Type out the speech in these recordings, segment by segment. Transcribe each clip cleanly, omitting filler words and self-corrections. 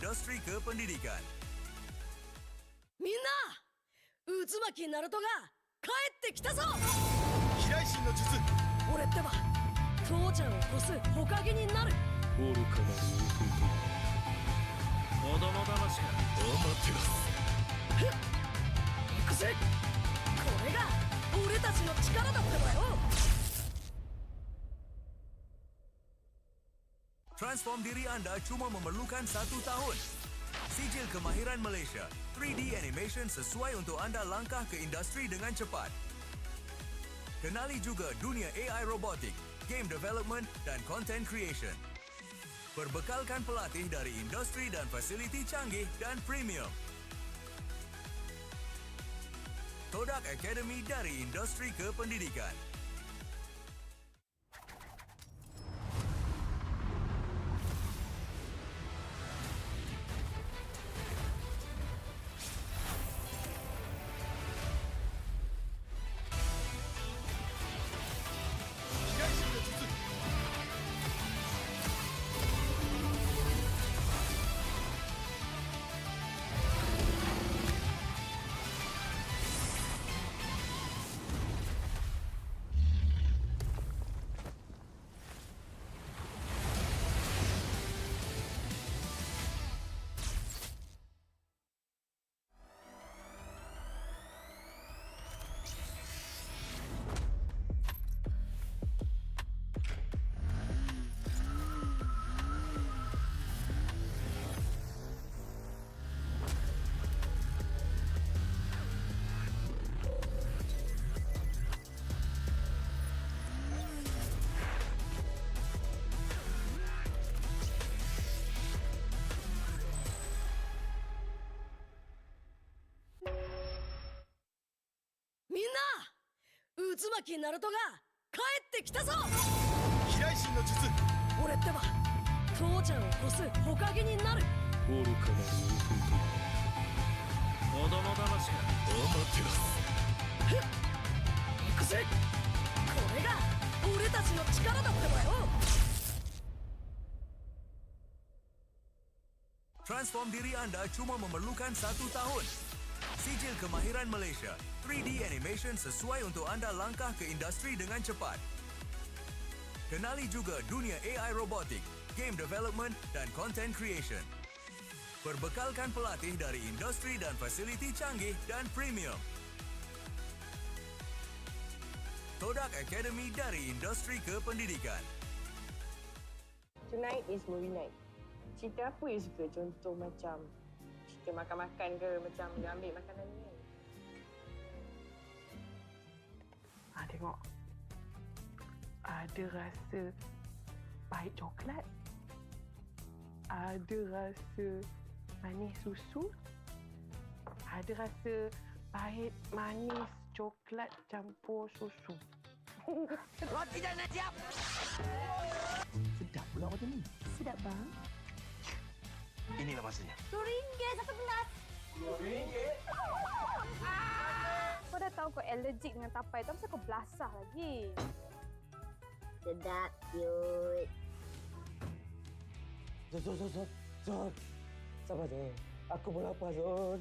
industri kependidikan. みんな渦巻きナルトが帰ってきたぞ。飛来神の術。俺ってば父ちゃんを越す火影になる。愚かなる弟。子供騙しか。アマテラス。行くぜ。これが俺たちの力だってばよ。Transform diri anda cuma memerlukan 1 tahun. Sijil kemahiran Malaysia, 3D animation sesuai untuk anda langkah ke industri dengan cepat. Kenali juga dunia AI robotik, game development dan content creation. Perbekalkan pelatih dari industri dan fasiliti canggih dan premium. Todak Academy dari industri kependidikan.みんな渦巻きナルトが帰ってきたぞ。飛来神の術。俺ってば父ちゃんを越す火影になる。愚かなる弟。子供騙しか。アマテラス。行くぜ。これが俺たちの力だってばよ。Transform diri anda cuma memerlukan 1 tahun. Sijil kemahiran Malaysia, 3D animation sesuai untuk anda langkah ke industri dengan cepat. Kenali juga dunia AI robotik, game development dan content creation. Perbekalkan pelatih dari industri dan fasiliti canggih dan premium. Todak Academy dari industri kependidikan. Tonight is movie night. Cerita apa you suka? Contoh macam cerita makan-makan ke, macam dia ambil makanan ni kan? Tengok. Ada rasa pahit coklat. Ada rasa manis susu. Ada rasa pahit manis coklat campur susu. Roti dah nak siap. Sedap pula roti ni. Sedap bang. Inilah masanya. RM2 satu gelas. RM2? Kau dah tahu kau allergic dengan tapai tu, kenapa kau belasah lagi? Sedap, cute. Zon. Sabar, Zon. Aku pun lapar, Zon.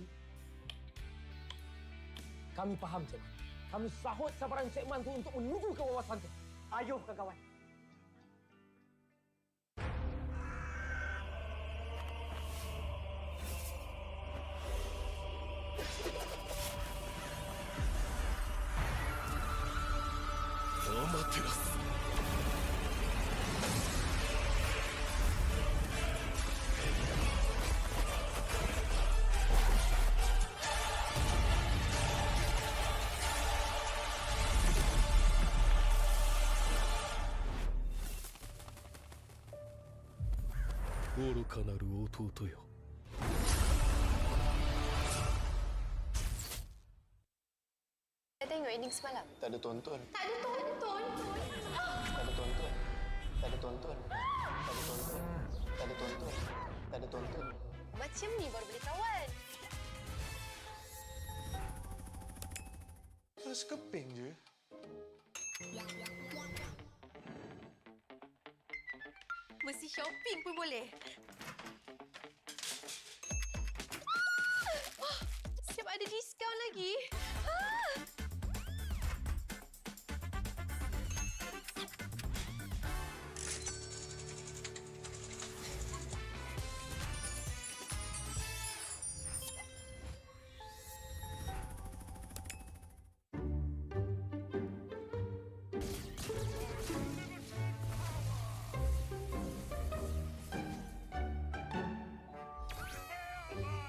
Kami faham, Zon. Kami sahut sabaran segmen tu untuk menuju ke wawasan tu. Ayuh, kawan. Amaterasu.愚かなる弟よ。Saya tengok ending semalam. Tak ada tonton. Tak ada tonton. Tak ada tonton. Tak ada tonton. Tak ada tonton. Tak ada tonton. Tak ada tonton. Macam ni baru boleh kawan. Terus keping je. Mesti shopping pun boleh.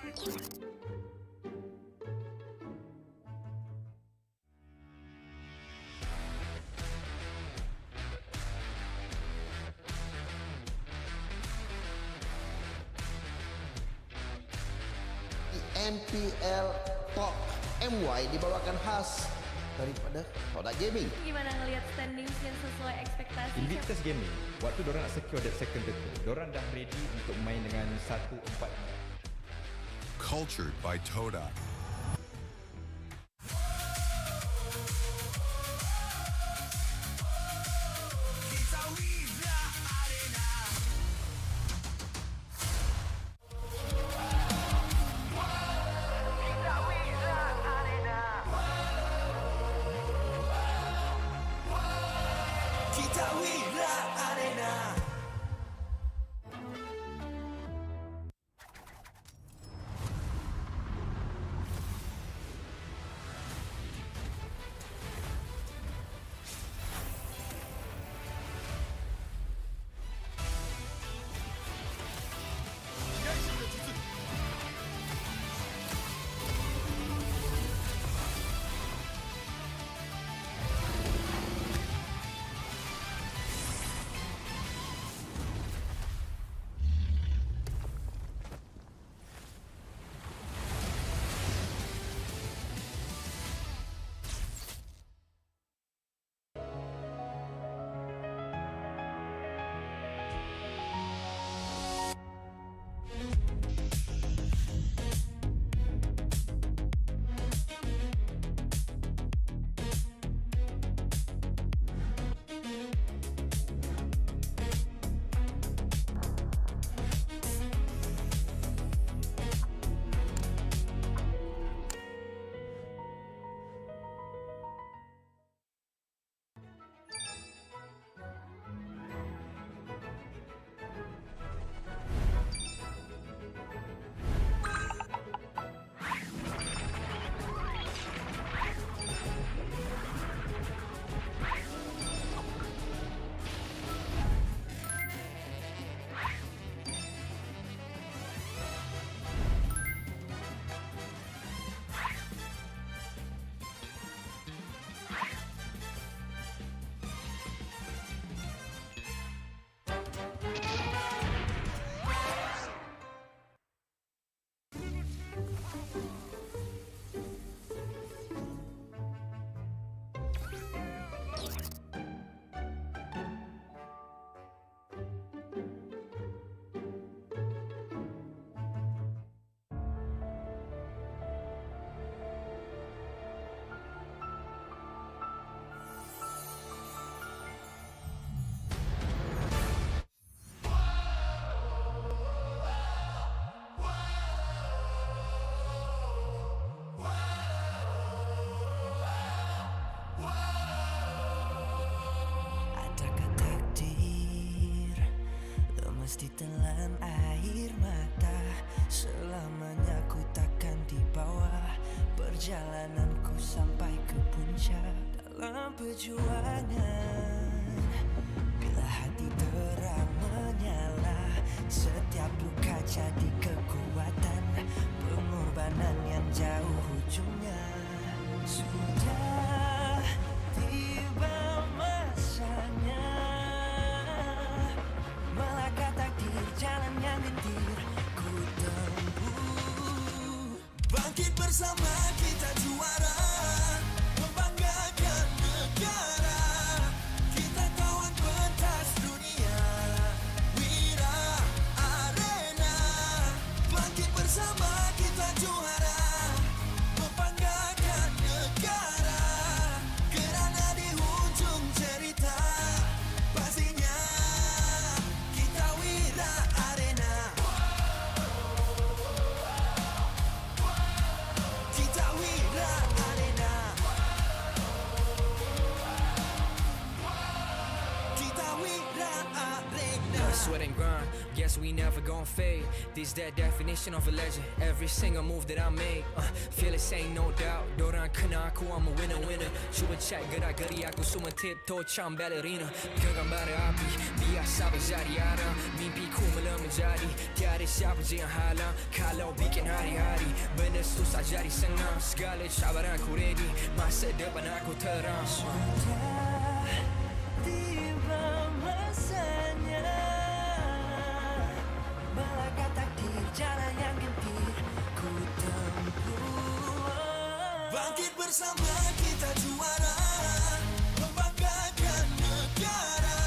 MPL Talk MY dibawakan khas daripada Pautan Gaming. Gimana ngelihat standings yang sesuai ekspektasi? Invictus Gaming, waktu dorang nak secure that second title, dorang dah ready untuk main dengan 1-4. Cultured by Toda. Ditelan air mata, selamanya ku takkan di bawah. Perjalananku sampai ke puncak dalam perjuangan. Bila hati terang menyala, setiap luka jadi kekuatan. Pengorbanan yang jauh ujungnya. Sudah tiba masanya melangkah takdir, jalan yang gendir ku tempuh. Bangkit bersama kita juara, membanggakan negara. Kita kawan pentas dunia, Wira Arena. Bangkit bersama kita juara, membanggakan negara. Kerana di hujung cerita pastinya kita Wira Arena. Kita Wira we never gon' fade. This that definition of a legend. Every single move that I make, feel it ain't no doubt. Dorang kena aku, I'm a winner. Cuba check gerak-geri aku semua tiptoe macam ballerina. Genggam bara api, biasa berjadi arah. Mimpiku mula menjadi, tiada siapa je yang halang. Kalau bikin hari-hari, benda susah jadi senang. Segala cabaran aku ready, masa depan aku terang. Tiba masanya melangkah takdir, jalan yang gentir ku tempuh. Bangkit bersama kita juara, membanggakan negara.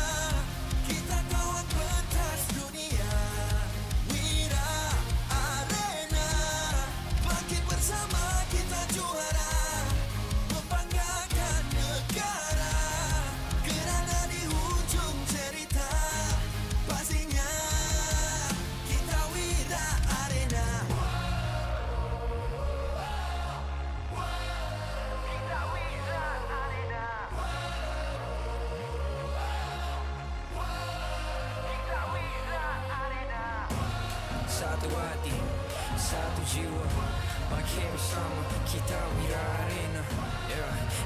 Kita kawan pentas dunia, Wira Arena. Bangkit bersama kita juara, membanggakan negara. Kerana di hujung cerita, pastinya kita Wira Arena. Satu hati, satu jiwa, bangkit bersama kita Wira Arena.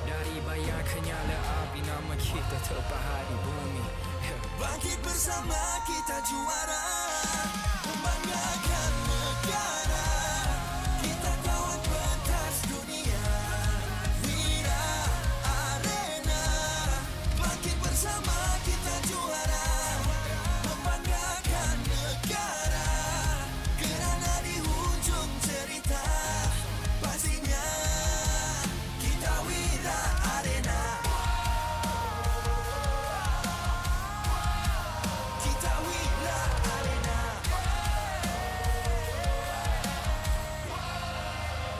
Dari bayang kenyala api, nama kita terpahat di bumi. Bangkit bersama kita juara, membanggakan negara. Kita kawan pentas dunia, Wira Arena. Bangkit bersama kita juara, membanggakan negara. Kerana di hujung cerita, pastinya kita Wira Arena. Kita Wira Arena.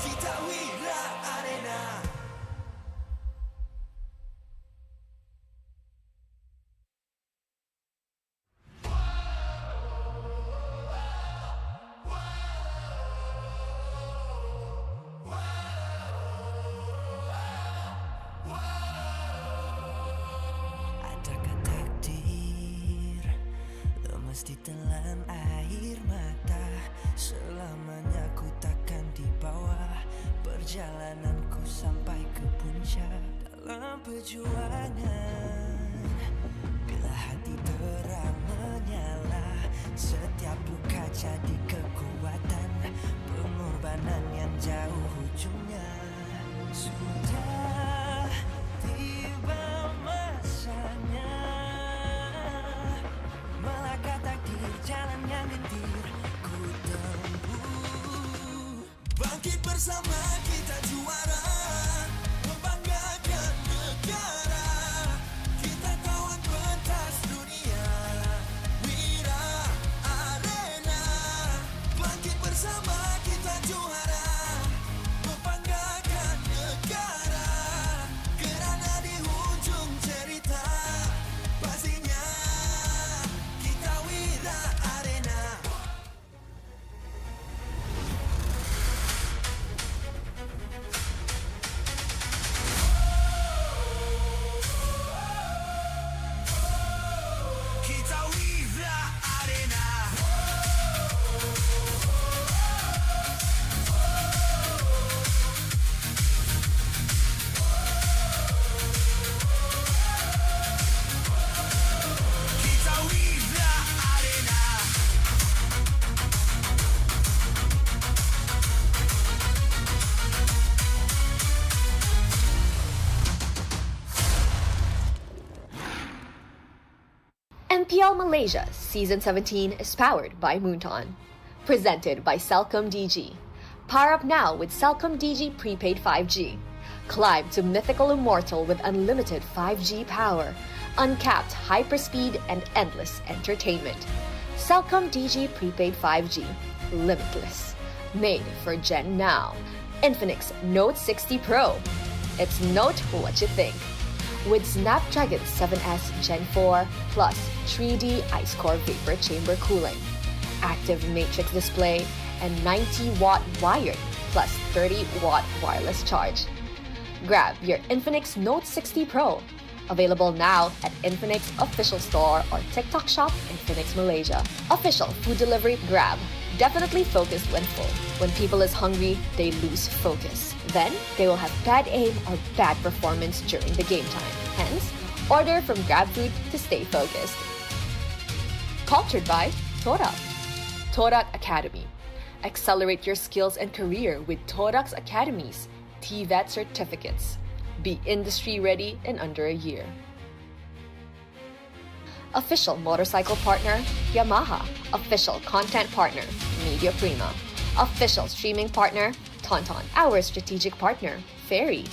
Kita Wira Arena. Adakah takdir lemas ditelan air mata? Selamanya ku takkan dibawa perjalananku sampai ke puncak. Dalam perjuangan, bila hati terang menyala, setiap luka jadi kekuatan. Pengorbanan yang jauh ujungnya. Sudah tiba masanya melangkah takdir, jalan yang gentir ku tempuh. Bangkit bersama kita juara, membanggakan negara. Kita kawan pentas dunia, Wira Arena. Bangkit bersama kita juara, membanggakan negara. Kerana di hujung cerita, pastinya kita Wira Arena. Kita Wira Arena. Kita Wira Arena. MPL Malaysia Season 17 is powered by Pautan. Presented by Celcom DG. Power up now with Celcom DG Prepaid 5G. Climb to mythical immortal with unlimited 5G power, uncapped hyperspeed and endless entertainment. Celcom DG Prepaid 5G. Limitless. Made for Gen Now. Infinix Note 60 Pro. It's note what you think. With Snapdragon 7S Gen 4 plus 3D Ice Core Vapor Chamber cooling, active matrix display, and 90-watt wired plus 30-watt wireless charge. Grab your Infinix Note 60 Pro. Available now at Infinix Official Store or TikTok Shop Infinix Malaysia. Official food delivery Grab. Definitely focused when full. When people is hungry, they lose focus. Then, they will have bad aim or bad performance during the game time. Hence, order from GrabFood to stay focused. Cultured by Torak. Torak Academy. Accelerate your skills and career with Torak's Academies. TVET certificates. Be industry ready in under a year. Official motorcycle partner, Yamaha. Official content partner, Media Prima. Official streaming partner, Tauntaun. Our strategic partner, Ferry.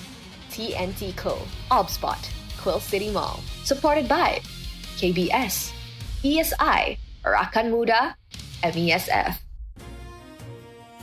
TNT Co. Obspot. Quill City Mall. Supported by KBS, ESI, Rakan Muda, MESF.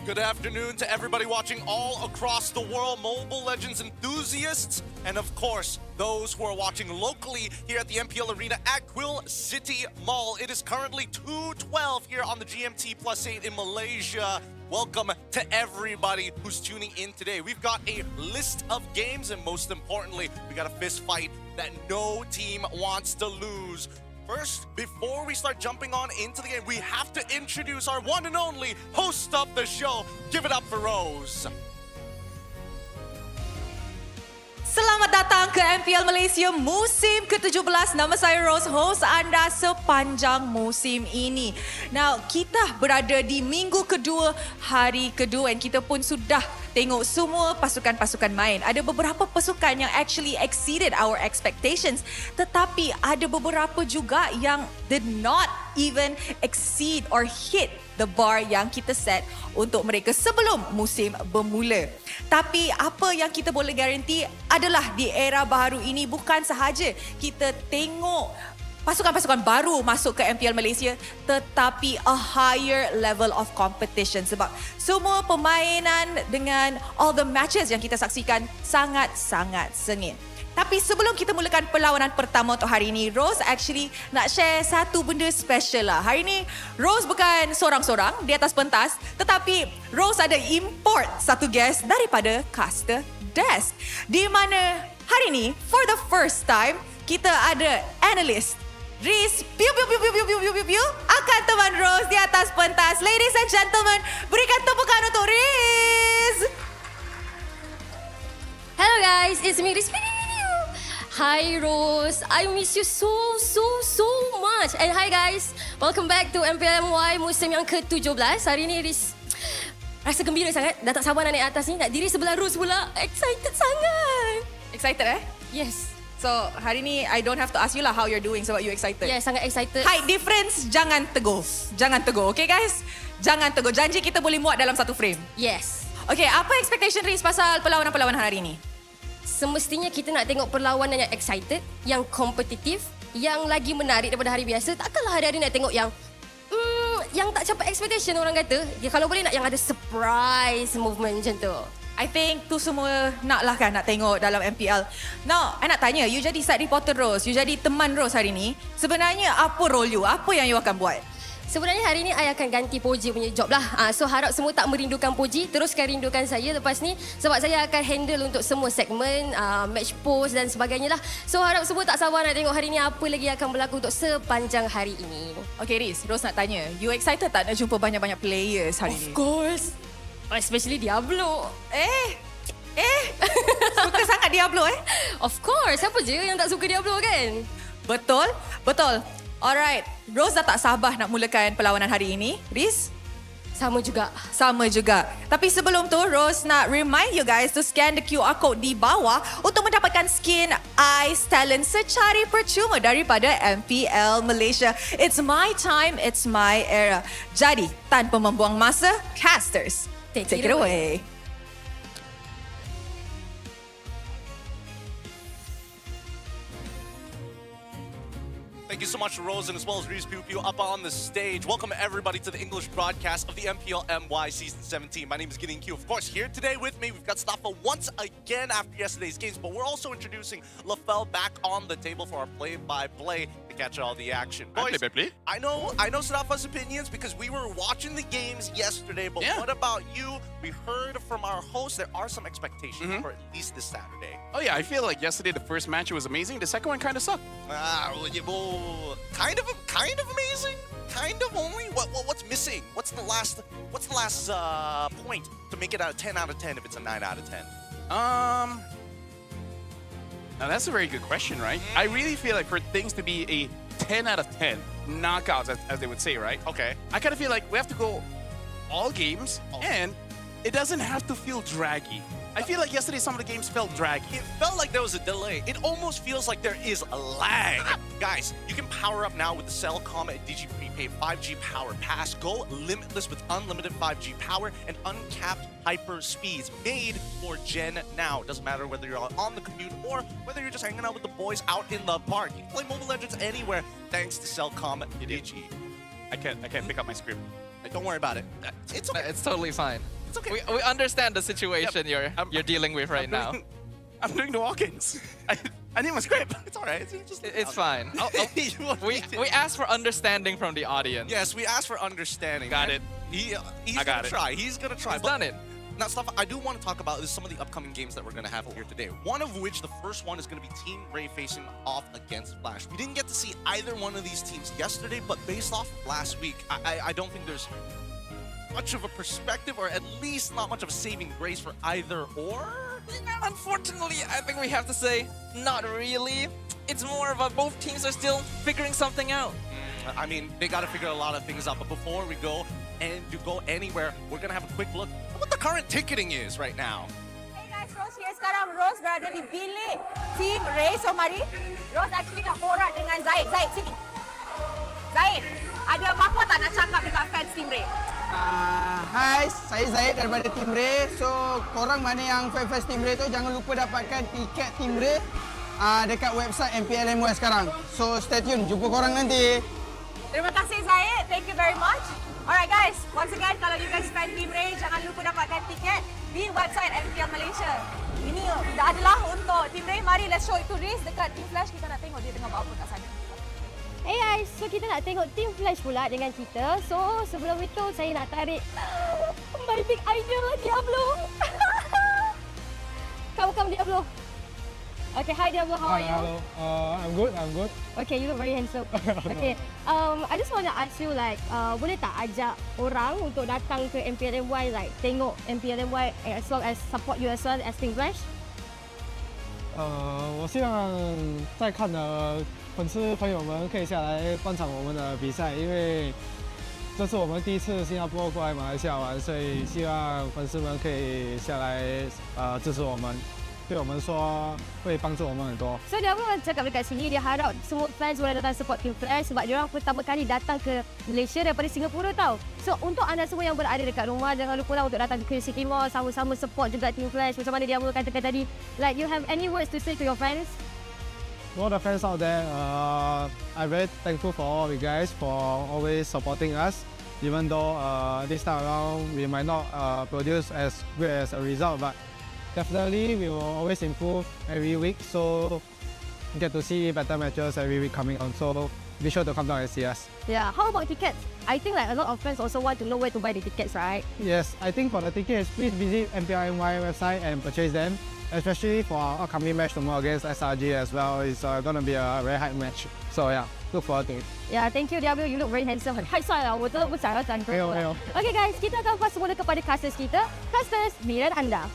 Good afternoon to everybody watching all across the world, Mobile Legends enthusiasts, and of course, those who are watching locally here at the MPL Arena at Quill City Mall. It is currently 2:12 here on the GMT +8 in Malaysia. Welcome to everybody who's tuning in today. We've got a list of games, and most importantly, we got a fist fight that no team wants to lose. First, before we start jumping on into the game, we have to introduce our one and only host of the show. Give it up for Rose. Selamat datang ke MPL Malaysia musim ke-17. Nama saya Rose, host anda sepanjang musim ini. Now, kita berada di minggu kedua, hari kedua, dan kita pun sudah tengok semua pasukan-pasukan main. Ada beberapa pasukan yang actually exceeded our expectations, tetapi ada beberapa juga yang did not even exceed or hit the bar yang kita set untuk mereka sebelum musim bermula. Tapi apa yang kita boleh garanti adalah di era baru ini bukan sahaja kita tengok pasukan-pasukan baru masuk ke MPL Malaysia, tetapi a higher level of competition, sebab semua permainan dengan all the matches yang kita saksikan sangat-sangat sengit. Tapi sebelum kita mulakan perlawanan pertama untuk hari ini, Rose actually nak share satu benda special lah. Hari ini, Rose bukan seorang-seorang di atas pentas, tetapi Rose ada import satu guest daripada Caster Desk. Di mana hari ini, for the first time, kita ada analyst Riz akan teman Rose di atas pentas. Ladies and gentlemen, berikan tepukan untuk Riz. Hello guys, it's me Riz. Hi Rose, I miss you so much. And hi guys, welcome back to MPLMY musim yang ke-17. Hari ni Riz rasa gembira sangat. Dah tak sabar nak naik atas ni. Nak diri sebelah Rose pula. Excited sangat. Excited Yes. So hari ni I don't have to ask you lah how you're doing sebab you excited. Yeah, sangat excited. Height difference jangan tegur. Jangan tegur, okay guys? Jangan tegur. Janji kita boleh muat dalam satu frame. Yes. Okay, apa expectation Riz pasal perlawanan-perlawanan hari ni? Semestinya kita nak tengok perlawanan yang excited, yang kompetitif, yang lagi menarik daripada hari biasa. Takkanlah hari-hari nak tengok yang tak capai expectation orang kata. Ya, kalau boleh nak yang ada surprise movement macam tu. I think tu semua nak tengok dalam MPL. Now, I nak tanya, you jadi side reporter Rose, you jadi teman Rose hari ni. Sebenarnya apa role you? Apa yang you akan buat? Sebenarnya hari ni I akan ganti Poji punya job lah. So harap semua tak merindukan Poji. Teruskan rindukan saya lepas ni. Sebab saya akan handle untuk semua segmen, match post dan sebagainya lah. So harap semua tak sabar nak tengok hari ni apa lagi akan berlaku untuk sepanjang hari ini. Okay Riz, Rose nak tanya. You excited tak nak jumpa banyak-banyak players hari ni? Of course. Especially Diablo. Suka sangat Diablo Of course. Siapa je yang tak suka Diablo kan? Betul. Alright, Rose dah tak sabar nak mulakan perlawanan hari ini. Riz? Sama juga. Tapi sebelum tu, Rose nak remind you guys to scan the QR code di bawah untuk mendapatkan skin Ice Talent secara percuma daripada MPL Malaysia. It's my time, it's my era. Jadi, tanpa membuang masa, casters, take it away. Thank you so much to Rose and as well as Reese Pew Pew up on the stage. Welcome everybody to the English broadcast of the MPL MY Season 17. My name is Gideon Q. Of course, here today with me, we've got Staffa once again after yesterday's games, but we're also introducing LaFell back on the table for our play-by-play to catch all the action. Boys, I know Staffa's opinions because we were watching the games yesterday, but what about you? We heard from our host there are some expectations for at least this Saturday. Oh yeah, I feel like yesterday the first match was amazing. The second one kind of sucked. Kind of amazing. Kind of only. What's missing? What's the last point to make it a 10 out of 10 if it's a 9 out of 10? Now that's a very good question, right? I really feel like for things to be a 10 out of 10 knockouts, as they would say, right? Okay. I kind of feel like we have to go all games, and it doesn't have to feel draggy. I feel like yesterday some of the games felt draggy. It felt like there was a delay. It almost feels like there is a lag. Guys, you can power up now with the Cellcom DG Prepaid 5G Power Pass. Go limitless with unlimited 5G power and uncapped hyper speeds made for Gen Now. Doesn't matter whether you're on the commute or whether you're just hanging out with the boys out in the park. You can play Mobile Legends anywhere thanks to Cellcom DG. I can't pick up my script. Don't worry about it. It's okay. It's totally fine. It's okay. We understand the situation you're dealing with right now. I'm doing the walk-ins. I need my script. It's all right. It's fine. We asked for understanding from the audience. Yes, we asked for understanding. Got it. He's gonna try. He's gonna try. He's done it. Now, Staffa, I do want to talk about some of the upcoming games that we're going to have here today. One of which, the first one, is going to be Team Ray facing off against Flash. We didn't get to see either one of these teams yesterday, but based off last week, I don't think there's much of a perspective, or at least not much of a saving grace for either or. Unfortunately, I think we have to say, not really. It's more of a both teams are still figuring something out. I mean, they got to figure a lot of things out, but before we go anywhere, we're going to have a quick look at what the current ticketing is right now. Hey guys, Rose here. Sekarang Rose berada di bilik Team Ray. So mari, Rose actually nak borak dengan Zaid. Zaid, sini. Zaid, ada apa-apa tak nak cakap dekat fans Team Ray? Hai, saya Zaid daripada Team Ray. So, korang mana yang fans Team Ray tu, jangan lupa dapatkan tiket Team Ray dekat website MPL MY sekarang. So, stay tune. Jumpa korang nanti. Terima kasih Zaid. Thank you very much. Alright guys, once again, kalau you guys fan Team Ray, jangan lupa dapatkan tiket di website MPL Malaysia. Ini adalah untuk Team Ray. Mari, let's show it to Riz dekat Team Flash. Kita nak tengok dia tengah buat apa kat sana. Hey guys, so kita nak tengok Team Flash pula dengan kita. So sebelum itu saya nak tarik my big idol Diablo. Come Diablo. Okay, hi Diablo, how are you? Hello, I'm good. Okay, you look very handsome. Okay, I just want to ask you like, boleh tak ajak orang untuk datang ke MPLMY, like tengok MPLMY as well as support you as well as Team Flash? 我希望在看的粉丝朋友们可以下来观赏我们的比赛，因为这是我们第一次新加坡过来马来西亚玩，所以希望粉丝们可以下来支持我们。对我们说会帮助我们很多。 So dia pun cakap dekat sini dia harap semua fans boleh datang support Team Flash sebab dia orang pertama kali datang ke Malaysia daripada Singapura tau. So untuk anda semua yang berada dekat rumah, jangan lupalah untuk datang ke City Mall, sama-sama support juga Team Flash. Macam mana dia katakan tadi, like you have any words to say to your fans? To all the fans out there, I'm very thankful for all you guys for always supporting us. Even though this time around we might not produce as great as a result, but definitely we will always improve every week, so get to see better matches every week coming on. So be sure to come down and see us. Yeah, how about tickets? I think like a lot of fans also want to know where to buy the tickets, right? Yes, I think for the tickets, please visit MPLMY website and purchase them, especially for our upcoming match tomorrow against SRG as well. It's going to be a very hype match. So yeah, look forward to it. Yeah, thank you Diablo. You look very handsome. 很帅啊，我真的不想要讲。没有。Okay guys, kita akan pass semula kepada casters kita. Casters, giliran anda.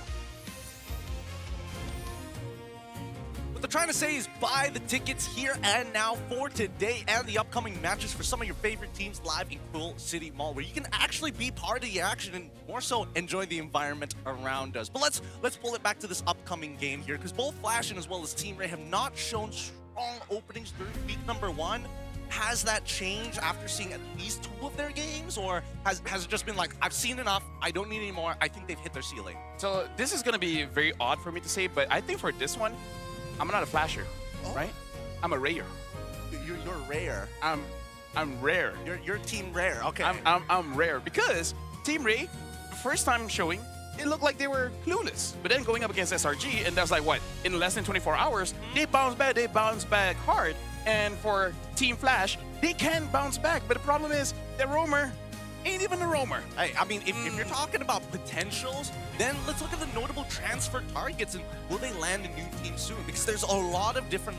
What they're trying to say is buy the tickets here and now for today and the upcoming matches for some of your favorite teams live in Quill City Mall, where you can actually be part of the action and more so enjoy the environment around us. But let's pull it back to this upcoming game here, because both Flash and as well as Team Ray have not shown strong openings during week number 1. Has that changed after seeing at least 2 of their games, or has it just been like, I've seen enough, I don't need any more, I think they've hit their ceiling? So this is going to be very odd for me to say, but I think for this one, I'm not a flasher, right? I'm a rayer. you're rare. I'm rare. You're team rare. Okay. I'm rare because Team Ray, first time showing, it looked like they were clueless. But then going up against SRG, and that's like what? In less than 24 hours, they bounce back. They bounce back hard. And for Team Flash, they can bounce back. But the problem is, the roamer ain't even a roamer. Hey, I mean, if you're talking about potentials, then let's look at the notable transfer targets and will they land a new team soon? Because there's a lot of different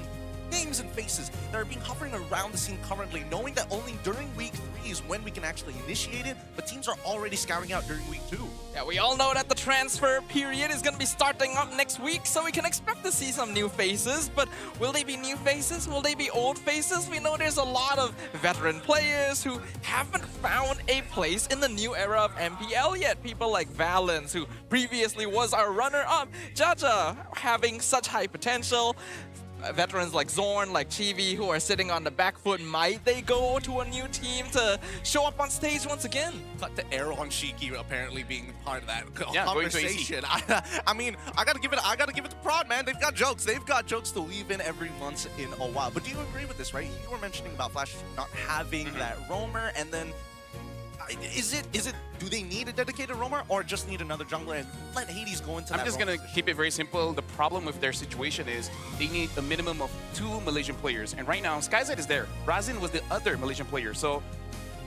names and faces that are being hovering around the scene currently, knowing that only during week 3 is when we can actually initiate it, but teams are already scouting out during week 2. Yeah, we all know that the transfer period is going to be starting up next week, so we can expect to see some new faces. But will they be new faces? Will they be old faces? We know there's a lot of veteran players who haven't found a place in the new era of MPL yet. People like Valence, who previously was our runner-up, Jaja having such high potential. Veterans like Zorn, like Chibi, who are sitting on the back foot, might they go to a new team to show up on stage once again? Cut the arrow on Shiki apparently being part of that Yeah, conversation. I mean, I gotta give it to Prod, man. They've got jokes. They've got jokes to weave in every once in a while. But do you agree with this, right? You were mentioning about Flash not having that roamer, and then is it do they need a dedicated roamer or just need another jungler and let Hades go into that? I'm just gonna keep it very simple. The problem with their situation is they need a minimum of 2 Malaysian players, and right now SkyZ is there. Razin was the other Malaysian player, so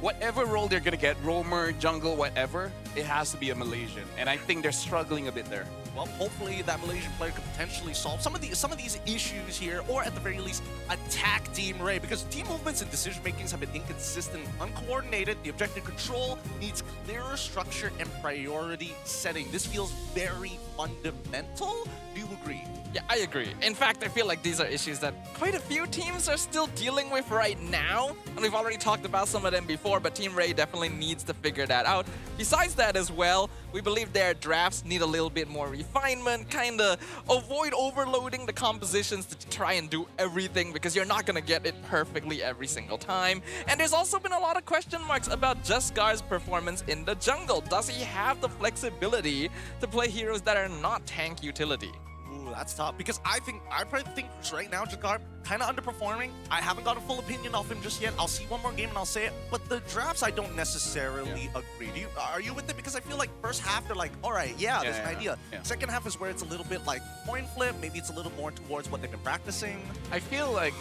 whatever role they're gonna get, roamer, jungle, whatever, it has to be a Malaysian, and I think they're struggling a bit there. Well, hopefully that Malaysian player could potentially solve some of these issues here, or at the very least attack Team Ray, because team movements and decision makings have been inconsistent, uncoordinated. The objective control needs clearer structure and priority setting. This feels very fundamental. Do you agree? Yeah, I agree. In fact, I feel like these are issues that quite a few teams are still dealing with right now. And we've already talked about some of them before, but Team Ray definitely needs to figure that out. Besides that as well, we believe their drafts need a little bit more refinement, kind of avoid overloading the compositions to try and do everything, because you're not going to get it perfectly every single time. And there's also been a lot of question marks about Jesgar's performance in the jungle. Does he have the flexibility to play heroes that are not tank utility? Ooh, that's tough, because I probably think right now Jesgar kind of underperforming. I haven't got a full opinion of him just yet. I'll see one more game and I'll say it. But the drafts, I don't necessarily agree. Are you with it? Because I feel like first half they're like, all right, there's an idea. Yeah. Second half is where it's a little bit like coin flip. Maybe it's a little more towards what they've been practicing. I feel like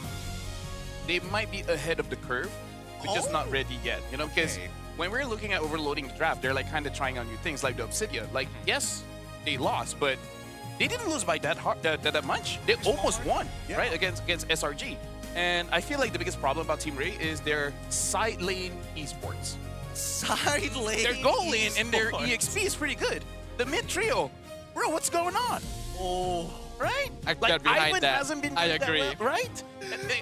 they might be ahead of the curve, but just not ready yet. You know, because when we're looking at overloading the draft, they're like kind of trying out new things, like the Obsidian. Like, yes, they lost, but they didn't lose by that much. They almost won, right, against SRG. And I feel like the biggest problem about Team Ray is their side lane esports. Side lane. Their goal lane and their EXP is pretty good. The mid trio, bro, what's going on? Oh, right? I got behind Ivan that. hasn't been I doing that agree. well, right?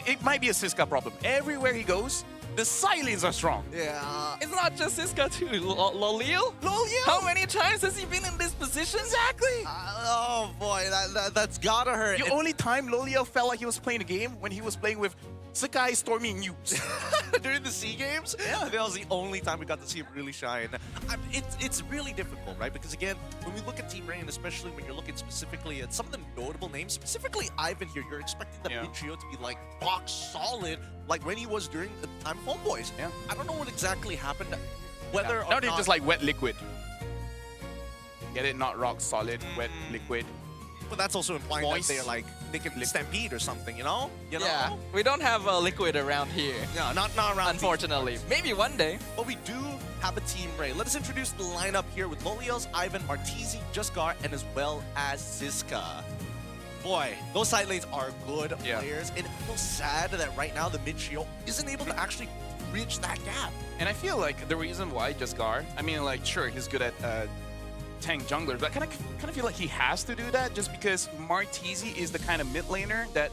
It might be a Siska problem. Everywhere he goes, the side lanes are strong. Yeah. It's not just Siska too. Lolio? How many times has he been in this position? Exactly. Oh boy, that's gotta hurt. The only time Lolio felt like he was playing a game when he was playing with Sakai, Stormy, and News. During the SEA Games? Yeah. That was the only time we got to see him really shine. It's really difficult, right? Because again, when we look at Team Ray, and especially when you're looking specifically at some of the notable names, specifically Ivan here, you're expecting the mid trio to be like box solid, like when he was during the time of Homeboys. Yeah. I don't know what exactly happened. Whether or now they're not, just like wet liquid. Get it? Not rock solid, wet liquid. But that's also implying Moist. that they're like, they can stampede or something, you know? Yeah, we don't have a liquid around here. No, not around. Unfortunately. Maybe one day. But we do have a Team Ray. Let us introduce the lineup here with Lolios, Ivan, Martizi, Jesgar, and as well as Siska. Boy, those side lanes are good players, and it feels sad that right now the mid trio isn't able to actually bridge that gap. And I feel like the reason why Jesgar, I mean, like, sure, he's good at tank jungler, but I kind of feel like he has to do that just because Martizi is the kind of mid laner that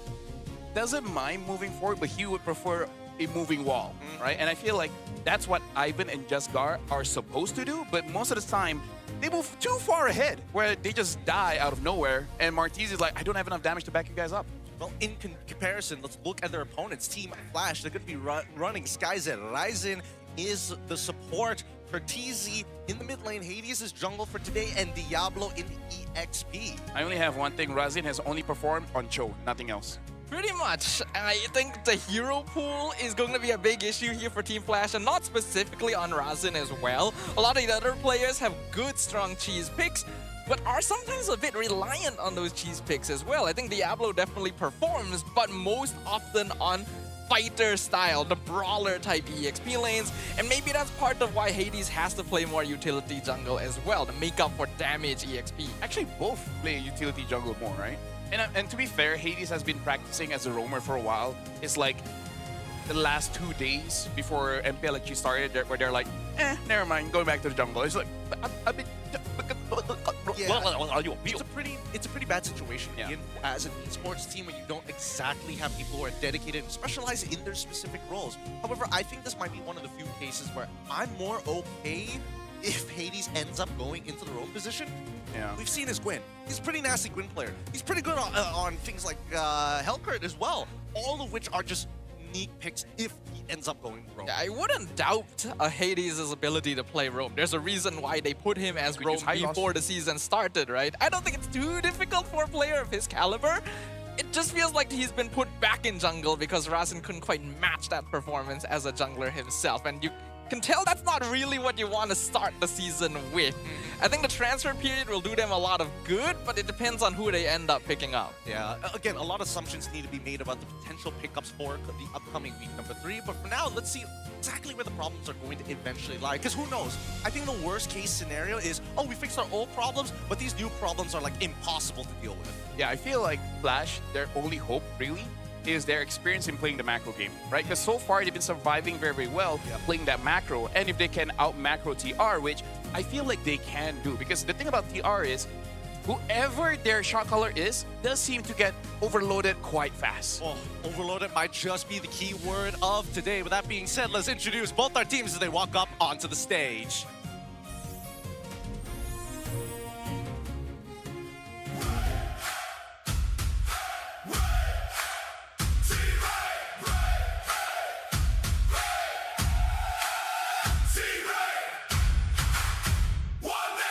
doesn't mind moving forward, but he would prefer a moving wall, right? And I feel like that's what Ivan and Jesgar are supposed to do, but most of the time, they move too far ahead, where they just die out of nowhere, and Martizi is like, I don't have enough damage to back you guys up. Well, in comparison, let's look at their opponents. Team Flash, they're going to be running SkyZ. Ryzen is the support. Pertizi in the mid lane, Hades is jungle for today, and Diablo in the EXP. I only have one thing. Razin has only performed on Cho, nothing else. Pretty much. I think the hero pool is going to be a big issue here for Team Flash, and not specifically on Razin as well. A lot of the other players have good, strong cheese picks, but are sometimes a bit reliant on those cheese picks as well. I think Diablo definitely performs, but most often on fighter style, the brawler type EXP lanes, and maybe that's part of why Hades has to play more utility jungle as well to make up for damage EXP. Actually, both play utility jungle more, right? And to be fair, Hades has been practicing as a roamer for a while. It's like the last 2 days before MPL actually started, where they're like, never mind, going back to the jungle. It's like, a bit. It's a pretty bad situation as an esports team when you don't exactly have people who are dedicated and specialize in their specific roles. However, I think this might be one of the few cases where I'm more okay if Hades ends up going into the roam position. Yeah. We've seen his Gwyn. He's a pretty nasty Gwyn player. He's pretty good on things like Hellcurt as well, all of which are just unique picks if he ends up going roam. I wouldn't doubt Hades' ability to play roam. There's a reason why they put him as roam before the season started, right? I don't think it's too difficult for a player of his caliber. It just feels like he's been put back in jungle because Razin couldn't quite match that performance as a jungler himself. And you can tell that's not really what you want to start the season with. I think the transfer period will do them a lot of good, but it depends on who they end up picking up. Yeah, again, a lot of assumptions need to be made about the potential pickups for the upcoming week number 3. But for now, let's see exactly where the problems are going to eventually lie. Because who knows? I think the worst case scenario is, oh, we fixed our old problems, but these new problems are like impossible to deal with. Yeah, I feel like Flash, their only hope, really, is their experience in playing the macro game, right? Because so far, they've been surviving very, very well playing that macro. And if they can out-macro TR, which I feel like they can do. Because the thing about TR is, whoever their shot caller is, does seem to get overloaded quite fast. Oh, overloaded might just be the key word of today. With that being said, let's introduce both our teams as they walk up onto the stage.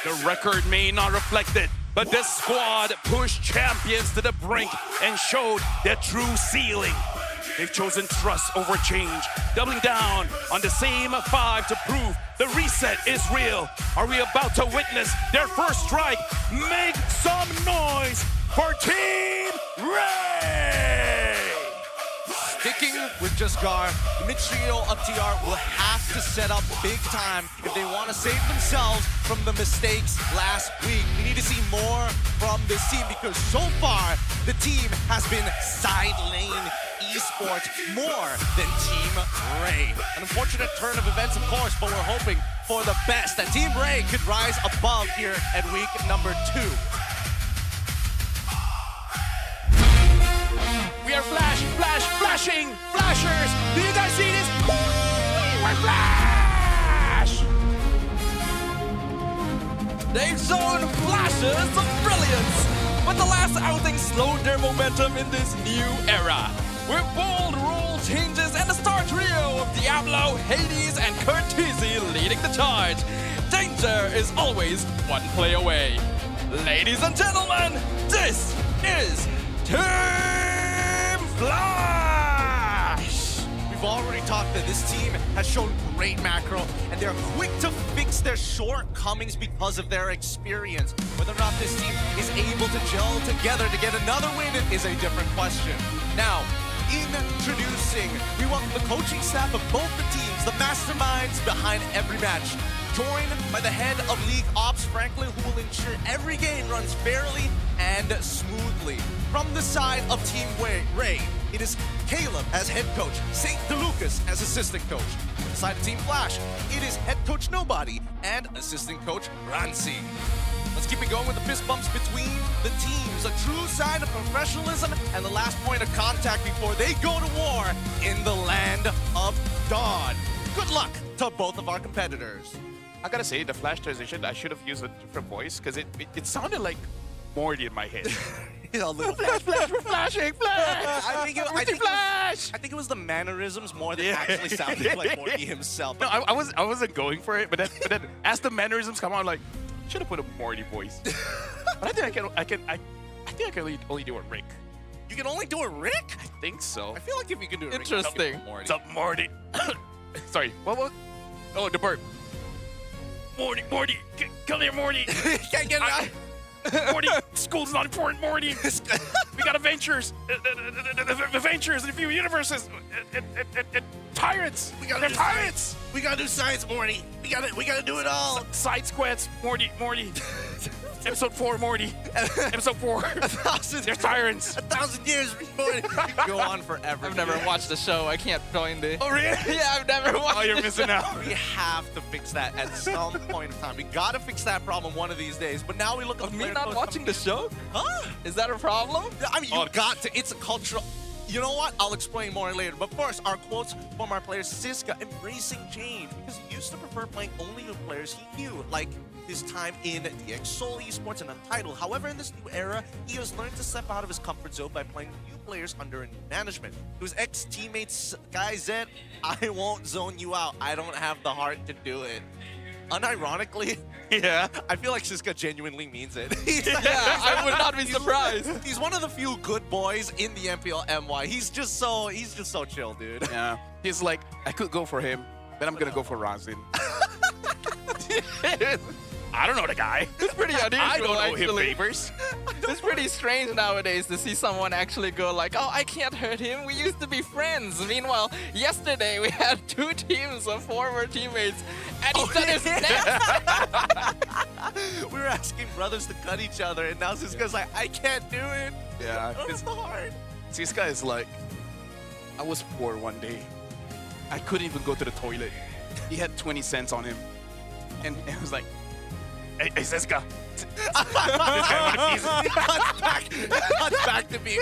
The record may not reflect it, but this squad pushed champions to the brink and showed their true ceiling. They've chosen trust over change, doubling down on the same 5 to prove the reset is real. Are we about to witness their first strike? Make some noise for Team Ray! Sticking with just Gar, the mid-trio of TR will have to set up big time if they want to save themselves from the mistakes last week. We need to see more from this team because so far, the team has been side lane esports more than Team Ray. An unfortunate turn of events, of course, but we're hoping for the best, that Team Ray could rise above here at week number 2. We are flashing, flashers. Do you guys see this? We're flash! They've shown flashes of brilliance, but the last outing slowed their momentum in this new era. With bold rule changes and the star trio of Diablo, Hades, and Curtizi leading the charge, danger is always one play away. Ladies and gentlemen, this is Team Flash! We've already talked that this team has shown great macro, and they're quick to fix their shortcomings because of their experience. Whether or not this team is able to gel together to get another win is a different question. Now, introducing, we welcome the coaching staff of both the teams, the masterminds behind every match. Joined by the head of League Ops, Franklin, who will ensure every game runs fairly and smoothly. From the side of Team Ray, it is Caleb as head coach, St. DeLucas as assistant coach. On the side of Team Flash, it is head coach Nobody and assistant coach Rancy. Let's keep it going with the fist bumps between the teams, a true sign of professionalism and the last point of contact before they go to war in the land of Dawn. Good luck to both of our competitors. I gotta say, the flash transition, I should have used a different voice because it sounded like Morty in my head. Flash, we're flashing, flash! I think it was the mannerisms more than actually sounding like Morty himself. No, I wasn't going for it, but then as the mannerisms come on, like, should have put a Morty voice. But I think I can only do a Rick. You can only do a Rick? I think so. I feel like if you can do a Rick, Interesting. What's up, Morty? Sorry, what? Oh, the burp. Morty, come here, Morty. Can't get it. Morty, school's not important, Morty. We got adventures. Adventures in a few universes. Tyrants. They're pirates. We gotta do science, Morty. We gotta do it all. Side squats, Morty. Episode 4, Morty. Episode 4. 1,000. They're tyrants. 1,000 years, Morty. You can go on forever. I've never watched the show. I can't join the. Oh, really? Yeah, I've never watched. Oh, you're missing out. We have to fix that at some point in time. We gotta fix that problem one of these days. But now we look at the Me player not codes watching the show? Huh? Is that a problem? I mean, you got to. It's a cultural. You know what? I'll explain more later. But first, our quotes from our player Siska embracing change, because he used to prefer playing only with players he knew, like his time in DX Seoul Esports and Untitled. However, in this new era, he has learned to step out of his comfort zone by playing new players under a new management. To his ex-teammates, Guy Zed, I won't zone you out. I don't have the heart to do it. Unironically, yeah, I feel like Siska genuinely means it. I would not be surprised. He's one of the few good boys in the MPL MY. He's just so chill, dude. Yeah, he's like, I could go for him, but I'm gonna go for Razin. I don't know the guy. It's pretty unusual. I don't know him, actually. papers. It's pretty strange nowadays to see someone actually go like, oh, I can't hurt him. We used to be friends. Meanwhile, yesterday we had 2 teams of former teammates at each other's necks. We were asking brothers to cut each other, and now Siska's like, I can't do it. Yeah, It's hard. this guy is like, I was poor one day. I couldn't even go to the toilet. He had 20 cents on him. And it was like, hey, Siska. This guy wanna piece Cuts back to me.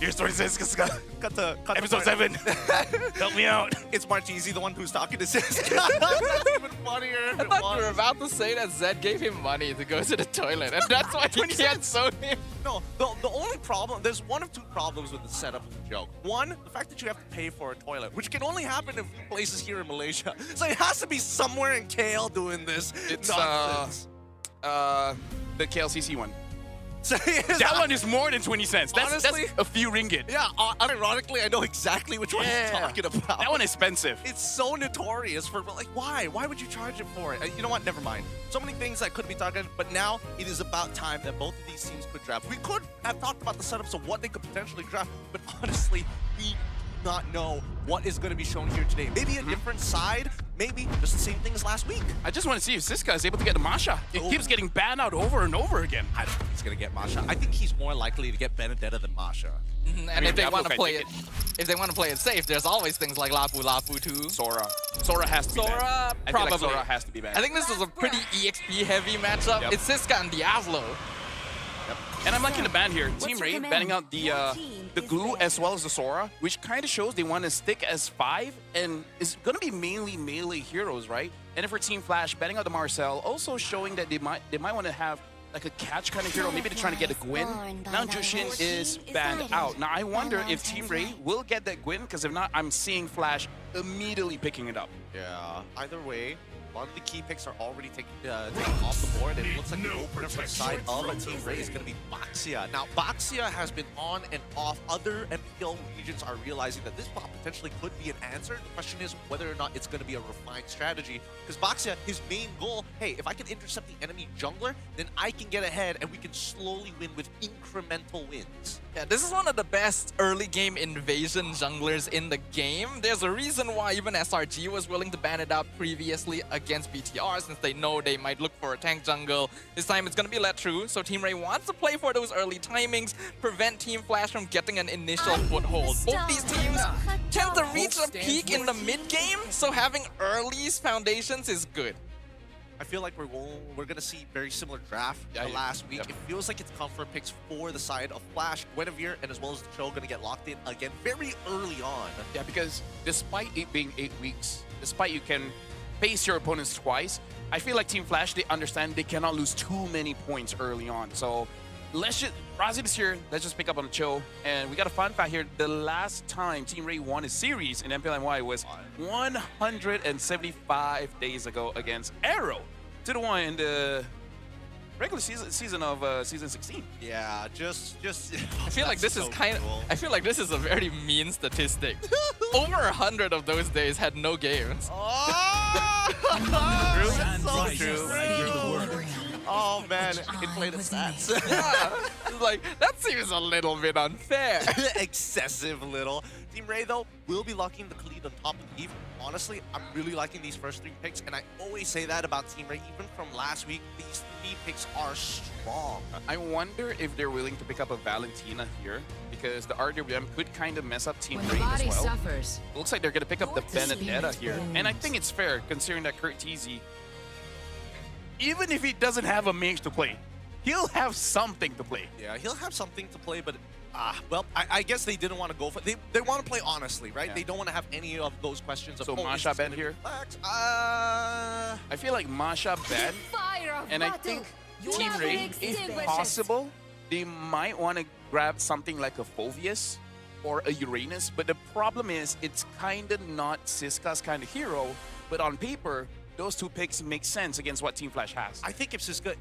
Here's 20 cents, Siska. Cut to Episode 7. Help me out. It's Marcheesi, the one who's talking to Siska. That's even funnier. I thought you were about to say that Zed gave him money to go to the toilet, and that's why he can't zone him. No, the only problem, there's one of 2 problems with the setup of the joke. One, the fact that you have to pay for a toilet, which can only happen in places here in Malaysia. So it has to be somewhere in KL doing this. It's nonsense. the KLCC one. So That one is more than 20 cents. That's Honestly? a few ringgit. Yeah, ironically, I know exactly which one he's talking about. That one is expensive. It's so notorious for, like, why? Why would you charge it for it? You know what? Never mind. So many things that could be targeted, but now it is about time that both of these teams could draft. We could have talked about the setups of what they could potentially draft, but honestly, we do not know what is going to be shown here today. Maybe a different side, maybe just the same thing as last week. I just want to see if Siska is able to get the Masha. It keeps getting banned out over and over again. I don't think he's going to get Masha. I think he's more likely to get Benedetta than Masha. And if they want to play it safe, there's always things like Lapu too. Sora has to be banned. I feel Probably. like Sora has to be banned. I think this is a pretty EXP heavy matchup. Yep. It's Siska and Diablo. And I'm liking the ban here. Team Ray banning out the glue as well as the Sora, which kind of shows they want to stick as 5, and it's going to be mainly melee heroes, right? And then for Team Flash, banning out the Marcel, also showing that they might want to have like a catch kind of hero. Maybe they're trying to get a Gwyn. Now Jushin is banned out. Now I wonder if Team Ray will get that Gwyn, because if not, I'm seeing Flash immediately picking it up. Yeah, either way, a lot of the key picks are already taken off the board, and it looks like the opener for the side of Team Ray is going to be Baxia. Now, Baxia has been on and off. Other MPL regions are realizing that this bot potentially could be an answer. The question is whether or not it's going to be a refined strategy, because Baxia, his main goal, hey, if I can intercept the enemy jungler, then I can get ahead, and we can slowly win with incremental wins. Yeah, this is one of the best early game invasion junglers in the game. There's a reason why even SRG was willing to ban it out previously against BTR, since they know they might look for a tank jungle. This time it's going to be let through, so Team Ray wants to play for those early timings, prevent Team Flash from getting an initial foothold. Both these teams tend to reach a peak in the mid-game, so having early foundations is good. I feel like we're going to see very similar draft to last week. It feels like it's comfort picks for the side of Flash, Guinevere, and as well as the Cho going to get locked in again very early on. Yeah, because despite it being 8 weeks, despite you can face your opponents twice, I feel like Team Flash, they understand they cannot lose too many points early on. So let's just, Razib is here, let's just pick up on the Cho. And we got a fun fact here. The last time Team Ray won a series in MPL was 175 days ago against Arrow. 2-1 in the regular season of season 16. Yeah, just. I feel like this is I feel like this is a very mean statistic. Over 100 of those days had no games. Oh man, inflated stats. Yeah, like that seems a little bit unfair. Excessive little. Team Ray though will be locking the lead on top of the eve. Honestly, I'm really liking these first 3 picks, and I always say that about Team Ray. Even from last week, these 3 picks are strong. I wonder if they're willing to pick up a Valentina here, because the RWM could kind of mess up Team Ray as well. Suffers. Looks like they're going to pick up the Benedetta here, and I think it's fair considering that Curtizi, even if he doesn't have a mage to play, he'll have something to play. Yeah, he'll have something to play, but well, I guess they didn't want to go for it. They want to play honestly, right? Yeah. They don't want to have any of those questions of, So oh, Masha ban here? I feel like Masha ban, and I think Team Ray, if possible, they might want to grab something like a Phoveus or a Uranus, but the problem is it's kind of not Siska's kind of hero, but on paper, those 2 picks make sense against what Team Flash has. I think if Siska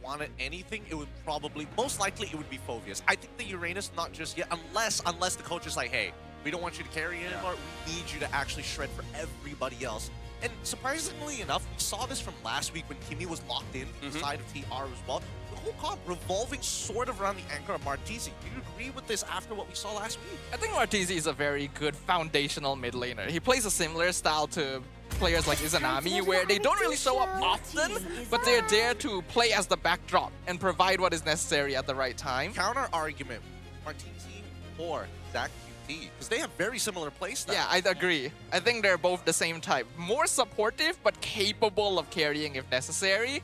wanted anything, it would probably, most likely, it would be Phoveus. I think the Uranus, not just yet, unless the coach is like, hey, we don't want you to carry anymore. We need you to actually shred for everybody else. And surprisingly enough, we saw this from last week when Kimi was locked in to the side of TR as well. The whole comp revolving sort of around the anchor of Martizi. Do you agree with this after what we saw last week? I think Martizi is a very good foundational mid laner. He plays a similar style to players like Izanami, where they don't really show up often, but they're there to play as the backdrop and provide what is necessary at the right time. Counter argument, Martizi or Zach QT, because they have very similar playstyles. Yeah, I'd agree. I think they're both the same type. More supportive, but capable of carrying if necessary.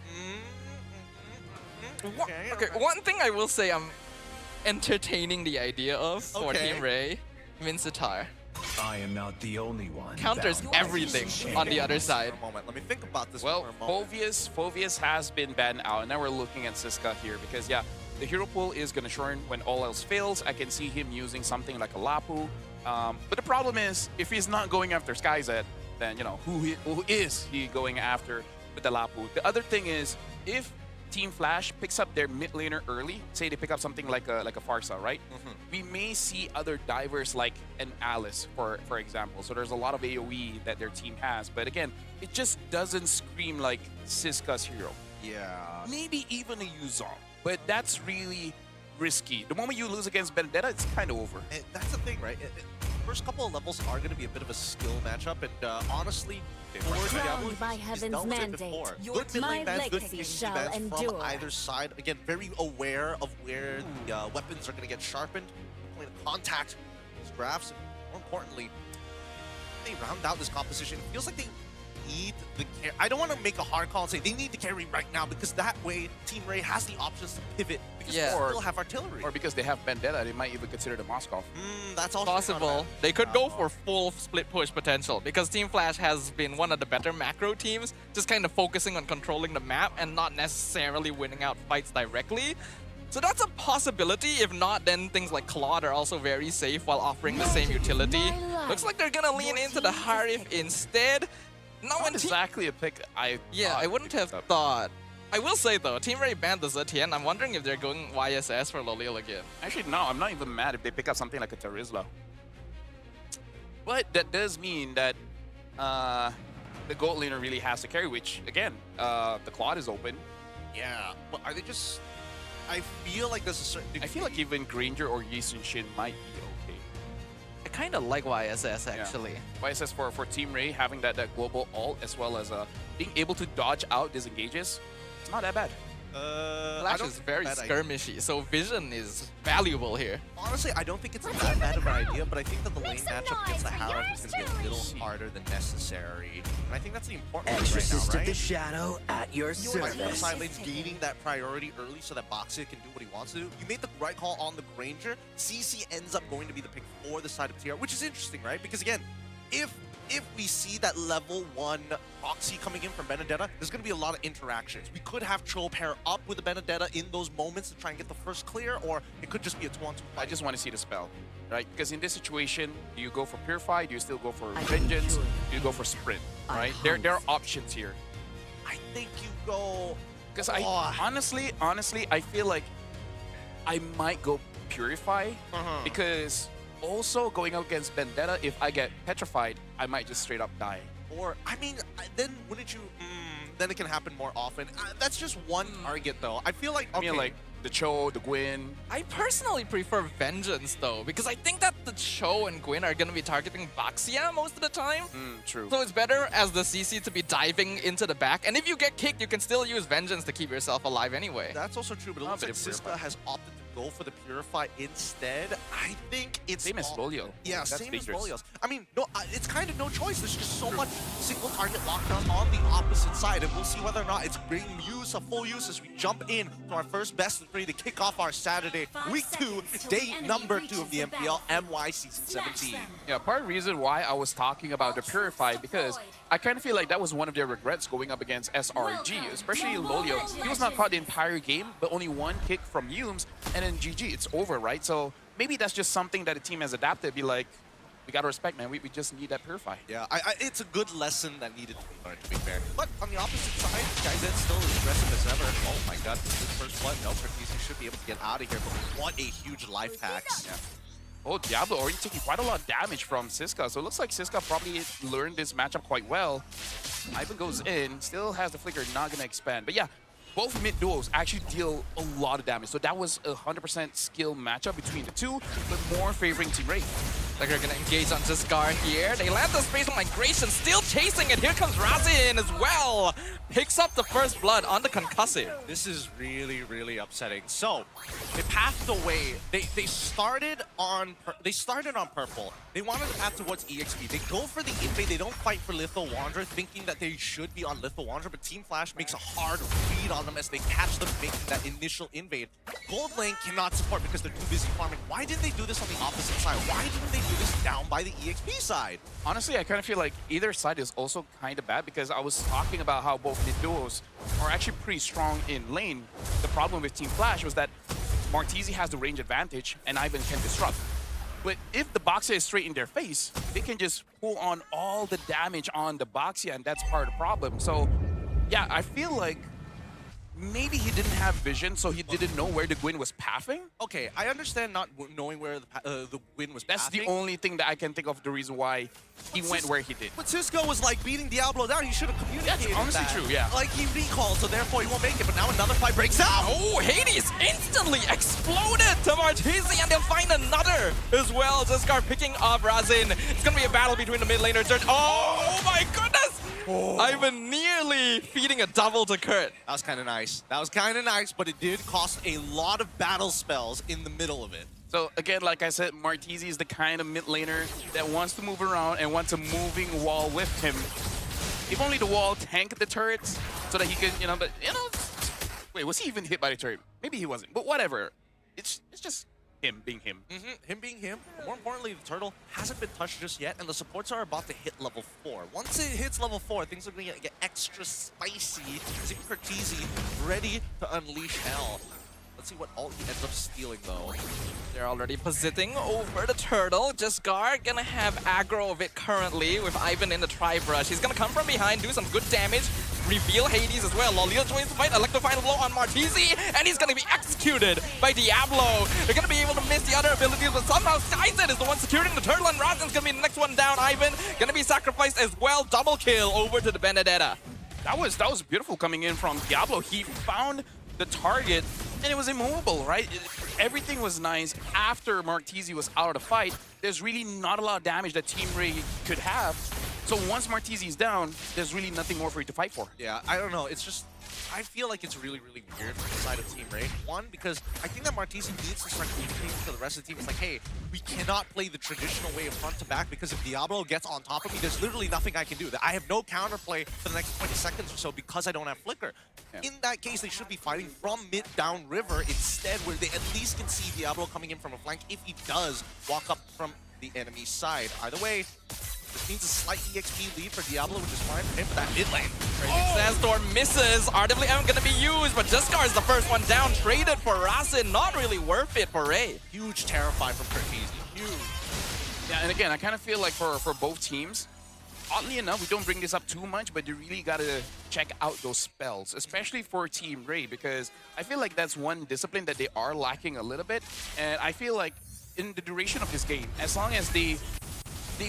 Okay, one thing I will say I'm entertaining the idea of for Team Ray, Vincitar. I am not the only one. Counters everything on the other side. Let me think about this well, for a moment. Phoveus has been banned out, and now we're looking at Siska here because, yeah, the hero pool is going to shorten when all else fails. I can see him using something like a Lapu. But the problem is, if he's not going after Skyzet, then, you know, who is he going after with the Lapu? The other thing is, if Team Flash picks up their mid laner early, say they pick up something like a Farsa, right? We may see other divers like an Alice, for example. So there's a lot of AoE that their team has. But again, it just doesn't scream like Siska's hero. Yeah. Maybe even a Yuzong. But that's really risky. The moment you lose against Benedetta, it's kind of over. And that's the thing, right? First couple of levels are going to be a bit of a skill matchup, and honestly, Crowned by heaven's mandate, good mid my lane bans, good legacy engagement shall bans endure. from either side. Again, very aware of where the weapons are going to get sharpened, point of contact, these drafts, and more importantly, they round out this composition. It feels like they need the carry. I don't want to make a hard call and say they need to carry right now, because that way Team Ray has the options to pivot, because they still have artillery. Or because they have Vendetta, they might even consider the Moskov. That's also possible. They could go for full split push potential, because Team Flash has been one of the better macro teams, just kind of focusing on controlling the map and not necessarily winning out fights directly. So that's a possibility. If not, then things like Claude are also very safe while offering the same utility. Looks like they're gonna lean into the Harif instead. Not exactly a pick I wouldn't have thought. I will say though, Team Ray banned the Zetian. I'm wondering if they're going YSS for Lolil again. Actually, no, I'm not even mad if they pick up something like a Terizla. But that does mean that the gold laner really has to carry, which, again, the Claude is open. Yeah, but are they just... I feel like there's a certain degree. I feel like even Granger or Yi Sun Shin might be okay. I kind of like YSS, actually. Yeah. YSS for Team Ray, having that global ult, as well as being able to dodge out disengages, it's not that bad. Flash is very skirmishy, so vision is valuable here. Honestly, I don't think it's that bad of an idea, but I think that the lane matchup against the Harif is going to be a little harder than necessary. And I think that's the important thing right now, right? of the shadow at your service. The side lane's gaining that priority early so that Boxia can do what he wants to do. You made the right call on the Granger. CC ends up going to be the pick for the side of TR, which is interesting, right? Because again, if we see that level 1 proxy coming in from Benedetta, there's going to be a lot of interactions. We could have Cho pair up with the Benedetta in those moments to try and get the first clear, or it could just be a 2-on-2 fight. I just want to see the spell, right? Because in this situation, do you go for Purify? Do you still go for Vengeance? Do you go for Sprint, right? There are options here. I think you go Because honestly, I feel like I might go Purify because also going up against Vendetta, if I get petrified, I might just straight up die. Or, I mean, then wouldn't you... then it can happen more often. That's just one target, though. I feel like... Okay. I mean, like, the Cho, the Gwyn. I personally prefer Vengeance, though, because I think that the Cho and Gwyn are going to be targeting Baxia most of the time. True. So it's better as the CC to be diving into the back. And if you get kicked, you can still use Vengeance to keep yourself alive anyway. That's also true, but it looks like Siska has opted to go for the Purify instead. I think it's... Same as Volio. Yeah, That's same dangerous. as Volio's. I mean, no, it's kind of no choice. There's just so much single target lockdown on the opposite side, and we'll see whether or not it's bringing use, a full use, as we jump in to our first best of 3 to kick off our Saturday, week 2, day number 2 of the MPL MY Season 17. Yeah, part of the reason why I was talking about the Purify, because I kind of feel like that was one of their regrets going up against SRG, especially Lolio. He was not caught the entire game, but only one kick from Humes, and then GG, it's over, right? So maybe that's just something that the team has adapted, be like, we gotta respect, man, we just need that Purify. Yeah, it's a good lesson that needed to be learned, to be fair. But on the opposite side, Kaizen still as aggressive as ever. Oh my god, this is first blood. No, Pertese should be able to get out of here, but what a huge life tax. Yeah. Oh, Diablo already taking quite a lot of damage from Siska, so it looks like Siska probably learned this matchup quite well. Ivan goes in, still has the flicker, not gonna expand. But yeah, both mid duos actually deal a lot of damage, so that was a 100% skill matchup between the two, but more favoring Team Ray. They're gonna engage on Jesgar here. They land the space migration, still chasing it. Here comes Razin as well. Picks up the first blood on the concussive. This is really, really upsetting. So they pathed away. They started on purple. They wanted to path towards EXP. They go for the invade. They don't fight for Litho Wanderer, thinking that they should be on Litho Wanderer, but Team Flash makes a hard read on them as they catch them making that initial invade. Gold Lane cannot support because they're too busy farming. Why didn't they do this on the opposite side? Why didn't they do this down by the EXP side? Honestly, I kind of feel like either side is also kind of bad because I was talking about how both mid duos are actually pretty strong in lane. The problem with Team Flash was that Martese has the range advantage and Ivan can disrupt. But if the Baxia is straight in their face, they can just pull on all the damage on the Baxia, and that's part of the problem. So yeah, I feel like maybe he didn't have vision, so he didn't know where the Gwyn was pathing. Okay, I understand not knowing where the Gwyn was That's pathing. the only thing that I can think of the reason why he went where he did. But Cisco was like beating Diablo down. He should have communicated. That's honestly that. true, yeah. Like he recalled, so therefore he won't make it. But now another fight breaks out. Oh, Hades instantly exploded to Martese, and they'll find another as well. Jesgar picking up Razin. It's gonna be a battle between the mid laner. Oh my goodness! Ivan nearly feeding a double to Kurt. That was kind of nice. That was kind of nice, but it did cost a lot of battle spells in the middle of it. So again, like I said, Martese is the kind of mid laner that wants to move around and wants a moving wall with him. If only the wall tanked the turrets so that he could, wait, was he even hit by the turret? Maybe he wasn't, but whatever. It's just him being him. Him being him. But more importantly, the turtle hasn't been touched just yet, and the supports are about to hit level 4. Once it hits level 4, things are going to get extra spicy. As if Cortese ready to unleash hell. Let's see what ult he ends up stealing, though. They're already positing over the turtle. Jesgar gonna have aggro of it currently with Ivan in the tri-brush. He's gonna come from behind, do some good damage, reveal Hades as well. Lolio joins the fight, electrifying blow on Martese, and he's gonna be executed by Diablo. They're gonna be able to miss the other abilities, but somehow Skyzen is the one securing the turtle, and Razin's gonna be the next one down. Ivan gonna be sacrificed as well. Double kill over to the Benedetta. That was beautiful coming in from Diablo. He found the target and it was immovable, right? Everything was nice. After Martese was out of the fight, there's really not a lot of damage that Team Ray could have. So once Martese is down, there's really nothing more for you to fight for. Yeah, I don't know. It's just, I feel like it's really, really weird from the side of Team Ray. One, because I think that Martese needs to start communicating to the rest of the team. It's like, hey, we cannot play the traditional way of front to back because if Diablo gets on top of me, there's literally nothing I can do. I have no counterplay for the next 20 seconds or so because I don't have Flicker. Yeah. In that case, they should be fighting from mid down river instead, where they at least can see Diablo coming in from a flank if he does walk up from the enemy side. Either way, this means a slight EXP lead for Diablo, which is fine for him for that mid lane. Sandstorm misses. RWM gonna be used, but Jesgar is the first one down. Traded for Razin. Not really worth it for Ray. Huge Terrify from Cortese. Huge. Yeah, and again, I kind of feel like for both teams, oddly enough, we don't bring this up too much, but you really gotta check out those spells, especially for Team Ray, because I feel like that's one discipline that they are lacking a little bit. And I feel like in the duration of this game, as long as they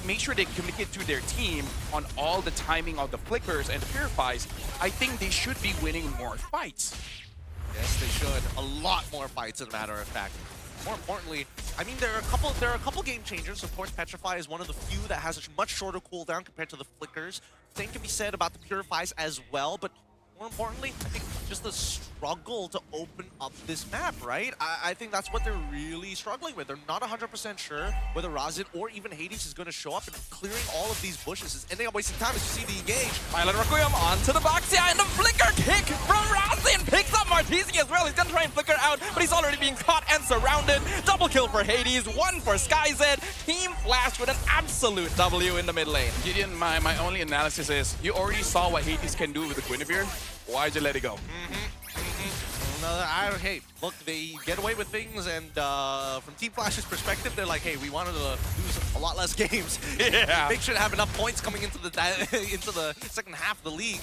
make sure they communicate to their team on all the timing of the flickers and the purifies, I think they should be winning more fights. Yes, they should. A lot more fights, as a matter of fact. More importantly, I mean, there are a couple game changers. Of course, Petrify is one of the few that has a much shorter cooldown compared to the flickers. Same can be said about the purifies as well, but more importantly, I think just the struggle to open up this map, right? I think that's what they're really struggling with. They're not 100% sure whether Razin or even Hades is going to show up, and clearing all of these bushes is ending up wasting time as you see the engage. Violet Requiem onto the box, yeah, and the flicker kick from Razin picks up Martisi as well. He's gonna try and flicker out, but he's already being caught and surrounded. Double kill for Hades, one for SkyZ. Team Flash with an absolute W in the mid lane. Gideon, my only analysis is, you already saw what Hades can do with the Guinevere. Why'd you let it go? Hey, look, they get away with things, and from Team Flash's perspective, they're like, hey, we wanted to lose a lot less games. Yeah. Make sure to have enough points coming into the second half of the league.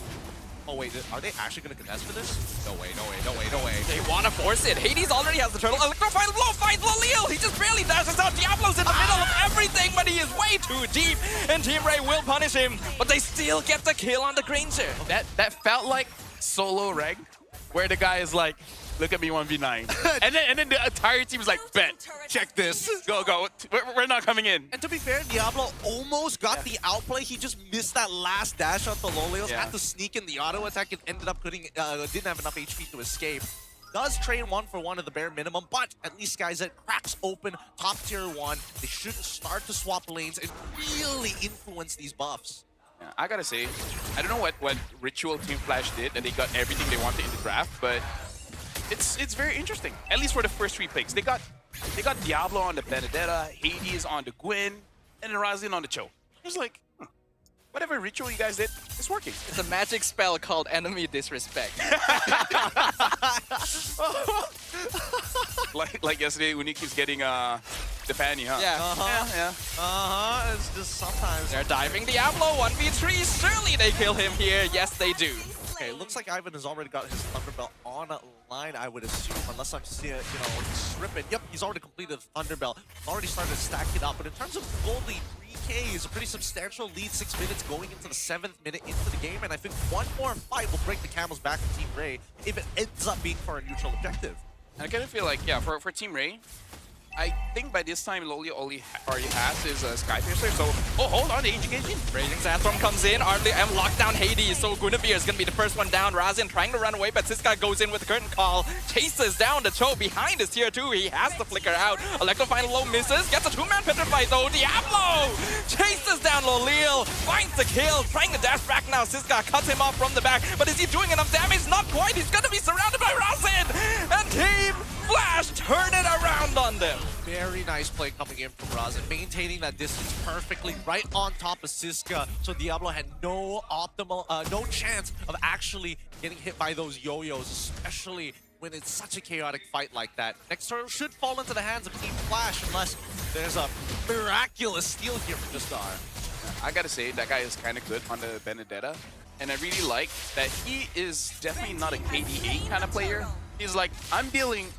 Oh wait, are they actually going to contest for this? No way, no way, no way, no way. They want to force it. Hades already has the turtle. Electrofile blow finds Lolil. He just barely dashes out. Diablo's in the middle of everything, but he is way too deep, and Team Ray will punish him, but they still get the kill on the Granger. That felt like solo reg, where the guy is like, look at me 1v9. and then the entire team is like, bet, check this. Go. We're not coming in. And to be fair, Diablo almost got the outplay. He just missed that last dash on the Lolios. Had to sneak in the auto attack and ended up didn't have enough HP to escape. Does trade 1-for-1 at the bare minimum, but at least SkyZ cracks open top tier 1. They should start to swap lanes and really influence these buffs. Yeah, I gotta say, I don't know what Ritual Team Flash did, and they got everything they wanted in the draft, but it's very interesting. At least for the first 3 picks, they got Diablo on the Benedetta, Hades on the Gwen, and then Razin on the Cho. It's like, whatever ritual you guys did, it's working. It's a magic spell called Enemy Disrespect. like yesterday when he keeps getting the fanny, huh? Yeah. It's just sometimes they're diving Diablo 1v3. Surely they kill him here. Yes, they do. Okay, looks like Ivan has already got his Thunderbelt online, I would assume, unless I'm seeing it, stripping. Yep, he's already completed the Thunderbelt. Already started to stack it up. But in terms of gold lead, 3K is a pretty substantial lead, 6 minutes going into the 7th minute into the game. And I think one more fight will break the camel's back for Team Ray if it ends up being for a neutral objective. And I kind of feel like, yeah, for Team Ray, I think by this time Loli already has his Skypiercer, so... Oh, hold on, the engaging. Raging Sandstorm comes in, RDM locked down Hades, so Guinevere is going to be the first one down. Razin trying to run away, but Siska goes in with the curtain call, chases down the Cho behind his tier 2. He has to flicker out. Electrofile low misses, gets a 2-man petrify though. Diablo chases down Lolil, finds the kill, trying to dash back now. Siska cuts him off from the back, but is he doing enough damage? Not quite. He's going to be surrounded by Razin, and Team Flash turn it around on them. Very nice play coming in from Razin, maintaining that distance perfectly right on top of Siska. So Diablo had no chance of actually getting hit by those yo-yos, especially when it's such a chaotic fight like that. Next turtle should fall into the hands of Team Flash unless there's a miraculous steal here from Jistar. I gotta say, that guy is kind of good on the Benedetta, and I really like that he is definitely not a KD8 kind of player. He's like, I'm building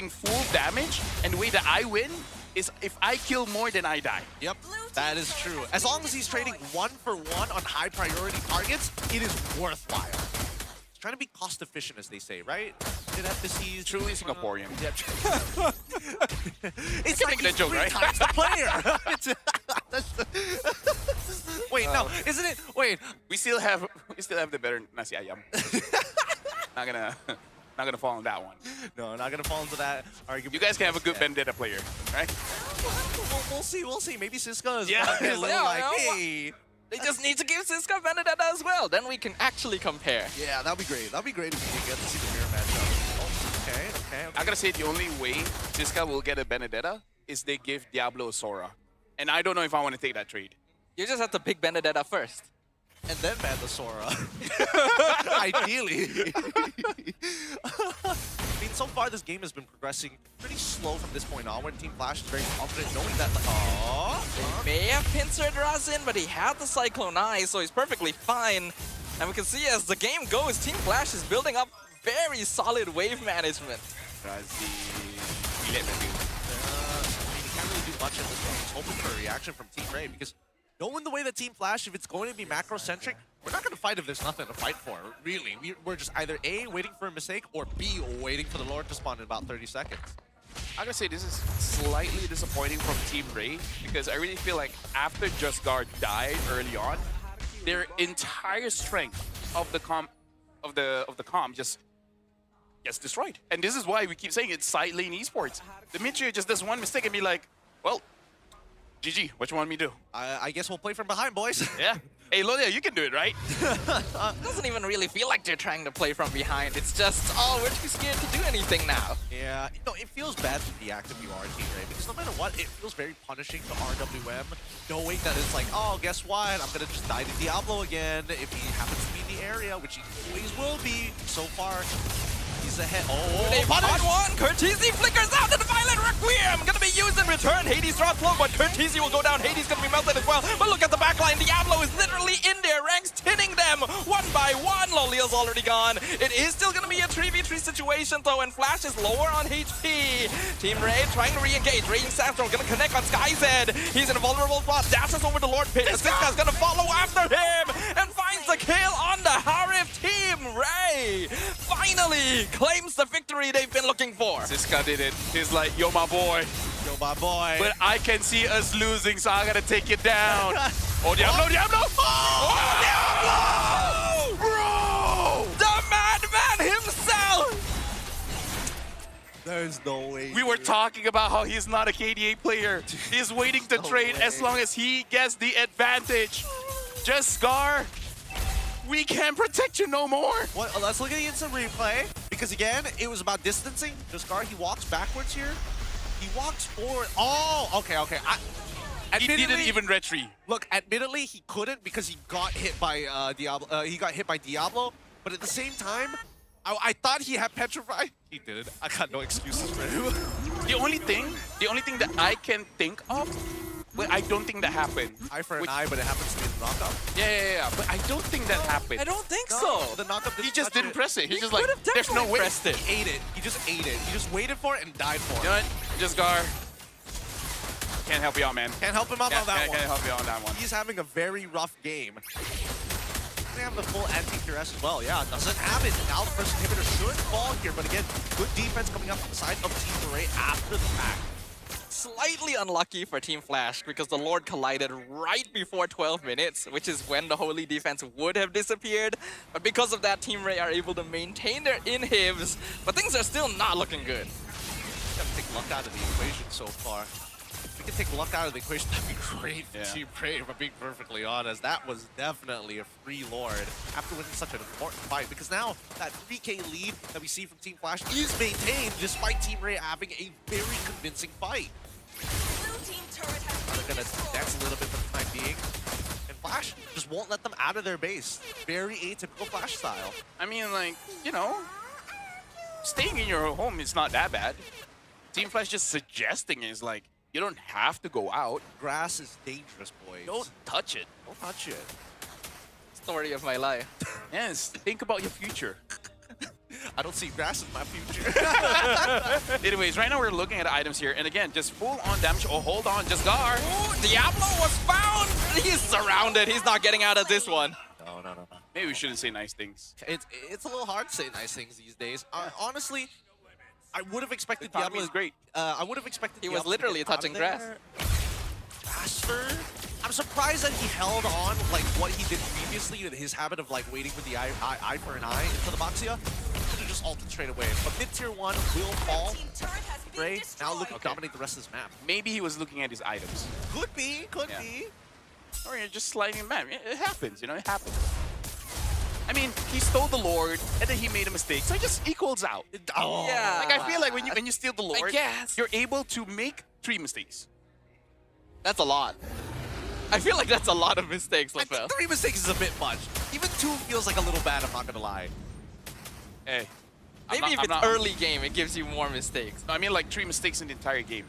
full damage, and the way that I win is if I kill more than I die. Yep, that is true. As long as he's trading 1-for-1 on high priority targets, it is worthwhile. He's trying to be cost efficient, as they say, right? Did have to see truly Singaporean. Yeah. It's like a joke, right? Times the player. Wait, no, isn't it? Wait, we still have the better nasi ayam. Not gonna fall on that one. No, not gonna fall into that argument. You guys can have a good Vendetta player, right? We'll see. Maybe Siska is a little like, hey. They just need to give Siska Vendetta as well. Then we can actually compare. Yeah, that'd be great. That'd be great if we can get to see the mirror matchup. Oh, okay. I gotta say, the only way Siska will get a Benedetta is they give Diablo a Sora. And I don't know if I want to take that trade. You just have to pick Benedetta first. And then ban the Sora. Ideally. I mean, so far this game has been progressing pretty slow from this point onward. Team Flash is very confident knowing that, They may have pincered Razin, but he had the Cyclone Eye, so he's perfectly fine. And we can see as the game goes, Team Flash is building up very solid wave management. I mean, he can't really do much at this point. He's hoping for a reaction from Team Ray because knowing the way that Team Flash, if it's going to be macro-centric, we're not going to fight if there's nothing to fight for, really. We're just either A, waiting for a mistake, or B, waiting for the Lord to spawn in about 30 seconds. I'm gonna say this is slightly disappointing from Team Ray because I really feel like after Just Guard died early on, their entire strength of the comp just gets destroyed. And this is why we keep saying it's side lane esports. The mid tier just does one mistake and be like, well, GG, what you want me to do? I guess we'll play from behind, boys. Yeah. Hey, Lodia, you can do it, right? Doesn't even really feel like they're trying to play from behind. It's just, oh, we're too scared to do anything now. Yeah, it feels bad to deactivate you are Team Ray because no matter what, it feels very punishing to RWM, knowing that it's like, oh, guess what? I'm gonna just die to Diablo again if he happens to be in the area, which he always will be. So far, he's ahead. Oh, they've got one. Curtisi flickers out to the Violent Requiem. Gonna be used in return. Hades drops low, but Curtisi will go down. Hades gonna be melted as well. But look at the backline. Diablo is literally in there. Ranks tinning them one by one. Lolia's already gone. It is still gonna be a 3v3 situation though, and Flash is lower on HP. Team Ray trying to re-engage. Raging Sandstorm gonna connect on Sky's head. He's in a vulnerable spot. Dashes over the Lord Pit. Siska's gonna follow after him and finds the kill on the Harif. Team Ray finally claims the victory they've been looking for. Siska did it. He's like, yo, my boy. Yo, my boy. But I can see us losing, so I gotta take it down. Oh, Diablo, Diablo! Oh, Diablo! Bro! The madman himself! There's no way. We were talking about how he's not a KDA player. He's waiting to trade as long as he gets the advantage. Just Scar. We can't protect you no more. Well, let's look at the instant replay. Because again, it was about distancing. Jascar, he walks backwards here. He walks forward. Oh, okay. He didn't even retreat. Look, admittedly, he couldn't because he got hit by Diablo. But at the same time, I thought he had petrified. He did. I got no excuses for him. The only thing that I can think of. But I don't think that happened. Eye for an eye, but it happens to be the knockup. Yeah. But I don't think that happened. I don't think so. The knockup He just didn't press it. He's just could like, have there's no way. He ate it. He just ate it. He just waited for it and died for it. You know what? Just Gar. Can't help you out, man. Can't help him out on that one. Can't help you out on that one. He's having a very rough game. They have the full anti-duress as well. Yeah, doesn't have it. Now the first inhibitor should fall here, but again, good defense coming up from the side of Team Ray after the fact. Slightly unlucky for Team Flash because the Lord collided right before 12 minutes, which is when the Holy defense would have disappeared. But because of that, Team Ray are able to maintain their inhibs, but things are still not looking good. Gotta take luck out of the equation so far. If we can take luck out of the equation, that'd be great for Team Ray, if I'm being perfectly honest. That was definitely a free Lord after winning such an important fight, because now that 3K lead that we see from Team Flash is maintained despite Team Ray having a very convincing fight. They're gonna dance a little bit for the time being. And Flash just won't let them out of their base. Very atypical Flash style. I mean, like, you know, staying in your home is not that bad. Team Flash just suggesting is like, you don't have to go out. Grass is dangerous, boys. Don't touch it. Don't touch it. Story of my life. Yes, think about your future. I don't see grass in my future. Anyways, right now we're looking at items here, and again, just full on damage. Oh, hold on, just Gar. Ooh, Diablo was found! He's surrounded. He's not getting out of this one. No. Maybe we shouldn't say nice things. It's a little hard to say nice things these days. Honestly, I would have expected Diablo Diablo. is great. I would have expected he Diablo was literally to get out touching of there grass. faster. I'm surprised that he held on like what he did previously, his habit of like waiting for the eye for an eye into the Boxia. Could have just ulted straight away. But mid-tier 1 will fall. Ray now looking to dominate the rest of this map. Maybe he was looking at his items. Could be. Or you're just sliding him back. It happens, you know, it happens. I mean, he stole the Lord, and then he made a mistake, so it just equals out. Oh. Yeah. Like, I feel like when you steal the Lord, I guess. you're able to make 3 mistakes. That's a lot. I feel like that's a lot of mistakes, I think 3 mistakes is a bit much. Even 2 feels like a little bad, I'm not gonna lie. Hey, Maybe if it's early game, it gives you more mistakes. No, I mean like 3 mistakes in the entire game.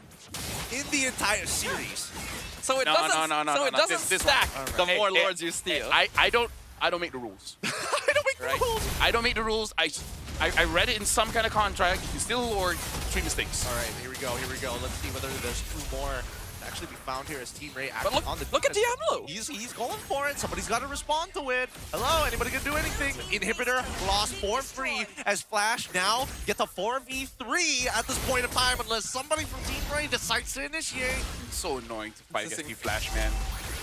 In the entire series. So it doesn't stack the more lords you steal. I don't make the rules. I don't make the rules. I don't make the rules. I read it in some kind of contract. You steal a lord, 3 mistakes. All right, here we go. Let's see whether there's 2 more to actually be found here as Team Ray. But look at Diablo. He's going for it. Somebody's got to respond to it. Hello, anybody gonna do anything? Inhibitor lost for free as Flash now gets a 4v3 at this point of time unless somebody from Team Ray decides to initiate. So annoying to fight against Team Flash, man.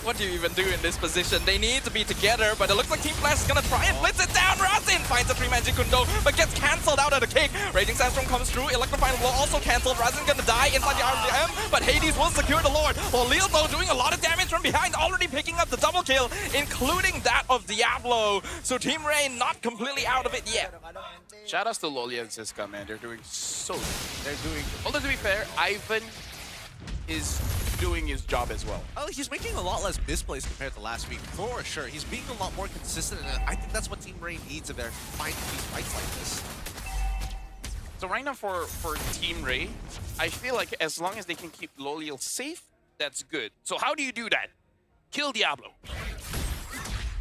What do you even do in this position? They need to be together, but it looks like Team Flash is gonna try and blitz it down. Razin finds a 3-man Jikundo, but gets cancelled out of the kick. Raging Sandstorm comes through. Electrifying Blow also cancelled. Razin gonna die inside the RDM, but Hades will secure the Lord. While Leo, though, doing a lot of damage from behind, already picking up the double kill, including that of Diablo. So Team Ray not completely out of it yet. Shoutouts to Lolia and Siska, man. They're doing so good. Although to be fair, Ivan is doing his job as well. Oh, he's making a lot less misplays compared to last week, for sure. He's being a lot more consistent, and I think that's what Team Ray needs if they're finding these fights like this. So right now for Team Ray, I feel like as long as they can keep Loliel safe, that's good. So how do you do that? Kill Diablo.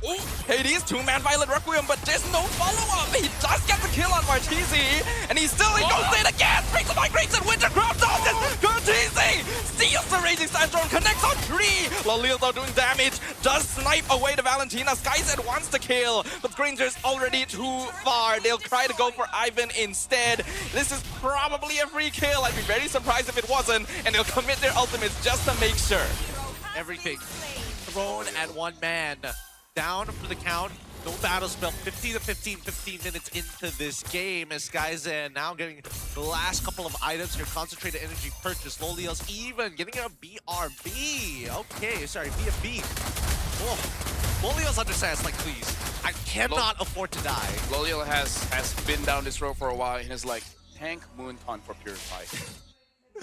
Oh, Hades, 2-man Violet Requiem, but there's no follow-up. He does get the kill on Martisi, and he goes in again. Brings the migration, Wintercraft dodges. Martisi steals the Raging Sandstorm, connects on 3. Lolil, though, doing damage, does snipe away to Valentina. Skyzed wants to kill, but Granger's already too far. They'll try to go for Ivan instead. This is probably a free kill. I'd be very surprised if it wasn't, and they'll commit their ultimates just to make sure. Everything thrown at one man. Down for the count. No battle spell. 15 minutes into this game as Skyzen now getting the last couple of items here. Concentrated energy purchase. Loliel's even getting a BRB. Okay, sorry, BFB. Oh, Loliel's understands, like, please. I cannot afford to die. Loliel has been down this road for a while and is like, tank Moonton for Purify.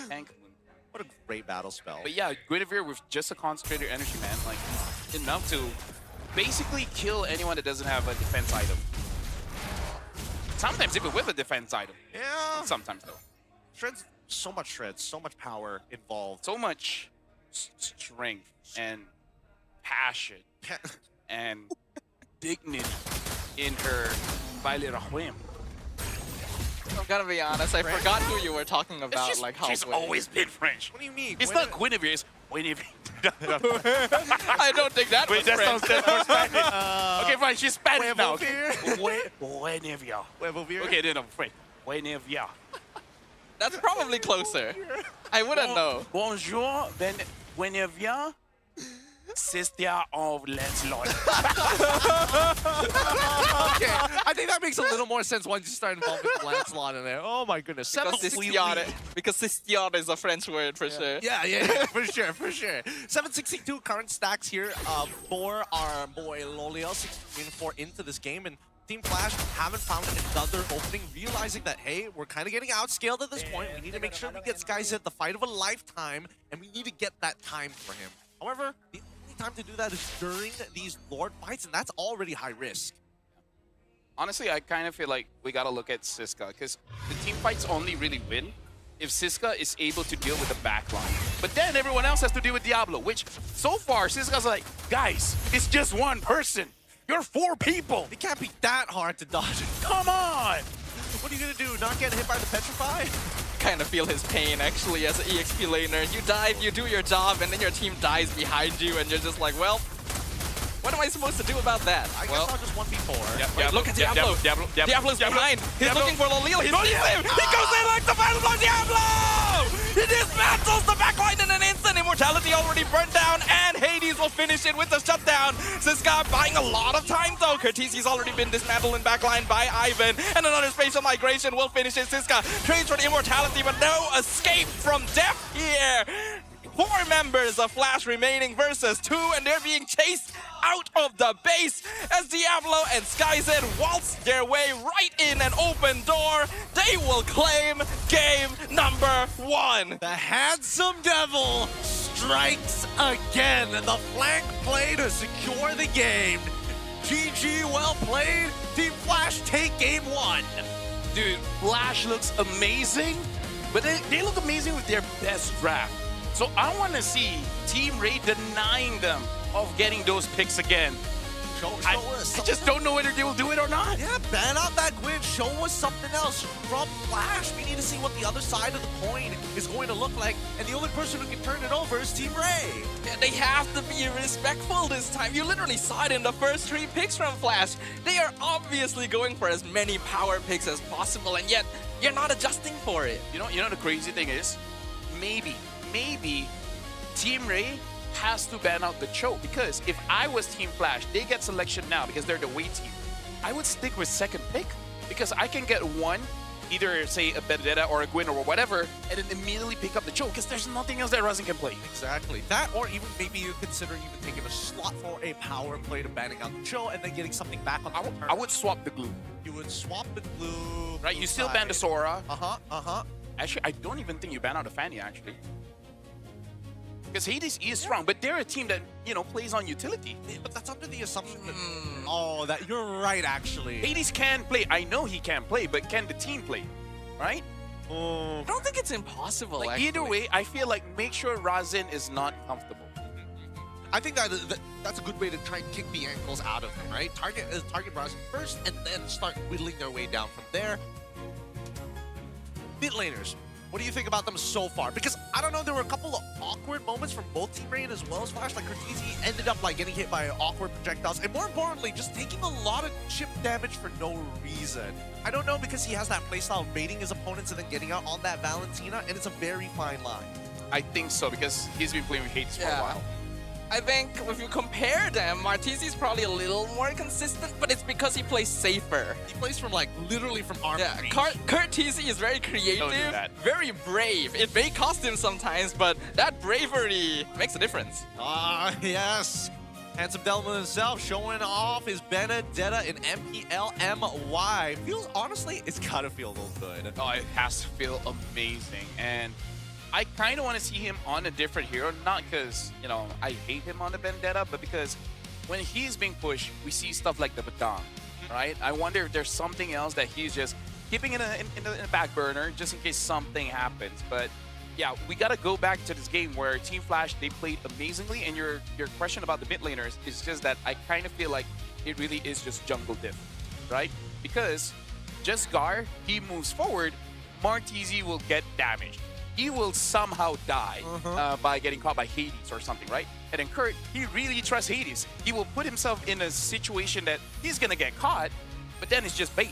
Tank Moonton. What a great battle spell. But yeah, Guinevere with just a concentrated energy, man. Like, enough to basically kill anyone that doesn't have a defense item. Sometimes even with a defense item. Yeah. Sometimes though. Shred's so much shred, so much power involved. So much strength and passion and dignity in her Violet Requiem. I'm gonna be honest, I forgot who you were talking about. Just, like how she's always been French. What do you mean? It's not Guinevere, it's Guinevere. I don't think that was French. Okay, fine, she's Spanish now. Guinevere. Okay, then I'm French. Guinevere. That's probably closer. I wouldn't know. Bonjour, Guinevere. Sister of Lancelot. Okay, I think that makes a little more sense once you start involving Lancelot in there. Oh my goodness. Because Sistiare is a French word for sure. Yeah, for sure. 762 current stacks here for our boy Loliel. 16-4 into this game, and Team Flash haven't found another opening, realizing that, hey, we're kind of getting outscaled at this point. We need to make sure we get Skyzed the fight of a lifetime, and we need to get that time for him. However, the only time to do that is during these Lord fights, and that's already high risk. Honestly, I kind of feel like we gotta look at Siska, because the team fights only really win if Siska is able to deal with the backline. But then everyone else has to deal with Diablo, which so far Siska's like, guys, it's just one person. You're 4 people. It can't be that hard to dodge it. Come on! What are you gonna do? Not get hit by the Petrify? Kind of feel his pain actually as an EXP laner. You dive, you do your job, and then your team dies behind you, and you're just like, well, what am I supposed to do about that? I guess I'll just 1v4. Wait, look at Diablo. Diablo's behind. He's looking for Lolil. He sees him. He goes in like the final blow. Diablo! He dismantles the backline in an instant. Immortality already burned down, and Hades will finish it with the shutdown. Siska buying a lot of time though. Curtisi's already been dismantled in backline by Ivan, and another spatial migration will finish it. Siska trades for the immortality, but no escape from death here. 4 members of Flash remaining versus 2, and they're being chased out of the base as Diablo and Skyzen waltz their way right in an open door. They will claim game number 1. The handsome devil strikes again. The flank play to secure the game. GG, well played. Team Flash take game 1. Dude, Flash looks amazing, but they look amazing with their best draft. So I want to see Team Ray denying them of getting those picks again. I just don't know whether they will do it or not. Yeah, ban out that Gwyn. Show us something else from Flash. We need to see what the other side of the coin is going to look like. And the only person who can turn it over is Team Ray. Yeah, they have to be respectful this time. You literally saw it in the first 3 picks from Flash. They are obviously going for as many power picks as possible, and yet you're not adjusting for it. You know the crazy thing is, maybe Team Ray has to ban out the choke, because if I was Team Flash, they get selection now because they're the away team. I would stick with second pick because I can get one, either say a Benedetta or a Gwyn or whatever, and then immediately pick up the choke because there's nothing else that Razen can play. Exactly. That, or even maybe you consider even taking a slot for a power play to banning out the choke and then getting something back on the turn. I would swap the glue. You would swap the glue. Right, you still ban the Sora. Uh-huh. Actually, I don't even think you ban out a Fanny, actually. Because Hades is strong, but they're a team that, plays on utility. But that's under the assumption that... Oh, that you're right, actually. Hades can play. I know he can play, but can the team play? Right? I don't think it's impossible, Like, actually. either way, I feel like make sure Razen is not comfortable. I think that's a good way to try and kick the ankles out of him, right? Target Razen first, and then start whittling their way down from there. Mid laners. What do you think about them so far? Because, I don't know, there were a couple of awkward moments from both Team Ray as well as Flash. Like, Cortese ended up, getting hit by awkward projectiles. And more importantly, just taking a lot of chip damage for no reason. I don't know, because he has that playstyle of baiting his opponents and then getting out on that Valentina, and it's a very fine line. I think so, because he's been playing with Hades for a while. I think if you compare them, Martizi's probably a little more consistent, but it's because he plays safer. He plays from, literally from arm reach. Cortese is very creative, very brave. It may cost him sometimes, but that bravery makes a difference. Yes. Handsome Delman himself showing off his Benedetta in MPL MY. Honestly, it's gotta feel a little good. Oh, it has to feel amazing. And I kind of want to see him on a different hero, not because, I hate him on the Vendetta, but because when he's being pushed, we see stuff like the Pautan, right? I wonder if there's something else that he's just keeping in the back burner just in case something happens. But yeah, we got to go back to this game where Team Flash, they played amazingly, and your question about the mid laners is just that I kind of feel like it really is just jungle diff, right? Because just Gar, he moves forward, Martizi will get damaged. He will somehow die by getting caught by Hades or something, right? And then Kurt, he really trusts Hades. He will put himself in a situation that he's gonna get caught, but then it's just bait,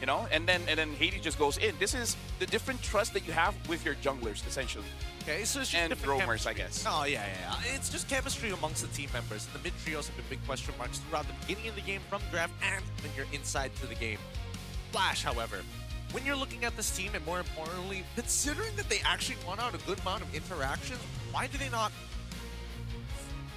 And then Hades just goes in. This is the different trust that you have with your junglers, essentially. Okay, so it's just and roamers, I guess. Oh, yeah. It's just chemistry amongst the team members. The mid trios have been big question marks throughout the beginning of the game, from the draft, and when you're inside to the game. Flash, however, when you're looking at this team, and more importantly, considering that they actually won out a good amount of interactions, why do they not,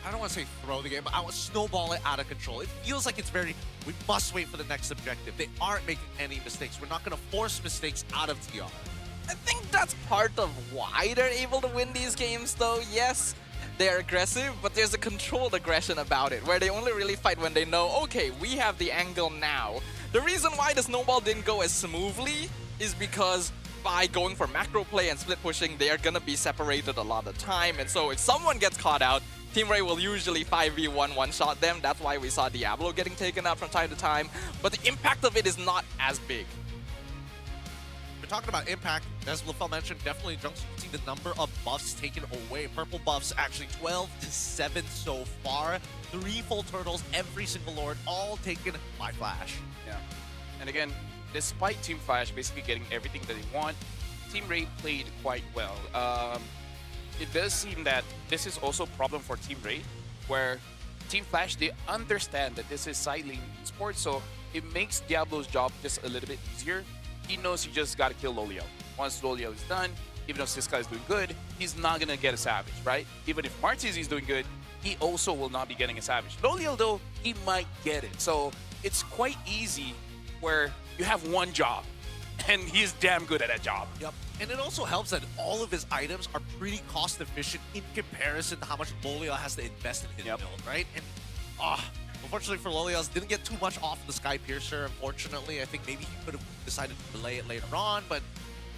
I don't want to say throw the game, but I would snowball it out of control? It feels like it's we must wait for the next objective. They aren't making any mistakes. We're not going to force mistakes out of TR. I think that's part of why they're able to win these games, though. Yes, they're aggressive, but there's a controlled aggression about it, where they only really fight when they know, okay, we have the angle now. The reason why the snowball didn't go as smoothly is because by going for macro play and split pushing, they are gonna be separated a lot of time. And so if someone gets caught out, Team Ray will usually 5v1 one-shot them. That's why we saw Diablo getting taken out from time to time. But the impact of it is not as big. We're talking about impact, as LaFell mentioned, definitely Junks, you can see the number of buffs taken away. Purple buffs actually 12-7 so far. 3 full turtles, every single lord, all taken by Flash. Yeah. And again, despite Team Flash basically getting everything that they want, Team Ray played quite well. It does seem that this is also a problem for Team Ray, where Team Flash, they understand that this is side lane esports, so it makes Diablo's job just a little bit easier. He knows he just got to kill Lolio. Once Lolio is done, even if Siska is doing good, he's not going to get a Savage, right? Even if Martiz is doing good, he also will not be getting a Savage. Lolio, though, he might get it. So it's quite easy where you have one job, and he's damn good at that job. Yep. And it also helps that all of his items are pretty cost efficient in comparison to how much Lolio has to invest in his build, right? And Unfortunately for Lolios, didn't get too much off the Sky Piercer, unfortunately. I think maybe he could have decided to delay it later on, but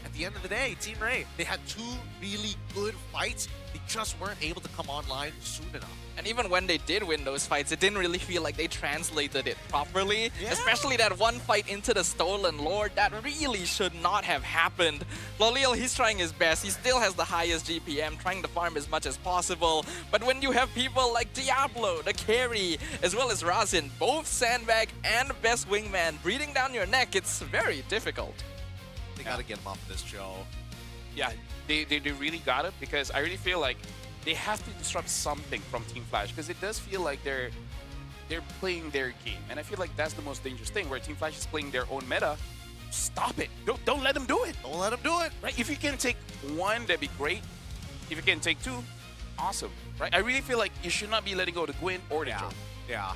at the end of the day, Team Ray, they had two really good fights. They just weren't able to come online soon enough. And even when they did win those fights, it didn't really feel like they translated it properly. Yeah. Especially that one fight into the Stolen Lord, that really should not have happened. Lolil, he's trying his best. He still has the highest GPM, trying to farm as much as possible. But when you have people like Diablo, the carry, as well as Razin, both Sandbag and Best Wingman breathing down your neck, it's very difficult. They gotta get him off this, Joe. Yeah, they really got it, because I really feel like they have to disrupt something from Team Flash, because it does feel like they're playing their game, and I feel like that's the most dangerous thing, where Team Flash is playing their own meta. Stop it! Don't let them do it. Don't let them do it. Right? If you can take one, that'd be great. If you can take two, awesome. Right? I really feel like you should not be letting go of the Gwyn or the Joe. Yeah.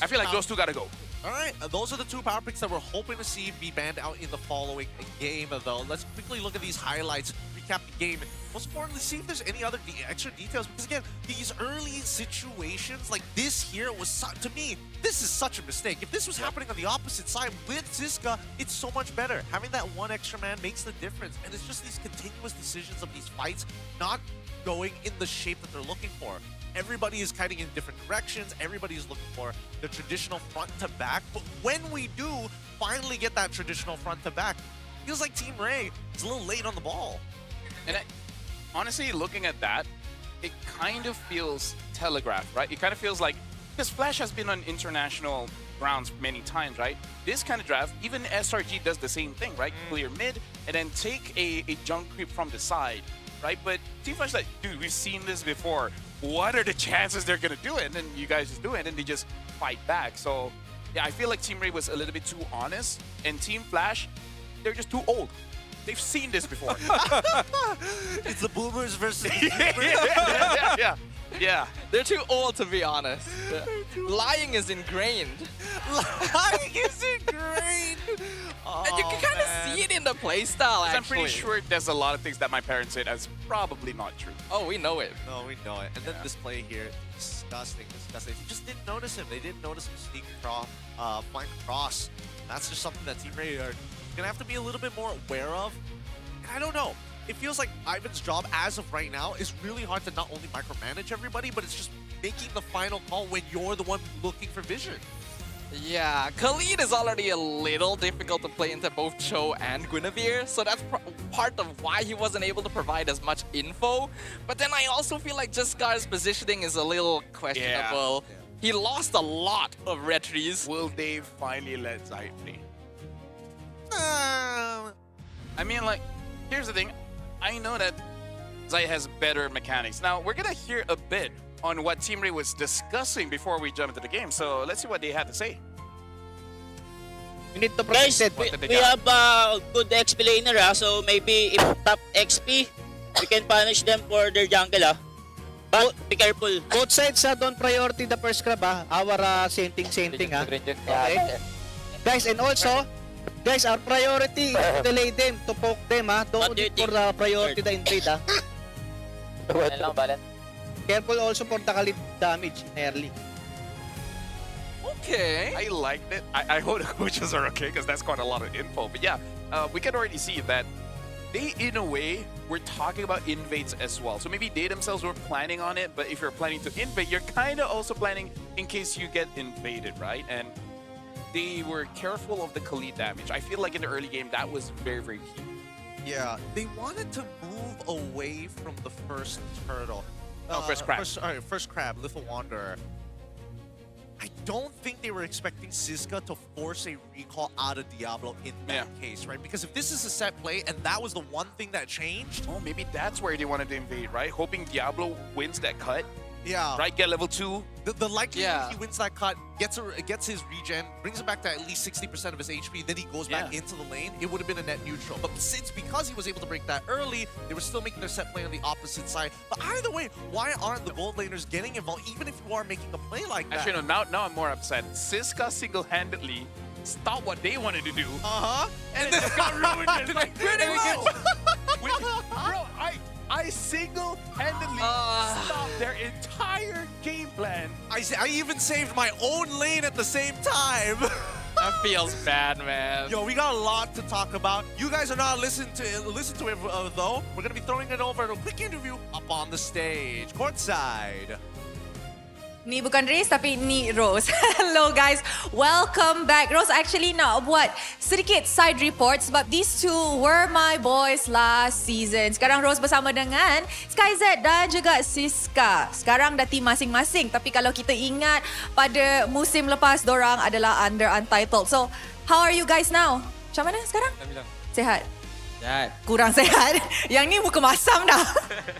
I feel like those two gotta go. All right, those are the two power picks that we're hoping to see be banned out in the following game, though. Let's quickly look at these highlights, recap the game, and most importantly, see if there's any other extra details. Because again, these early situations, like this here, was to me, this is such a mistake. If this was happening on the opposite side with Ziska, it's so much better. Having that one extra man makes the difference, and it's just these continuous decisions of these fights not going in the shape that they're looking for. Everybody is kiting in different directions. Everybody is looking for the traditional front to back. But when we do finally get that traditional front to back, feels like Team Ray is a little late on the ball. And honestly, looking at that, it kind of feels telegraphed, right? It kind of feels like, because Flash has been on international grounds many times, right? This kind of draft, even SRG does the same thing, right? Clear mid, and then take a junk creep from the side, right? But Team Flash like, dude, we've seen this before. What are the chances they're gonna do it? And then you guys just do it, and they just fight back. So yeah, I feel like Team Ray was a little bit too honest, and Team Flash, they're just too old. They've seen this before. It's the boomers versus yeah. They're too old, to be honest. Lying is ingrained. Lying is ingrained. And you can kind of see it in the playstyle, actually. I'm pretty sure there's a lot of things that my parents said as probably not true. Oh, we know it. No, we know it. And then this play here, disgusting, disgusting. You just didn't notice him. They didn't notice him sneak across, flank across. That's just something that Team Ray are gonna have to be a little bit more aware of. And I don't know. It feels like Ivan's job as of right now is really hard to not only micromanage everybody, but it's just making the final call when you're the one looking for vision. Yeah, Khalid is already a little difficult to play into both Cho and Guinevere, so that's part of why he wasn't able to provide as much info. But then I also feel like Jiskar's positioning is a little questionable. Yeah. He lost a lot of retries. Will they finally let Zai play? I mean, like, here's the thing. I know that Zai has better mechanics. Now, we're gonna hear a bit on what Team Ray was discussing before we jump into the game. So let's see what they had to say. We need to guys, we have a good XP laner, so maybe if top XP, we can punish them for their jungle. But be careful. Both sides don't priority the first grab. Our same thing. Okay. Guys, and also, guys, our priority is to delay them, to poke them. Don't for the priority the invade. Careful also for the Khalid damage early. Okay. I liked it. I hope the coaches are okay, because that's quite a lot of info. But yeah, we can already see that they, in a way, were talking about invades as well. So maybe they themselves were planning on it, but if you're planning to invade, you're kind of also planning in case you get invaded, right? And they were careful of the Khalid damage. I feel like in the early game, that was very, very key. Yeah, they wanted to move away from the first turtle. First crab. First crab, Little Wanderer. I don't think they were expecting Ziska to force a recall out of Diablo in that case, right? Because if this is a set play and that was the one thing that changed... Oh, maybe that's where they wanted to invade, right? Hoping Diablo wins that cut. Yeah. Right, get level 2. The likelihood he wins that cut, gets his regen, brings it back to at least 60% of his HP, then he goes back into the lane, it would have been a net neutral. But because he was able to break that early, they were still making their set play on the opposite side. But either way, why aren't the gold laners getting involved, even if you are making a play like that? Actually, no, now I'm more upset. Ziska single-handedly stopped what they wanted to do. And then it got ruined. Like, bro, I single-handedly stopped their entire game plan. I I even saved my own lane at the same time. That feels bad, man. Yo, we got a lot to talk about. You guys are not listening to it though. We're gonna be throwing it over to a quick interview up on the stage, courtside. Ni bukan Riz tapi ni Rose. Hello guys, welcome back. Rose actually nak buat sedikit side report sebab these two were my boys last season. Sekarang Rose bersama dengan SkyZ dan juga Siska. Sekarang dah team masing-masing tapi kalau kita ingat pada musim lepas dorang adalah under Untitled. So, how are you guys now? Macam mana sekarang? Sehat? Sehat. Kurang sehat. Yang ni muka masam dah.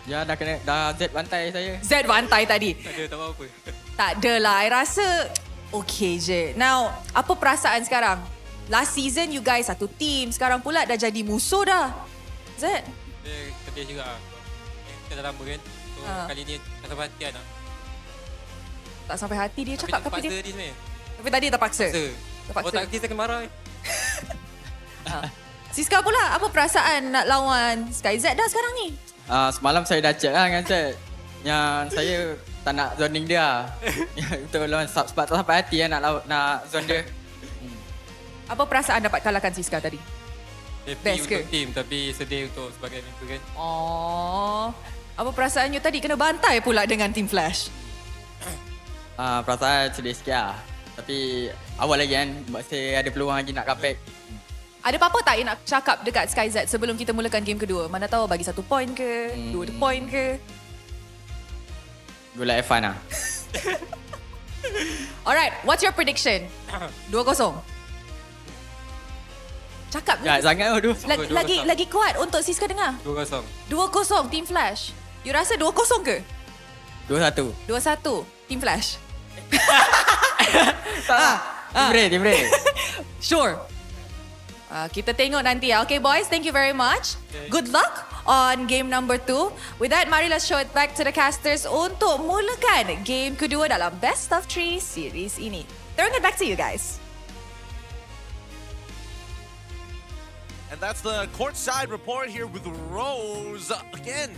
Ya, dah Z bantai saya. Z bantai tadi. Tak ada, tak apa-apa. Tak adalah. I rasa okay je. Now, apa perasaan sekarang? Last season you guys satu team. Sekarang pula dah jadi musuh dah. Z? Dia sedih juga. Kita dah lama kan. So, kali ni tak sampai hati lah. Tak sampai hati dia cakap tapi dia... Tadi sebenarnya. Tapi tadi terpaksa. Terpaksa. Oh, tak hati saya akan marah. Siska pula, apa perasaan nak lawan SkyZ dah sekarang ni? Semalam saya dah check lah dengan Z. Yang saya tak nak zoning dia. Untuk lawan sebab tak sampai hati lah nak zone dia. Apa perasaan dapat kalahkan Siska tadi? Happy Best untuk ke? team tapi sedih untuk sebagai member kan. Oh, apa perasaan you tadi kena bantai pula dengan Team Flash? Perasaan sedih sikit lah. Tapi awal lagi kan, masih ada peluang lagi nak comeback. Ada apa-apa tak yang nak cakap dekat SkyZ sebelum kita mulakan game kedua? Mana tahu bagi 1 point ke, 2 point ke? Good luck, have fun lah. Alright, what's your prediction? 2-0. Cakap Ya, sangat oh, lagi kuat untuk Siska dengar. 2-0. 2-0 Team Flash. You rasa 2-0 ke? 2-1. 2-1 Team Flash. Team Ray. Sure. Kita tengok nanti ya. Okay boys, thank you very much. Okay. Good luck on game number 2. With that, mari let's show it back to the casters untuk mulakan game kedua dalam Best of 3 series ini. Throwing it back to you guys. And that's the courtside report here with Rose. Again,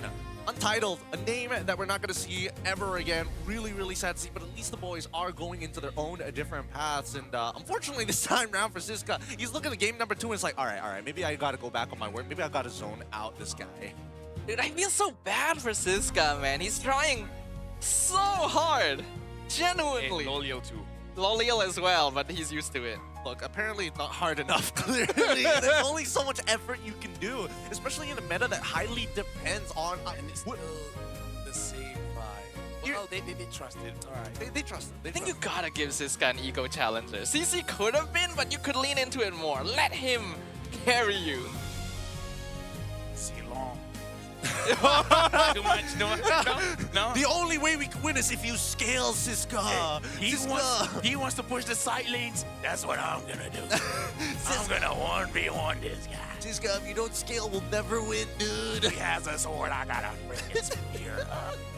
Untitled, a name that we're not going to see ever again. Really, really sad to see, but at least the boys are going into their own different paths. And unfortunately, this time round for Siska, he's looking at game number 2 and it's like, all right, maybe I got to go back on my word. Maybe I got to zone out this guy. Dude, I feel so bad for Siska, man. He's trying so hard. Genuinely. And Lolio too. Lolio as well, but he's used to it. Look, apparently it's not hard enough, clearly. There's only so much effort you can do, especially in a meta that highly depends on... And it's still the same vibe. Well, they trust it. All right. They trust it. I think you gotta give Siska an ego challenger. CC could have been, but you could lean into it more. Let him carry you. See long. Too much. No. The only way we can win is if you scale Siska. He wants to push the side lanes. That's what I'm gonna do. I'm gonna 1v1 this guy. Siska, if you don't scale, we'll never win, dude. He has a sword. I gotta bring it spear.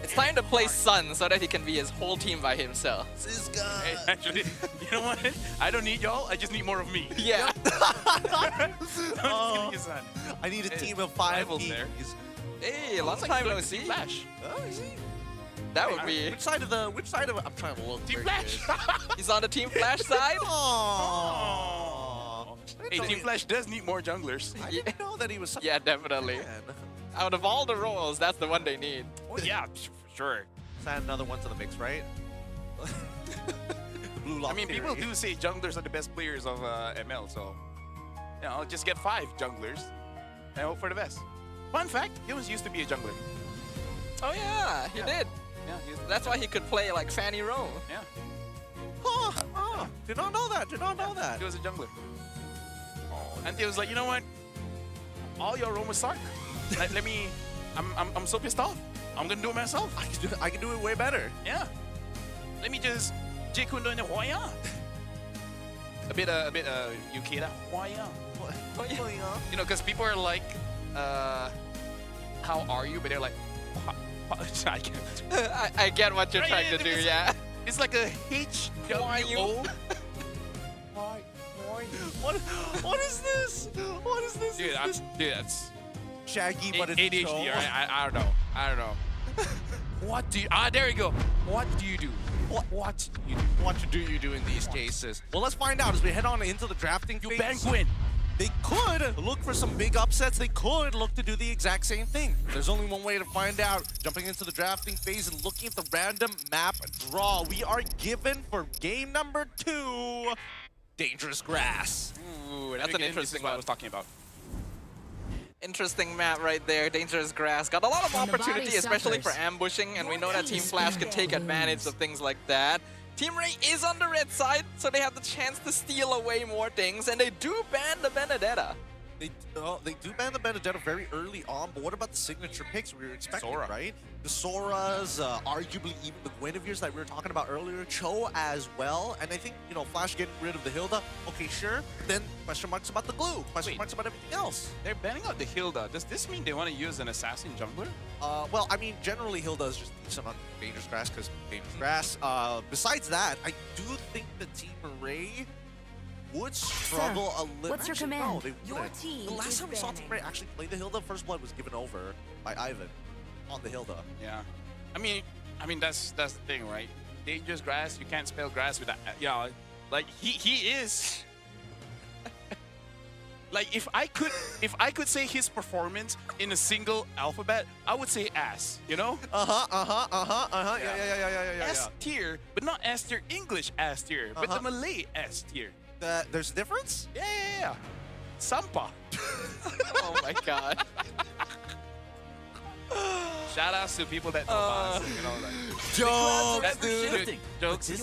It's time to play Sun so that he can be his whole team by himself. Siska. Hey, actually, you know what? I don't need y'all. I just need more of me. Yeah. I need a team of 5 there. Hey, long time no see. Flash. Oh, is he? That would be. Which side of I'm trying to look. Team Flash. He's on the Team Flash side. Aww. Hey, Team Flash does need more junglers. I didn't know that he was such Yeah, definitely. Out of all the roles, that's the one they need. Oh, yeah, for sure. Let's add another one to the mix, right? The blue lock people do say junglers are the best players of ML, so just get 5 junglers and hope for the best. Fun fact, Jones used to be a jungler. Oh yeah, he did. Yeah, that's why he could play like Fanny Rowe. Yeah. Oh, did not know that. He was a jungler. And he was like, you know what? All your roamers suck. Let me. I'm so pissed off. I'm gonna do it myself. I can do it way better. Yeah. Let me just Jikundo in the Hoya. A bit Yukida. Hoya. You know, because people are like, how are you? But they're like, I get what you're trying to do, yeah. It's like a HWO. What is this? What is this? Dude, that's Shaggy, but it's ADHD, right? I don't know. What do you... there you go. What do you do? What do you do in these cases? Well, let's find out as we head on into the drafting phase. ban Quinn. They could look for some big upsets. They could look to do the exact same thing. There's only one way to find out. Jumping into the drafting phase and looking at the random map draw. We are given for game number 2, Dangerous Grass. Ooh, that's an interesting one. I was talking about. Interesting map right there, Dangerous Grass. Got a lot of opportunity, especially for ambushing, and we know that Team Flash can take advantage of things like that. Team Ray is on the red side, so they have the chance to steal away more things, and they do ban the Benedetta. They do ban the Benedetta very early on, but what about the signature picks we were expecting, Sora. right? The Soras, arguably even the Guinevere's that we were talking about earlier, Cho as well, and I think, you know, Flash getting rid of the Hilda, okay, sure, but then question marks about the glue, question marks about everything else. They're banning out the Hilda. Does this mean they want to use an assassin jungler? Well, I mean, generally Hilda is just decent on Dangerous Grass because Dangerous Grass. Besides that, I do think the Team Ray would struggle a little. What's your command? No, they Your wouldn't. team The last is time we saw banning. Team Ray actually play the Hilda, First Blood was given over by Ivan on the Hilda. Yeah. I mean that's the thing, right? Dangerous Grass, you can't spell grass without, yeah, like he is. Like if I could say his performance in a single alphabet, I would say ass, you know? Yeah. S tier, but not S tier English S tier, but the Malay S tier. There's a difference? Yeah. Sampa. Oh my god. Shout outs to people that know us, you know, like jokes, dude. Jokes.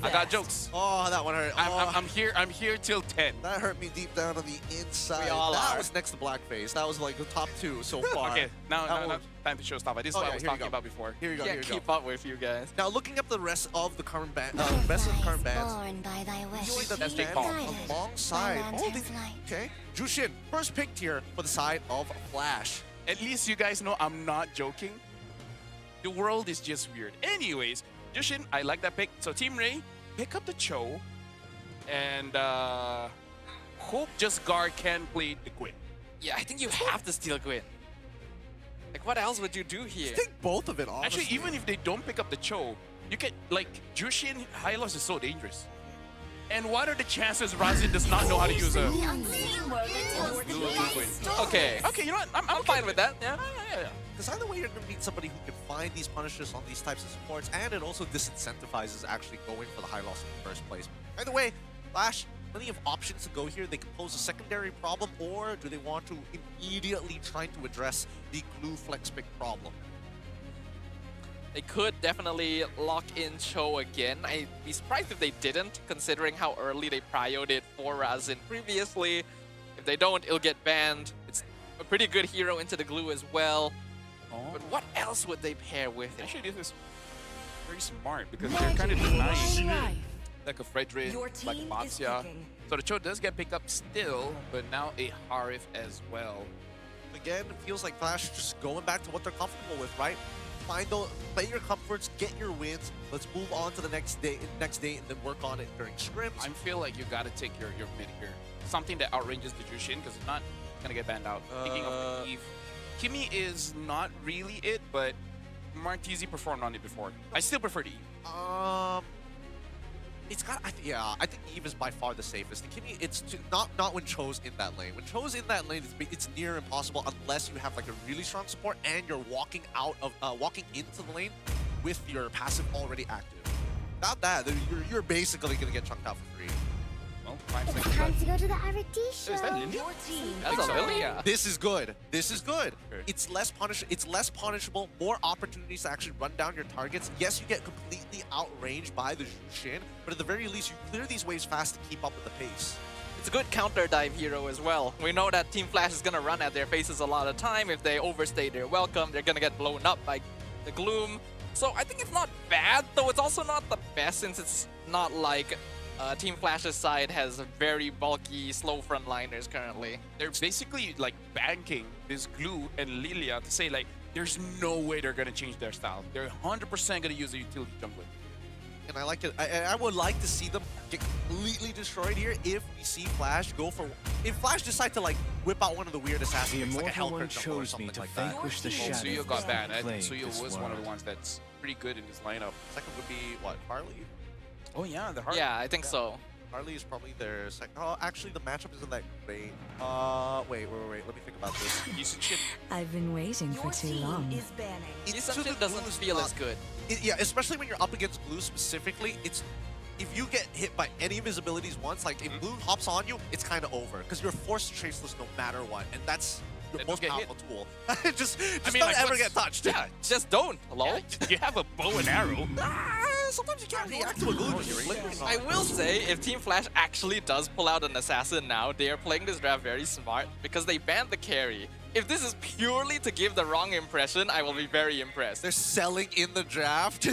I got jokes. Oh, that one hurt. I'm here till 10. That hurt me deep down on the inside. We all that are. was next to Blackface. That was like the top 2 so far. Okay, now time to show stuff. This is what I was talking about before. Here you go. Can't keep up with you guys. Now looking up the rest of the current band, rest of the current bands, you see that That's band Big alongside. Oh, okay. Jushin, first pick here for the side of Flash. At least you guys know I'm not joking. The world is just weird. Anyways, Jushin, I like that pick. So Team Ray, pick up the Cho, and hope just Gar can play the Quinn. Yeah, I think you have to steal Gwyn. Like, what else would you do here? Take both of it, honestly. Actually, even if they don't pick up the Cho, you can, like, Jushin Hylos is so dangerous. And what are the chances Razin does not know how to use a... Okay. Okay, you know what? I'm fine with that. Yeah. Because either way, you're going to need somebody who can find these punishers on these types of supports, and it also disincentivizes actually going for the high loss in the first place. Either way, Flash, plenty of options to go here. They can pose a secondary problem, or do they want to immediately try to address the glue flex pick problem? They could definitely lock in Cho again. I'd be surprised if they didn't, considering how early they prioed it for Razin previously. If they don't, it'll get banned. It's a pretty good hero into the glue as well. But what else would they pair with it? Actually, this is very smart because they're kind of denying like a Frederick, like a Matsia. So the Cho does get picked up still, but now a Harif as well. Again, it feels like Flash just going back to what they're comfortable with, right? Play your comforts, get your wins. Let's move on to the next day, and then work on it during scrims. I feel like you gotta take your mid here. Something that outranges the Jushin because it's not gonna get banned out. Thinking of the Eve, Kimi is not really it, but Martizi performed on it before. I still prefer the Eve. It's got. I think Eve is by far the safest. The Kimi, it's not when Cho's in that lane. When Cho's in that lane, it's near impossible unless you have like a really strong support and you're walking into the lane with your passive already active. Without that, you're basically gonna get chunked out for free. Well, It's time to go to the R&D show. Is that Lindy? Your team. That's a Lily. This is good. This is good. It's less punishable. More opportunities to actually run down your targets. Yes, you get completely outranged by the Jushin, but at the very least, you clear these waves fast to keep up with the pace. It's a good counter dive hero as well. We know that Team Flash is gonna run at their faces a lot of time. If they overstay their welcome, they're gonna get blown up by the Gloom. So I think it's not bad, though it's also not the best since it's not like Team Flash's side has very bulky, slow frontliners currently. They're basically like banking this Glue and Lilia to say like, there's no way they're gonna change their style. They're 100% gonna use a utility jungler. and I like it. I would like to see them get completely destroyed here if we see Flash go for... If Flash decide to like whip out one of the weird assassins, like a Hellcurt jumper or something like that. Suyo got banned. I think Suyo was one of the ones that's pretty good in this lineup. Second would be, what, Harley? Oh yeah, the Harley. Yeah, I think so. Harley is probably their second. Oh, actually, the matchup isn't that great. Wait. Let me think about this. I've been waiting for too long. Yushin doesn't feel as good. Yeah, especially when you're up against Blue specifically. It's if you get hit by any of his abilities once, like if Blue hops on you, it's kind of over because you're forced to traceless no matter what, and that's your most powerful tool. just don't ever get touched. Yeah, just don't. Hello? Yeah, you have a bow and arrow. Sometimes you can't react to a glue. I will say, if Team Flash actually does pull out an assassin now, they are playing this draft very smart because they banned the carry. If this is purely to give the wrong impression, I will be very impressed. They're selling in the draft.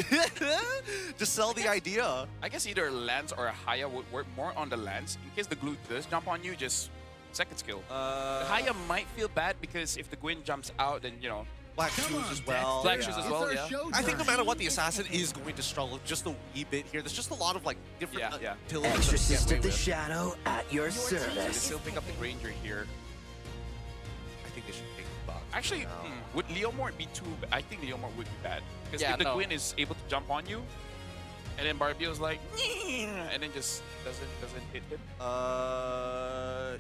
Just sell the idea. I guess either Lance or Haya would work more on the Lance. In case the glue does jump on you, just second skill. Haya might feel bad because if the Gwyn jumps out, then, you know, Black shoes as well. Black shoes as well, yeah. I think no matter what, the assassin is going to struggle just a wee bit here. There's just a lot of like different abilities. Exorcist of the Shadow at your They service. still pick up the Granger here. I think they should take the box. Actually, would Leomort be too bad? I think Leomort would be bad. Because if the Gwyn is able to jump on you, and then Barbio's like, and then just doesn't hit him.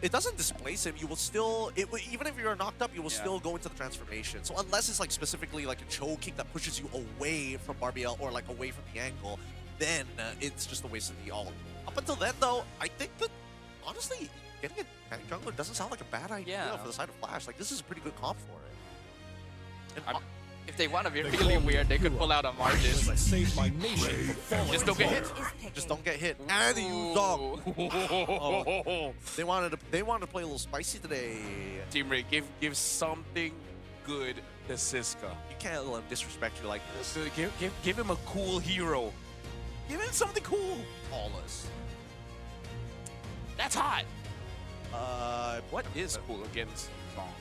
It doesn't displace him. You will still, even if you're knocked up, you will still go into the transformation. So unless it's like specifically like a choke kick that pushes you away from Barbiel or like away from the angle, then it's just a waste of the ult. Up until then, though, I think that honestly, getting a tank jungler doesn't sound like a bad idea for the side of Flash. Like this is a pretty good comp for it. And if they want to be really weird, they could pull out a Margis. Just don't get hit. Just don't get hit. And you dog. They wanted to play a little spicy today. Team Ray, give something good to Siska. You can't let him disrespect you like this. So give him a cool hero. Give him something cool. Paulus. That's hot. What is cool against Song?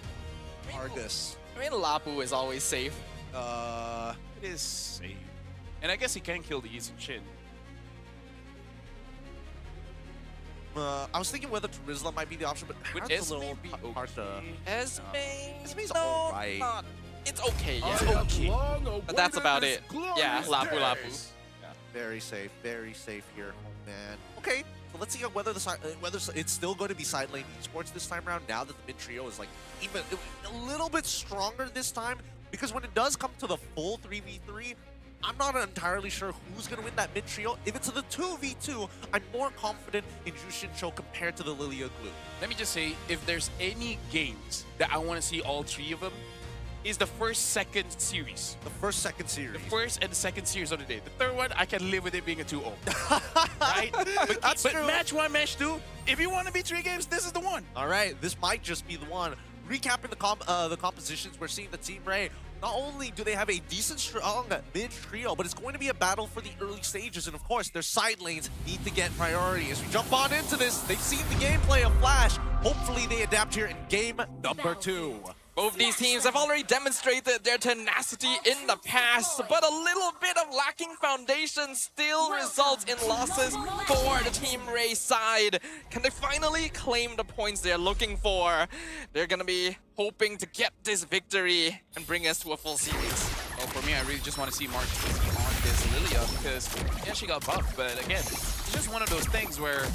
Argus. I mean, Lapu is always safe. It is safe. And I guess he can kill the Yi Sun-shin. I was thinking whether Terizla might be the option, but Would that's a Esme little be hard to... Esme's alright. It's okay, yeah. It's okay. But that's about it. Yeah, Lapu. Yeah. Very safe here, oh man. Okay, so let's see whether it's still going to be side lane esports this time around. Now that the mid trio is like even a little bit stronger this time, because when it does come to the full 3v3, I'm not entirely sure who's going to win that mid trio. If it's the 2v2, I'm more confident in Jushin Cho compared to the Lilia Glue. Let me just say, if there's any games that I want to see all three of them, is the second series. The first and second series of the day. The third one, I can live with it being a 2-0. Right? But true. match 1, match 2, if you want to be 3 games, this is the one. All right, this might just be the one. Recapping the compositions, we're seeing the Team Ray. Not only do they have a decent strong mid trio, but it's going to be a battle for the early stages. And of course, their side lanes need to get priority. As we jump on into this, they've seen the gameplay of Flash. Hopefully they adapt here in game number 2. Both these teams have already demonstrated their tenacity in the past, but a little bit of lacking foundation still results in losses for the Team Ray side. Can they finally claim the points they're looking for? They're gonna be hoping to get this victory and bring us to a full series. Well, for me, I really just want to see Mark on this Lilia because, yeah, she got buffed, but again, it's just one of those things where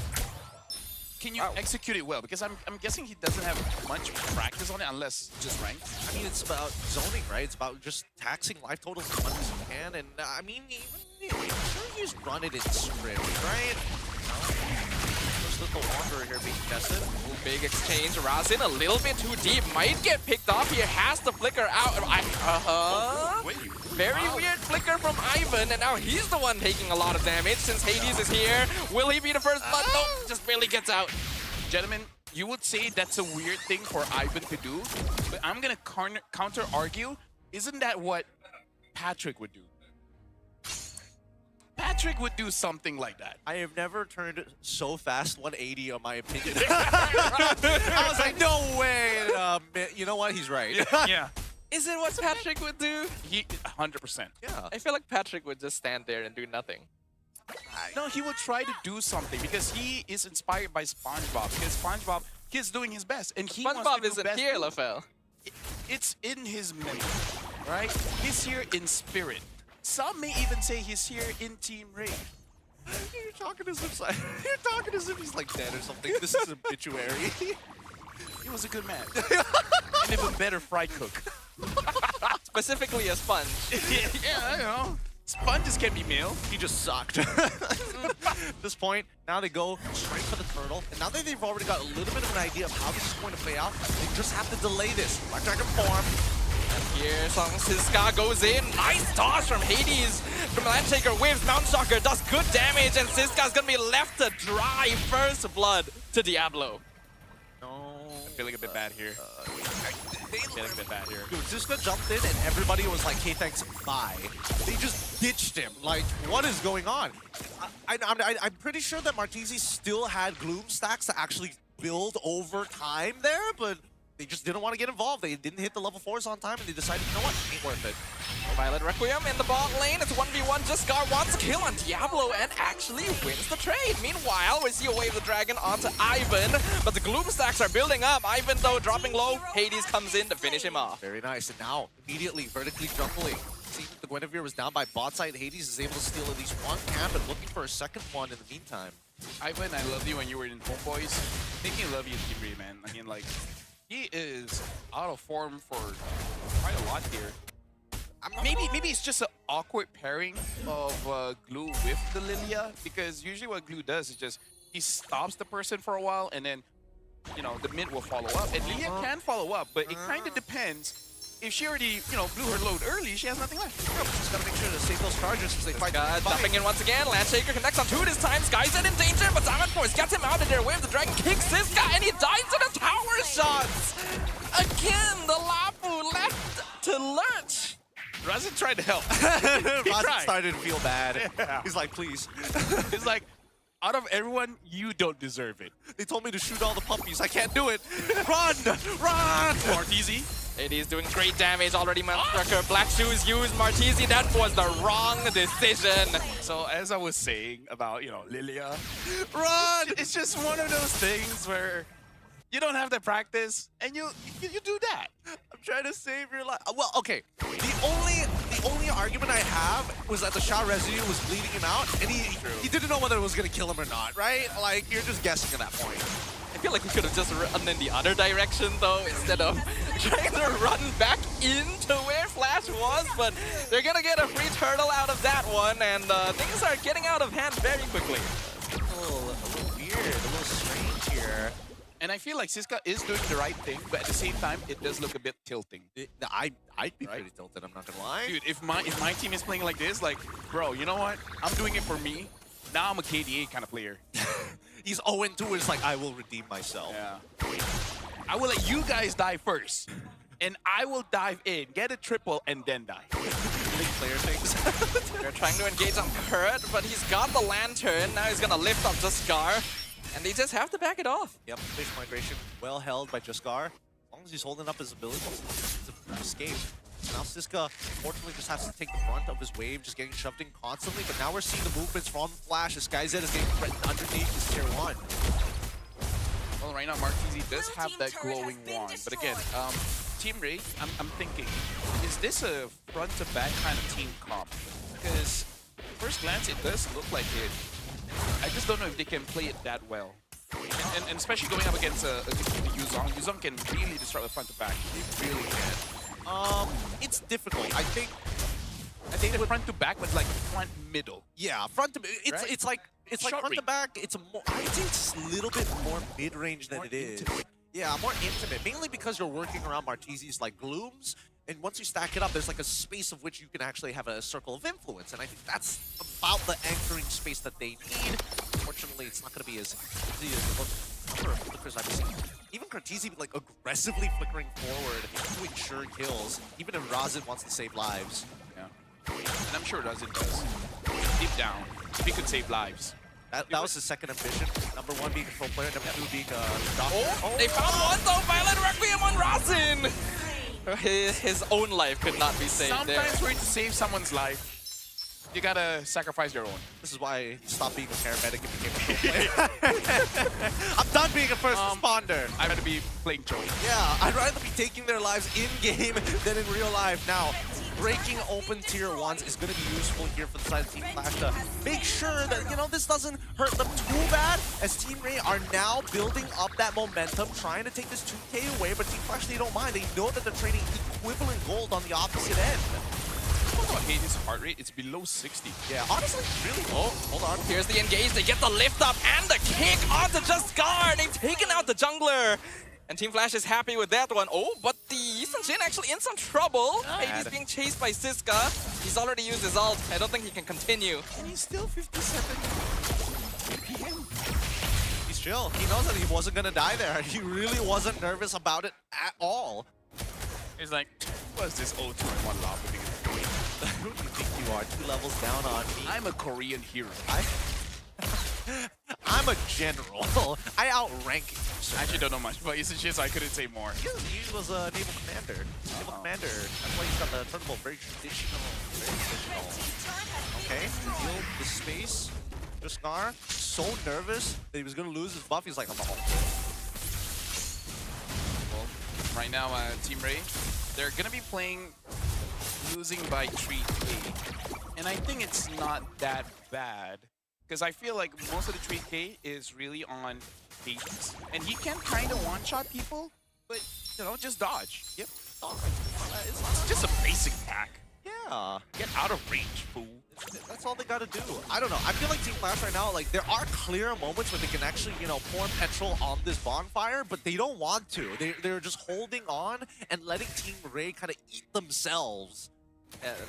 can you execute it well? Because I'm guessing he doesn't have much practice on it unless just ranked. I mean, it's about zoning, right? It's about just taxing life totals as much as you can. And I mean, even sure you just run it in script, right? First little Wanderer here being tested. Ooh, big exchange. Razin a little bit too deep. Might get picked off here. Has to flicker out. Very weird flicker from Ivan, and now he's the one taking a lot of damage since Hades is here. Will he be the first blood? Nope, just barely gets out. Gentlemen, you would say that's a weird thing for Ivan to do, but I'm gonna counter-argue. Isn't that what Patrick would do? Patrick would do something like that. I have never turned so fast 180 on my opinion. I was like, no way. You know what? He's right. Yeah. Is it what Patrick would do? 100%. Yeah. I feel like Patrick would just stand there and do nothing. No, he will try to do something because he is inspired by SpongeBob. Because SpongeBob, he's doing his best, and he wants SpongeBob to do isn't best here, too. LaFell. It's in his memory, right? He's here in spirit. Some may even say he's here in Team Raid. You're talking as if you're talking as if he's like dead or something. This is obituary. He was a good man. An even better fry cook. Specifically a sponge. Yeah, I know. Sponges can be meal. He just sucked. At this point, now they go straight for the turtle. And now that they've already got a little bit of an idea of how this is going to play out, they just have to delay this. Black Dragon form. And here, Siska goes in. Nice toss from Hades. From Landtaker waves, Mountain Stalker does good damage, and Siska's gonna be left to dry. First blood to Diablo. I'm feeling a bit bad here. Feeling a bit bad here. Dude, Ziska jumped in and everybody was like, hey, thanks, bye. They just ditched him. Like, what is going on? I'm pretty sure that Martese still had Gloom stacks to actually build over time there, but they just didn't want to get involved. They didn't hit the level 4s on time, and they decided, you know what, ain't worth it. Violet Requiem in the bot lane. It's 1v1. Jiskar wants a kill on Diablo and actually wins the trade. Meanwhile, we see a Wave the Dragon onto Ivan, but the Gloom stacks are building up. Ivan, though, dropping low. Hades comes in to finish him off. Very nice. And now, immediately, vertically jungling. See, the Guinevere was down by bot side. Hades is able to steal at least one camp and looking for a second one in the meantime. Ivan, I loved you when you were in Homeboys. Make me love you, Team Ray, man. I mean, like, he is out of form for quite a lot here. Maybe it's just an awkward pairing of Glue with the Lilia, because usually what Glue does is just he stops the person for a while and then, you know, the mid will follow up. And Lilia can follow up, but it kind of depends. If she already, you know, blew her load early, she has nothing left. Just gotta make sure to save those charges as they fight. Jumping in once again. Landshaker connects on 2 this time. Skyzen in danger, but Diamond Force gets him out of there. Wave the Dragon kicks Siska, and he dies to the tower shots. Again, the Lapu left to lurch. Razin tried to help. Razin started to feel bad. Yeah. He's like, please. He's like, out of everyone, you don't deserve it. They told me to shoot all the puppies. I can't do it. Run! Run! Martese. It is doing great damage already, Manstrucker. Black Shoes used Martese. That was the wrong decision. So as I was saying about, you know, Lilia, run! It's just one of those things where you don't have the practice and you do that. I'm trying to save your life. Well, okay. The only argument I have was that the shot residue was bleeding him out, and he didn't know whether it was gonna kill him or not, right? Like, you're just guessing at that point. I feel like we could have just run in the other direction, though, instead of trying to run back into where Flash was, but they're gonna get a free turtle out of that one, and things are getting out of hand very quickly. A little weird, a little strange here. And I feel like Siska is doing the right thing, but at the same time, it does look a bit tilting. I'd be pretty tilted, I'm not gonna lie. Dude, if my team is playing like this, like, bro, you know what? I'm doing it for me. Now I'm a KDA kind of player. He's 0-2, it's like, I will redeem myself. Yeah. I will let you guys die first, and I will dive in, get a triple, and then die. Big player things. They're trying to engage on Kurt, but he's got the lantern. Now he's gonna lift up Jiskar, and they just have to back it off. Yep, fish migration well held by Jiskar. As long as he's holding up his ability, it's an escape. Now Siska, unfortunately, just has to take the brunt of his wave, just getting shoved in constantly. But now we're seeing the movements from Flash. This Skyzed is getting threatened underneath his tier 1. Well, right now, Martese does have that glowing wand. But again, Team Ray, I'm thinking, is this a front-to-back kind of team comp? Because at first glance, it does look like it. I just don't know if they can play it that well. And especially going up against Yuzong. Yuzong can really disrupt the front-to-back. He really can. It's difficult. I think the front to back was like front middle. Yeah, front to right? it's like front to back. It's more. I think it's a little bit more mid range than it is. Yeah, more intimate. Mainly because you're working around Martese's like glooms, and once you stack it up, there's like a space of which you can actually have a circle of influence, and I think that's about the anchoring space that they need. Unfortunately, it's not going to be as easy as the number of flickers I've seen. Even Cortese like aggressively flickering forward to ensure kills, even if Razin wants to save lives. Yeah, and I'm sure Razin does. Deep down, he could save lives. That was his second ambition. Number 1 being control player, number 2 being doctor. Oh, they found one though! Violet Requiem on Razin! His own life could not be saved. Sometimes there. we're to save someone's life. You gotta sacrifice your own. This is why I stopped being a paramedic and became a pro player. I'm done being a first responder. I'd rather be playing Joey. Yeah, I'd rather be taking their lives in-game than in real life. Now, breaking open tier 1s is going to be useful here for the side of Team Flash to make sure that, you know, this doesn't hurt them too bad, as Team Ray are now building up that momentum, trying to take this 2K away, but Team Flash, they don't mind. They know that they're trading equivalent gold on the opposite end. About Hades' heart rate, it's below 60. Yeah, honestly, really. Oh, hold on. Here's the engage. They get the lift up and the kick onto Just Guard. They've taken out the jungler. And Team Flash is happy with that one. Oh, but the Eastern Jin actually in some trouble. Hades being chased by Siska. He's already used his ult. I don't think he can continue. And he's still 57 PM. He's chill. He knows that he wasn't going to die there. He really wasn't nervous about it at all. He's like, what's this 0-2 and 1 lob with Who do you think you are? 2 levels down on me. I'm a Korean hero. I'm a general. I outrank you. I actually don't know much, but it's just I couldn't say more. He was a naval commander. Naval commander. That's why he's got the turnbull. Very traditional. Very traditional. Okay, heal the space. Scar, so nervous that he was going to lose his buff. He's like, I'm a home. Well, right now, Team Ray, they're going to be playing losing by 3K. And I think it's not that bad. Because I feel like most of the 3K is really on Hades. And he can kind of one-shot people, but, you know, just dodge. Yep, dodge. It's just a basic attack. Yeah. Get out of range, fool. That's all they gotta do. I don't know. I feel like Team Flash right now, like, there are clear moments where they can actually, you know, pour petrol on this bonfire, but they don't want to. They're just holding on and letting Team Ray kind of eat themselves.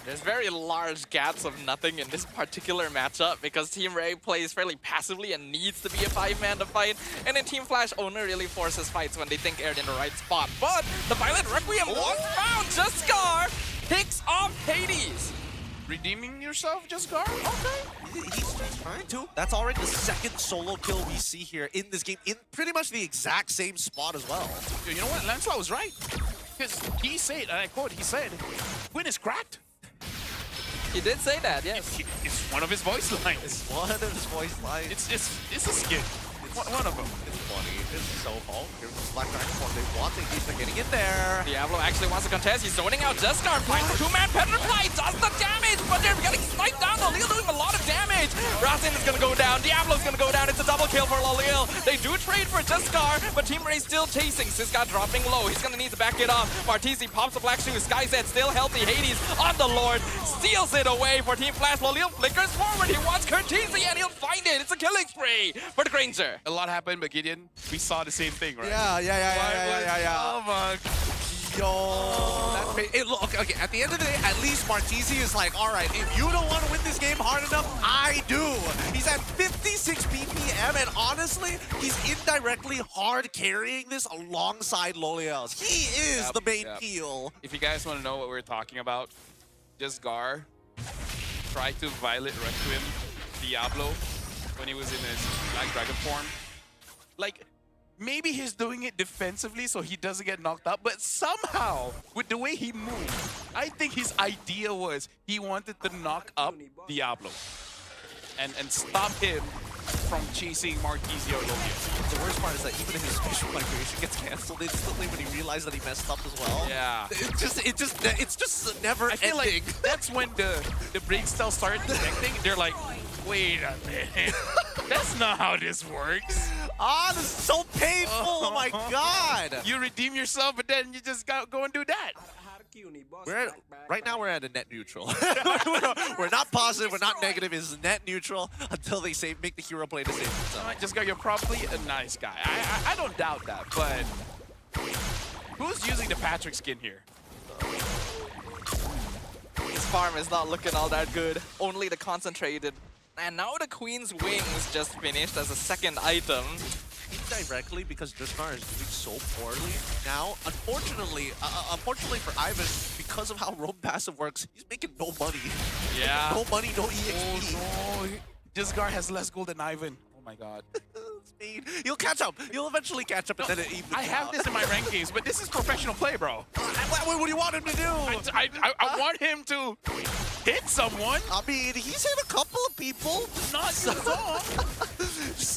There's very large gaps of nothing in this particular matchup because Team Ray plays fairly passively and needs to be a 5-man to fight. And then Team Flash only really forces fights when they think they're in the right spot. But the Violent Requiem was found! Just Scar picks off Hades! Redeeming yourself, Just Guard? Okay. He's trying to. That's already the second solo kill we see here in this game, in pretty much the exact same spot as well. You know what? Lancelot was right. Because he said, and I quote, he said, Quinn is cracked. He did say that, yes. It's one of his voice lines. It's one of his voice lines. It's a skit. One of them. It's funny. It's so fun. Here's the Black Dragon form. They want to keep getting in there. Diablo actually wants to contest. He's zoning out Just Guard. Finds the 2-man penetrate. Does the damage, but they're getting sniped down. Lalil doing a lot of damage. Rasen is going to go down. Diablo's going to go down. It's a double kill for Lalil. They do trade for Just Guard, but Team Ray still chasing. Siska dropping low. He's going to need to back it up. Martisi pops the black shoe. SkyZ still healthy. Hades on the Lord. Steals it away for Team Flash. Lalil flickers forward. He wants Curtisi and he'll find it. It's a killing spree for the Granger. A lot happened, but Gideon, we saw the same thing, right? Yeah. Oh my. Yo. Hey, look, okay, at the end of the day, at least Martisi is like, all right, if you don't want to win this game hard enough, I do. He's at 56 BPM, and honestly, he's indirectly hard carrying this alongside Loliels. He is the main peel. If you guys want to know what we're talking about, Just Gar tried to Violet Requiem Diablo when he was in his Black Dragon form. Like, maybe he's doing it defensively so he doesn't get knocked out, but somehow, with the way he moved, I think his idea was he wanted to knock up Diablo and stop him from chasing Martisi or Logia. The worst part is that even if his special migration gets canceled instantly when he realized that he messed up as well. Yeah. It's just never ending. I feel like that's when the brain cells started connecting. They're like, wait a minute. That's not how this works. Ah, this is so painful. Oh my god. You redeem yourself, but then you just go and do that. Right now we're at a net neutral. We're not positive, we're not negative. It's net neutral until they make the hero play to save himself. Just go, you're probably a nice guy. I don't doubt that, but who's using the Patrick skin here? His farm is not looking all that good. Only the concentrated. And now the Queen's Wings just finished as a second item. Indirectly, because Duskar is doing so poorly now. Unfortunately for Ivan, because of how Roam passive works, he's making no money. Yeah. No money, no EXP. Oh, no. Duskar has less gold than Ivan. Oh my god. You'll catch up. You'll eventually catch up, and then it evens I have out. this in my rankings, but this is professional play, bro. What do you want him to do? I want him to hit someone. I mean, he's hit a couple of people. Not so.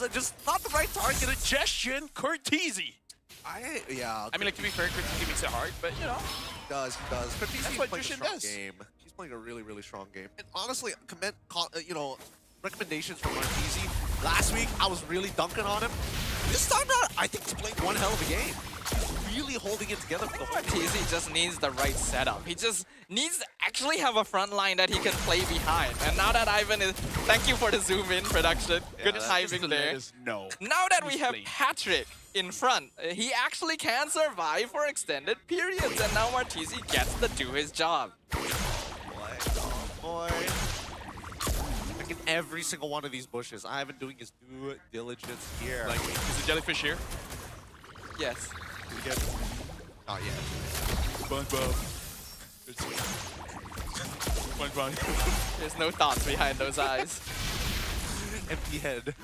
Just not the right target. Suggestion, Cortese. Yeah. I mean, like, to be fair, Cortese makes it hard, but you know. He does. Cortese That's what playing a Jushin strong does. game. He's playing a really, really strong game. And honestly, recommendations from Martese. Last week, I was really dunking on him. This time out, I think he's playing one hell of a game. He's really holding it together for the whole team. Martese just needs the right setup. He just needs to actually have a front line that he can play behind. And now that Ivan is... Thank you for the zoom in production. Good timing there. No. Now that we have Patrick in front, he actually can survive for extended periods. And now Martese gets to do his job. Boy. Like in every single one of these bushes, Ivan doing his due diligence here. Like, is the jellyfish here? Yes. Not yet. SpongeBob. SpongeBob. There's no thoughts behind those eyes. Empty head.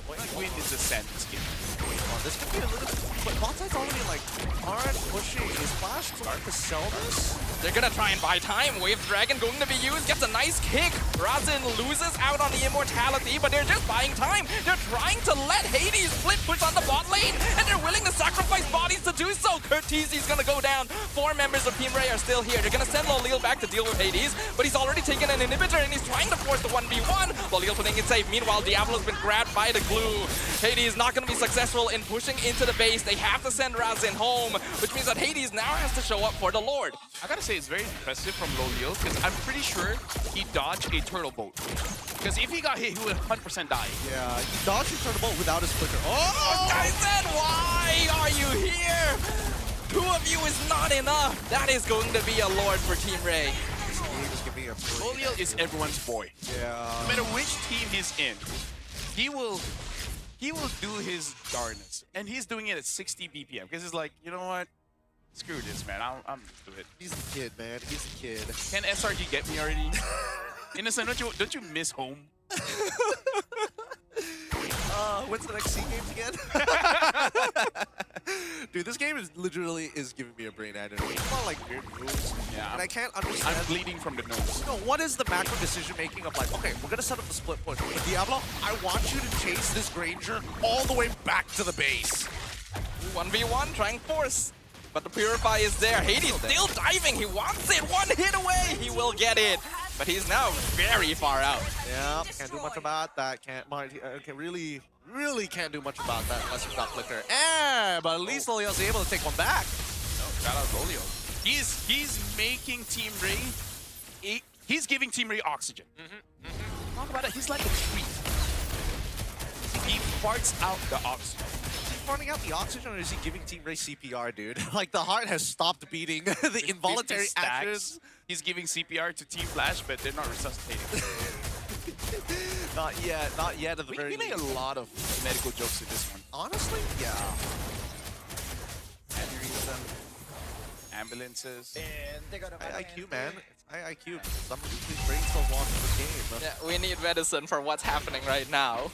Wait. Wind is a sand skin. Oh, this could be a little bit... But Pautan's already like, aren't pushing. Is Flash trying to sell this? They're gonna try and buy time. Wave Dragon going to be used. Gets a nice kick. Razin loses out on the immortality, but they're just buying time. They're trying to let Hades flip push on the bot lane, and they're willing to sacrifice bodies to do so. Cortese's gonna go down. 4 members of Team Ray are still here. They're gonna send Lolil back to deal with Hades, but he's already taken an inhibitor, and he's trying to force the 1v1. Lolil putting it safe. Meanwhile, Diablo's been grabbed by the glue. Hades not gonna be successful in pushing into the base. They have to send Razin home, which means that Hades now has to show up for the Lord. I gotta say, it's very impressive from Lolil, because I'm pretty sure he dodged a turtle boat. Because if he got hit, he would 100% die. Yeah, he dodged a turtle boat without his flicker. Oh! I said, why are you here? 2 of you is not enough. That is going to be a Lord for Team Ray. Lolil is everyone's boy. Yeah. No matter which team he's in, he will do his darnest. And he's doing it at 60 BPM. Because he's like, you know what? Screw this, man. I'm used to it. He's the kid, man. He's the kid. Can SRG get me already? Innocent, don't you miss home? When's the next SEA Games again? Dude, this game is literally giving me a brain aneurysm. It's a lot of like weird moves. Yeah. And I can't understand. I'm bleeding from the nose. No, what is the macro decision making of like, okay, we're gonna set up the split push. But Diablo, I want you to chase this Granger all the way back to the base. 1v1 trying force. But the Purify is there. Hades still diving. He wants it. 1 hit away. He will get it. But he's now very far out. Yeah, can't do much about that. Really can't do much about that unless you've got flicker. But at least Lolil's able to take one back. No, shout out Lolil. He's making Team Ray. He's giving Team Ray oxygen. Talk about it. He's like a tree. He farts out the oxygen. Farting out the oxygen, or is he giving Team Ray CPR, dude? Like, the heart has stopped beating. The involuntary actions. He's giving CPR to Team Flash, but they're not resuscitating. Not yet at the very least. We made a lot of medical jokes in this one. Honestly, yeah. Aneurysm, ambulances. IQ, man. It's IQ. Some of these brain cells watching the game. Yeah, we need medicine for what's happening right now.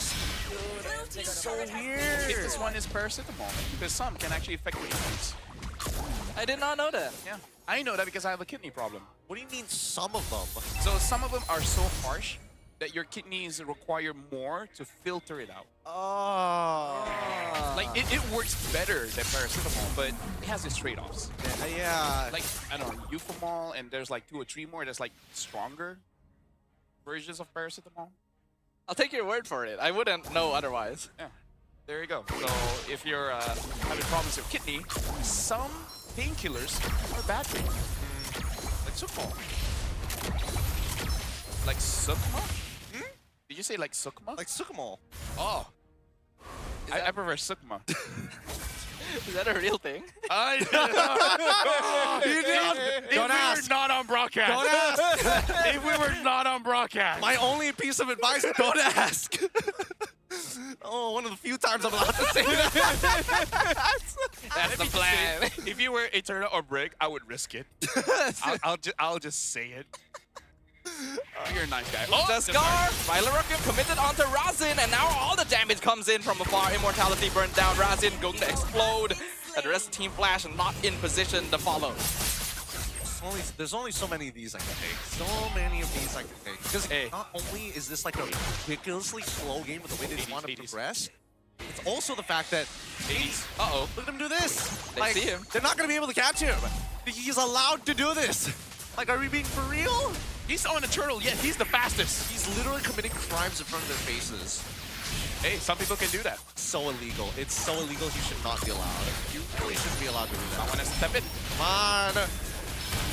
So weird. If this one is paracetamol, because some can actually affect your kidneys. I did not know that. Yeah, I know that because I have a kidney problem. What do you mean some of them? So some of them are so harsh that your kidneys require more to filter it out. Oh. Like, it works better than paracetamol, but it has its trade-offs. Yeah. Like, I don't know, Euphamol, and there's like 2 or 3 more that's like stronger versions of paracetamol. I'll take your word for it. I wouldn't know otherwise. Yeah, there you go. So if you're having problems with kidney, some painkillers are bad for you. Like Sukma. Like Sukma? Did you say like Sukma? Like Sukamol. Oh. I prefer Sukma. Is that a real thing? Don't ask. If we were not on broadcast. Don't ask. If we were not on broadcast. My only piece of advice, don't ask. Oh, one of the few times I'm allowed to say that. That's the plan. If you were Eterna or Brig, I would risk it. I'll just say it. You're a nice guy. Oh, the Scar! Vilerock committed onto Razin, and now all the damage comes in from afar. Immortality burned down. Razin going to explode. that the rest of Team Flash are not in position to follow. There's only so many of these I can take. So many of these I can take. Because not only is this like a ridiculously slow game with the way they want to progress, it's also the fact that look at him do this. They see him. They're not going to be able to catch him. He's allowed to do this. Like, are we being for real? He's on a turtle, yet he's the fastest. He's literally committing crimes in front of their faces. Hey, some people can do that. So illegal. It's so illegal, he should not be allowed. You really shouldn't be allowed to do that. I want to step in. Come on.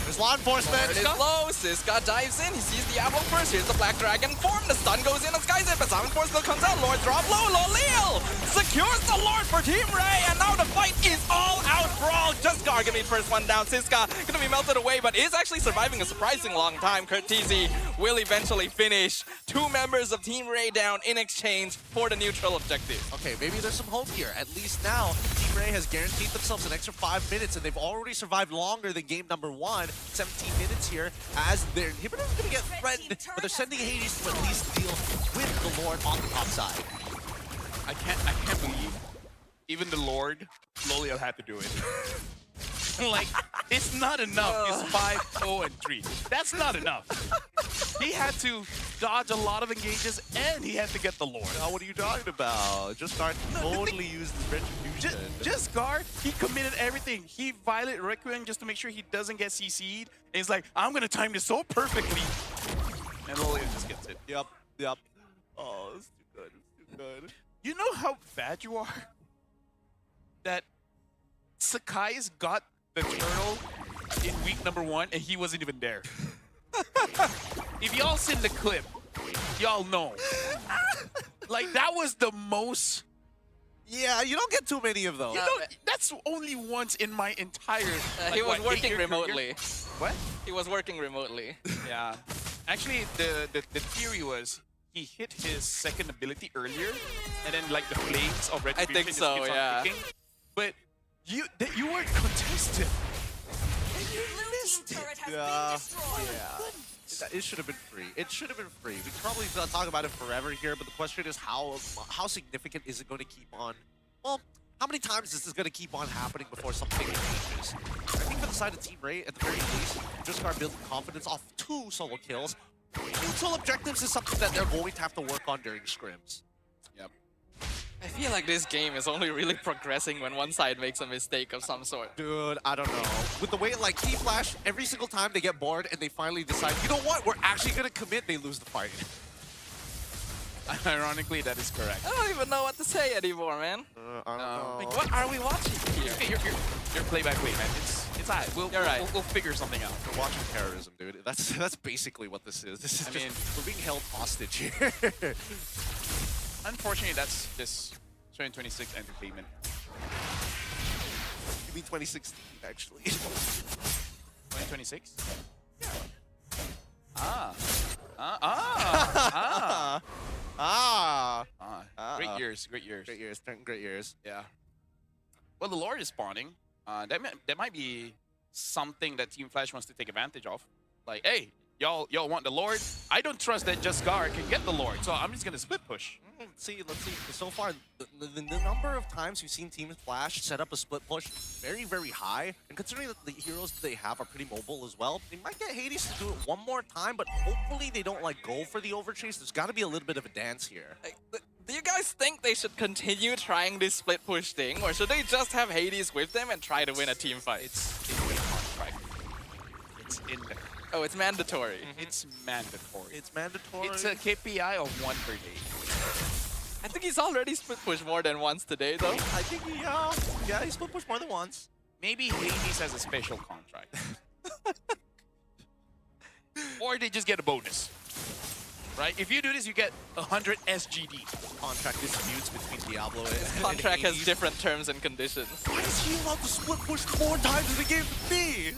There's law enforcement. It is low. Siska dives in. He sees Diablo first. Here's the Black Dragon form. The stun goes in on Skyzip, but Silent Force still comes out. Lord drop low. Loleel secures the Lord for Team Ray, and now the fight is all out brawl. Just gonna be first one down. Siska gonna be melted away, but is actually surviving a surprising long time. Curtisi will eventually finish. 2 members of Team Ray down in exchange for the neutral objective. Okay, maybe there's some hope here. At least now, Team Ray has guaranteed themselves an extra 5 minutes, and they've already survived longer than game number 1. 17 minutes here as their inhibitor is going to get threatened, but they're sending Hades to at least deal with the Lord on the top side. I can't believe even the Lord Loliel had to do it. Like, it's not enough. He's 5-0-3. That's not enough. He had to dodge a lot of engages, and he had to get the Lord. Now, what are you talking about? Just Guard totally used the retribution. Just Guard, he committed everything. He violated Requiem just to make sure he doesn't get CC'd. And he's like, I'm going to time this so perfectly. And Loliel just gets it. Yep. Oh, it's too good. It's too good. You know how bad you are? That Sakai's got the turtle in week number 1, and he wasn't even there. If y'all seen the clip, y'all know. Like, that was the most... Yeah, you don't get too many of those. That's only once in my entire... He was working remotely. What? He was working remotely. Yeah. Actually, the theory was he hit his second ability earlier, and then like the flames of Retribution I think just so, keeps on yeah. ticking. But you weren't contested. Yeah. It should have been free. It should have been free. We could probably talk about it forever here, but the question is how significant is it going to keep on? Well, how many times is this going to keep on happening before something changes? I think for the side of Team Ray, at the very least, just start building confidence off 2 solo kills. Neutral objectives is something that they're going to have to work on during scrims. Yep. I feel like this game is only really progressing when one side makes a mistake of some sort. Dude, I don't know. With the way, like, Team Flash, every single time they get bored and they finally decide, you know what, we're actually going to commit, they lose the fight. Ironically, that is correct. I don't even know what to say anymore, man. I don't know. Like, what are we watching here? You're play-by-play, man. It's alright. We'll figure something out. We're watching terrorism, dude. That's basically what this is. This is we're being held hostage here. Unfortunately, that's just 2026 entertainment. You mean 2016, actually. 2026? Yeah. Great years. Great years. Yeah. Well, the Lord is spawning. That might be something that Team Flash wants to take advantage of. Like, hey, y'all want the Lord? I don't trust that just Gar can get the Lord, so I'm just gonna split push. Let's see. So far, the number of times we've seen Team Flash set up a split push very, very high. And considering that the heroes that they have are pretty mobile as well, they might get Hades to do it one more time, but hopefully they don't like go for the overchase. There's got to be a little bit of a dance here. Do you guys think they should continue trying this split push thing, or should they just have Hades with them and try to win a team fight? It's in the contract. It's in there. Oh, it's mandatory. It's mandatory. It's mandatory. It's a KPI of 1 per day. I think he's already split pushed more than once today, though. I think he split pushed more than once. Maybe Hades has a special contract. Or they just get a bonus. Right? If you do this, you get 100 SGD. Contract disputes between Diablo and His contract has different terms and conditions. Why is he allowed to split push 4 times in the game to me?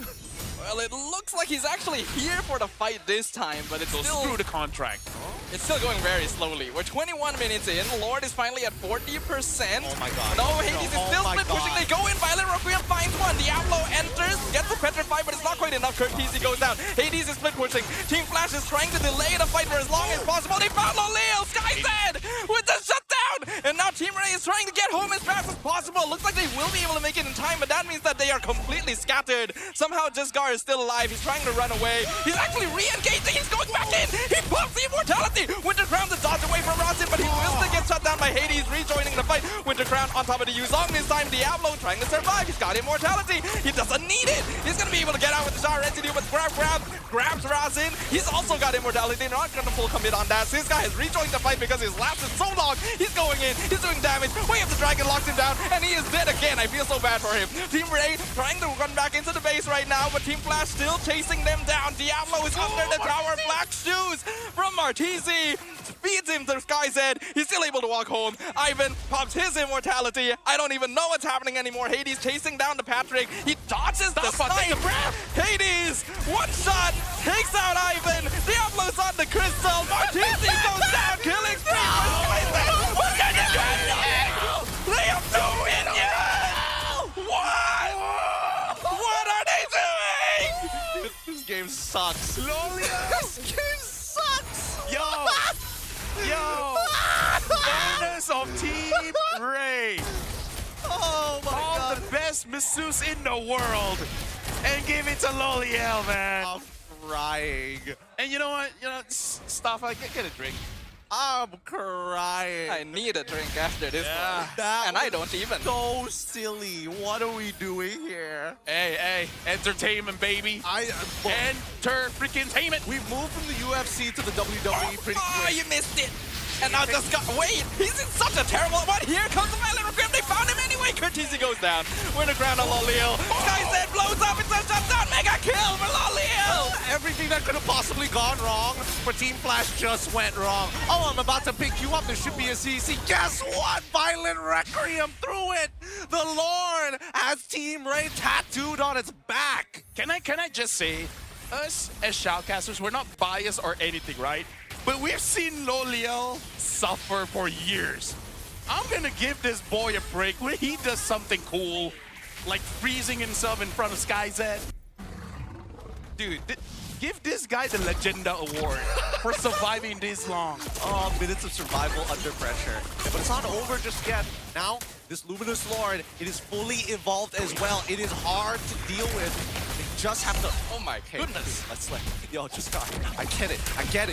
Well, it looks like he's actually here for the fight this time, but it's still... Screw the contract. It's still going very slowly. We're 21 minutes in. Lord is finally at 40%. Oh my god. No, Hades is still split pushing. They go in. Violent Requiem finds one. Diablo enters, gets the petrified, but it's not quite enough. Curtisi goes down. Hades is split pushing. Team Flash is trying to delay the fight for as long as possible. They found Loleel. Skyzed with the shutdown. And now Team Ray is trying to get home as fast as possible. Looks like they will be able to make it in time, but that means that they are completely scattered. Somehow Jesgar is still alive. He's trying to run away. He's actually re-engaging. He's going back in. He pops the immortality. Winter Crown to dodge away from Rasin, but he will still get shut down by Hades, rejoining the fight. Winter Crown on top of the Yuzong this time. Diablo trying to survive. He's got immortality. He doesn't need it. He's going to be able to get out with the Jar Residue, but grabs Rasin. He's also got immortality. They're not going to full commit on that. So this guy has rejoined the fight because his lasted so long. He's going in. He's doing damage. Way of the Dragon locks him down, and he is dead again. I feel so bad for him. Team Ray trying to run back into the base right now, but Team Flash still chasing them down. Diablo is under the tower. Black shoes from Martisi feeds him to Sky's Head. He's still able to walk home. Ivan pops his immortality. I don't even know what's happening anymore. Hades chasing down to Patrick. He dodges the snipe. Hades, one shot, takes out Ivan. Diablo's on the crystal. Martisi goes down, killing spree for Sky's Head. What can you do? They have two minions! What are they doing? This game sucks. This game sucks! Yo! Bonus of Team Ray! Oh my God! All the best masseuse in the world! And give it to Loliel, man! I'm crying. And you know what? Stuff, get a drink. I'm crying. I need a drink after this one. That And I don't even. So silly. What are we doing here? Hey, entertainment, baby. Enter freaking entertainment. We moved from the UFC to the WWE pretty quick. Oh, you missed it. And now just got. Wait, he's in such a terrible one. Here comes the violent recruit. They found him anyway. Curtisi goes down. Winter Crown on Loliel. Sky's Head blows up. It's a shutdown. Mega kill for Loliel. Everything that could have possibly gone wrong for Team Flash just went wrong. Oh, I'm about to pick you up. There should be a CC. Guess what? Violent Requiem through it. The Lord has Team Ray tattooed on its back. Can I just say, us as shoutcasters, we're not biased or anything, right? But we've seen Loliel suffer for years. I'm gonna give this boy a break when he does something cool, like freezing himself in front of Sky's Head. Dude, give this guy the Legenda Award for surviving this long. Oh, minutes of survival under pressure. But it's not over just yet. Now, this Luminous Lord, it is fully evolved as well. It is hard to deal with. Just have to. Oh my goodness! Let's let. Yo, just got. I get it.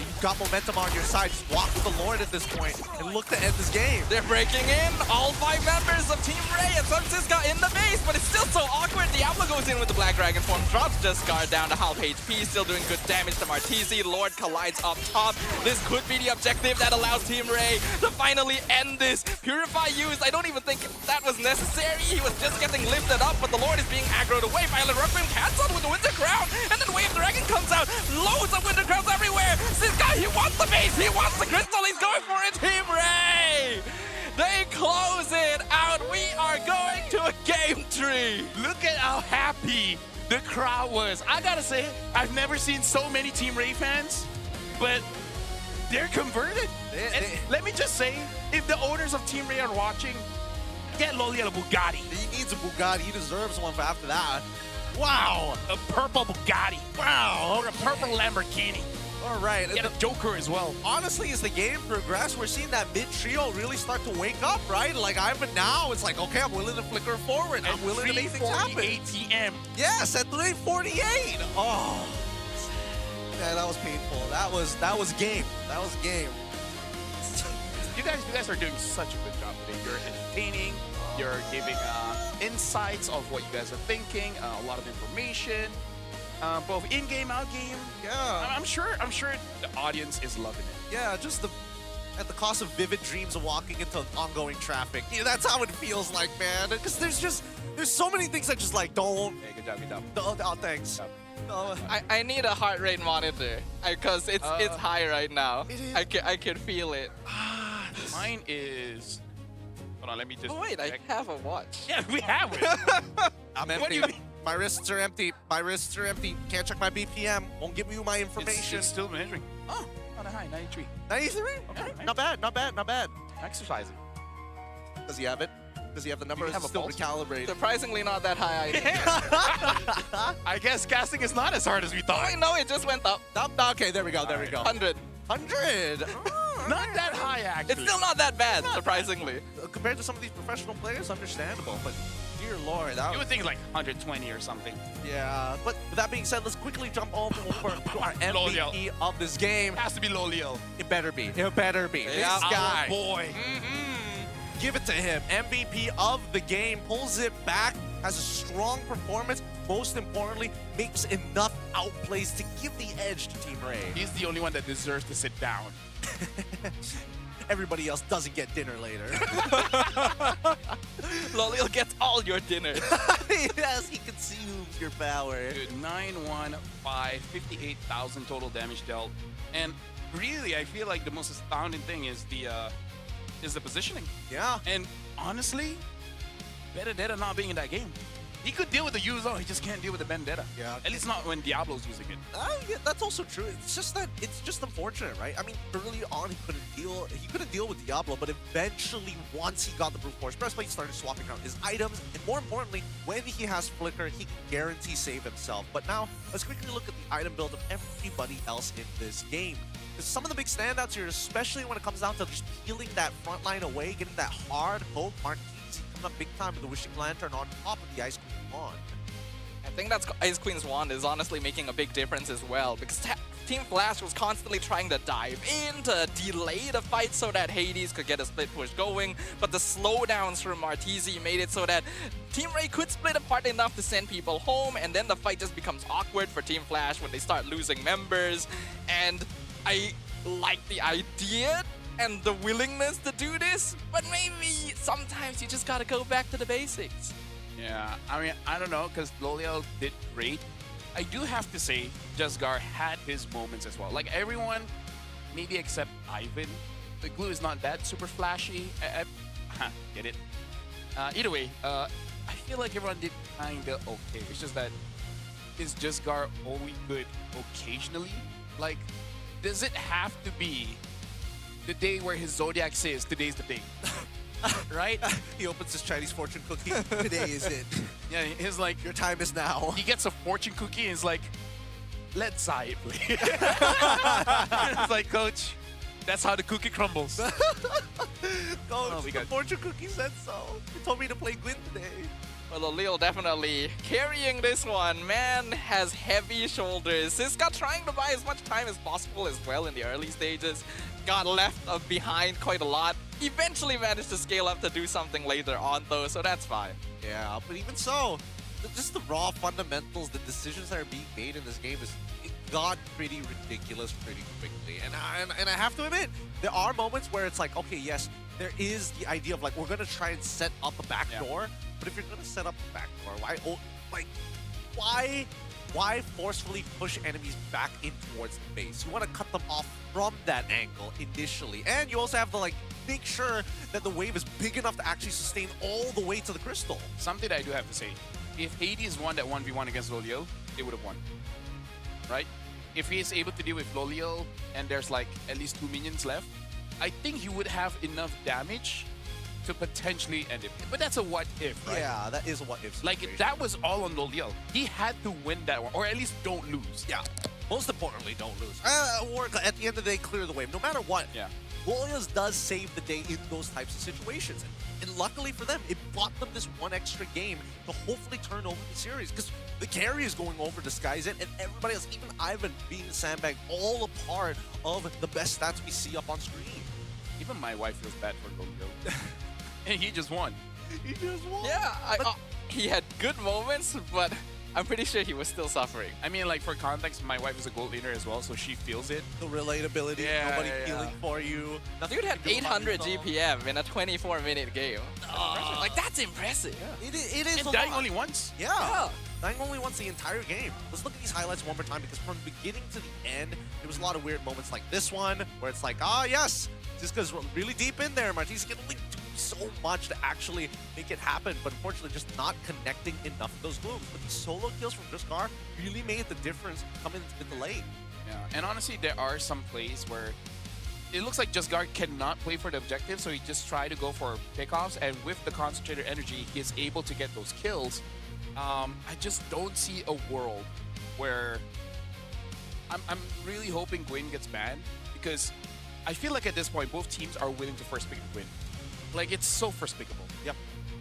You've got momentum on your side. Just walk with the Lord at this point and look to end this game. They're breaking in. All 5 members of Team Ray and Sunsiska in the base, but it's still so awkward. Diablo goes in with the Black Dragon form, drops Jesgar down to half HP, still doing good damage to Martisi. Lord collides up top. This could be the objective that allows Team Ray to finally end this. Purify used. I don't even think that was necessary. He was just getting lifted up, but the Lord is being aggroed away. Violent Requiem cancelled with the Winter Crown, and then Wave Dragon comes out. Loads of Winter Crowns everywhere. This guy, he wants the base. He wants the crystal. He's going for it. Team Ray. They close it out. We are going to a game 3. Look at how happy the crowd was. I gotta say, I've never seen so many Team Ray fans, but they're converted. Let me just say, if the owners of Team Ray are watching, get Loliel a Bugatti. He needs a Bugatti. He deserves one for after that. Wow. A purple Bugatti. Wow. Or a purple Lamborghini. All right. Get a Joker as well. Honestly, as the game progresses, we're seeing that mid-trio really start to wake up, right? Like, Ivan now, it's like, okay, I'm willing to flicker forward. I'm willing to make things happen. ATM. Yes, at 348. Oh. Yeah, that was painful. That was game. That was game. You guys are doing such a good job today. You're entertaining. You're giving insights of what you guys are thinking. A lot of information, both in-game, out-game. Yeah, I'm sure the audience is loving it. Yeah, just at the cost of vivid dreams of walking into ongoing traffic. Yeah, that's how it feels like, man. Because there's so many things that just like don't. Hey, good job. Oh, thanks. I need a heart rate monitor because it's high right now. I can feel it. Mine is. Hold on, let me just. Oh wait, check. I have a watch. Yeah, we have it. I'm empty. What do you mean? My wrists are empty. Can't check my BPM. Won't give you my information. It's still measuring. Oh, not a high, 93. 93? Okay, Yeah, not bad. Exercising. Does he have it? Does he have the number? Do you have a still pulse? recalibrated? Surprisingly not that high either. I guess casting is not as hard as we thought. Wait, no, it just went up. Okay, there we go. 100. 100. Not that high, actually. It's still not that bad, surprisingly. Compared to some of these professional players, understandable. But dear lord, that You would think like 120 or something. yeah. But with that being said, let's quickly jump over to our MVP of this game. Has to be Loliel. It better be. It better be. Yeah, This Our guy. boy. Give it to him. MVP of the game. Pulls it back. Has a strong performance. Most importantly, makes enough outplays to give the edge to Team Ray. He's the only one that deserves to sit down. Everybody else doesn't get dinner later. Loliel gets all your dinner. Yes, he consumes your power. Dude, 915, 58,000 total damage dealt. And really, I feel like the most astounding thing is the positioning. Yeah. And honestly, Vendetta not being in that game. He could deal with the Yuzo, he just can't deal with the Vendetta. Yeah. At least not when Diablo's using it. Yeah, that's also true. It's just that it's just unfortunate, right? I mean, early on he couldn't deal with Diablo, but eventually once he got the brute force breastplate, he started swapping out his items, and more importantly, when he has Flicker, he can guarantee save himself. But now let's quickly look at the item build of everybody else in this game. Because some of the big standouts here, especially when it comes down to just peeling that front line away, getting that hard poke, Marquise coming up big time with the Wishing Lantern on top of the Ice Queen wand. I think that's Ice Queen's wand is honestly making a big difference as well, because Team Flash was constantly trying to dive in to delay the fight so that Hades could get a split push going, but the slowdowns from Martese made it so that Team Ray could split apart enough to send people home, and then the fight just becomes awkward for Team Flash when they start losing members. And I like the idea and the willingness to do this, but maybe sometimes you just gotta go back to the basics. Yeah, I mean, I don't know, because Loliel did great. I do have to say, Jesgar had his moments as well. Like everyone, maybe except Ivan. The glue is not that super flashy. Get it? Either way, I feel like everyone did kinda okay. It's just that, is Jesgar only good occasionally? Like, does it have to be the day where his Zodiac says, today's the day? Right? He opens his Chinese fortune cookie. Today is it. Yeah, he's like, your time is now. He gets a fortune cookie and is like, let Zai play. It's like, coach, that's how the cookie crumbles. Coach, the fortune cookie said so. He told me to play Gwyn today. Well, Loliel definitely carrying this one. Man has heavy shoulders. Siska trying to buy as much time as possible as well in the early stages. Got left behind quite a lot. Eventually managed to scale up to do something later on though, so that's fine. Yeah, but even so, just the raw fundamentals, the decisions that are being made in this game it got pretty ridiculous pretty quickly. And I have to admit, there are moments where it's like, okay, yes, there is the idea of like, we're gonna try and set up a backdoor, but if you're gonna set up a backdoor, why forcefully push enemies back in towards the base? You want to cut them off from that angle initially. And you also have to like make sure that the wave is big enough to actually sustain all the way to the crystal. Something that I do have to say, if Hades won that 1v1 against Loliel, they would have won. Right? If he is able to deal with Loliel and there's like at least 2 minions left, I think he would have enough damage to potentially end it. But that's a what if, right? Yeah, that is a what if Like, situation. that was all on Loliel. He had to win that one, or at least don't lose. Yeah. Most importantly, don't lose. Or at the end of the day, clear the wave. No matter what. Yeah. Warriors does save the day in those types of situations. And luckily for them, it bought them this one extra game to hopefully turn over the series. Because the carry is going over to Skyzen, and everybody else, even Ivan being sandbagged, all a part of the best stats we see up on screen. Even my wife feels bad for Loliel. And he just won. He just won. Yeah, he had good moments, but I'm pretty sure he was still suffering. I mean, like, for context, my wife is a gold leader as well, so she feels it. The relatability, nobody feeling for you. Dude had 800 GPM in a 24-minute game. Like, that's impressive. Yeah. It is and a dying lot. only once? Yeah. Dying only once the entire game. Let's look at these highlights one more time, because from the beginning to the end, there was a lot of weird moments like this one, where it's like, yes, Siska's really deep in there. Martese can only do so much to actually make it happen, but unfortunately just not connecting enough of those moves. But these solo kills from Jesgar really made the difference coming into the late. Yeah, and honestly, there are some plays where it looks like Jesgar cannot play for the objective, so he just tried to go for pickoffs, and with the concentrated energy, he is able to get those kills. I just don't see a world where I'm really hoping Gwyn gets banned, because I feel like at this point, both teams are willing to first pick and win. Like, it's so first pickable. Yep.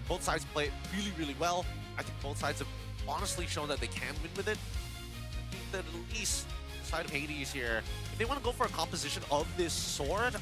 Both sides play it really, really well. I think both sides have honestly shown that they can win with it. I think that at least the side of Hades here, if they want to go for a composition of this sword,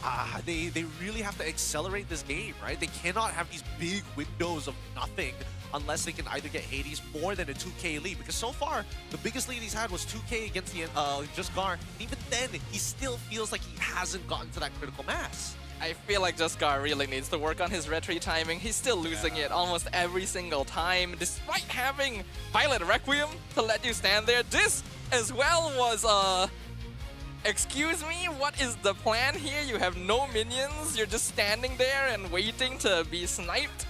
they really have to accelerate this game, right? They cannot have these big windows of nothing unless they can either get Hades more than a 2k lead. Because so far, the biggest lead he's had was 2k against the Just Gar. And even then, he still feels like he hasn't gotten to that critical mass. I feel like Just Gar really needs to work on his retry timing. He's still losing it almost every single time, despite having Pilot Requiem to let you stand there. This as well was excuse me, what is the plan here? You have no minions, you're just standing there and waiting to be sniped.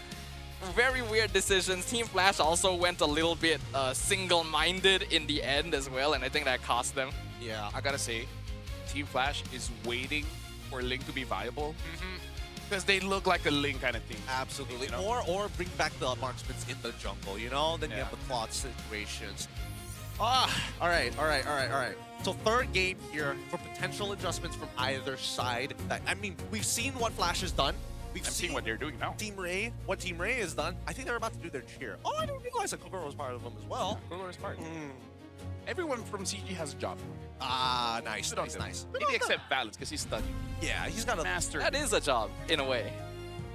Very weird decisions. Team Flash also went a little bit single-minded in the end as well, and I think that cost them. Yeah, I gotta say, Team Flash is waiting for Link to be viable. Because they look like a Link kind of team. Absolutely. You know? Or bring back the marksmen in the jungle, you know? Then you have the plot situations. All right. So third game here for potential adjustments from either side. I mean, we've seen what Flash has done. We've seen what they're doing now. What Team Ray has done. I think they're about to do their cheer. Oh, I didn't realize that Kogoro was part of them as well. Kogoro is part. Everyone from CG has a job. Nice. Maybe except Valence, because he's studying. Yeah, he's got a master. That is a job, in a way.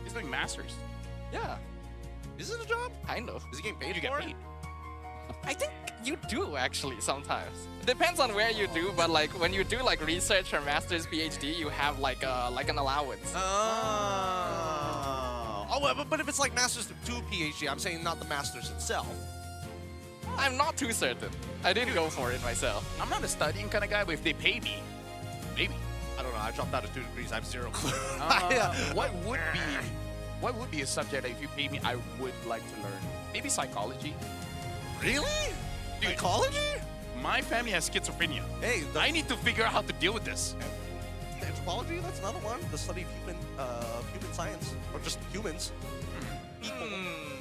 He's doing masters. Yeah. Is it a job? Kind of. Is he getting paid You for get paid. I think you do, actually, sometimes. It depends on where you do, but like when you do like research or master's PhD, you have like an allowance. But if it's like master's to PhD, I'm saying not the master's itself. I'm not too certain. I didn't go for it myself. I'm not a studying kind of guy, but if they pay me, maybe. I don't know. I dropped out of 2 degrees. I have 0 clue. What would be a subject that if you pay me, I would like to learn? Maybe psychology. Really? Psychology? My family has schizophrenia. Hey, I need to figure out how to deal with this. Anthropology, that's another one. The study of human science, or just humans. People.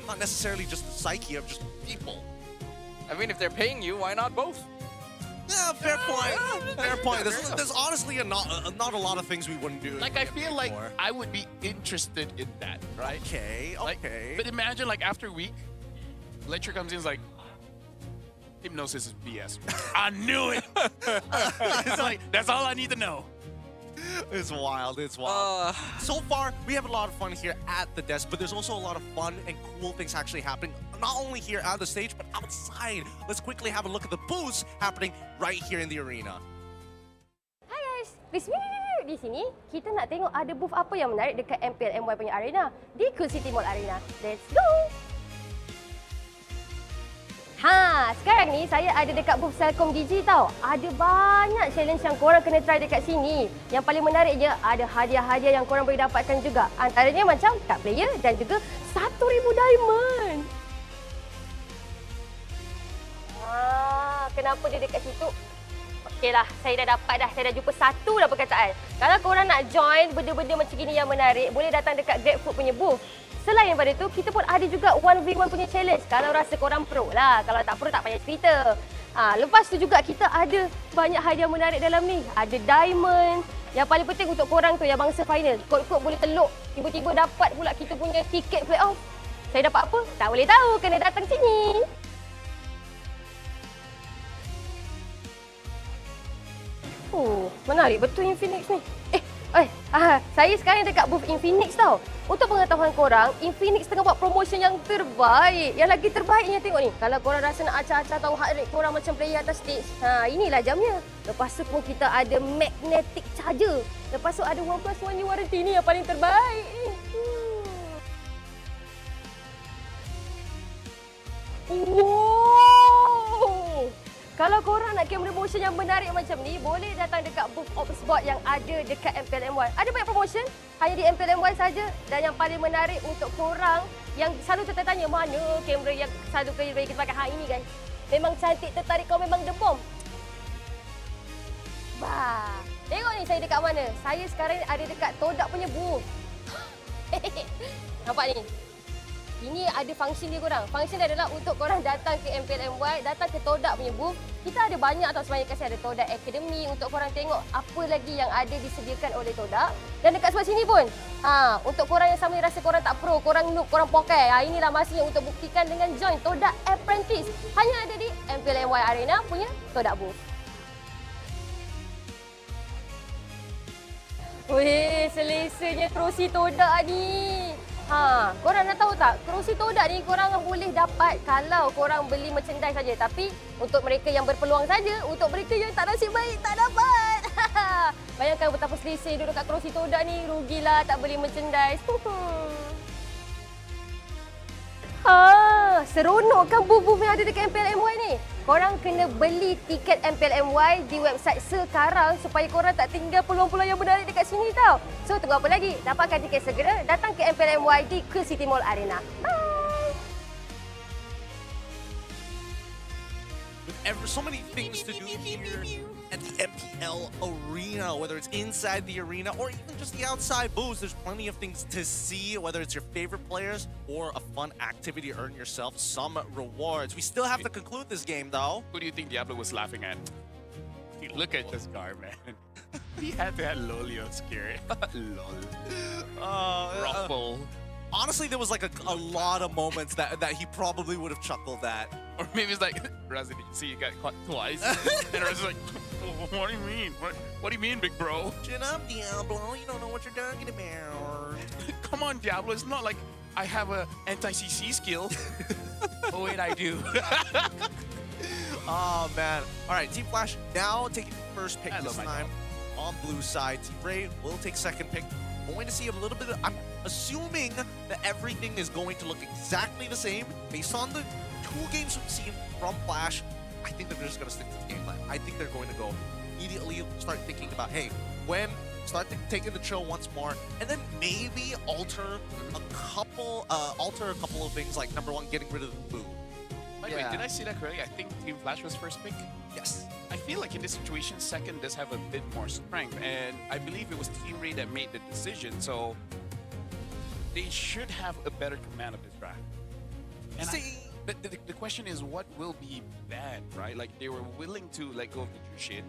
Not necessarily just the psyche of just people. I mean, if they're paying you, why not both? Yeah, fair point. Fair point. There's honestly not a lot of things we wouldn't do. Like, I feel like I would be interested in that, right? Okay. But imagine, like, after a week, lecture comes in, it's like, hypnosis is BS. I knew it! It's like, that's all I need to know. It's wild. So far, we have a lot of fun here at the desk, but there's also a lot of fun and cool things actually happening, not only here at the stage, but outside. Let's quickly have a look at the booths happening right here in the arena. Hi guys, review di sini kita nak tengok ada booth apa yang menarik dekat MPL MY punya arena di Quill City Mall Arena. Let's go! Sekarang ni saya ada dekat booth Selcom DG tau. Ada banyak challenge yang korang kena try dekat sini. Yang paling menariknya ada hadiah-hadiah yang korang boleh dapatkan juga. Antaranya macam card player dan juga 1,000 diamond. Kenapa dia dekat situ? Okeylah, saya dah dapat dah. Saya dah jumpa satu dah perkataan. Kalau korang nak join benda-benda macam gini yang menarik, boleh datang dekat GrabFood punya booth. Selain daripada itu, kita pun ada juga 1v1 punya challenge. Kalau rasa korang pro lah. Kalau tak pro, tak payah cerita. Lepas tu juga kita ada banyak hadiah menarik dalam ni. Ada diamond. Yang paling penting untuk korang tu yang bangsa final. Kod-kod boleh teluk. Tiba-tiba dapat pula kita punya tiket playoff. Saya dapat apa? Tak boleh tahu. Kena datang sini. Menarik betul Infinix ni. Saya sekarang dekat booth Infinix tau. Untuk pengetahuan korang, Infinix tengah buat promotion yang terbaik. Yang lagi terbaiknya tengok ni. Kalau korang rasa nak acah-acah tahu heart rate korang macam player atas stage, inilah jamnya. Lepas tu pun kita ada magnetic charger. Lepas tu ada 1+1 year warranty ni yang paling terbaik ni. Wow! Kalau korang nak game promotion yang menarik macam ni, boleh datang dekat booth Opsbot yang ada dekat MPL MY. Ada banyak promotion, hanya di MPL MY saja. Dan yang paling menarik untuk korang yang selalu tertanya mana kamera yang selalu kali kita pakai. Ini guys. Memang cantik, tertarik, kau memang the bomb. Tengok ni saya dekat mana. Saya sekarang ada dekat Todak punya booth. Nampak ni? Ini ada function dia korang. Function dia adalah untuk korang datang ke MPL-MY, datang ke Todak punya booth. Kita ada banyak tau sebenarnya kasi ada Todak Academy untuk korang tengok apa lagi yang ada disediakan oleh Todak. Dan dekat sebelah sini pun, untuk korang yang sama rasa korang tak pro, korang noob, korang pokai, inilah masanya untuk buktikan dengan join Todak Apprentice. Hanya ada di MPL-MY Arena punya Todak booth. Weh, selesanya kerusi Todak ni. Korang nak tahu tak, kerusi Todak ni korang boleh dapat kalau korang beli merchandise saja. Tapi untuk mereka yang berpeluang saja, untuk mereka yang tak nasib baik tak dapat. Bayangkan betapa selesa duduk kat kerusi Todak ni, rugilah tak beli merchandise. Seronok kan booth-booth yang ada dekat MPL-MY ni? Korang kena beli tiket MPL-MY di website sekarang supaya korang tak tinggal peluang-peluang yang menarik dekat sini tau. So tunggu apa lagi? Dapatkan tiket segera, datang ke MPL-MY di Quill City Mall Arena. With so many things to do here at the MPL Arena, whether it's inside the arena or even just the outside booths, there's plenty of things to see, whether it's your favorite players or a fun activity to earn yourself some rewards. We still have to conclude this game though. Who do you think Diablo was laughing at? Dude, look at this guy, man. He had that Lolio scare. Lol. Ruffle. Honestly, there was like a lot of moments that he probably would have chuckled at. Or maybe it's like, Razzie, did you see you got caught twice? And Razzie's like, what do you mean? What do you mean, big bro? Chin up, Diablo. You don't know what you're talking about. Come on, Diablo. It's not like I have a anti-CC skill. Oh, wait, I do. Oh, man. All right, Team Flash now taking first pick this time on blue side. Team Ray will take second pick. Going to see a little bit of, I'm assuming that everything is going to look exactly the same based on the 2 games we've seen from Flash. I think that they're just going to stick to the game plan. I think they're going to go immediately start thinking about, hey, when start taking the chill once more, and then maybe alter a couple of things, like number 1, getting rid of the blue. By the way, did I see that correctly? I think Team Flash was first pick. Yes. I feel like in this situation, second does have a bit more strength, and I believe it was Team Ray that made the decision, so they should have a better command of this draft. And the question is, what will be bad, right? Like, they were willing to let go of the Jushin,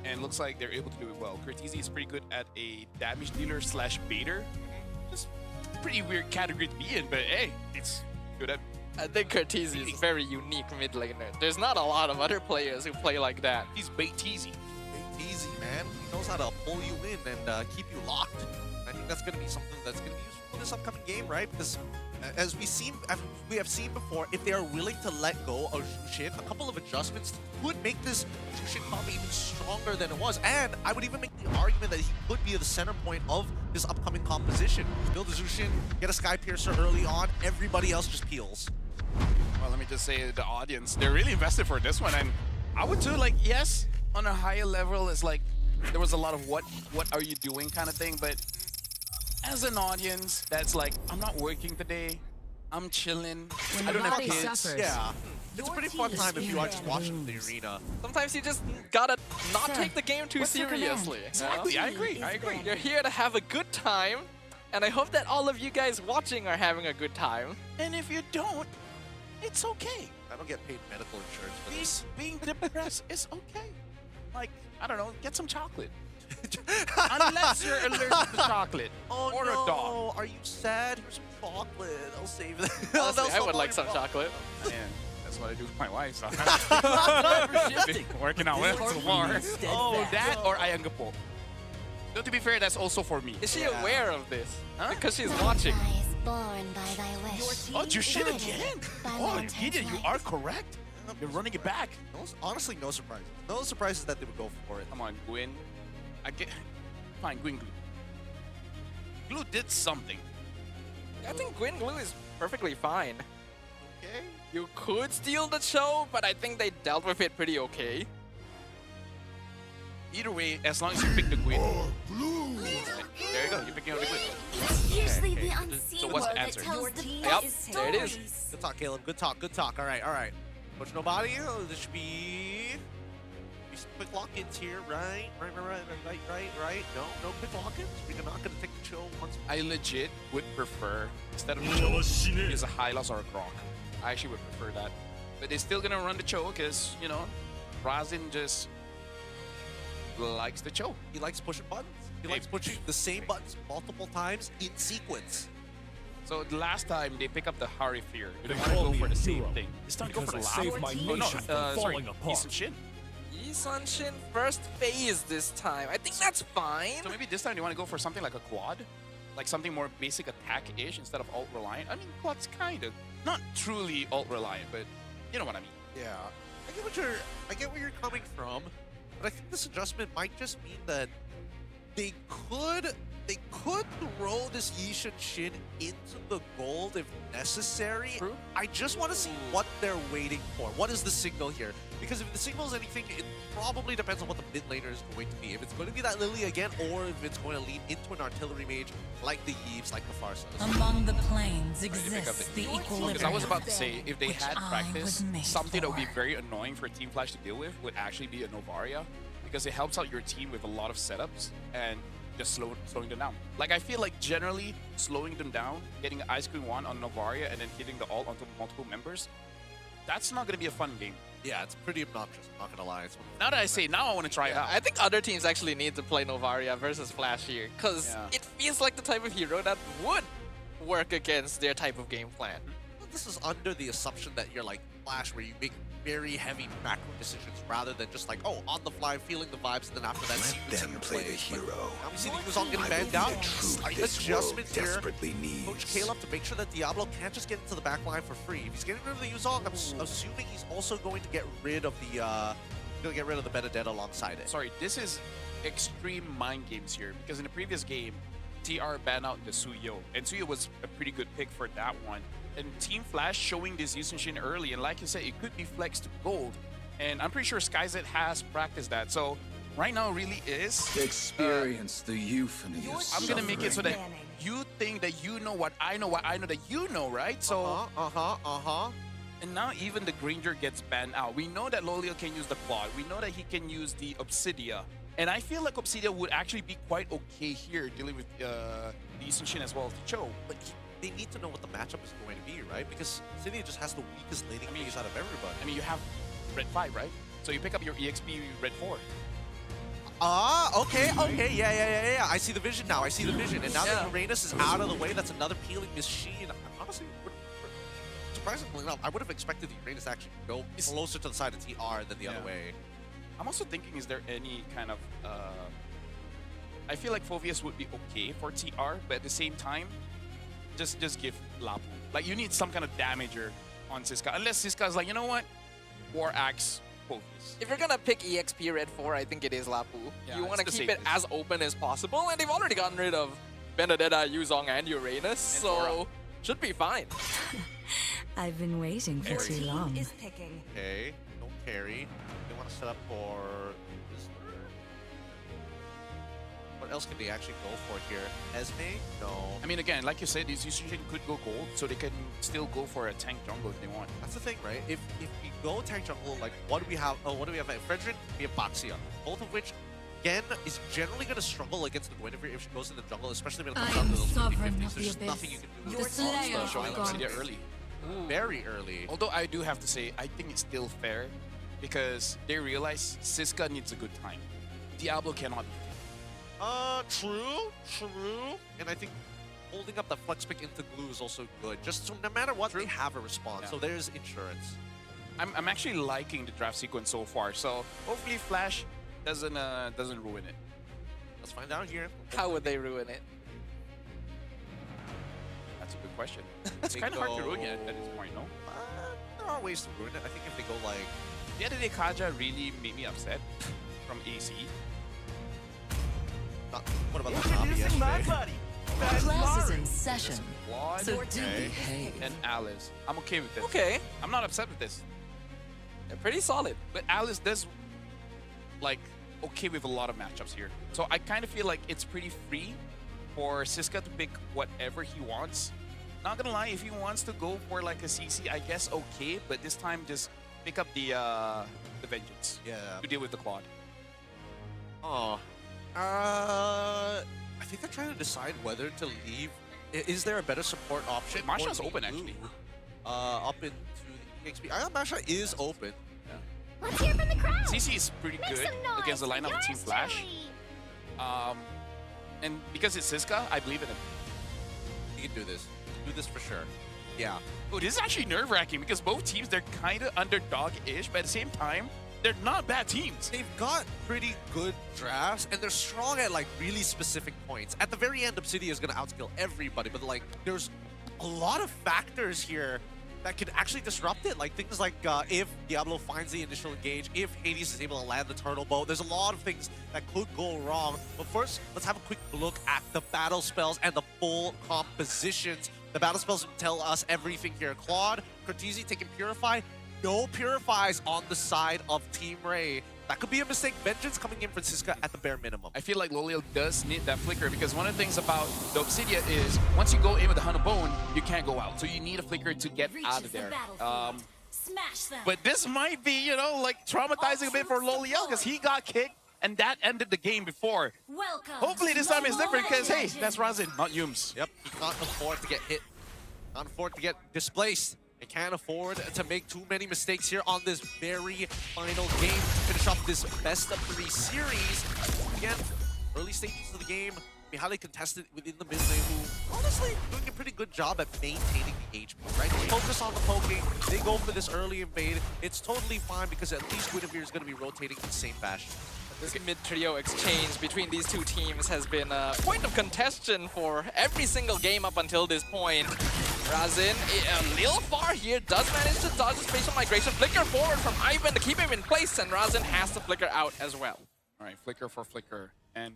and looks like they're able to do it well. Curtizi is pretty good at a damage dealer / baiter. Just pretty weird category to be in, but hey, it's good at. I think Curtizi is a very unique mid laner. There's not a lot of other players who play like that. He's bait-teasy. Bait-teasy, man. He knows how to pull you in and keep you locked. I think that's going to be something that's going to be useful in this upcoming game, right? Because as we have seen before, if they are willing to let go of Jushin, a couple of adjustments could make this Jushin comp even stronger than it was. And I would even make the argument that he could be the center point of this upcoming composition. Build the Jushin, get a Sky Piercer early on, everybody else just peels. Well, let me just say, the audience, they're really invested for this one, and I would too, like, yes, on a higher level, it's like, there was a lot of what are you doing kind of thing, but as an audience, that's like, I'm not working today, I'm chilling, I don't have kids. Yeah, it's a pretty fun time if you are just watching the arena. Sometimes you just gotta not take the game too seriously. Exactly, I agree. You're here to have a good time, and I hope that all of you guys watching are having a good time. And if you don't, it's okay. I don't get paid medical insurance for this. Being depressed is okay. Like, I don't know, get some chocolate. Unless you're allergic to chocolate. Oh, or no. a dog. Are you sad? Here's some chocolate. I'll save that. Honestly, I would like some chocolate. Man, that's what I do with my wife. So. Been working out well so far. Oh, that or Ayangapo. So to be fair, that's also for me. Is she aware of this? Huh? Because she's watching. Born by thy wish. Oh, you shit again? Oh, Gideon, you are correct. You're running it back. Honestly, no surprises. No surprises that they would go for it. Come on, Gwyn. I get. Fine, Gwyn Glue. Glue did something. I think Gwyn Glue is perfectly fine. Okay. You could steal the show, but I think they dealt with it pretty okay. Either way, as long as you pick the Gwyn. There you go, you're picking up the Gwyn. It's usually the unseen So what's the that answer? tells the Yep, best there it is. stories. Good talk, Caleb. Good talk. Good talk. All right. Coach Nobody, this should be These quick lock-ins here, right? Right. No quick lock-ins. We're not gonna take the chill once. I legit would prefer, instead of the Cho, use a Hylos or a Grok. I actually would prefer that. But they're still gonna run the Cho because, you know, Razin just likes the Cho. He likes pushing buttons. He likes pushing the same buttons multiple times in sequence. So the last time they pick up the Hari Fear, they want to go for the same thing. This time go for the last one. Sorry, Eason Shin. Eason Shin first phase this time. I think that's fine. So maybe this time they want to go for something like a quad, like something more basic attack-ish instead of alt-reliant. I mean, quad's kind of not truly alt-reliant, but you know what I mean. Yeah, I get where you're coming from, but I think this adjustment might just mean that they could throw this Yishin Shin into the gold if necessary. True. I just want to see what they're waiting for. What is the signal here? Because if the signal is anything, it probably depends on what the mid laner is going to be. If it's going to be that Lily again, or if it's going to lean into an artillery mage like the Yves, like the Farsas. Among the planes exists the equilibrium. Because I was about to say, if they which had I practice, was made something that would be for. very annoying for Team Flash to deal with would actually be a Novaria, because it helps out your team with a lot of setups and just slowing them down. Like, I feel like generally slowing them down, getting Ice Cream 1 on Novaria and then hitting the ult onto multiple members, that's not going to be a fun game. Yeah, it's pretty obnoxious, I'm not going to lie. Now that I say, now I want to try it out. I think other teams actually need to play Novaria versus Flash here, because it feels like the type of hero that would work against their type of game plan. This is under the assumption that you're like Flash, where you make very heavy macro decisions rather than just like, oh, on the fly, feeling the vibes, and then after that, sequencing your plays. Now we see the Yuzong getting banned down. Adjustment here. Coach Caleb to make sure that Diablo can't just get into the back line for free. If he's getting rid of the Yuzong, I'm assuming he's also going to get rid of the Benedetta alongside it. Sorry, this is extreme mind games here, because in the previous game, TR banned out the Suyo, and Suyo was a pretty good pick for that one. And Team Flash showing this Yushin Shin early, and like you said, it could be flexed to gold. And I'm pretty sure SkyZet has practiced that. So right now really is... Experience the euphomy of I'm going to make it so that you think that you know what I know that you know, right? So... And now even the Granger gets banned out. We know that Lolio can use the Claw. We know that he can use the Obsidia. And I feel like Obsidia would actually be quite okay here dealing with the Yushin Shin as well as the Cho. But they need to know what the matchup is going to be, right? Because Obsidia just has the weakest laning phase out of everybody. I mean, you have Red 5, right? So you pick up your EXP Red 4. Okay, yeah. I see the vision now. And now that Uranus is out of the way, that's another peeling machine. Honestly, surprisingly enough, I would have expected the Uranus to actually go closer to the side of TR than the other way. I'm also thinking, is there any kind of... I feel like Phoveus would be okay for TR, but at the same time, just give Lapu. Like, you need some kind of damager on Siska. Unless Siska's like, you know what? War Axe, Phoveus. If you're gonna pick EXP Red 4, I think it is Lapu. Yeah, you want to it's the keep it as open as possible, and they've already gotten rid of Benedetta, Yuzong, and Uranus, so should be fine. I've been waiting for too long. Okay, no carry. They want to set up for... What else can they actually go for here? Esme? No. I mean, again, like you said, these Yushin could go gold, so they can still go for a tank jungle if they want. That's the thing, right? If we go tank jungle, like, what do we have? Oh, what do we have? Frederick, we have Baxia. Both of which, again, is generally going to struggle against the Guinevere if she goes in the jungle, especially when it comes down to those 50-50s. There's just nothing you can do. Your slayer showing Obsidia early. Very early. Although I do have to say, I think it's still fair, because they realize Siska needs a good time. Diablo cannot. True. And I think holding up the flex pick into glue is also good. Just so no matter what, they have a response. Yeah. So there's insurance. I'm actually liking the draft sequence so far. So hopefully Flash doesn't ruin it. Let's find out here. How would they ruin it? That's a good question. It's kind of hard to ruin it at this point, no? There are ways to ruin it. I think if they go like... The other day, Kaja really made me upset from AC. What about the Navi yesterday? Class is in session, Quad, so do behave. And Alice. I'm okay with this. Okay. I'm not upset with this. They're pretty solid. But Alice does, like, okay with a lot of matchups here. So I kind of feel like it's pretty free for Siska to pick whatever he wants. Not gonna lie, if he wants to go for like a CC, I guess okay, but this time just pick up the vengeance. Yeah. To deal with the Claude. Oh. I think they're trying to decide whether to leave. Is there a better support option? Masha's open actually. Up into the EXP. I thought Masha is open. Let's hear from the crowd. CC is pretty Make good some noise against the for lineup of Team yours Flash. truly. And because it's Siska, I believe in him. He can do this. Do this for sure. Yeah. Oh, this is actually nerve-wracking because both teams, they're kind of underdog-ish, but at the same time, they're not bad teams. They've got pretty good drafts, and they're strong at like really specific points. At the very end, Obsidian is going to outskill everybody, but like there's a lot of factors here that could actually disrupt it. Like things like if Diablo finds the initial engage, if Hades is able to land the turtle bow, there's a lot of things that could go wrong. But first, let's have a quick look at the battle spells and the full compositions. The battle spells tell us everything here. Claude, Cortese taking Purify. No Purifies on the side of Team Ray. That could be a mistake. Vengeance coming in for Siska at the bare minimum. I feel like Lolio does need that flicker because one of the things about the Obsidia is once you go in with the Hunt of Bone, you can't go out. So you need a flicker to get out of there. Smash them. But this might be, you know, like traumatizing a bit for Lolio because he got kicked and that ended the game before. Welcome. Hopefully this time it's different because, hey, that's Razin, not Yums. Yep, he can't afford to get hit. Can't afford to get displaced. They can't afford to make too many mistakes here on this very final game to finish off this best-of-3 series. Again, early stages of the game, highly contested within the mid lane, who honestly doing a pretty good job at maintaining the HP, right? They focus on the poking, they go for this early invade. It's totally fine because at least Guinevere is going to be rotating in the same fashion. This mid-trio exchange between these two teams has been a point of contention for every single game up until this point. Razin, a little far here, does manage to dodge the spatial migration. Flicker forward from Ivan to keep him in place, and Razin has to flicker out as well. All right, flicker for flicker. And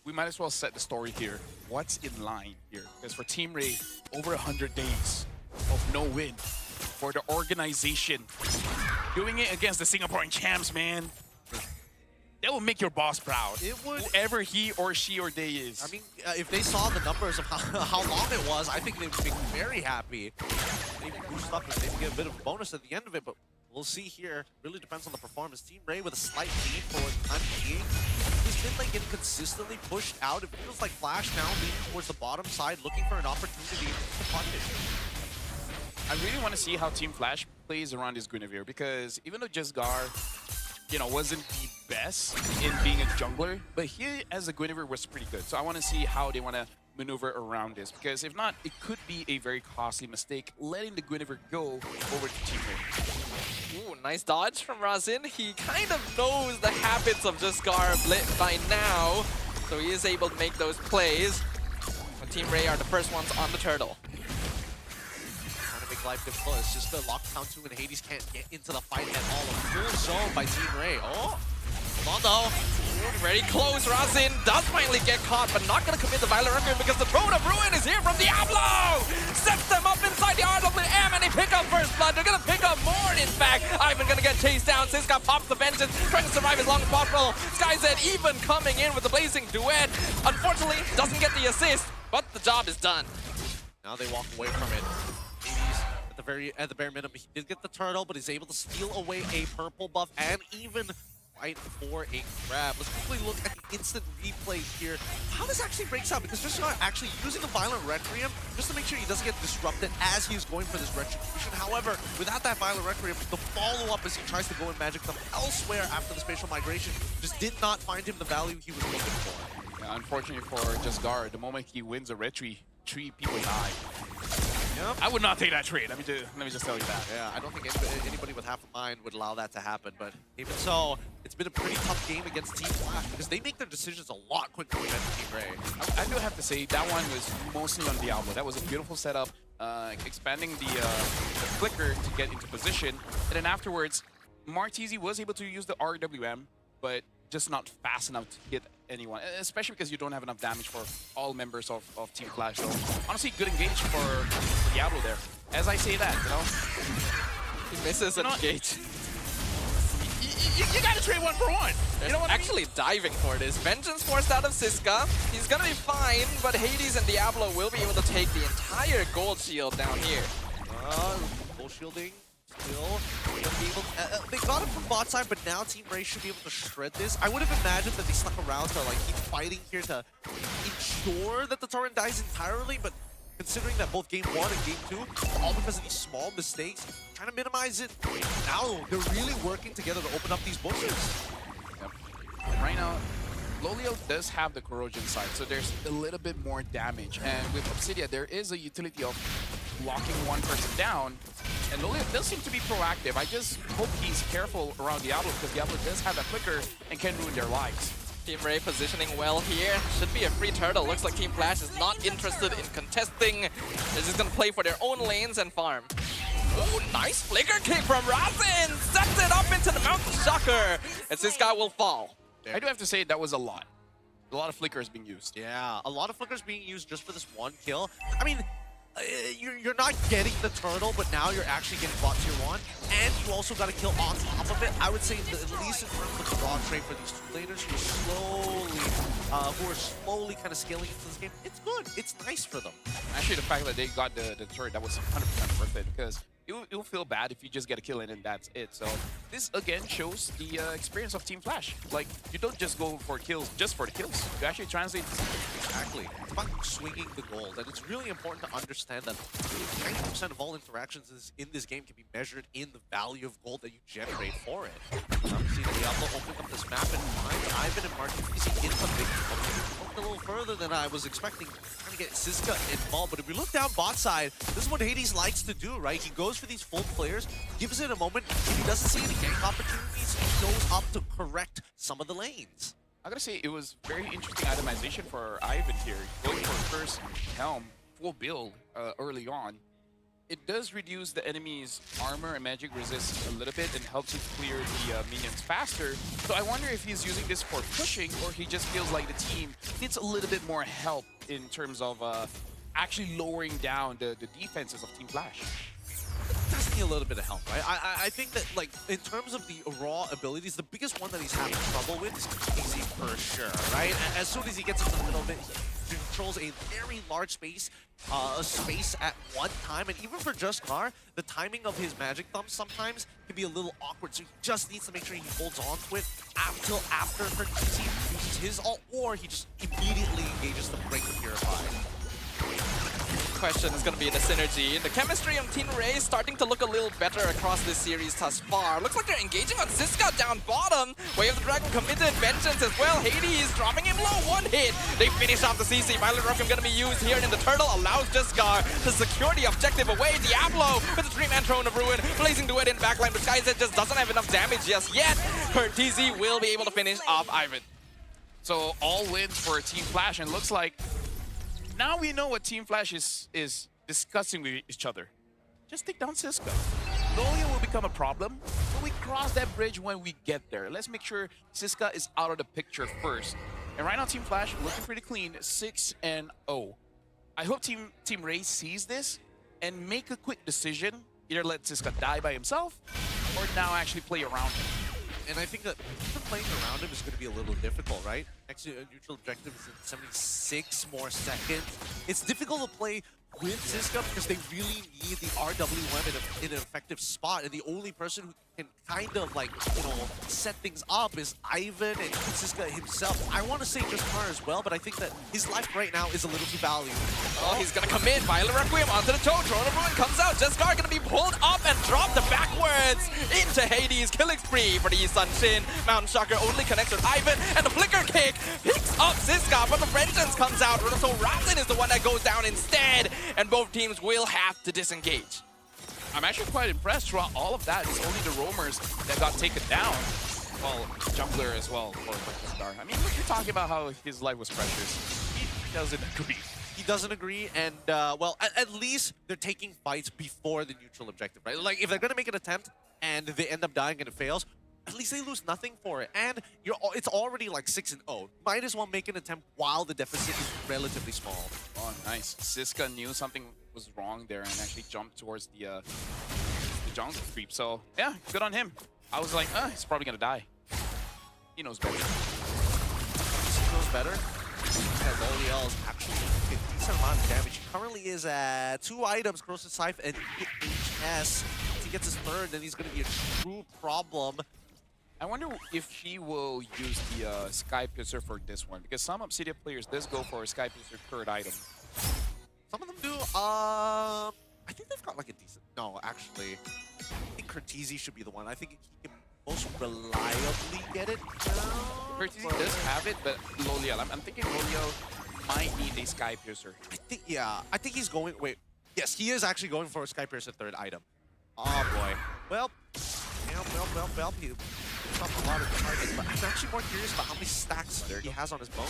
we might as well set the story here. What's in line here? Because for Team Ray, over 100 days of no win for the organization. Doing it against the Singaporean champs, man. That will make your boss proud. It would. Whoever he or she or they is. I mean, if they saw the numbers of how long it was, I think they would be very happy. Maybe boost up and maybe get a bit of a bonus at the end of it, but we'll see here. Really depends on the performance. Team Ray with a slight lead for the time being. This mid lane getting consistently pushed out. It feels like Flash now leaning towards the bottom side, looking for an opportunity to punish. I really want to see how Team Flash plays around this Guinevere because even though Jesgar, you know, wasn't the best in being a jungler, but he as a Guinevere was pretty good. So I want to see how they want to maneuver around this because if not, it could be a very costly mistake letting the Guinevere go over to Team Ray. Ooh, nice dodge from Razin. He kind of knows the habits of Jesgar by now, so he is able to make those plays. But Team Ray are the first ones on the turtle. Life difficult. It's just the lockdown 2 and Hades can't get into the fight at all. A full zone by Team Ray. Oh, hold on though. Very close. Razin does finally get caught, but not going to commit the Violent Requiem because the Throne of Ruin is here from Diablo! Sets them up inside the RWM and they pick up first blood. They're going to pick up more, in fact. Ivan going to get chased down. Siska pops the Vengeance, trying to survive as long as possible. Skyzed even coming in with the Blazing Duet. Unfortunately, doesn't get the assist, but the job is done. Now they walk away from it. At the bare minimum, he did get the turtle, but he's able to steal away a purple buff and even fight for a grab. Let's quickly look at the instant replay here. How this actually breaks out, because just not actually using the Violent Requiem just to make sure he doesn't get disrupted as he's going for this Retribution. However, without that Violent Requiem, the follow-up as he tries to go and magic them elsewhere after the spatial migration just did not find him the value he was looking for. Yeah, unfortunately for Jesgar, the moment he wins a retry, 3 people die. Yep. I would not take that trade. Let me just tell you that. Yeah, I don't think anybody with half a mind would allow that to happen. But even so, it's been a pretty tough game against Team Flash because they make their decisions a lot quicker than Team Ray. I do have to say that one was mostly on Diablo. That was a beautiful setup, expanding the flicker to get into position, and then afterwards, Martese was able to use the RWM, but just not fast enough to hit anyone, especially because you don't have enough damage for all members of Team Flash. So honestly, good engage for Diablo there. As I say that, you know, he misses an engage. You gotta trade 1 for 1. You know what actually diving for this. Vengeance forced out of Siska. He's gonna be fine, but Hades and Diablo will be able to take the entire gold shield down here. Gold shielding still gonna be able they got it from bot side, but now Team Ray should be able to shred this. I would have imagined that they stuck around to like keep fighting here to ensure that the torrent dies entirely, but considering that both game 1 and game 2, all because of these small mistakes, trying to minimize it, now they're really working together to open up these bushes. Yep. And right now, Lolio does have the corrosion side, so there's a little bit more damage. And with Obsidia, there is a utility of locking one person down. And Lolio does seem to be proactive. I just hope he's careful around Diablo, because Diablo does have a flicker and can ruin their lives. Team Ray positioning well here. Should be a free turtle. Looks like Team Flash is not interested in contesting. They're just gonna play for their own lanes and farm. Oh, nice flicker kick from Razin! Sets it up into the Mountain Shocker! And this guy will fall. I do have to say that was a lot. A lot of flickers being used. Yeah, a lot of flickers being used just for this one kill. I mean, you're not getting the turtle, but now you're actually getting bot tier 1, and you also got a kill on top of it. I would say that at least in terms of the draw trade for these two laners who are slowly kind of scaling into this game, it's good. It's nice for them. Actually, the fact that they got the turret, that was 100% worth it, because you'll feel bad if you just get a kill in and that's it. So this again shows the experience of Team Flash. Like, you don't just go for kills just for the kills. You actually translate. Exactly. It's about swinging the gold, and it's really important to understand that 90% of all interactions in this game can be measured in the value of gold that you generate for it. See that Diablo opened up this map and finds Ivan and Martinez in the big a little further than I was expecting, trying to get Siska involved. But if we look down bot side, this is what Hades likes to do, right? He goes for these full players, gives it a moment. If he doesn't see any gank opportunities, he goes up to correct some of the lanes. I gotta say, it was very interesting itemization for Ivan here. Going for first helm, full build early on. It does reduce the enemy's armor and magic resist a little bit and helps you clear the minions faster. So I wonder if he's using this for pushing, or he just feels like the team needs a little bit more help in terms of actually lowering down the defenses of Team Flash. Does need a little bit of help, right? I think that, like, in terms of the raw abilities, the biggest one that he's having trouble with is easy for sure, right? As soon as he gets into the middle of it, he controls a very large space at one time, and even for Just Car, the timing of his magic thumb sometimes can be a little awkward, so he just needs to make sure he holds on to it until after her TC uses his ult, or he just immediately engages to break the Purify. Question is going to be the synergy. The chemistry on Team Ray is starting to look a little better across this series thus far. Looks like they're engaging on Siska down bottom. Way of the Dragon committed vengeance as well. Hades dropping him low, one hit. They finish off the CC. Violet Rock'em going to be used here, and the turtle allows Jiskar to secure the objective away. Diablo with the 3-man Throne of Ruin, blazing to it in backline, but Skyzet just doesn't have enough damage just yet. Her TZ will be able to finish off Ivan. So all wins for Team Flash, and looks like now we know what Team Flash is discussing with each other. Just take down Siska. Lolio will become a problem, but we cross that bridge when we get there. Let's make sure Siska is out of the picture first. And right now, Team Flash looking pretty clean, 6-0. I hope Team Ray sees this and make a quick decision. Either let Siska die by himself, or now actually play around him. And I think that even playing around him is going to be a little difficult, right? Next neutral objective is in 76 more seconds. It's difficult to play with Siska because they really need the RWM in an effective spot, and the only person who can kind of, like, you know, set things up is Ivan and Siska himself. I want to say Just Car as well, but I think that his life right now is a little too valuable. Oh, he's gonna come in. Violet Requiem onto the toe. Throne of Ruin comes out. Just Car gonna be pulled up and dropped backwards into Hades. Killing spree for the Sun Shin. Mountain Shocker only connects with Ivan, and the flicker kick picks up Siska, but the vengeance comes out. So Razin is the one that goes down instead, and both teams will have to disengage. I'm actually quite impressed throughout all of that. It's only the roamers that got taken down. Well, jungler as well for Star. I mean, you're talking about how his life was precious. He doesn't agree. He doesn't agree, and well, at least they're taking fights before the neutral objective, right? Like, if they're gonna make an attempt and they end up dying and it fails, at least they lose nothing for it. And it's already like 6-0. Might as well make an attempt while the deficit is relatively small. Oh, nice. Siska knew something was wrong there and actually jumped towards the jungle creep. So, yeah, good on him. I was like, he's probably gonna die. He knows better. He knows better. And Loliel is actually doing a decent amount of damage. He currently is at 2 items, Corrosive Scythe and HS. Team gets his third, then he's going to be a true problem. I wonder if he will use the Sky Piercer for this one, because some Obsidian players does go for a Sky Piercer third item. Some of them do. I think they've got like a decent... No, actually, I think Cortese should be the one. I think he can most reliably get it. Cortese does have it, but Loliel, I'm thinking Loliel might need a Sky Piercer. I think he's going... Wait. Yes, he is actually going for a Sky Piercer third item. Oh, boy. Well, he dropped a lot of targets, but I'm actually more curious about how many stacks he has on his bone.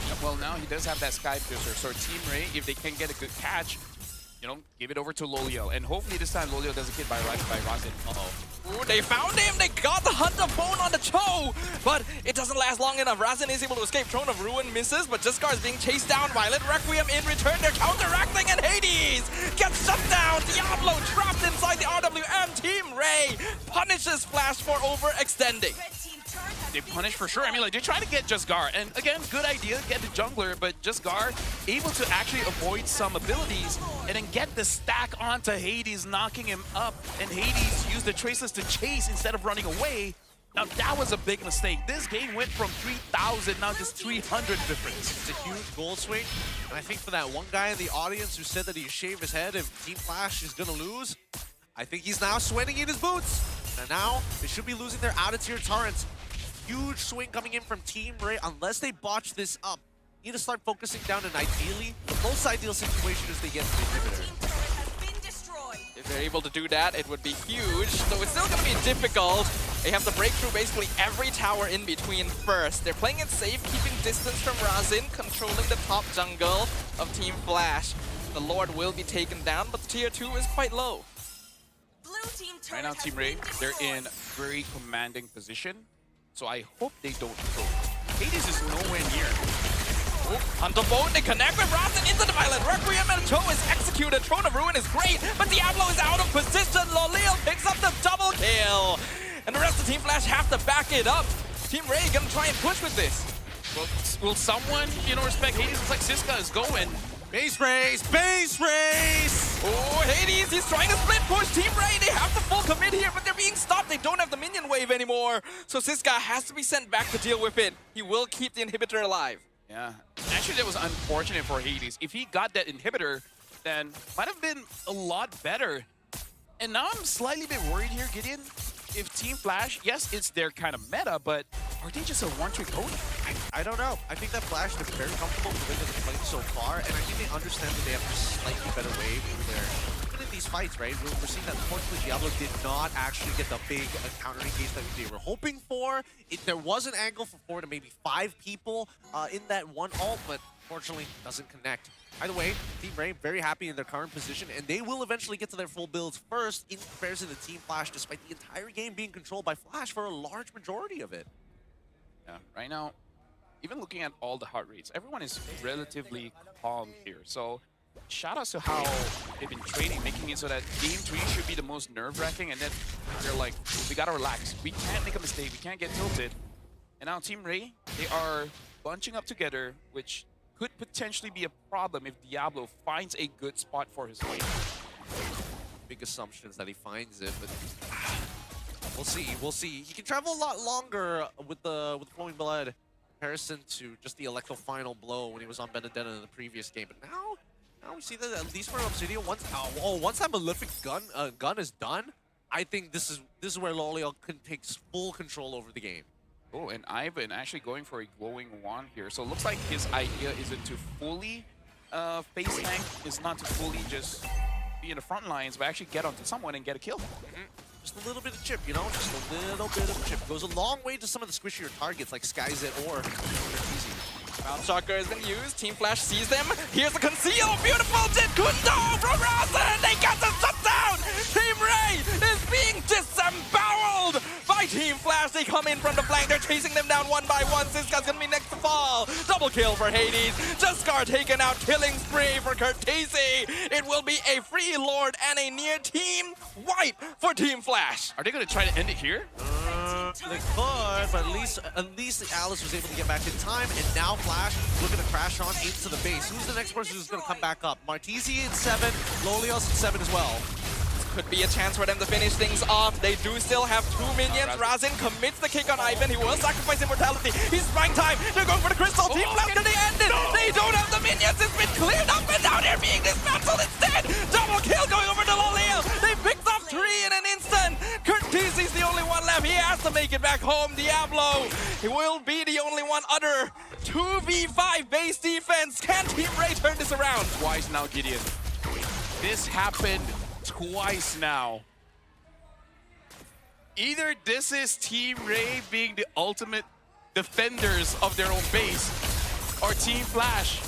Yeah, well, now he does have that Sky Piercer, so Team Ray, if they can get a good catch, you know, give it over to Loliel. And hopefully this time Loliel doesn't get by Razin. Uh-oh. Ooh, they found him! They got the Hunter Bone on the toe! But it doesn't last long enough. Razin is able to escape. Throne of Ruin misses, but Jescar is being chased down. Violet Requiem in return. They're counteracting, and Hades gets shut down! Diablo trapped inside the RWM. Team Ray punishes Flash for overextending. They punish for sure. I mean, like, they try to get Jesgar, and again, good idea, get the jungler, but Jesgar able to actually avoid some abilities and then get the stack onto Hades, knocking him up, and Hades used the traceless to chase instead of running away. Now, that was a big mistake. This game went from 3,000 now just 300 difference. It's a huge goal swing, and I think for that one guy in the audience who said that he'd shave his head if Team Flash is gonna lose, I think he's now sweating in his boots. And now, they should be losing their out-of-tier turrets. Huge swing coming in from Team Ray. Unless they botch this up, need to start focusing down, and ideally, the most ideal situation is they get the inhibitor. If they're able to do that, it would be huge. So it's still going to be difficult. They have to break through basically every tower in between first. They're playing it safe, keeping distance from Razin, controlling the top jungle of Team Flash. The Lord will be taken down, but tier 2 is quite low. Right now, Team Ray, they're in very commanding position. So I hope they don't throw. Hades is nowhere near. Hunter Bone, they connect with Razin into the Violet Requiem, and Toe is executed. Throne of Ruin is great, but Diablo is out of position. Loliel picks up the double kill. And the rest of Team Flash have to back it up. Team Ray gonna try and push with this. Well, will someone, you know, respect Hades? It's like Siska is going. Base race! Base race! Oh, Hades, he's trying to split push. Team Ray, they have to full commit here, but they're being stopped. They don't have the minion wave anymore. So Siska has to be sent back to deal with it. He will keep the inhibitor alive. Yeah. Actually, that was unfortunate for Hades. If he got that inhibitor, then might have been a lot better. And now I'm slightly bit worried here, Gideon. If Team Flash, yes, it's their kind of meta, but are they just a one-trick pony? I don't know. I think that Flash is very comfortable with the way that they're playing so far, and I think they understand that they have a slightly better way for their... Even in these fights, right? We're seeing that, unfortunately, Diablo did not actually get the big counter engage that they were hoping for. There was an angle for 4 to maybe 5 people in that one ult, but unfortunately doesn't connect. Either way, Team Ray very happy in their current position, and they will eventually get to their full builds first in comparison to Team Flash, despite the entire game being controlled by Flash for a large majority of it. Yeah, right now, even looking at all the heart rates, everyone is relatively calm here. So shout out to how they've been training, making it so that game 3 should be the most nerve-wracking, and then they're like, we gotta relax. We can't make a mistake. We can't get tilted. And now Team Ray, they are bunching up together, which could potentially be a problem if Diablo finds a good spot for his lane. Big assumptions that he finds it, but we'll see. We'll see. He can travel a lot longer with the Flowing Blood in comparison to just the Electro Final Blow when he was on Benedetta in the previous game. But now we see that at least for Obsidian, once that Malefic gun is done, I think this is where Loliel can take full control over the game. Oh, and Ivan actually going for a glowing wand here. So it looks like his idea isn't to fully face tank, is not to fully just be in the front lines, but actually get onto someone and get a kill. Just a little bit of chip, you know? Just a little bit of chip. Goes a long way to some of the squishier targets like Skyzit or easy. Ground Shocker has been used. Team Flash sees them. Here's the conceal. Beautiful Jit Kundo from Razin. They got the shutdown. Team Ray is being disemboweled by Team Flash. They come in from the flank. They're chasing them down one by one. Siska's gonna be next to fall. Double kill for Hades. Jescar taken out. Killing spree for Cortese. It will be a free Lord and a near team wipe for Team Flash. Are they gonna try to end it here? They could, but at least Alice was able to get back in time, and now Flash looking to crash on into the base. Who's the next person who's going to come back up? Martesi in 7, Lolios in 7 as well. Could be a chance for them to finish things off. They do still have 2 minions. Razin commits the kick on Ivan. He will sacrifice immortality. He's buying time. They're going for the crystal. Team Blast, can they end it? They don't have the minions. It's been cleared up and now they're being dismantled instead. Double kill going over to Loleo. They picked off 3 in an instant. Curtisi's the only one left. He has to make it back home. Diablo, he will be the only one other. 2v5 base defense. Can Team Ray turn this around? Twice now, Gideon. This happened twice now. Either this is Team Ray being the ultimate defenders of their own base, or Team Flash.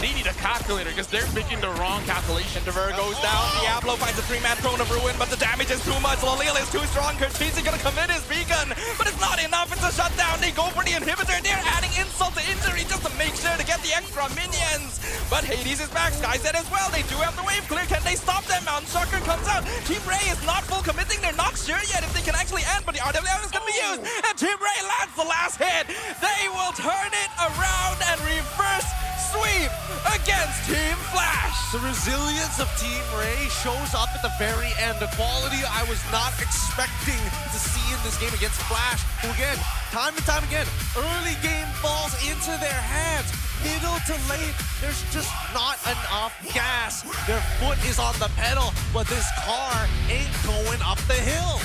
They need a calculator because they're making the wrong calculation. Endeavor goes down. Diablo finds a 3-man throne of ruin, but the damage is too much. Lolil is too strong. Curtisi gonna commit his beacon, but it's not enough. It's a shutdown. They go for the inhibitor. They're adding insult to injury just to make sure to get the extra minions. But Hades is back. Skyset as well. They do have the wave clear. Can they stop them? Mountain Shocker comes out. Team Ray is not full committing. They're not sure yet if they can actually end, but the RWM is gonna be used. And Team Ray lands the last hit. They will turn it around and reverse sweep against Team Flash. The resilience of Team Ray shows up at the very end. The quality I was not expecting to see in this game against Flash, who again, time and time again, early game falls into their hands. Middle to late, there's just not enough gas. Their foot is on the pedal, but this car ain't going up the hill.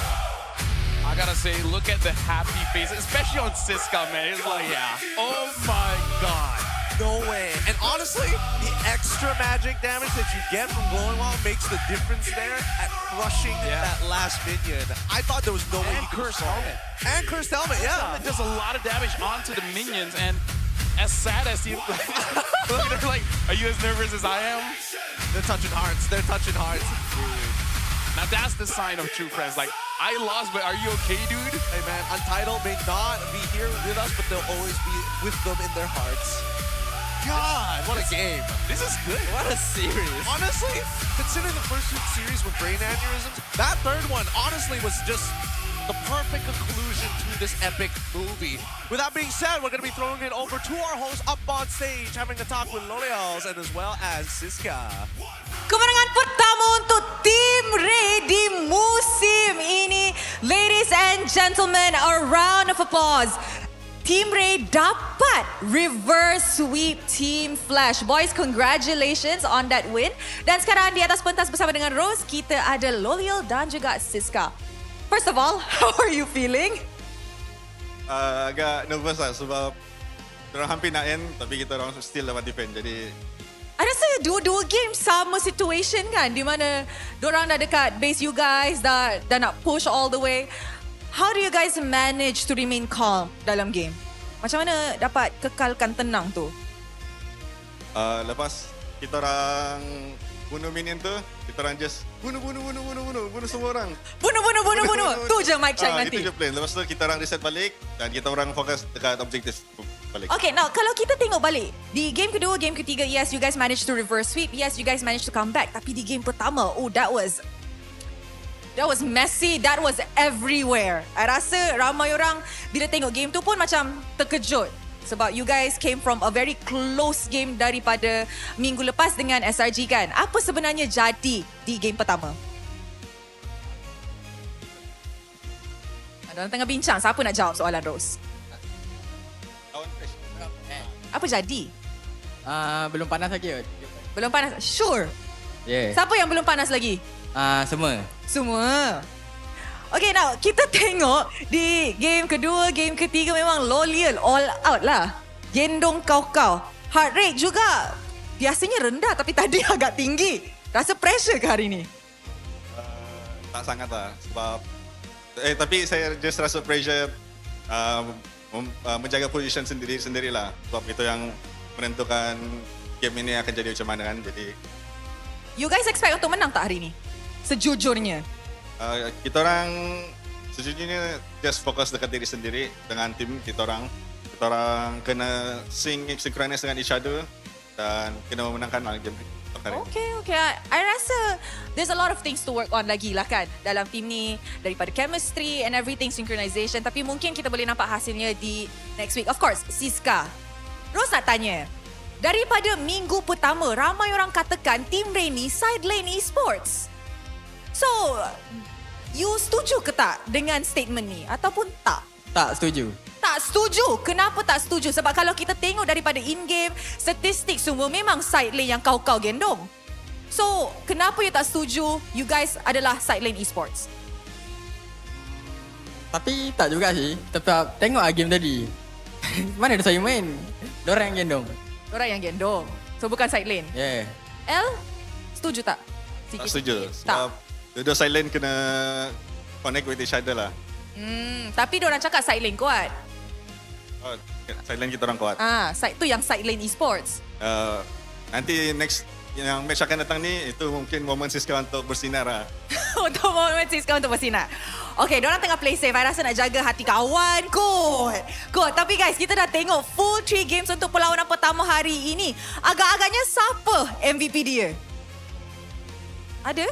I gotta say, look at the happy face, especially on Siska, man. It's like, yeah. Oh my god. No way. And honestly, the extra magic damage that you get from Glowing Wall makes the difference there at crushing that last minion. I thought there was no way he could solve it. And Cursed Helmet, yeah. It does a lot of damage onto the minions, and as sad as Team they're like, are you as nervous as I am? They're touching hearts. They're touching hearts. Now that's the sign of true friends. Like, I lost, but are you okay, dude? Hey man, Untitled may not be here with us, but they'll always be with them in their hearts. God, what a game. This is good. What a series. Honestly, considering the first 2 series with brain aneurysms, that third one honestly was just the perfect conclusion to this epic movie. With that being said, we're going to be throwing it over to our host up on stage, having a talk with Loleos and as well as Siska. Kemenangan pertama untuk Team Ray di musim ini. Ladies and gentlemen, a round of applause. Team Ray dapat reverse sweep Team Flash. Boys, congratulations on that win. Dan sekarang di atas pentas bersama dengan Rose, kita ada Lolil dan juga Siska. First of all, how are you feeling? Agak nervous lah sebab orang hampir nak end tapi kita orang still dapat defend. Jadi I rasa dua-dua game sama situation kan, di mana diorang dah dekat base you guys, dah nak push all the way. How do you guys manage to remain calm dalam game? Macam mana dapat kekalkan tenang tu? Lepas kita orang bunuh minion tu, kita orang just bunuh semua orang. Bunuh. Tu je mic check nanti. Itu je plan. Lepas tu kita orang reset balik dan kita orang fokus dekat objektif balik. Okay, now kalau kita tengok balik, di game kedua, game ketiga, yes, you guys managed to reverse sweep. Yes, you guys managed to come back. Tapi di game pertama, that was messy. That was everywhere. I rasa ramai orang bila tengok game tu pun macam terkejut. Sebab you guys came from a very close game daripada minggu lepas dengan SRG kan. Apa sebenarnya jadi di game pertama? Ada orang tengah bincang. Siapa nak jawab soalan Rose? Apa jadi? Belum panas lagi. Belum panas? Sure. Yeah. Siapa yang belum panas lagi? Semua. Okay, now kita tengok di game kedua, game ketiga memang Lolil all out lah. Gendong kau-kau. Heart rate juga biasanya rendah tapi tadi agak tinggi. Rasa pressure ke hari ni? Tak sangat lah sebab tapi saya just rasa pressure menjaga position sendirilah sebab itu yang menentukan game ini akan jadi macam mana kan. Jadi you guys expect untuk menang tak hari ni? Sejujurnya. Kita orang sejujurnya just fokus dekat diri sendiri dengan tim kita orang kena synchronize dengan each other dan kena memenangkan game hari ini. Okay. I rasa there's a lot of things to work on lagi lah kan dalam tim ni, daripada chemistry and everything, synchronization, tapi mungkin kita boleh nampak hasilnya di next week. Of course, Siska. Rose nak tanya, daripada minggu pertama ramai orang katakan Team Ray ni side lane esports. So, you setuju ke tak dengan statement ni ataupun tak? Tak setuju. Tak setuju. Kenapa tak setuju? Sebab kalau kita tengok daripada in-game, statistik semua memang side lane yang kau gendong. So, kenapa you tak setuju you guys adalah side lane esports? Tapi tak juga sih. Tetap tengok game tadi. Mana ada saya main? Diorang yang gendong. Diorang yang gendong. So, bukan side lane. Yeah. L, setuju tak? Tak setuju. Sebab dua side lane kena connect with each other lah. Tapi diorang cakap side lane kuat. Oh, side lane kita orang kuat. Side tu yang side lane esports. Nanti next yang match akan datang ni, itu mungkin momen Siska untuk bersinar lah. Untuk momen Siska untuk bersinar. Okay, diorang tengah play safe. I rasa nak jaga hati kawan kot. Tapi guys, kita dah tengok full 3 games untuk perlawanan pertama hari ini. Agak-agaknya siapa MVP dia? Ada?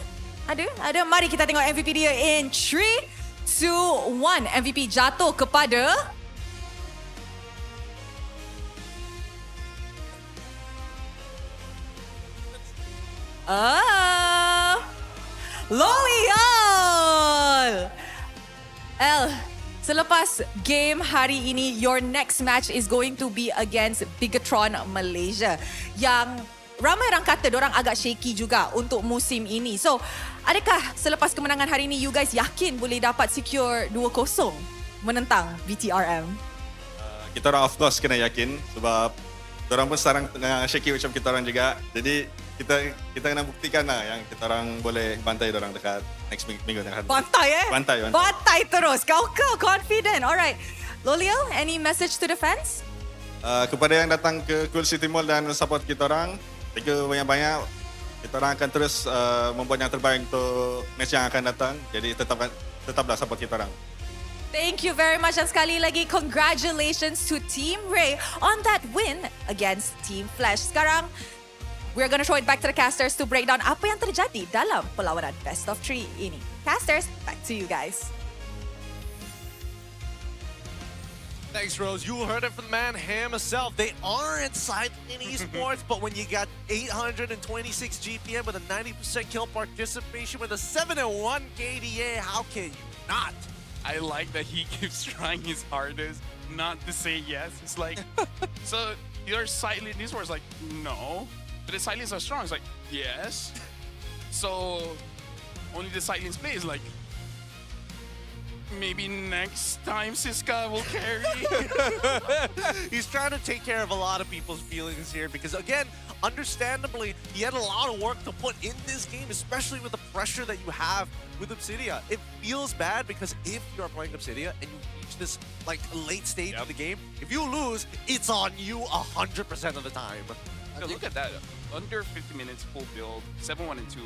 Mari kita tengok MVP dia in 3, 2, 1. MVP jatuh kepada... Loyal! L, selepas game hari ini, your next match is going to be against Bigatron Malaysia. Yang ramai orang kata diorang agak shaky juga untuk musim ini. So, adakah selepas kemenangan hari ini, you guys yakin boleh dapat secure 2-0 menentang BTRM? Kita orang of course kena yakin sebab diorang pun sekarang tengah shaky macam kita orang juga. Jadi, kita kena buktikan lah yang kita orang boleh bantai diorang dekat next minggu yang akan. Bantai Bantai terus. Kau confident. Alright. Loliel, any message to the fans? Kepada yang datang ke Quill City Mall dan support kita orang, thank you banyak-banyak. Kita orang akan terus membuat yang terbaik untuk match yang akan datang. Jadi tetaplah support kita orang. Thank you very much. Dan sekali lagi, congratulations to Team Ray on that win against Team Flash. Sekarang, we're gonna throw it back to the casters to break down apa yang terjadi dalam perlawanan best of 3 ini. Casters, back to you guys. Thanks, Rose. You heard it from the man himself. They aren't side in esports, but when you got 826 GPM with a 90% kill participation with a 7-1 KDA, how can you not? I like that he keeps trying his hardest not to say yes. It's like, so you're side lane esports? Like, no. But the side lanes are strong. It's like, yes. So only the side lanes play is like, maybe next time Siska will carry. He's trying to take care of a lot of people's feelings here because, again, understandably, he had a lot of work to put in this game, especially with the pressure that you have with Obsidia. It feels bad because if you're playing Obsidia and you reach this like late stage of the game, if you lose, it's on you 100% of the time. So look at that. Under 50 minutes, full build, 7-1 and 2.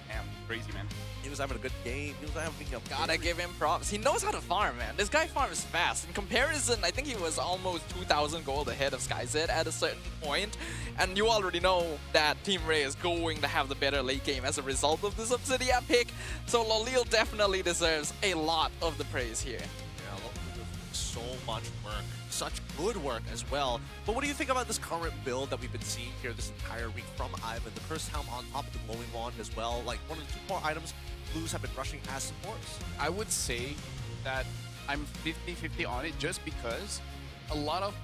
Damn, crazy, man. He was having a good game. He was having a Gotta give him props. He knows how to farm, man. This guy farms fast. In comparison, I think he was almost 2,000 gold ahead of SkyZ at a certain point. And you already know that Team Ray is going to have the better late game as a result of this Obsidian pick. So Loliel definitely deserves a lot of the praise here. Yeah, Loliel does so much work. Such good work as well. But what do you think about this current build that we've been seeing here this entire week from Ivan? The Cursed Helm on top of the Glowing Wand as well. Like, one of the 2 core items Blues have been rushing as supports. I would say that I'm 50-50 on it just because a lot of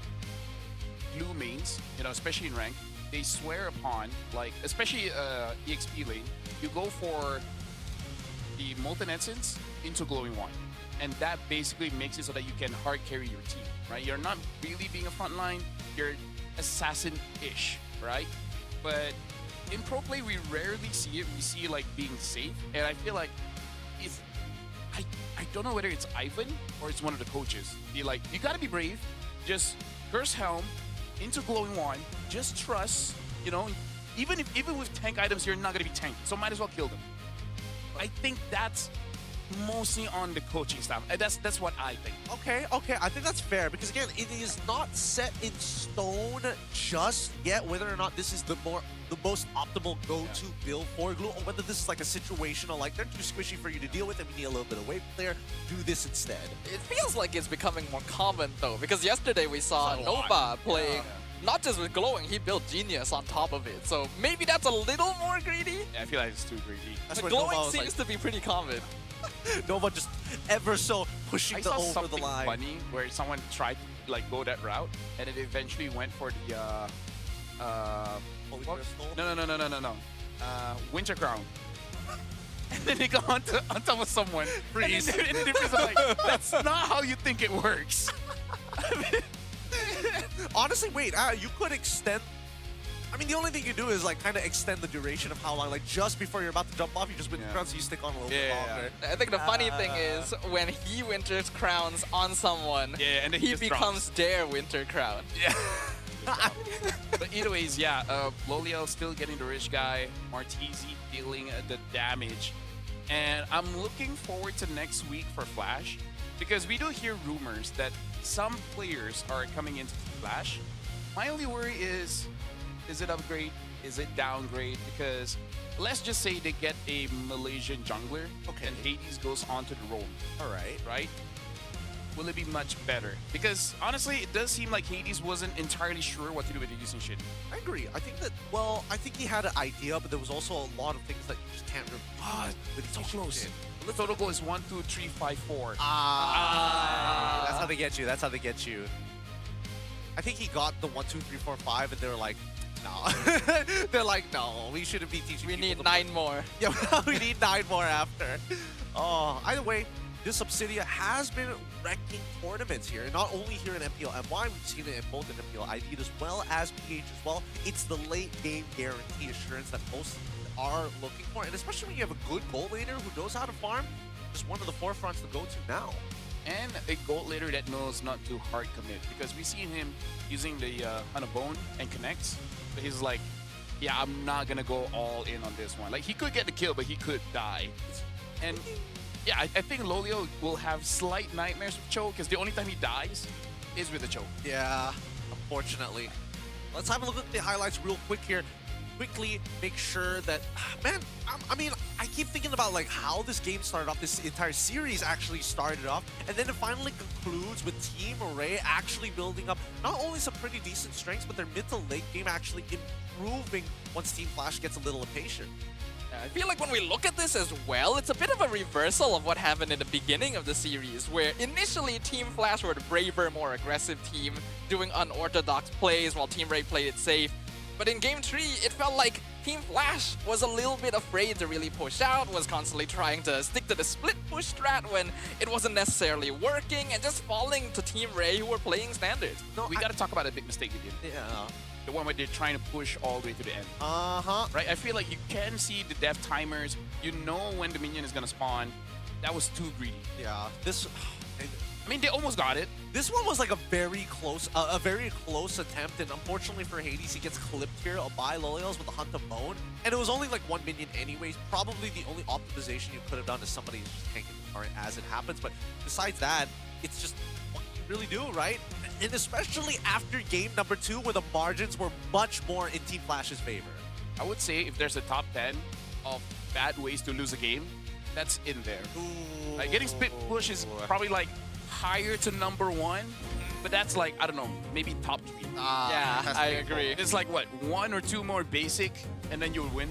blue mains, you know, especially in rank, they swear upon, like, especially EXP lane, you go for the Molten Essence into Glowing Wand. And that basically makes it so that you can hard carry your team, right? You're not really being a frontline, you're assassin-ish, right? But in pro play, we rarely see it. We see like being safe, and I feel like it's, I don't know whether it's Ivan or it's one of the coaches. Be like, you gotta be brave, just Curse Helm into Glowing Wand, just trust, you know, even with tank items, you're not gonna be tanked, so might as well kill them. I think that's mostly on the coaching staff. That's what I think. Okay, I think that's fair because again, it is not set in stone just yet whether or not this is the most optimal go-to build for Glue, or whether this is like a situational, like they're too squishy for you to deal with and we need a little bit of wave clear. Do this instead. It feels like it's becoming more common though, because yesterday we saw Nova playing not just with glowing, he built Genius on top of it. So maybe that's a little more greedy. Yeah, I feel like it's too greedy. That's But where glowing Nova was seems to be pretty common. Nova just ever so pushing I the saw over the something line. funny where someone tried to like go that route and it eventually went for the Holy what? Crystal? No. Winter Crown. And then they go on top of someone. Freeze. And then the difference is like, that's not how you think it works. Honestly, wait, you could extend. I mean, the only thing you do is like kind of extend the duration of how long. Like just before you're about to jump off, you just win the crown, so you stick on a little bit longer. I think the funny thing is when he winters crowns on someone, and then he just becomes drops. their winter crown. Yeah. But either ways, yeah, Loliel still getting the rich guy, Martizi dealing the damage. And I'm looking forward to next week for Flash, because we do hear rumors that some players are coming into Flash. My only worry is it upgrade? Is it downgrade? Because let's just say they get a Malaysian jungler, and Hades goes on to the role. All right. Right? Will it be much better? Because honestly, it does seem like Hades wasn't entirely sure what to do with Hades and shit. I agree. I think that, well, I think he had an idea, but there was also a lot of things that you just can't really do. So close. The total goal is 1, 2, 3, 5, 4. That's how they get you. That's how they get you. I think he got the 1, 2, 3, 4, 5, and they were like, no. They're like, no, we shouldn't be teaching. We need 9 more. Yeah, we need 9 more after. Oh, either way, this Obsidia has been wrecking tournaments here, and not only here in MPL MY, we've seen it in both in MPL ID as well as PH as well. It's the late game guarantee assurance that most are looking for, and especially when you have a good gold laner who knows how to farm, just one of the forefronts to go to now. And a gold laner that knows not to hard commit, because we seen him using the Hunt of Bone and connects, but he's like, yeah, I'm not gonna go all in on this one. Like, he could get the kill, but he could die. And yeah, I think Loliel will have slight nightmares with choke, because the only time he dies is with a choke. Yeah, unfortunately. Let's have a look at the highlights real quick here. Quickly make sure that, man, I mean, I keep thinking about like how this game started off, this entire series actually started off, and then it finally concludes with Team Array actually building up not only some pretty decent strengths, but their mid to late game actually improving once Team Flash gets a little impatient. I feel like when we look at this as well, it's a bit of a reversal of what happened in the beginning of the series, where initially Team Flash were the braver, more aggressive team, doing unorthodox plays while Team Ray played it safe. But in Game 3, it felt like Team Flash was a little bit afraid to really push out, was constantly trying to stick to the split push strat when it wasn't necessarily working, and just falling to Team Ray, who were playing standards. No, we gotta talk about a big mistake we did. Yeah. The one where they're trying to push all the way to the end. Right? I feel like you can see the death timers. You know when the minion is gonna spawn. That was too greedy. Yeah. This... I mean, they almost got it. This one was like a very close attempt, and unfortunately for Hades, he gets clipped here by Loliel's with the Hunt of Bone, and it was only like 1 minion anyways. Probably the only optimization you could have done is somebody just tanking the turret as it happens, but besides that, it's just what you really do, right? And especially after game number 2, where the margins were much more in Team Flash's favor. I would say if there's a top 10 of bad ways to lose a game, that's in there. Ooh. Like getting split push is probably like higher to number 1, but that's like, I don't know, maybe top 3. Yeah, I agree. It's like what, 1 or 2 more basic, and then you'll win.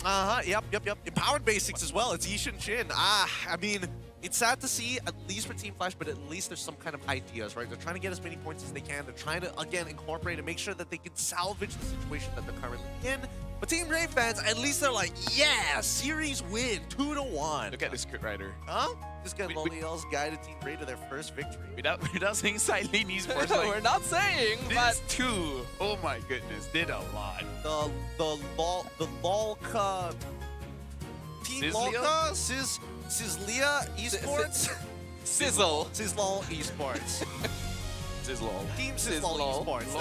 Yep. Empowered basics as well. It's Yishin Shin. I mean, it's sad to see, at least for Team Flash, but at least there's some kind of ideas, right? They're trying to get as many points as they can. They're trying to, again, incorporate and make sure that they can salvage the situation that they're currently in. But Team Ray fans, at least they're like, yeah, series win, 2-1. Look at this script writer. Huh? This guy Loliel's guided Team Ray to their first victory. Without saying Silene Esports, No, we're not saying, but... This too, oh my goodness, did a lot. The Lolka... Team Lolka? Sizzlia Esports? Sizzle. Sizzlol Esports. Sizzlol. Team Sizzlol Esports.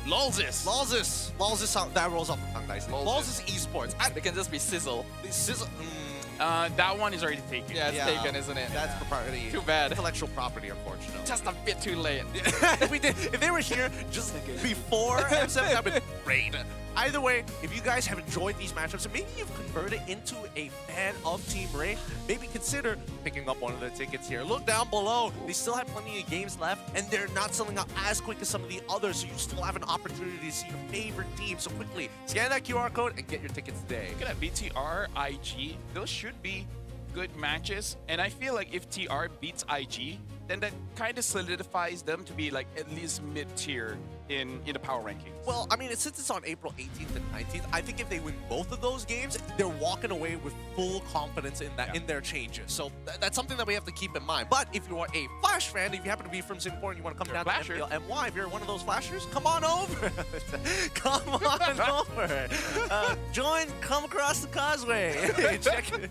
Lolzis. That rolls off the tongue nicely. Lolzis Esports. They can just be Sizzle. Sizzle. That one is already taken. Yeah, it's taken, isn't it? That's propriety. Too bad. Intellectual property, unfortunately. Just a bit too late. If they were here just before M7, that would be great. Either way, if you guys have enjoyed these matchups and maybe you've converted into a fan of Team Ray, maybe consider picking up one of the tickets here. Look down below. They still have plenty of games left, and they're not selling out as quick as some of the others, so you still have an opportunity to see your favorite team. So quickly, scan that QR code and get your tickets today. Look at that BTR, IG. Those should be good matches. And I feel like if TR beats IG, then that kind of solidifies them to be like at least mid-tier in the power rankings. Well, I mean, since it's on April 18th and 19th, I think if they win both of those games, they're walking away with full confidence in that in their changes. So that's something that we have to keep in mind. But if you are a Flash fan, if you happen to be from Singapore and you want to come down to MPL MY, if you're one of those Flashers, come on over. Come on over. Join, come across the causeway. Check it.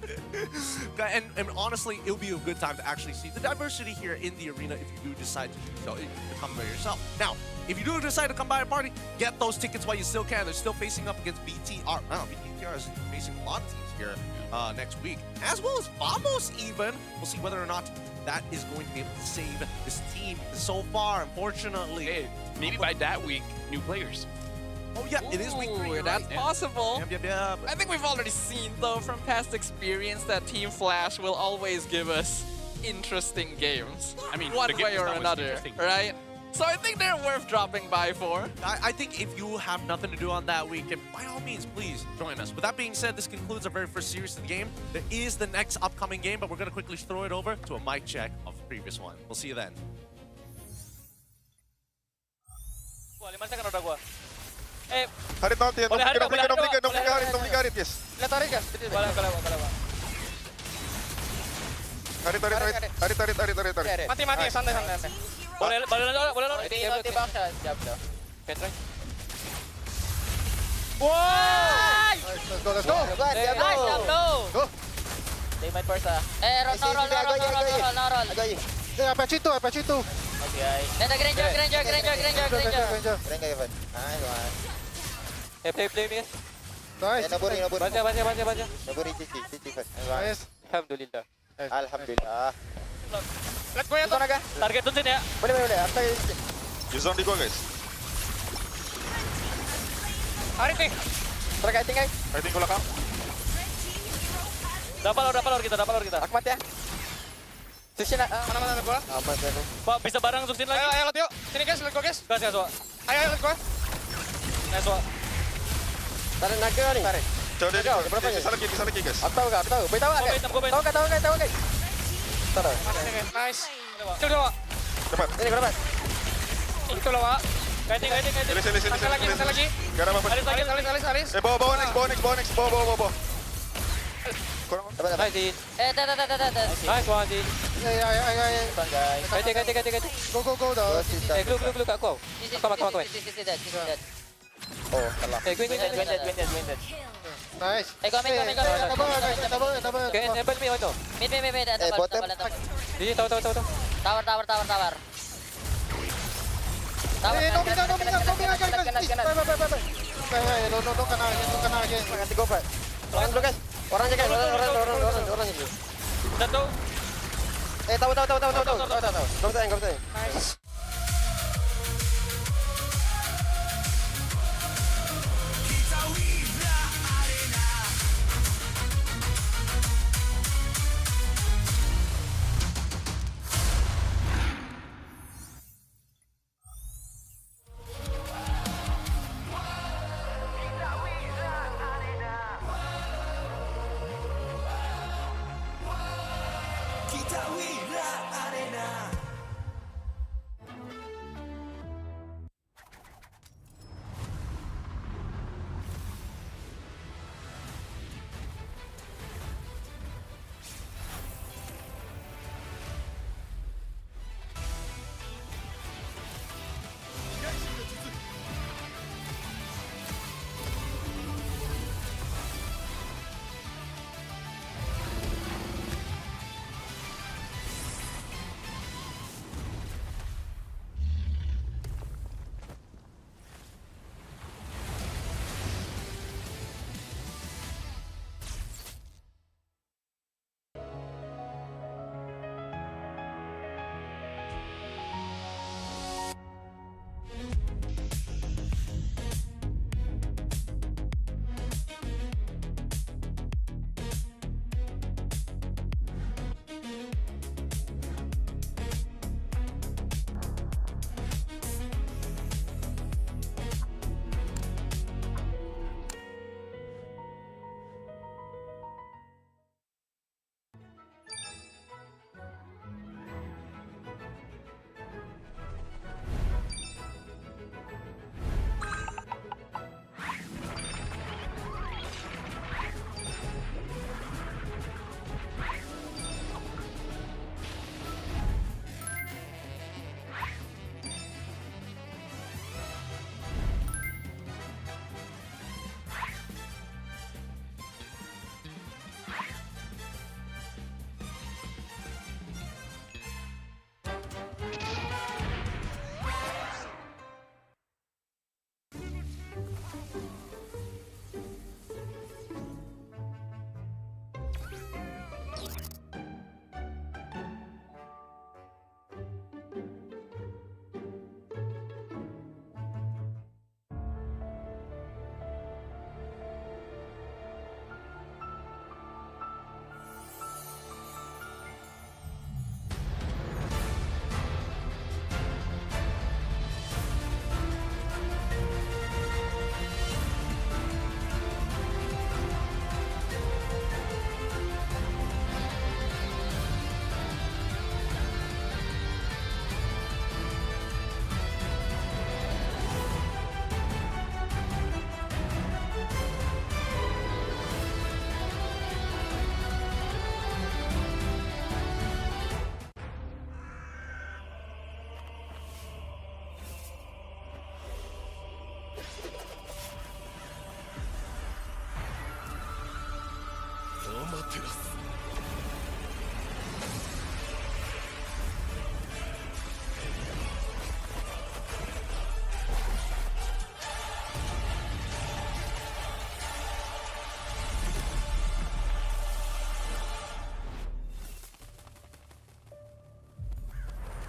And honestly, it'll be a good time to actually see the diversity here in the arena if you do decide to do so, to come by yourself. Now, if you do decide to come by a party, get those tickets while you still can. They're still facing up against BTR. BTR is facing a lot of teams here next week, as well as Vamos even. We'll see whether or not that is going to be able to save this team. So far, unfortunately. Hey, maybe by that week, new players. Oh yeah, it is week 3. That's possible. Yeah. I think we've already seen, though, from past experience that Team Flash will always give us interesting games. I mean, one way or another, right? So I think they're worth dropping by for. I think if you have nothing to do on that weekend, by all means, please join us. With that being said, this concludes our very first series of the game. There is the next upcoming game, but we're going to quickly throw it over to a mic check of the previous one. We'll see you then. Harit nanti, no Harit, yes. Harit. Mati, santai. Boleh lor. Tiba siap dah. Petra. Wow! Let's go. Siap go. Take my first roll. Apa itu? Okay. Ada Granger. Granger. Nice. Play ni. Nice. Naburi. Baca. Naburi cici. Nice. Alhamdulillah. Let's go ya, Naga. Target tuh sini ya. Boleh. Apa Use on di gua, guys. Harit nih. Terkaiting guys. Fighting ke belakang. Dapat lor kita. Akmat ya. Susin mana gua? Amat ya. Pak bisa bareng Susin lagi. Ayo, yuk. Sini guys, let's go guys. Gas, Wak. Ayo, let's go. Nice, Wak. Tarik naga nih. Tarik. Coba berapa ya? Bisa lagi guys. Aku tahu. Tahu enggak? Tahu. Nice. Coba, Wak. Dapat. Ini gua dapat. Itu loh, Wak. Kaiting. Sini lagi. Gak ada apa-apa. Alis. Bawa next. Bawa. Dapat. Nice one, Din. Ayo. Kaiting. Go dah. Glue kat kau. Come. Oh, salah. Gue injek. Nice. Go. Okay, enable me auto. Mid. Bottom. Di tahu. Tower. No kena aja. Ganti go, Pak. Orang dulu, guys. Orang aja, guys. Orang aja. Satu. Tahu. Go teng. Nice.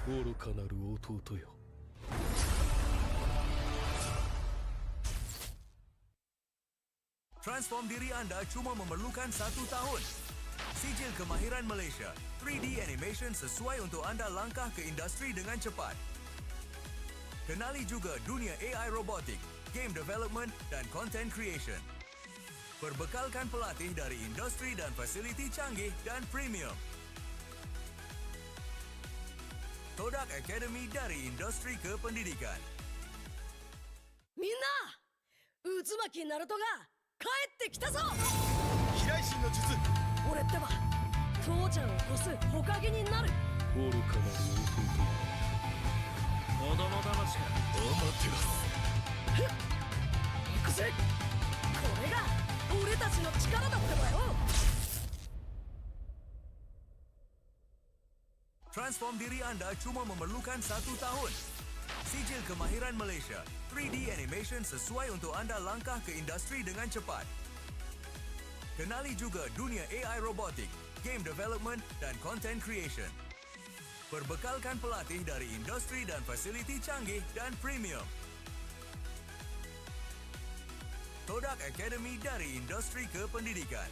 愚かなる弟よ。 Transform diri anda cuma memerlukan 1 tahun. Sijil kemahiran Malaysia, 3D animation sesuai untuk anda langkah ke industri dengan cepat. Kenali juga dunia AI robotik, game development dan content creation. Perbekalkan pelatih dari industri dan fasiliti canggih dan premium. Todak Academy dari industri ke pendidikan. みんな渦巻きナルトが帰ってきたぞ。飛来神の術。俺ってば父ちゃんを越す火影になる。愚かなる弟よ。子供騙しか。アマテラス。行くぜ。これが俺たちの力だってばよ。 Transform diri anda cuma memerlukan 1 tahun. Sijil kemahiran Malaysia, 3D animation sesuai untuk anda langkah ke industri dengan cepat. Kenali juga dunia AI robotik, game development dan content creation. Perbekalkan pelatih dari industri dan fasiliti canggih dan premium. Todak Academy dari industri ke pendidikan.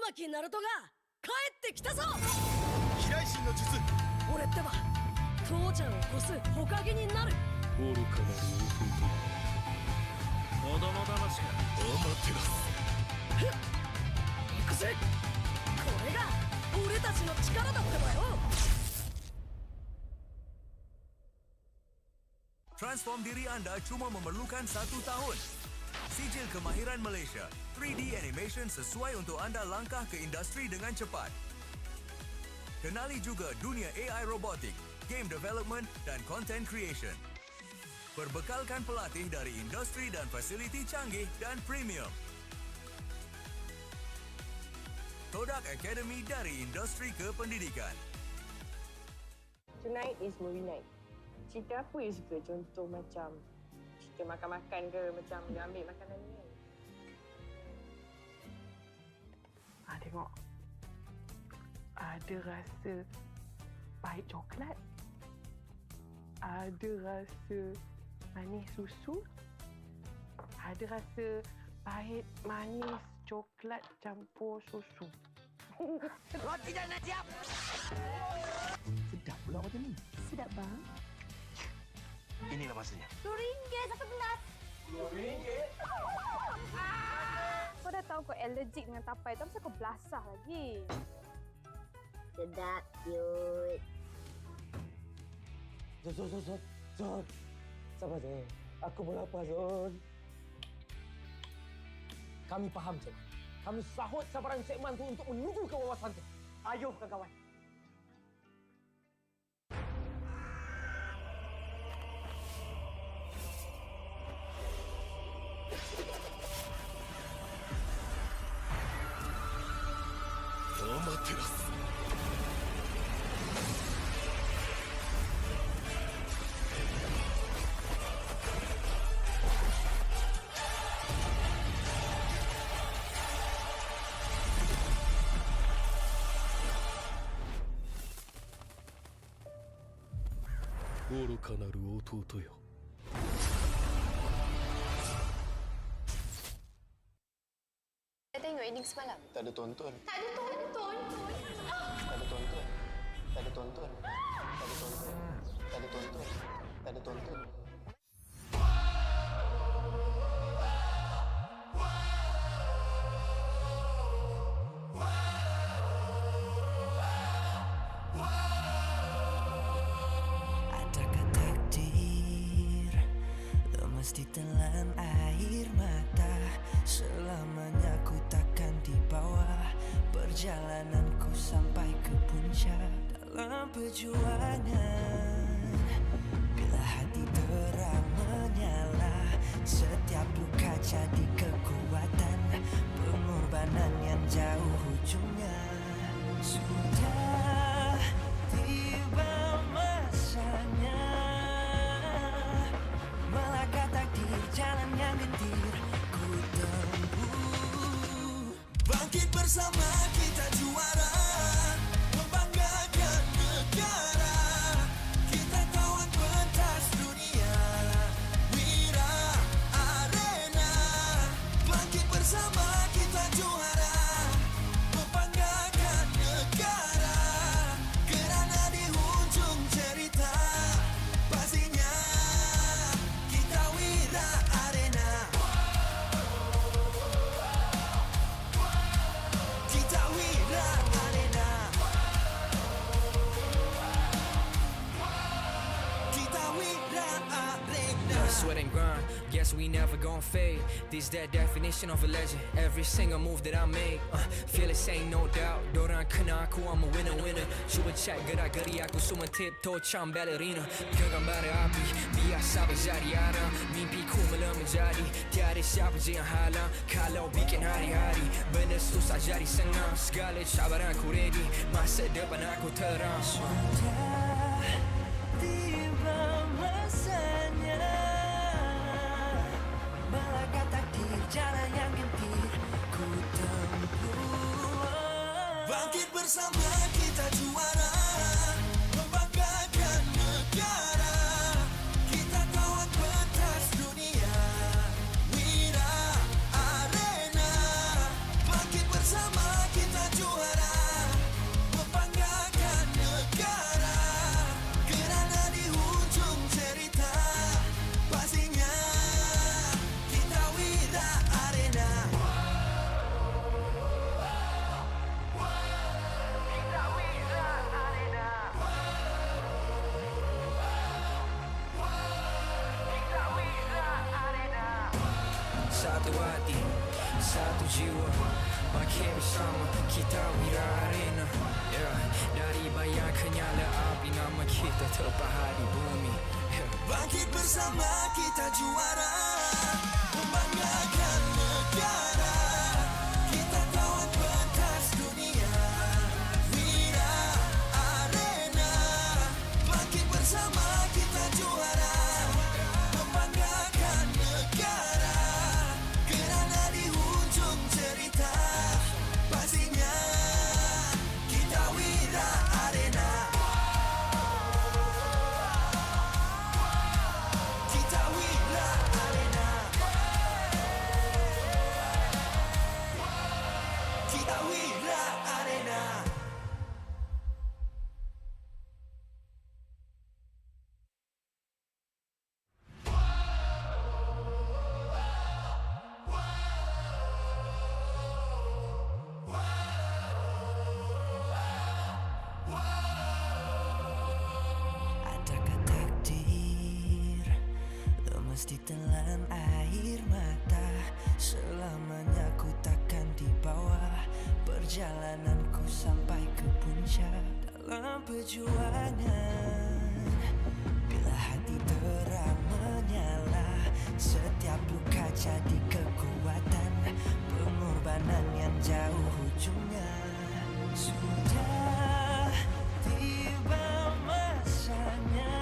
巻ナルトが帰ってきたぞ。飛来神の術。俺ってば父ちゃんを越す火影になる。愚かなる弟よ。子供騙しか。アマテラス。行くぜ。これが俺たちの力だってばよ。 Transform diri anda cuma memerlukan 1 tahun. Sijil kemahiran Malaysia, 3D animation sesuai untuk anda langkah ke industri dengan cepat. Kenali juga dunia AI robotik, game development dan content creation. Perbekalkan pelatih dari industri dan fasiliti canggih dan premium. Todak Academy dari industri ke pendidikan. Tonight is movie night. Cerita apa yang suka? Contoh macam cerita makan-makan ke, macam dia ambil makanan ni kan? Tengok. Ada rasa pahit coklat. Ada rasa manis susu. Ada rasa pahit manis coklat campur susu. Roti dah nak siap. Sedap pula macam ni. Sedap bang. Inilah masanya. RM2 satu gelas. RM2? Kau dah tahu kau allergic dengan tapai tu, kenapa kau belasah lagi? Sedap, cute. Zon. Sabar je. Aku pun lapar, Zon. Kami faham, Cik. Kami sahut sabaran segmen tu untuk menuju ke wawasan tu. Ayuh, kawan-kawan. Amaterasu. 愚かなる弟よ。 Saya tengok ending semalam. Tak ada tonton. Tak ada tonton. Tak ada tonton. Tak ada tonton. Tak ada tonton. Tak ada tonton. Tak ada tonton. Adakah takdir lemas ditelan air mata? Selamanya ku takkan di bawah perjalananku sampai ke puncak. Dalam perjuangan bila hati terang menyala, setiap luka jadi kekuatan, pengorbanan yang jauh ujungnya. Sudah tiba masanya melangkah takdir jalan yang gentir ku tempuh. Bangkit bersama kita juara, membanggakan negara. Kita kawan pentas dunia, Wira Arena. Bangkit bersama kita juara, membanggakan negara. Kerana di hujung cerita pastinya kita Wira Arena. Kita Wira Arena. Kita Wira Arena. Sweat and grind, guess we never gon' fade. This that definition of a legend. Every single move that I make, feel it ain't no doubt. Dorang kena aku, I'm a winner. Cuba check gerak-geri aku semua tiptoe macam ballerina. Genggam bara api, biasa berjadi ada. Mimpiku mula menjadi, tiada siapa je yang halang. Kalau bikin hari-hari, benda susah jadi senang. Segala cabaran aku ready, masa depan aku terang. Sudah tiba masanya melangkah takdir jalan yang gentir ku tempuh. Bangkit bersama kita juara, membanggakan negara. Kita kawan pentas dunia, Wira Arena. Bangkit bersama kita juara, membanggakan negara. Kerana di hujung cerita pastinya kita Wira Arena. Kita Wira Arena. Kita Wira Arena. Satu hati, satu jiwa, bangkit bersama kita Wira Arena. Dari bayang kenyala api, nama kita terpahat di bumi. Bangkit bersama kita juara, membanggakan negara. Kita kawan pentas dunia, Wira Arena. Bangkit bersama kita juara, membanggakan negara. Kerana di hujung cerita pastinya kita Wira Arena. Kita Wira Arena. Kita Wira Arena. Adakah takdir lemas ditelan air mata? Selamanya ku takkan di bawah perjalananku sampai ke puncak. Dalam perjuangan bila hati terang menyala, setiap luka jadi kekuatan, pengorbanan yang jauh ujungnya. Sudah tiba masanya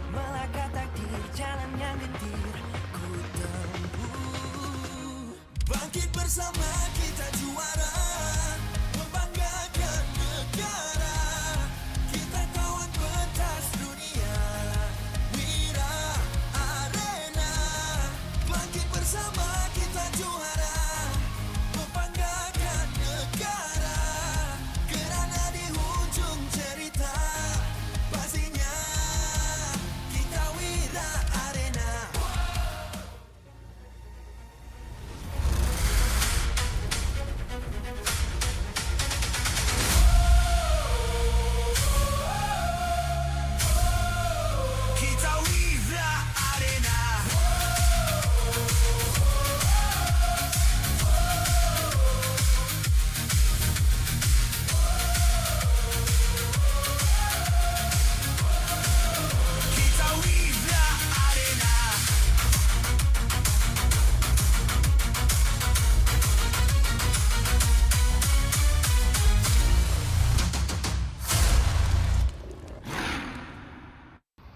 melangkah takdir jalan yang gentir ku tempuh. Bangkit bersama kita juara, membanggakan negara. Kita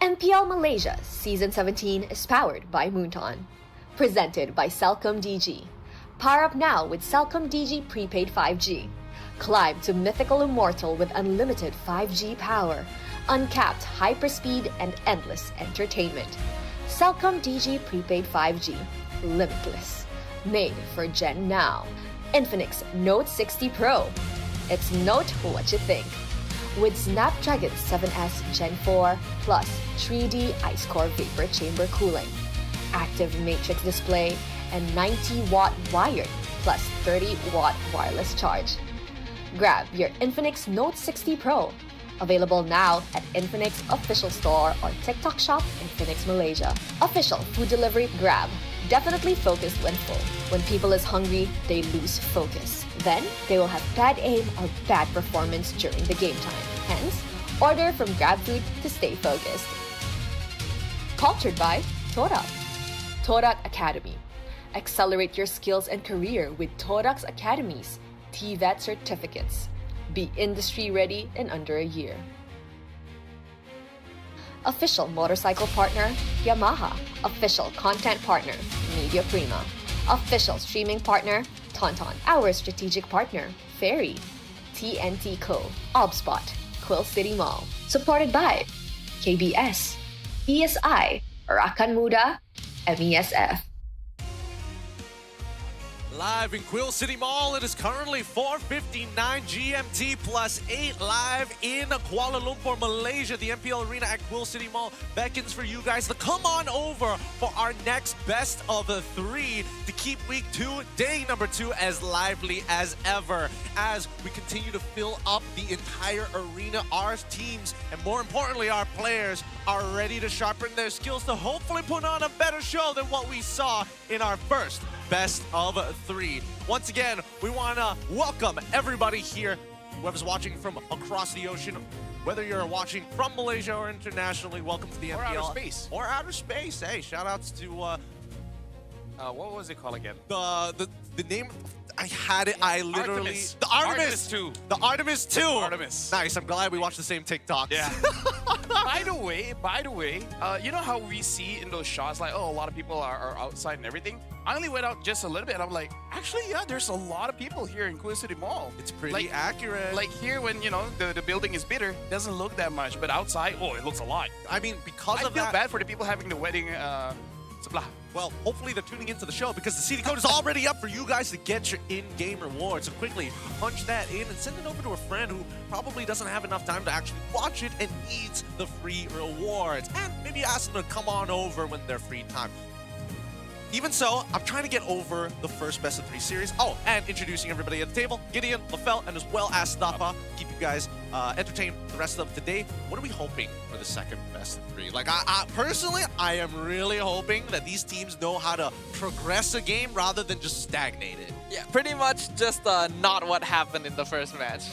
MPL Malaysia Season 17 is powered by Pautan. Presented by Celcom DG. Power up now with Celcom DG Prepaid 5G. Climb to mythical immortal with unlimited 5G power, uncapped hyperspeed, and endless entertainment. Celcom DG Prepaid 5G. Limitless. Made for Gen Now. Infinix Note 60 Pro. It's note what you think. With Snapdragon 7S Gen 4 plus 3D Ice Core Vapor Chamber cooling, active matrix display, and 90-watt wired plus 30-watt wireless charge. Grab your Infinix Note 60 Pro. Available now at Infinix Official Store or TikTok Shop Infinix Malaysia. Official food delivery Grab. Definitely focused when full. When people is hungry, they lose focus. Then, they will have bad aim or bad performance during the game time. Hence, order from GrabFood to stay focused. Cultured by Torak. Torak Academy. Accelerate your skills and career with Torak's Academies, TVET certificates. Be industry ready in under a year. Official motorcycle partner, Yamaha. Official content partner, Media Prima. Official streaming partner, Tauntaun. Our strategic partner, Ferry. TNT Co. Obspot. Quill City Mall. Supported by KBS, ESI, Rakan Muda, MESF. Live in Quill City Mall, it is currently 4:59 GMT plus 8 live in Kuala Lumpur, Malaysia. The MPL Arena at Quill City Mall beckons for you guys to come on over for our next best of the 3 to keep week 2, day number 2, as lively as ever. As we continue to fill up the entire arena, our teams, and more importantly, our players, are ready to sharpen their skills to hopefully put on a better show than what we saw in our first best of 3. Once again, we want to welcome everybody here, whoever's watching from across the ocean, whether you're watching from Malaysia or internationally. Welcome to the MPL. Or outer space. Or outer space. Hey, shout outs to what was it called again? The name. I had it. I literally. Artemis. The Artemis. Artemis 2. The Artemis 2. Artemis. Nice. I'm glad we watched the same TikToks. Yeah. By the way, you know how we see in those shots, like, oh, a lot of people are outside and everything? I only went out just a little bit. I'm like, actually, yeah, there's a lot of people here in Quill City Mall. It's pretty accurate. Like here, when, you know, the building is bigger, doesn't look that much. But outside, oh, it looks a lot. I mean, because I of feel that. bad for the people having the wedding. Well, hopefully they're tuning into the show because the CD code is already up for you guys to get your in-game rewards. So quickly punch that in and send it over to a friend who probably doesn't have enough time to actually watch it and needs the free rewards. And maybe ask them to come on over when they're free time. Even so, I'm trying to get over the first best of 3 series. Oh, and introducing everybody at the table, Gideon, LaFell, and as well as Stapa. Keep you guys entertained the rest of today. What are we hoping for the second best of 3? Like, I personally, I am really hoping that these teams know how to progress a game rather than just stagnate it. Yeah, pretty much just not what happened in the first match.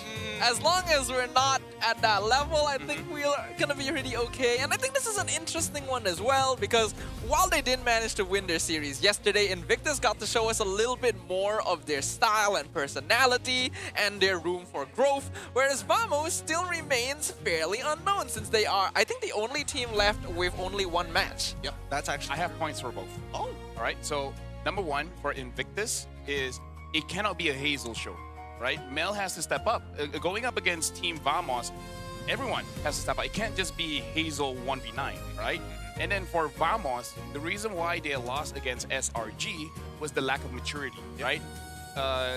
As long as we're not at that level, I think we're gonna be pretty okay. And I think this is an interesting one as well, because while they didn't manage to win their series yesterday, Invictus got to show us a little bit more of their style and personality and their room for growth, whereas Vamos still remains fairly unknown since they are, I think, the only team left with only 1 match. Yep, that's actually... I have points for both. Oh. All right, so number 1 for Invictus is it cannot be a Hazel show, right? Mel has to step up. Going up against Team Vamos, everyone has to step up. It can't just be Hazel 1v9, right? And then for Vamos, the reason why they lost against SRG was the lack of maturity, right?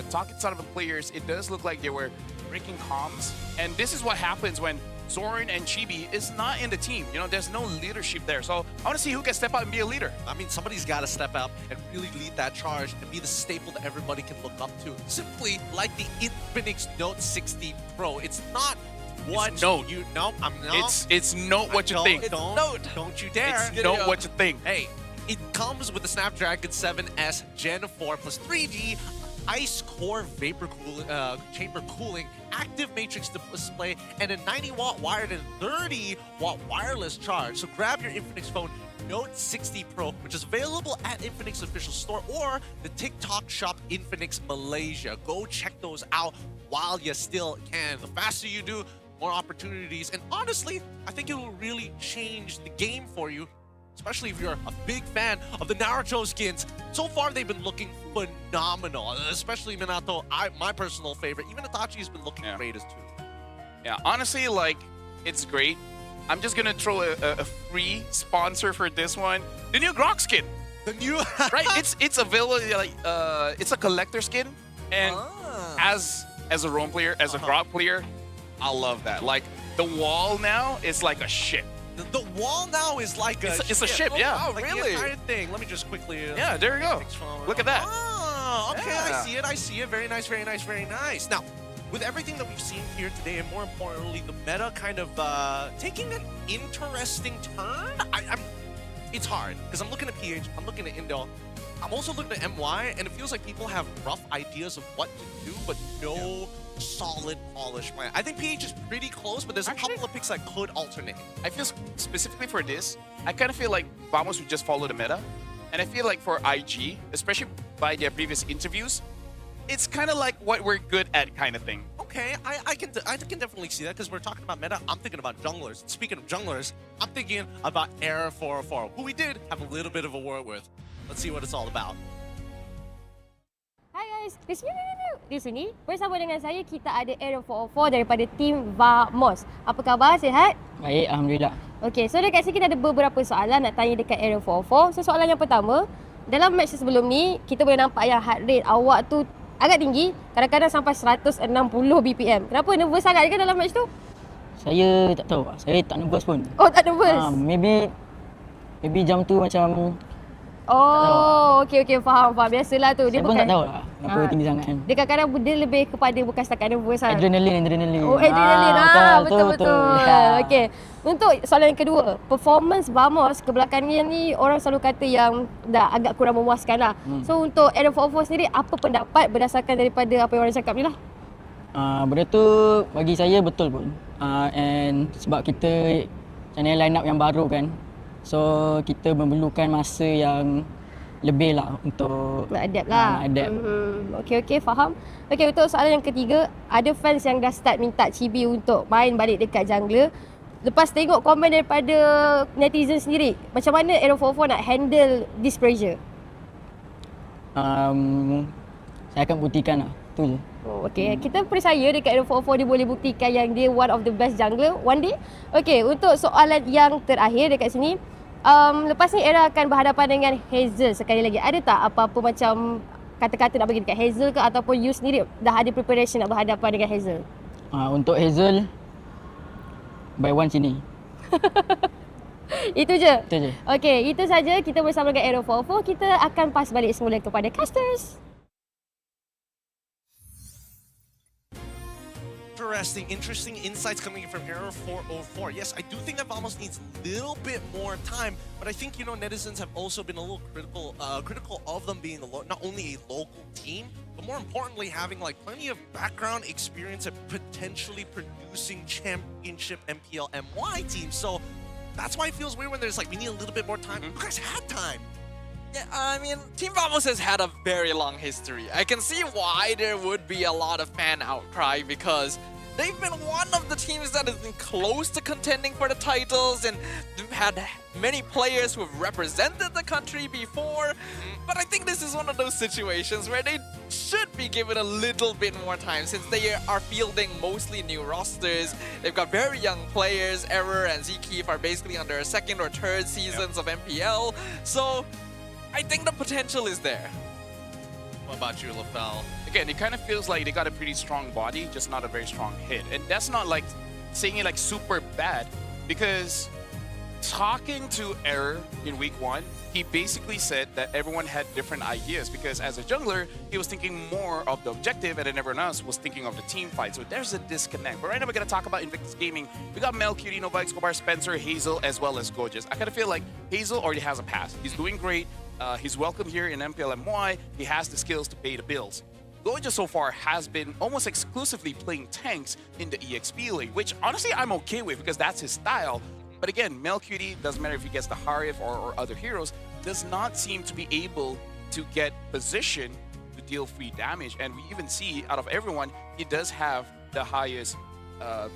Talking to some of the players, it does look like they were breaking comms. And this is what happens when Zoran and Chibi is not in the team. You know, there's no leadership there. So I want to see who can step up and be a leader. I mean, somebody's got to step up and really lead that charge and be the staple that everybody can look up to. Simply like the Infinix Note 60 Pro. It's not what it's note. You know. I'm not. It's note what you think. Don't you dare. It's note what you think. Hey, it comes with the Snapdragon 7S Gen 4 plus 3D Ice Core Vapor Chamber cooling, active matrix display, and a 90-watt wired and 30-watt wireless charge. So grab your Infinix phone Note 60 Pro, which is available at Infinix official store or the TikTok shop Infinix Malaysia. Go check those out while you still can. The faster you do, more opportunities. And honestly, I think it will really change the game for you, especially if you're a big fan of the Naruto skins. So far, they've been looking phenomenal, especially Minato, my personal favorite. Even Itachi's been looking great as too. Yeah, honestly, like, it's great. I'm just gonna throw a free sponsor for this one. The new Grok skin. The new right? It's available, like it's a collector skin, and as a roam player, as a Grok player, I love that. Like, the wall now is like a ship. The wall now is like it's a ship, yeah. Wow, like really? The entire thing. Let me just quickly. Yeah, there you go. Look at that. Oh, okay, Yeah. I see it. Very nice, very nice, very nice. Now, with everything that we've seen here today, and more importantly, the meta kind of taking an interesting turn. It's hard because I'm looking at PH, I'm looking at Indo, I'm also looking at MY, and it feels like people have rough ideas of what to do, but no solid, polished plan. I think PH is pretty close, but there's a couple of picks that could alternate. I feel specifically for this, I kind of feel like Vamos would just follow the meta. And I feel like for IG, especially by their previous interviews, it's kind of like what we're good at kind of thing. Okay, I can definitely see that because we're talking about meta. I'm thinking about junglers. Speaking of junglers, I'm thinking about Era 404, who we did have a little bit of a war with. Let's see what it's all about. Hai guys, di sini bersama dengan saya kita ada Era 404 daripada tim Vamos. Apa khabar? Sihat? Baik, alhamdulillah. Okey, so dekat sini kita ada beberapa soalan nak tanya dekat Era 404. So soalan yang pertama, dalam match sebelum ni kita boleh nampak yang heart rate awak tu agak tinggi, kadang-kadang sampai 160 BPM. Kenapa nervous sangat ke dalam match tu? Saya tak tahu. Saya tak nervous pun. Oh, tak nervous? Maybe jam tu macam... Oh, okey, faham. Biasalah tu. Dia Saya pun tak tahu lah kenapa tinggi sangat kan. Dia kadang-kadang dia lebih kepada bukan setakat nervous kan. Adrenalin. Oh, adrenalin. Betul. Okey. Untuk soalan yang kedua, performance Vamos kebelakangan ni orang selalu kata yang dah agak kurang memuaskan lah. So untuk Era 404 sendiri, apa pendapat berdasarkan daripada apa yang orang cakap ni lah? Benda tu bagi saya betul pun. And sebab kita channel line up yang baru kan. So kita memerlukan masa yang lebih lah untuk nak adapt lah. Okey, faham. Okey, untuk soalan yang ketiga, ada fans yang dah start minta Chibi untuk main balik dekat jungler. Lepas tengok komen daripada netizen sendiri, macam mana Era 404 nak handle this pressure? Saya akan buktikan lah. Tu je. Oh, okay. Kita percaya dekat Era 404 dia boleh buktikan yang dia one of the best jungler one day. Okay, untuk soalan yang terakhir dekat sini, lepas ni Era akan berhadapan dengan Hazel sekali lagi. Ada tak apa-apa macam kata-kata nak bagi dekat Hazel ke, ataupun you sendiri dah ada preparation nak berhadapan dengan Hazel? Untuk Hazel, by one sini. Itu je? Itu je. Okay, itu saja kita bersama dengan Era 404. Kita akan pass balik semula kepada casters. Interesting insights coming in from Era 404. Yes, I do think that Vamos needs a little bit more time, but I think, you know, netizens have also been a little critical of them being not only a local team, but more importantly having like plenty of background experience at potentially producing championship MPL MY teams. So that's why it feels weird when there's like, we need a little bit more time. You guys had time. Yeah, I mean, Team Vamos has had a very long history. I can see why there would be a lot of fan outcry because they've been one of the teams that has been close to contending for the titles, and they've had many players who have represented the country before. But I think this is one of those situations where they should be given a little bit more time since they are fielding mostly new rosters. They've got very young players. Error and Zkeef are basically on their second or third seasons of MPL. So I think the potential is there. What about you, LaFell? Again, it kind of feels like they got a pretty strong body, just not a very strong hit. And that's not like saying it like super bad, because talking to Error in week 1, he basically said that everyone had different ideas, because as a jungler, he was thinking more of the objective and then everyone else was thinking of the team fight. So there's a disconnect. But right now we're going to talk about Invictus Gaming. We got Mel, Cutie, Nova, Escobar, Spencer, Hazel, as well as Gorgeous. I kind of feel like Hazel already has a pass. He's doing great. He's welcome here in MPL MY. He has the skills to pay the bills. Gorgeous so far has been almost exclusively playing tanks in the EXP lane, which honestly I'm okay with because that's his style. But again, Mel Cutie, doesn't matter if he gets the Harif or other heroes, does not seem to be able to get position to deal free damage. And we even see out of everyone, he does have the highest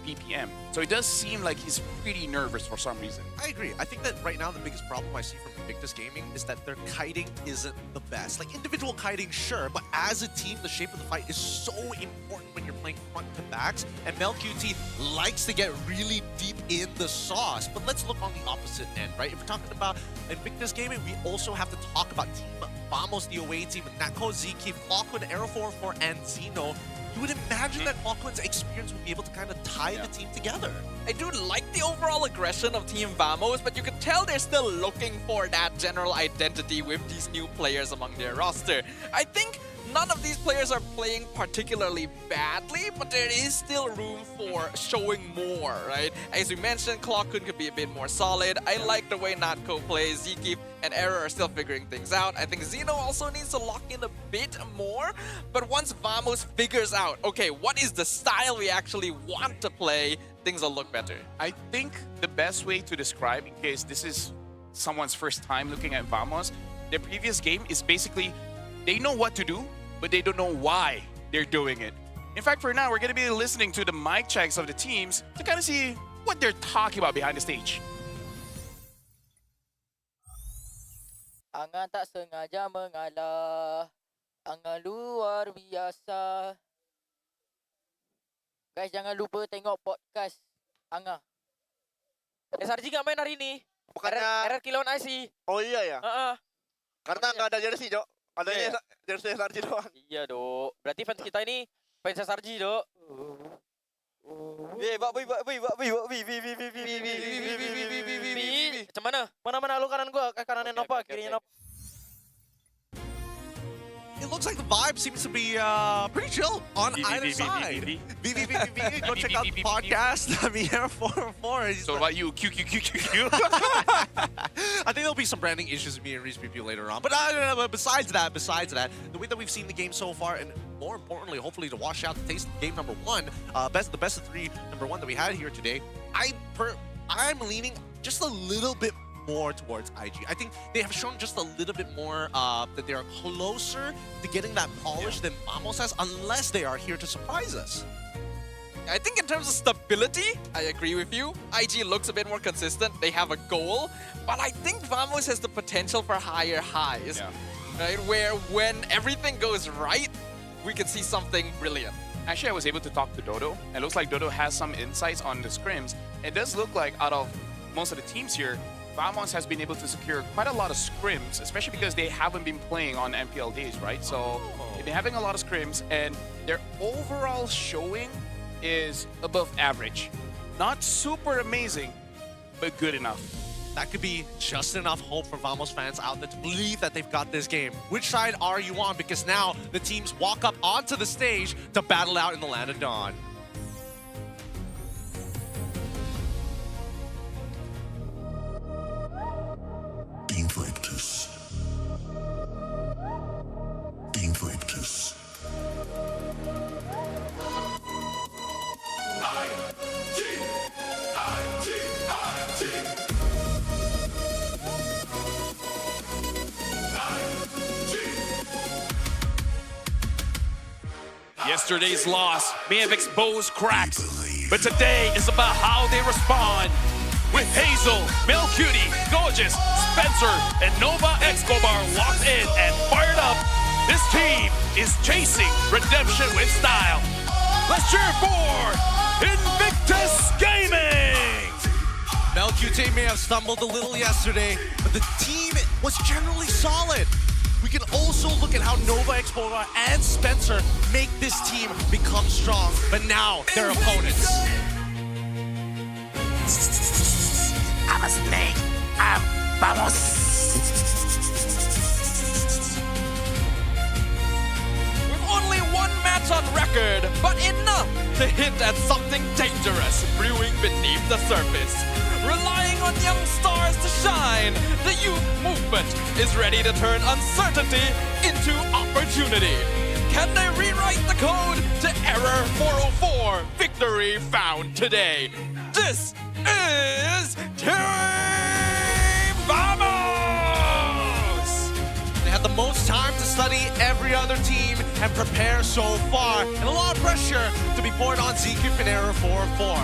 BPM. So it does seem like he's pretty nervous for some reason. I agree. I think that right now the biggest problem I see from Invictus Gaming is that their kiting isn't the best. Like individual kiting, sure, but as a team, the shape of the fight is so important when you're playing front to backs. And MelQT likes to get really deep in the sauce. But let's look on the opposite end, right? If we're talking about Invictus Gaming, we also have to talk about Team Vamos, the away team, with Natko, Ziki, Clockwood, Aero 404, and Xeno. You would imagine that Clockwood's experience would be able to kind of tie the team together. I do like the overall aggression of Team Vamos, but you can tell they're still looking for that general identity with these new players among their roster. I think none of these players are playing particularly badly, but there is still room for showing more, right? As you mentioned, Clockwood could be a bit more solid. I like the way Natko plays. Ziki and Error are still figuring things out. I think Xeno also needs to lock in a bit more. But once Vamos figures out, okay, what is the style we actually want to play, things will look better. I think the best way to describe, in case this is someone's first time looking at Vamos, their previous game is basically they know what to do, but they don't know why they're doing it. In fact, for now, we're going to be listening to the mic checks of the teams to kind of see what they're talking about behind the stage. Angan tak sengaja mengalah, Angan luar biasa. Guys, jangan lupa tengok podcast Angan. SRG nggak main hari ini. Bukannya Error kilauan IC. Oh iya ya. Karena nggak ada jersey, Dok. Adanya jersey SRG doang. Iya, Dok. Berarti fans kita ini fans SRG, Dok. Macam mana? Mana lu kanan gua, kanannya Nova, kirinya Nova. It looks like the vibe seems to be pretty chill on either side. Go check out the podcast. I'm here 404. So about you, Q. I think there'll be some branding issues with me and Reese Review later on. But besides that, the way that we've seen the game so far, and more importantly, hopefully to wash out the taste of game number one, the best of three number one that we had here today, I'm leaning just a little bit more towards IG. I think they have shown just a little bit more that they are closer to getting that polish than Vamos has, unless they are here to surprise us. I think in terms of stability, I agree with you. IG looks a bit more consistent. They have a goal. But I think Vamos has the potential for higher highs. Right? Where when everything goes right, we can see something brilliant. Actually, I was able to talk to Dodo. It looks like Dodo has some insights on the scrims. It does look like out of most of the teams here, Vamos has been able to secure quite a lot of scrims, especially because they haven't been playing on MPL days, right? So they've been having a lot of scrims, and their overall showing is above average. Not super amazing, but good enough. That could be just enough hope for Vamos fans out there to believe that they've got this game. Which side are you on? Because now the teams walk up onto the stage to battle out in the Land of Dawn. Invictus. Yesterday's loss may have exposed cracks, but today is about how they respond. With Hazel, MelQT, Gorgeous, Spencer, and Nova Escobar locked in and fired up, this team is chasing redemption with style. Let's cheer for Invictus Gaming! MelQT may have stumbled a little yesterday, but the team was generally solid. We can also look at how Nova Escobar and Spencer make this team become strong, but now they're opponents. I'm a snake. Vamos. With only one match on record, but enough to hint at something dangerous brewing beneath the surface. Relying on young stars to shine, the youth movement is ready to turn uncertainty into opportunity. Can they rewrite the code to Error 404? Victory found today. This is Team Vamos! They had the most time to study every other team and prepare so far, and a lot of pressure to be poured on Zkif and Error 404.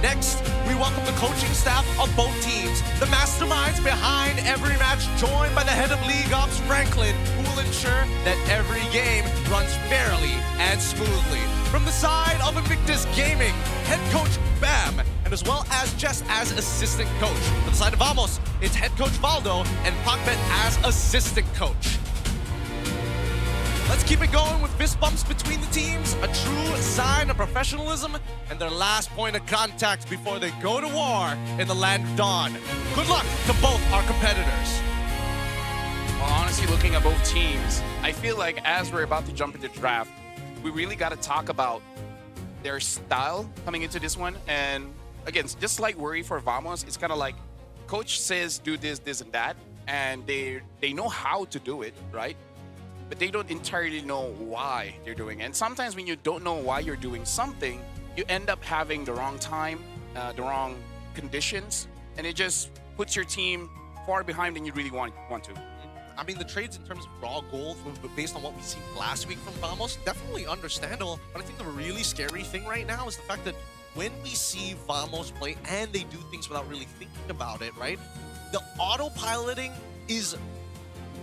Next, we welcome the coaching staff of both teams, the masterminds behind every match, joined by the head of League Ops, Franklin, who will ensure that every game runs fairly and smoothly. From the side of Invictus Gaming, head coach Bam, and as well as Jess as assistant coach. For the side of Vamos, it's head coach Valdo and Pacbet as assistant coach. Let's keep it going with fist bumps between the teams, a true sign of professionalism, and their last point of contact before they go to war in the Land of Dawn. Good luck to both our competitors. Well, honestly, looking at both teams, I feel like as we're about to jump into draft, we really got to talk about their style coming into this one. And again, just like worry for Vamos, it's kind of like coach says do this, this, and that, and they know how to do it, right? But they don't entirely know why they're doing it. And sometimes when you don't know why you're doing something, you end up having the wrong time, the wrong conditions, and it just puts your team far behind than you really want to. I mean, the trades in terms of raw gold, based on what we seen last week from Vamos, definitely understandable. But I think the really scary thing right now is the fact that when we see Vamos play and they do things without really thinking about it, right? The autopiloting is,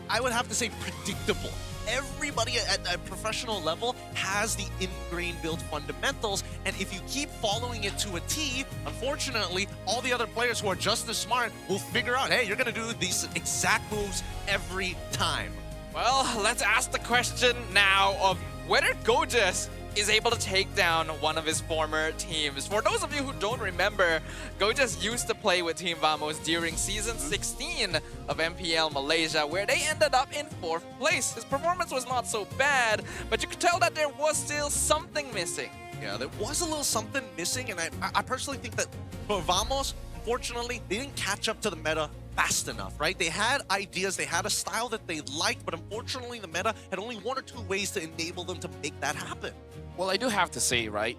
I would have to say, predictable. Everybody at a professional level has the ingrained build fundamentals, and if you keep following it to a T, unfortunately, all the other players who are just as smart will figure out, hey, you're gonna do these exact moves every time. Well, let's ask the question now of whether Gojas is able to take down one of his former teams. For those of you who don't remember, Gojas used to play with Team Vamos during Season 16 of MPL Malaysia, where they ended up in 4th place. His performance was not so bad, but you could tell that there was still something missing. Yeah, there was a little something missing, and I personally think that for Vamos, unfortunately, they didn't catch up to the meta fast enough, right? They had ideas, they had a style that they liked, but unfortunately the meta had only 1 or 2 ways to enable them to make that happen. Well, I do have to say, right,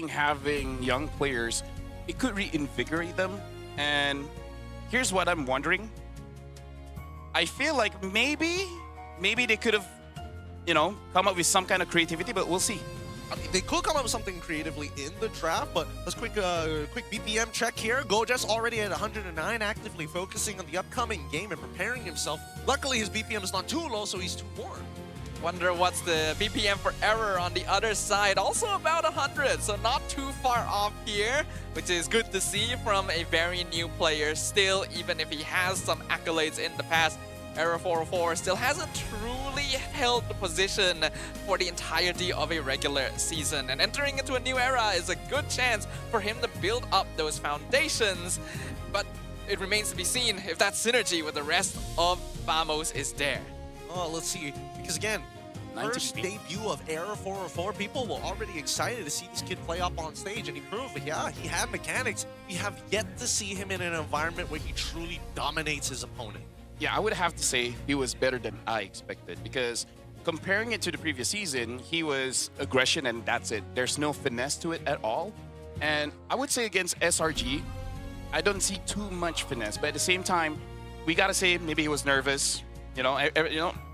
having young players, it could reinvigorate them. And here's what I'm wondering. I feel like maybe they could have, come up with some kind of creativity, but we'll see. I mean, they could come up with something creatively in the draft, but let's quick BPM check here. Gojas already at 109, actively focusing on the upcoming game and preparing himself. Luckily, his BPM is not too low, so he's too warm. Wonder what's the BPM for Error on the other side. Also about 100, so not too far off here, which is good to see from a very new player. Still, even if he has some accolades in the past, Error 404 still hasn't truly held the position for the entirety of a regular season. And entering into a new era is a good chance for him to build up those foundations. But it remains to be seen if that synergy with the rest of Vamos is there. Oh, let's see. Because again, first debut of Error 404, people were already excited to see this kid play up on stage, and he proved, yeah, he had mechanics. We have yet to see him in an environment where he truly dominates his opponent. Yeah, I would have to say he was better than I expected, because comparing it to the previous season, he was aggression and that's it. There's no finesse to it at all. And I would say against SRG, I don't see too much finesse, but at the same time, we gotta say maybe he was nervous.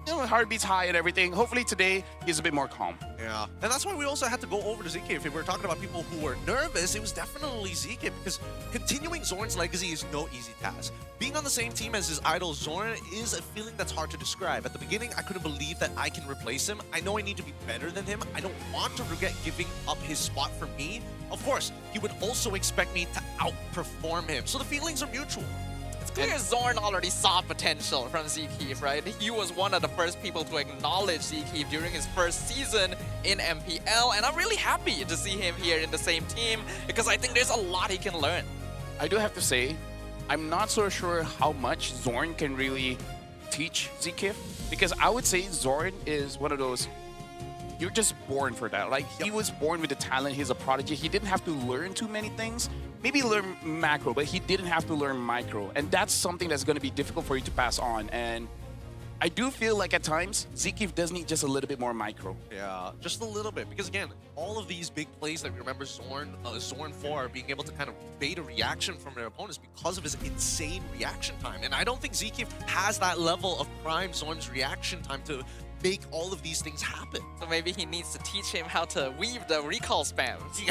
Heartbeat's high and everything. Hopefully today he's a bit more calm. Yeah, and that's why we also had to go over to Zkif. If we were talking about people who were nervous, it was definitely Zkif, because continuing Zorn's legacy is no easy task. Being on the same team as his idol Zorn is a feeling that's hard to describe. At the beginning, I couldn't believe that I can replace him. I know I need to be better than him. I don't want to regret giving up his spot for me. Of course, he would also expect me to outperform him, so the feelings are mutual. It's clear Zorn already saw potential from Zkif, right? He was one of the first people to acknowledge Zkif during his first season in MPL, and I'm really happy to see him here in the same team, because I think there's a lot he can learn. I do have to say, I'm not so sure how much Zorn can really teach Zkif, because I would say Zorn is one of those, you're just born for that. Like, he was born with the talent, he's a prodigy, he didn't have to learn too many things. Maybe learn macro, but he didn't have to learn micro. And that's something that's going to be difficult for you to pass on. And I do feel like at times, Zkif does need just a little bit more micro. Yeah, just a little bit. Because again, all of these big plays that we remember Zorn 4 being able to kind of bait a reaction from their opponents because of his insane reaction time. And I don't think Zkif has that level of prime Zorn's reaction time to make all of these things happen. So maybe he needs to teach him how to weave the recall spams.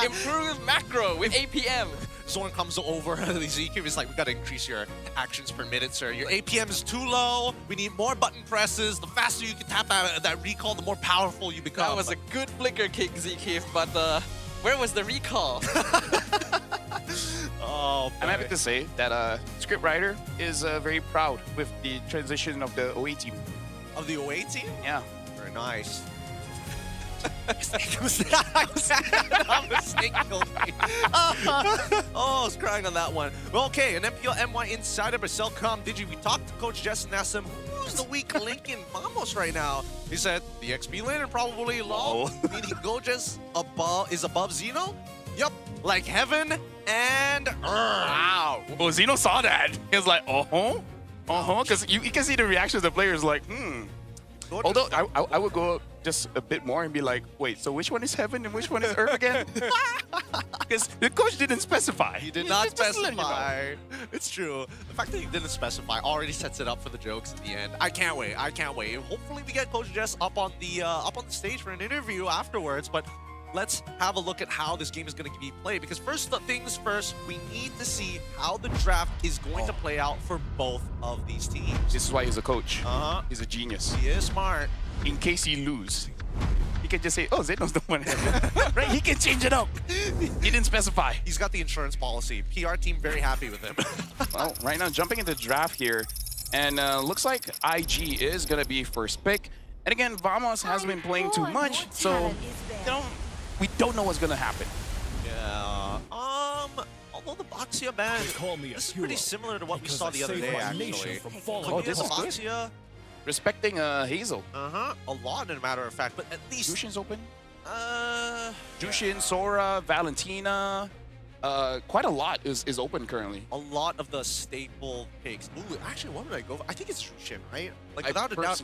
Improve macro with APM. Zorn comes over, Zeke is like, we gotta increase your actions per minute, sir. Your APM is too low. We need more button presses. The faster you can tap that recall, the more powerful you become. That was a good flicker kick, Zeke, but where was the recall? Oh, I'm happy to say that Scriptwriter is very proud with the transition of the OA team. Of the OA team? Yeah. Very nice. I'm mistaken. Oh, I was crying on that one. Well, okay, an MPL MY Insider by Cellcom Digi. We talked to Coach Jess and asked him, who's the weak link in Vamos right now? He said, the XP laner probably low. Meaning Gojas is above Xeno? Yup, like heaven and earth. Wow. Well, Xeno saw that. He was like, because you can see the reactions of the players like, Although I would go just a bit more and be like, wait, so which one is heaven and which one is earth again? Because the coach didn't specify. He did not specify. It's true. The fact that he didn't specify already sets it up for the jokes at the end. I can't wait. I can't wait. Hopefully we get Coach Jess up on the stage for an interview afterwards. But let's have a look at how this game is going to be played. Because first things first, we need to see how the draft is going to play out for both of these teams. This is why he's a coach. He's a genius. He is smart. In case he lose, he can just say, oh, Zeno's the one. Right? He can change it up. He didn't specify. He's got the insurance policy. PR team very happy with him. Well, right now, jumping into the draft here, and looks like IG is going to be first pick. And again, Vamos hasn't been playing too much, so we don't know what's going to happen. Yeah. Although the Boxia ban, this is pretty similar to what we saw the other day, actually. Oh, this is good. Respecting Hazel. A lot, in a matter of fact, but at least Jushin's open. Jushin, Sora, Valentina. Quite a lot is open currently. A lot of the staple picks. Ooh, actually, what would I go for? I think it's Jushin, right? Like, without a doubt,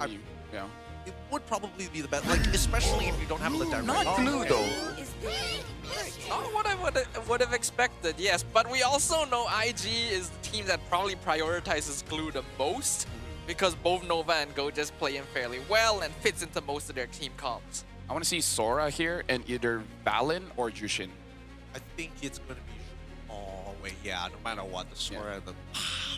yeah. It would probably be the best, like, especially if you don't have a direct. Not Glue, though. Not what I would have expected, yes. But we also know IG is the team that probably prioritizes Glue the most, because both Nova and Go just play him fairly well and fits into most of their team comps. I want to see Sora here and either Valen or Jushin. I think it's going to be... Oh, wait, yeah, no matter what, the Sora... Yeah.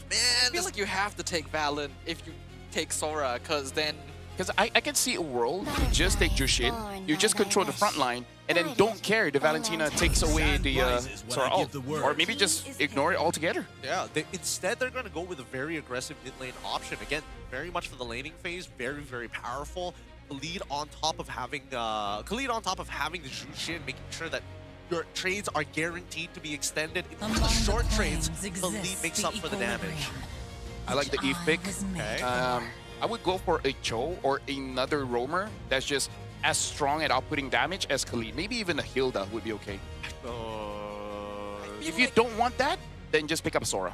Man, I feel like you have to take Valen if you take Sora, because then... Because I can see a world, you just take Jushin, you just control the front line, and then don't care the Valentina takes away the Sora ult. Or maybe just ignore it altogether. Yeah, instead they're going to go with a very aggressive mid lane option. Again, very much for the laning phase, very, very powerful. Khalid on top of having the Jushin, making sure that your trades are guaranteed to be extended. Even the short trades, Khalid makes up for the damage. I like the Eve pick. Okay. I would go for a Cho or another roamer that's just as strong at outputting damage as Khalid. Maybe even a Hilda would be okay. If you don't want that, then just pick up Sora.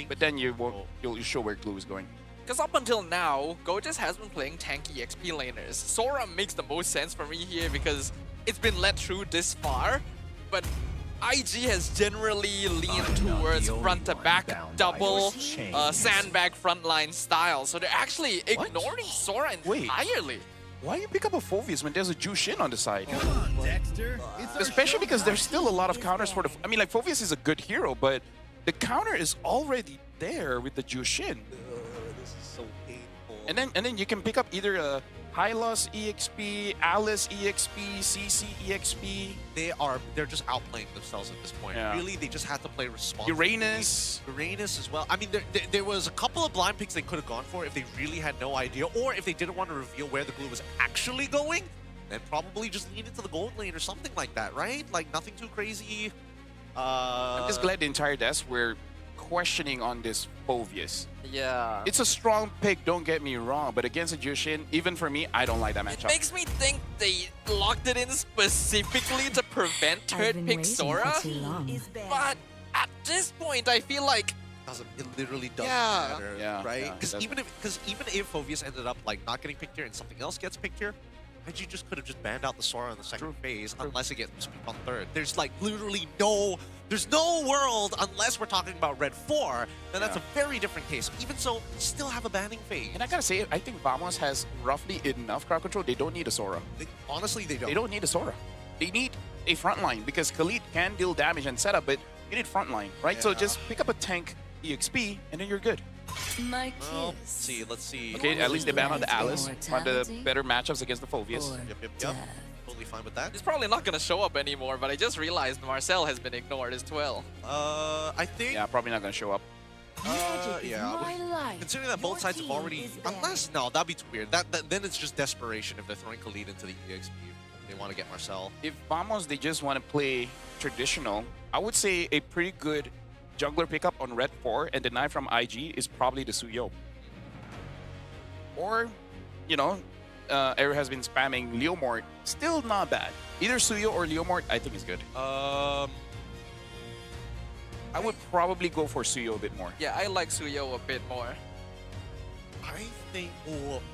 But then you'll show where Glue is going. Because up until now, Gojas has been playing tanky XP laners. Sora makes the most sense for me here because it's been led through this far. But IG has generally leaned towards front-to-back double sandbag frontline style. So they're actually ignoring Sora entirely. Why you pick up a Phoveus when there's a Jushin on the side? Come on, Dexter. Especially because there's still a lot of counters for the... I mean, like, Phoveus is a good hero, but the counter is already there with the Jushin. This is so painful. And then you can pick up either a Hylos EXP, Alice EXP, CC EXP. They're just outplaying themselves at this point. Yeah. Really, they just have to play responsibly. Uranus as well. I mean, there was a couple of blind picks they could have gone for if they really had no idea, or if they didn't want to reveal where the Glue was actually going, then probably just lean into the gold lane or something like that, right? Like, nothing too crazy. I'm just glad the entire desk were questioning on this Phoveus. Yeah. It's a strong pick, don't get me wrong, but against a Jushin, even for me, I don't like that matchup. It makes me think they locked it in specifically to prevent third pick Sora. But at this point, I feel like it literally doesn't matter, right? Because even if Phoveus ended up like not getting picked here and something else gets picked here, IG just could have just banned out the Sora in the second phase unless it gets picked on third. There's like literally no There's no world, unless we're talking about Red 4, then that's a very different case. Even so, still have a banning phase. And I gotta say, I think Vamos has roughly enough crowd control. They don't need a Sora. Honestly, they don't. They don't need a Sora. They need a frontline because Khalid can deal damage and setup, but you need frontline, right? So just pick up a tank EXP, and then you're good. Well, let's see. Okay, at least they ban on the Alice. One of the better matchups against the Phoveus. Yep. Totally fine with that. He's probably not gonna show up anymore, but I just realized Marcel has been ignored as well. I think... Yeah, probably not gonna show up. Considering that both sides have already... Unless... No, that'd be too weird. Then it's just desperation if they're throwing Khalid into the EXP. They want to get Marcel. If Vamos, they just want to play traditional, I would say a pretty good jungler pickup on Red 4 and deny from IG is probably the Suyo. Or, you know, Aero has been spamming Leomort. Still not bad. Either Suyo or Leomort, I think is good. I would probably go for Suyo a bit more. Yeah, I like Suyo a bit more. I think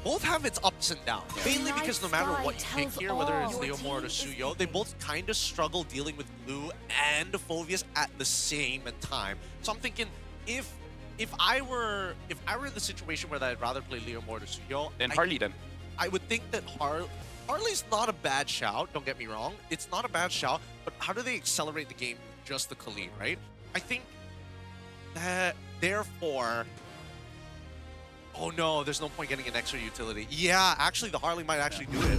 both have its ups and downs. Mainly because no matter what you pick here, whether it's Leomort or Suyo, they both kind of struggle dealing with Blue and Phoveus at the same time. So I'm thinking if I were in the situation where I'd rather play Leomort or Suyo, then Harley then. I would think that Harley's not a bad shout, don't get me wrong. It's not a bad shout, but how do they accelerate the game with just the Khalid, right? I think that therefore... Oh no, there's no point getting an extra utility. Yeah, actually the Harley might actually do it.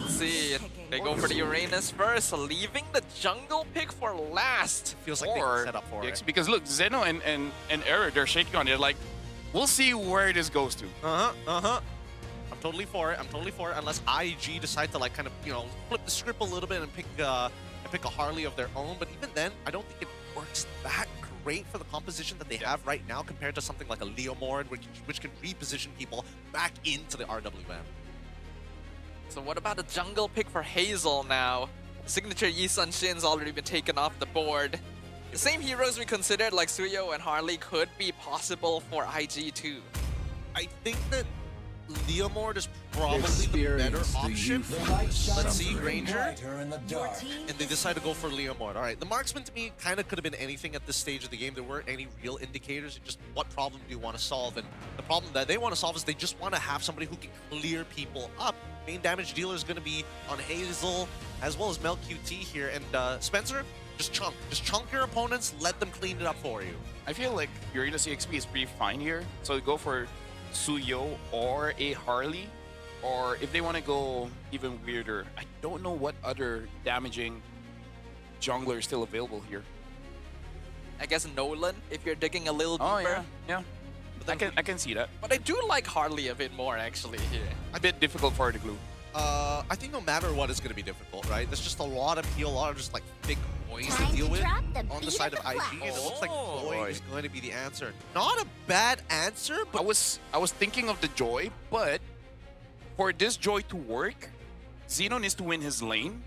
See, they go for the Uranus first, leaving the jungle pick for last. Feels like they can set up for it. Because look, Zeno and Error, they're shaking on it. Like, we'll see where this goes to. I'm totally for it. Unless IG decide to like kind of, you know, flip the script a little bit and pick a Harley of their own. But even then, I don't think it works that great for the composition that they have right now compared to something like a Leomord, which can reposition people back into the RWM. So what about the jungle pick for Hazel now? Signature Yi Sun Shin's already been taken off the board. The same heroes we considered like Suyo and Harley could be possible for IG too. I think that Leomord is probably the better option. Let's see, Granger. And they decide to go for Leomord. All right, the marksman to me kind of could have been anything at this stage of the game. There weren't any real indicators. Just what problem do you want to solve? And the problem that they want to solve is they just want to have somebody who can clear people up. Main damage dealer is going to be on Hazel as well as Mel QT here. And Spencer, just chunk your opponents, let them clean it up for you. I feel like Uranus EXP is pretty fine here. So go for Suyo or a Harley, or if they want to go even weirder, I don't know what other damaging jungler is still available here. I guess Nolan, if you're digging a little deeper. Oh yeah. I can see that. But I do like Harley a bit more actually here. A bit difficult for her to glue. I think no matter what, it's going to be difficult, right? There's just a lot of peel, a lot of just like thick boys to deal with on the side of IG, and it looks like Joy is going to be the answer. Not a bad answer, but I was thinking of the Joy, but for this Joy to work, Xeno needs to win his lane.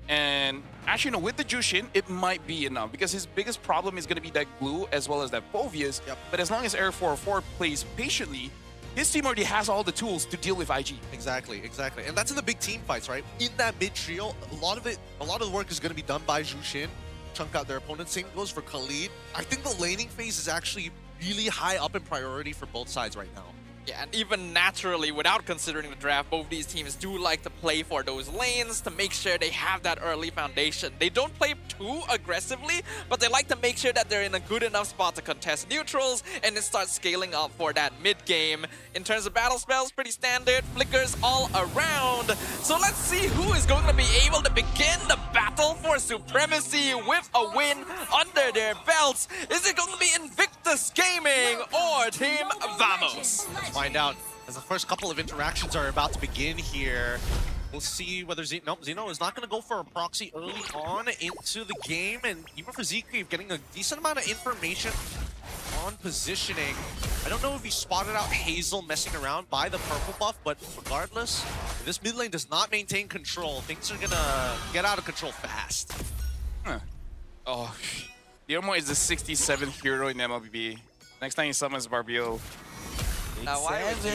And actually, no, with the Jushin, it might be enough because his biggest problem is going to be that glue as well as that Phoveus. But as long as Air 4-4 plays patiently, his team already has all the tools to deal with IG. Exactly. And that's in the big team fights, right? In that mid trio, a lot of the work is going to be done by Jushin, chunk out their opponents. Same goes for Khalid. I think the laning phase is actually really high up in priority for both sides right now. Yeah, and even naturally, without considering the draft, both these teams do like to play for those lanes to make sure they have that early foundation. They don't play too aggressively, but they like to make sure that they're in a good enough spot to contest neutrals and then start scaling up for that mid game. In terms of battle spells, pretty standard, flickers all around. So let's see who is going to be able to begin the battle for supremacy with a win under their belts. Is it going to be Invictus Gaming or Team Vamos? Find out as the first couple of interactions are about to begin here. We'll see whether Zeno is not going to go for a proxy early on into the game, and even for Zeke getting a decent amount of information on positioning. I don't know if he spotted out Hazel messing around by the purple buff, but regardless, if this mid lane does not maintain control, things are gonna get out of control fast. Oh, Leomort is the 67th hero in MLBB. Next time he summons Barbiel. Now why would you?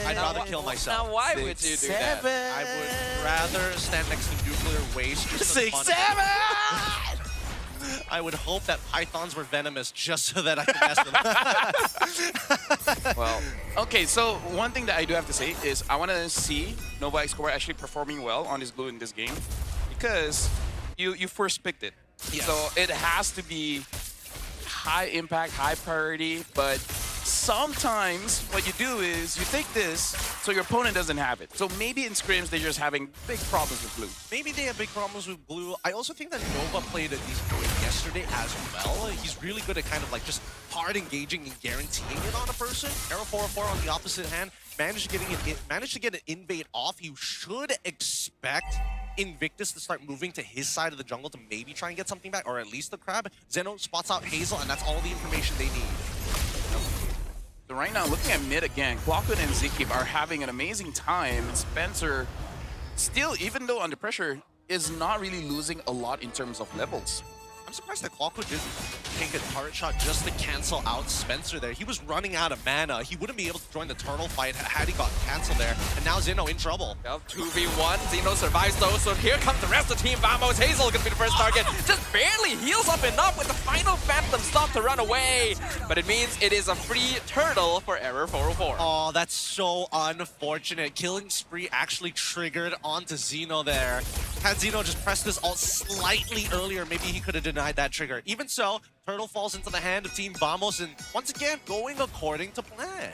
I'd rather kill myself. Now why would you do that? I would rather stand next to nuclear waste. Just 6-7! I would hope that pythons were venomous just so that I could mess with them. Well, okay, so one thing that I do have to say is I want to see Nova Escobar actually performing well on his glue in this game because you first picked it. Yes. So it has to be high impact, high priority, but sometimes what you do is you take this so your opponent doesn't have it. So maybe in scrims they're just having big problems with blue. Maybe they have big problems with blue. I also think that Nova played a decent game yesterday as well. He's really good at kind of like just hard engaging and guaranteeing it on a person. Arrow 404 on the opposite hand managed to get an invade off. You should expect Invictus to start moving to his side of the jungle to maybe try and get something back, or at least the crab. Zeno spots out Hazel, and that's all the information they need. So right now, looking at mid again, Clockwood and Zeke are having an amazing time. And Spencer, still, even though under pressure, is not really losing a lot in terms of levels. I'm surprised that Clockwood didn't take a turret shot just to cancel out Spencer there. He was running out of mana. He wouldn't be able to join the turtle fight had he got canceled there. And now Zeno in trouble. Well, 2v1. Zeno survives though, so here comes the rest of Team Vamos. Hazel gonna be the first target. Just barely heals up enough with the final Phantom Stop to run away. But it means it is a free turtle for Error 404. Oh, that's so unfortunate. Killing spree actually triggered onto Zeno there. Had Zeno just pressed this ult slightly earlier, maybe he could have denied that trigger. Even so, turtle falls into the hand of Team Vamos, and once again, going according to plan.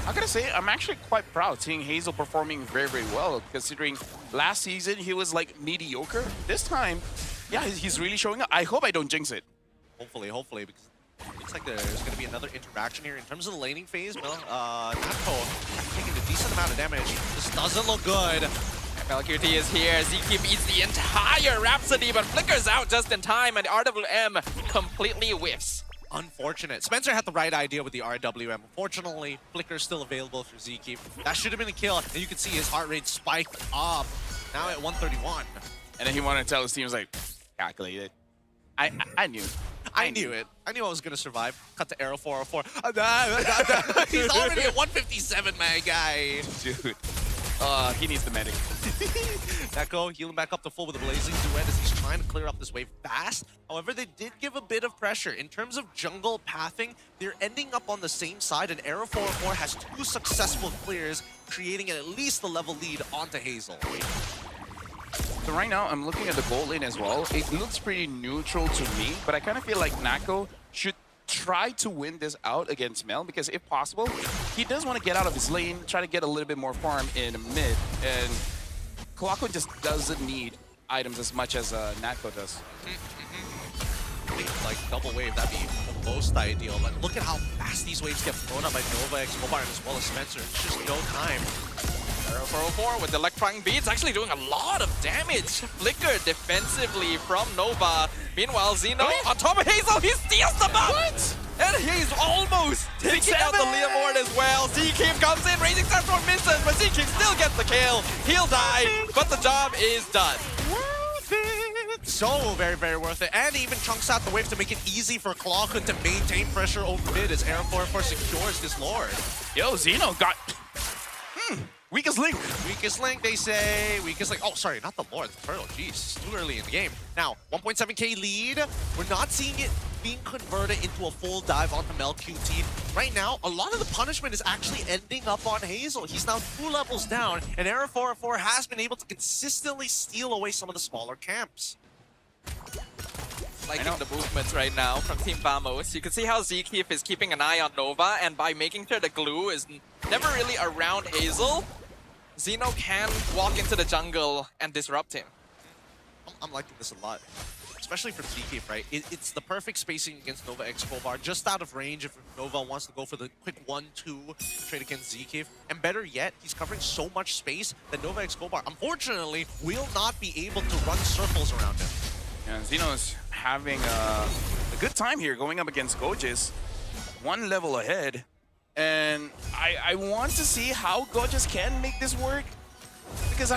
I gotta say, I'm actually quite proud seeing Hazel performing very, very well, considering last season he was like mediocre. This time, yeah, he's really showing up. I hope I don't jinx it. Hopefully, because it looks like there's going to be another interaction here. In terms of the laning phase, well, Natko taking a decent amount of damage. This doesn't look good. FLQT is here. Zeke beats the entire Rhapsody, but flickers out just in time, and RWM completely whiffs. Unfortunate. Spencer had the right idea with the RWM. Unfortunately, Flicker's still available for Zeke. That should have been a kill, and you can see his heart rate spiked up. Now at 131. And then he wanted to tell his team, like, calculate it. I knew. I knew it. I knew I was going to survive. Cut to Arrow 404. He's already at 157, my guy. Dude. He needs the medic. Neko healing back up to full with a blazing duet as he's trying to clear up this wave fast. However, they did give a bit of pressure. In terms of jungle pathing, they're ending up on the same side, and Arrow 404 has 2 successful clears, creating at least the level lead onto Hazel. So right now, I'm looking at the gold lane as well. It looks pretty neutral to me, but I kind of feel like Nako should try to win this out against Mel, because if possible, he does want to get out of his lane, try to get a little bit more farm in mid, and Clockwood just doesn't need items as much as Nako does. I think like double wave, that'd be the most ideal, but look at how fast these waves get thrown up by Nova, Escobar, as well as Spencer. It's just no time. Arrow 404 with the electron beats actually doing a lot of damage. Flicker defensively from Nova. Meanwhile, Zeno on top of Hazel, he steals the buff! What? And he's almost taking out the Leomord as well. Z-King comes in, Raging Sandstorm misses, but Z-King still gets the kill. He'll die, but the job is done. So very, very worth it. And even chunks out the wave to make it easy for Clockwood to maintain pressure over mid as Arrow 404 secures this Lord. Yo, Zeno got... Weakest link. Weakest link, they say. Weakest link. Oh, sorry, not the Lord, the Turtle. Jeez, it's too early in the game. Now, 1.7k lead. We're not seeing it being converted into a full dive onto Mel QT. Right now, a lot of the punishment is actually ending up on Hazel. He's now 2 levels down, and Arrow 404 has been able to consistently steal away some of the smaller camps. Liking the movements right now from Team Vamos. You can see how Zeke is keeping an eye on Nova, and by making sure the glue is never really around Hazel, Zeno can walk into the jungle and disrupt him. I'm liking this a lot, especially from Zeke, right? It's the perfect spacing against Nova Escobar, just out of range if Nova wants to go for the quick 1-2 trade against Zeke. And better yet, he's covering so much space that Nova Escobar, unfortunately, will not be able to run circles around him. And Zeno's having a good time here going up against Gorgeous, 1 level ahead. And I want to see how Gorgeous can make this work, because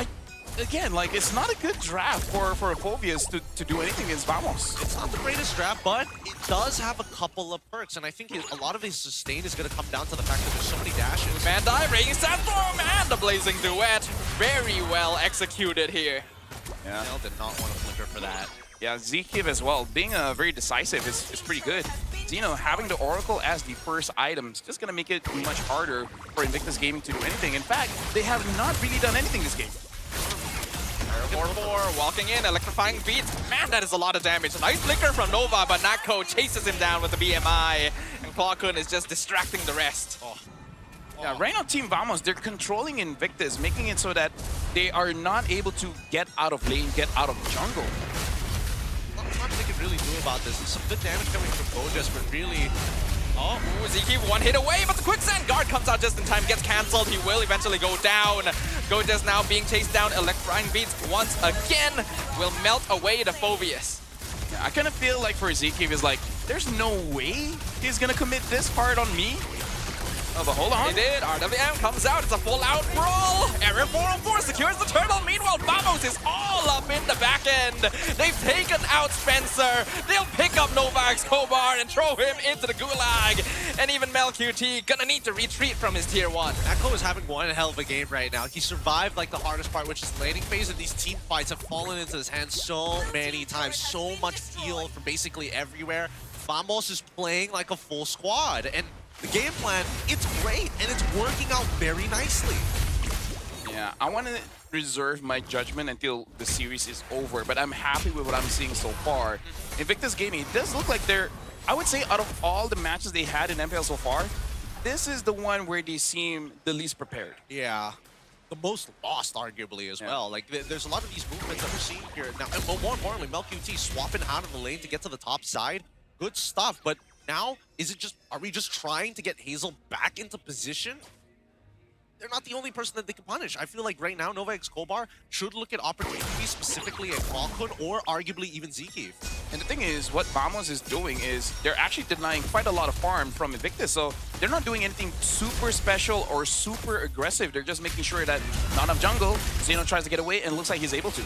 again, like, it's not a good draft for Phobias to do anything against Vamos. It's not the greatest draft, but it does have a couple of perks, and I think a lot of his sustain is going to come down to the fact that there's so many dashes. Man dive, Raging Sandstorm, and the Blazing Duet. Very well executed here. Yeah. Mel did not want to flicker for that. Yeah, Zekiv as well, being very decisive is pretty good. Zeno having the Oracle as the first item is just going to make it much harder for Invictus Gaming to do anything. In fact, they have not really done anything this game. 4-4, walking in, electrifying beats. Man, that is a lot of damage. A nice flicker from Nova, but Nako chases him down with the BMI, and Clawkun is just distracting the rest. Yeah, right now Team Vamos, they're controlling Invictus, making it so that they are not able to get out of lane, get out of jungle. Not much they can really do about this. There's some good damage coming from Bojas, but really... Oh, Zeki one hit away, but the quicksand guard comes out just in time, gets cancelled. He will eventually go down. Gojas now being chased down. Electrifying beats once again will melt away the Phobius. Yeah, I kind of feel like for Zekiv is like, there's no way he's gonna commit this hard on me. Oh, but hold on. He did. RWM comes out. It's a full-out brawl. Error 404 secures the turtle. Meanwhile, Vamos is all up in the back end. They've taken out Spencer. They'll pick up Nova Escobar and throw him into the gulag. And even MelQT gonna need to retreat from his tier 1. Echo is having one hell of a game right now. He survived like the hardest part, which is laning phase, and these team fights have fallen into his hands so many times. So much fuel from basically everywhere. Vamos is playing like a full squad, and the game plan, it's great, and it's working out very nicely. Yeah, I want to reserve my judgment until the series is over, but I'm happy with what I'm seeing so far. Invictus Gaming, it does look like they're, I would say out of all the matches they had in MPL so far, this is the one where they seem the least prepared. Yeah. The most lost, arguably, as well. Like, there's a lot of these movements that we're seeing here now. And more importantly, MelQT swapping out of the lane to get to the top side. Good stuff, but now, are we just trying to get Hazel back into position? They're not the only person that they can punish. I feel like right now, Nova Escobar should look at opportunities specifically at Clawkun or arguably even Zekiv. And the thing is, what Vamos is doing is they're actually denying quite a lot of farm from Invictus, so they're not doing anything super special or super aggressive. They're just making sure that not enough jungle, Zeno tries to get away and looks like he's able to.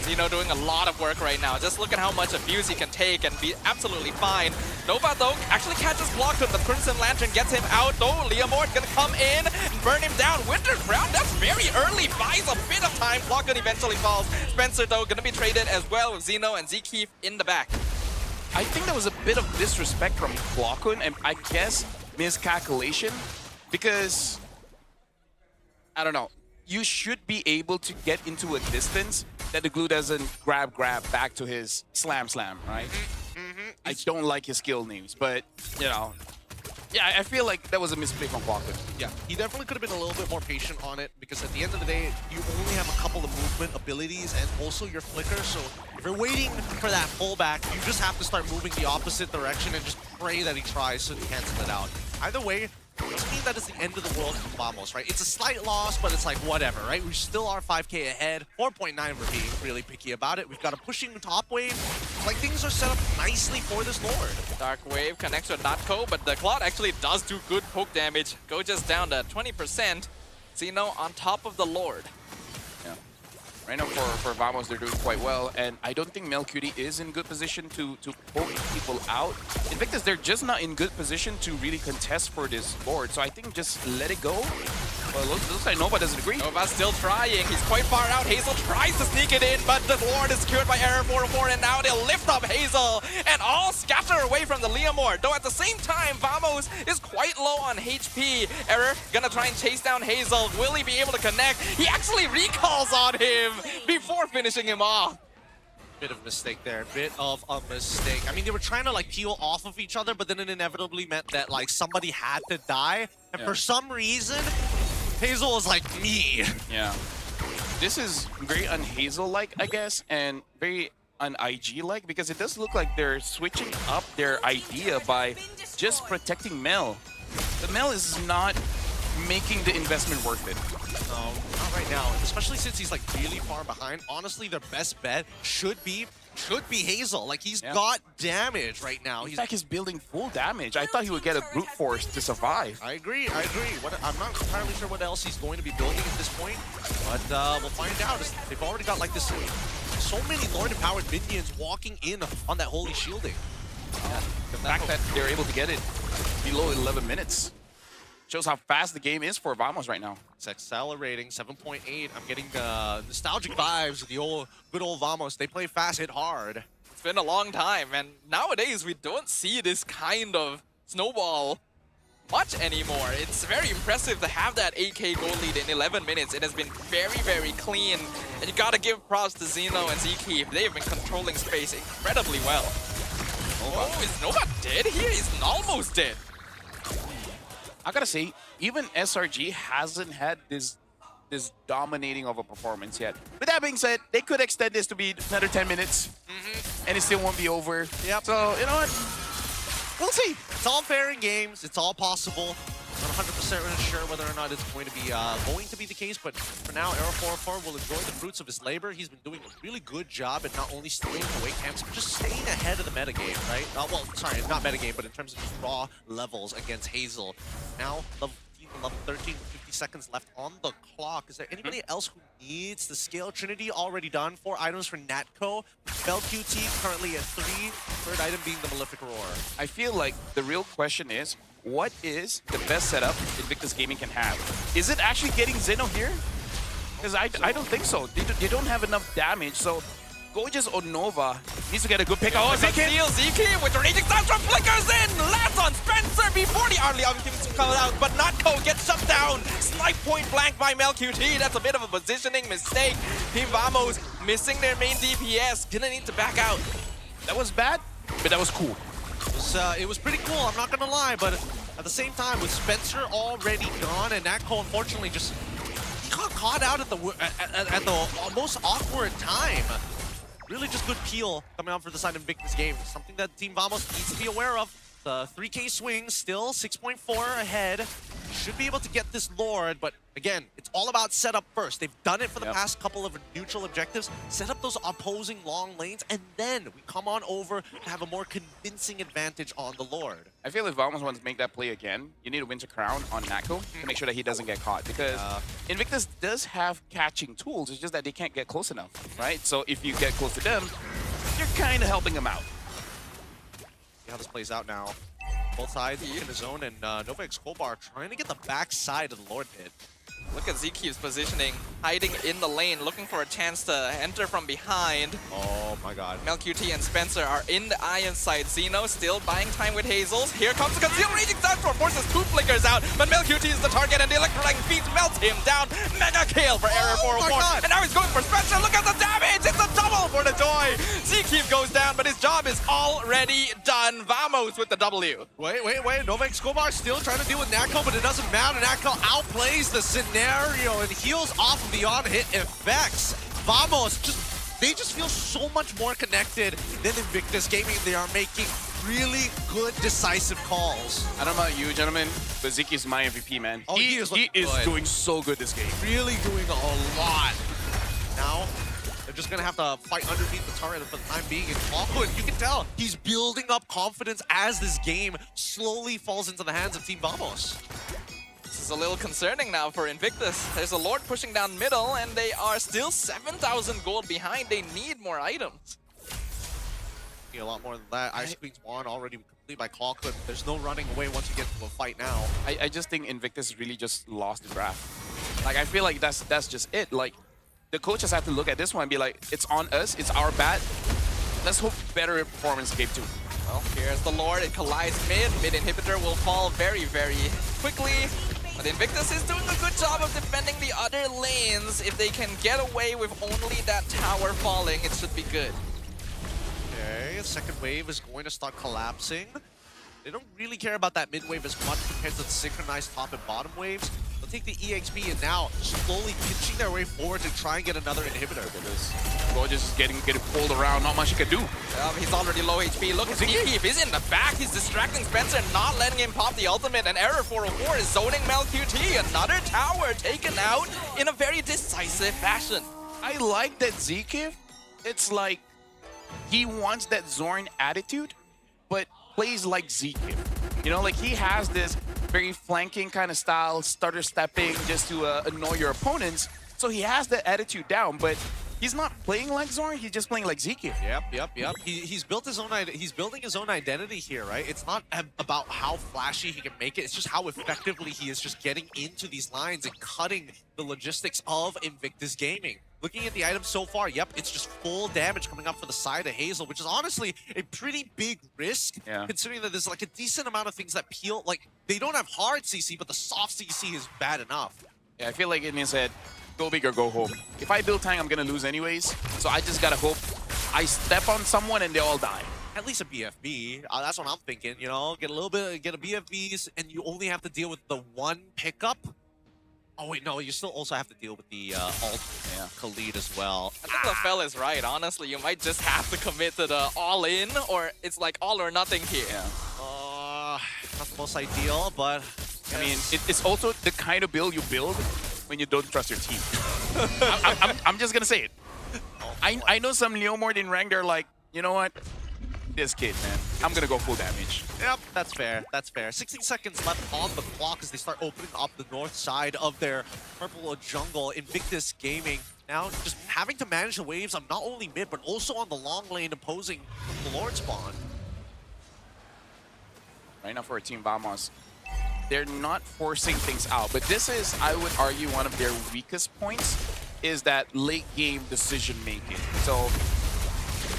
Zeno doing a lot of work right now. Just look at how much abuse he can take and be absolutely fine. Nova, though, actually catches Clawkun. The Crimson Lantern gets him out, though. Liamort gonna come in and burn him down. Winter Crown, that's very early. Buys a bit of time. Clawkun eventually falls. Spencer, though, gonna be traded as well with Zeno and Zekeef in the back. I think that was a bit of disrespect from Clawkun, and I guess miscalculation, because, I don't know, you should be able to get into a distance that the glue doesn't grab back to his slam, right? I don't like his skill names, but, you know, yeah, I feel like that was a misplay from Pautan. Yeah, he definitely could have been a little bit more patient on it, because at the end of the day, you only have a couple of movement abilities and also your flicker, so if you're waiting for that pullback, you just have to start moving the opposite direction and just pray that he tries so he cancels it out. Either way, it doesn't mean that it's the end of the world for Vamos, right? It's a slight loss, but it's like whatever, right? We still are 5K ahead. 4.9 we're being really picky about it. We've got a pushing top wave. Like, things are set up nicely for this Lord. Dark Wave connects with Natko, but the Cloud actually does do good poke damage. Go just down to 20%. Zeno on top of the Lord. Yeah. Right now for Vamos, they're doing quite well, and I don't think MelQT is in good position to poke people out. Invictus, they're just not in good position to really contest for this board, so I think just let it go. Well, looks like Nova doesn't agree. Nova's still trying. He's quite far out. Hazel tries to sneak it in, but the Lord is secured by Error 404, and now they'll lift up Hazel and all scatter away from the Liamor. Though at the same time, Vamos is quite low on HP. Error gonna try and chase down Hazel. Will he be able to connect? He actually recalls on him before finishing him off. Bit of a mistake there. Bit of a mistake. I mean, they were trying to like peel off of each other, but then it inevitably meant that like somebody had to die. And for some reason, Hazel was like, me. Yeah. This is very un-Hazel-like, I guess, and very un-IG-like, because it does look like they're switching up their idea by just protecting Mel. The Mel is not making the investment worth it. No, not right now. Especially since he's like really far behind. Honestly, their best bet should be Hazel. Like, he's got damage right now. In fact, he's building full damage. I thought he would get a brute force to survive. I agree. I'm not entirely sure what else he's going to be building at this point, but we'll find out. They've already got like this, so many Lord-empowered minions walking in on that holy shielding. The fact that they're able to get it below 11 minutes shows how fast the game is for Vamos right now. It's accelerating, 7.8. I'm getting nostalgic vibes of the good old Vamos. They play fast, hit hard. It's been a long time, and nowadays we don't see this kind of snowball much anymore. It's very impressive to have that 8K goal lead in 11 minutes. It has been very, very clean, and you gotta give props to Zeno and Zkeef. They have been controlling space incredibly well. Oh, is Nova dead here? He's almost dead. I gotta say, even SRG hasn't had this dominating of a performance yet. With that being said, they could extend this to be another 10 minutes, and it still won't be over. Yep. So, you know what? We'll see. It's all fair in games. It's all possible. Not 100% sure whether or not it's going to be the case, but for now, Arrow 404 will enjoy the fruits of his labor. He's been doing a really good job at not only staying away camps, but just staying ahead of the metagame, right? Well, sorry, not metagame, but in terms of just raw levels against Hazel. Now, level 13, 50 seconds left on the clock. Is there anybody else who needs the scale? Trinity already done. 4 items for Natco. BellQT currently at 3. Third item being the Malefic Roar. I feel like the real question is, what is the best setup Invictus Gaming can have? Is it actually getting Zeno here? Because I don't think so. They don't have enough damage, so Gorgeous or Nova needs to get a good pick. Oh, Zeke with the Raging Sandstorm flickers in! Lands on Spencer before the early opportunity comes out, but Natco gets shut down! Snipe point blank by MelQT. That's a bit of a positioning mistake. Team Vamos missing their main DPS. Gonna need to back out. That was bad, but that was cool. It was pretty cool, I'm not gonna lie, but at the same time, with Spencer already gone, and Natco unfortunately just he got caught out at the most awkward time. Really just good peel coming out for the side of Invictus game. Something that Team Vamos needs to be aware of. The 3K swing still 6.4 ahead. Should be able to get this Lord, but again, it's all about setup first. They've done it for the past couple of neutral objectives. Set up those opposing long lanes, and then we come on over to have a more convincing advantage on the Lord. I feel if Vamos wants to make that play again, you need a Winter Crown on Natco to make sure that he doesn't get caught, because Invictus does have catching tools. It's just that they can't get close enough, right? So if you get close to them, you're kind of helping them out. See how this plays out now. Both sides in the zone, and Nova Escobar trying to get the backside of the Lord pit. Look at Zkeef's positioning, hiding in the lane, looking for a chance to enter from behind. Oh my god. MelQT and Spencer are in the Iron side. Zeno still buying time with Hazels. Here comes the Conceal Raging Sandstorm, forces 2 flickers out, but MelQT is the target, and the Electrolyte Feet melts him down. Mega kill for Error 404. And now he's going for Spencer. Look at the damage! It's a double for the Joy! Zkeef goes down, but his job is already done. Vamos with the W. Wait. Nova Escobar still trying to deal with Natco, but it doesn't matter. Natco outplays the scenario and heals off of the on-hit effects. Vamos, they just feel so much more connected than Invictus Gaming. They are making really good, decisive calls. I don't know about you, gentlemen, but Zeke is my MVP, man. Oh, he is doing so good this game. Really doing a lot. Now, they're just gonna have to fight underneath the turret for the time being. And Pautan, you can tell, he's building up confidence as this game slowly falls into the hands of Team Vamos. This is a little concerning now for Invictus. There's a Lord pushing down middle, and they are still 7,000 gold behind. They need more items. A lot more than that. Ice Queen's wand already complete by Call Clip. There's no running away once you get to a fight now. I just think Invictus really just lost the draft. Like, I feel like that's just it. Like, the coaches have to look at this one and be like, it's on us, it's our bad. Let's hope better performance game 2. Well, here's the Lord. It collides mid. Mid inhibitor will fall very, very quickly. But Invictus is doing a good job of defending the other lanes. If they can get away with only that tower falling, it should be good. Okay, second wave is going to start collapsing. They don't really care about that mid wave as much compared to the synchronized top and bottom waves. They'll take the EXP and now slowly pitching their way forward to try and get another inhibitor. Gorgeous is getting pulled around, not much he can do. He's already low HP. Look at Zkeef, he's in the back. He's distracting Spencer, not letting him pop the ultimate. And Error 404 is zoning MelQT. Another tower taken out in a very decisive fashion. I like that Zkeef. It's like he wants that Zorn attitude, but plays like Zkeef. You know, like he has this very flanking kind of style, stutter stepping just to annoy your opponents. So he has that attitude down, but he's not playing like Zorn, he's just playing like Zkeef. Yep. He's built his own. He's building his own identity here, right? It's not about how flashy he can make it. It's just how effectively he is just getting into these lines and cutting the logistics of Invictus Gaming. looking at the items so far, yep, it's just full damage coming up for the side of Hazel, which is honestly a pretty big risk, considering that there's like a decent amount of things that peel, like, they don't have hard CC, but the soft CC is bad enough. Yeah, I feel like it means that go big or go home. If I build tank, I'm gonna lose anyways, so I just gotta hope I step on someone and they all die. At least a BFB, that's what I'm thinking, you know? Get a BFBs, and you only have to deal with the one pickup. Oh wait, no, you still also have to deal with the ult Khalid as well. I think LaFell is right, honestly. You might just have to commit to the all-in, or it's like all or nothing here. Not the most ideal, but... I mean, it's also the kind of build you build when you don't trust your team. I'm just gonna say it. I know some Leomord in rank, they're like, you know what? This kid, man, I'm gonna go full damage. Yep, that's fair. That's fair. 16 seconds left on the clock as they start opening up the north side of their purple jungle. Invictus Gaming now just having to manage the waves on not only mid, but also on the long lane opposing the Lord spawn. Right now for a Team Vamos, they're not forcing things out, but this is, I would argue, one of their weakest points, is that late game decision making. So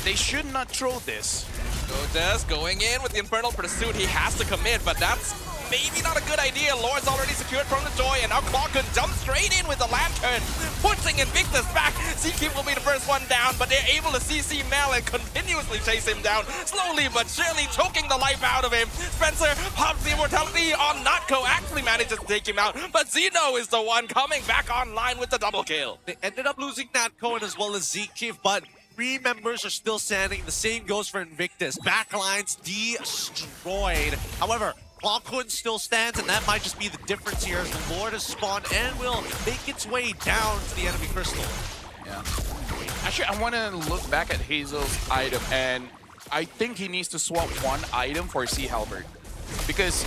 they should not throw this. Godes going in with the Infernal Pursuit. He has to commit, but that's maybe not a good idea. Lord's already secured from the Joy, and now Clockun jumps straight in with the Lantern, pushing Invictus back. Zkeep will be the first one down, but they're able to CC Mel and continuously chase him down, slowly but surely choking the life out of him. Spencer pops the immortality on Natko, actually manages to take him out, but Zeno is the one coming back online with the double kill. They ended up losing Natko and as well as Zkeep, but 3 members are still standing. The same goes for Invictus. Backlines destroyed. However, Clockun still stands, and that might just be the difference here as the Lord has spawned and will make its way down to the enemy crystal. Yeah. Actually, I want to look back at Hazel's item, and I think he needs to swap one item for Sea Halberd, because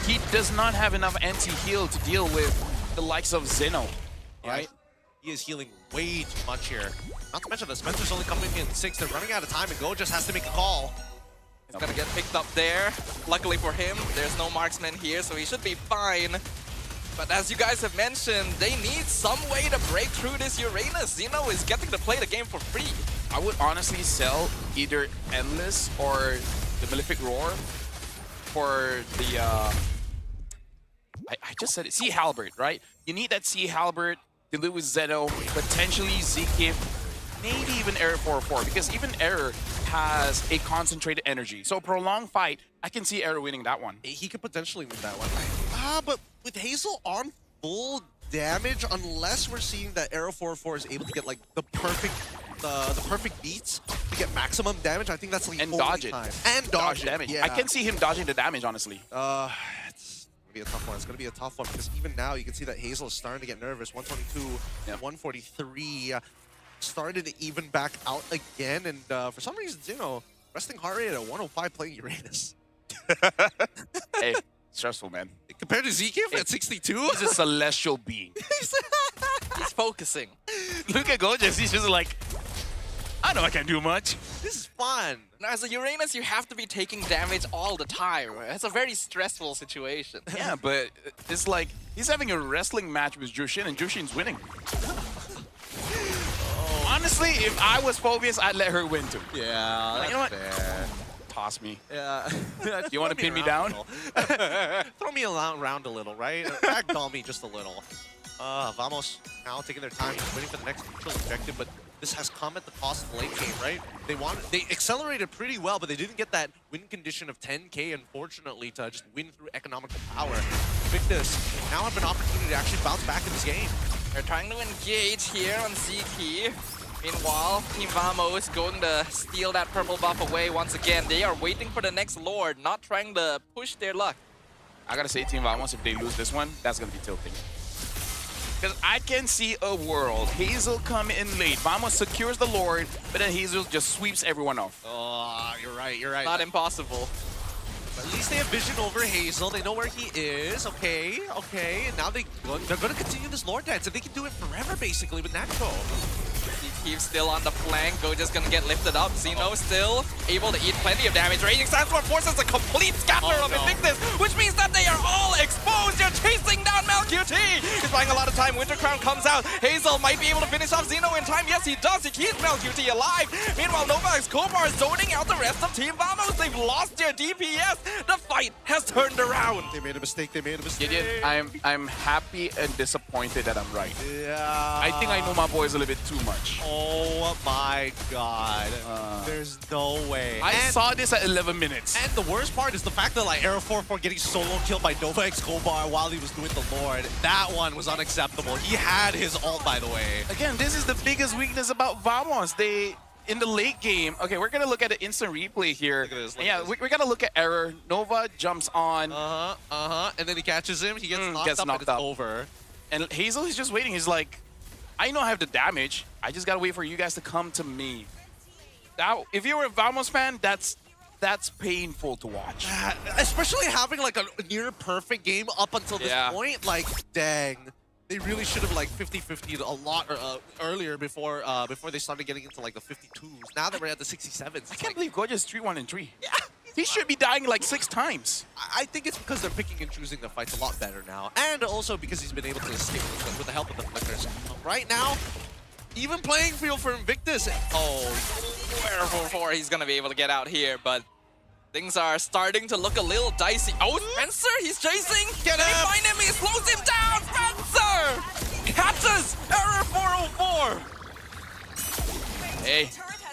he does not have enough anti-heal to deal with the likes of Zeno, right? He is healing way too much here. Not to mention that Spencer's only coming in 6. They're running out of time, and Go just has to make a call. He's gonna get picked up there. Luckily for him, there's no marksman here, so he should be fine. But as you guys have mentioned, they need some way to break through this Uranus. Zeno is getting to play the game for free. I would honestly sell either Endless or the Malefic Roar for the... I just said it. Sea Halberd, right? You need that Sea Halberd to deal with Zeno, potentially Zkeep, maybe even Error 4-4, because even Error has a concentrated energy. So prolonged fight, I can see Error winning that one. He could potentially win that one. But with Hazel on full damage, unless we're seeing that Arrow 4-4 is able to get like the perfect beats to get maximum damage, I think that's the only time. And dodge damage. Yeah. I can see him dodging the damage, honestly. It's gonna be a tough one. It's gonna be a tough one because even now you can see that Hazel is starting to get nervous. 122, 143, started to even back out again, and for some reason, you know, resting heart rate at 105 playing Uranus. Hey, stressful, man. Compared to Zkeep at 62? He's a celestial being. He's focusing. Look at Gojes, he's just like, I know I can't do much. This is fun. Now, as a Uranus, you have to be taking damage all the time. It's a very stressful situation. Yeah, but it's like, he's having a wrestling match with Jushin, and Jushin's winning. Honestly, if I was Phobius, I'd let her win too. Yeah, that's you know what? fair. Toss me. Yeah. You want to pin me down? Throw me around a little, right? Ragdoll me just a little. Vamos now taking their time, just waiting for the next neutral objective, but this has come at the cost of the late game, right? They accelerated pretty well, but they didn't get that win condition of 10k, unfortunately, to just win through economical power. Invictus now have an opportunity to actually bounce back in this game. They're trying to engage here on ZT. Meanwhile, Team Vamos going to steal that purple buff away once again. They are waiting for the next Lord, not trying to push their luck. I gotta say, Team Vamos, if they lose this one, that's gonna be tilting. Because I can see a world, Hazel come in late, Vamos secures the Lord, but then Hazel just sweeps everyone off. Oh, you're right, you're right. Not impossible. But at least they have vision over Hazel. They know where he is. Okay, okay. And now they're going to continue this Lord dance. And they can do it forever, basically, with Natko. He's still on the flank. Go just gonna get lifted up. Zeno still able to eat plenty of damage. Raging Sandstorm forces a complete scatter of Invictus, which means that they are all exposed. You're chasing down MelQT. He's buying a lot of time. Winter Crown comes out. Hazel might be able to finish off Xeno in time. Yes, he does. He keeps MelQT alive. Meanwhile, Nova Escobar is zoning out the rest of Team Vamos. They've lost their DPS. The fight has turned around. They made a mistake. They made a mistake. Gideon, I'm happy and disappointed that I'm right. Yeah. I think I know my boys a little bit too much. Oh my god. There's no way. I saw this at 11 minutes. And the worst part is the fact that like Arrow 44 getting solo killed by Nova Escobar while he was doing the Lord. That one was unacceptable. He had his ult, by the way. Again, this is the biggest weakness about Vamos. They, in the late game, okay, we're going to look at the instant replay here. Look at this, We're going to look at error. Nova jumps on. And then he catches him. He gets knocked up and it's over. And Hazel is just waiting. He's like, I know I have the damage. I just got to wait for you guys to come to me. Now, if you were a Vamos fan, that's painful to watch. Especially having like a near perfect game up until this point. Like, dang. They really should have like 50-50'd a lot earlier before they started getting into like the 52s. Now that we're at the 67s. I can't believe Gorgeous 3-1-3. Yeah. He should be dying like 6 times. I think it's because they're picking and choosing the fights a lot better now. And also because he's been able to escape with the help of the flickers. Right now, even playing field for Invictus. Oh, Arrow 44, he's going to be able to get out here, but things are starting to look a little dicey. Oh, Spencer, he's chasing. Get him! They find him, he slows him down. Spencer catches Error 404. Hey,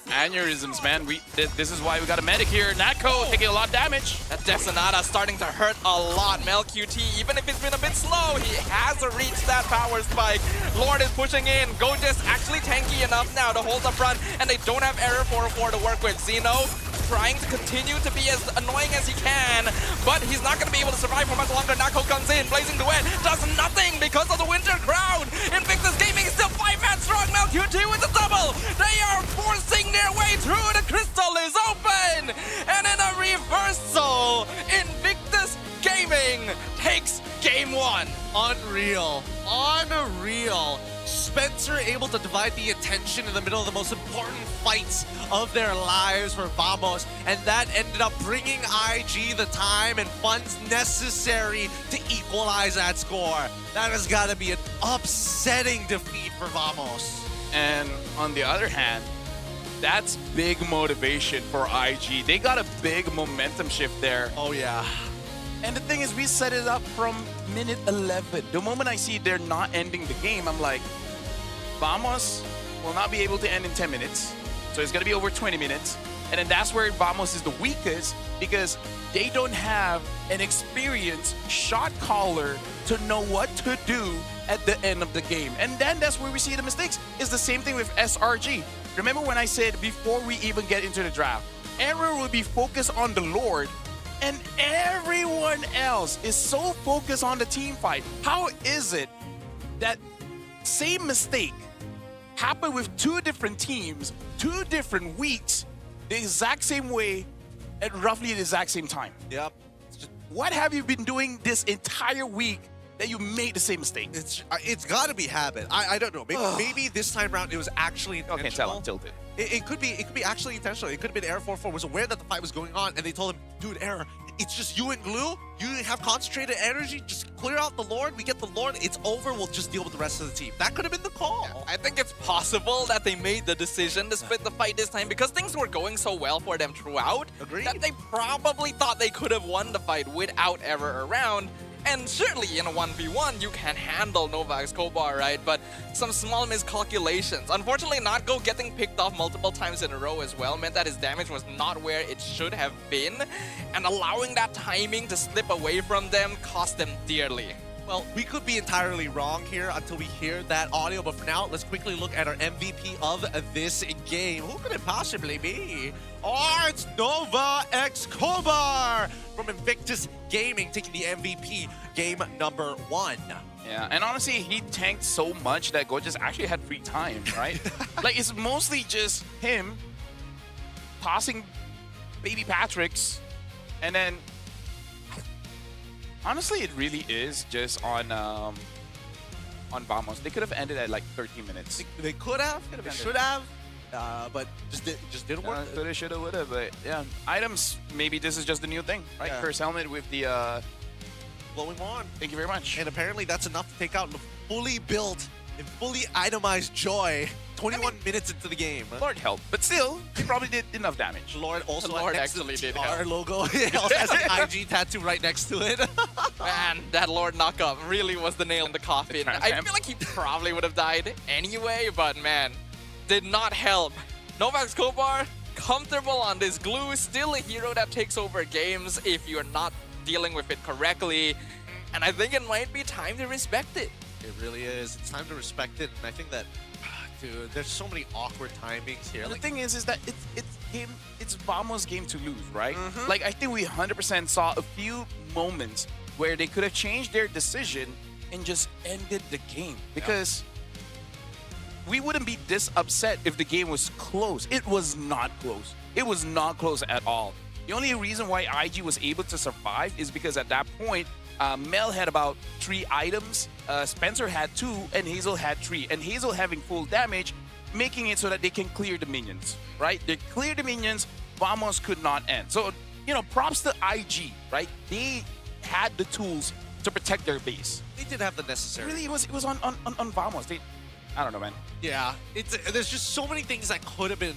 aneurysms, man. This is why we got a medic here. Natko taking a lot of damage. That Death Sonata starting to hurt a lot. MelQT, even if it's been a bit slow, he has reached that power spike. Lord is pushing in. Gojust actually tanky enough now to hold the front, and they don't have Error 404 to work with. Xeno trying to continue to be as annoying as he can, but he's not going to be able to survive for much longer. Nako comes in, Blazing Duet, does nothing because of the Winter Crown. Invictus Gaming is still 5-man strong. MelQT with the double. They are forcing their way through. The crystal is open, and in a reversal, Invictus Gaming takes game 1. Unreal. Unreal. Spencer able to divide the attention in the middle of the most important fights of their lives for Vamos, and that ended up bringing IG the time and funds necessary to equalize that score. That has got to be an upsetting defeat for Vamos. And on the other hand, that's big motivation for IG. They got a big momentum shift there. Oh yeah. And the thing is, we set it up from minute 11. The moment I see they're not ending the game, I'm like, Vamos will not be able to end in 10 minutes. So it's going to be over 20 minutes. And then that's where Vamos is the weakest, because they don't have an experienced shot caller to know what to do at the end of the game. And then that's where we see the mistakes. It's the same thing with SRG. Remember when I said before we even get into the draft, Error will be focused on the Lord, and everyone else is so focused on the team fight. How is it that same mistake happened with 2 different teams, 2 different weeks, the exact same way, at roughly the exact same time? Yep. What have you been doing this entire week that you made the same mistake? It's got to be habit. I don't know. Maybe this time around it was actually intentional. Okay, tell him, tilted. It could be actually intentional. It could have been Error 44 was aware that the fight was going on, and they told him, dude, Error, it's just you and Glue. You have concentrated energy. Just clear out the Lord. We get the Lord. It's over. We'll just deal with the rest of the team. That could have been the call. Yeah, I think it's possible that they made the decision to split the fight this time because things were going so well for them throughout. Agreed. That they probably thought they could have won the fight without Error around. And certainly in a 1v1, you can handle Nova Escobar, right? But some small miscalculations. Unfortunately, Natgo getting picked off multiple times in a row as well meant that his damage was not where it should have been. And allowing that timing to slip away from them cost them dearly. Well, we could be entirely wrong here until we hear that audio, but for now, let's quickly look at our MVP of this game. Who could it possibly be? Oh, it's Nova Escobar from Invictus Gaming taking the MVP game number 1. Yeah, and honestly, he tanked so much that Gorgeous actually had free time, right? Like, it's mostly just him tossing baby Patricks, and then honestly, it really is just on Vamos. They could have ended at like 13 minutes. They could have. They should have. But just didn't work. Coulda, shoulda, woulda. But yeah, items. Maybe this is just the new thing, right? Yeah. Curse helmet with the glowing wand. Thank you very much. And apparently that's enough to take out the fully built and fully itemized Joy 21 minutes into the game. Lord helped, but still, he probably did enough damage. Lord also Lord next actually to the did TR help. logo. It also has an IG tattoo right next to it. Man, that Lord knockup really was the nail in the coffin. I feel like he probably would have died anyway, but man, did not help. Novak Skobar, comfortable on this glue, still a hero that takes over games if you're not dealing with it correctly. And I think it might be time to respect it. It really is. It's time to respect it. And I think that, dude, there's so many awkward timings here. And the thing is that it's Vamos' game to lose, right? Like, I think we 100% saw a few moments where they could have changed their decision and just ended the game. Because we wouldn't be this upset if the game was close. It was not close. It was not close at all. The only reason why IG was able to survive is because at that point, Mel had about 3 items, Spencer had 2, and Hazel had 3. And Hazel having full damage, making it so that they can clear the minions, right? They clear the minions, Vamos could not end. So, you know, props to IG, right? They had the tools to protect their base. They did have the necessary. Really, it was on Vamos. I don't know, man. Yeah, there's just so many things that could have been.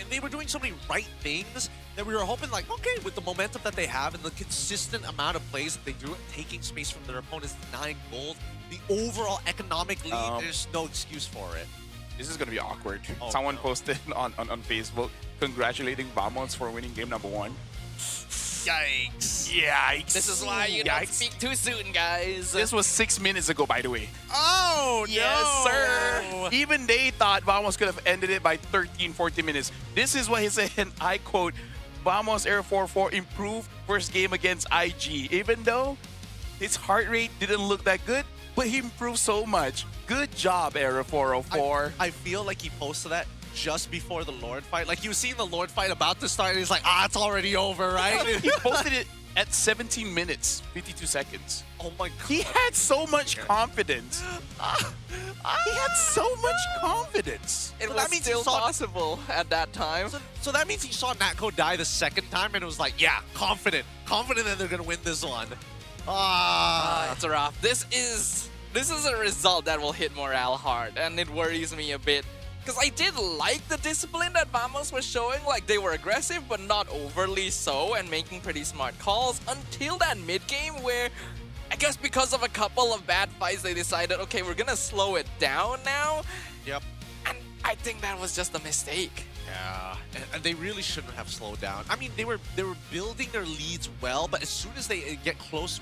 They were doing so many right things that we were hoping, like, okay, with the momentum that they have and the consistent amount of plays that they do, taking space from their opponents, 9 gold, the overall economic lead, there's no excuse for it. This is going to be awkward. Oh, Someone posted on Facebook congratulating Vamos for winning game number 1. Yikes. Yikes. This is why you don't speak too soon, guys. This was 6 minutes ago, by the way. Oh, yes, sir. Even they thought Vamos could have ended it by 13, 14 minutes. This is what he said, and I quote, Vamos Air 4-4 improved first game against IG. Even though his heart rate didn't look that good, but he improved so much. Good job, Air 404. I feel like he posted that just before the Lord fight. Like, he was seeing the Lord fight about to start, and he's like, it's already over, right? He posted it at 17 minutes, 52 seconds. Oh my God. He had so much confidence. He had so much confidence. It was still possible at that time. So that means he saw Natco die the second time and it was like, yeah, confident that they're going to win this one. That's rough. This is a result that will hit morale hard, and it worries me a bit. Because I did like the discipline that Vamos was showing. Like, they were aggressive, but not overly so, and making pretty smart calls until that mid-game where, I guess because of a couple of bad fights, they decided, okay, we're gonna slow it down now. Yep. And I think that was just a mistake. Yeah, and they really shouldn't have slowed down. I mean, they were building their leads well, but as soon as they get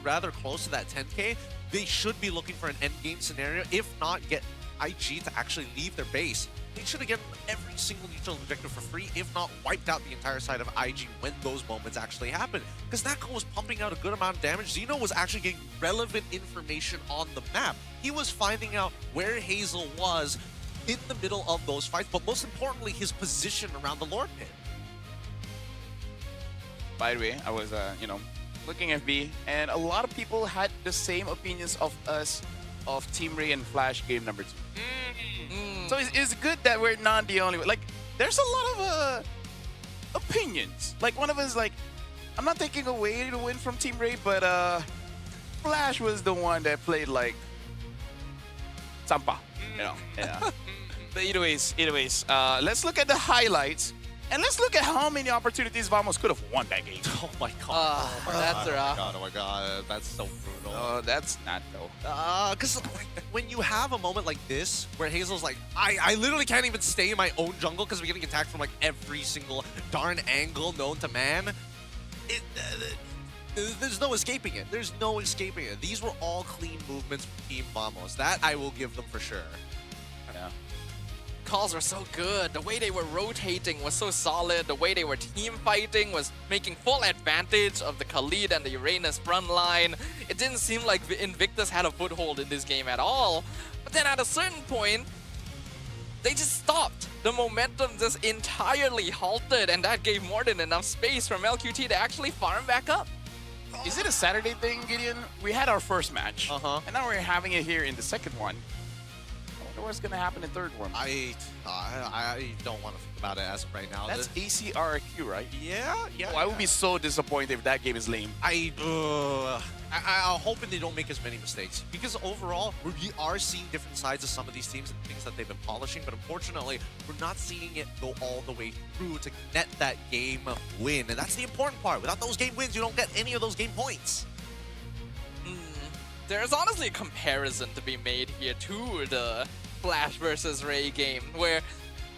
rather close to that 10K, they should be looking for an endgame scenario, if not get IG to actually leave their base. They should have gotten every single neutral objective for free, if not wiped out the entire side of IG when those moments actually happened. Because Natco was pumping out a good amount of damage. Xeno was actually getting relevant information on the map. He was finding out where Hazel was in the middle of those fights, but most importantly, his position around the Lord pit. By the way, I was, looking at B, and a lot of people had the same opinions of us of Team Ray and Flash game number 2. So it's good that we're not the only one. Like, there's a lot of opinions. Like, one of us, like, I'm not taking away the win from Team Ray, but Flash was the one that played like Sampa. You know, yeah. But anyways, let's look at the highlights. And let's look at how many opportunities Vamos could have won that game. Oh my God. That's rough. Oh my God. That's so brutal. Oh, that's not though. Because when you have a moment like this, where Hazel's like, I literally can't even stay in my own jungle because we're getting attacked from like every single darn angle known to man. There's no escaping it. There's no escaping it. These were all clean movements from Team Vamos. That I will give them for sure. Yeah. Calls were so good. The way they were rotating was so solid. The way they were team fighting was making full advantage of the Khalid and the Uranus front line. It didn't seem like Invictus had a foothold in this game at all. But then at a certain point, they just stopped. The momentum just entirely halted, and that gave more than enough space for LQT to actually farm back up. Is it a Saturday thing, Gideon? We had our first match, and now we're having it here in the second one. wonder what's gonna happen in third one. I don't want to think about it as of right now. That's ACRQ, right? Yeah. Oh, I would be so disappointed if that game is lame. I'm hoping they don't make as many mistakes, because overall we are seeing different sides of some of these teams and things that they've been polishing, but unfortunately we're not seeing it go all the way through to net that game win, and that's the important part. Without those game wins, you don't get any of those game points. There's honestly a comparison to be made here to the Flash versus Ray game, where,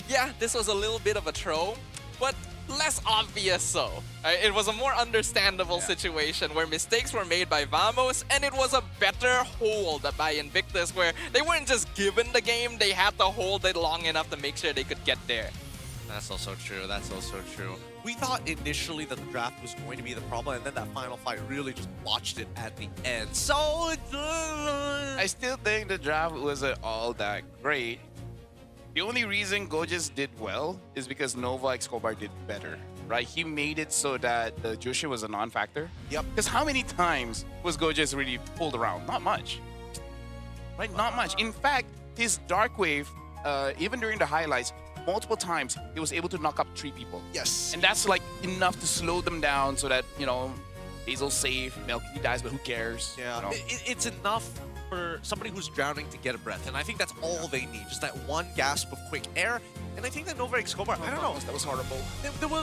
yeah, this was a little bit of a throw, but less obvious so. It was a more understandable situation where mistakes were made by Vamos, and it was a better hold by Invictus, where they weren't just given the game, they had to hold it long enough to make sure they could get there. That's also true. That's also true. We thought initially that the draft was going to be the problem, and then that final fight really just botched it at the end. So, I still think the draft wasn't all that great. The only reason Gojes did well is because Nova Escobar did better, right? He made it so that the Jushin was a non-factor. Yep. Because how many times was Gojes really pulled around? Not much. Right? Not much. In fact, his Dark Wave, even during the highlights, multiple times he was able to knock up 3 people. Yes. And that's like enough to slow them down so that, you know, Hazel's safe, Melky dies, but who cares? Yeah, you know? it's enough for somebody who's drowning to get a breath, and I think that's all they need, just that one gasp of quick air. And I think that Nova Escobar, I don't know, that was horrible.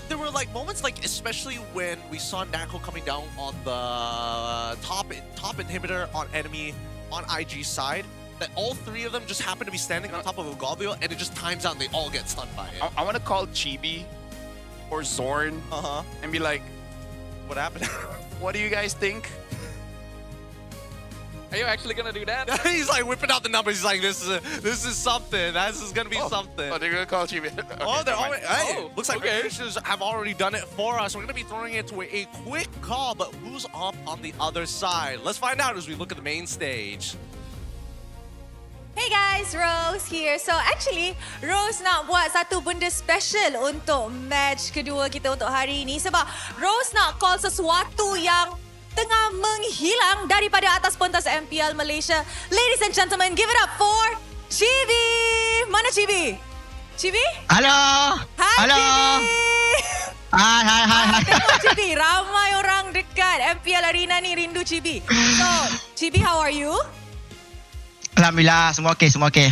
There were like moments, like especially when we saw Nako coming down on the top inhibitor on enemy on IG side, that all 3 of them just happen to be standing on top of a Goblio, and it just times out and they all get stunned by it. I want to call Chibi or Zorn and be like, what happened? What do you guys think? Are you actually gonna do that? He's like whipping out the numbers. He's like, this is something. This is gonna be something. Oh, they're gonna call Chibi. Okay, oh, they're already. Hey, looks like okay. the finishers have already done it for us. We're gonna be throwing it to a quick call, but who's up on the other side? Let's find out as we look at the main stage. Hey guys, Rose here. So actually, Rose nak buat satu benda special untuk match kedua kita untuk hari ini, sebab Rose nak call sesuatu yang tengah menghilang daripada atas pentas MPL Malaysia. Ladies and gentlemen, give it up for Chibi. Mana Chibi? Chibi? Halo. Hai Halo. Chibi. Hai. Tengok Chibi, ramai orang dekat MPL Arena ni rindu Chibi. So, Chibi, how are you? Alhamdulillah, semua okey.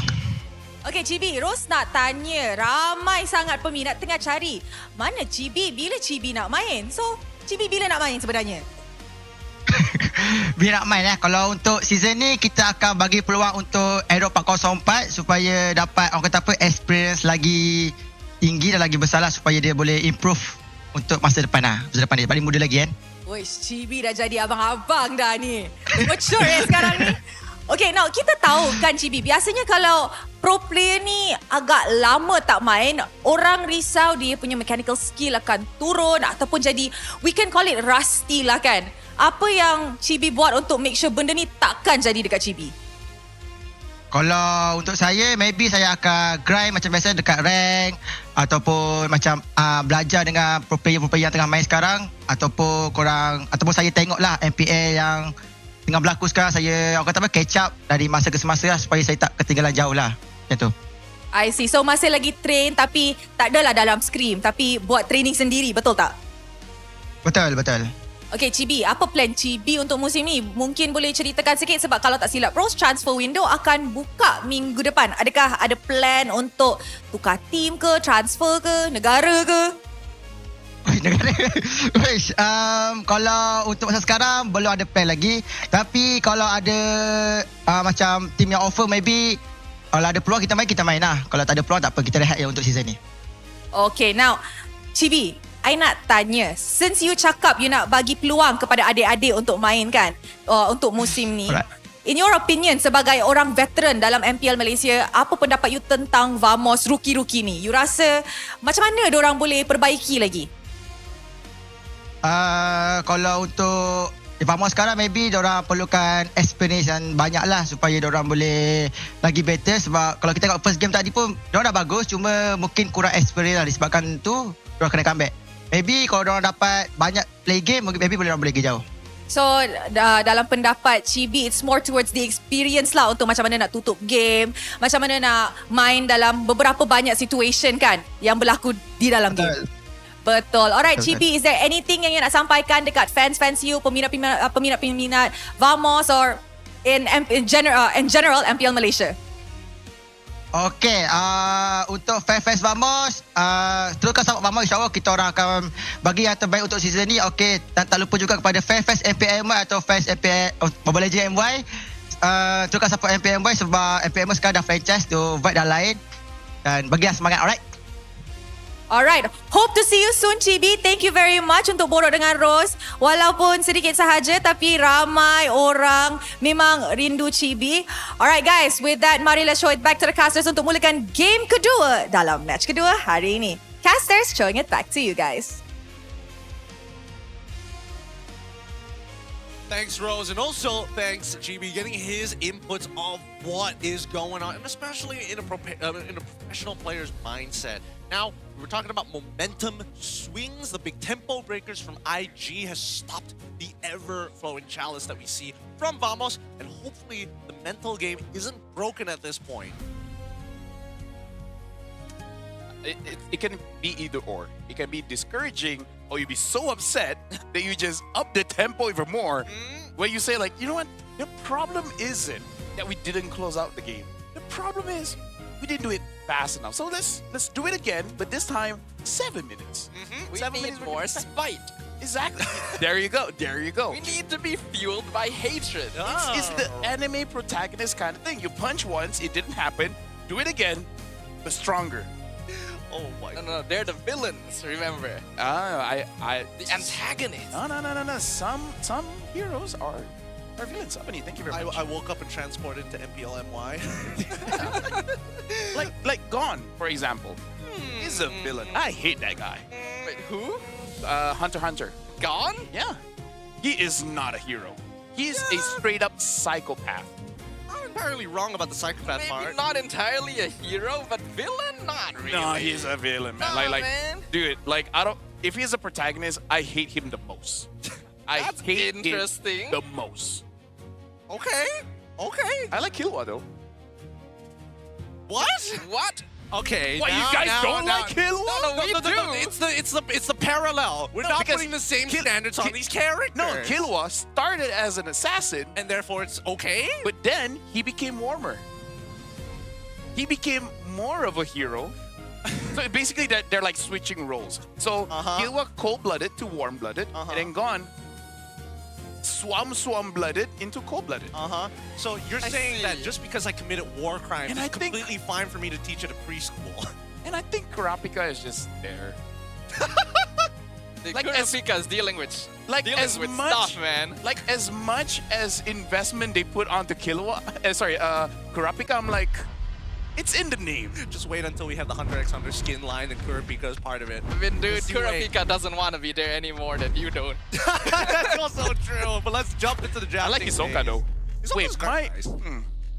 Okey, Chibi, Rose nak tanya. Ramai sangat peminat tengah cari mana Chibi, bila Chibi nak main. So, Chibi bila nak main sebenarnya? Bila nak main kalau untuk season ni kita akan bagi peluang untuk Aero 404 supaya dapat orang kata apa, experience lagi tinggi dan lagi besar lah, supaya dia boleh improve untuk masa depan masa depan dia paling muda lagi kan. Wish, Chibi dah jadi abang-abang dah ni. Mature sekarang ni. Okay, now kita tahu kan Chibi, biasanya kalau pro player ni agak lama tak main, orang risau dia punya mechanical skill akan turun ataupun jadi, we can call it rusty lah kan. Apa yang Chibi buat untuk make sure benda ni takkan jadi dekat Chibi? Kalau untuk saya, maybe saya akan grind macam biasa dekat rank, ataupun macam belajar dengan pro player yang tengah main sekarang, ataupun saya tengoklah MPL yang tengah berlaku sekarang, saya orang kata apa, catch up dari masa ke semasa lah, supaya saya tak ketinggalan jauh lah. Macam tu. I see. So masih lagi train tapi tak adalah dalam scrim, tapi buat training sendiri, betul tak? Betul. Okay, Chibi, apa plan Chibi untuk musim ni? Mungkin boleh ceritakan sikit, sebab kalau tak silap Rose, transfer window akan buka minggu depan. Adakah ada plan untuk tukar team ke, transfer ke, negara ke? Kalau untuk masa sekarang belum ada plan lagi, tapi kalau ada macam team yang offer, maybe kalau ada peluang kita main lah. Kalau tak ada peluang tak apa, kita rehat je untuk season ni. Okay, now Chibi, I nak tanya, since you cakap you nak bagi peluang kepada adik-adik untuk main kan, untuk musim ni, in your opinion sebagai orang veteran dalam MPL Malaysia, apa pendapat you tentang Vamos rookie-rookie ni? You rasa macam mana diorang boleh perbaiki lagi? Kalau untuk Vamos sekarang, maybe diorang perlukan experience yang banyak lah supaya diorang boleh lagi better. Sebab kalau kita tengok first game tadi pun diorang dah bagus, cuma mungkin kurang experience lah. Disebabkan tu diorang kena comeback. Maybe kalau diorang dapat banyak play game, maybe boleh diorang boleh pergi jauh. So dalam pendapat Chibi, it's more towards the experience lah untuk macam mana nak tutup game, macam mana nak main dalam beberapa banyak situation kan yang berlaku di dalam game. Betul. Alright, Chibi, is there anything yang you nak sampaikan dekat fans you, peminat Vamos or in general MPL Malaysia? Okay, untuk fans Vamos, teruskan support Vamos. InsyaAllah kita orang akan bagi yang terbaik untuk season ni. Okay, dan tak lupa juga kepada fans MPL MY atau fans MPL Mobile Legends MY, teruskan support MPL MY sebab MPL MY sekarang dah franchise tu vibe dah lain. Dan bagi yang semangat, alright? Alright, hope to see you soon, Chibi. Thank you very much untuk borak dengan Rose. Walaupun sedikit sahaja, tapi ramai orang memang rindu Chibi. Alright guys, with that, mari let's show it back to the casters untuk mulakan game kedua dalam match kedua hari ini. Casters, showing it back to you guys. Thanks, Rose, and also thanks, GB, getting his inputs of what is going on, and especially in a professional player's mindset. Now, we're talking about momentum swings. The big tempo breakers from IG has stopped the ever-flowing chalice that we see from Vamos, and hopefully the mental game isn't broken at this point. It can be either or. It can be discouraging, or you'd be so upset that you just up the tempo even more. Where you say like, you know what? The problem isn't that we didn't close out the game. The problem is we didn't do it fast enough. So let's do it again, but this time 7 minutes. We need more spite. Exactly. There you go. There you go. We need to be fueled by hatred. It's the anime protagonist kind of thing. You punch once, it didn't happen. Do it again, but stronger. Oh my God. No, they're the villains, remember? The antagonists. No. Some heroes are villains. Abani, thank you very much. I woke up and transported to MPL MY. like Gone, for example. He's a villain. I hate that guy. Wait, who? Hunter x Hunter. Gone? Yeah. He is not a hero. He's a straight up psychopath. I'm entirely wrong about the psychopath part. Maybe not entirely a hero, but villain? Not really. No, he's a villain, man. Man. Dude, if he's a protagonist, I hate him the most. That's hate interesting. him the most. Okay. I like Killua though. What? Okay. What, you guys don't like Killua? No, we do. It's the parallel. We're not putting the same standards on these characters. No, Killua started as an assassin, and therefore it's okay. But then he became warmer. He became more of a hero. So basically, they're like switching roles. So Killua cold-blooded to warm-blooded, and then Gone swam-blooded into cold-blooded. So you're saying that just because I committed war crimes, And it's completely fine for me to teach at a preschool. And I think Kurapika is just there. Kurapika is dealing with stuff, man. Like as much as investment they put onto Killua, Kurapika, I'm like, it's in the name. Just wait until we have the Hunter x Hunter skin line and Kurapika is part of it. I mean, dude, Kurapika doesn't want to be there anymore than you don't. That's also true, but let's jump into the draft. I like Hisoka though. Wait, nice.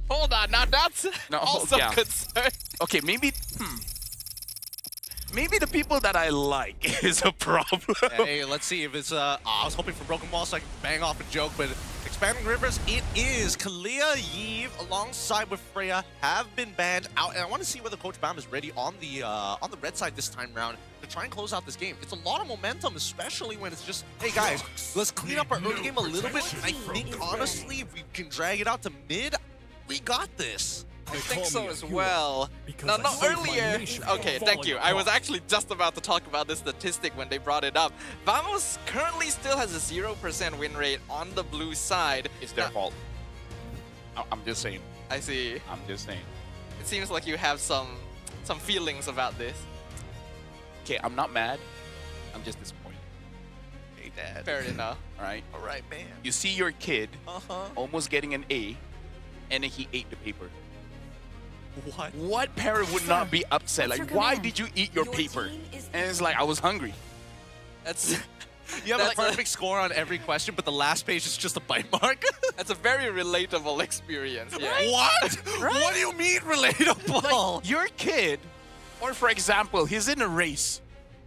Hold on, now that's also concern. Okay, maybe the people that I like is a problem. Hey, let's see if it's I was hoping for Broken Ball so I can bang off a joke, but Expanding Rivers, it is. Kalia, Yve, alongside with Freya, have been banned out, and I want to see whether Coach Bam is ready on the red side this time round to try and close out this game. It's a lot of momentum, especially when it's just, hey guys, let's clean up our early game a little bit. I think honestly, if we can drag it out to mid, we got this. I think so as well. Now, not earlier. Okay, thank you. I was actually just about to talk about this statistic when they brought it up. Vamos currently still has a 0% win rate on the blue side. It's their fault. I'm just saying. I see. I'm just saying. It seems like you have some feelings about this. Okay, I'm not mad. I'm just disappointed. Hey, Dad. Fair enough. All right, man. You see your kid almost getting an A, and then he ate the paper. What parent would not be upset? Like, why did you eat your paper? And it's like, I was hungry. That's you have a perfect score on every question, but the last page is just a bite mark. That's a very relatable experience. Yeah. Right? What? Right? What do you mean relatable? Like, your kid, or for example, he's in a race.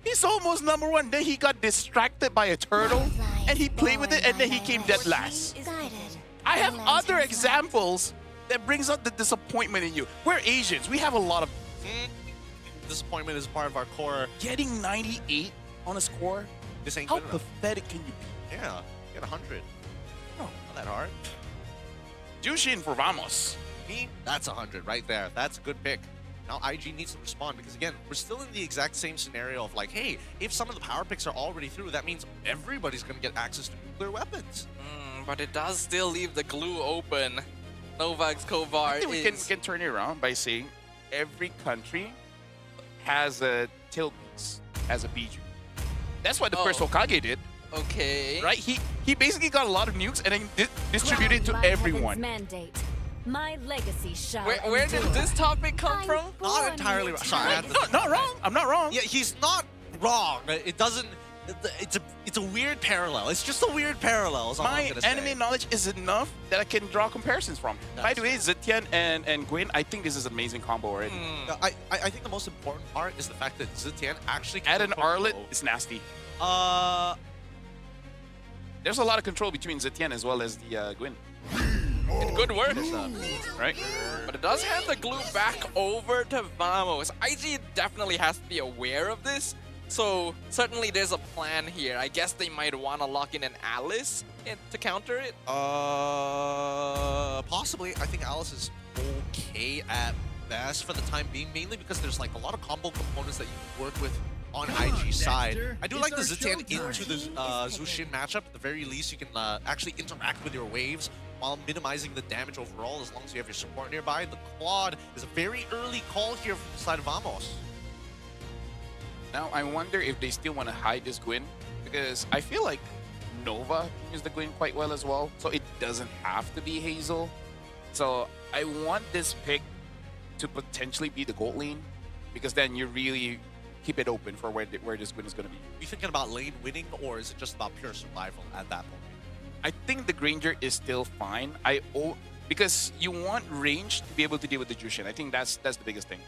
He's almost #1. Then he got distracted by a turtle. and he played with it, and then he came dead last. I have other examples that brings out the disappointment in you. We're Asians. We have a lot of disappointment is part of our core. Getting 98 on a score. This ain't How good enough. pathetic can you be? Yeah, get 100. Oh, not that hard. Jushin for Vamos. That's 100 right there. That's a good pick. Now IG needs to respond because, again, we're still in the exact same scenario of like, hey, if some of the power picks are already through, that means everybody's going to get access to nuclear weapons. But it does still leave the glue open. Novak's Kovar I think we can turn it around by saying every country has a tailpiece as a Biju. That's what the first Hokage did. Okay. Right? He basically got a lot of nukes and then distributed to everyone. Mandate. My legacy shall Where did this topic come from? Not entirely wrong. Sorry, not wrong. I'm not wrong. Yeah, he's not wrong. It doesn't. It's a weird parallel. It's just a weird parallel. Is all I'm My gonna say. anime knowledge is enough that I can draw comparisons from. By the way, Zetian and Gwen, I think this is an amazing combo already. I think the most important part is the fact that Zetian actually Add an Arlet, it's nasty. There's a lot of control between Zetian as well as the Gwen. And good work. Right? But it does hand the glue back over to Vamos. IG definitely has to be aware of this. So certainly there's a plan here. I guess they might want to lock in an Alice to counter it. Possibly. I think Alice is okay at best for the time being, mainly because there's like a lot of combo components that you can work with on IG's side. I do like the Zetian into the Zushin matchup. At the very least, you can actually interact with your waves while minimizing the damage overall as long as you have your support nearby. The Claude is a very early call here from the side of Vamos. Now, I wonder if they still want to hide this Gwen, because I feel like Nova can use the Gwen quite well as well, so it doesn't have to be Hazel. So I want this pick to potentially be the gold lane, because then you really keep it open for where this Gwen is going to be. Are you thinking about lane winning, or is it just about pure survival at that point? I think the Granger is still fine. Because you want range to be able to deal with the Jushin. I think that's the biggest thing.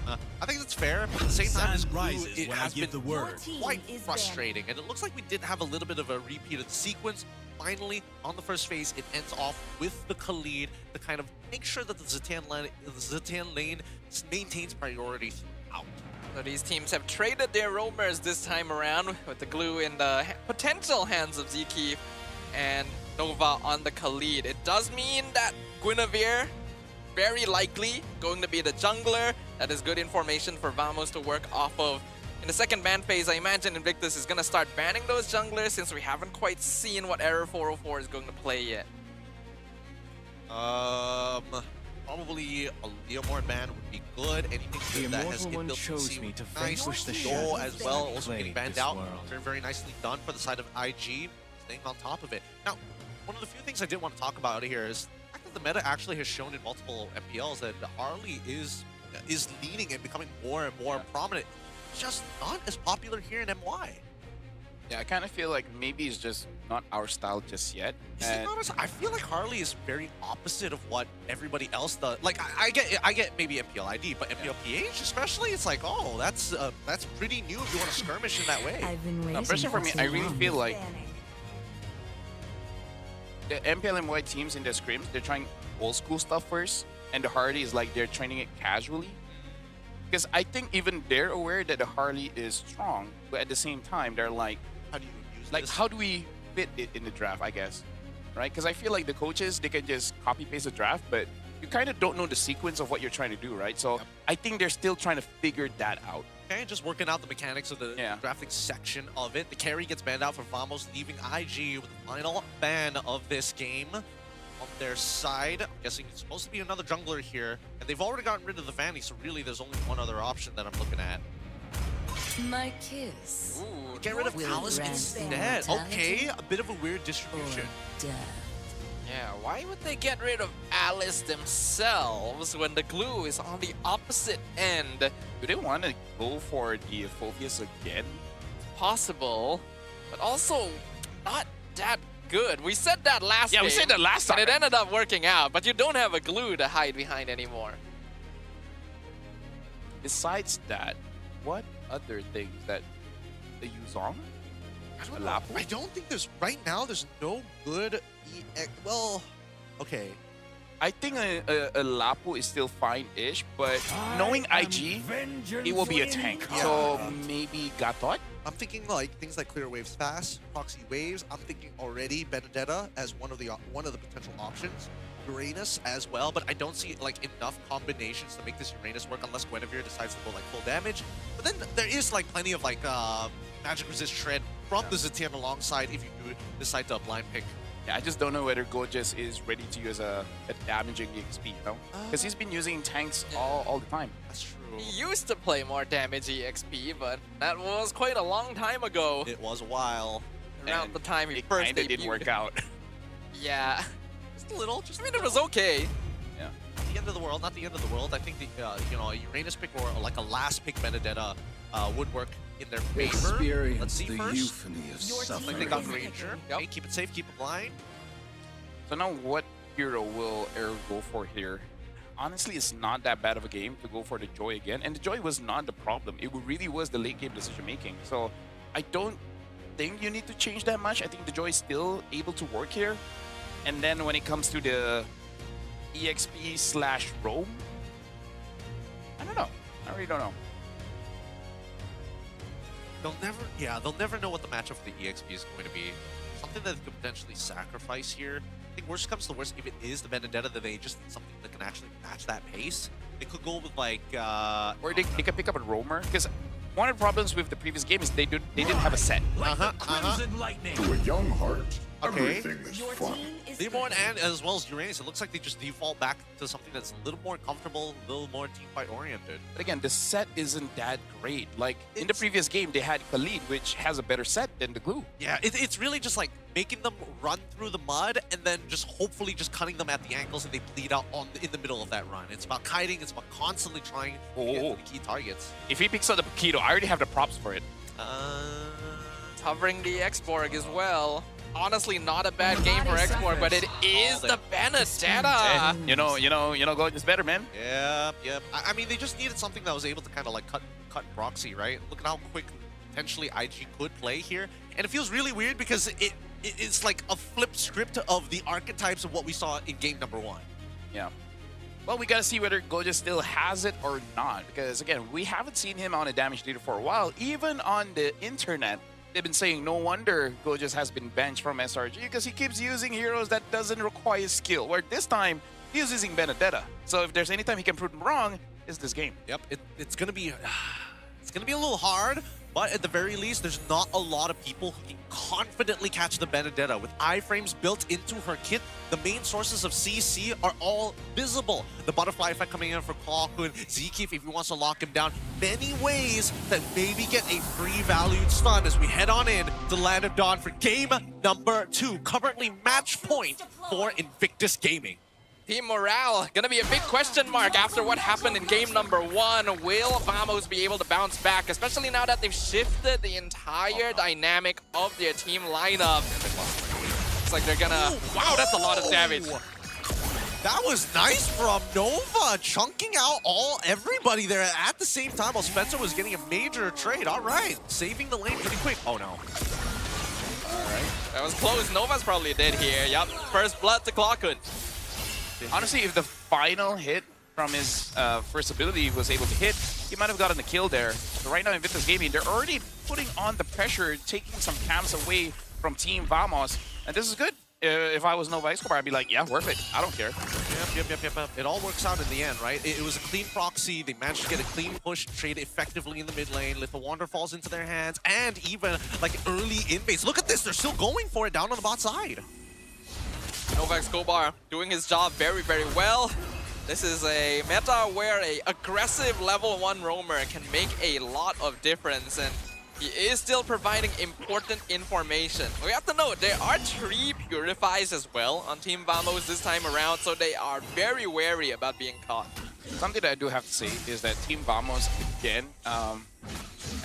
I think that's fair, but at the same time, this glue, rises it when has I give been the word. quite frustrating, and it looks like we did have a little bit of a repeated sequence. Finally, on the first phase, it ends off with the Khalid to kind of make sure that the Zetian lane maintains priority throughout. So these teams have traded their roamers this time around with the glue in the potential hands of Zeke and Nova on the Khalid. It does mean that Guinevere very likely going to be the jungler. That is good information for Vamos to work off of. In the second ban phase, I imagine Invictus is going to start banning those junglers since we haven't quite seen what Error 404 is going to play yet. Probably a Leomord ban would be good. Anything that has Immortal One inbuilt chose me to nice. vanquish the Joel shadows as well, that also getting plague banned this out. world. Very, very nicely done for the side of IG, staying on top of it. Now, one of the few things I did want to talk about here is the fact that the meta actually has shown in multiple MPLs that Harley is leading and becoming more and more prominent. It's just not as popular here in MY. Yeah, I kind of feel like maybe it's just not our style just yet. Is it not? I feel like Harley is very opposite of what everybody else does. Like I get maybe MPL ID, but MPL PH especially, it's like, oh, that's pretty new if you want to skirmish in that way. No, personally for me, I really feel like the MPL and MY teams in the scrims, they're trying old school stuff first, and the Harley is like they're training it casually. Because I think even they're aware that the Harley is strong, but at the same time, they're like, how do you use this? How do we fit it in the draft, I guess, right? Because I feel like the coaches, they can just copy-paste the draft, but you kind of don't know the sequence of what you're trying to do, right? So I think they're still trying to figure that out. Okay, just working out the mechanics of the drafting section of it. The carry gets banned out for Vamos, leaving IG with the final ban of this game on their side. I'm guessing it's supposed to be another jungler here, and they've already gotten rid of the Vanny, so really there's only one other option that I'm looking at. My kiss. Ooh, get rid of Alice instead. Okay, a bit of a weird distribution. Yeah, why would they get rid of Alice themselves when the glue is on the opposite end? Do they want to go for the Phobius again? Possible, but also not that good. We said that last game. Yeah, we said that last time. And it ended up working out, but you don't have a glue to hide behind anymore. Besides that, what other things that they use on? I don't think right now there's no good well, okay. I think a Lapu is still fine-ish, but knowing IG, it will be a tank. Yeah. So maybe Gatot? I'm thinking like things like Clear Waves Fast, Proxy Waves. I'm thinking already Benedetta as one of the potential options. Uranus as well, but I don't see like enough combinations to make this Uranus work unless Guinevere decides to go like full damage. But then there is like plenty of like magic resist shred from the Zetian alongside if you do decide to blind pick. Yeah, I just don't know whether Gorgeous is ready to use a damaging EXP, you know? Because he's been using tanks all the time. That's true. He used to play more damage EXP, but that was quite a long time ago. It was a while. Around the time he first debuted. It didn't work out. Yeah. Just a little. I mean, it was okay. Yeah. The end of the world, not the end of the world. I think the a Uranus pick or like a last pick Benedetta would work in their favor. Let's see the first. euphony of Like suffering. they got Ranger. Yep. Okay, keep it safe, keep it blind. So now what hero will Air go for here? Honestly, it's not that bad of a game to go for the Joy again. And the Joy was not the problem. It really was the late game decision making. So I don't think you need to change that much. I think the Joy is still able to work here. And then when it comes to the EXP/roam, I don't know. I really don't know. They'll never know what the matchup for the EXP is going to be. Something that they could potentially sacrifice here. I think worst comes to worst, if it is the Benedetta, then they just need something that can actually match that pace. They could go with like or they could pick up a roamer, because one of the problems with the previous game is they didn't have a set. To a young heart, Okay. everything is fun. Leomorn and as well as Uranus, it looks like they just default back to something that's a little more comfortable, a little more teamfight oriented. But again, the set isn't that great. Like in the previous game, they had Khalid, which has a better set than the glue. Yeah, it's really just like making them run through the mud and then just hopefully just cutting them at the ankles and they bleed out in the middle of that run. It's about kiting, it's about constantly trying to get to the key targets. If he picks up the Paquito, I already have the props for it. Covering the Exborg as well. Honestly, not a bad game for Exborg, but it is the Benedetta. You know, Gold is better, man. Yep. I mean, they just needed something that was able to kind of like cut Proxy, right? Look at how quick potentially IG could play here. And it feels really weird because it's like a flip script of the archetypes of what we saw in game number 1. Yeah. Well, we gotta see whether Goja still has it or not, because again, we haven't seen him on a damage leader for a while. Even on the internet, they've been saying no wonder Gojas has been benched from SRG because he keeps using heroes that doesn't require skill, where this time he's using Benedetta. So if there's any time he can prove him wrong, it's this game. Yep, it's gonna be a little hard, but at the very least, there's not a lot of people who can confidently catch the Benedetta. With iframes built into her kit, the main sources of CC are all visible. The butterfly effect coming in for Klawkun, Zekif if he wants to lock him down. Many ways that maybe get a free valued stun as we head on in to Land of Dawn for game number 2. Currently match point for Invictus Gaming. Team morale gonna be a big question mark after what happened in game number 1. Will Vamos be able to bounce back, especially now that they've shifted the entire dynamic of their team lineup? Looks like they're gonna... Wow, that's a lot of damage. That was nice from Nova, chunking out everybody there at the same time while Spencer was getting a major trade. All right, saving the lane pretty quick. Oh no. All right, that was close. Nova's probably dead here. Yup, first blood to Klawkun. Honestly, if the final hit from his first ability was able to hit, he might have gotten the kill there. So right now in Invictus Gaming, they're already putting on the pressure, taking some camps away from Team Vamos. And this is good. If I was Nova Escobar, I'd be like, yeah, worth it. I don't care. Yep. It all works out in the end, right? It was a clean proxy. They managed to get a clean push, trade effectively in the mid lane. Little Wander falls into their hands, and even like early in base. Look at this. They're still going for it down on the bot side. Nova Escobar doing his job very, very well. This is a meta where a aggressive level 1 roamer can make a lot of difference, and he is still providing important information. We have to note, there are 3 Purifies as well on Team Vamos this time around, so they are very wary about being caught. Something that I do have to say is that Team Vamos, again, I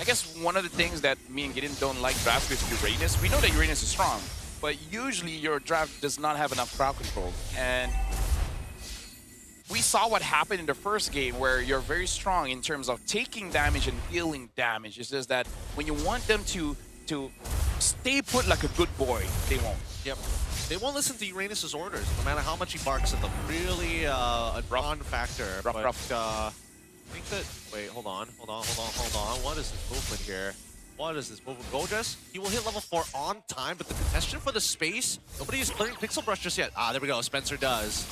guess one of the things that me and Gideon don't like draft with Uranus, we know that Uranus is strong, but usually your draft does not have enough crowd control. And we saw what happened in the first game where you're very strong in terms of taking damage and dealing damage. It's just that when you want them to stay put like a good boy, they won't. Yep. They won't listen to Uranus's orders, no matter how much he barks at them. Really a non-factor. Rough. I think that... Wait, hold on. What is this movement here? What is this movement? Gorgeous. He will hit level 4 on time, but the contestation for the space, nobody is clearing Pixel Brush just yet. Ah, there we go. Spencer does.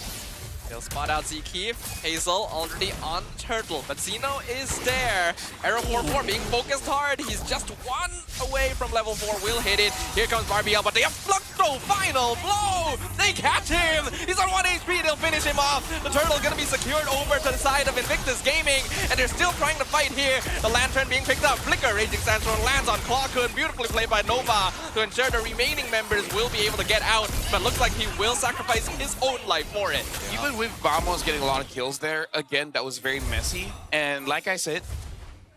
He'll spot out Zkeef. Hazel already on Turtle, but Zeno is there. Arrow 4-4 being focused hard. He's just one away from level 4. Will hit it. Here comes Barbiel, but they have Fluxo. Final blow. They catch him. He's on 1 HP. They'll finish him off. The Turtle gonna be secured over to the side of Invictus Gaming, and they're still trying to fight here. The Lantern being picked up. Flicker, Raging Sandstorm lands on Clawkun. Beautifully played by Nova to ensure the remaining members will be able to get out, but looks like he will sacrifice his own life for it. Even with Vamos getting a lot of kills there, again, that was very messy. And like I said,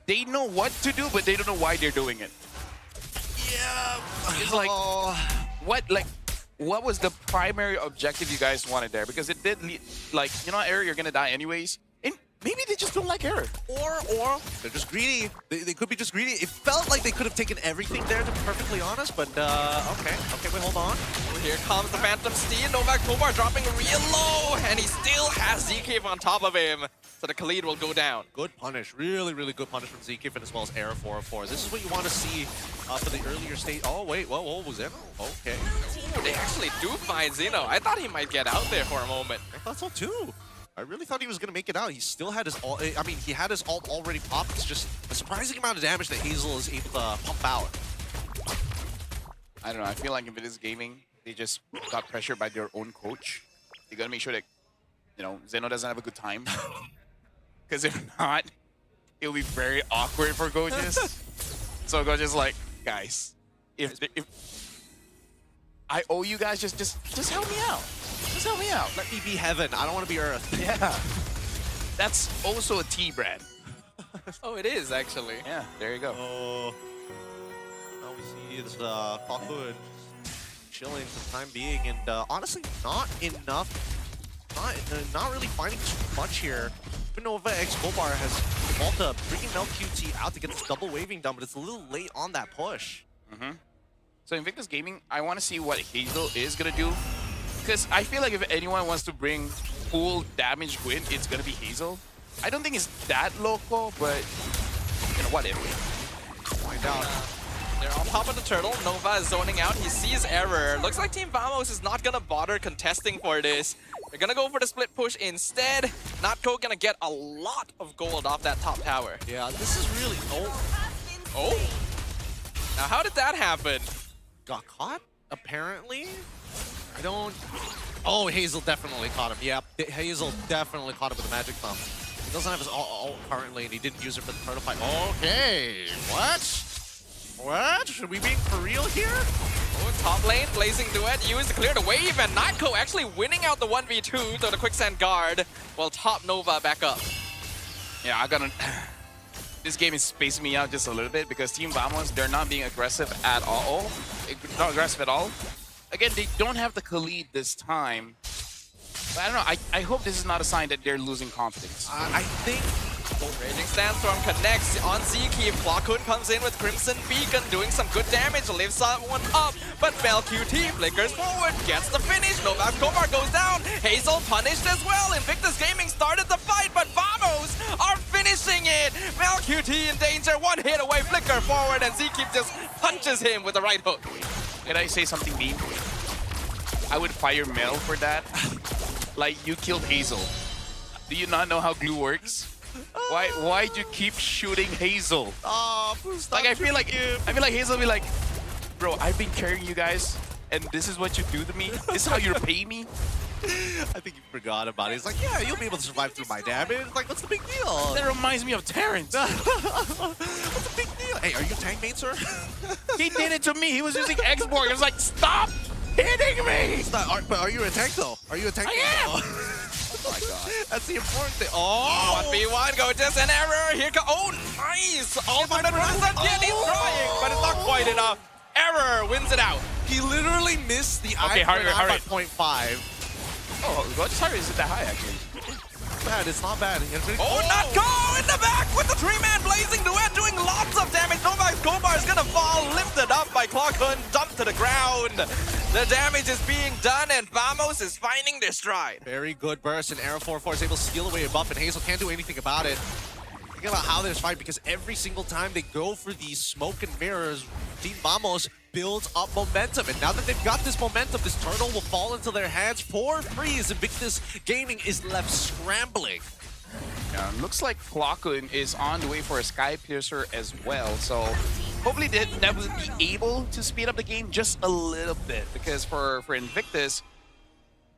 they know what to do, but they don't know why they're doing it. Yeah. It's like, what was the primary objective you guys wanted there? Because it did, like, you know, Error, you're gonna die anyways. And maybe they just don't like Error. Or they're just greedy. They could be just greedy. It felt like they could have taken everything there, to be perfectly honest, but okay, wait, hold on. Here comes the Phantom Steed. Novak Tobar dropping real low, and he still has Zkeef on top of him. So the Khalid will go down. Good punish. Really, really good punish from Zkeef, and as well as Error 404. This is what you want to see for the earlier state. Oh, wait, what was it? Okay. They actually do find Zeno. I thought he might get out there for a moment. I thought so too. I really thought he was going to make it out. He still had his ult. I mean, he had his ult already popped. It's just a surprising amount of damage that Hazel is able to pump out. I don't know. I feel like if it is gaming, they just got pressured by their own coach. They got to make sure that, you know, Zeno doesn't have a good time. Because if not, it'll be very awkward for coaches. So coach is like, guys, if I owe you guys, just help me out. Just help me out. Let me be heaven. I don't want to be earth. Yeah. That's also a T brand. Oh, it is actually. Yeah, there you go. Oh. Now we see this Pautan chilling for the time being, and honestly, not enough. Not really finding too much here. Nova X Gobar has evolved to bringing MelQT out to get this double waving done, but it's a little late on that push. So Invictus Gaming, I want to see what Hazel is going to do. Because I feel like if anyone wants to bring full damage win, it's going to be Hazel. I don't think it's that local, but you know, whatever. Find out. They're on top of the Turtle. Nova is zoning out. He sees Error. Looks like Team Vamos is not going to bother contesting for this. They're going to go for the split push instead. Natko going to get a lot of gold off that top tower. Yeah, this is really... Oh. Now, how did that happen? Got caught, apparently? I don't... Oh, Hazel definitely caught him. Yep, Hazel definitely caught him with a magic thumb. He doesn't have his ult currently, and he didn't use it for the prototype. Okay, what? What? Should we be for real here? Oh, top lane, Blazing Duet used to clear the wave, and Natko actually winning out the 1v2 to the Quicksand Guard, while top Nova back up. Yeah, I gotta... This game is spacing me out just a little bit because Team Vamos, they're not being aggressive at all. Not aggressive at all. Again, they don't have the Khalid this time. But I don't know, I hope this is not a sign that they're losing confidence. I think... Raging Sandstorm connects on Zkeef. Clawkun comes in with Crimson Beacon, doing some good damage, lifts someone up, but MelQT flickers forward, gets the finish. Novak Komar goes down. Hazel punished as well. Invictus Gaming started the fight, but Vamos are finishing it. MelQT in danger, one hit away, flicker forward, and Zkeef just punches him with the right hook. Can I say something mean? I would fire Mel for that. Like, you killed Hazel. Do you not know how glue works? Why'd you keep shooting Hazel? Oh, like I feel like Hazel will be like, bro, I've been carrying you guys, and this is what you do to me. This is how you repay me. I think you forgot about it. He's like, yeah, you'll be able to survive through my damage. Like, what's the big deal? That reminds me of Terrence. What's the big deal? Hey, are you tank mate, sir? He did it to me. He was using X-Borg. I was like, stop hitting me. But are you a tank though? Are you a tank? I am. Oh my god. That's the important thing. Oh! 1v1, go just an error. Here go. Oh, nice. All 500%. Yeah, he's trying, but it's not quite enough. Error wins it out. He literally missed the hurry. by 0.5. Oh, Roger's hurry isn't that high, actually. bad. It's not bad. Oh, not go in the back with the three-man blazing duet, doing lots of damage. Nova's Gobar is gonna fall, lifted up by Clockhun, dumped to the ground. The damage is being done, and Vamos is finding their stride. Very good burst, and Arrow 4-4 is able to steal away a buff, and Hazel can't do anything about it. Think about how this fight, because every single time they go for these smoke and mirrors, Team Vamos builds up momentum. And now that they've got this momentum, this turtle will fall into their hands for free as Invictus Gaming is left scrambling. Yeah, looks like Clockhun is on the way for a Sky Piercer as well. So hopefully that will be able to speed up the game just a little bit. Because for Invictus,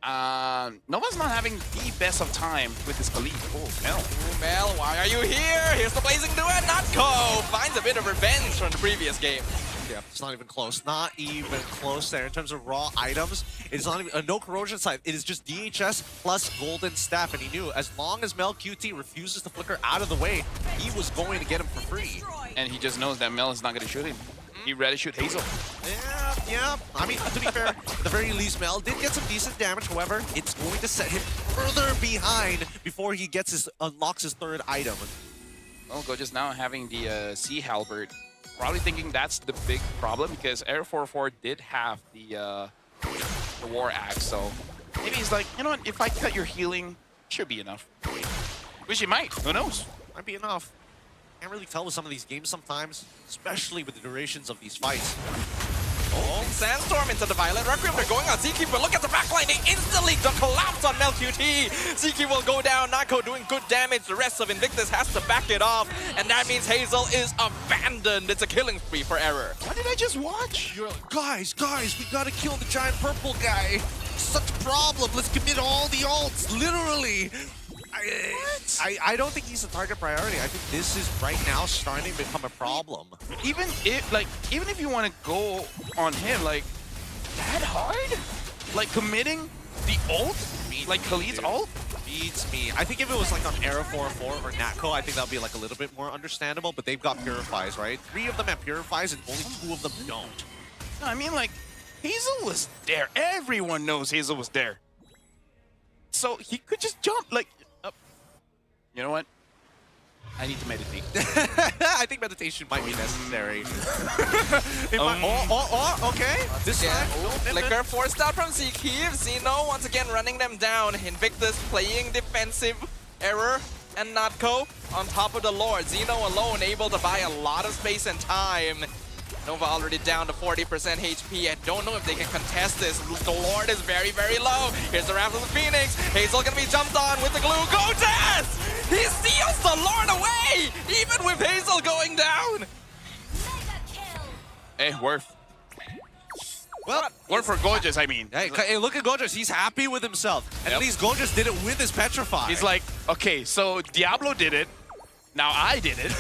Nova's not having the best of time with this Khalid. Oh, Mel. Oh, Mel, why are you here? Here's the blazing duet. Natko finds a bit of revenge from the previous game. Yeah, it's not even close. Not even close there in terms of raw items. It's not even no corrosion side. It is just DHS plus golden staff, and he knew as long as Mel QT refuses to flicker out of the way, he was going to get him for free. And he just knows that Mel is not going to shoot him. He ready to shoot Hazel. Yeah. I mean, to be fair, at the very least, Mel did get some decent damage. However, it's going to set him further behind before he unlocks his third item. Well, Goja's now having the Sea Halberd. Probably thinking that's the big problem because Air 4-4 did have the War Axe. So maybe he's like, you know what? If I cut your healing, should be enough. Which he might. Who knows? Might be enough. Can't really tell with some of these games sometimes, especially with the durations of these fights. Oh, Sandstorm into the Violet Requiem. They're going on Ziki, but look at the backline. They instantly collapse on Mel QT. Ziki will go down. Nako doing good damage. The rest of Invictus has to back it off. And that means Hazel is abandoned. It's a killing spree for Error. What did I just watch? You're like, guys, we gotta kill the giant purple guy. Such a problem. Let's commit all the ults, literally. I don't think he's a target priority. I think this is right now starting to become a problem. Even if you want to go on him, like, that hard? Like, committing the ult? Like Khalid's ult? Beats me. I think if it was like on Arrow 4-4 or Natco, I think that would be like a little bit more understandable, but they've got Purifies, right? 3 of them have Purifies and only 2 of them don't. No, I mean, like, Hazel was there. Everyone knows Hazel was there. So he could just jump, like... You know what? I need to meditate. I think meditation might be necessary. Okay. This time. Flicker forced out from Ziki. Zeno once again running them down. Invictus playing defensive. Error and Natko on top of the Lord. Zeno alone able to buy a lot of space and time. Nova already down to 40% HP. I don't know if they can contest this. The Lord is very, very low. Here's the Wrath of the Phoenix. Hazel gonna be jumped on with the glue. Go Test! He steals the Lord away! Even with Hazel going down! Hey, worth. Well, worth for Gorgeous, I mean. Hey, look at Gorgeous. He's happy with himself. And at least Gorgeous did it with his Petrify. He's like, okay, so Diablo did it. Now I did it.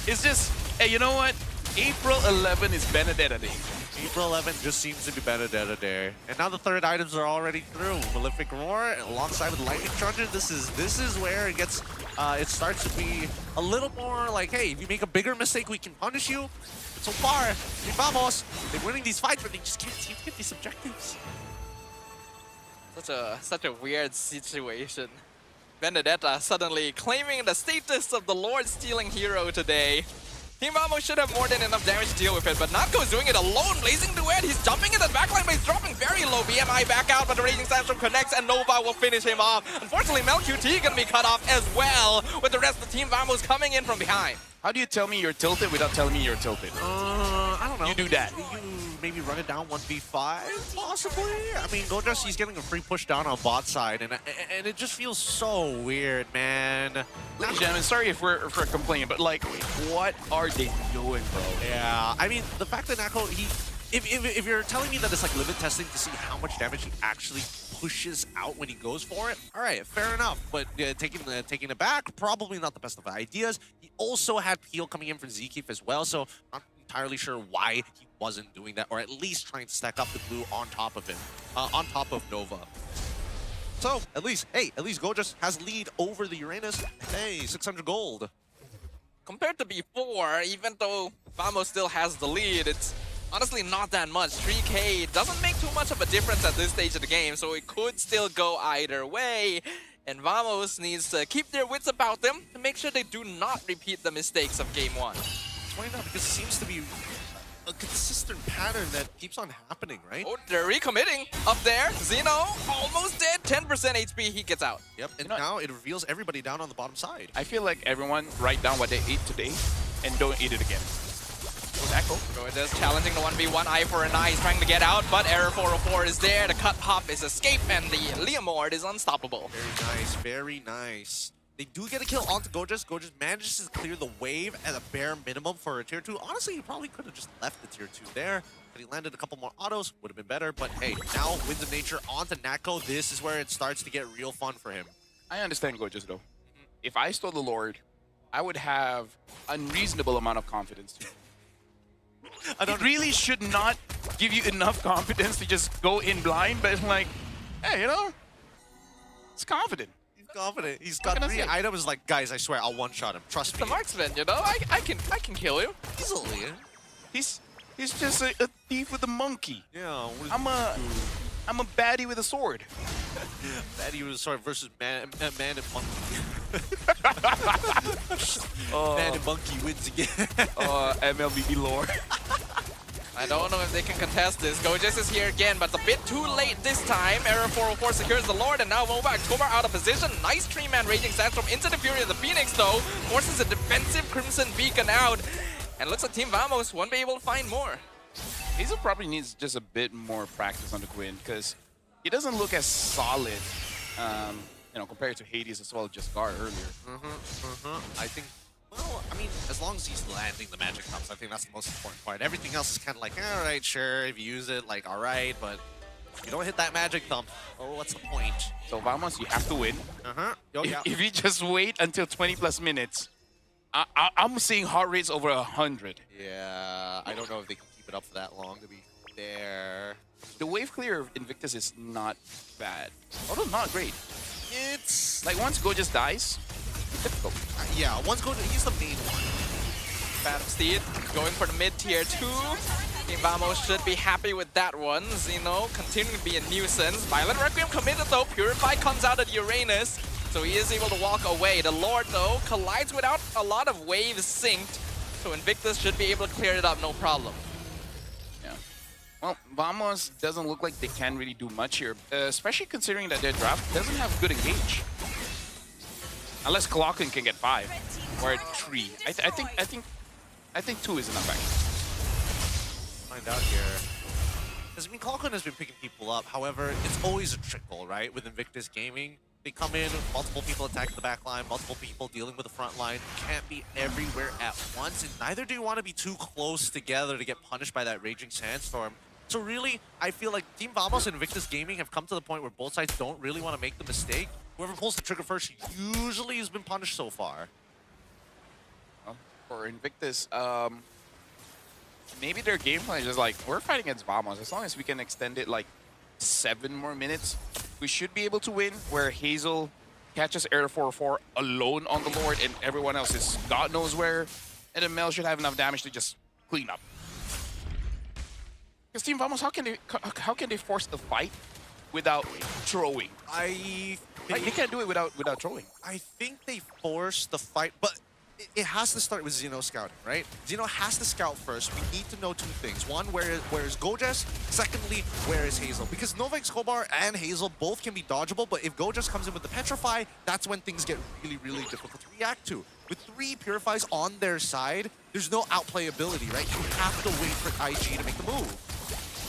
It's just, hey, you know what? April 11 is Benedetta Day. April 11 just seems to be Benedetta Day. And now the third items are already through. Malefic Roar alongside with Lightning Charger. This is where it gets it starts to be a little more like, hey, if you make a bigger mistake, we can punish you. But so far, Vamos, they're winning these fights, but they just can't seem to get these objectives. Such a weird situation. Benedetta suddenly claiming the status of the Lord stealing hero today. Team Vamos should have more than enough damage to deal with it, but Natko is doing it alone. Blazing Duet, he's jumping in the backline, but he's dropping very low. BMI back out, but the Raging Sandstorm connects, and Nova will finish him off. Unfortunately, Mel QT gonna be cut off as well, with the rest of the Team Vamos coming in from behind. How do you tell me you're tilted without telling me you're tilted? I don't know. You do that. You maybe run it down 1v5, possibly? I mean, Goldust, he's getting a free push down on bot side, and it just feels so weird, man. Ladies and gentlemen, sorry if we're complaining, but like, what are they doing, bro? Yeah, I mean, the fact that Nako, if you're telling me that it's like limit testing to see how much damage he actually pushes out when he goes for it, all right, fair enough. But taking it back, probably not the best of ideas. He also had Peel coming in for Zkeef as well, so not entirely sure why he wasn't doing that, or at least trying to stack up the glue on top of him, on top of Nova. So at least Gorgeous has lead over the Uranus. Hey, 600 gold. Compared to before, even though Vamos still has the lead, it's honestly not that much. 3K doesn't make too much of a difference at this stage of the game, so it could still go either way. And Vamos needs to keep their wits about them to make sure they do not repeat the mistakes of Game 1. It's funny now because it seems to be a consistent pattern that keeps on happening, right? Oh, they're recommitting up there. Zeno almost dead. 10% HP, he gets out. Yep, and now it reveals everybody down on the bottom side. I feel like everyone write down what they ate today and don't eat it again. Echo. Gorgeous challenging the 1v1, eye for an eye. He's trying to get out, but Error 404 is there. The cut hop is escape, and the Leomord is unstoppable. Very nice, very nice. They do get a kill onto Gorgeous. Gorgeous manages to clear the wave at a bare minimum for a tier 2. Honestly, he probably could have just left the tier 2 there. But he landed a couple more autos, would have been better. But hey, now Winds of Nature onto Nako. This is where it starts to get real fun for him. I understand Gorgeous though. If I stole the Lord, I would have unreasonable amount of confidence. It really should not give you enough confidence to just go in blind, but it's like, hey, you know, it's confident. He's confident. He's got 3 items. Like, guys, I swear, I'll one-shot him. Trust me. The marksman, you know, I can kill you easily. He's just a thief with a monkey. Yeah. I'm a baddie with a sword. Baddie with a sword versus man and monkey. Man and monkey wins again. MLB lore. I don't know if they can contest this. Gorgeous is here again, but it's a bit too late this time. Error 404 secures the Lord, and now October out of position. Nice 3-man Raging Sandstorm into the Fury of the Phoenix, though. Forces a defensive Crimson Beacon out. And looks like Team Vamos won't be able to find more. Hazel probably needs just a bit more practice on the Gwyn, because he doesn't look as solid, you know, compared to Hades as well as just Gar earlier. I think, well, I mean, as long as he's landing the magic thumps, I think that's the most important part. Everything else is kind of like, all right, sure, if you use it, like, all right, but if you don't hit that magic thump, oh, what's the point? So Vamos, you have to win. If you just wait until 20+ minutes, I'm seeing heart rates over 100. Yeah, I don't know if they can keep it up for that long, to be fair. The wave clear of Invictus is not bad, although not great. It's like once Gorgeous dies, it's difficult. Yeah, once Gorgeous, he's the main one. Phantom Steed going for the mid-tier 2. Team Vamos should be happy with that one. Zeno continuing to be a nuisance. Violent Requiem committed though. Purify comes out of Uranus, so he is able to walk away. The Lord though collides without a lot of waves synced, so Invictus should be able to clear it up no problem. Well, Vamos doesn't look like they can really do much here, especially considering that their draft doesn't have good engage. Unless Clocken can get 5 or 3. I think 2 is enough actually. Find out here. Because I mean, Clocken has been picking people up. However, it's always a trickle, right? With Invictus Gaming, they come in, multiple people attacking the back line, multiple people dealing with the front line. You can't be everywhere at once, and neither do you want to be too close together to get punished by that Raging Sandstorm. So really, I feel like Team Vamos and Invictus Gaming have come to the point where both sides don't really want to make the mistake. Whoever pulls the trigger first usually has been punished so far. Well, for Invictus, maybe their game plan is just like, we're fighting against Vamos. As long as we can extend it like 7 more minutes, we should be able to win, where Hazel catches Error 404 alone on the Lord and everyone else is God knows where, and then Mel should have enough damage to just clean up. Because Team Vamos, how can they force the fight without throwing? They can't do it without throwing. I think they force the fight, but it has to start with Zeno scouting, right? Zeno has to scout first. We need to know 2 things. One, where is Gojas? Secondly, where is Hazel? Because Nova Escobar and Hazel both can be dodgeable, but if Gojas comes in with the Petrify, that's when things get really, really difficult to react to. With 3 Purifies on their side, there's no outplayability, right? You have to wait for IG to make the move.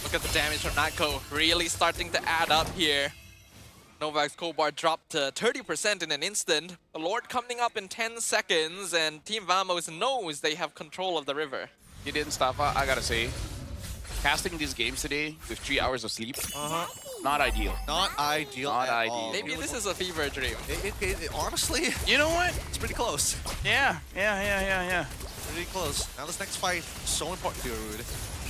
Look at the damage from Nako, really starting to add up here. Novak's Kobar dropped to 30% in an instant. The Lord coming up in 10 seconds, and Team Vamos knows they have control of the river. You didn't stop, I gotta say. Casting these games today with 3 hours of sleep, not ideal. Not ideal Not at ideal. all. Maybe this is a fever dream. Honestly, you know what? It's pretty close. Yeah. Pretty close. Now this next fight, so important, dude.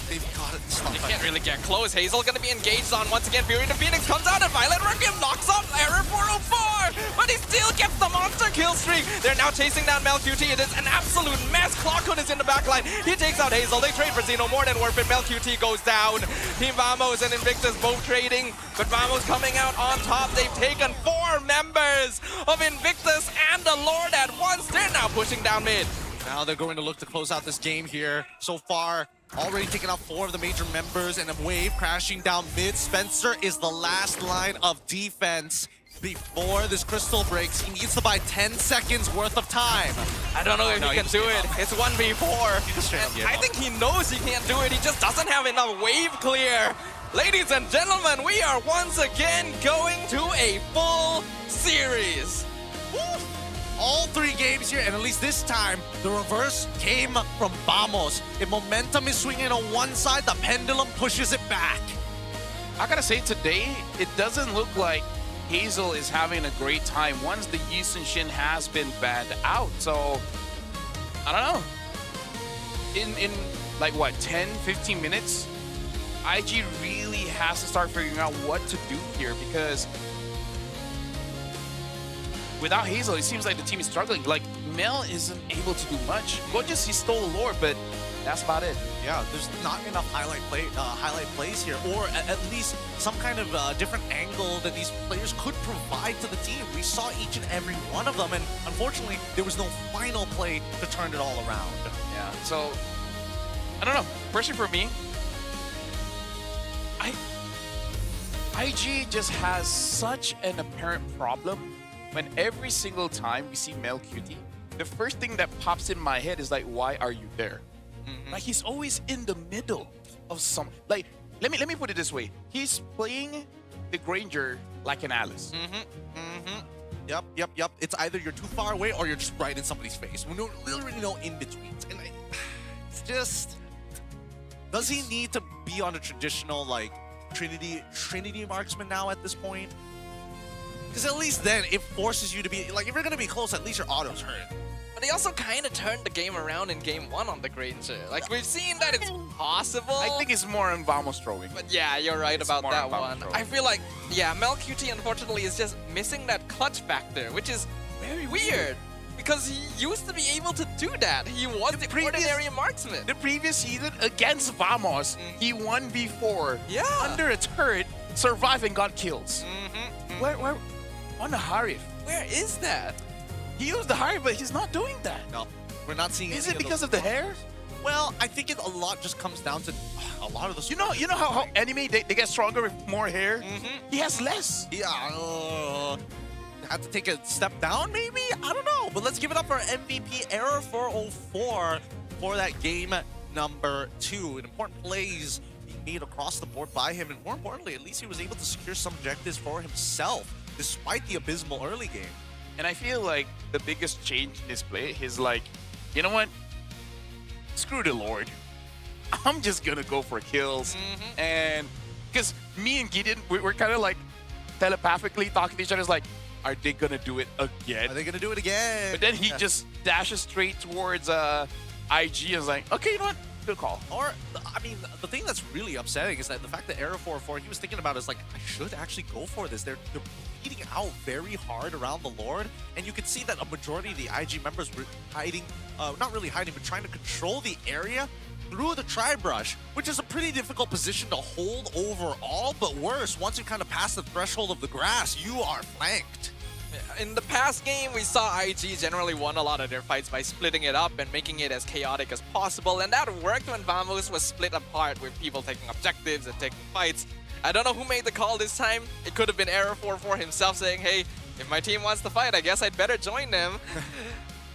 They've got it. They can't really get close. Hazel gonna be engaged on once again. Fury the Phoenix comes out and Violent Requiem knocks off Error 404, but he still gets the monster kill streak. They're now chasing down Mel QT. It is an absolute mess. Clockhood is in the backline. He takes out Hazel. They trade for Zeno, more than worth it. Mel QT goes down. Team Vamos and Invictus both trading, but Vamos coming out on top. They've taken 4 members. members of Invictus and the Lord at once. They're now pushing down mid. Now they're going to look to close out this game here. So far, already taken out 4 of the major members and a wave crashing down mid. Spencer is the last line of defense. Before this crystal breaks, he needs to buy 10 seconds worth of time. I don't know if he can do it. It's 1v4. I think he knows he can't do it. He just doesn't have enough wave clear. Ladies and gentlemen, we are once again going to a full series. Woo! All 3 games here, and at least this time, the reverse came from Vamos. If momentum is swinging on one side, the pendulum pushes it back. I gotta say, today, it doesn't look like Hazel is having a great time once the Yushin Shin has been banned out. So, I don't know. In like what, 10, 15 minutes, IG really has to start figuring out what to do here, because without Hazel, it seems like the team is struggling. Like, Mel isn't able to do much. Gorgeous, he stole the Lord, but that's about it. Yeah, there's not enough highlight plays here, or at least some kind of different angle that these players could provide to the team. We saw each and every one of them, and unfortunately, there was no final play to turn it all around. Yeah, so, I don't know. Personally for me, IG just has such an apparent problem when every single time we see Mel Cutie, the first thing that pops in my head is like, why are you there? Like, he's always in the middle of some, like, let me put it this way. He's playing the Granger like an Alice. Yep. It's either you're too far away or you're just right in somebody's face. We don't literally know in betweens. And it's just, does he need to be on a traditional, like, Trinity marksman now at this point? Because at least then it forces you to be, like, if you're going to be close, at least your auto's hurt. But he also kind of turned the game around in game 1 on the Granger. Like, we've seen that it's possible. I think it's more on Vamos throwing. But yeah, you're right about that one. I feel like, yeah, Mel QT unfortunately is just missing that clutch factor, which is very weird. Because he used to be able to do that. He was the ordinary marksman. The previous season against Vamos, he won V4. Yeah. Under a turret, survived and got kills. Where on the Harif? Where is that? He used the Harif, but he's not doing that. No, we're not seeing. Is it because of the hair? Well, I think a lot just comes down to a lot of the. You know how anime they get stronger with more hair. He has less. Yeah. Had to take a step down, maybe? I don't know. But let's give it up for MVP Error 404 for that game number 2. And important plays being made across the board by him. And more importantly, at least he was able to secure some objectives for himself, despite the abysmal early game. And I feel like the biggest change in his play is like, you know what? Screw the Lord. I'm just gonna go for kills. And because me and Gideon, we're kind of like telepathically talking to each other. It's like, are they gonna do it again? Are they gonna do it again? But then he just dashes straight towards IG and is like, okay, you know what? Good call. Or, I mean, the thing that's really upsetting is that the fact that Error 404, he was thinking about is like, I should actually go for this. They're beating out very hard around the Lord, and you could see that a majority of the IG members were hiding, not really hiding, but trying to control the area through the tri-brush, which is a pretty difficult position to hold overall, but worse, once you kind of pass the threshold of the grass, you are flanked. In the past game, we saw IG generally won a lot of their fights by splitting it up and making it as chaotic as possible, and that worked when Vamos was split apart with people taking objectives and taking fights. I don't know who made the call this time. It could have been Error 404 himself saying, hey, if my team wants to fight, I guess I'd better join them.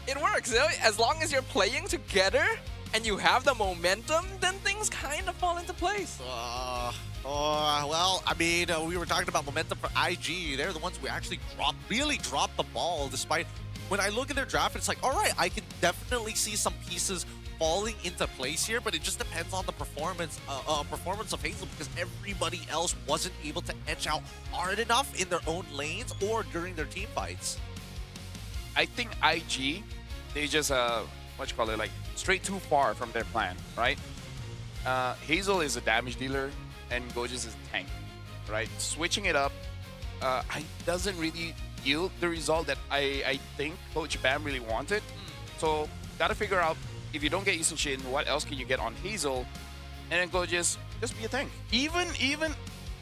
It works, you know? As long as you're playing together and you have the momentum, then things kind of fall into place. Well, I mean, we were talking about momentum for IG. They're the ones who actually really dropped the ball, despite when I look at their draft, it's like, all right, I can definitely see some pieces falling into place here, but it just depends on the performance of Hazel, because everybody else wasn't able to etch out hard enough in their own lanes or during their team fights. I think IG, they just, like straight too far from their plan, right? Hazel is a damage dealer and Gorgeous is a tank, right? Switching it up doesn't really yield the result that I think Coach Bam really wanted. So gotta figure out, if you don't get Yushin Shin, what else can you get on Hazel? And then Gorgeous, just be a tank. Even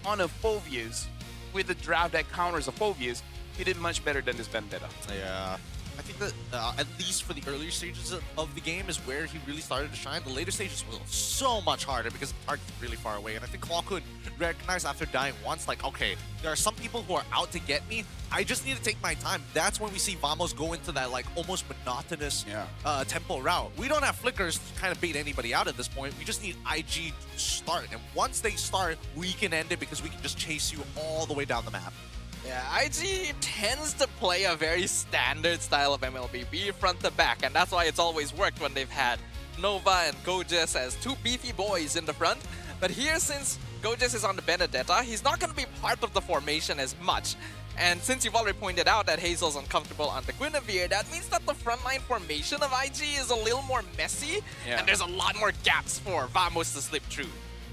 on a Phobius, with a draft that counters a Phobius, he did much better than this Vendetta. Yeah. I think that at least for the earlier stages of the game is where he really started to shine. The later stages was so much harder because the target's really far away. And I think Claw could recognize after dying once, like, okay, there are some people who are out to get me. I just need to take my time. That's when we see Vamos go into that like almost monotonous tempo route. We don't have flickers to kind of bait anybody out at this point. We just need IG to start. And once they start, we can end it because we can just chase you all the way down the map. Yeah, IG tends to play a very standard style of MLB, be front to back, and that's why it's always worked when they've had Nova and Gojas as two beefy boys in the front. But here, since Gojas is on the Benedetta, he's not going to be part of the formation as much. And since you've already pointed out that Hazel's uncomfortable on the Guinevere, that means that the frontline formation of IG is a little more messy, and there's a lot more gaps for Vamos to slip through.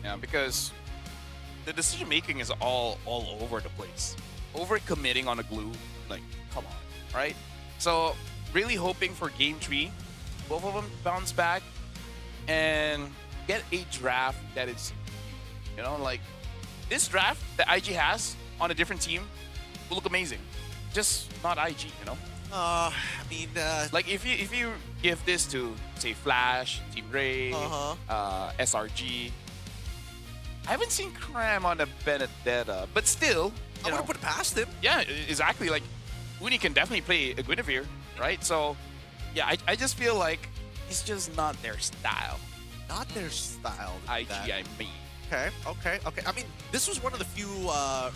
Yeah, because the decision making is all over the place. Overcommitting on a glue, like, come on, right? So, really hoping for game 3, both of them bounce back and get a draft that is, you know, like, this draft that IG has on a different team will look amazing. Just not IG, you know? I mean, like, if you give this to, say, Flash, Team Ray, SRG, I haven't seen Cram on a Benedetta, but still, I would put it past him. Yeah, exactly. Like, Uni can definitely play a Guinevere, right? So, yeah, I just feel like it's just not their style. Not their style. IG, I mean. Okay. I mean, this was one of the few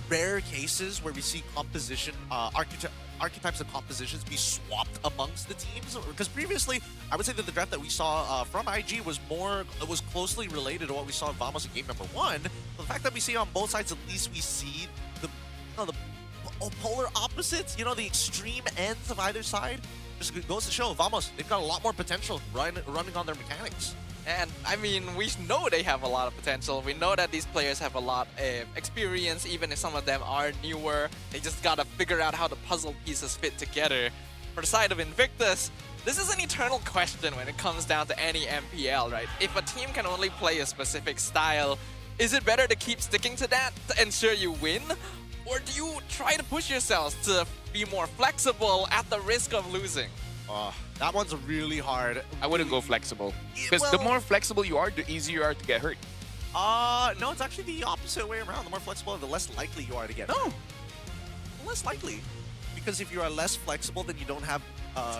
rare cases where we see composition, archetypes of compositions be swapped amongst the teams. Because previously, I would say that the draft that we saw from IG was closely related to what we saw in Vamos in game number 1. The fact that we see on both sides, at least we see the polar opposites, you know, the extreme ends of either side. Just goes to show Vamos, they've got a lot more potential running on their mechanics. And I mean, we know they have a lot of potential. We know that these players have a lot of experience, even if some of them are newer. They just gotta figure out how the puzzle pieces fit together. For the side of Invictus, this is an eternal question when it comes down to any MPL, right? If a team can only play a specific style, is it better to keep sticking to that to ensure you win? Or do you try to push yourselves to be more flexible at the risk of losing? That one's really hard. I wouldn't go flexible. Because the more flexible you are, the easier you are to get hurt. No, it's actually the opposite way around. The more flexible, the less likely you are to get hurt. No. Less likely. Because if you are less flexible, then you don't have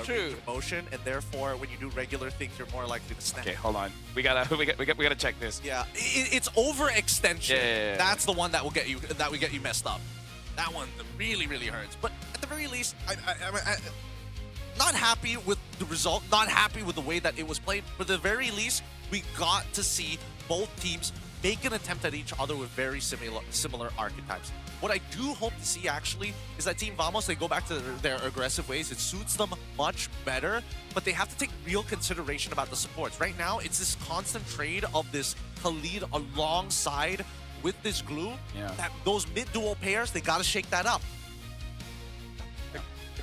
range of motion, and therefore, when you do regular things, you're more likely to snap. Okay, hold on. We gotta check this. Yeah, it's overextension. Yeah. That's the one that will get you messed up. That one really, really hurts. But at the very least, I'm not happy with the result, not happy with the way that it was played. For the very least, we got to see both teams make an attempt at each other with very similar archetypes. What I do hope to see, actually, is that Team Vamos, they go back to their aggressive ways. It suits them much better, but they have to take real consideration about the supports. Right now, it's this constant trade of this Khalid alongside with this glue. Yeah. That those mid-duo pairs, they got to shake that up.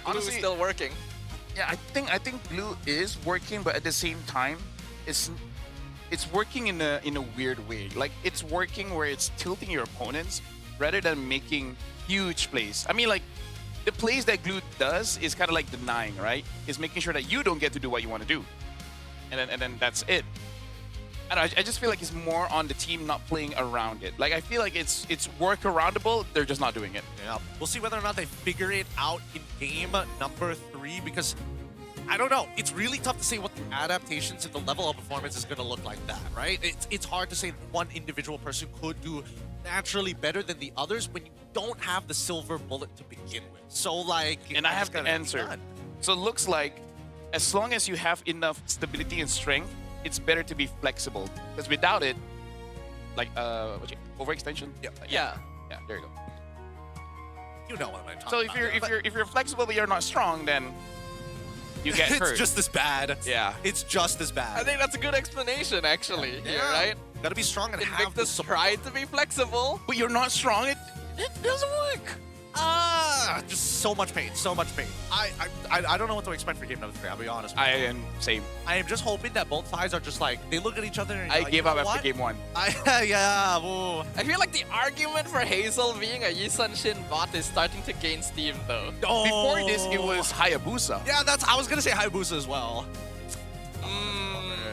Honestly, still working. Yeah, I think glue is working, but at the same time, it's working in a weird way. Like, it's working where it's tilting your opponents rather than making huge plays. I mean, like, the plays that glue does is kind of like denying, right? It's making sure that you don't get to do what you want to do, and then that's it. And I just feel like it's more on the team not playing around it. Like, I feel like it's workaroundable. They're just not doing it. Yeah, we'll see whether or not they figure it out in game number 3, because I don't know. It's really tough to say what the adaptations and the level of performance is going to look like that, right? It's hard to say one individual person could do naturally better than the others when you don't have the silver bullet to begin with. So, like... And I have the answer. So it looks like as long as you have enough stability and strength, it's better to be flexible. Because without it, like, overextension? Yeah, there you go. You know what I'm talking so about. if you're flexible but you're not strong, then you get hurt. It's just as bad. Yeah. It's just as bad. I think that's a good explanation, actually, here, right? Gotta be strong and have the Invictus tried to be flexible. But you're not strong, it doesn't work. Just so much pain, so much pain. I don't know what to expect for game number 3, I'll be honest with you. I am same. I am just hoping that both sides are just like, they look at each other and I like, gave you up know after what? game 1. Yeah, woo. I feel like the argument for Hazel being a Yisun Shin bot is starting to gain steam though. Oh. Before this, it was Hayabusa. Yeah, I was gonna say Hayabusa as well.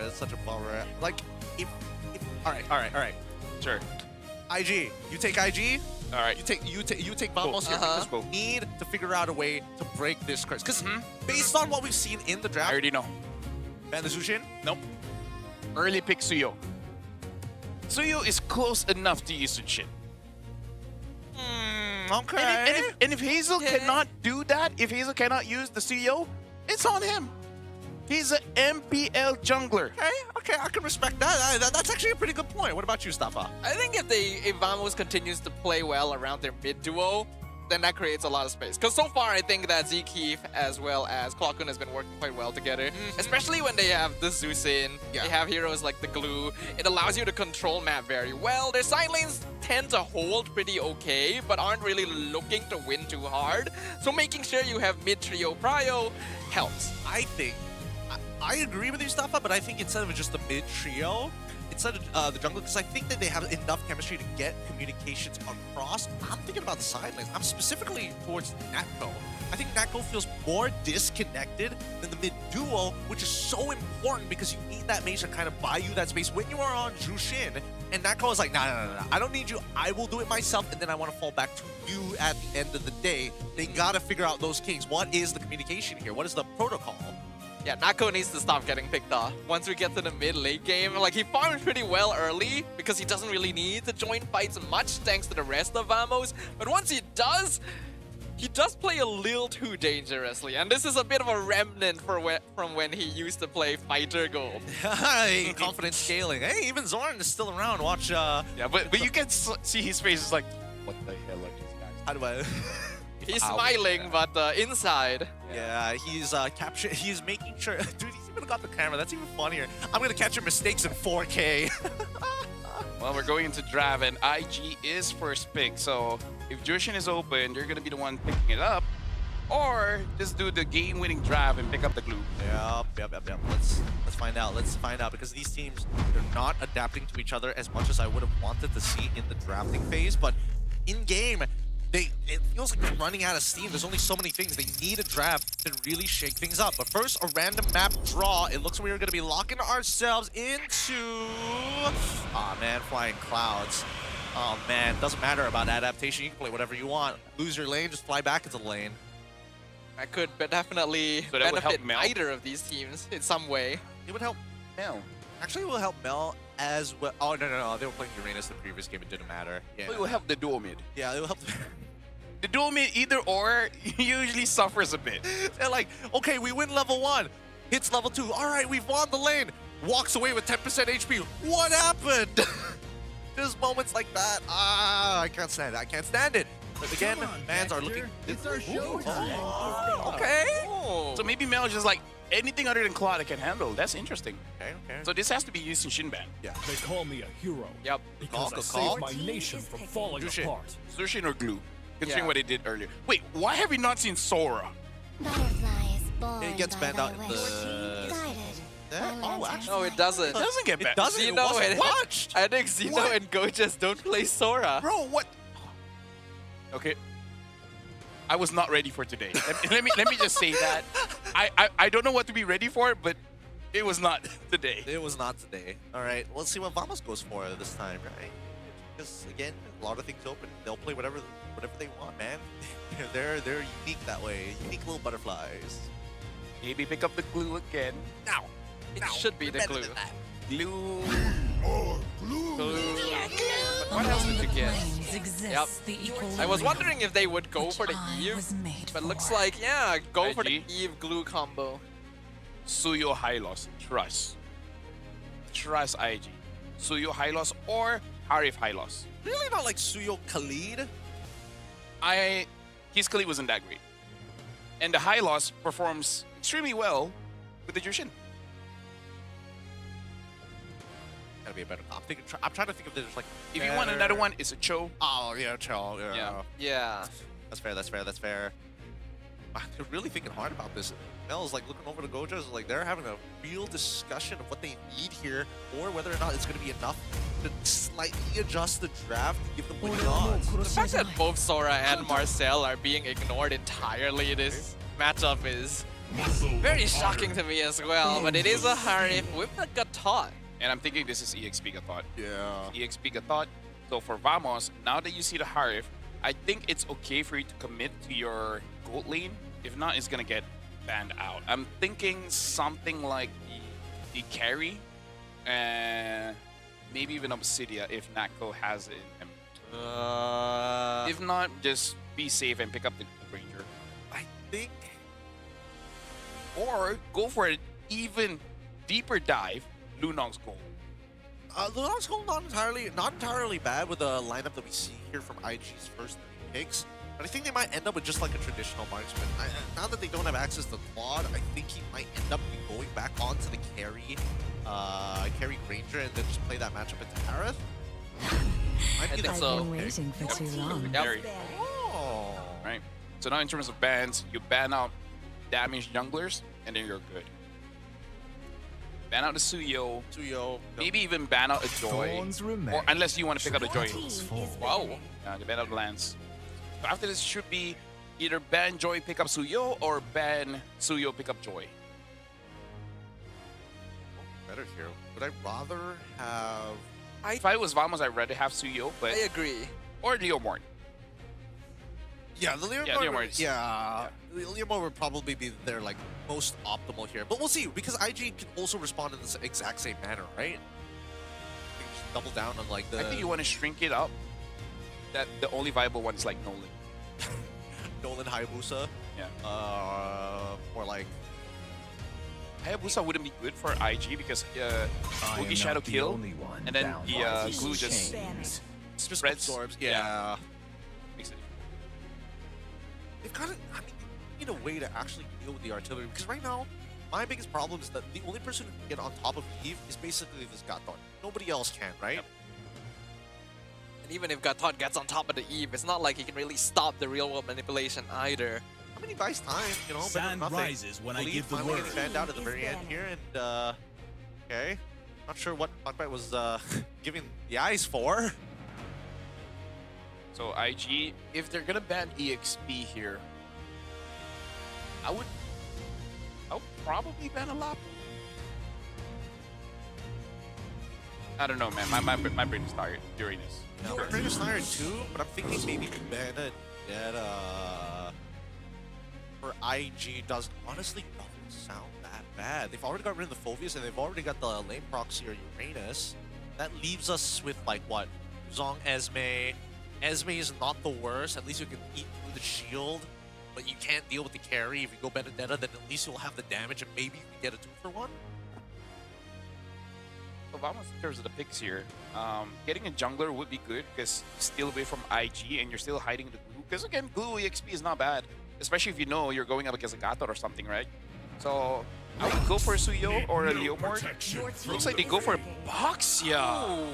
It's such a bummer. Like, if all right. Sure. IG, you take IG. All right. You take Vamos here because we need to figure out a way to break this curse. Because based on what we've seen in the draft, I already know. Ban the Zushin? Nope. Early pick Suyo. Suyo is close enough to Yisun Shin. Okay. And if Hazel cannot do that, if Hazel cannot use the Suyo, it's on him. He's an MPL jungler. Okay, I can respect that. That's actually a pretty good point. What about you, Stafa? I think if Vamos continues to play well around their mid duo, then that creates a lot of space. Because so far, I think that Zkeef as well as Clockun has been working quite well together. Especially when they have the Zusin, they have heroes like the Glue. It allows you to control map very well. Their side lanes tend to hold pretty okay, but aren't really looking to win too hard. So making sure you have mid-trio prio helps. I agree with you, Stafa, but I think instead of just the mid trio, instead of the jungle, because I think that they have enough chemistry to get communications across. I'm thinking about the side lanes. I'm specifically towards Natko. I think Natko feels more disconnected than the mid duo, which is so important because you need that mage to kind of buy you that space when you are on Jushin. And Natko is like, no, I don't need you. I will do it myself, and then I want to fall back to you at the end of the day. They got to figure out those kings. What is the communication here? What is the protocol? Yeah, Nako needs to stop getting picked off. Once we get to the mid-late game, like, he farms pretty well early because he doesn't really need to join fights much thanks to the rest of Vamos. But once he does play a little too dangerously. And this is a bit of a remnant from when he used to play Fighter Gold. Hey, confidence scaling. Hey, even Zorn is still around. Watch. Yeah, but you can see his face is like, what the hell are these guys? How do I... He's smiling, but inside. Yeah, he's he's making sure. Dude, he's even got the camera. That's even funnier. I'm gonna catch your mistakes in 4K. Well, we're going into draft, and IG is first pick. So if Jushin is open, you're gonna be the one picking it up, or just do the game-winning draft and pick up the glue. Yep. Let's find out. Let's find out because these teams, they're not adapting to each other as much as I would have wanted to see in the drafting phase, but in game. It feels like they're running out of steam. There's only so many things. They need a draft to really shake things up. But first, a random map draw. It looks like we're going to be locking ourselves into... Aw, man, flying clouds. Oh, man, doesn't matter about adaptation. You can play whatever you want. Lose your lane, just fly back into the lane. I could definitely benefit either of these teams in some way. It would help Mel. Actually, it will help Mel as well. Oh, no. They were playing Uranus the previous game. It didn't matter. Yeah. It will help the duo mid. Yeah, it will help. The duo mid either or usually suffers a bit. They're like, okay, we win level 1. Hits level 2. All right, we've won the lane. Walks away with 10% HP. What happened? There's moments like that. I can't stand it. I can't stand it. But again, fans are looking. It's our show time. Okay. So maybe Mel is just like, anything other than Claude I can handle. That's interesting. Okay. So this has to be used in Shinban. Yeah. They call me a hero. Yep. Because I saved my nation from falling apart. Zushin or Glue, considering what they did earlier. Wait, why have we not seen Sora? It gets banned out in the... Oh, actually. No, it doesn't. It doesn't get banned. It doesn't. It wasn't watched. I think Xeno and Gojas don't play Sora. Bro, what? Okay. I was not ready for today. let me just say that. I don't know what to be ready for, but it was not today. It was not today. All right, let's see what Vamos goes for this time, right? Because again, a lot of things open. They'll play whatever they want, man. They're unique that way. Unique little butterflies. Maybe pick up the glue again. Now. It should be the glue. Glue. Glue. What else did you get? Yep. I was wondering if they would go for the Eve, but looks like, yeah, go for the Eve glue combo. Suyo Hylos. Trust. Trust IG. Suyo Hylos or Harif Hylos. Really not like Suyo Khalid? His Khalid wasn't that great. And the Hylos performs extremely well with the Jushin. Gotta be a better. I'm trying to think if there's like. If you want another one, it's a Cho. Oh yeah, Cho. Yeah. Yeah. That's fair, that's fair, that's fair. They're really thinking hard about this. Mel's like looking over the Gojas, like they're having a real discussion of what they need here, or whether or not it's going to be enough to slightly adjust the draft to give them winning odds. The fact that both Sora and Marcel are being ignored entirely this matchup is very shocking to me as well, but it is a Harif with a Gatot. And I'm thinking this is EXP Gatot. Yeah. EXP Gatot. So for Vamos, now that you see the Harif, I think it's okay for you to commit to your gold lane. If not, it's gonna get banned out. I'm thinking something like the carry, and maybe even Obsidia if Nako has it in him. If not, just be safe and pick up the Ranger. I think, or go for an even deeper dive. Lunong's goal. Lunong's goal not entirely bad with the lineup that we see here from IG's first 3 picks. But I think they might end up with just like a traditional marksman. Now that they don't have access to Claude, I think he might end up going back onto the carry Ranger and then just play that matchup into Aerith. I think so. Waiting for too long. Oh. Right. So now in terms of bans, you ban out damaged junglers, and then you're good. Ban out the Suyo. Maybe even ban out a Joy. Or unless you want to pick up the Joy. Wow. They ban out Lance. So after this should be either ban Joy, pick up Suyo, or ban Suyo, pick up Joy. Better here. Would I rather have... If I was Vamos, I'd rather have Suyo, but... I agree. Or Leomord. Yeah, the Leomord, Leomord would probably be their like most optimal here. But we'll see, because IG can also respond in the exact same manner, right? They can just double down on like the... I think you want to shrink it up. That the only viable one is like Nolan. Nolan Hayabusa. Yeah. Or like... Hayabusa wouldn't be good for IG because Boogie Shadow kill, and then the glue just spreads. Absorbs, yeah. Makes it. They've got to, I mean, they need a way to actually deal with the artillery, because right now, my biggest problem is that the only person who can get on top of Eve is basically this Gatot. Nobody else can, right? Yep. And even if Gatot gets on top of the Eve, it's not like he can really stop the real-world manipulation either. I mean, he buys time, you know, Sand better than rises when I give the finally word. gets banned out at the very end here, and, okay. Not sure what Buckbite was, giving the eyes for. So IG, if they're gonna ban EXP here, I would probably ban a lot. I don't know, man. My brain is tired during this. No, my brain is tired too, but I'm thinking maybe ban for IG does honestly doesn't sound that bad. They've already got rid of the Phobius and they've already got the lane proxy or Uranus. That leaves us with like what? Zong Esme. Esme is not the worst. At least you can eat through the shield, but you can't deal with the carry. If you go Benedetta, then at least you'll have the damage and maybe you can get a 2-for-1. So Vamos, in terms of the picks here, getting a jungler would be good because still away from IG and you're still hiding the glue. Because again, glue EXP is not bad, especially if you know you're going up against a Gatot or something, right? So I would go for a Suyo or a Leomord. Looks like they go for a Boxia.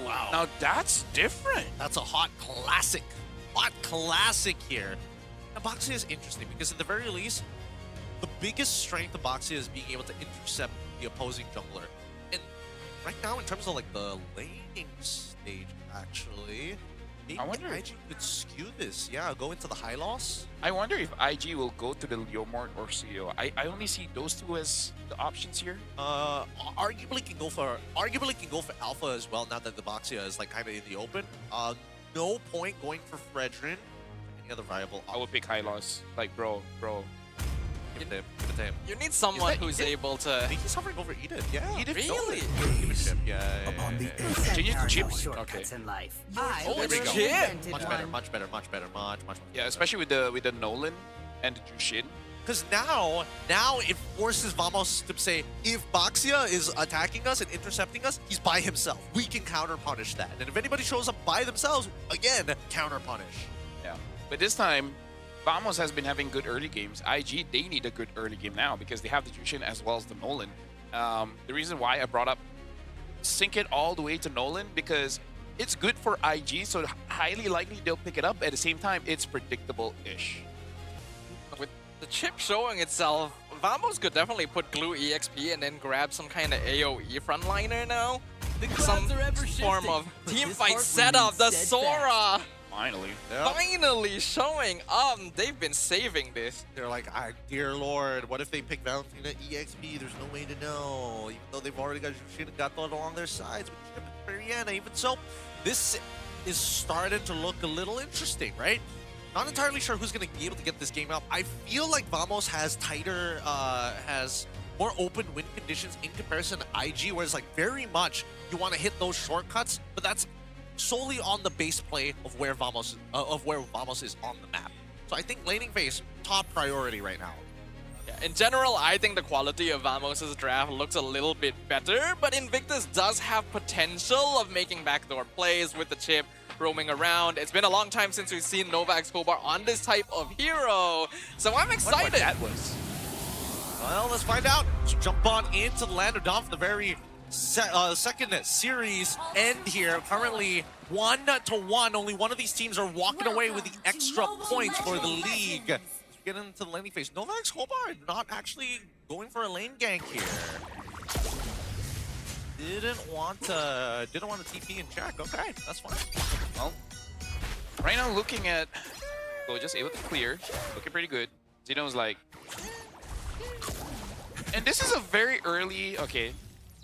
Wow. Now that's different. That's a hot classic. Hot classic here. Now Boxia is interesting because at the very least, the biggest strength of Boxia is being able to intercept the opposing jungler. And right now, in terms of like the laning stage, actually, maybe IG could skew this. Yeah, go into the high loss. I wonder if IG will go to the Leomord or Suyo. I only see those two as the options here. Arguably can go for Alpha as well. Now that the Boxia is like kind of in the open. No point going for Fredrin. Any other viable option? I would pick high loss. Like bro. Give it to him. You need someone who's able to... I think he's hovering over Edith, yeah. Edith, really? Give it chip, yeah. Change it to chips. Okay. Holy shit! Much better. Yeah, especially with the Nolan and the Jushin. Because now it forces Vamos to say, if Boxia is attacking us and intercepting us, he's by himself. We can counter punish that. And if anybody shows up by themselves, again, counter punish. Yeah. But this time, Vamos has been having good early games. IG, they need a good early game now because they have the Jushin as well as the Nolan. The reason why I brought up sync it all the way to Nolan because it's good for IG, so highly likely they'll pick it up. At the same time, it's predictable-ish. The chip showing itself. Vamos could definitely put Glue EXP and then grab some kind of AoE frontliner now. Some form of team fight setup. The Sora Finally. finally showing up. They've been saving this. They're like, dear Lord, what if they pick Valentina EXP? There's no way to know. Even though they've already got Jushin and Gato along their sides with Mariana. Even so, this is starting to look a little interesting, right? Not entirely sure who's going to be able to get this game out. I feel like Vamos has tighter, has more open win conditions in comparison to IG, whereas like very much you want to hit those shortcuts, but that's solely on the base play of where Vamos is on the map. So I think laning phase, top priority right now. Yeah, in general, I think the quality of Vamos' draft looks a little bit better, but Invictus does have potential of making backdoor plays with the chip roaming around. It's been a long time since we've seen Nova Escobar on this type of hero, so I'm excited. What that was. Well, let's find out. Let's jump on into the Land of Dawn for the very second series end here. Currently 1-1. Only one of these teams are walking away with the extra points for the league. Let's get into the laning phase. Nova Escobar not actually going for a lane gank here. Didn't want to TP and check. Okay, that's fine. Well, right now looking at just able to clear, looking pretty good. Zeno's like, and this is a very early. Okay,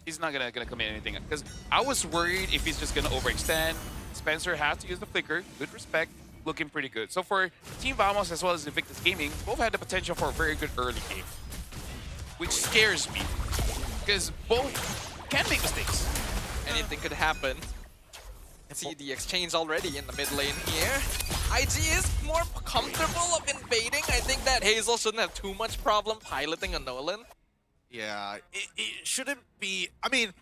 he's not gonna commit anything because I was worried if he's just gonna overextend. Spencer has to use the flicker. Good respect, looking pretty good. So for Team Vamos as well as Invictus Gaming, both had the potential for a very good early game, which scares me because both can make mistakes. Anything could happen. See the exchange already in the mid lane here. IG is more comfortable of invading. I think that Hazel shouldn't have too much problem piloting a Nolan. Yeah, it shouldn't be. I mean,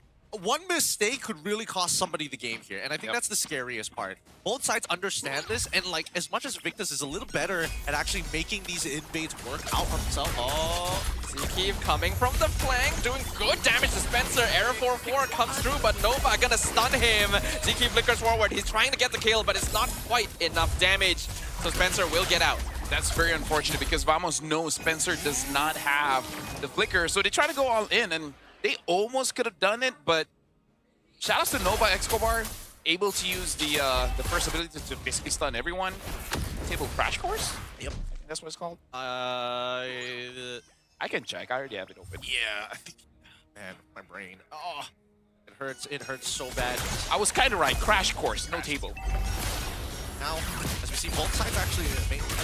one mistake could really cost somebody the game here, and I think that's the scariest part. Both sides understand this, and like as much as Victus is a little better at actually making these invades work out for himself. Oh, Zkeep coming from the flank, doing good damage to Spencer. Error 4-4 comes through, but Nova gonna stun him. Zkeep flickers forward. He's trying to get the kill, but it's not quite enough damage, so Spencer will get out. That's very unfortunate because Vamos knows Spencer does not have the flicker, so they try to go all in, and they almost could have done it, but shoutouts to Nova Escobar, able to use the first ability to basically stun everyone. Table Crash Course? Yep. I think that's what it's called. I can check, I already have it open. Yeah, I think, man, my brain. Oh, it hurts so bad. I was kind of right, Crash Course, no table. Now, as we see both sides actually,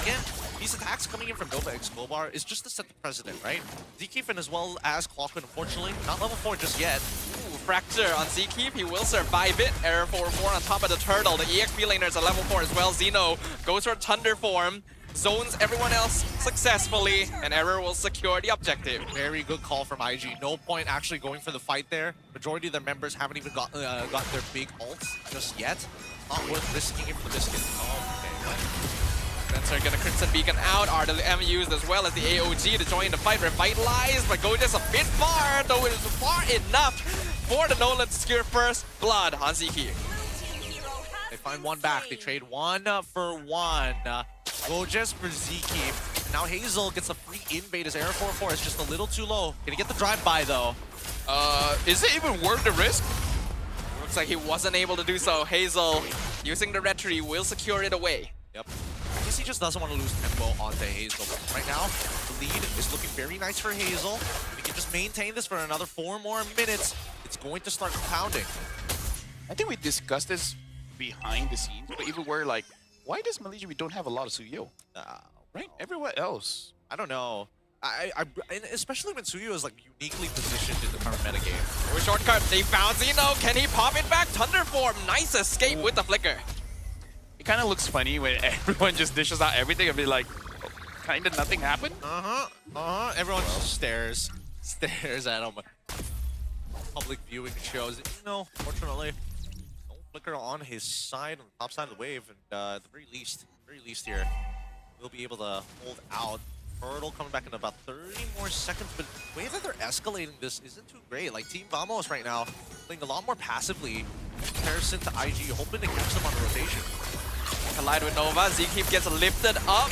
again, these attacks coming in from Nova Escobar is just to set the precedent, right? Zkeep as well as Clockman, unfortunately, not level 4 just yet. Ooh, Fracture on Zkeep, he will survive it. Error 4-4 on top of the turtle. The EXP laner is a level 4 as well. Zeno goes for Thunder form, zones everyone else successfully, and Error will secure the objective. Very good call from IG. No point actually going for the fight there. Majority of their members haven't even got their big ults just yet. Not worth risking it for the biscuit. Okay. Spencer gonna Crimson Beacon out. RWM used as well as the AOG to join the fight. Revitalize, but go just a bit far, though it is far enough for the Nolan to secure first blood on Zkeep. They find one back. They trade 1-for-1. Go just for Zkeep. Now Hazel gets a free invade as Error 4-4 is just a little too low. Gonna get the drive-by though. Is it even worth the risk? Looks like he wasn't able to do so. Hazel, using the retry, will secure it away. Yep. I guess he just doesn't want to lose tempo onto Hazel. But right now, the lead is looking very nice for Hazel. If he can just maintain this for another 4 more minutes, it's going to start compounding. I think we discussed this behind the scenes, but even we're like, why does Malaysia we don't have a lot of Suyo? Right? Everywhere else. I don't know. And especially when Suyo is like uniquely positioned in the current metagame. Or shortcut, they found Zeno. Can he pop it back? Thunder form, nice escape with the flicker. It kind of looks funny when everyone just dishes out everything and be like, oh, kind of nothing happened. Everyone just stares at him. Public viewing shows it. Fortunately, no flicker on his side, on the top side of the wave, and at the very least here, we'll be able to hold out. Hurdle coming back in about 30 more seconds, but the way that they're escalating this isn't too great. Like Team Vamos right now, playing a lot more passively in comparison to IG, hoping to catch them on the rotation. Collide with Nova, Zkeep gets lifted up.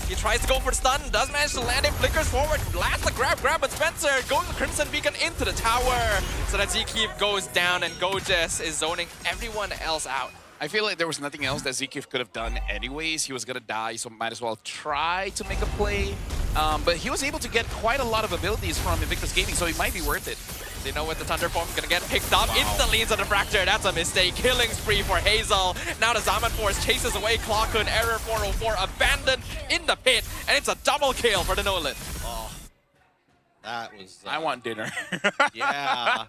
He tries to go for the stun, does manage to land it, flickers forward, lands the grab, but Spencer going the Crimson Beacon into the tower. So that Zkeep goes down and Gojes is zoning everyone else out. I feel like there was nothing else that Zkeep could have done anyways. He was gonna die, so might as well try to make a play. But he was able to get quite a lot of abilities from Invictus Gaming, so it might be worth it. They know what the Thunder Form is gonna get picked up instantly into the Fracture. That's a mistake. Killing spree for Hazel. Now the Zaman Force chases away Clockhood. Error 404 abandoned in the pit, and it's a double kill for the Nolan. Oh, that was. I want dinner. Yeah,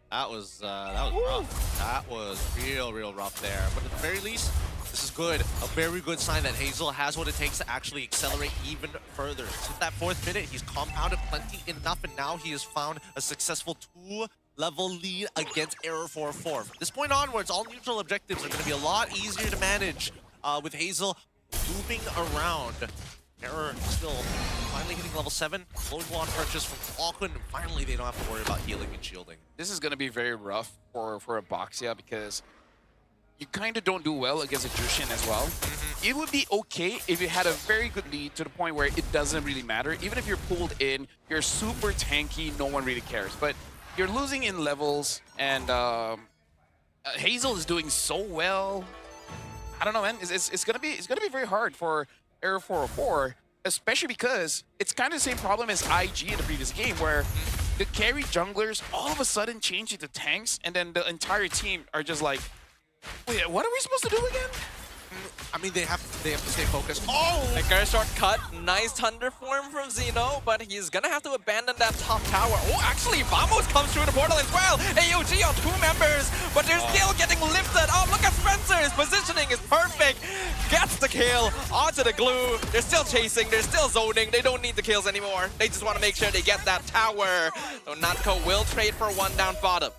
that was rough. That was real rough there. But at the very least, this is good. A very good sign that Hazel has what it takes to actually accelerate even further. Since that 4th minute, he's compounded plenty enough, and now he has found a successful 2-level lead against Error 404. From this point onwards, all neutral objectives are going to be a lot easier to manage with Hazel moving around. Error still finally hitting level 7. Low wand purchase from Auckland, and finally they don't have to worry about healing and shielding. This is going to be very rough for Aboxia because you kind of don't do well against a Jushin as well. It would be okay if you had a very good lead to the point where it doesn't really matter. Even if you're pulled in, you're super tanky, no one really cares. But you're losing in levels, and Hazel is doing so well. I don't know, man. It's gonna be very hard for Error 404, especially because it's kind of the same problem as IG in the previous game, where the carry junglers all of a sudden change into tanks, and then the entire team are just like, wait, what are we supposed to do again? I mean, they have to stay focused. Oh! Flicker shortcut. Nice Thunder Form from Zeno, but he's gonna have to abandon that top tower. Oh, actually, Vamos comes through the portal as well. AOG on 2 members, but they're still getting lifted. Oh, look at Spencer. His positioning is perfect. Gets the kill onto the glue. They're still chasing. They're still zoning. They don't need the kills anymore. They just want to make sure they get that tower. So Natco will trade for 1 down bottom.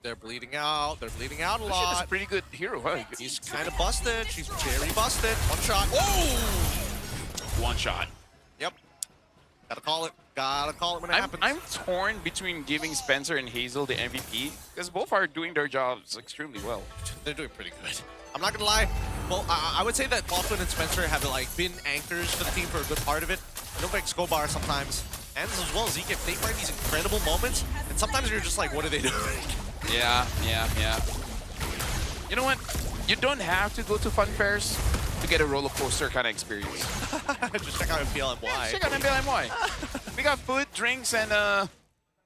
They're bleeding out. They're bleeding out a Lucian lot. is a pretty good hero, huh? He's kind of busted. She's very busted. 1 shot. Oh! 1 shot. Yep. Gotta call it. Gotta call it when it happens. I'm torn between giving Spencer and Hazel the MVP because both are doing their jobs extremely well. They're doing pretty good. I'm not gonna lie. Well, I would say that Pautan and Spencer have been anchors for the team for a good part of it. Novak Scobar sometimes, and as well as Zeke, they find these incredible moments, and sometimes you're just like, what are they doing? Yeah. You know what? You don't have to go to fun fairs to get a roller coaster kind of experience. Just check out MPL and Yeah, check out MPL and Y. We got food, drinks, and a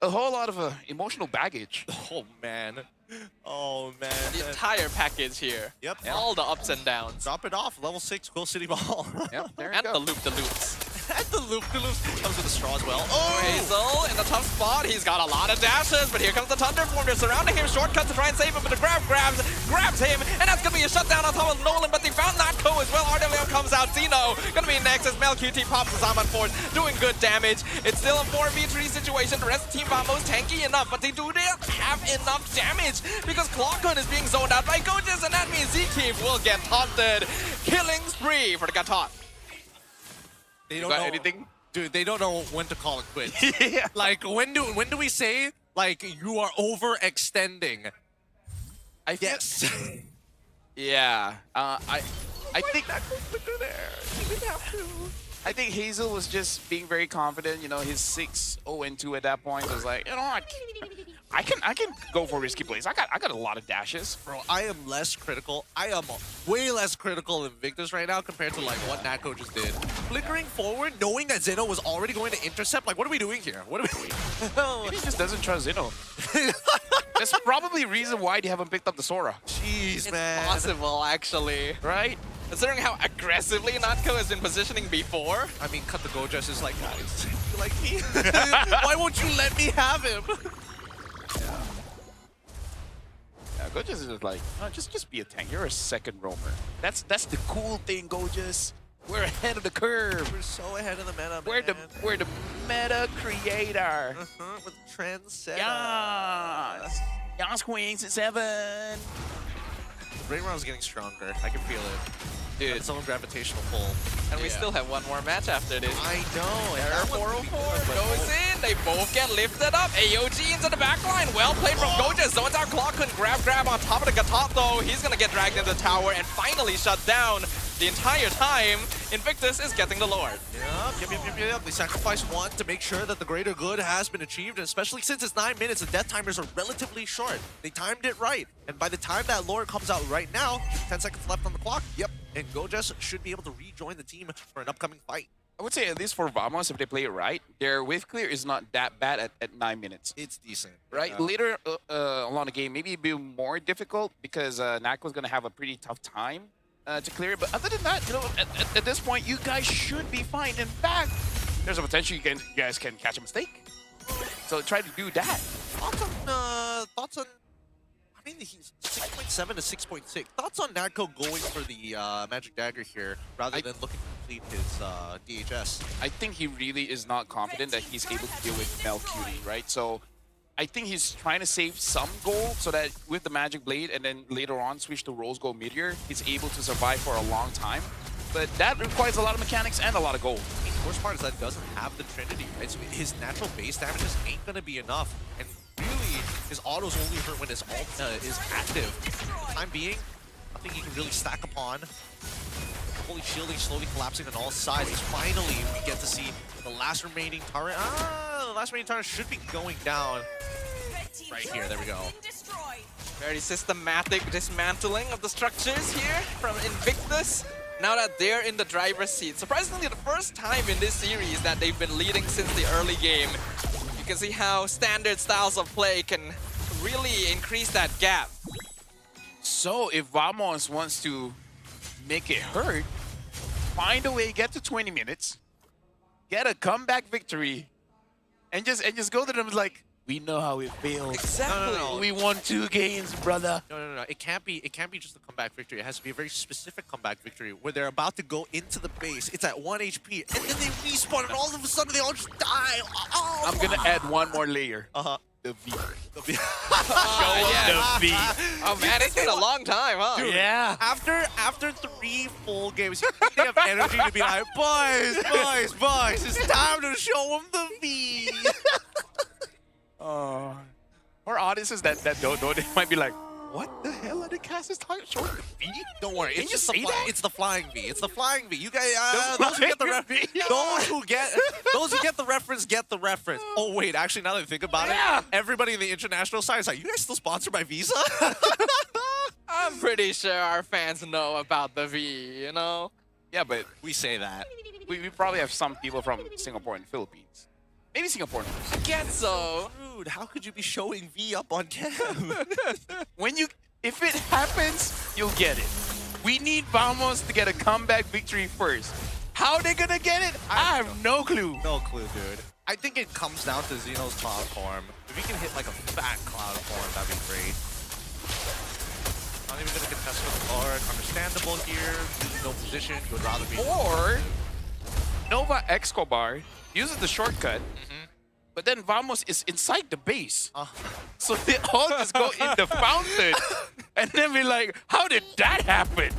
whole lot of emotional baggage. Oh man. The entire package here. Yep. All the ups and downs. Drop it off. Level 6 Quill City Ball. Yep. There and the loop-de-loops. And the loop-de-loops comes with a straw as well. Oh! Hazel in a tough spot. He's got a lot of dashes, but here comes the Thunder Form. They're surrounding him. Shortcuts to try and save him, but the grabs him, and that's gonna be a shutdown on top of Nolan. But they found Natco as well. RWM comes out. Zeno gonna be next as Mel QT pops the Zaman Force, doing good damage. It's still a 4v3 situation. The rest of Team Vamos tanky enough, but they do not have enough damage because Clockhood is being zoned out by Gojes, and that means Zkeep will get taunted. Killing spree for the Gatot. They don't got know anything? Dude, they don't know when to call it quits. Yeah. Like, when do we say, like, you are overextending? Yes. Yeah. I think that there. He didn't have to. I think Hazel was just being very confident. You know, he's 6-0-2 at that point. Was like, you know, I can go for risky plays. I got a lot of dashes. Bro, I am less critical. I am way less critical than Victus right now compared to like what Natco just did. Flickering forward, knowing that Zeno was already going to intercept. Like, what are we doing here? What are we doing? Maybe he just doesn't trust Zeno. That's probably the reason why they haven't picked up the Sora. Jeez, man. It's possible, actually. Right? Considering how aggressively Natco has been positioning before. I mean, cut the Gojes is like, guys, you like me? Why won't you let me have him? Yeah, Gojes is just like, oh, just be a tank. You're a second roamer. That's the cool thing, Gojes. We're ahead of the curve. We're so ahead of the meta, man. We're the meta creator. With trendsetter. Yes, Queens at 7. Rain Round's getting stronger. I can feel it. Dude. It's own gravitational pull. And we still have one more match after this. I know. Error 404 goes in. in. They both get lifted up. AOG into the backline. Well played from Goja. Zone's out clock couldn't grab on top of the Gatot though. He's gonna get dragged into the tower and finally shut down. The entire time, Invictus is getting the Lord. Yep. They sacrifice one to make sure that the greater good has been achieved, and especially since it's 9 minutes, the death timers are relatively short. They timed it right, and by the time that Lord comes out right now, 10 seconds left on the clock, and Gojas should be able to rejoin the team for an upcoming fight. I would say at least for Vamos, if they play it right, their wave clear is not that bad at 9 minutes. It's decent. Right? Yeah. Later along the game, maybe it'll be more difficult because Nako's going to have a pretty tough time to clear it. But other than that, you know, at this point, you guys should be fine. In fact, there's a potential you guys can catch a mistake. So try to do that. Thoughts on I mean, he's 6.7 to 6.6. Thoughts on Natco going for the Magic Dagger here rather than looking to complete his DHS? I think he really is not confident that he's able to deal with Melcury, right? So I think he's trying to save some gold so that with the Magic Blade and then later on switch to Rose Gold Meteor, he's able to survive for a long time. But that requires a lot of mechanics and a lot of gold. The worst part is that he doesn't have the Trinity, right? So his natural base damage just ain't going to be enough. And really, his autos only hurt when his ult is active. For the time being, nothing he can really stack upon. Holy shielding slowly collapsing on all sides. Finally, we get to see the last remaining turret. The last remaining turret should be going down right here. There we go. Very systematic dismantling of the structures here from Invictus. Now that they're in the driver's seat. Surprisingly, the first time in this series that they've been leading since the early game. You can see how standard styles of play can really increase that gap. So if Vamos wants to make it hurt, find a way, get to 20 minutes, get a comeback victory, and just go to them like, we know how it feels. Exactly. No. We won 2 games, brother. No. It can't be just a comeback victory. It has to be a very specific comeback victory where they're about to go into the base. It's at 1 HP, and then they respawn, and all of a sudden they all just die. Oh, I'm gonna add one more layer. The V. The V. The V. Oh man, it's been a long time, huh? Dude, yeah. After 3 full games, they have energy to be like, boys, it's time to show them the V. Or audiences that don't know, they might be like, what the hell are the casters showing the V? Don't worry, Can it's you just say that? It's the flying V. It's the flying V. You guys, those who get the reference get the reference. Oh wait, actually, now that I think about it, everybody in the international side is like, you guys still sponsored by Visa? I'm pretty sure our fans know about the V, you know? Yeah, but we say that. We probably have some people from Singapore and Philippines. Maybe Singapore knows. I guess so. Dude, how could you be showing V up on cam? If it happens, you'll get it. We need Vamos to get a comeback victory first. How they gonna get it? I have no clue. No clue, dude. I think it comes down to Xeno's cloud form. If he can hit like a fat cloud form, that'd be great. Not even gonna contest with the Lord. Understandable here. No position. Would rather be. Or Nova Escobar uses the shortcut, but then Vamos is inside the base. So they all just go in the fountain. And then we're like, how did that happen?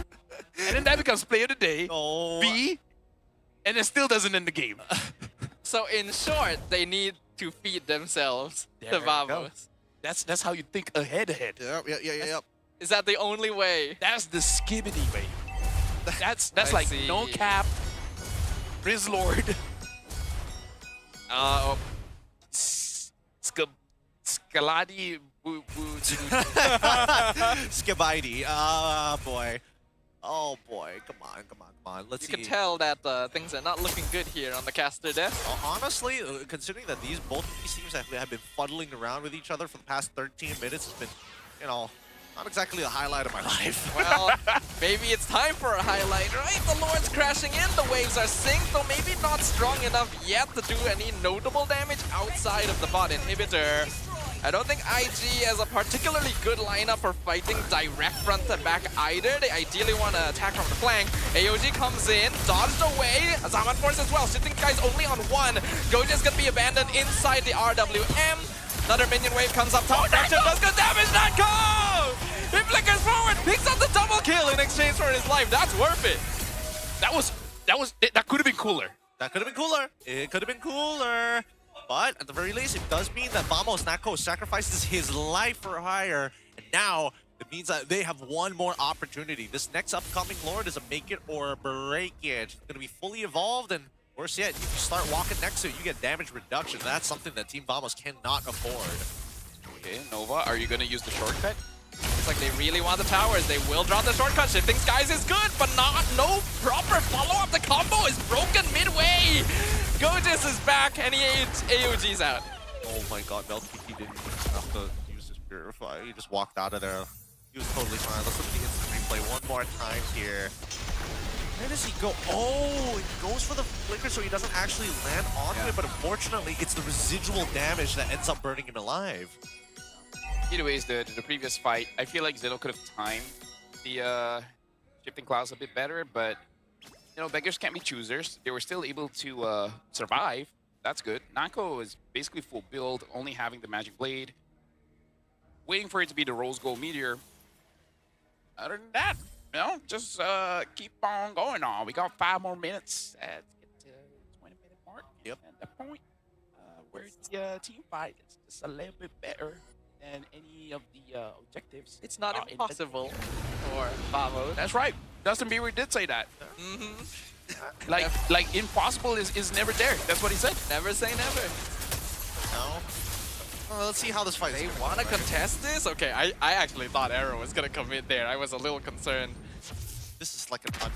And then that becomes play of the day, V, and it still doesn't end the game. So in short, they need to feed themselves to Vamos. That's how you think ahead. Yep. Is that the only way? That's the skibbity way. That's like no cap, Riz Lord. Scaladi Skibidi. Boy. Oh boy. Come on. Let's see. You can tell that things are not looking good here on the caster desk. Honestly, considering that both of these teams have been fuddling around with each other for the past 13 minutes, it's been, not exactly the highlight of my life. Well, maybe it's time for a highlight, right? The Lord's crashing in, the waves are synced, though maybe not strong enough yet to do any notable damage outside of the bot inhibitor. I don't think IG has a particularly good lineup for fighting direct front to back either. They ideally want to attack from the flank. AOG comes in, dodged away. Zaman Force as well, shooting guys only on one. Goja's gonna be abandoned inside the RWM. Another minion wave comes up top. Fraction does good damage. Natco! He flickers forward, picks up the double kill in exchange for his life. That's worth it. That could have been cooler. That could have been cooler. It could have been cooler. But at the very least, it does mean that Vamos Nako sacrifices his life for hire. And now it means that they have one more opportunity. This next upcoming Lord is a make it or break it. It's going to be fully evolved, and worse yet, if you start walking next to it, you get damage reduction. That's something that Team Vamos cannot afford. Okay, Nova, are you going to use the shortcut? It's like they really want the towers. They will drop the shortcut. Shifting Skies is good, but no proper follow-up. The combo is broken midway. Gotis is back, and he AOG's out. Oh my god, Melkiki didn't have to use his Purify. He just walked out of there. He was totally fine. Let's look at the instant replay one more time here. Where does he go? Oh, he goes for the flicker so he doesn't actually land onto it, but unfortunately, it's the residual damage that ends up burning him alive. Either way, the previous fight, I feel like Zeno could have timed the shifting clouds a bit better, but you know, beggars can't be choosers. They were still able to survive. That's good. Nako is basically full build, only having the Magic Blade, waiting for it to be the Rose Gold Meteor. Other than that, you know, just keep on going on. We got 5 more minutes. Let's get to the 20-minute mark. Yep. At that point, where the team fight is just a little bit better than any of the objectives. It's not impossible for Vamos. That's right. Justin Bieber did say that. Mm-hmm. Like impossible is never there. That's what he said. Never say never. No. Well, let's see how this fight is. They want to contest this? Okay, I actually thought Arrow was going to come in there. I was a little concerned. This is like an unwinnable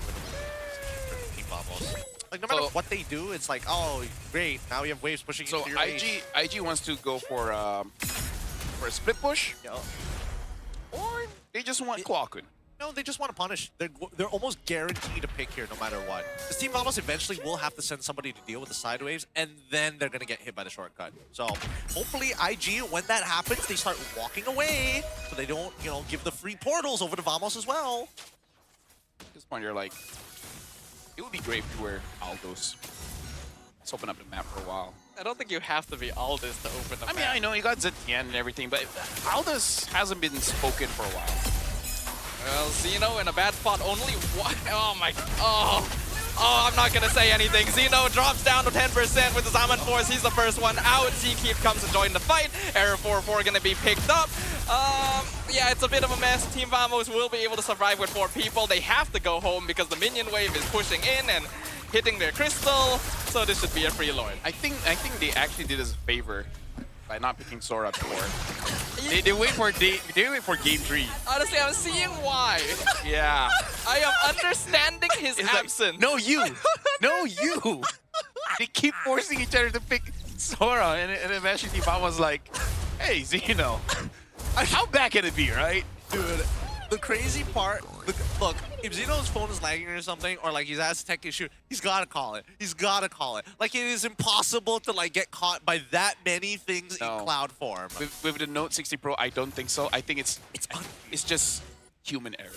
for Team Vamos. Like, no matter what they do, it's like, oh, great. Now we have waves pushing into your IG wants to go for a split push. Yeah. Or they just want Kwakun. No, they just want to punish. They're almost guaranteed to pick here no matter what. This Team Vamos eventually will have to send somebody to deal with the side waves, and then they're going to get hit by the shortcut. So hopefully IG, when that happens, they start walking away so they don't, you know, give the free portals over to Vamos as well. At this point, you're like, it would be great if you were Aldos. Let's open up the map for a while. I don't think you have to be Aldous to open the map. I mean, I know you got Zetian and everything, but Aldous hasn't been spoken for a while. Well, Zeno in a bad spot, only one. Oh my, oh, I'm not gonna say anything. Zeno drops down to 10% with the Zaman Force. He's the first one out. Z-Keep comes to join the fight. Error 4-4 gonna be picked up. Yeah, it's a bit of a mess. Team Vamos will be able to survive with 4 people. They have to go home because the minion wave is pushing in and hitting their crystal. So this should be a free lord. I think they actually did us a favor by not picking Sora before. They wait for game 3. Honestly, I'm seeing why. Yeah. I am understanding his absence. Like, no, you. No, you. They keep forcing each other to pick Sora, and eventually Team was like, hey, Zeno, how bad can it be, right? Dude, the crazy part, look, if Zeno's phone is lagging or something, or like he's has a tech issue, he's gotta call it. He's gotta call it. Like, it is impossible to like get caught by that many things in cloud form. With the Note 60 Pro, I don't think so. I think it's just human error.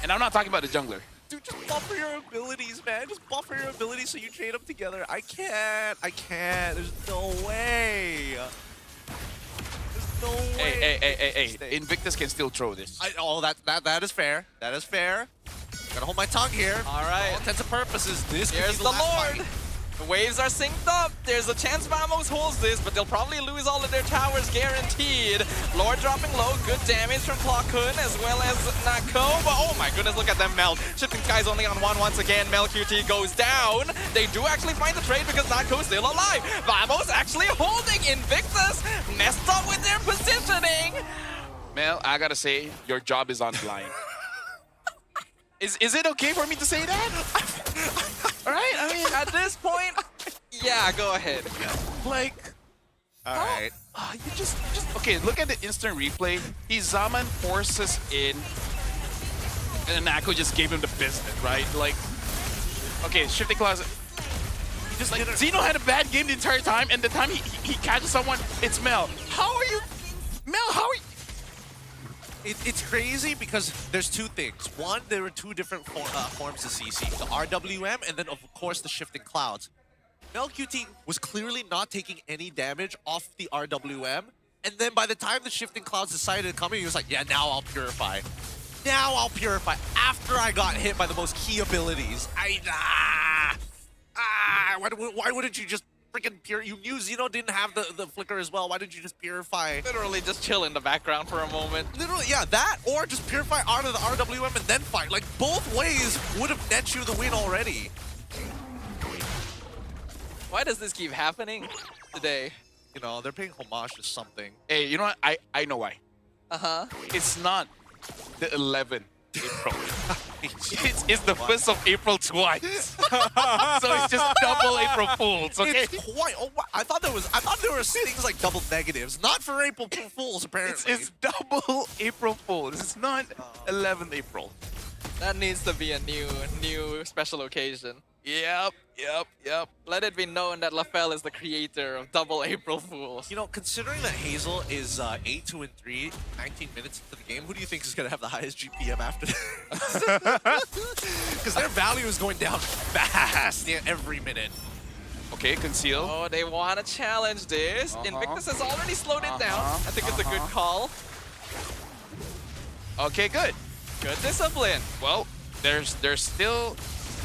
And I'm not talking about the jungler. Dude, just buffer your abilities, man. Just buffer your abilities so you trade them together. I can't. There's no way. No way. Hey. Invictus can still throw this. That is fair. That is fair. Gotta hold my tongue here. All right. For all intents and purposes, this could Here's be the last Lord. fight. The waves are synced up. There's a chance Vamos holds this, but they'll probably lose all of their towers guaranteed. Lord dropping low. Good damage from Pautan as well as Nako. But oh my goodness, look at them melt. Shifting Skies only on 1 once again. Mel QT goes down. They do actually find the trade because Nako's still alive. Vamos actually holding Invictus. Messed up with their positioning. Mel, I gotta say, your job is on the line. Is it okay for me to say that? All right, I mean, at this point, yeah, go ahead. Like, all right. You just okay. Look at the instant replay. He Zaman forces in, and Nako just gave him the business, right? Like, okay, shifting clause. Just like Zeno had a bad game the entire time, and the time he catches someone, it's Mel. How are you, Mel? How are you? It's crazy because there's 2 things. One, there were 2 different forms of CC. The RWM and then, of course, the Shifting Clouds. Mel QT was clearly not taking any damage off the RWM. And then by the time the Shifting Clouds decided to come in, he was like, yeah, now I'll Purify. Now I'll Purify after I got hit by the most key abilities. Why wouldn't you just freaking pure. You knew Xeno didn't have the flicker as well. Why didn't you just purify? Literally just chill in the background for a moment. Literally, yeah, that or just purify out of the RWM and then fight. Like both ways would have net you the win already. Why does this keep happening today? You know, they're paying homage to something. Hey, you know what? I know why. Uh-huh. It's not the 11th April. it's the 1st of April twice. So it's just double April Fools, okay? It's quite. Oh, I thought there were things like double negatives, not for April Fools apparently. It's double April Fools. It's not 11th April. That needs to be a new special occasion. Yep. Let it be known that LaFell is the creator of Double April Fools. You know, considering that Hazel is 8-2-3, 19 minutes into the game, who do you think is going to have the highest GPM after that? Because their value is going down fast every minute. Okay, conceal. Oh, they want to challenge this. Invictus has already slowed it down. I think it's a good call. Okay, good. Good discipline. Well, there's still...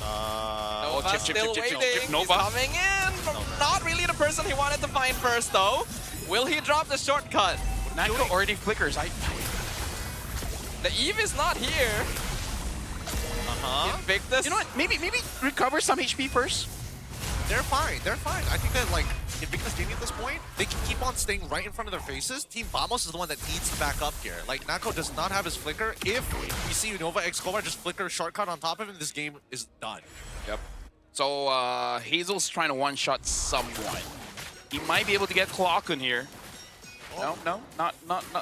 Nova still waiting. He's coming in. Not really the person he wanted to find first, though. Will he drop the shortcut? Nako already flickers. The Eve is not here. Invictus. You know what? Maybe recover some HP first. They're fine. I think that, like, Invictus Gaming at this point, they can keep on staying right in front of their faces. Team Vamos is the one that needs to back up here. Like, Nako does not have his flicker. If we see Nova X Cobra just flicker shortcut on top of him, this game is done. Yep. So, Hazel's trying to one-shot someone. He might be able to get Clock on here. No, not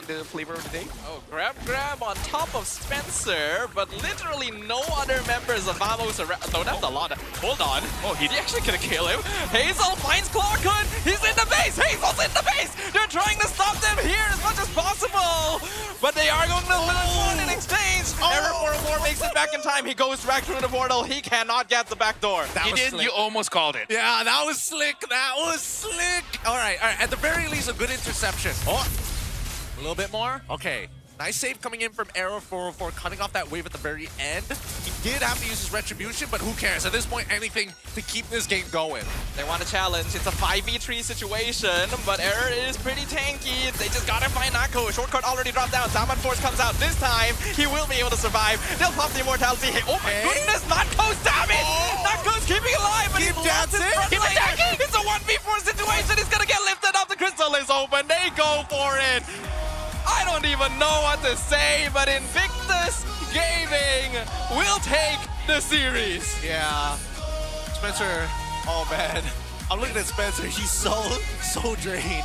the flavor of the day. Oh, grab on top of Spencer, but literally no other members of Vamos around. No, that's a lot. Hold on. Oh, he actually gonna kill him. Hazel finds Clarkhood. He's in the base. Hazel's in the base. They're trying to stop them here as much as possible, but they are going to lose one in exchange. Error for more makes it back in time. He goes back through the portal. He cannot get the back door. You did. You almost called it. Yeah, that was slick. All right. At the very least, a good interception. Oh, a little bit more. Okay. Nice save coming in from Arrow 404, cutting off that wave at the very end. He did have to use his retribution, but who cares? At this point, anything to keep this game going. They want to challenge. It's a 5v3 situation, but Error is pretty tanky. They just gotta find Nako. Shortcut already dropped down. Salmon Force comes out. This time, he will be able to survive. They'll pop the immortality hit. Oh my goodness, Nako's damage! Nako's keeping alive, but he's lost his front lane. It's a 1v4 situation. He's gonna get lifted up. The crystal is open. They go for it. I don't even know what to say, but Invictus Gaming will take the series. Yeah. Spencer, oh man. I'm looking at Spencer. He's so drained.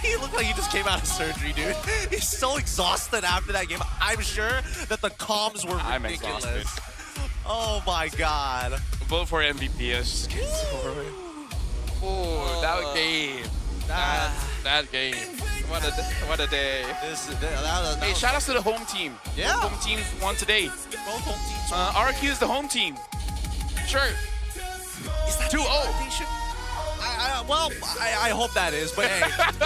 He looked like he just came out of surgery, dude. He's so exhausted after that game. I'm sure that the comms were ridiculous. I'm exhausted. Oh my god. Vote for MVP. Oh, that game. That game. What a day. Hey, shout outs to the home team. Yeah. Both home teams won today. Both home teams won. RQ is the home team. Sure. Is that 2-0. Well, I hope that is, but hey,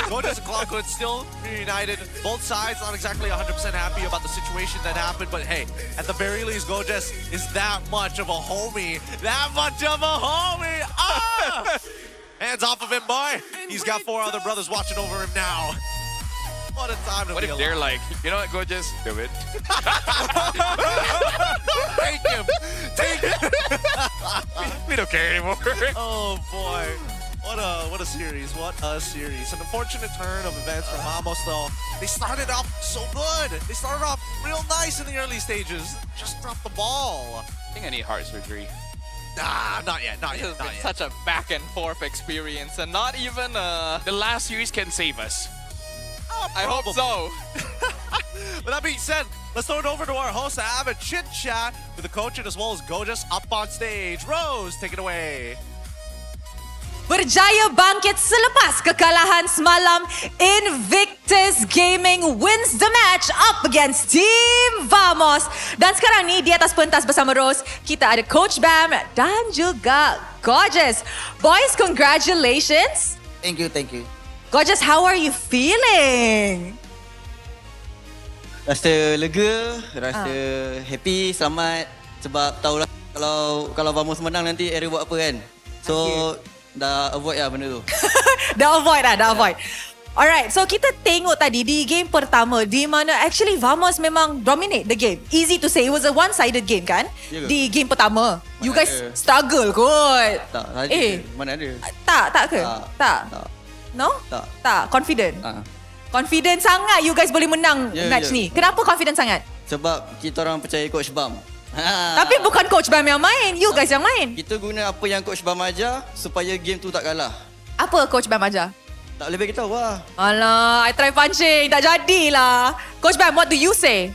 Gojas and Clockwood still reunited. Both sides not exactly 100% happy about the situation that happened, but hey, at the very least, Gojas is that much of a homie. Ah! Hands off of him, boy. He's got 4 other brothers watching over him now. What a time to What be if they're alive. like, you know what, go just do it. Take him. We don't care anymore. Oh boy. What a series. What a series. An unfortunate turn of events for Vamos though. They started off so good. They started off real nice in the early stages. Just dropped the ball. I think I need heart surgery. Nah, not yet. This has been such a back and forth experience, and not even the last series can save us. I hope so. With that being said, let's throw it over to our host to have a chit chat with the coach as well as Gojas up on stage. Rose, take it away. Berjaya bangkit selepas kekalahan semalam, Invictus Gaming wins the match up against Team Vamos. Dan sekarang ni di atas pentas bersama Rose, kita ada Coach Bam dan juga Gojas. Boys, congratulations. Thank you. Gojas, how are you feeling? Rasa lega, rasa happy, selamat sebab tahulah kalau Vamos menang nanti Eri buat apa kan. So dah avoid lah benda tu. Dah avoid. Alright, so kita tengok tadi di game pertama di mana actually Vamos memang dominate the game. Easy to say, it was a one-sided game kan? Ya ke? Di game pertama. You Mana guys ada? struggle kot. Tak, mana ada? Tak ke? Tak. No? Tak. Confident? Confident sangat you guys boleh menang match ni. Kenapa confident sangat? Sebab kita orang percaya Coach Bam. Tapi bukan Coach Bam yang main, you guys yang main. Kita guna apa yang Coach Bam ajar supaya game tu tak kalah. Apa Coach Bam ajar? Tak boleh bagi tahu lah. Alah, I try punching. Tak jadilah. Coach Bam, what do you say?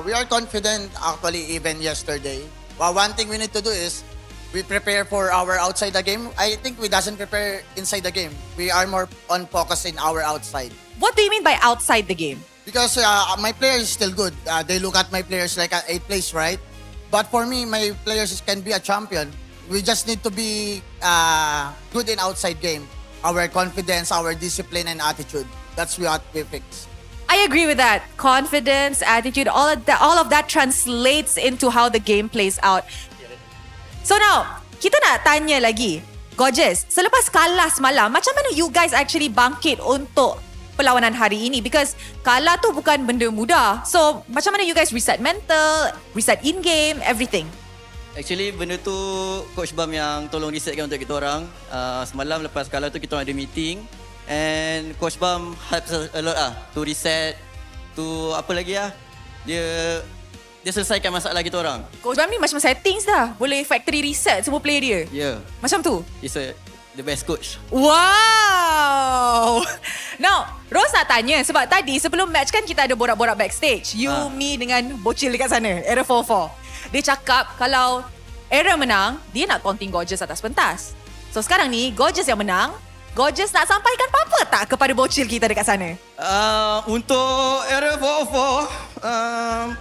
We are confident actually even yesterday. Well, one thing we need to do is we prepare for our outside the game. I think we doesn't prepare inside the game. We are more on focus in our outside. What do you mean by outside the game? Because my players is still good. They look at my players like a 8th place, right? But for me, my players can be a champion. We just need to be good in outside game. Our confidence, our discipline and attitude. That's what we fix. I agree with that. Confidence, attitude, all of that translates into how the game plays out. So now, kita nak tanya lagi. Gorgeous, selepas kalah semalam, macam mana you guys actually bangkit untuk perlawanan hari ini? Because kalah tu bukan benda mudah. So, macam mana you guys reset mental, reset in-game, everything? Actually benda tu Coach Bam yang tolong resetkan untuk kita orang. Semalam lepas kalah tu kita orang ada meeting and Coach Bam helps us a lot to reset, to apa lagi dia selesaikan masalah kita orang. Coach Bam ni macam settings dah. Boleh factory reset semua player dia. Yeah. Macam tu? He's the best coach. Wow! Now, Rose nak tanya sebab tadi sebelum match kan kita ada borak-borak backstage. You, me dengan bocil dekat sana, era 4-4. Dia cakap kalau era menang, dia nak taunting Gorgeous atas pentas. So sekarang ni, Gorgeous yang menang. Gorgeous nak sampaikan apa-apa tak kepada bocil kita dekat sana? Untuk era 4-4,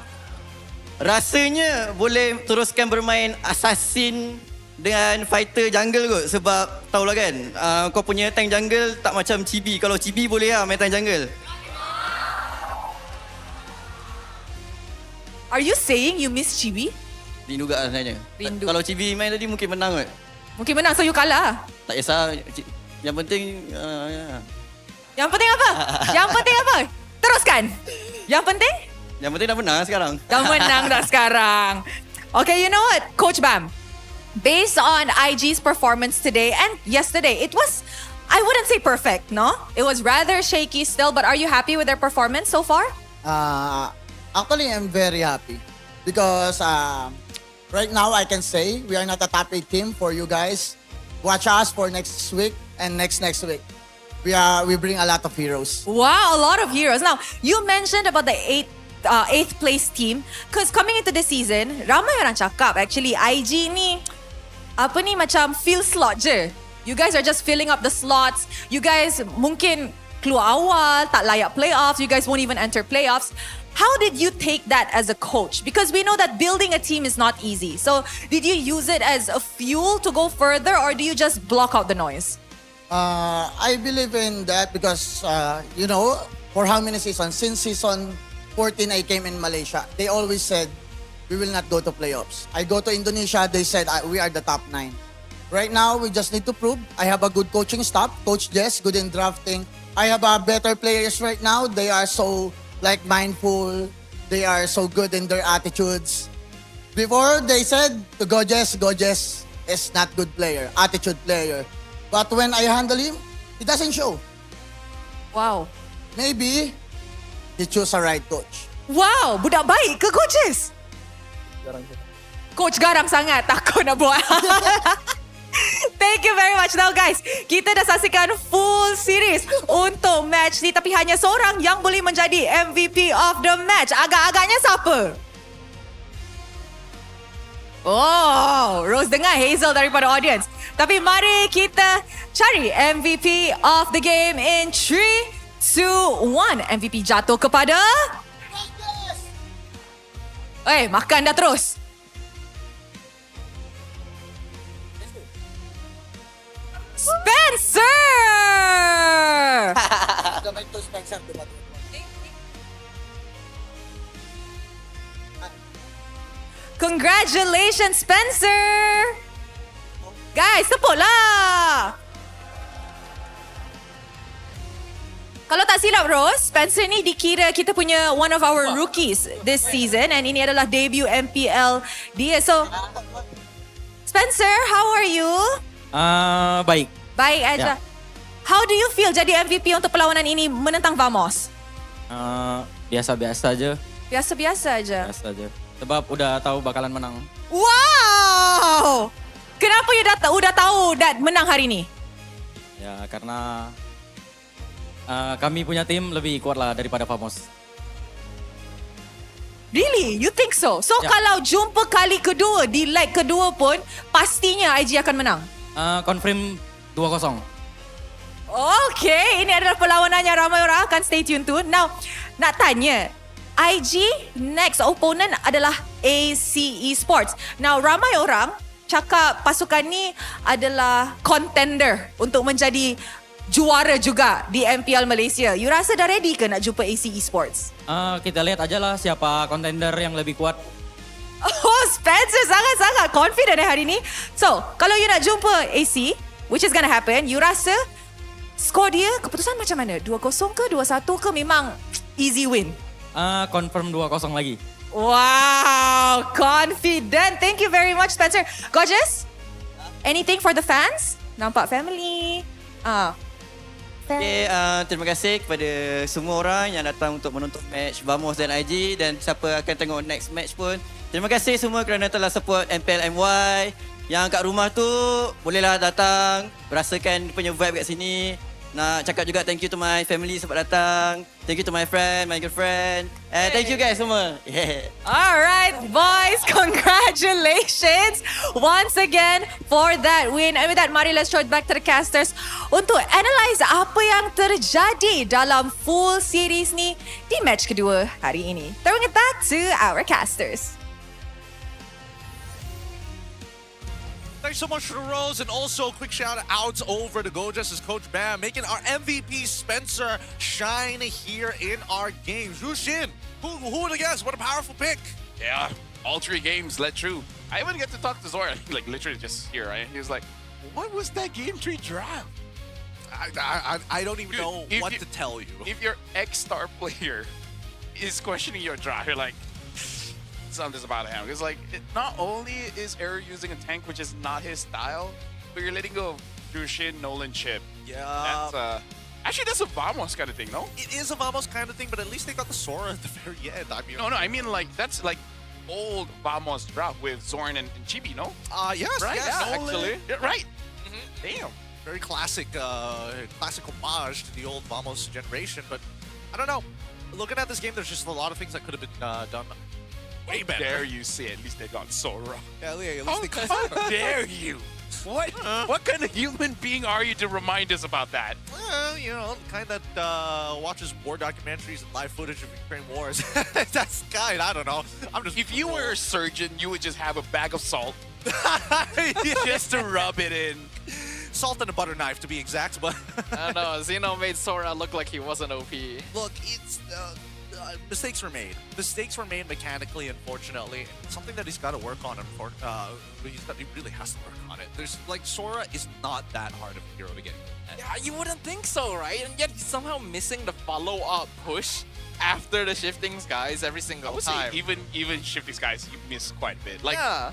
rasanya boleh teruskan bermain assassin dengan fighter jungle kot. Sebab tahulah kan, kau punya tank jungle tak macam Chibi. Kalau Chibi boleh main tank jungle. Are you saying you miss Chibi? Rindu juga sebenarnya. Rindu. Kalau Chibi main tadi mungkin menang kot. Mungkin menang, so you kalah. Tak kisah. Yang penting... Yang penting apa? Yang penting apa? Teruskan. Yang penting? Yang penting dah menang sekarang. Dah menang dah sekarang. Okay, you know what? Coach Bam, based on IG's performance today and yesterday, it was, I wouldn't say perfect, no? It was rather shaky still, but are you happy with their performance so far? Actually, I'm very happy because right now I can say we are not a top 8 team for you guys. Watch us for next week and next week. We bring a lot of heroes. Wow, a lot of heroes. Now, you mentioned about the 8th place team because coming into the season, ramai orang cakap actually IG ni apa ni macam fill slot je. You guys are just filling up the slots. You guys mungkin keluar awal, tak layak playoffs. You guys won't even enter playoffs. How did you take that as a coach? Because we know that building a team is not easy. So did you use it as a fuel to go further or do you just block out the noise? I believe in that because, you know, for how many seasons? Since season 14 I came in Malaysia, they always said, we will not go to playoffs. I go to Indonesia, they said, we are the top 9. Right now, we just need to prove. I have a good coaching staff. Coach Jess, good in drafting. I have better players right now. They are so mindful. They are so good in their attitudes. Before, they said to Gorgeous is not good player, attitude player. But when I handle him, he doesn't show. Wow. Maybe he chose a right coach. Wow, budak baik ke Gorgeous? Coach garang sangat, takut nak buat. Thank you very much. Now guys, kita dah saksikan full series untuk match ni tapi hanya seorang yang boleh menjadi MVP of the match. Agak-agaknya siapa? Oh, Rose dengar Hazel daripada audience. Tapi mari kita cari MVP of the game in 3, 2, 1. MVP jatuh kepada... makan dah terus. Spencer! Congratulations, Spencer! Guys, tepuklah. Kalau tak silap Rose, Spencer ni dikira kita punya one of our rookies this season and ini adalah debut MPL dia. So, Spencer, how are you? Baik. Baik aja. How do you feel jadi MVP untuk perlawanan ini menentang Vamos? Biasa-biasa aja. Biasa-biasa aja. Biasa aja. Sebab udah tahu bakalan menang. Wow! Kenapa you udah tahu menang hari ini? Ya karena kami punya tim lebih kuat lah daripada Vamos. Really? You think so? So kalau jumpa kali kedua di leg kedua pun pastinya IG akan menang? Confirm 2-0. Okay, ini adalah perlawanannya ramai orang akan stay tune tu. Now, nak tanya, IG next opponent adalah ACE Sports. Now, ramai orang cakap pasukan ni adalah contender untuk menjadi juara juga di MPL Malaysia. You rasa dah ready ke nak jumpa ACE Sports? Kita lihat aja lah siapa contender yang lebih kuat. Oh, Spencer sangat-sangat confident hari ni. So, kalau you nak jumpa AC, which is gonna happen, you rasa skor dia keputusan macam mana? 2-0 ke 2-1 ke memang easy win? Confirm 2-0 lagi. Wow, confident. Thank you very much, Spencer. Gorgeous? Anything for the fans? Nampak family? Okay, terima kasih kepada semua orang yang datang untuk menonton match Vamos dan IG dan siapa akan tengok next match pun. Terima kasih semua kerana telah support MPL MY. Yang kat rumah tu bolehlah datang, rasakan punya vibe kat sini. Nak cakap juga thank you to my family sebab datang. Thank you to my friend, my girlfriend. And thank you guys semua. Yeah. Alright, boys, congratulations once again for that win. And with that, mari let's throw it back to the casters untuk analyze apa yang terjadi dalam full series ni di match kedua hari ini. Throwing it back to our casters. Thanks so much to the Rose, and also a quick shout out over to Gorgeous as Coach Bam, making our MVP Spencer shine here in our games. Rushin, who would have guessed? What a powerful pick. Yeah, all 3 games led true. I even get to talk to Zora, like literally just here, right? He was like, what was that game 3 draft? I don't even know what to tell you. If your ex-star player is questioning your draft, you're like, something's about to happen. It's like, not only is Error using a tank, which is not his style, but you're letting go of Jushin, Nolan, Chip. Yeah. That's actually, that's a Vamos kind of thing, no? It is a Vamos kind of thing, but at least they got the Sora at the very end. I mean, No, I mean, like, that's like old Vamos draft with Zorn and Chibi, no? Yes, right? yes. Yeah, Nolan. actually. Yeah, right. Damn. Very classic homage to the old Vamos generation, but I don't know. Looking at this game, there's just a lot of things that could have been done way better. How dare you say at least they got Sora? Yeah, at least they got How dare you? What? What kind of human being are you to remind us about that? Well, you know, the kind that watches war documentaries and live footage of Ukraine wars. That's kind. I don't know. I'm just. If you were a surgeon, you would just have a bag of salt just to rub it in. Salt and a butter knife, to be exact. But I don't know. Zeno made Sora look like he wasn't OP. Look, it's. Mistakes were made. Mistakes were made mechanically, unfortunately. Something that he's got to work on. He really has to work on it. There's like Sora is not that hard of a hero to get. Yeah, you wouldn't think so, right? And yet he's somehow missing the follow-up push after the shifting skies every single time. Say even shifting skies, you miss quite a bit. Like, yeah.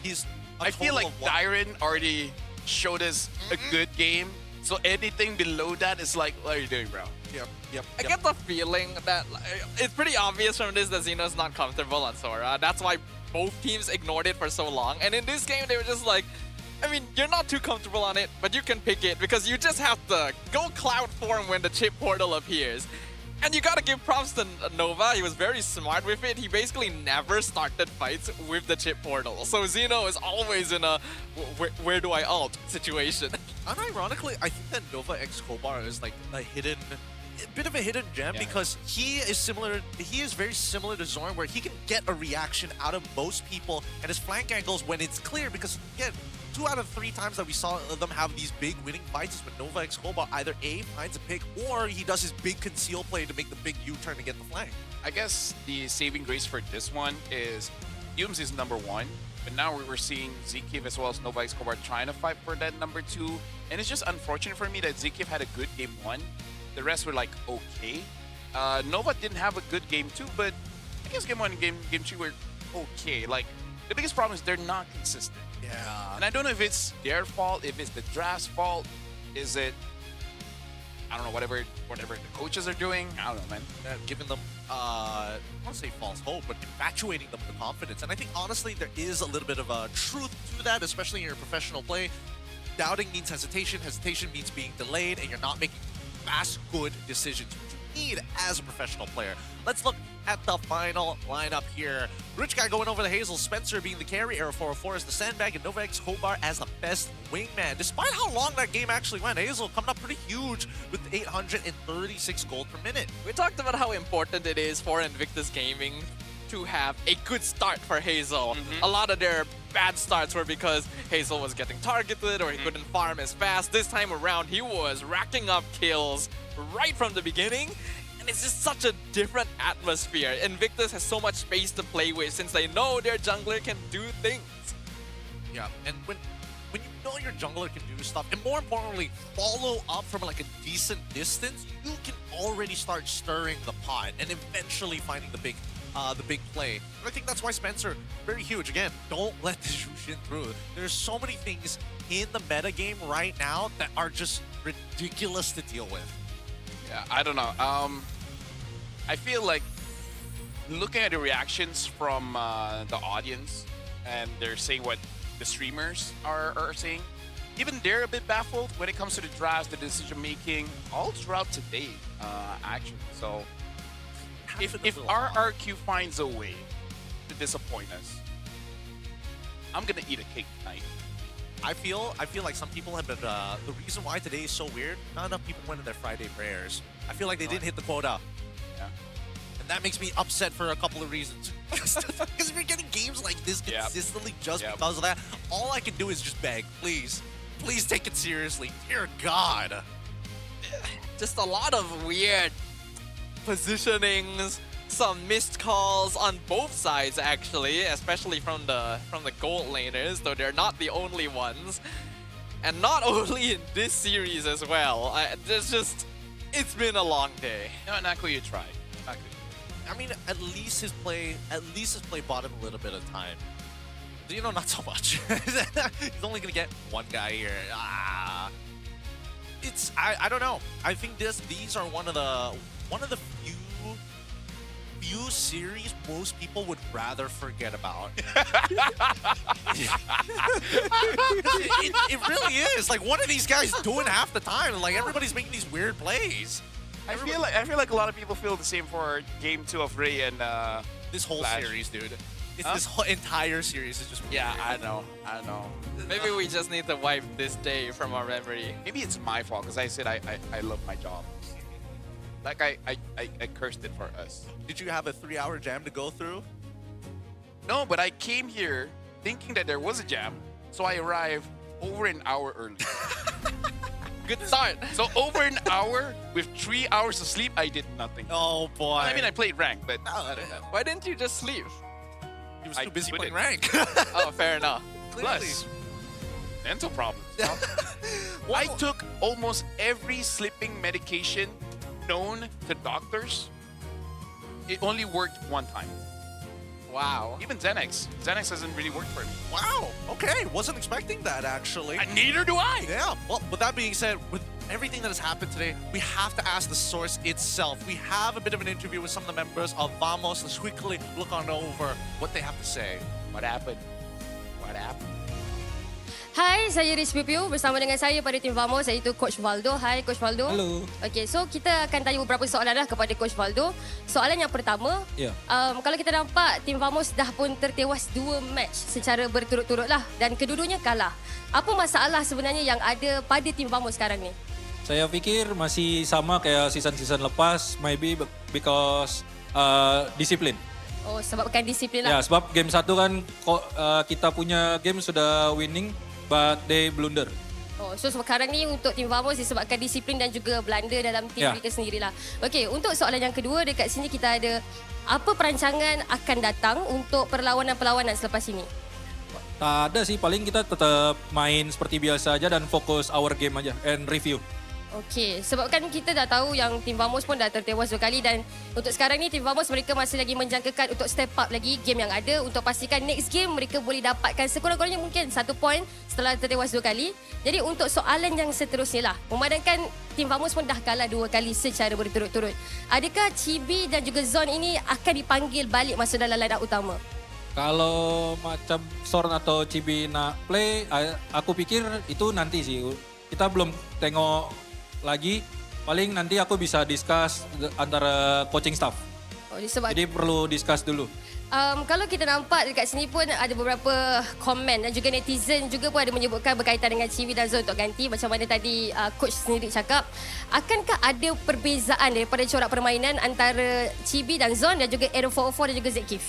He's. I feel like Dyron already showed us a good game. So anything below that is like, what are you doing, bro? Yep. I get the feeling that it's pretty obvious from this that Xeno's not comfortable on Sora. That's why both teams ignored it for so long. And in this game, they were just like, I mean, you're not too comfortable on it, but you can pick it because you just have to go cloud form when the chip portal appears. And you gotta give props to Nova. He was very smart with it. He basically never started fights with the chip portal. So Xeno is always in a where do I ult situation. Unironically, I think that Nova X Kobar is like a bit of a hidden gem because he is very similar to Zorn, where he can get a reaction out of most people and his flank angles when it's clear, because again, 2 out of 3 times that we saw them have these big winning fights is when Nova X Kobar either A, finds a pick, or he does his big conceal play to make the big U-turn to get the flank. I guess the saving grace for this one is Yums is number 1. But now we're seeing Zkiv as well as Nova Escobar trying to fight for that number 2. And it's just unfortunate for me that Zkiv had a good game 1. The rest were like okay. Nova didn't have a good game 2, but I guess game 1 and game 2 were okay. Like, the biggest problem is they're not consistent. Yeah. And I don't know if it's their fault, if it's the draft's fault, is it, I don't know, whatever the coaches are doing. I don't know, man. Giving them, I don't want to say false hope, but infatuating them with confidence. And I think, honestly, there is a little bit of a truth to that, especially in your professional play. Doubting means hesitation. Hesitation means being delayed, and you're not making fast, good decisions, which you need as a professional player. Let's look at the final lineup here. Rich Guy going over the Hazel, Spencer being the carry, Arrow 404 as the sandbag, and Nova Escobar as the best wingman. Despite how long that game actually went, Hazel coming up pretty huge with 836 gold per minute. We talked about how important it is for Invictus Gaming to have a good start for Hazel. A lot of their bad starts were because Hazel was getting targeted or he couldn't farm as fast. This time around, he was racking up kills right from the beginning. And it's just such a different atmosphere. Invictus has so much space to play with since they know their jungler can do things. Yeah, and when you know your jungler can do stuff, and more importantly, follow up from like a decent distance, you can already start stirring the pot and eventually finding the big play. And I think that's why Spencer, very huge. Again, don't let the Jushin through. There's so many things in the meta game right now that are just ridiculous to deal with. Yeah, I don't know. I feel like looking at the reactions from the audience, and they're saying what the streamers are saying, even they're a bit baffled when it comes to the drafts, the decision making, all throughout today, actually. So if RRQ finds a way to disappoint us, I'm gonna eat a cake tonight. I feel like some people have been, the reason why today is so weird, not enough people went in their Friday prayers. I feel like they didn't hit the quota. Yeah. And that makes me upset for a couple of reasons. Because if you're getting games like this consistently just because of that, all I can do is just beg, please. Please take it seriously. Dear God. Just a lot of weird positionings, some missed calls on both sides actually, especially from the gold laners, though they're not the only ones. And not only in this series as well. It's been a long day. No, Naku, you tried. Naku. I mean, at least his play bought him a little bit of time. You know, not so much. He's only gonna get one guy here. I don't know. I think these are one of the few series most people would rather forget about. it really is. Like, what are these guys doing half the time? Like, everybody's making these weird plays. I feel like a lot of people feel the same for Game 2 of Ray and this whole Flash. series, dude. This whole entire series is just weird. Yeah, I know. Maybe we just need to wipe this day from our memory. Maybe it's my fault because I said I love my job. Like I cursed it for us. Did you have a 3-hour jam to go through? No, but I came here thinking that there was a jam, so I arrived over an hour early. Good start. So over an hour with 3 hours of sleep, I did nothing. Oh boy. I mean, I played rank, but other than that, Why didn't you just sleep? He was too busy playing rank. Oh, fair enough. Plus, mental problems. I took almost every sleeping medication known to doctors. It only worked one time. Wow. Even Xanax. Xanax hasn't really worked for me. Wow. Okay. Wasn't expecting that, actually. And neither do I. Yeah. Well, with that being said, with everything that has happened today, we have to ask the source itself. We have a bit of an interview with some of the members of Vamos. Let's quickly look on over what they have to say. What happened? What happened? Hai, saya Riz Piu bersama dengan saya pada tim Vamos, iaitu Coach Valdo. Hai Coach Valdo. Halo. Okay, so kita akan tanya beberapa soalan kepada Coach Valdo. Soalan yang pertama, kalau kita nampak tim Vamos dah pun tertewas 2 match secara berturut-turut lah dan kedua-duanya kalah. Apa masalah sebenarnya yang ada pada tim Vamos sekarang ni? Saya pikir masih sama kayak season-season lepas, maybe because disiplin. Oh, sebabkan disiplin Ya, lah. sebab game 1 kan kita punya game sudah winning, but they blunder. Oh, so sekarang ni untuk tim Vamos disebabkan disiplin dan juga blunder dalam tim mereka sendirilah. Okey, untuk soalan yang kedua dekat sini kita ada apa perancangan akan datang untuk perlawanan-perlawanan selepas ini? Tak ada sih, paling kita tetap main seperti biasa aja dan fokus our game aja and review. Okey, sebab kan kita dah tahu yang tim Vamos pun dah tertewas 2 kali dan untuk sekarang ni tim Vamos mereka masih lagi menjangkakan untuk step up lagi game yang ada untuk pastikan next game mereka boleh dapatkan sekurang-kurangnya mungkin 1 point setelah tertewas 2 kali. Jadi untuk soalan yang seterusnya lah, memandangkan tim Vamos pun dah kalah 2 kali secara berturut-turut. Adakah Chibi dan juga Zon ini akan dipanggil balik masuk dalam line up utama? Kalau macam Sorn atau Chibi nak play, aku pikir itu nanti sih. Kita belum tengok lagi, paling nanti aku bisa discuss antara coaching staff. Jadi perlu discuss dulu. Kalau kita nampak dekat sini pun ada beberapa komen dan juga netizen juga pun ada menyebutkan berkaitan dengan Chibi dan Zon untuk ganti. Macam mana tadi coach sendiri cakap, akankah ada perbezaan daripada corak permainan antara Chibi dan Zon dan juga Aero 404 dan juga Zekif?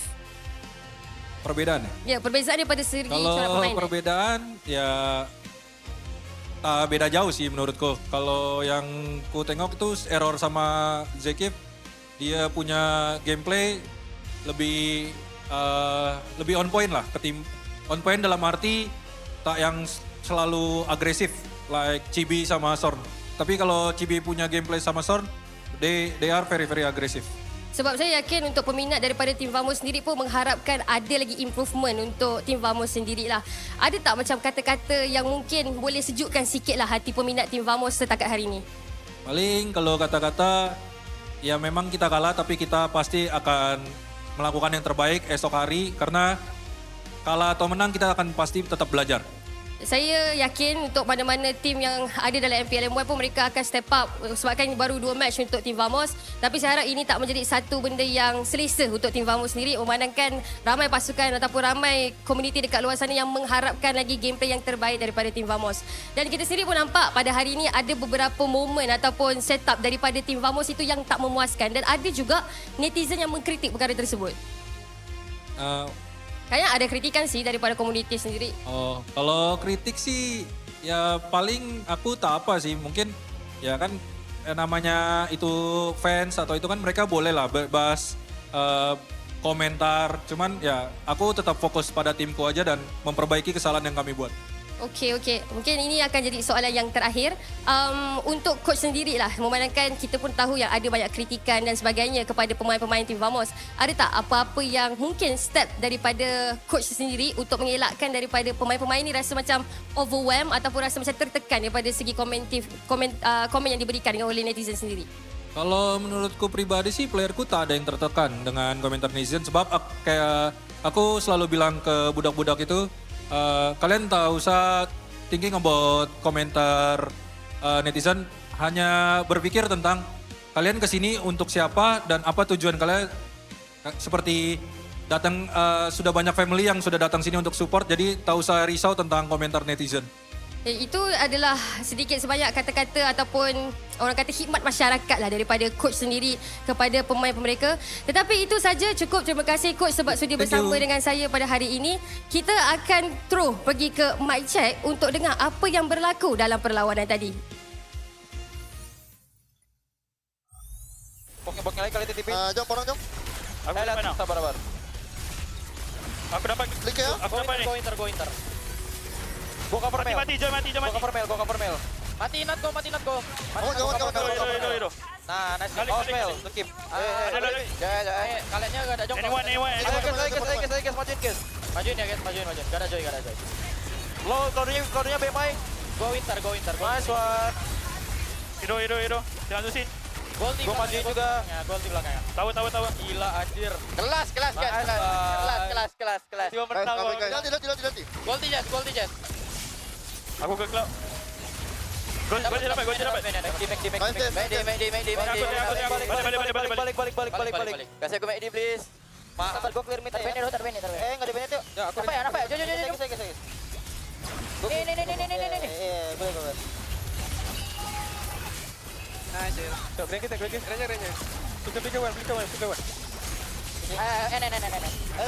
Perbedaan? Ya, perbezaan daripada segi corak permainan. Kalau perbedaan, ya beda jauh sih menurutku. Kalau yang ku tengok itu Error sama Zekif, dia punya gameplay lebih on point lah ke tim. On point dalam arti tak yang selalu agresif like Chibi sama Sorn. Tapi kalau Chibi punya gameplay sama Sorn, they are very agresif. Sebab saya yakin untuk peminat daripada tim Vamos sendiri pun mengharapkan ada lagi improvement untuk tim Vamos sendirilah. Ada tak macam kata-kata yang mungkin boleh sejukkan sikitlah hati peminat tim Vamos setakat hari ini? Paling kalau kata-kata, ya memang kita kalah tapi kita pasti akan melakukan yang terbaik esok hari. Karena kalah atau menang kita akan pasti tetap belajar. Saya yakin untuk mana-mana tim yang ada dalam MPL M1 pun mereka akan step up sebabkan baru 2 match untuk tim Vamos. Tapi saya harap ini tak menjadi satu benda yang selesa untuk tim Vamos sendiri, memandangkan ramai pasukan ataupun ramai komuniti dekat luar sana yang mengharapkan lagi gameplay yang terbaik daripada tim Vamos. Dan kita sendiri pun nampak pada hari ini ada beberapa momen ataupun setup daripada tim Vamos itu yang tak memuaskan dan ada juga netizen yang mengkritik perkara tersebut. Kayaknya ada kritikan sih daripada komuniti sendiri. Oh, kalau kritik sih ya paling aku tak apa sih. Mungkin ya kan namanya itu fans atau itu kan mereka boleh lah bebas komentar. Cuman ya aku tetap fokus pada timku aja dan memperbaiki kesalahan yang kami buat. Okey. Mungkin ini akan jadi soalan yang terakhir. Untuk coach sendirilah, memandangkan kita pun tahu yang ada banyak kritikan dan sebagainya kepada pemain-pemain tim Vamos. Ada tak apa-apa yang mungkin step daripada coach sendiri untuk mengelakkan daripada pemain-pemain ini rasa macam overwhelm ataupun rasa macam tertekan daripada segi komen yang diberikan oleh netizen sendiri? Kalau menurutku pribadi sih playerku tak ada yang tertekan dengan komentar netizen. Sebab kayak aku selalu bilang ke budak-budak itu, kalian tak usah thinking about komentar netizen, hanya berpikir tentang kalian kesini untuk siapa dan apa tujuan kalian. Seperti datang sudah banyak family yang sudah datang sini untuk support, jadi tak usah risau tentang komentar netizen. Itu adalah sedikit sebanyak kata-kata ataupun orang kata khidmat masyarakat lah daripada coach sendiri kepada pemain mereka. Tetapi itu saja cukup. Terima kasih coach sebab sudi bersama dengan saya pada hari ini. Kita akan terus pergi ke mic check untuk dengar apa yang berlaku dalam perlawanan tadi. Pokok lagi kali TTP. Jom, orang jom. Aku dapat nak. Sabar. Aku dapat klik ya. Aku dapat ni. Go inter. Go cover mail. Mati, jom mati. Go cover mail. Mati not go. Go. Nah, nice. Go mail. To keep. Ya. Kaliannya enggak ada jong. Anyone. Guys, majuin ya guys, majuin. Gak ada joy. Lo, klorunya BMI. Go inter. Nice one. Hero. Jangan lusin. Gol di majuin juga. Ya, gol di belakangnya. Tahu. Gila anjir. Kelas guys. Kelas. Tiba menang. Nanti. Gol di Jazz. Aku ke club. Gol dapat. Balik. Kasih aku make please. Maaf, gua clear mid ya. Terbene. Enggak ada bene tuh. Ya, aku. Apa ya? Jom. Nih. Boleh. Nice. Tuh, break kita. Ranger. Suka pick one. Ayo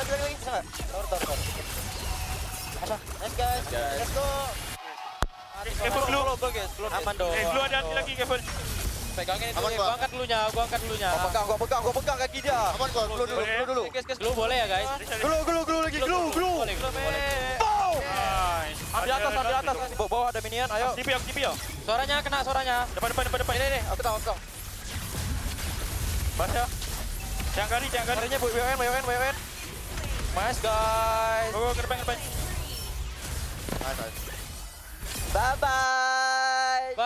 lagi sama. Tor. Nice guys. Let's go. Careful blue. Aman dong. Blue ada hati lagi, careful. Pegangin itu. Gua angkat dulunya. Gua pegang kaki dia. Aman gua. Blue dulu. Glue boleh ya guys? Glue lagi. Glue. Boleh. Boom. Ambil atas. Bawah ada minion, ayo. TP yo. Suaranya kena, suaranya. Depan. Ini, aku tahu. Bas ya. Tiang kali. Suaranya WN. Nice guys. Go, ke depan. Nice. Bye.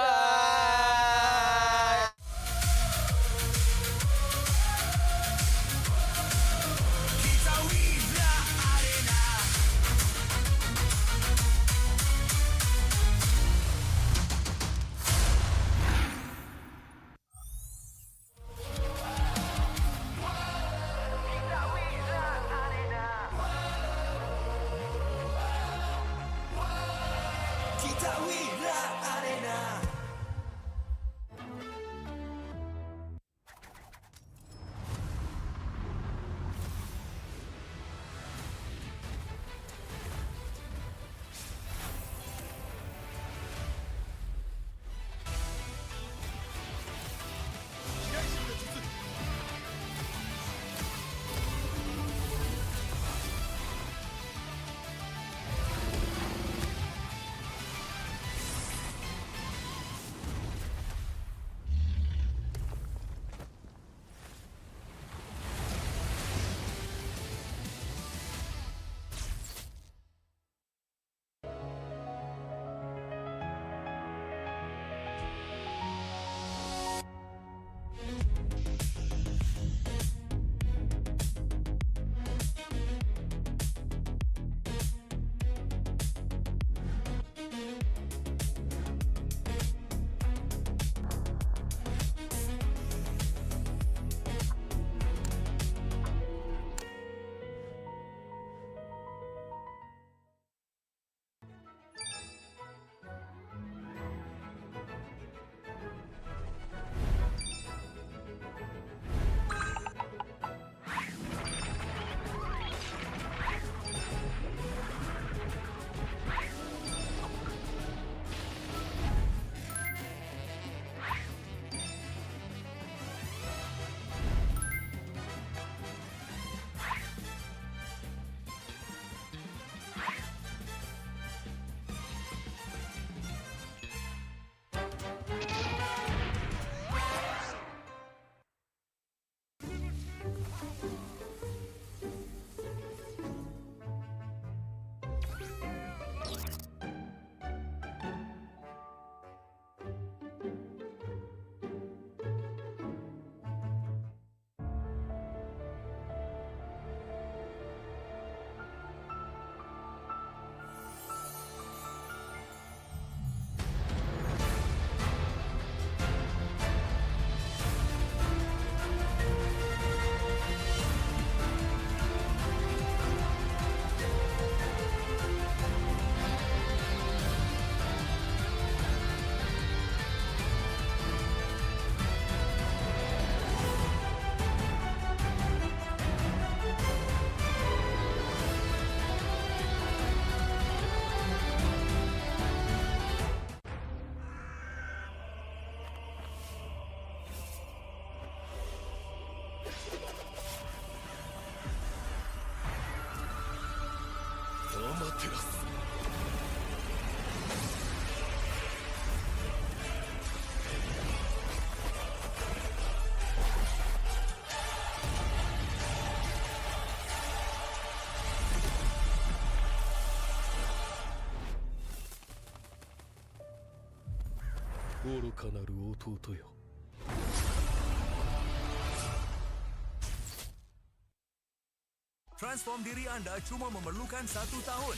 Transform diri anda cuma memerlukan 1 tahun.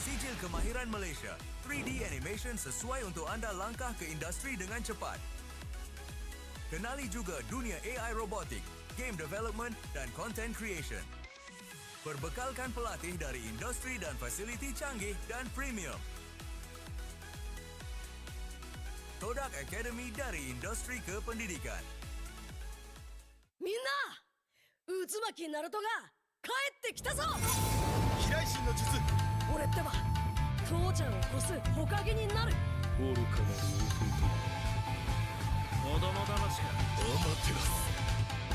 Sijil kemahiran Malaysia, 3D animation sesuai untuk anda langkah ke industri dengan cepat. Kenali juga dunia AI robotik, game development dan content creation. Perbekalkan pelatih dari industri dan fasiliti canggih dan premium. Kodak Academy dari industri kependidikan. みんな渦巻きナルトが帰ってきたぞ。飛来神の術。俺ってば父ちゃんを越す火影になる。愚かなる弟。子供騙しか。アマテラス。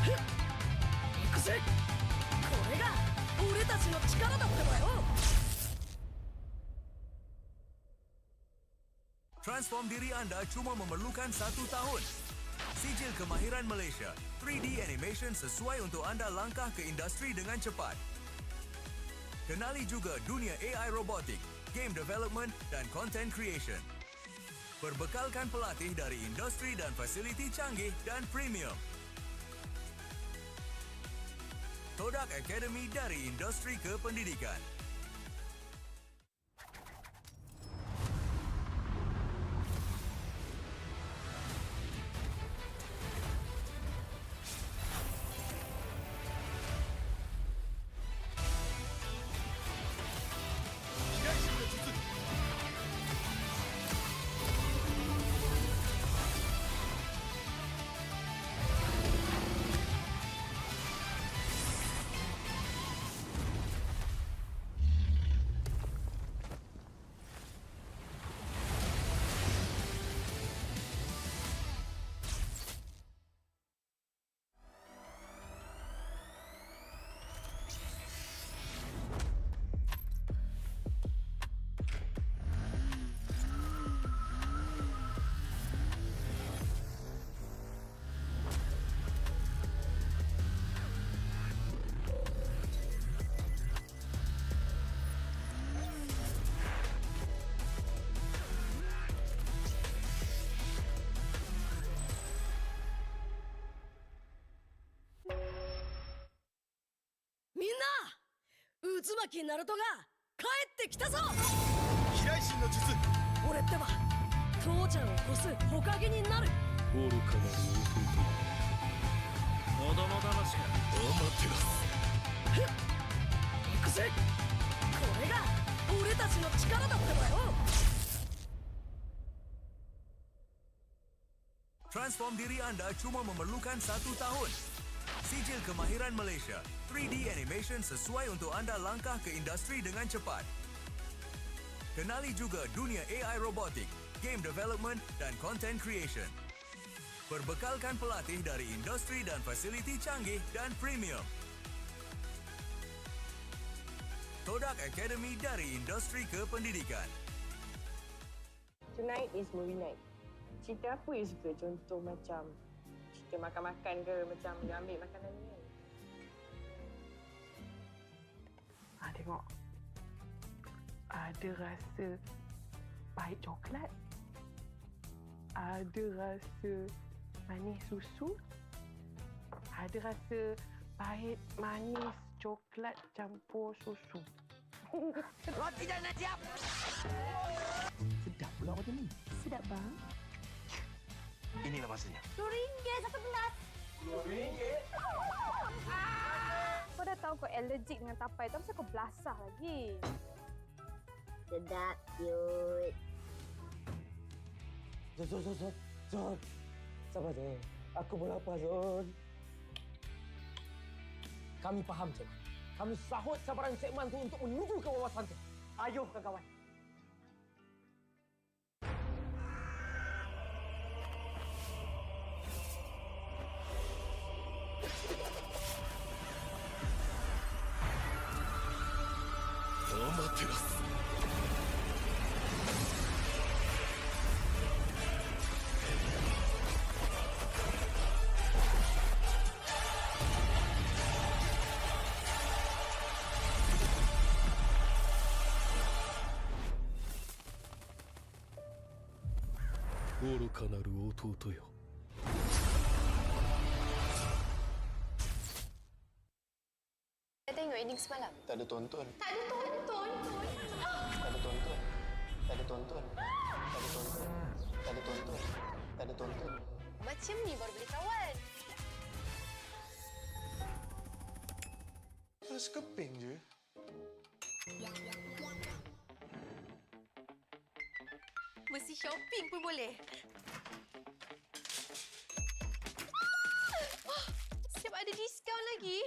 ふっ行くぜ。これが俺たちの力だってばよ。Transform diri anda cuma memerlukan 1 tahun. Sijil kemahiran Malaysia, 3D animation sesuai untuk anda langkah ke industri dengan cepat. Kenali juga dunia AI robotik, game development dan content creation. Berbekalkan pelatih dari industri dan fasiliti canggih dan premium. Todak Academy dari industri ke pendidikan. Minna! 渦巻きナルトが帰ってきたぞ。飛来神の術。俺ってば父ちゃんを越す火影になる。愚かなる弟。子供騙しか。アマテラス。ふっ行くぜ。これが俺たちの力だってばよ。Transform diri anda cuma memerlukan 1 tahun. Sijil kemahiran Malaysia, 3D animation sesuai untuk anda langkah ke industri dengan cepat. Kenali juga dunia AI robotik, game development dan content creation. Berbekalkan pelatih dari industri dan fasiliti canggih dan premium. Todak Academy dari industri ke pendidikan. Tonight is movie night. Cerita apa you suka? Contoh macam cerita makan-makan ke, macam dia ambil makanan ni kan? Tengok. Ada rasa pahit coklat. Ada rasa manis susu. Ada rasa pahit manis coklat campur susu. Roti dah nak siap. Sedap pula macam ni. Sedap bang. Inilah masanya. RM2 satu gelas. RM2? Kau dah tahu kau allergic dengan tapai tu, kenapa kau belasah lagi? Sedap, cute. Zon. Sabar je. Aku pun lapar, Zon. Kami faham, Cik. Kami sahut cabaran Cik Man tu untuk menuju ke wawasan tu. Ayuh, kawan. Amaterasu.愚かなる弟よ。Saya tengok ending semalam. Tak ada tonton. Tak ada tonton. Tak ada tonton. Tak ada tonton. Tak ada tonton. Tak ada tonton. Tak ada tonton. Macam ni baru boleh kawan. Sekeping je. Mesti shopping pun boleh. Siap ada diskaun lagi.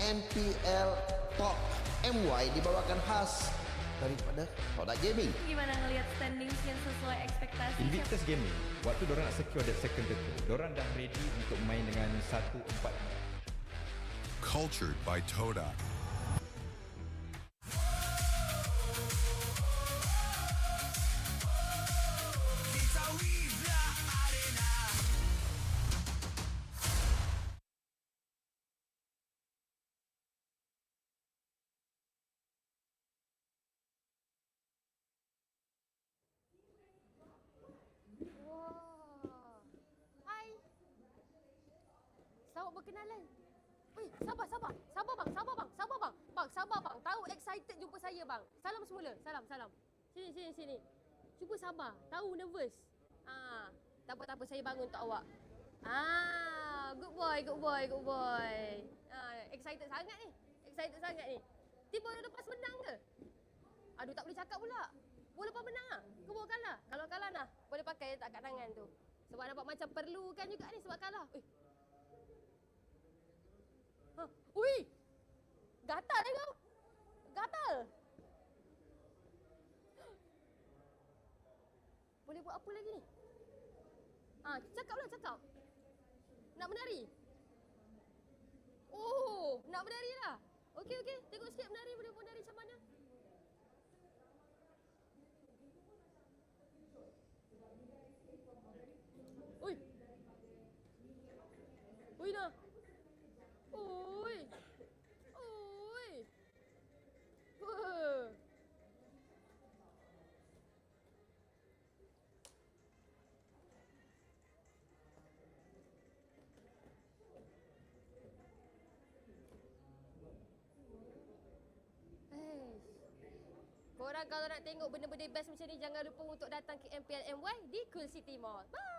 MPL Talk MY dibawakan khas daripada Kodak Gaming. Gimana ngelihat standings yang sesuai ekspektasi? Invictus Gaming, waktu diorang nak secure that second title, diorang dah ready untuk main dengan 1-4. Cultured by Toda. Hai. Selamat berkenalan. Weh, sabar bang. Bang, sabar bang. Tahu excited jumpa saya bang. Salam semula. Salam. Sini. Cuba sabar. Tahu nervous. Tak apa saya bangun untuk awak. Good boy. Excited sangat ni. Tiba lepas menang ke? Aduh, tak boleh cakap pula. Boleh lepas menang lah. Ke boleh kalah. Kalau kalah nah, boleh pakai tak kat tangan tu. Sebab nampak macam perlukan juga ni sebab kalah. Ui! Gatal kau. Gatal. Boleh buat apa lagi ni? Cakap. Nak menari? Oh, nak menari lah. Okey. Tengok sikit menari. Boleh menari macam mana? Ui dah. Ui. Korang kalau nak tengok benda-benda best macam ni, jangan lupa untuk datang ke MPL MY di Quill City Mall. Bye!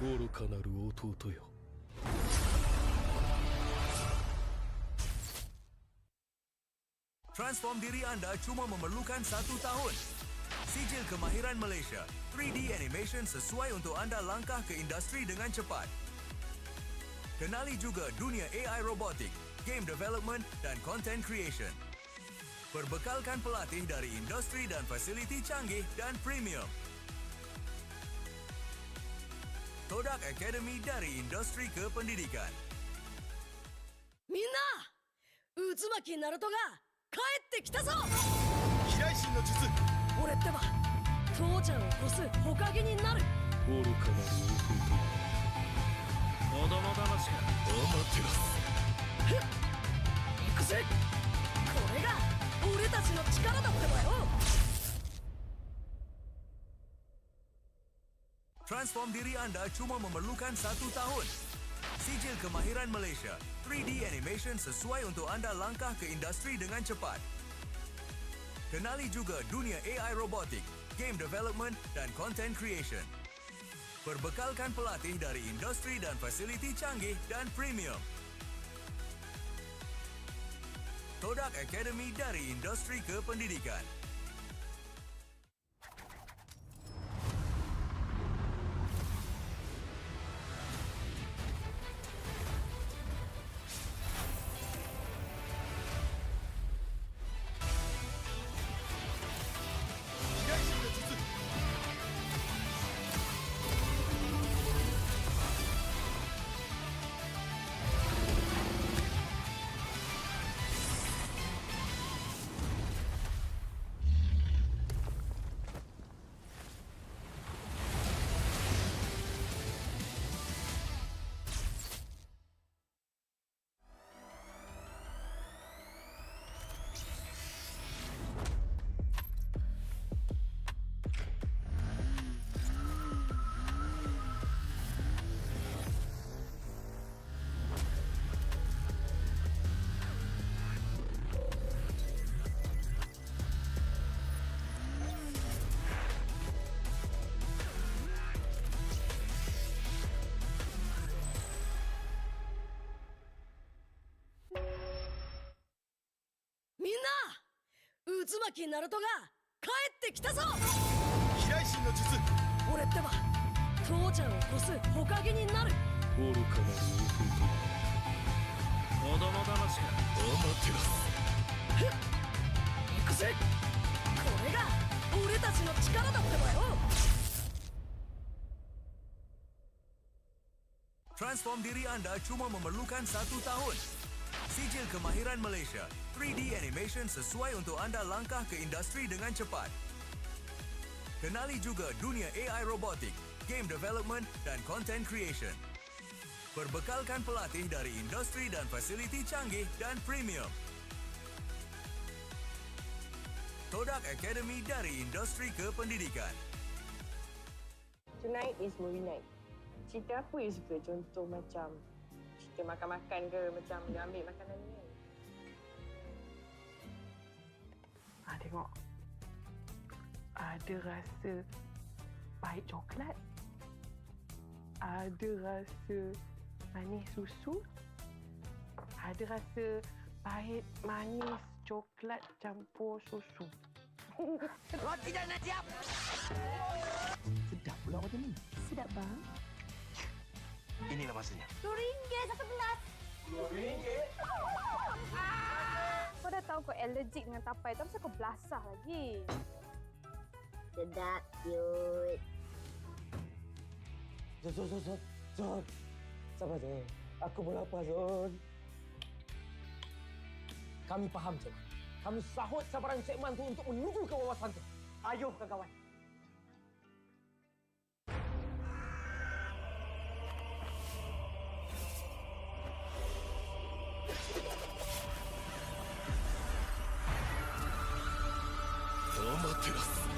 愚かなる弟よ。Transform diri anda cuma memerlukan 1 tahun. Sijil kemahiran Malaysia, 3D animation sesuai untuk anda langkah ke industri dengan cepat. Kenali juga dunia AI robotik, game development dan content creation. Perbekalkan pelatih dari industri dan fasiliti canggih dan premium. Todak Academy dari industri ke pendidikan. みんな渦巻きナルトが帰ってきたぞ。飛来神の術。俺ってば父ちゃんを越す火影になる。愚かなる弟よ。子供騙しがアマテラス。行くぜ。これが俺たちの力だってばよ。Transform diri anda cuma memerlukan 1 tahun. Sijil kemahiran Malaysia, 3D animation sesuai untuk anda langkah ke industri dengan cepat. Kenali juga dunia AI robotik, game development dan content creation. Perbekalkan pelatih dari industri dan fasiliti canggih dan premium. Todak Academy dari industri ke pendidikan.渦巻きナルトが帰ってきたぞ。飛来神の術。俺ってば父ちゃんを越す火影になる。愚かなる弟よ。子供騙しがアマテラス。行くぜ。これが俺たちの力だってばよ。Transform diri anda cuma memerlukan 1 tahun. Sijil kemahiran Malaysia, 3D animation sesuai untuk anda langkah ke industri dengan cepat. Kenali juga dunia AI robotik, game development dan content creation. Perbekalkan pelatih dari industri dan fasiliti canggih dan premium. Todak Academy dari industri ke pendidikan. Tonight is movie night. Cerita apa you suka? Contoh macam cerita makan-makan ke, macam dia ambil makanan ni kan? Tengok. Ada rasa pahit coklat. Ada rasa manis susu. Ada rasa pahit manis coklat campur susu. Roti dah nak siap. Sedap pula macam ni. Sedap bang. Inilah masanya. RM2 satu gelas. RM2? Kau dah tahu kau allergic dengan tapai tu, kenapa kau belasah lagi? Sedap, cute. Zon. Sabar je. Aku pun lapar, Zon. Kami faham, Cik. Kami sahut sabaran segmen tu untuk menuju ke wawasan tu. Ayuh, kawan.アマテラス。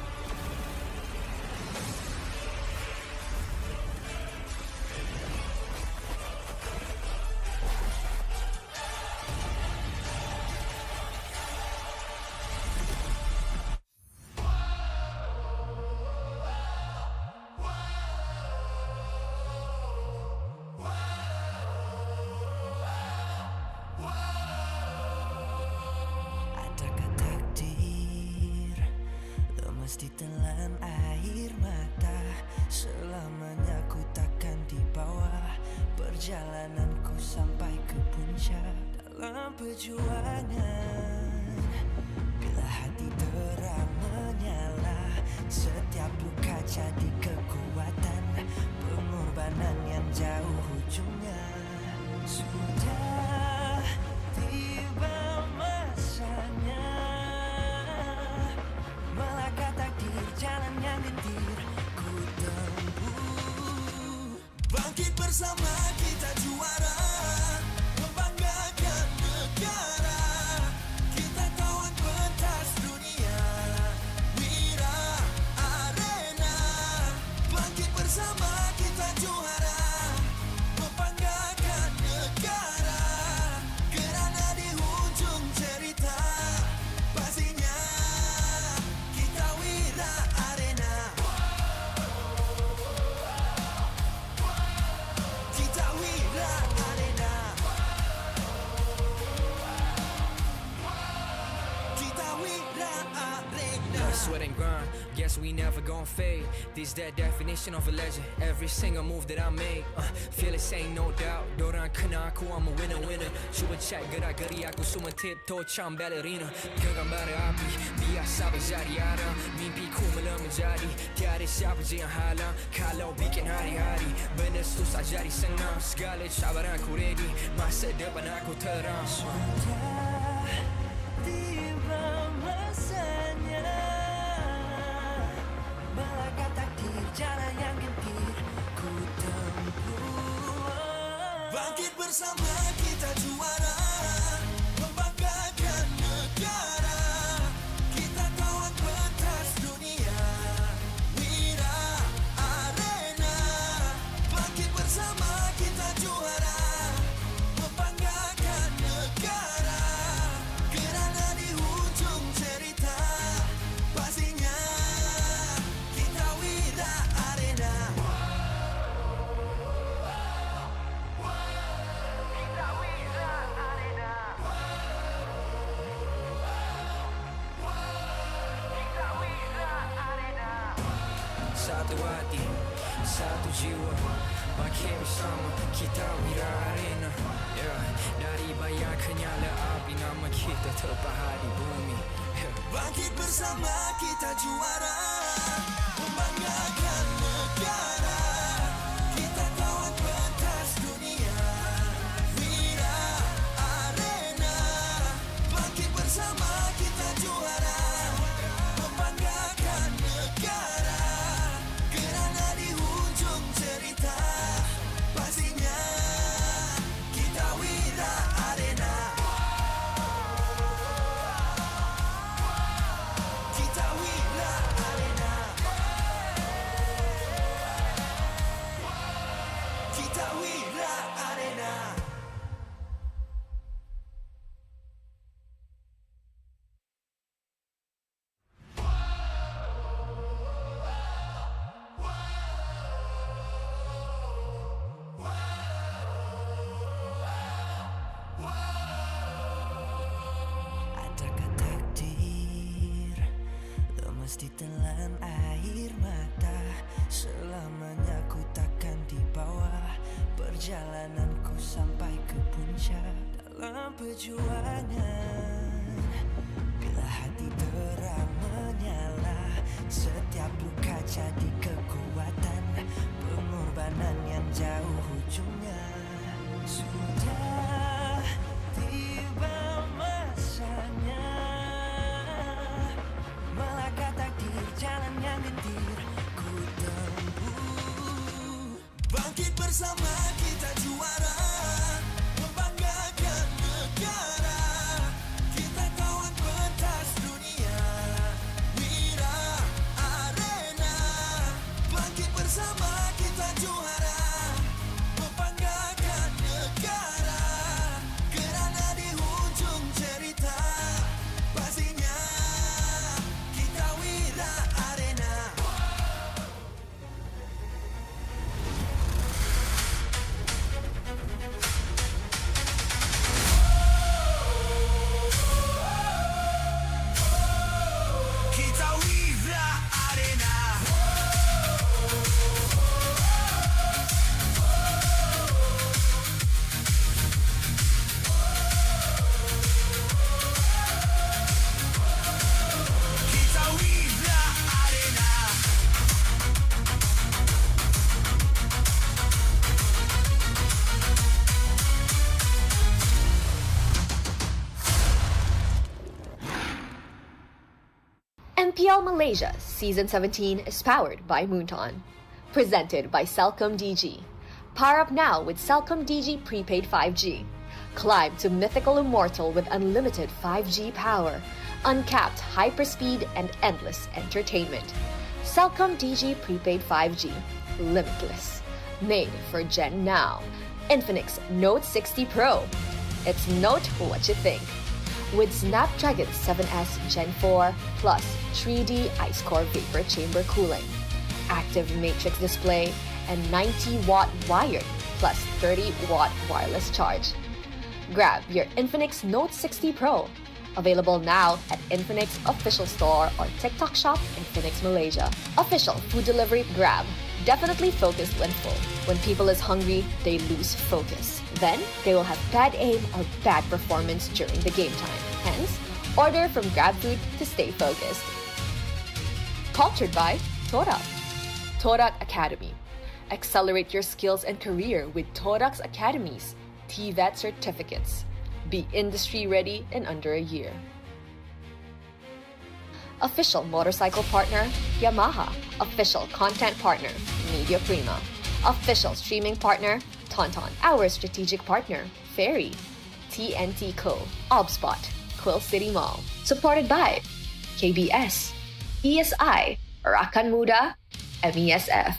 mesti telan air mata. Selamanya ku takkan di bawah perjalananku sampai ke puncak. Dalam perjuangan, bila hati terang menyala, setiap luka jadi kekuatan. Pengorbanan yang jauh ujungnya. Sudah tiba masanya melangkah takdir, jalan yang gentir ku tempuh. Bangkit bersama kita juara, membanggakan negara. Kita kawan pentas dunia, Wira Arena. Bangkit bersama kita juara, membanggakan negara. Kerana di hujung cerita pastinya kita Wira Arena. Kita Wira Arena. Kita Wira Arena. Sweat and grind, guess we never gon' fade. This that definition of a legend. Every single move that I make, feel it, ain't no doubt. Dorang kena aku, I'm a winner. Cuba check gerak-geri aku semua tiptoe macam ballerina. Genggam bara api, biasa berjadi ada. Mimpiku mula menjadi, tiada siapa je yang halang. Kalau bikin hari-hari, benda susah jadi senang. Segala cabaran aku ready, masa depan aku terang. Tiba masanya melangkah takdir, jalan yang gentir ku tempuh. Bangkit bersama kita juara, membanggakan negara. Kita kawan pentas dunia, Wira Arena. Bangkit bersama kita juara, membanggakan negara. Kerana di hujung cerita pastinya kita Wira Arena. Kita Wira Arena. Kita Wira Arena. Satu hati, satu jiwa, bangkit bersama kita Wira Arena. Dari bayangkan nyala api, nama kita terpahat di bumi. Bangkit bersama kita juara, membanggakan negara. Kita kawan pentas dunia, Wira Arena. Bangkit bersama kita juara, membanggakan negara. Kerana di hujung cerita pastinya kita Wira Arena. Kita Wira Arena. Kita Wira Arena. Adakah takdir mesti telan air mata. Selamanya ku takkan di bawah perjalananku sampai ke puncak. Dalam perjuangan, bila hati terang menyala, setiap luka jadi kekuatan. Pengorbanan yang jauh ujungnya. Sudah tiba masanya melangkah takdir, jalan yang gentir ku tempuh. Bangkit bersama kita juara, membanggakan negara. Kita kawan pentas dunia, Wira Arena. Bangkit bersama kita juara, membanggakan negara. Kerana di hujung cerita pastinya kita Wira Arena. MPL Malaysia Season 17 is powered by Moonton. Presented by Celcom DG. Power up now with Celcom DG Prepaid 5G. Climb to mythical immortal with unlimited 5G power, uncapped hyperspeed, and endless entertainment. Celcom DG Prepaid 5G. Limitless. Made for Gen Now. Infinix Note 60 Pro. It's note what you think. With Snapdragon 7S Gen 4 plus 3D Ice Core Vapor Chamber cooling, active matrix display, and 90-watt wired plus 30-watt wireless charge. Grab your Infinix Note 60 Pro. Available now at Infinix Official Store or TikTok Shop Infinix Malaysia. Official food delivery Grab. Definitely focused when full. When people is hungry, they lose focus. Then, they will have bad aim or bad performance during the game time. Hence, order from GrabFood to stay focused. Cultured by Torak. Torak Academy. Accelerate your skills and career with Torak's Academies. TVET certificates. Be industry ready in under a year. Official motorcycle partner, Yamaha. Official content partner, Media Prima. Official streaming partner, Tauntaun. Our strategic partner, Ferry. TNT Co. Obspot. Quill City Mall. Supported by KBS, ESI, Rakan Muda, MESF.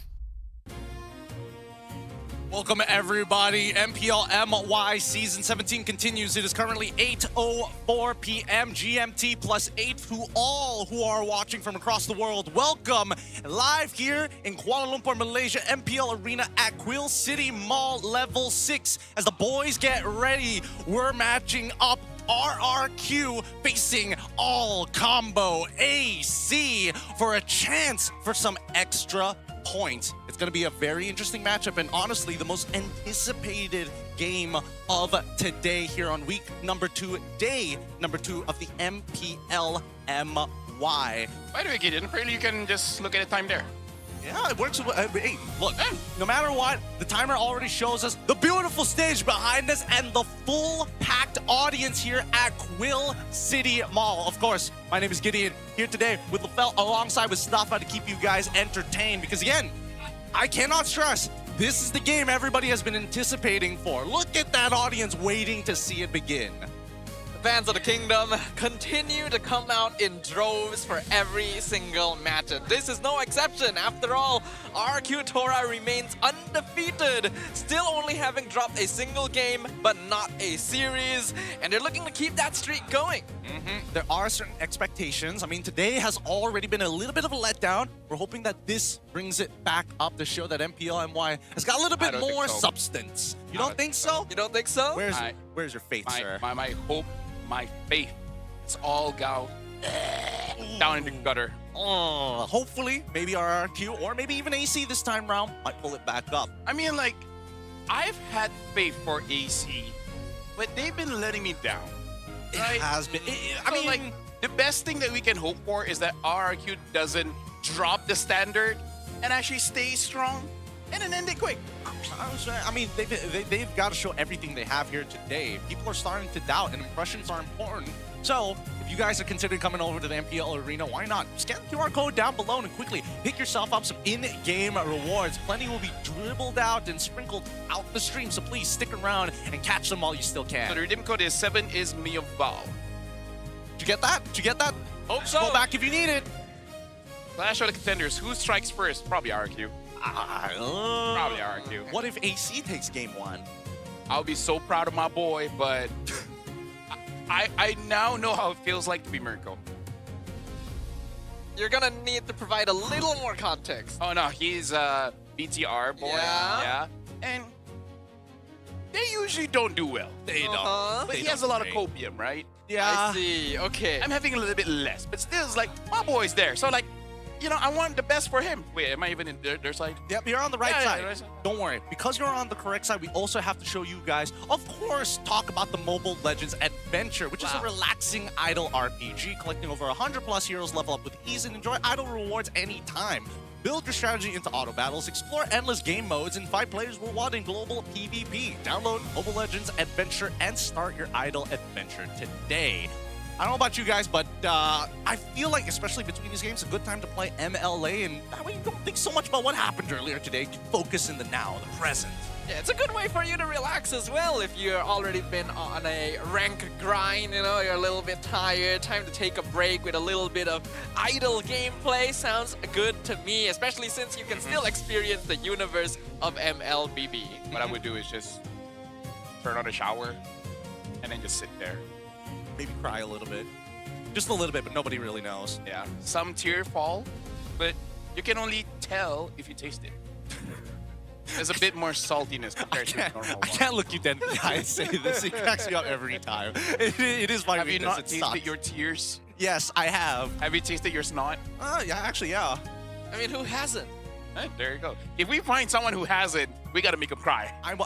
Welcome everybody. MPL MY Season 17 continues. It is currently 8:04 p.m. GMT +8 to all who are watching from across the world. Welcome live here in Kuala Lumpur, Malaysia, MPL Arena at Quill City Mall Level 6. As the boys get ready, we're matching up RRQ facing All Combo AC for a chance for some extra points. It's going to be a very interesting matchup and honestly the most anticipated game of today here on week number 2, day number 2 of the MPL MY. By the way, Gideon, apparently you can just look at the time there. Yeah, it works. Hey, look, no matter what, the timer already shows us the beautiful stage behind us and the full packed audience here at Quill City Mall. Of course, my name is Gideon, here today with LaFell alongside with Staffa to keep you guys entertained. Because again, I cannot stress, this is the game everybody has been anticipating for. Look at that audience waiting to see it begin. Fans of the Kingdom continue to come out in droves for every single match. And this is no exception. After all, RQ Tora remains undefeated, still only having dropped a single game, but not a series. And they're looking to keep that streak going. There are certain expectations. I mean, today has already been a little bit of a letdown. We're hoping that this brings it back up to show that MPL MY has got a little bit more substance. You don't think so? You don't think so? Where's your faith, sir? My hope, my faith, it's all down in the gutter. Hopefully, maybe RRQ or maybe even AC this time round might pull it back up. I mean, like, I've had faith for AC, but they've been letting me down. Right? It has been. I mean, like, the best thing that we can hope for is that RRQ doesn't drop the standard and actually stay strong and then end it quick. I mean, they've got to show everything they have here today. People are starting to doubt, and impressions are important. So, if you guys are considering coming over to the MPL Arena, why not? Scan the QR code down below and quickly pick yourself up some in-game rewards. Plenty will be dribbled out and sprinkled out the stream, so please stick around and catch them while you still can. So the redeem code is 7isMeofBao. Did you get that? Did you get that? Hope so. Go back if you need it. Flash out the contenders. Who strikes first? Probably RQ. Probably RQ. What if AC takes game 1? I'll be so proud of my boy, but I now know how it feels like to be Mirko. You're gonna need to provide a little more context. Oh no, he's a BTR boy. Yeah. And they usually don't do well. They don't. But he has a lot of copium, right? Yeah. I see. Okay. I'm having a little bit less, but still, it's like, my boy's there. So, like, you know, I want the best for him. Wait, am I even in their side? Yep, you're on the right side. Yeah, right side. Don't worry. Because you're on the correct side, we also have to show you guys, of course, talk about the Mobile Legends Adventure, which is a relaxing idle RPG, collecting over 100 plus heroes, level up with ease, and enjoy idle rewards anytime. Build your strategy into auto battles, explore endless game modes, and fight players worldwide in global PvP. Download Mobile Legends Adventure and start your idle adventure today. I don't know about you guys, but I feel like, especially between these games, a good time to play MLA, and that way you don't think so much about what happened earlier today. You focus in the now, the present. Yeah, it's a good way for you to relax as well if you've already been on a rank grind, you know, you're a little bit tired, time to take a break with a little bit of idle gameplay. Sounds good to me, especially since you can still experience the universe of MLBB. What I would do is just turn on a shower and then just sit there. Maybe cry a little bit. Just a little bit, but nobody really knows. Yeah, some tear fall, but you can only tell if you taste it. There's a bit more saltiness compared to the normal one. I can't look you dead in the eye and say this. It cracks me up every time. It is my Have you weakness. not It tasted sucks. your tears? Yes, I have. Have you tasted your snot? Yeah, actually, yeah. I mean, who hasn't? There you go. If we find someone who has it, we gotta make him cry. I'm.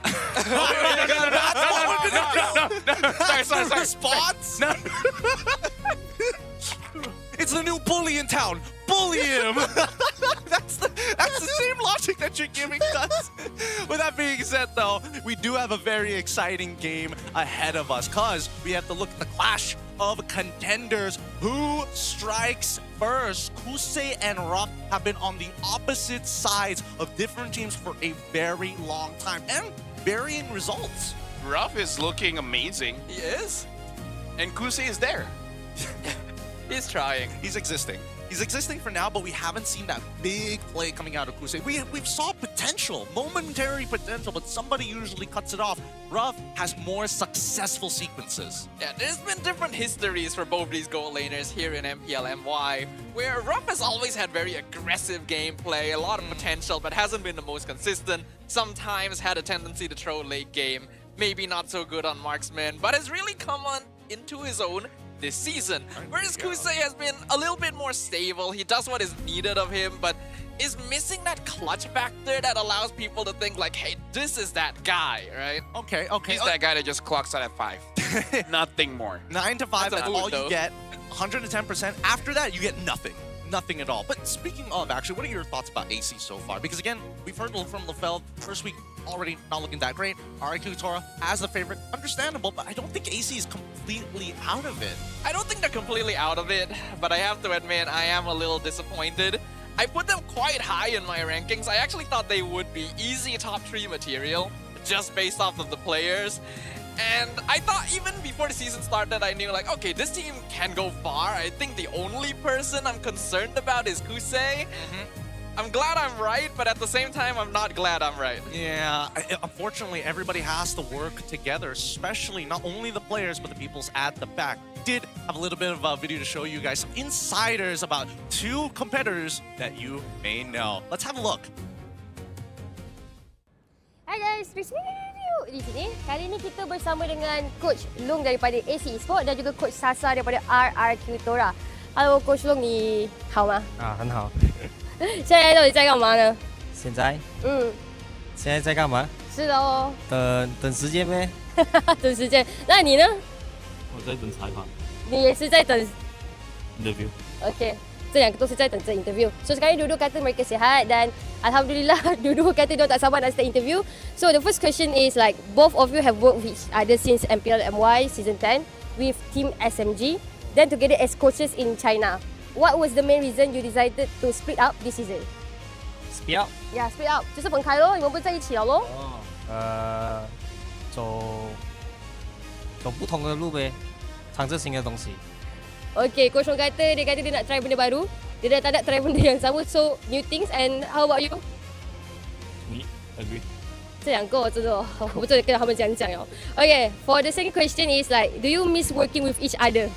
Sorry. Spots? No. It's the new bully in town. Bully him. That's the same logic that you're giving us. With that being said, though, we do have a very exciting game ahead of us, because we have to look at the clash of contenders. Who strikes first? Kusei and Ruff have been on the opposite sides of different teams for a very long time, and varying results. Ruff is looking amazing. He is? And Kusei is there. He's trying. He's existing. He's existing for now, but we haven't seen that big play coming out of Kusei. We've saw potential, momentary potential, but somebody usually cuts it off. Ruff has more successful sequences. Yeah, there's been different histories for both these gold laners here in MPL MY, where Ruff has always had very aggressive gameplay, a lot of potential, but hasn't been the most consistent. Sometimes had a tendency to throw late game, maybe not so good on marksman, but has really come on into his own this season. Whereas Kusei has been a little bit more stable. He does what is needed of him, but is missing that clutch factor that allows people to think like, hey, this is that guy, right? Okay. He's that guy that just clocks out at 5. Nothing more. 9 to 5, that's all though. you get. 110%. After that, you get nothing. Nothing at all. But speaking of, actually, what are your thoughts about AC so far? Because again, we've heard from LaFell, first week already not looking that great. RIQ Tora as the favorite, understandable, but I don't think AC is completely out of it. I don't think they're completely out of it, but I have to admit, I am a little disappointed. I put them quite high in my rankings. I actually thought they would be easy top 3 material, just based off of the players. And I thought even before the season started, I knew like, okay, this team can go far. I think the only person I'm concerned about is Kusei. I'm glad I'm right, but at the same time, I'm not glad I'm right. Yeah, unfortunately, everybody has to work together, especially not only the players, but the peoples at the back. Did have a little bit of a video to show you guys some insiders about 2 competitors that you may know. Let's have a look. Hai guys, review di sini. Kali ini kita bersama dengan Coach Long daripada AC Esport dan juga Coach Sasa daripada RRQ Tora. Hello Coach Long, 你好吗？很好。现在到底在干嘛呢？现在？现在在干嘛？是的哦。等时间呗。等时间。那你呢？我在等采访。你也是在等 interview。Okay. 这两个都是在等着 interview. So sekarang dua-dua kata mereka sihat dan alhamdulillah dua-dua kata dia tak sabar nak start interview. So the first question is like both of you have worked with each other since MPL MY season 10 with team SMG, then together as coaches in China. What was the main reason you decided to split up this season? Split up? Yeah, split up 就是分开咯，你们不在一起了咯。走不同的路呗，尝试新的东西。Okay, Coach Long kata dia nak try benda baru. Dia dah tak nak try benda yang sama, so new things. And how about you? Me, agree. 这两个真的，我不知道跟他们讲哦。Okay, for the second question is like, do you miss working with each other?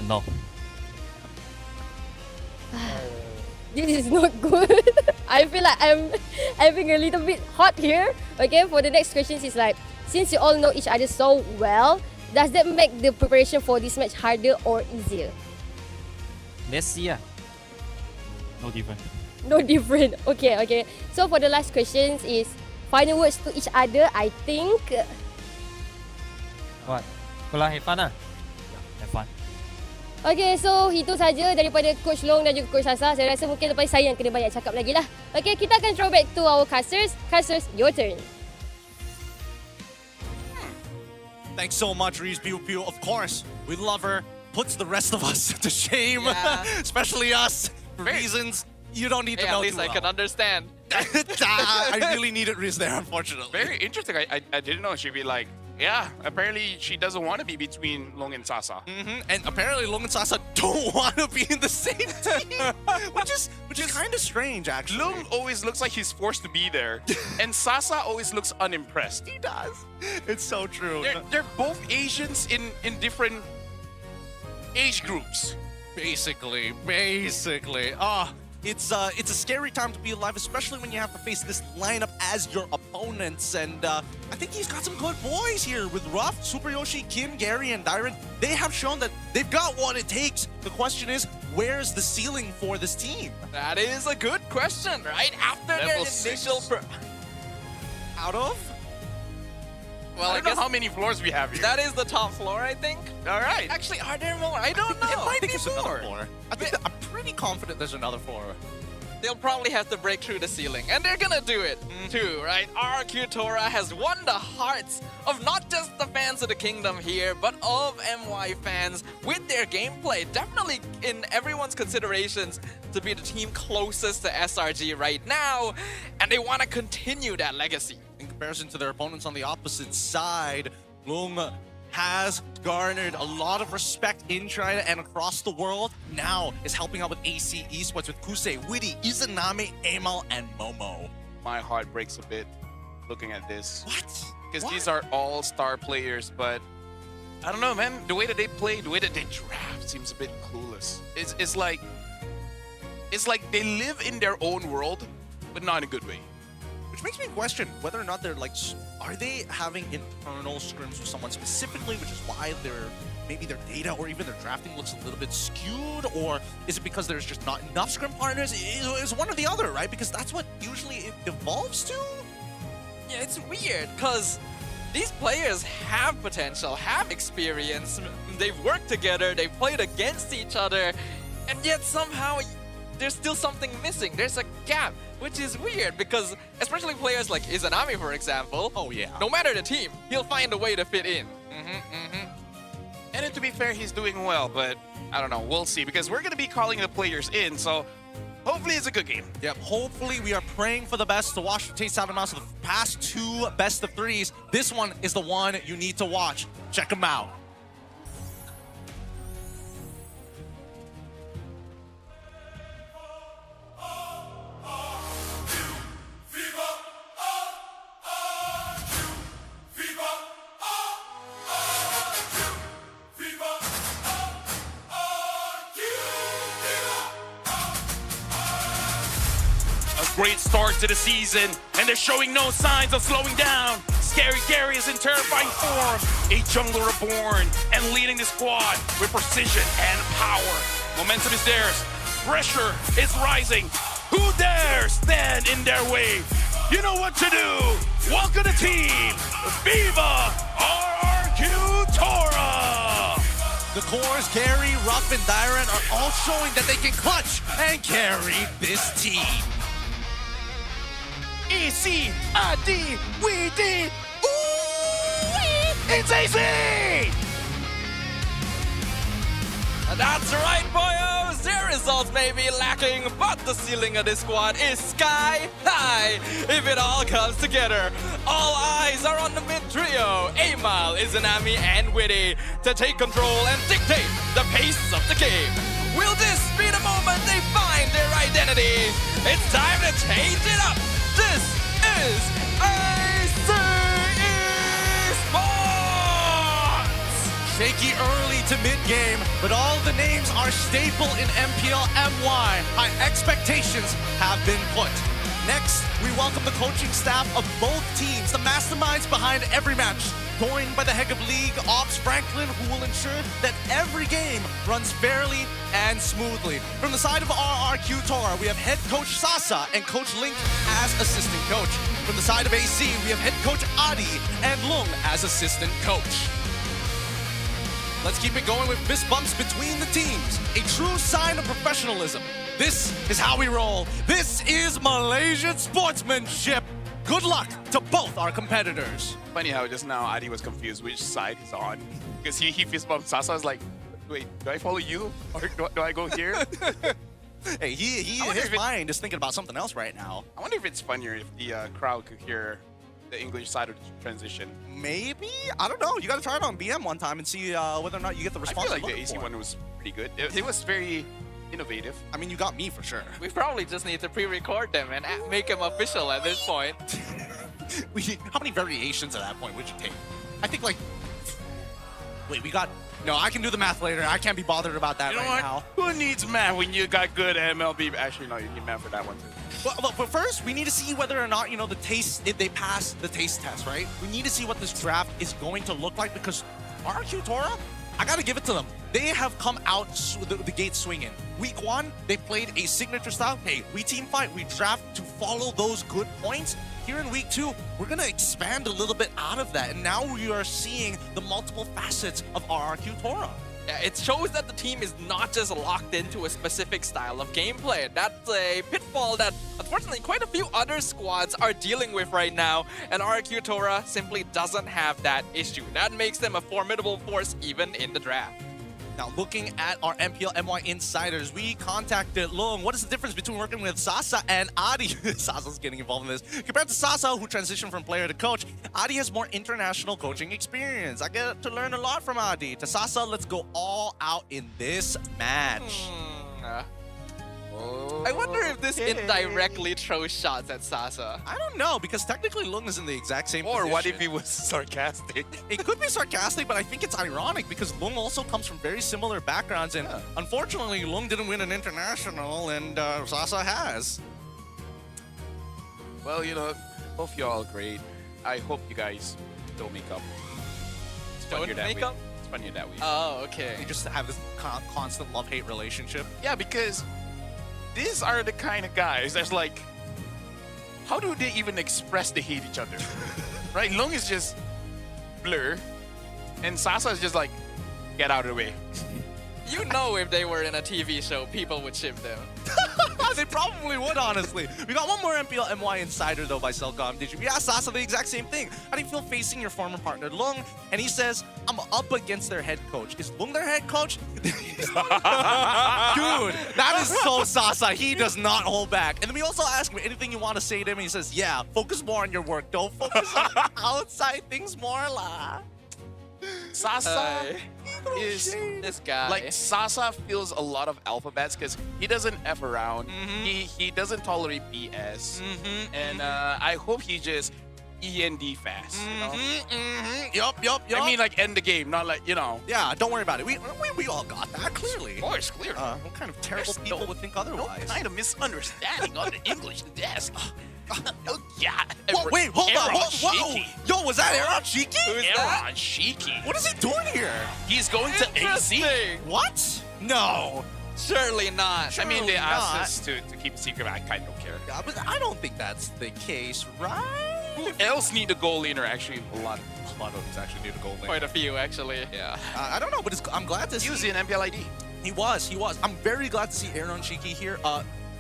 No. This is not good. I feel like I'm having a little bit hot here. Okay, for the next question is like, since you all know each other so well, does that make the preparation for this match harder or easier? Let's see. No different. No different. Okay. So for the last questions is final words to each other. I think. What? Kalau have fun lah. Have fun. Okay, so itu saja daripada Coach Long dan juga Coach Sasa. Saya rasa mungkin lepas saya yang kena banyak cakap lagi lah. Okay, kita akan throw back to our casters. Casters, your turn. Thanks so much, Reese Pew Pew. Of course, we love her. Puts the rest of us to shame, especially us, for reasons you don't need to know. At least too I well. can understand. I really needed Riz there, unfortunately. Very interesting. I didn't know she'd be like, yeah, apparently she doesn't want to be between Long and Sasa. And apparently Long and Sasa don't want to be in the same team, which is kind of strange, actually. Long always looks like he's forced to be there, and Sasa always looks unimpressed. He does. It's so true. They're both Asians in different age groups. Basically. It's a scary time to be alive, especially when you have to face this lineup as your opponents. And I think he's got some good boys here with Ruff, Super Yoshi, Kim, Gary, and Dyron. They have shown that they've got what it takes. The question is, where's the ceiling for this team? That is a good question, right? After their initial... Out of? Well, I don't know how many floors we have here. That is the top floor, I think. All right. Actually, are there more? I don't know. It might be another floor. I'm pretty confident there's another floor. They'll probably have to break through the ceiling, and they're gonna do it too, right? RQ Tora has won the hearts of not just the fans of the kingdom here, but of MY fans with their gameplay. Definitely in everyone's considerations to be the team closest to SRG right now, and they want to continue that legacy. In comparison to their opponents on the opposite side, Lung has garnered a lot of respect in China and across the world. Now is helping out with AC Esports with Kusei, Witty, Izanami, Amal, and Momo. My heart breaks a bit looking at this. What? Because these are all star players, but I don't know, man. The way that they play, the way that they draft seems a bit clueless. It's like they live in their own world, but not in a good way. Which makes me question whether or not they're like, are they having internal scrims with someone specifically, which is why maybe their data or even their drafting looks a little bit skewed, or is it because there's just not enough scrim partners? It's one or the other, right? Because that's what usually it evolves to. Yeah, it's weird because these players have potential, have experience, they've worked together, they've played against each other, and yet somehow there's still something missing. There's a gap, which is weird because especially players like Izanami, for example. Oh yeah. No matter the team, he'll find a way to fit in. And then to be fair, he's doing well, but I don't know. We'll see because we're going to be calling the players in, so hopefully it's a good game. Yep, hopefully we are praying for the best to watch the taste out of mouse of the past 2 best of 3s. This one is the one you need to watch. Check them out. Great start to the season, and they're showing no signs of slowing down. Scary Gary is in terrifying form. A jungler reborn and leading the squad with precision and power. Momentum is theirs. Pressure is rising. Who dares stand in their way? You know what to do. Welcome to team Viva RRQ Tora. The cores, Gary, Ruff, and Dyron are all showing that they can clutch and carry this team. E-C-I-D, we D, ooh, it's AC! That's right, boyos! Their results may be lacking, but the ceiling of this squad is sky high if it all comes together. All eyes are on the mid trio, Amal, Izanami, and Witty, to take control and dictate the pace of the game. Will this be the moment they find their identity? It's time to change it up! This is AC Esports! Shaky early to mid-game, but all the names are staple in MPL MY. High expectations have been put. Next, we welcome the coaching staff of both teams, the masterminds behind every match, joined by the head of league, Ops Franklin, who will ensure that every game runs fairly and smoothly. From the side of RRQ Tora, we have head coach Sasa and coach Link as assistant coach. From the side of AC, we have head coach Adi and Lung as assistant coach. Let's keep it going with fist bumps between the teams, a true sign of professionalism. This is how we roll. This is Malaysian sportsmanship. Good luck to both our competitors. Funny how just now Adi was confused which side he's on. Because he fist bumped Sasa. Was like, wait, do I follow you? Or do I go here? Hey, his mind is thinking about something else right now. I wonder if it's funnier if the crowd could hear the English side of the transition. Maybe? I don't know. You got to try it on BM one time and see whether or not you get the response. I feel like the AC one was pretty good. It was very innovative. I mean, you got me for sure. We probably just need to pre-record them and make them official at this point. How many variations at that point would you take? I think like... Wait, we got... No, I can do the math later. I can't be bothered about that now. Who needs math when you got good MLB? Actually, no, you need math for that one too. But first, we need to see whether or not, the taste, if they pass the taste test, right? We need to see what this draft is going to look like because RQ Tora, I got to give it to them. They have come out the gate swinging. Week 1, they played a signature style. Hey, we team fight, we draft to follow those good points. Here in week 2, we're going to expand a little bit out of that. And now we are seeing the multiple facets of RRQ Tora. Yeah, it shows that the team is not just locked into a specific style of gameplay. That's a pitfall that, unfortunately, quite a few other squads are dealing with right now, and RRQ Tora simply doesn't have that issue. That makes them a formidable force even in the draft. Now, looking at our MPL MY insiders, we contacted Long. What is the difference between working with Sasa and Adi? Sasa's getting involved in this. Compared to Sasa, who transitioned from player to coach, Adi has more international coaching experience. I get to learn a lot from Adi. To Sasa, let's go all out in this match. I wonder if this indirectly throws shots at Sasa. I don't know, because technically Lung is in the exact same Or position. what if he was sarcastic? It could be sarcastic, but I think it's ironic because Lung also comes from very similar backgrounds, and unfortunately, Lung didn't win an international, and Sasa has. Well, both y'all great. I hope you guys don't make up. Don't make up? It's funnier that way. Oh, okay. They just have this constant love-hate relationship. Yeah, because these are the kind of guys that's like, how do they even express they hate each other? Right? Long is just blur, and Sasa is just like, get out of the way. You know, if they were in a TV show, people would ship them. They probably would, honestly. We got one more MPL MY insider, though, by Selcom. Did you? Yeah, Sasa, the exact same thing. How do you feel facing your former partner, Lung? And he says, I'm up against their head coach. Is Lung their head coach? Dude, that is so Sasa. He does not hold back. And then we also ask him anything you want to say to him. And he says, yeah, focus more on your work. Don't focus on outside things more, la. Sasa is this guy. Like, Sasa feels a lot of alphabets because he doesn't F around. He doesn't tolerate BS. And I hope he just END fast. Yup. I mean, like, end the game, not like, Yeah, don't worry about it. We all got that, clearly. Of course, clearly. What kind of terrible people would think otherwise? No kind of misunderstanding on the English desk. Yeah. Whoa, wait, hold on. Whoa. Yo, was that Aaron Shiki? Who's Aaron Shiki? What is he doing here? He's going to AC. What? No. Surely not. I mean, they asked us to keep it secret. I kind of don't care. Yeah, but I don't think that's the case, right? Who else need a goal laner? Actually, a lot of us actually need a goal laner. Quite a few, actually. Yeah. I don't know, but I'm glad to see. He was in MPL ID. He was. I'm very glad to see Aaron Shiki here.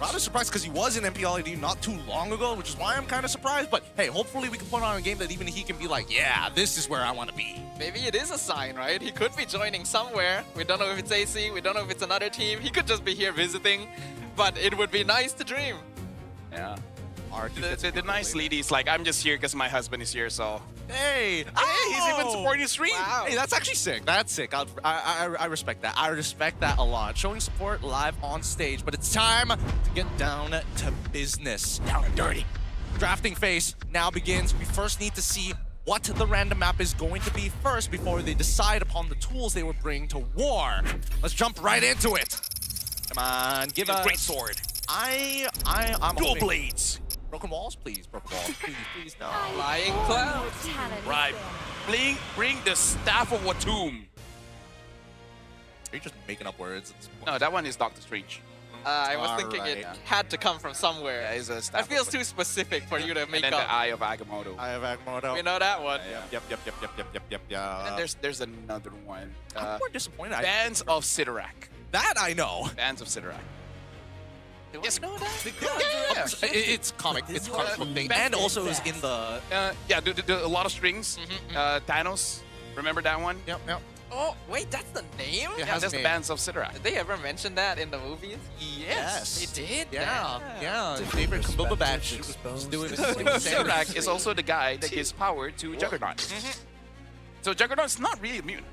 Rather surprised because he was in MPL ID not too long ago, which is why I'm kind of surprised. But hey, hopefully we can put on a game that even he can be like, yeah, this is where I want to be. Maybe it is a sign, right? He could be joining somewhere. We don't know if it's AC. We don't know if it's another team. He could just be here visiting. But it would be nice to dream. Yeah. The nice lady's like, I'm just here because my husband is here, so. Hey, he's even supporting the stream. Wow. Hey, that's actually sick. That's sick. I respect that. I respect that a lot. Showing support live on stage, but it's time to get down to business. Down and dirty. Drafting phase now begins. We first need to see what the random map is going to be first before they decide upon the tools they will bring to war. Let's jump right into it. Come on, give us a great sword. I'm dual blades. Broken walls, please. Broken walls, please, no. Flying clouds. Right. Bring the staff of Watum. Are you just making up words? No, that one is Doctor Strange. I was thinking it had to come from somewhere. Yeah, it's a staff. That feels too specific for you to make and then up. the Eye of Agamotto. Eye of Agamotto. We know that one. Yep. And then there's another one. I'm more disappointed. Bands of Sidorak. That I know. Bands of Sidorak. Yes, know that? Yeah. It's comic. It's comic book thing. And also is in the... yeah, a lot of strings. Thanos. Remember that one? Yep. Oh, wait, that's the name? Yeah, that's the Bands of Sidorak. Did they ever mention that in the movies? Yes. They did? Yeah. Favorite Cumberbatch was doing the same. Sidorak is also the guy that gives power to Juggernaut. So Juggernaut's not really immune.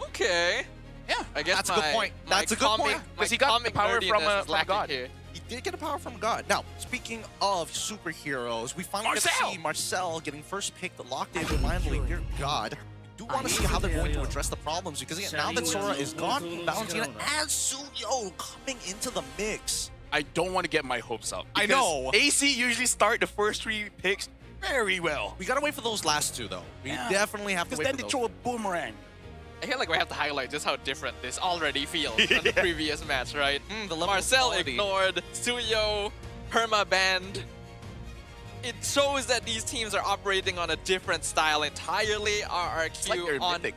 Okay. Yeah. I guess that's a good point. That's a good point. Because he got the power from a god. Here. He did get a power from God. Now, speaking of superheroes, we finally get to see Marcel getting first pick, the lockdown finally. Dear God. Do want to see how they're going to address the problems, because again, now that Sora is gone, Valentina and Suyo coming into the mix. I don't want to get my hopes up. I know. AC usually start the first 3 picks very well. We got to wait for those last 2, though. We definitely have to wait for those. Because then they throw a boomerang. I feel like we have to highlight just how different this already feels from the previous match, right? The Marcel ignored, Suyo, Perma banned. It shows that these teams are operating on a different style entirely. RRQ it's like they're on... mythic.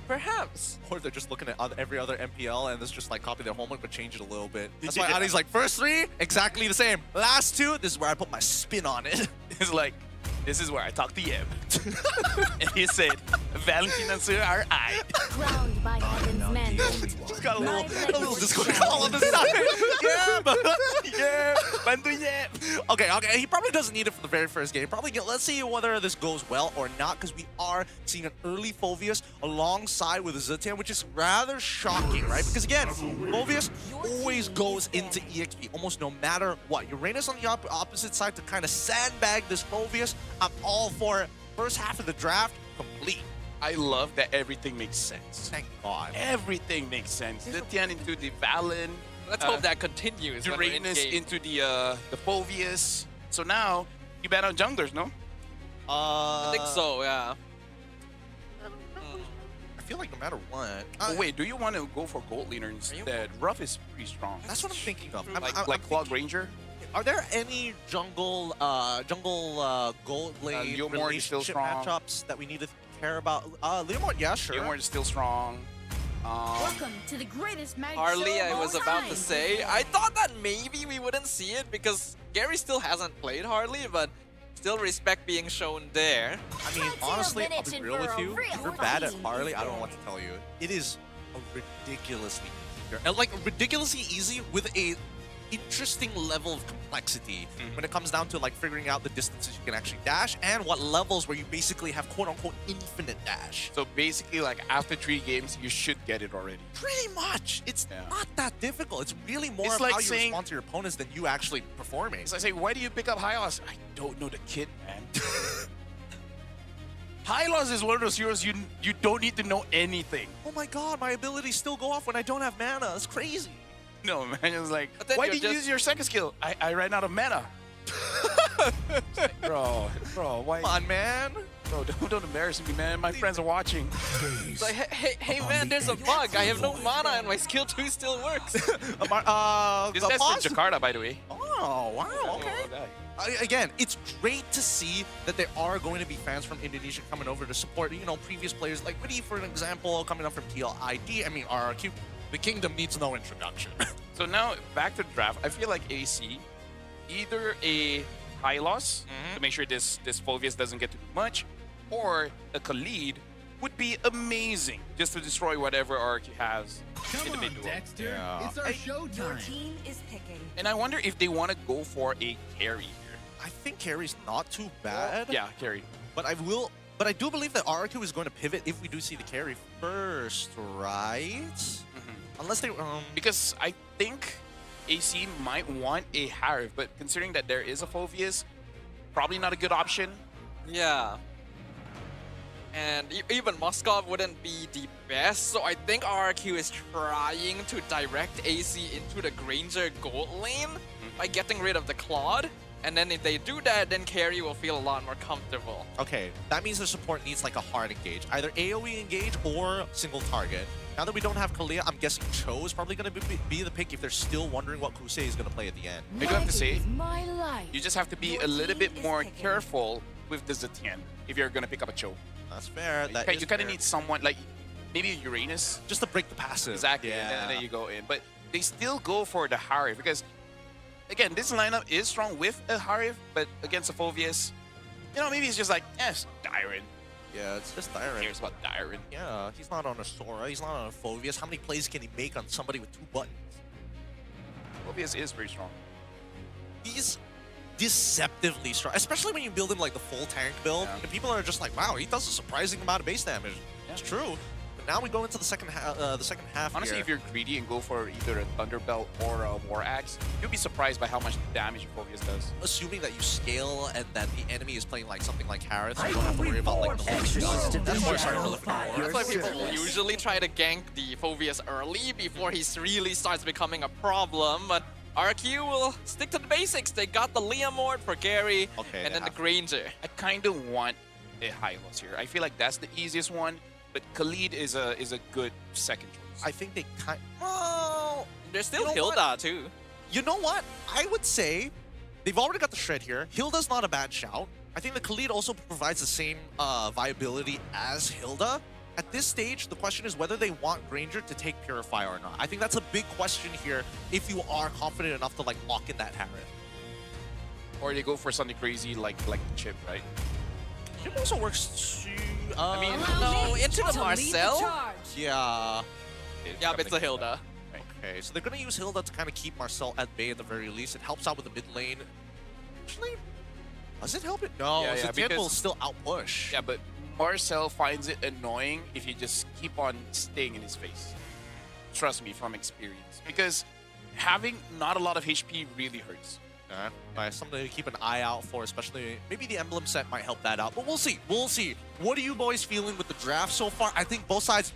Perhaps. Or they're just looking at every other MPL and this just like copy their homework but change it a little bit. That's why Adi's like, first 3, exactly the same. Last 2, this is where I put my spin on it. It's like, this is where I talk to Yeb. And he said, Valentina and Sir are I. Crowned by heaven's men. Just got a little Discord call on the side. Yeah, bantu Yeb. Okay, he probably doesn't need it for the very first game. Probably let's see whether this goes well or not, because we are seeing an early Phoveus alongside with Zetian, which is rather shocking, right? Because again, Phoveus always goes into EXP, almost no matter what. Uranus on the opposite side to kind of sandbag this Phoveus. I'm all for it. First half of the draft, complete. I love that everything makes sense. Thank God. Everything makes sense. Zetian into the Valen. Let's hope that continues. Uranus into the Phoveus. So now, you ban out junglers, no? I think so, yeah. I feel like no matter what. Oh, wait, do you want to go for gold laner instead? Ruff is pretty strong. That's what I'm thinking of. Like Clog Ranger? Are there any jungle gold lane relationship matchups that we need to care about? Leomord, yeah, sure. Leomord is still strong. Welcome to the greatest magic Harley, show of I was all about time. to say. I thought that maybe we wouldn't see it because Gary still hasn't played Harley, but still respect being shown there. I mean, honestly, I'll be real with you. If you're bad at Harley, I don't know what to tell you. It is a ridiculously ridiculously easy with a interesting level of complexity when it comes down to like figuring out the distances you can actually dash and what levels where you basically have quote-unquote infinite dash. So basically, like after 3 games, you should get it already. Pretty much. It's not that difficult. It's really more of like how you saying, respond to your opponents than you actually performing. So I say, why do you pick up Hylos? I don't know the kid, man. Hylos is one of those heroes you don't need to know anything. Oh my god, my abilities still go off when I don't have mana. It's crazy. No, man, it's like, why did you use your second skill? I ran out of mana. Like, bro, why? Come on, man. Bro, don't embarrass me, man. My friends are watching. It's like, hey man, there's a bug. I have no mana and my skill 2 still works. This is from Jakarta, by the way. Oh, wow, okay. Again, it's great to see that there are going to be fans from Indonesia coming over to support, previous players like Witty, for an example, coming up from TLID. I mean, RRQ. The kingdom needs no introduction. So now, back to the draft. I feel like AC, either a Hylos to make sure this Phoveus doesn't get too much, or a Khalid would be amazing just to destroy whatever RRQ has in the mid duel. Dexter, it's our showtime. Your team is picking. And I wonder if they want to go for a carry here. I think carry's not too bad. Yeah, carry. But I do believe that RRQ is going to pivot if we do see the carry first, right? Unless they... Because I think AC might want a Harif, but considering that there is a Phoveus, probably not a good option. Yeah. And even Moskov wouldn't be the best, so I think RRQ is trying to direct AC into the Granger gold lane by getting rid of the Claude. And then if they do that, then carry will feel a lot more comfortable. Okay, that means the support needs like a hard engage. Either AoE engage or single target. Now that we don't have Kalia, I'm guessing Cho is probably going to be the pick if they're still wondering what Kusei is going to play at the end. I do have to say, you just have to be a little bit more careful with the Zetian if you're going to pick up a Cho. That's fair. You kind of need someone like maybe Uranus. Just to break the passive. Exactly, and then you go in. But they still go for the Harif because, again, this lineup is strong with a Harif, but against a Phoveus, you know, maybe it's just like, yes, Dyron. Yeah, it's just Dyron. Cares about Dyron. Yeah, he's not on a Sora, he's not on a Phoveus. How many plays can he make on somebody with 2 buttons? Phoveus is pretty strong. He's deceptively strong, especially when you build him like the full tank build. Yeah. And people are just like, wow, he does a surprising amount of base damage. Yeah. It's true. But now we go into the second half. Honestly, here. if you're greedy and go for either a Thunderbelt or a War Axe, you'll be surprised by how much damage Phoveus does. Assuming that you scale and that the enemy is playing like something like Harith, so you don't have to worry about like the whole that's more starting to lift more. That's why people usually try to gank the Phoveus early before he really starts becoming a problem. But RQ will stick to the basics. They got the Leomord for Gary, and then the Granger. I kind of want a Hylos here. I feel like that's the easiest one, but Khalid is a good second choice. I think they well, there's still Hilda too. You know what? I would say they've already got the Shred here. Hilda's not a bad shout. I think the Khalid also provides the same viability as Hilda. At this stage, the question is whether they want Granger to take Purify or not. I think that's a big question here if you are confident enough to like lock in that Harith. Or they go for something crazy like Chip, right? Chip also works too. I mean, no, into the Marcel? Yeah. Yeah, but it's a Hilda. Okay, so they're going to use Hilda to kind of keep Marcel at bay at the very least. It helps out with the mid lane. Actually, does it help it? No, Yeah, Zetian will still outpush. Yeah, but Marcel finds it annoying if you just keep on staying in his face. Trust me from experience. Because having not a lot of HP really hurts. Something to keep an eye out for, especially maybe the emblem set might help that out. But we'll see. We'll see. What are you boys feeling with the draft so far? I think both sides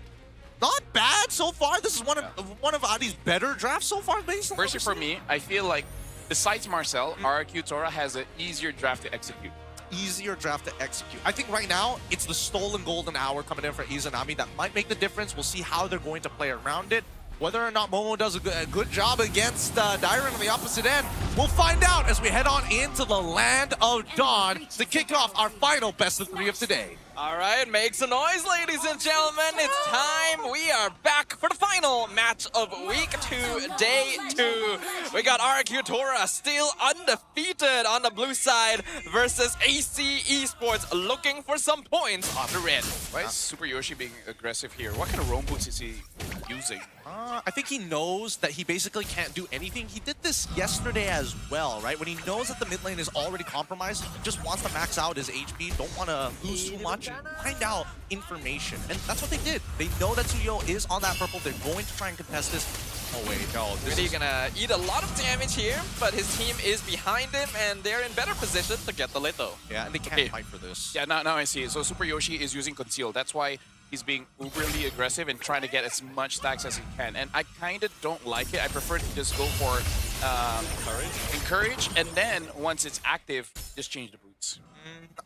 not bad so far. This is one of Adi's better drafts so far, based on Personally, for me, I feel like besides Marcel, RQ Tora has an easier draft to execute. Easier draft to execute. I think right now it's the stolen golden hour coming in for Izanami that might make the difference. We'll see how they're going to play around it. Whether or not Momo does a good job against Dyron on the opposite end, we'll find out as we head on into the Land of Dawn to kick off our final best of 3 of today. All right, make some noise, ladies and gentlemen. It's time. We are back for the final match of week 2, day 2. We got RQ Tora still undefeated on the blue side versus AC Esports looking for some points on the red. Why is Super Yoshi being aggressive here? What kind of roam boots is he using? I think he knows that he basically can't do anything. He did this yesterday as well, right? When he knows that the mid lane is already compromised, he just wants to max out his HP, don't want to lose too much, and find out information. And that's what they did. They know that Tsuyo is on that purple. They're going to try and contest this. Oh wait, no. This Really gonna eat a lot of damage here, but his team is behind him, and they're in better position to get the Litho. Yeah, and they can't fight for this. Yeah, now I see it. So Super Yoshi is using Conceal. That's why he's being uberly aggressive and trying to get as much stacks as he can. And I kind of don't like it. I prefer to just go for Encourage, and then once it's active, just change the boots.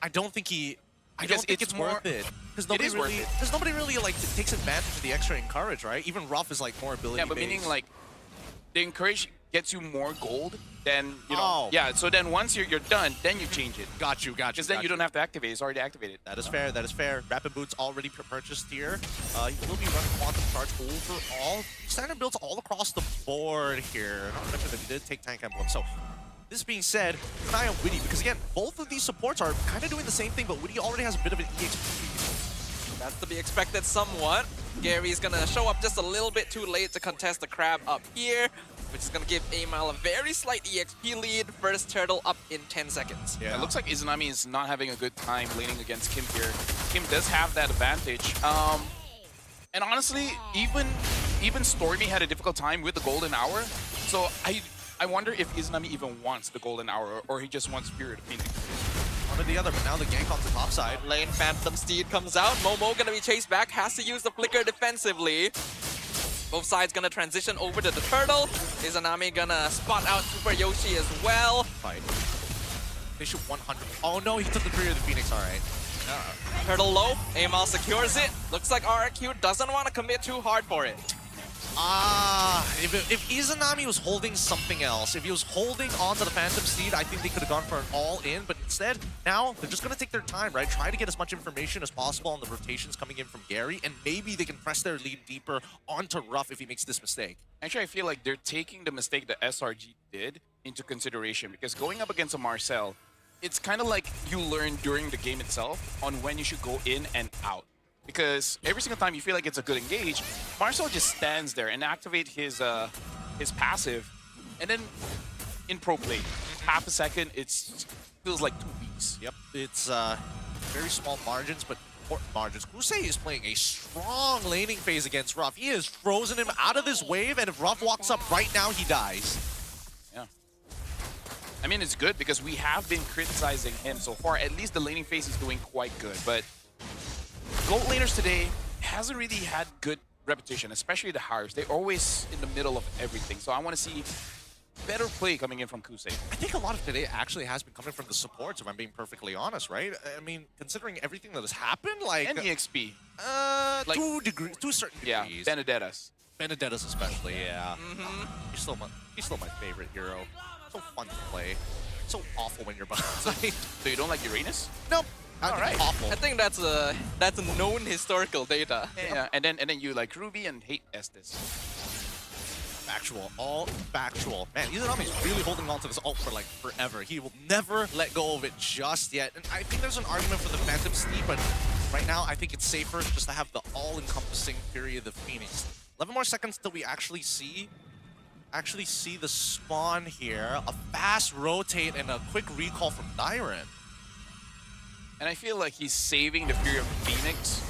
I don't think I don't think it's worth it. Because nobody really like takes advantage of the extra Encourage, right? Even Ruff is like more ability. Yeah, but meaning like the Encourage gets you more gold, then you know. Yeah, so then once you're done, then you change it. Got you. Because then you don't have to activate. It's already activated. That is fair. That is fair. Rapid Boots already purchased here. He will be running Quantum Charge overall. Standard builds all across the board here. Not to mention that he did take Tank Emblem. So this being said, keep an eye on Witty, because again, both of these supports are kind of doing the same thing, but Witty already has a bit of an EXP. That's to be expected somewhat. Gary's gonna show up just a little bit too late to contest the crab up here, which is gonna give Amal a very slight EXP lead. First turtle up in 10 seconds. Yeah, it looks like Izanami is not having a good time laning against Kim here. Kim does have that advantage. And honestly, even Stormy had a difficult time with the golden hour. So I wonder if Izanami even wants the golden hour, or he just wants Spirit of Phoenix. One or the other, but now the gank on the top side. Lane Phantom Steed comes out. Momo gonna be chased back, has to use the flicker defensively. Both sides gonna transition over to the turtle. Izanami gonna spot out Super Yoshi as well. Fight. They shoot 100. Oh no, he took the Spirit of the Phoenix, alright. Turtle low, Amal secures it. Looks like RQ doesn't want to commit too hard for it. If Izanami was holding something else, if he was holding onto the Phantom Steed, I think they could have gone for an all-in, but instead, now, they're just going to take their time, right? Try to get as much information as possible on the rotations coming in from Gary, and maybe they can press their lead deeper onto Ruff if he makes this mistake. Actually, I feel like they're taking the mistake that SRG did into consideration, because going up against a Marcel, it's kind of like you learn during the game itself on when you should go in and out. Because every single time you feel like it's a good engage, Marcel just stands there and activate his passive, and then in pro play, half a second, it feels like 2 weeks. Yep, it's very small margins, but important margins. Kusei is playing a strong laning phase against Ruff. He has frozen him out of this wave, and if Ruff walks up right now, he dies. Yeah. I mean, it's good because we have been criticizing him so far. At least the laning phase is doing quite good, but gold laners today hasn't really had good reputation, especially the Harriers. They're always in the middle of everything. So I want to see better play coming in from Kusei. I think a lot of today actually has been coming from the supports, if I'm being perfectly honest, right? I mean, considering everything that has happened, like... And EXP. Like, to certain degrees. Yeah, Benedettas. Benedettas especially, yeah. He's still my favorite hero. So fun to play. So awful when you're behind. So you don't like Uranus? Nope. All right. Awful. I think that's a known historical data. Yeah, and then you like Ruby and hate Estes. Factual, all factual. Man, Izanami's really holding on to this ult for like forever. He will never let go of it just yet. And I think there's an argument for the Phantom Steed, but right now I think it's safer just to have the all-encompassing Fury of the Phoenix. 11 more seconds till we actually see the spawn here. A fast rotate and a quick recall from Dyron. And I feel like he's saving the Fury of the Phoenix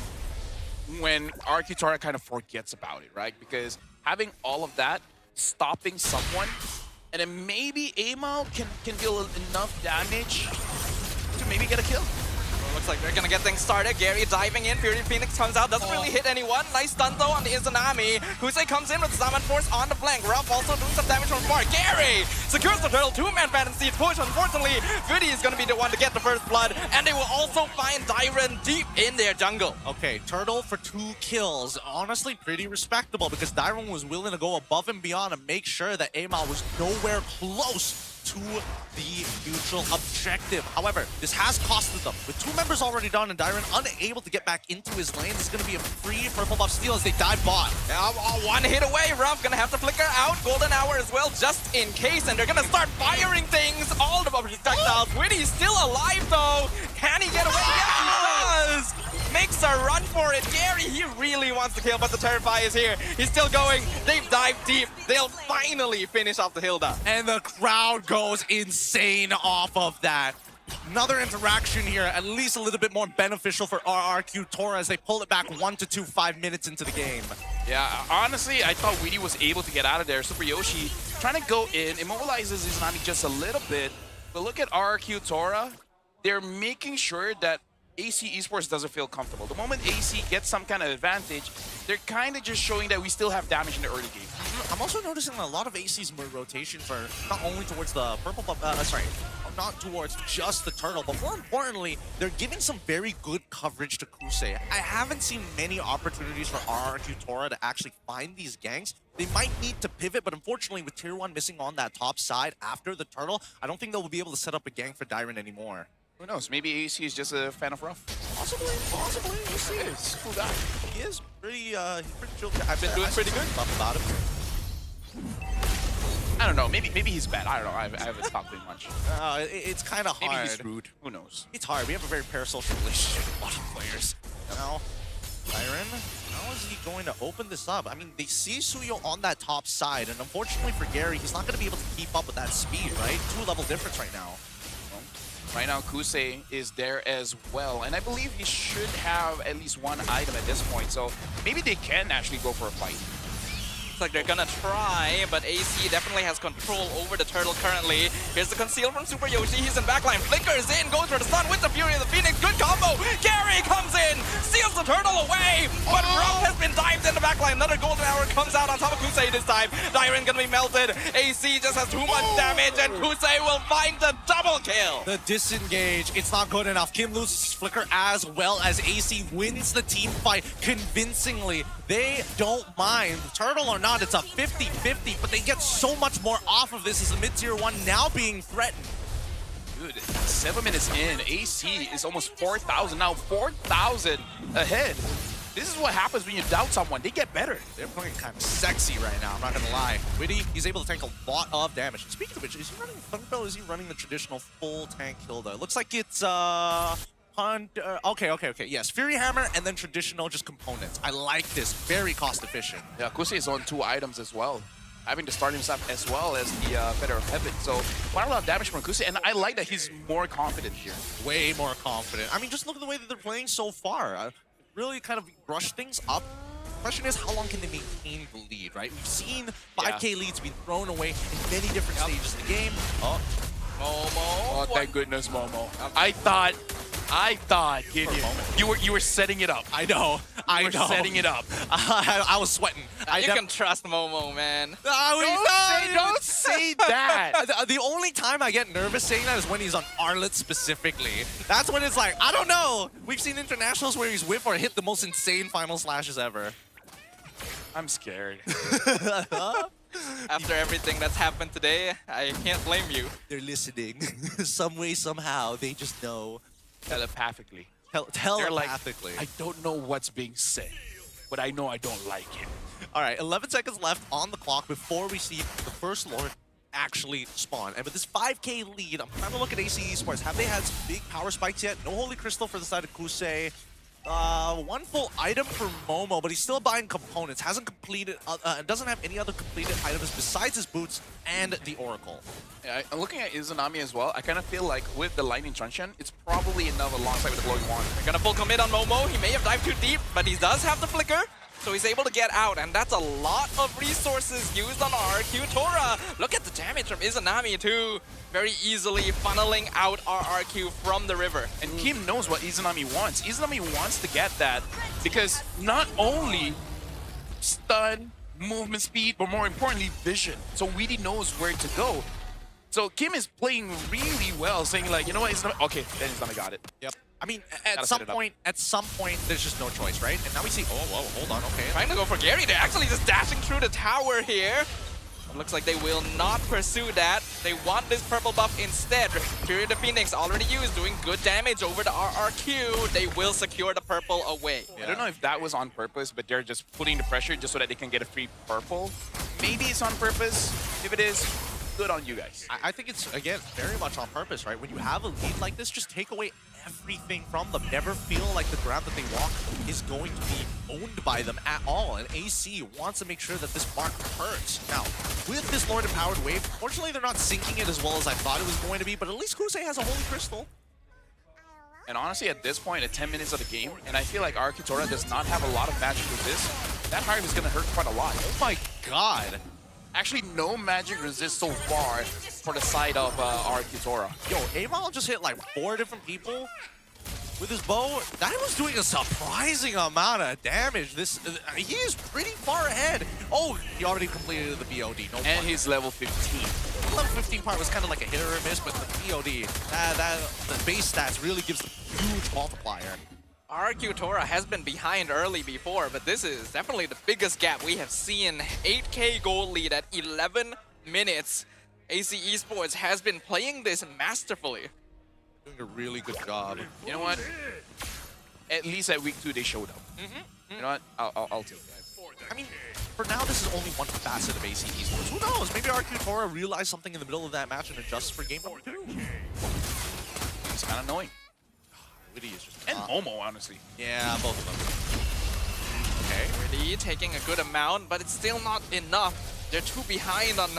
when Arcutora kind of forgets about it, right? Because having all of that, stopping someone, and then maybe Amal can deal enough damage to maybe get a kill. Looks like they're gonna get things started. Gary diving in. Fury Phoenix comes out. Doesn't really hit anyone. Nice stun though on the Izanami. Kusei comes in with Summon Force on the flank. Ruff also doing some damage from far. Gary secures the turtle. Two-man Phantom Steed push. Unfortunately, Vidi is gonna be the one to get the first blood. And they will also find Dyron deep in their jungle. Okay, turtle for 2 kills. Honestly, pretty respectable because Dyron was willing to go above and beyond and make sure that Amal was nowhere close to the neutral objective. However, this has costed them. With 2 members already done and Dyron unable to get back into his lane, this is going to be a free purple buff steal as they dive bot. One hit away. Ruff gonna have to flicker out. Golden hour as well, just in case. And they're gonna start firing things. All the projectiles. Witty's still alive though. Can he get away? Yes, he does. Makes a run for it. Gary, he really wants to kill, but the Terrify is here. He's still going. They've dived deep. They'll finally finish off the Hilda. And the crowd goes insane off of that. Another interaction here, at least a little bit more beneficial for Arcutora as they pull it back 1 to 2, 5 minutes into the game. Yeah, honestly, I thought Weedy was able to get out of there. Super Yoshi trying to go in, immobilizes Izanami just a little bit. But look at Arcutora. They're making sure that AC Esports doesn't feel comfortable. The moment AC gets some kind of advantage, they're kind of just showing that we still have damage in the early game. I'm also noticing a lot of AC's rotations are not only towards the purple, not towards just the turtle, but more importantly, they're giving some very good coverage to Kusei. I haven't seen many opportunities for Arcutora to actually find these ganks. They might need to pivot, but unfortunately with Tier 1 missing on that top side after the turtle, I don't think they'll be able to set up a gank for Dyron anymore. Who knows? Maybe AC is just a fan of Ruff. Possibly. We'll see. He's a cool guy. He is pretty chill. I've been doing pretty good. Stuff about him. I don't know. Maybe he's bad. I don't know. I haven't talked to him much. It's kind of hard. Maybe he's rude. Who knows? It's hard. We have a very parasocial relationship with a lot of players. Now, Byron, how is he going to open this up? I mean, they see Suyo on that top side, and unfortunately for Gary, he's not going to be able to keep up with that speed, right? 2-level difference right now. Right now, Kusei is there as well, and I believe he should have at least 1 item at this point, so maybe they can actually go for a fight. Looks like they're gonna try, but AC definitely has control over the turtle currently. Here's the conceal from Super Yoshi. He's in backline, flickers in, goes for the stun with the Fury of the Phoenix. Good combo. Gary comes in, steals the turtle away, but Ruff has been dived in the backline. Another golden hour comes out on top of Kusei this time. Dyron gonna be melted. AC just has too much damage, and Kusei will find the double kill. The disengage, it's not good enough. Kim loses his flicker as well as AC wins the team fight convincingly. They don't mind. Turtle or not, it's a 50-50, but they get so much more off of this as a mid-tier 1 now being threatened. Dude, 7 minutes in, AC is almost 4,000, now 4,000 ahead. This is what happens when you doubt someone. They get better. They're playing kind of sexy right now, I'm not gonna lie. Witty, he's able to tank a lot of damage. Speaking of which, is he running Thunderbolt or is he running the traditional full tank Hilda? It looks like it's okay. Yes, Fury Hammer and then traditional just components. I like this. Very cost efficient. Yeah, Kuse is on 2 items as well, having to start himself as well as the Feather of Heaven. So quite a lot of damage from Kuse, and I like that he's more confident here. Way more confident. I mean, just look at the way that they're playing so far. Really kind of brush things up. Question is, how long can they maintain the lead, right? We've seen 5K leads be thrown away in many different stages of the game. Oh, Momo. Oh, thank goodness, Momo. I thought, Gideon, you were setting it up. I know. I know. Setting it up. I was sweating. You can trust Momo, man. Don't say that. The only time I get nervous saying that is when he's on Arlet specifically. That's when it's like, I don't know. We've seen internationals where he's whiff or hit the most insane final slashes ever. I'm scared. After everything that's happened today, I can't blame you. They're listening. Some way, somehow, they just know. Telepathically. Telepathically. Like, I don't know what's being said, but I know I don't like it. All right, 11 seconds left on the clock before we see the first Lord actually spawn. And with this 5K lead, I'm trying to look at AC Esports. Have they had some big power spikes yet? No Holy Crystal for the side of Kuse. 1 full item for Momo, but he's still buying components. Hasn't completed, doesn't have any other completed items besides his boots and the Oracle. Yeah, looking at Izanami as well, I kind of feel like with the Lightning Truncheon, it's probably enough alongside with the Glowing Wand. They're gonna full commit on Momo. He may have dived too deep, but he does have the flicker. So he's able to get out, and that's a lot of resources used on RRQ Tora. Look at the damage from Izanami too. Very easily funneling out RRQ from the river. And Kim knows what Izanami wants. Izanami wants to get that because not only stun, movement speed, but more importantly, vision. So Weedy knows where to go. So Kim is playing really well, saying like, you know what, Izanami, okay, then Izanami got it. Yep. I mean, at some point, there's just no choice, right? And now we see, oh, whoa, hold on, okay. Trying to go for Gary. They're actually just dashing through the tower here. Looks like they will not pursue that. They want this purple buff instead. Fury the Phoenix already used, doing good damage over the RRQ. They will secure the purple away. Yeah. I don't know if that was on purpose, but they're just putting the pressure just so that they can get a free purple. Maybe it's on purpose. If it is, good on you guys. I think it's, again, very much on purpose, right? When you have a lead like this, just take away everything from them. Never feel like the ground that they walk is going to be owned by them at all. And AC wants to make sure that this mark hurts. Now, with this Lord Empowered Wave, fortunately they're not syncing it as well as I thought it was going to be, but at least Kuse has a Holy Crystal. And honestly, at this point, at 10 minutes of the game, and I feel like RRQ Tora does not have a lot of magic resist, that Hive is going to hurt quite a lot. Oh my god. Actually, no magic resist so far for the side of RRQ Tora. Yo, Amal just hit like 4 different people with his bow. That was doing a surprising amount of damage. He is pretty far ahead. Oh, he already completed the BOD. No and he's level 15. The level 15 part was kind of like a hit or a miss, but the BOD, the base stats really gives a huge multiplier. RRQ Tora has been behind early before, but this is definitely the biggest gap we have seen. 8K gold lead at 11 minutes. AC Esports has been playing this masterfully. Doing a really good job. You know what? At least at week 2 they showed up. You know what? I'll take that. I mean, for now this is only one facet of AC Esports. Who knows? Maybe RRQ Tora realized something in the middle of that match and adjusts for game number 2. It's kind of annoying. And Momo, honestly. Yeah, both of them. Okay. Really taking a good amount, but it's still not enough. They're too behind on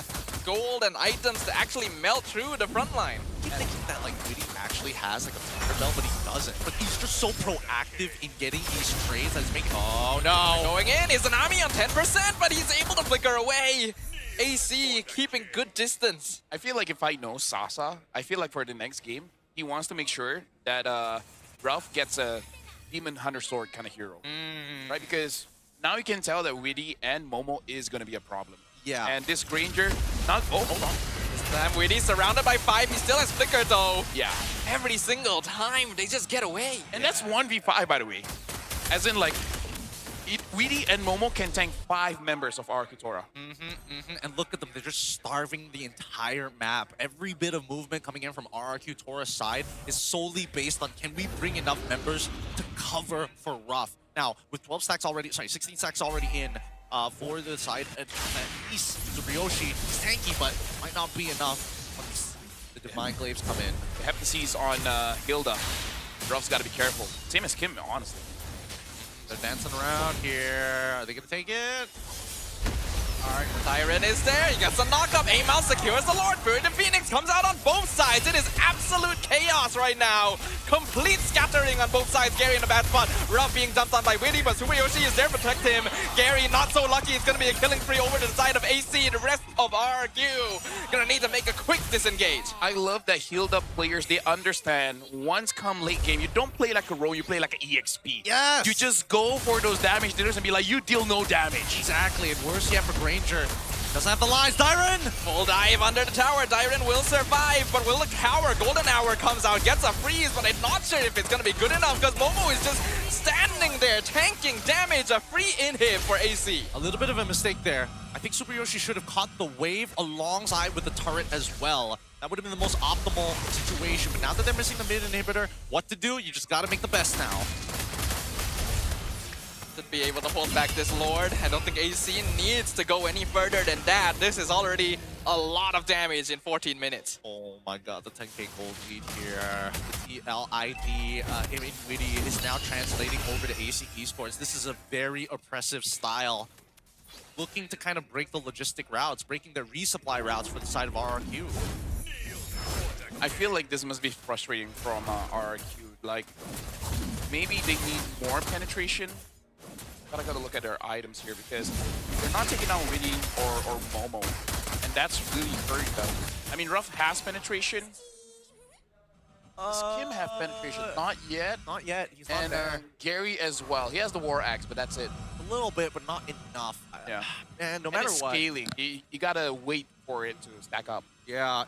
gold and items to actually melt through the front line. I keep thinking that like Witty actually has like a Thunder Belt, but he doesn't. But he's just so proactive in getting these trades that he's making. Oh no! Going in, Izanami on 10%, but he's able to flicker away. AC keeping good distance. I feel like if I know Sasa, I feel like for the next game, he wants to make sure that Ralph gets a Demon Hunter Sword kind of hero. Right? Because now you can tell that Witty and Momo is going to be a problem. Yeah. And this Granger, not... Oh, hold on. This time Witty surrounded by 5. He still has flicker though. Yeah. Every single time, they just get away. And that's 1v5, by the way. As in, like, Weedy and Momo can tank 5 members of Arcutora. And look at them, they're just starving the entire map. Every bit of movement coming in from RRQ Tora's side is solely based on can we bring enough members to cover for Rough. Now, with 12 stacks already, sorry, 16 stacks already in for the side, at least Tsukuyoshi is tanky, but might not be enough once the Divine Glaives come in. The Heptaseas on Hilda. Rough's got to be careful. Same as Kim, honestly. They're dancing around here. Are they going to take it? Alright, Tyrant is there. He gets a knock-up. Amal secures the Lord Bird. The Phoenix comes out on both sides. It is absolute chaos right now. Complete scattering on both sides. Gary in a bad spot. Ruff being dumped on by Witty, but Tsukuyoshi is there to protect him. Gary not so lucky. It's going to be a killing spree over to the side of AC. The rest of RQ going to need to make a quick disengage. I love that Hilda players, they understand once come late game, you don't play like a row, you play like an EXP. Yes! You just go for those damage dealers and be like, you deal no damage. Exactly, and worse yet for Granger. Doesn't have the lines. Dyron! Full dive under the tower. Dyron will survive, but will the tower? Golden Hour comes out, gets a freeze, but I'm not sure if it's going to be good enough because Momo is just standing there, tanking damage. A free inhib for AC. A little bit of a mistake there. I think Tsukuyoshi should have caught the wave alongside with the turret as well. That would have been the most optimal situation, but now that they're missing the mid inhibitor, what to do? You just got to make the best now. To be able to hold back this Lord. I don't think AC needs to go any further than that. This is already a lot of damage in 14 minutes. Oh my god, the 10k gold lead here. The TLID in Witty is now translating over to AC Esports. This is a very oppressive style. Looking to kind of break the logistic routes, breaking the resupply routes for the side of RRQ. I feel like this must be frustrating from RRQ. Like, maybe they need more penetration. But I gotta look at their items here because they're not taking out Witty or Momo, and that's really hurting them. I mean, Ruff has penetration. Does Kim have penetration? Not yet. Not yet. He's not there. Gary as well. He has the War Axe, but that's it. A little bit, but not enough. Yeah. And no matter what, scaling. You gotta wait for it to stack up. Yeah,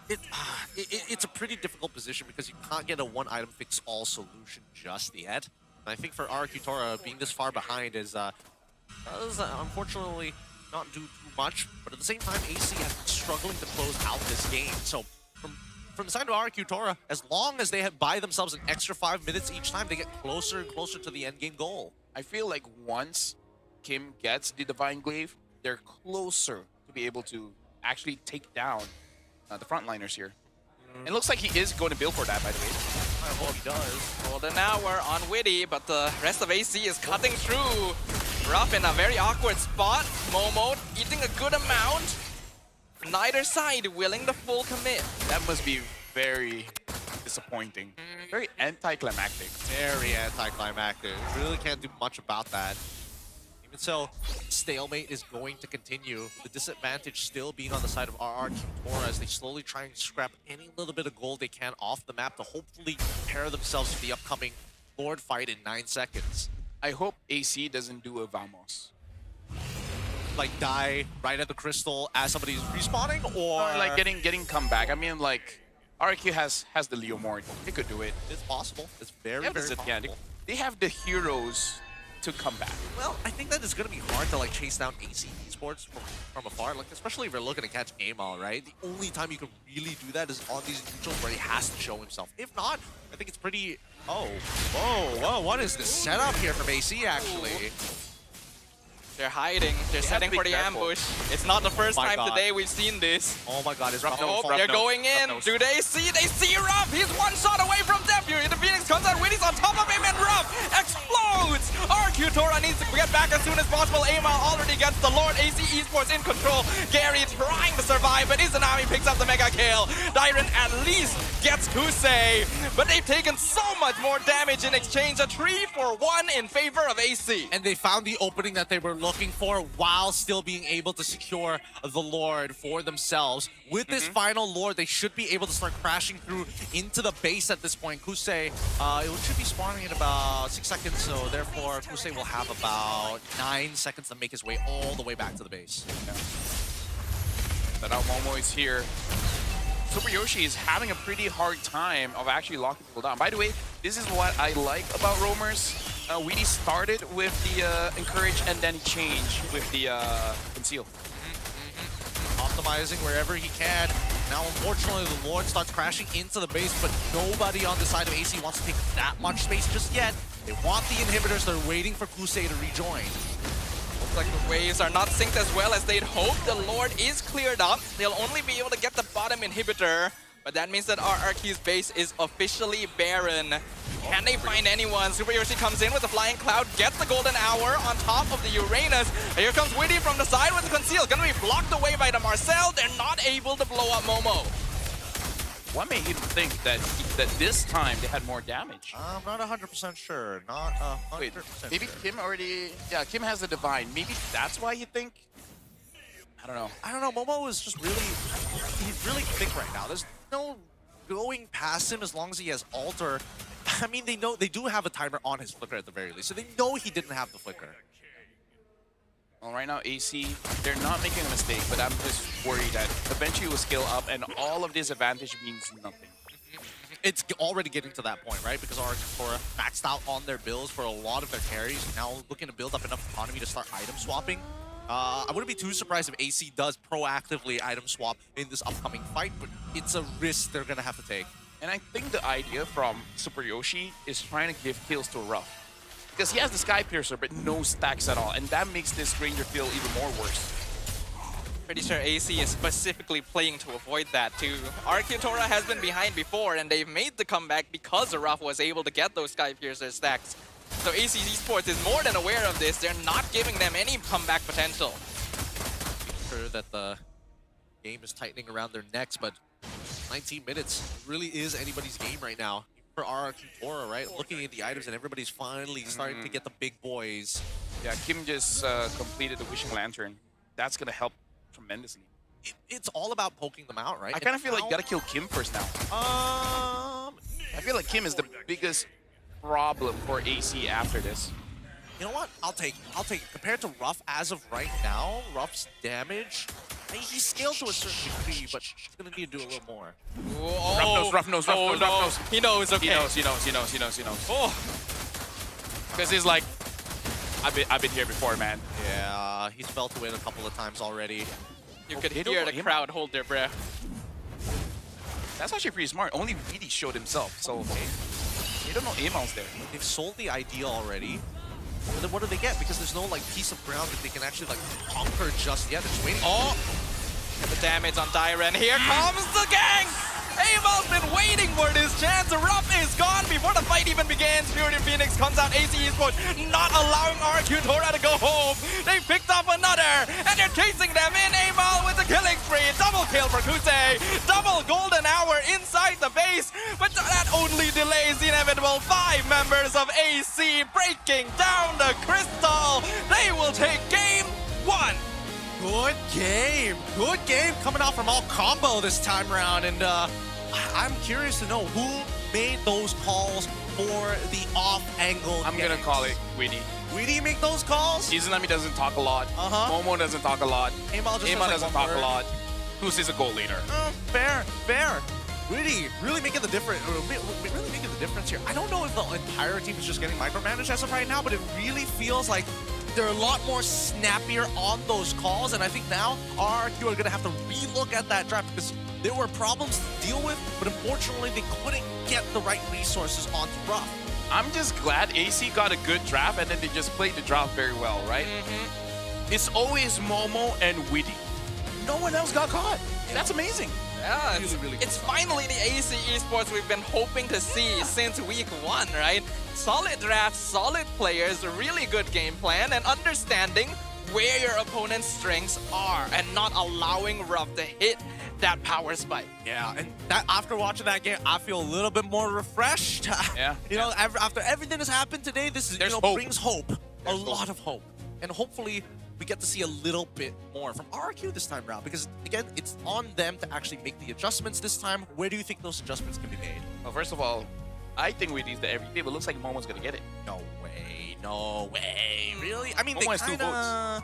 it's a pretty difficult position because you can't get a one-item fix-all solution just yet. And I think for RRQ Tora, being this far behind is does unfortunately not do too much. But at the same time, AC has been struggling to close out this game. So from the side of RRQ Tora, as long as they buy themselves an extra 5 minutes each time, they get closer and closer to the endgame goal. I feel like once Kim gets the Divine Glaive, they're closer to be able to actually take down the frontliners here. It looks like he is going to build for that, by the way. I hope he does. Golden Hour on Witty, but the rest of AC is cutting through. Ruff in a very awkward spot. Momo eating a good amount. Neither side willing to full commit. That must be very disappointing. Very anticlimactic. Very anticlimactic. Really can't do much about that. Even so, stalemate is going to continue. The disadvantage still being on the side of RRQ Tora as they slowly try and scrap any little bit of gold they can off the map to hopefully prepare themselves for the upcoming Lord fight in 9 seconds. I hope AC doesn't do a Vamos. Like die right at the crystal as somebody's respawning, or like getting comeback. I mean, like RRQ has the Leo Mort. They could do it. It's possible. It's very possible. Yeah, they have the heroes to come back. Well, I think that it's going to be hard to like chase down AC Esports from afar, like especially if you're looking to catch Amal, right? The only time you can really do that is on these neutrals where he has to show himself. If not, I think it's pretty... Oh, whoa, what is this setup here from AC actually? They're hiding. They're setting for the ambush. It's not the first time today we've seen this. Oh my god, it's Ruff. They're going in. Do they see? They see Ruff. He's one shot away from Death Fury. The Phoenix comes out. Witty's on top of him, and Ruff explodes. RQ Tora needs to get back as soon as possible. Amal already gets the Lord. AC Esports in control. Gary trying to survive, but Izanami picks up the mega kill. Dyron at least gets Kusei, but they've taken so much more damage in exchange. A 3-for-1 in favor of AC. And they found the opening that they were looking for while still being able to secure the Lord for themselves. With this final Lord, they should be able to start crashing through into the base at this point. Kusei, it should be spawning in about 6 seconds, so therefore Kusei will have about 9 seconds to make his way all the way back to the base. But now Momo is here. Tsukuyoshi is having a pretty hard time of actually locking people down. By the way, this is what I like about roamers. Weedy started with the encourage and then he changed with the conceal. Optimizing wherever he can. Now, unfortunately, the Lord starts crashing into the base, but nobody on the side of AC wants to take that much space just yet. They want the inhibitors. They're waiting for Kusei to rejoin. Looks like the waves are not synced as well as they'd hoped. The Lord is cleared up. They'll only be able to get the bottom inhibitor, but that means that RRQ's base is officially barren. Can they find anyone? Super Yoshi comes in with the Flying Cloud, gets the Golden Hour on top of the Uranus. Here comes Witty from the side with the Conceal. Gonna be blocked away by the Marcel. They're not able to blow up Momo. What made you think that this time they had more damage? I'm not 100% sure. Not 100% Wait, maybe sure. Kim already... Yeah, Kim has the Divine. Maybe that's why you think... I don't know. I don't know. Momo is just really... He's really thick right now. There's no going past him as long as he has Alter. I mean, they know they do have a timer on his flicker at the very least, so they know he didn't have the flicker. Well, right now, AC, they're not making a mistake, but I'm just worried that eventually it will scale up and all of this advantage means nothing. It's already getting to that point, right? Because Arctora maxed out on their builds for a lot of their carries, now looking to build up enough economy to start item swapping. I wouldn't be too surprised if AC does proactively item swap in this upcoming fight, but it's a risk they're going to have to take. And I think the idea from Super Yoshi is trying to give kills to Ruff. Because he has the Sky Piercer, but no stacks at all. And that makes this Ranger feel even more worse. Pretty sure AC is specifically playing to avoid that too. Arcturora has been behind before, and they've made the comeback because Ruff was able to get those Sky Piercer stacks. So AC Esports is more than aware of this. They're not giving them any comeback potential. Sure that the game is tightening around their necks, but 19 minutes really is anybody's game right now for Arctura, right? Looking at the items and everybody's finally starting to get the big boys. Yeah, Kim just completed the Wishing Lantern. That's going to help tremendously. It's all about poking them out, right? I kind of feel like you got to kill Kim first now. I feel like Kim is the biggest problem for AC after this. You know what? I'll take it. Compared to Ruff as of right now, Ruff's damage, I mean, he's scaled to a certain degree, but he's gonna need to do a little more. Ruff knows. He knows, okay. He knows. Oh. Because he's like, I've been here before, man. Yeah, he's fell to it a couple of times already. You could hear the crowd hold their breath. That's actually pretty smart. Only Weedy showed himself, so okay. They don't know Amal's there. They've sold the idea already. And then what do they get? Because there's no like piece of ground that they can actually like conquer just yet. They're just waiting. Oh! The damage on Dyren. Here comes the gang! Amal's been waiting for this chance. Ruff is gone before the fight even begins. Purity Phoenix comes out. AC Esports not allowing Arcturora to go home. They picked up another, and they're chasing them in. Amal with the killing spree. Double kill for Kusei. Double golden hour inside the base, but that only delays the inevitable 5 members of AC breaking down the crystal. They will take game 1. Good game. Good game coming out from all combo this time around. And I'm curious to know who made those calls for the off-angle. I'm going to call it Weedy. Weedy make those calls? Izanami doesn't talk a lot. Momo doesn't talk a lot. Amal doesn't talk a lot. Who's a goal leader? Fair. Weedy really making the difference. Really making the difference here. I don't know if the entire team is just getting micromanaged as of right now, but it really feels like they're a lot more snappier on those calls, and I think now RRQ are going to have to relook at that draft because there were problems to deal with, but unfortunately they couldn't get the right resources onto Ruff. I'm just glad AC got a good draft, and then they just played the draft very well, right? It's always Momo and Weedy. No one else got caught. That's amazing. Yeah, it's finally the AC Esports we've been hoping to see since week 1, right? Solid draft, solid players, a really good game plan, and understanding where your opponent's strengths are and not allowing Ruff to hit that power spike. Yeah, and that, after watching that game, I feel a little bit more refreshed. Yeah. Know, after everything that's happened today, this is brings hope. A lot of hope. And hopefully we get to see a little bit more from RRQ this time around, because again, it's on them to actually make the adjustments this time. Where do you think those adjustments can be made? Well, first of all, I think we need the everyday, but it looks like Momo's gonna get it. No way. Really? I mean, Momo has 2 votes. I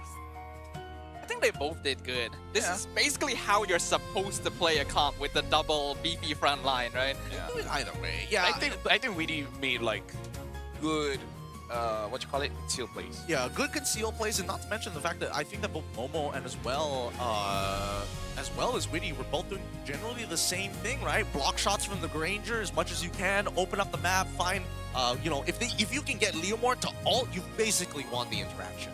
think they both did good. This is basically how you're supposed to play a comp with the double beefy front line, right? Yeah. Either way. Yeah. I think Weedy made like good conceal plays. Yeah, good conceal plays, and not to mention the fact that I think that both Momo and as well as Witty were both doing generally the same thing, right? Block shots from the Granger as much as you can, open up the map, find, you know, if you can get Leomord to ult, you've basically won the interaction.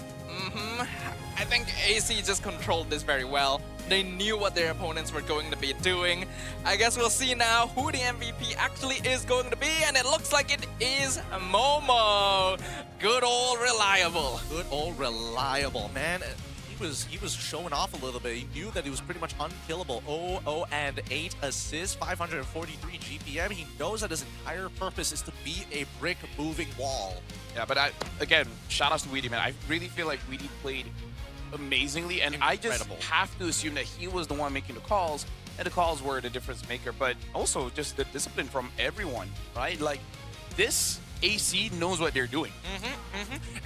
I think AC just controlled this very well. They knew what their opponents were going to be doing. I guess we'll see now who the MVP actually is going to be, and it looks like it is Momo. Good old reliable. Good old reliable, man. He was showing off a little bit. He knew that he was pretty much unkillable. 0-0-8 assists, 543 GPM. He knows that his entire purpose is to be a brick moving wall. Yeah, but again, shout outs to Weedy, man. I really feel like Weedy played amazingly, and I just have to assume that he was the one making the calls, and the calls were the difference maker, but also just the discipline from everyone, right? Like, this AC knows what they're doing.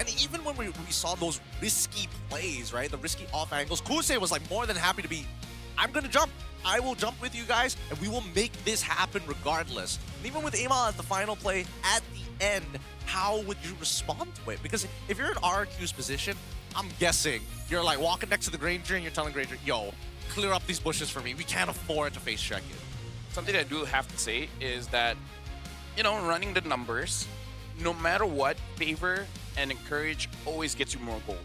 And even when we saw those risky plays, right? The risky off angles, Kuse was like more than happy to be, I'm gonna jump. I will jump with you guys, and we will make this happen regardless. And even with Amal at the final play, at the end, how would you respond to it? Because if you're in RQ's position, I'm guessing you're like walking next to the Granger and you're telling Granger, yo, clear up these bushes for me. We can't afford to face check it. Something I do have to say is that, you know, running the numbers, no matter what, favor and encourage always gets you more gold,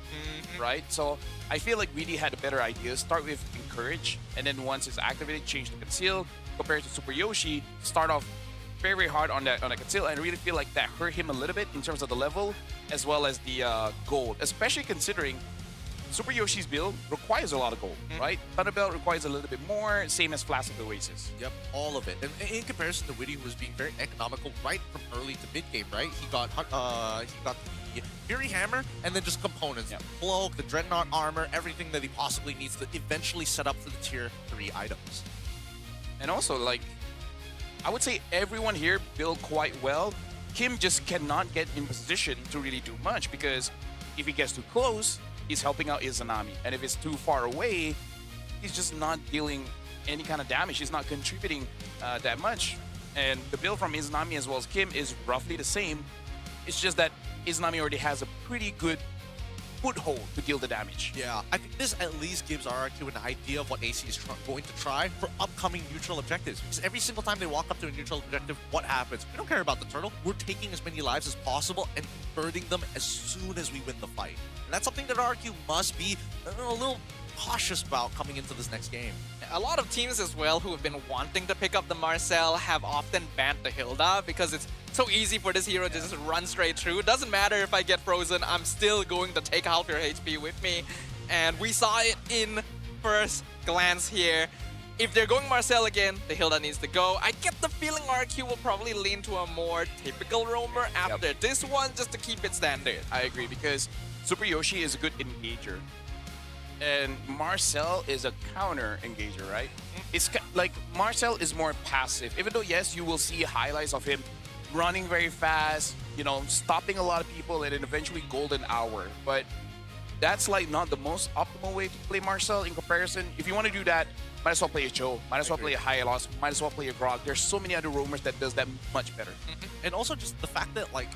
right? So I feel like Weedy had a better idea. Start with encourage, and then once it's activated, change to conceal. Compared to Super Yoshi, start off very, very hard on that conceal, and I really feel like that hurt him a little bit in terms of the level as well as the gold, especially considering Super Yoshi's build requires a lot of gold, right? Thunderbelt requires a little bit more, same as Flask of the Oasis. Yep, all of it. And in comparison to Witty, who was being very economical right from early to mid game, right? He got the Fury Hammer and then just components, Cloak, the Dreadnought armor, everything that he possibly needs to eventually set up for the tier 3 items. And also, like, I would say everyone here built quite well. Kim just cannot get in position to really do much, because if he gets too close, he's helping out Izanami. And if it's too far away, he's just not dealing any kind of damage. He's not contributing that much. And the build from Izanami as well as Kim is roughly the same. It's just that Izanami already has a pretty good foothold to deal the damage. Yeah, I think this at least gives RRQ an idea of what AC is going to try for upcoming neutral objectives. Because every single time they walk up to a neutral objective, what happens? We don't care about the turtle. We're taking as many lives as possible and converting them as soon as we win the fight. And that's something that RRQ must be a little cautious about coming into this next game. A lot of teams as well who have been wanting to pick up the Marcel have often banned the Hilda because it's so easy for this hero to just run straight through. Doesn't matter if I get frozen, I'm still going to take half your HP with me. And we saw it in first glance here. If they're going Marcel again, the Hilda needs to go. I get the feeling RQ will probably lean to a more typical roamer after this one, just to keep it standard. I agree, because Super Yoshi is a good engager. And Marcel is a counter engager, right? It's like Marcel is more passive, even though, yes, you will see highlights of him running very fast, you know, stopping a lot of people, and then eventually golden hour. But that's like not the most optimal way to play Marcel in comparison. If you want to do that, might as well play a Cho, might as well play a Hylos, might as well play a Grog. There's so many other roamers that does that much better. And also just the fact that, like,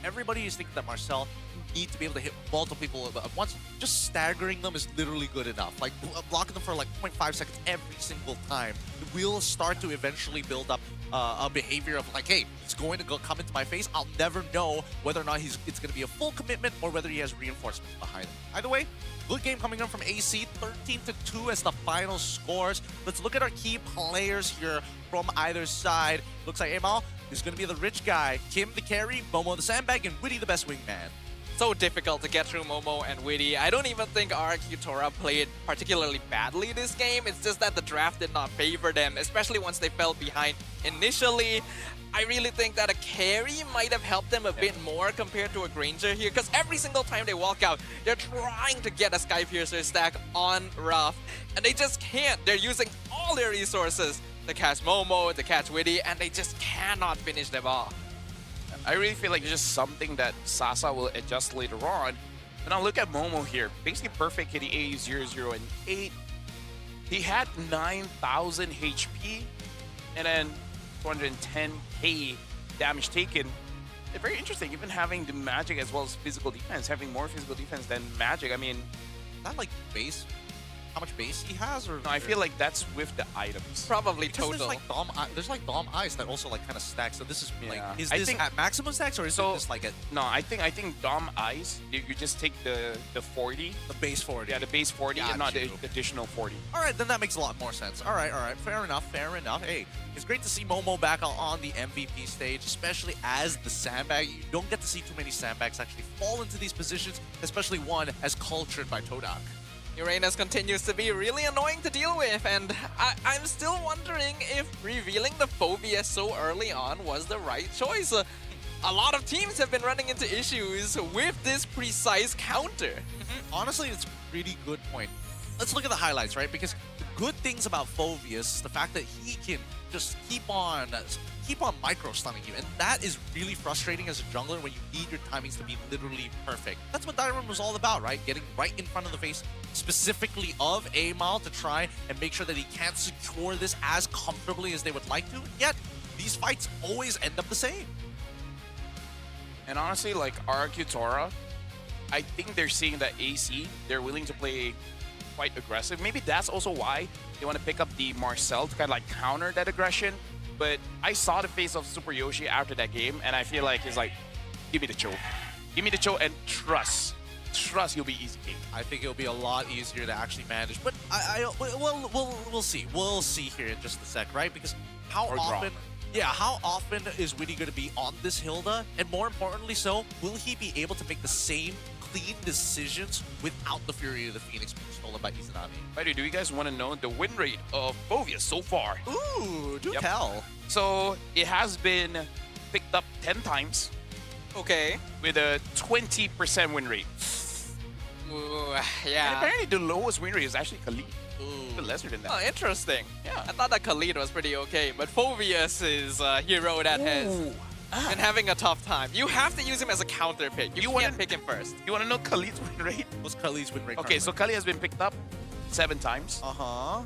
everybody is thinking that Marcel need to be able to hit multiple people at once. Just staggering them is literally good enough. Like, blocking them for like 0.5 seconds every single time will start to eventually build up a behavior of like, hey, he's going to come into my face. I'll never know whether or not it's going to be a full commitment or whether he has reinforcements behind him. Either way, good game coming in from AC, 13-2 as the final scores. Let's look at our key players here from either side. Looks like Amal is going to be the rich guy, Kim the carry, Momo the sandbag, and Witty the best wingman. So difficult to get through Momo and Witty. I don't even think RQ Tora played particularly badly this game. It's just that the draft did not favor them, especially once they fell behind initially. I really think that a carry might have helped them a bit more compared to a Granger here, because every single time they walk out, they're trying to get a Skypiercer stack on Ruff, and they just can't. They're using all their resources to catch Momo, to catch Witty, and they just cannot finish them off. I really feel like it's just something that Sasa will adjust later on. And now look at Momo here. Basically perfect hitting A00 and 8. He had 9,000 HP and then 210k damage taken. very interesting. Even having the magic as well as physical defense, having more physical defense than magic. I mean, not like base. How much base he has, or no, I feel like that's with the items. Probably because total. There's like Dom Ice that also like kind of stacks. So this is like, is I this think, at maximum stacks, or is it just like a? No, I think Dom Ice. You just take the 40, the base 40. Yeah, the base 40, and not the additional 40. All right, then that makes a lot more sense. All right, fair enough. Hey, it's great to see Momo back on the MVP stage, especially as the sandbag. You don't get to see too many sandbags actually fall into these positions, especially one as cultured by Todak. Uranus continues to be really annoying to deal with, and I'm still wondering if revealing the phobia so early on was the right choice. A lot of teams have been running into issues with this precise counter. Honestly, it's a really good point. Let's look at the highlights, right? Because the good things about Phobius is the fact that he can just keep on micro stunning you, and that is really frustrating as a jungler when you need your timings to be literally perfect. That's what Diamond was all about, right? Getting right in front of the face specifically of Amal to try and make sure that he can't secure this as comfortably as they would like to, yet these fights always end up the same. And honestly, like RQ Tora, I think they're seeing that AC, they're willing to play quite aggressive. Maybe that's also why they want to pick up the Marcel to kind of like counter that aggression. But I saw the face of Super Yoshi after that game, and I feel like he's like, give me the choke. Give me the choke and trust. Trust you'll be easy game. I think it'll be a lot easier to actually manage. But we'll see. We'll see here in just a sec, right? Because how often is Witty going to be on this Hilda? And more importantly so, will he be able to make the same clean decisions without the Fury of the Phoenix being stolen by Izanami? By the way, do you guys want to know the win rate of Phobius so far? Ooh, do tell. So it has been picked up 10 times. Okay. With a 20% win rate. Ooh, yeah. And apparently the lowest win rate is actually Khalid. A bit lesser than that. Oh, interesting. Yeah. I thought that Khalid was pretty okay, but Phobius is a hero that has been having a tough time. You have to use him as a counter pick. You can't pick him first. You want to know Khalid's win rate? What's Khalid's win rate? Okay, so Khalid has been picked up 7 times. Uh-huh.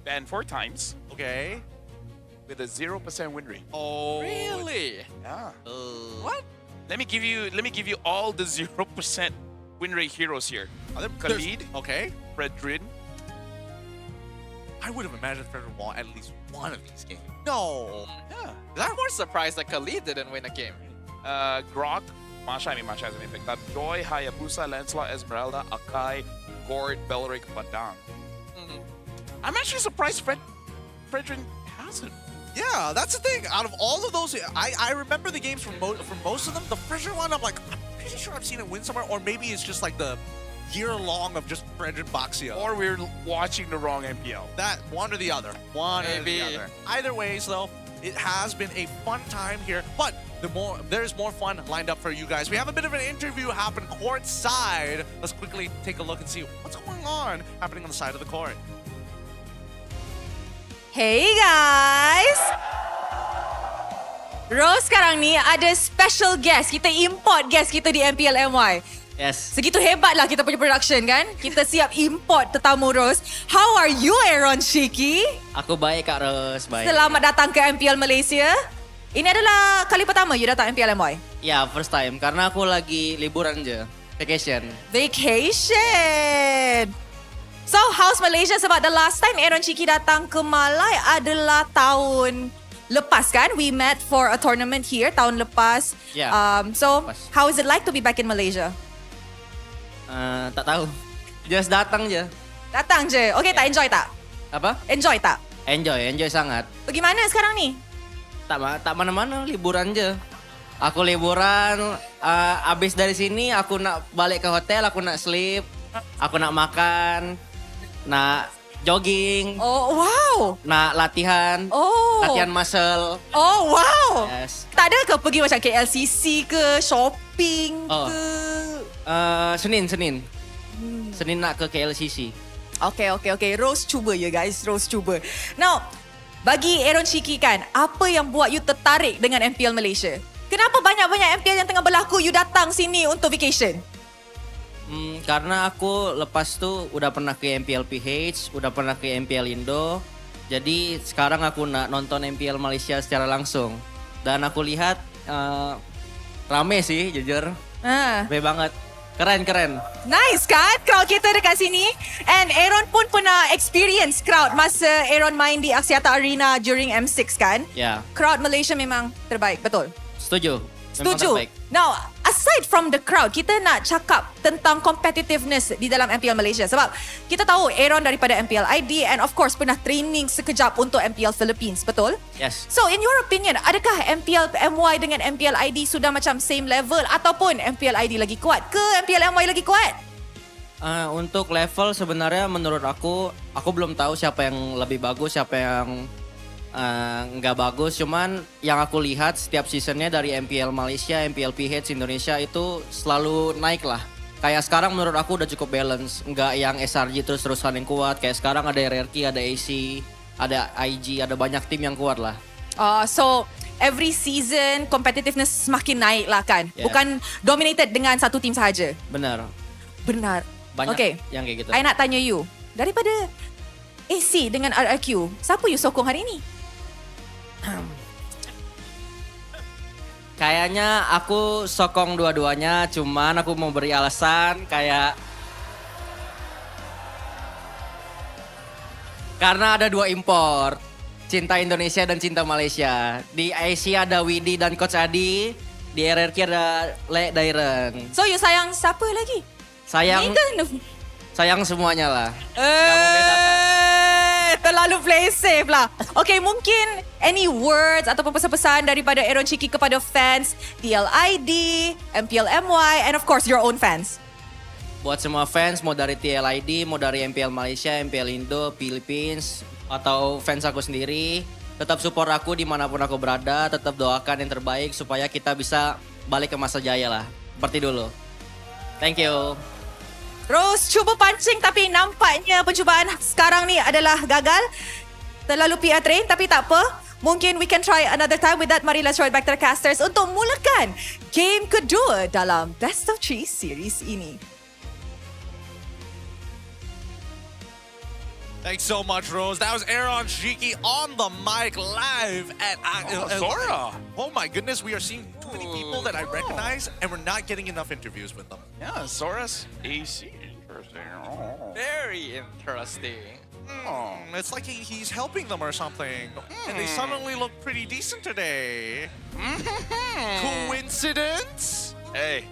And 4 times. Okay. With a 0% win rate. Oh, really? Yeah. What? Let me give you all the 0% win rate heroes here. Khalid. Okay. Fredrin. I would have imagined Fredrin won at least one of these games. No. Yeah. I'm more surprised that Khalid didn't win a game. Grok. Masha hasn't been picked up. Joy, Hayabusa, Lancelot, Esmeralda, Akai, Gord, Belric, Badang. I'm actually surprised Fredrin hasn't. Yeah, that's the thing. Out of all of those, I remember the games from most of them. The Fredrin one, I'm pretty sure I've seen it win somewhere, or maybe it's just like the year long of just Fredrin Boxia. Or we're watching the wrong MPL. That one or the other. One maybe. or the other. Either ways, though, it has been a fun time here, but there's more fun lined up for you guys. We have a bit of an interview happen courtside. Let's quickly take a look and see what's going on happening on the side of the court. Hey guys! Rose sekarang ni ada special guest. Kita import guest kita di MPL MY. Yes. Segitu hebatlah kita punya production kan? Kita siap import tetamu Rose. How are you Aaron Shiki? Aku baik Kak Rose, baik. Selamat datang ke MPL Malaysia. Ini adalah kali pertama you datang MPL MY? Ya, first time. Karena aku lagi liburan je. Vacation. Vacation! So, how's Malaysia? Sebab the last time Aaron Shiki datang ke Malai adalah tahun lepas kan? We met for a tournament here tahun lepas. Yeah. So, how is it like to be back in Malaysia? Tak tahu. Just datang je. Datang je. Okay, tak enjoy tak? Apa? Enjoy tak? Enjoy sangat. Pergi mana sekarang ni? Tak mana-mana, liburan je. Aku liburan, abis dari sini aku nak balik ke hotel, aku nak sleep, aku nak makan, nak jogging. Oh, wow. Nak latihan. Oh. Latihan muscle. Oh, wow. Yes. Tak ada ke pergi macam KLCC ke, shopping ke? Senin. Senin nak ke KLCC. Okay. Rose cuba ya guys, Rose cuba. Now, bagi Aaron Shiki kan, apa yang buat you tertarik dengan MPL Malaysia? Kenapa banyak-banyak MPL yang tengah berlaku you datang sini untuk vacation? Karena aku lepas tu udah pernah ke MPL PH, udah pernah ke MPL Indo. Jadi sekarang aku nak nonton MPL Malaysia secara langsung. Dan aku lihat Rame sih, jujur. Ah. Rame banget. Keren. Nice kan crowd kita dekat sini. And Aaron pun pernah experience crowd masa Aaron main di Axiata Arena during M6 kan? Ya, Crowd Malaysia memang terbaik, betul? setuju. Memang Setuju. terbaik. Now, aside from the crowd, kita nak cakap tentang competitiveness di dalam MPL Malaysia. Sebab kita tahu Aaron daripada MPL ID and of course pernah training sekejap untuk MPL Philippines, betul? Yes. So, in your opinion, adakah MPL MY dengan MPL ID sudah macam same level ataupun MPL ID lagi kuat ke MPL MY lagi kuat? Untuk level sebenarnya menurut aku belum tahu siapa yang lebih bagus, siapa yang nggak bagus. Cuman yang aku lihat setiap seasonnya dari MPL Malaysia, MPL PH Indonesia itu selalu naik lah. Kayak sekarang menurut aku udah cukup balance. Nggak yang SRG terus-terusan yang kuat. Kayak sekarang ada RRQ, ada AC, ada IG, ada banyak tim yang kuat lah. So, every season competitiveness semakin naik lah kan? Yeah. Bukan dominated dengan satu tim sahaja. Benar. Banyak Okay. yang kayak gitu. I nak tanya you, daripada AC dengan RRQ, siapa you sokong hari ini? Kayaknya aku sokong dua-duanya, cuman aku mau beri alasan kayak karena ada dua import, cinta Indonesia dan cinta Malaysia. Di IC ada Widi dan Coach Adi, di RRQ ada Le Dairen. So you sayang siapa lagi? Sayang semuanya lah. Terlalu play safe lah. Okay, mungkin any words ataupun pesan-pesan daripada Aaron Chiki kepada fans TLID, MPL MY and of course your own fans. Buat semua fans, mau dari TLID, mau dari MPL Malaysia, MPL Indo, Philippines, atau fans aku sendiri, tetap support aku dimanapun aku berada, tetap doakan yang terbaik supaya kita bisa balik ke masa jaya lah. Seperti dulu. Thank you. Rose cuba pancing tapi nampaknya percubaan sekarang ni adalah gagal. Terlalu PR train tapi tak apa. Mungkin we can try another time with that. Mari let's throw it back to the casters untuk mulakan game kedua dalam Best of 3 series ini. Thanks so much, Rose. That was Aaron Shiki on the mic live at Zora. Oh my goodness, we are seeing too many people that I recognize and we're not getting enough interviews with them. Yeah, Zora's AC. Interesting. Very interesting. It's like he's helping them or something. And they suddenly look pretty decent today. Coincidence? Hey,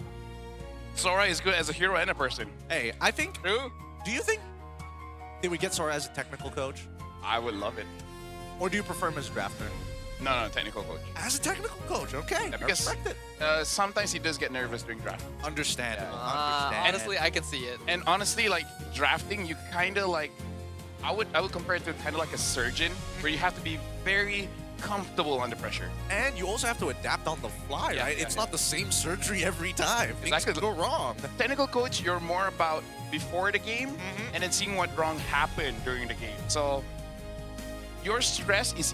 Zora is good as a hero and a person. Hey, I think... True. Do you think they would get Sora as a technical coach? I would love it. Or do you prefer him as a drafter? No, technical coach. As a technical coach, okay. Yeah, because sometimes he does get nervous during draft. Understandable. Honestly, I can see it. And honestly, like drafting, you kind of like, I would compare it to kind of like a surgeon, where you have to be very comfortable under pressure. And you also have to adapt on the fly, right? It's not the same surgery every time. Things could go wrong. Technical coach, you're more about before the game and then seeing what wrong happened during the game. So your stress is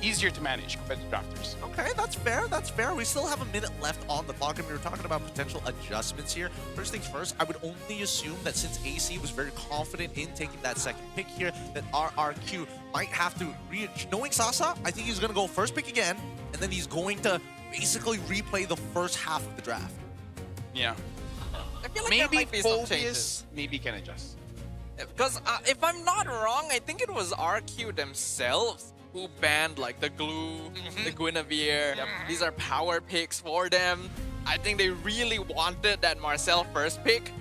easier to manage compared to drafters. Okay, that's fair. That's fair. We still have a minute left on the clock, and we were talking about potential adjustments here. First things first, I would only assume that since AC was very confident in taking that second pick here, that RRQ might have to knowing Sasa, I think he's going to go first pick again, and then he's going to basically replay the first half of the draft. Yeah. I feel like Maybe there might be some changes. maybe can adjust. Because if I'm not wrong, I think it was RQ themselves who banned like the glue, the Guinevere. These are power picks for them. I think they really wanted that Marcel first pick.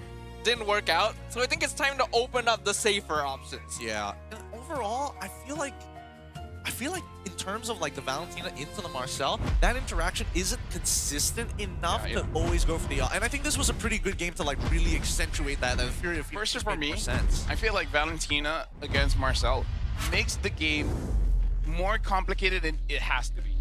Didn't work out. So I think it's time to open up the safer options. Yeah. And overall, I feel like in terms of like the Valentina into the Marcel, that interaction isn't consistent enough to always go for the and I think this was a pretty good game to like really accentuate that. Fury of First for me, I feel like Valentina against Marcel makes the game more complicated than it has to be.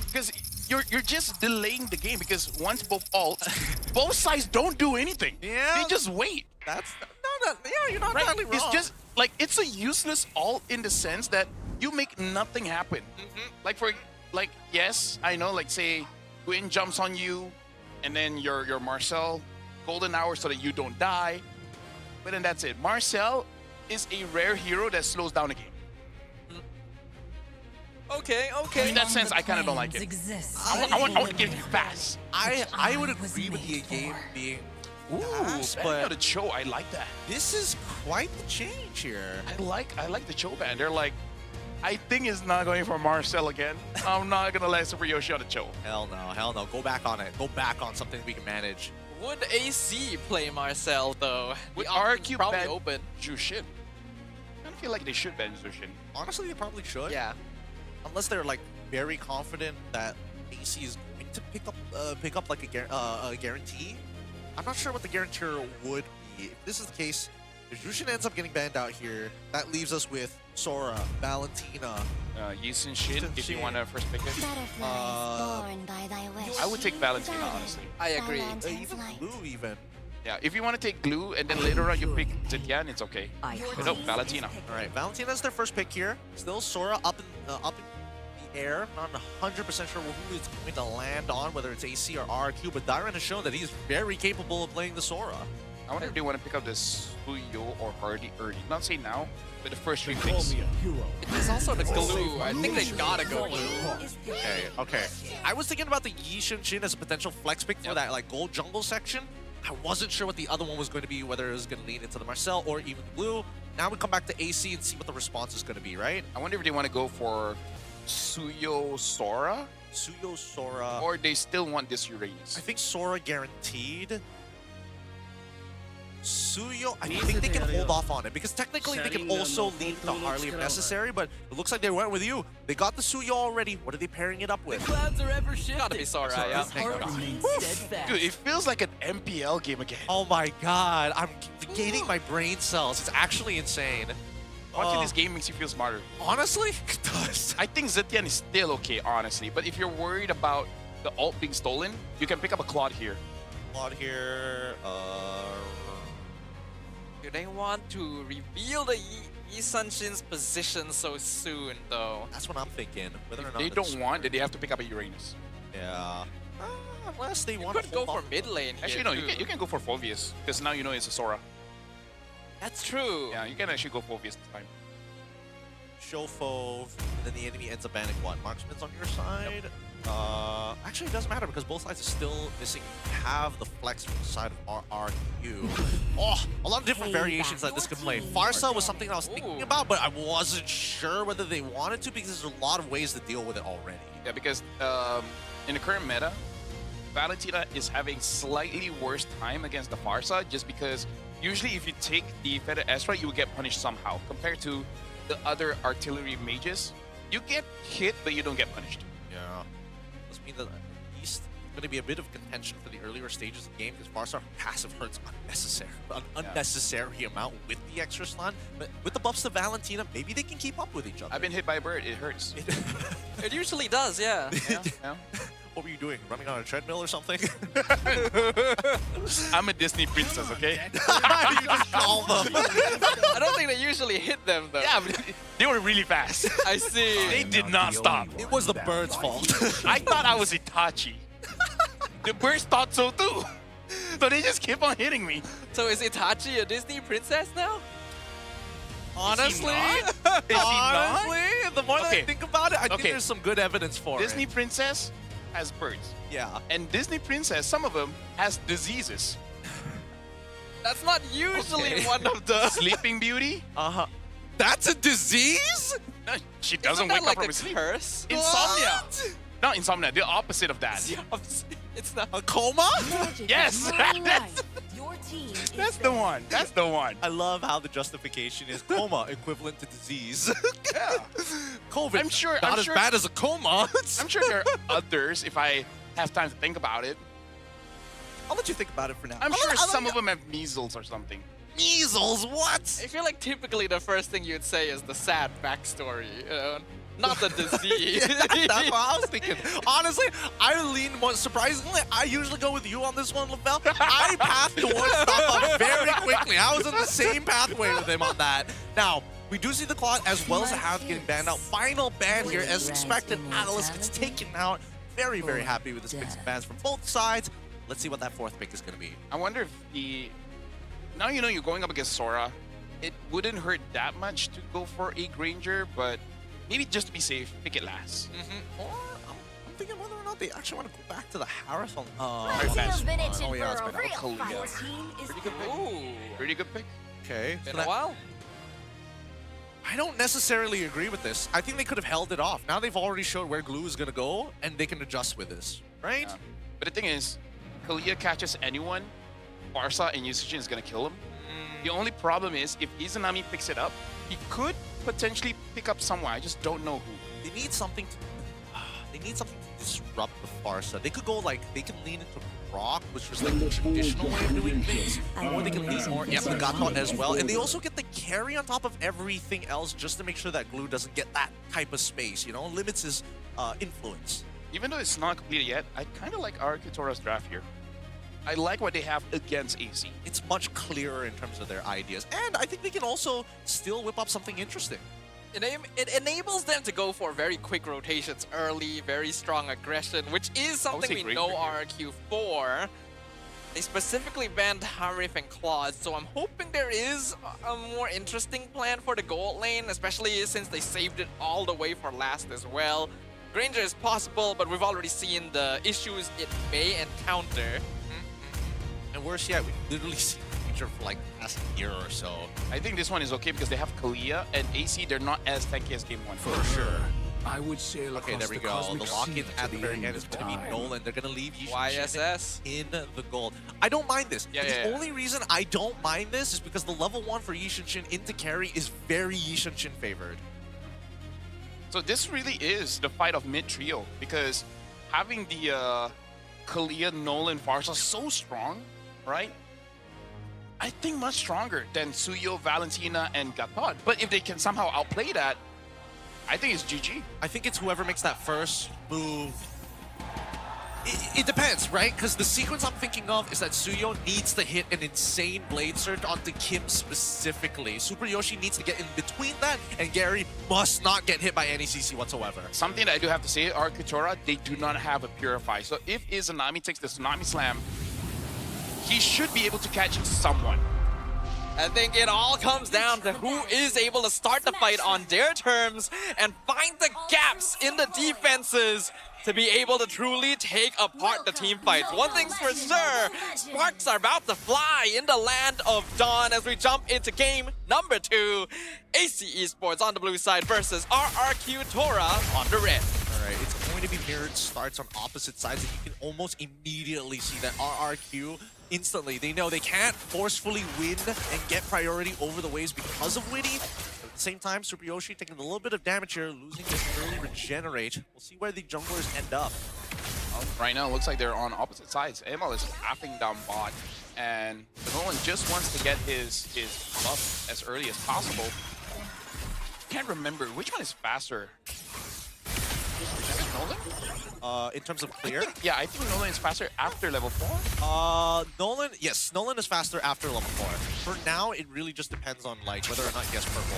Because you're just delaying the game, because once both ults, both sides don't do anything. Yeah. They just wait. You're not entirely wrong. It's just like it's a useless ult in the sense that you make nothing happen. Like yes, I know, like say Gwyn jumps on you and then your Marcel golden hour so that you don't die. But then that's it. Marcel is a rare hero that slows down a game. Okay, In okay. that sense, I kind of don't like it. I want to get it fast. I would agree with the game being fast, But but the Cho, I like that. this is quite the change here. I like the Cho band. They're like, I think it's not going for Marcel again. I'm not gonna let Super Yoshi on the Cho. Hell no. Go back on it. Go back on something we can manage. Would AC play Marcel though? Would The option's RQ probably ban open. Jushin? I feel like they should ban Jushin. Honestly, they probably should. Yeah. Unless they're like very confident that AC is going to pick up like a guarantee. I'm not sure what the guarantor would be. If this is the case, if Jushin ends up getting banned out here, that leaves us with Sora, Valentina, Yisun Shin, if you want to first pick it. I would take Valentina, honestly. I agree. Even Blue even. Yeah, if you want to take Glue and then later on you pick Zetian, it's okay. But no, Valentina. All right, Valentina's their first pick here. Still Sora up in the air. Not 100% sure who it's going to land on, whether it's AC or RQ, but Dairon has shown that he's very capable of playing the Sora. I wonder if they want to pick up this Suyo or Hardy early. Not say now, but the first 3 picks. It is also the glue. I think they gotta go glue. Okay. I was thinking about the Yi Shin as a potential flex pick for that like gold jungle section. I wasn't sure what the other one was going to be, whether it was going to lean into the Marcel or even Blue. Now we come back to AC and see what the response is going to be, right? I wonder if they want to go for Suyo Sora? Suyo Sora. Or they still want this Uranus? I think Sora guaranteed. Suyo, I think they can hold off on it because technically they can also lean to Harley if necessary, but it looks like they went with you. They got the Suyo already. What are they pairing it up with? Clouds are ever shifting. Gotta be Sora, yeah. Dude, it feels like an MPL game again. Oh my god, I'm gaining my brain cells. It's actually insane. Watching this game makes you feel smarter. Honestly, it does. I think Zetian is still okay, honestly. But if you're worried about the ult being stolen, you can pick up a Claude here. Claude here, Do they want to reveal the Yi Sunshin's position so soon, though? That's what I'm thinking. Whether or If not they don't want, then they have to pick up a Uranus. Yeah. Unless they want could go for mid lane. Actually, no, you can go for Phoveus, because now you know it's a Sora. That's true. Yeah, you can actually go Phoveus this time. Show Fove, and then the enemy ends up banning what? Marksman's on your side? Yep. Actually, it doesn't matter because both sides are still missing have the flex from the side of RRQ. Oh, a lot of different variations that this could play. Farsa was something I was thinking about, but I wasn't sure whether they wanted to because there's a lot of ways to deal with it already. Yeah, because in the current meta, Valentina is having slightly worse time against the Farsa just because usually if you take the Feather Estra, you will get punished somehow compared to the other artillery mages. You get hit, but you don't get punished. Yeah. Does mean that at least going to be a bit of contention for the earlier stages of the game because Farsa passive hurts an unnecessary amount with the extra stun. But with the buffs to Valentina, maybe they can keep up with each other. I've been hit by a bird. It hurts. It usually does, yeah. Yeah. What were you doing? Running on a treadmill or something? I'm a Disney princess, okay? You just call them. I don't think they usually hit them, though. Yeah, but they were really fast. I see. They did not stop. It was the bird's fault. I thought I was Itachi. The birds thought so too. So they just keep on hitting me. So is Itachi a Disney princess now? Honestly, Is he not? the more that I Okay. think about it, I think Okay. there's some good evidence for Disney it. princess has birds. Yeah. And Disney princess, some of them, has diseases. That's not usually one of the... Sleeping Beauty? Uh-huh. That's a disease? No, she doesn't Isn't that wake like up from a sleep. curse? Insomnia. Not insomnia, the opposite of that. It's not a coma? Yes! That's the one. That's the one. I love how the justification is coma equivalent to disease. Yeah. COVID, I'm sure, not as bad as a coma. I'm sure there are others if I have time to think about it. I'll let you think about it for now. I'm sure some of them have measles or something. Measles? What? I feel like typically the first thing you'd say is the sad backstory, you know? Not the disease. That's what I was thinking. Honestly, I lean more. Surprisingly, I usually go with you on this one, LaFell. I path towards Stop very quickly. I was on the same pathway with him on that. Now, we do see the Claude as well as the Hound getting banned out. Final ban here as expected. Atlas gets taken out. Very, very happy with this picks and bans from both sides. Let's see what that fourth pick is going to be. I wonder if the... Now you're going up against Sora. It wouldn't hurt that much to go for a Granger, but maybe just to be safe, pick it last. Or I'm thinking whether or not they actually want to go back to the Harris on. Fast. been itching Oh yeah, it's for a been real Kalia. fight. Pretty good pick. Pretty good pick. Okay. Been a while. I don't necessarily agree with this. I think they could have held it off. Now they've already showed where glue is going to go, and they can adjust with this, right? Yeah. But the thing is, Kalia catches anyone, Barca and Yusichin is going to kill him. The only problem is, if Izanami picks it up, he could potentially pick up someone. I just don't know who. They need something to. They need something to disrupt the Farsa. They could go like they can lean into Rock, which was like the traditional way of doing things, or they can lean more. Yep, the Gatot as well, and they also get the carry on top of everything else just to make sure that glue doesn't get that type of space. You know, limits his influence. Even though it's not completed yet, I kind of like Arcatora's draft here. I like what they have against AC. It's much clearer in terms of their ideas, and I think they can also still whip up something interesting. It enables them to go for very quick rotations early, very strong aggression, which is something we know RRQ4. They specifically banned Harif and Claws, so I'm hoping there is a more interesting plan for the gold lane, especially since they saved it all the way for last as well. Granger is possible, but we've already seen the issues it may encounter. And worse yet, we've literally seen Granger for like the past year or so. I think this one is okay because they have Kalia and AC. They're not as tanky as game one. For sure. I would sail Okay, there we go. The lock-in at the very end is going to be Nolan. They're going to leave YSS in the gold. I don't mind this. Yeah, the only reason I don't mind this is because the level 1 for Yishinshin into carry is very Yishinshin favored. So this really is the fight of mid-trio because having the Kalia, Nolan, Farsa so strong, right? I think much stronger than Suyo, Valentina, and Gatot. But if they can somehow outplay that, I think it's GG. I think it's whoever makes that first move. It depends, right? Because the sequence I'm thinking of is that Suyo needs to hit an insane Blade Surge onto Kim specifically. Super Yoshi needs to get in between that, and Gary must not get hit by any CC whatsoever. Something that I do have to say, Arcatoria, they do not have a Purify. So if Izanami takes the Tsunami Slam, he should be able to catch someone. I think it all comes down to who is able to start the fight on their terms and find the gaps in the defenses to be able to truly take apart the team fights. One thing's for sure, sparks are about to fly in the land of dawn as we jump into game number 2. AC Esports on the blue side versus RRQ Tora on the red. Alright, it's going to be mirrored starts on opposite sides, and you can almost immediately see that RRQ instantly. They know they can't forcefully win and get priority over the waves because of Witty. But at the same time, Super Yoshi taking a little bit of damage here, losing his early regenerate. We'll see where the junglers end up. Right now, it looks like they're on opposite sides. ML is halving down bot, and Nolan just wants to get his buff as early as possible. Can't remember, which one is faster? Is it Nolan? In terms of clear? I think Nolan is faster after level 4. Nolan is faster after level 4. For now, it really just depends on like whether or not he gets purple.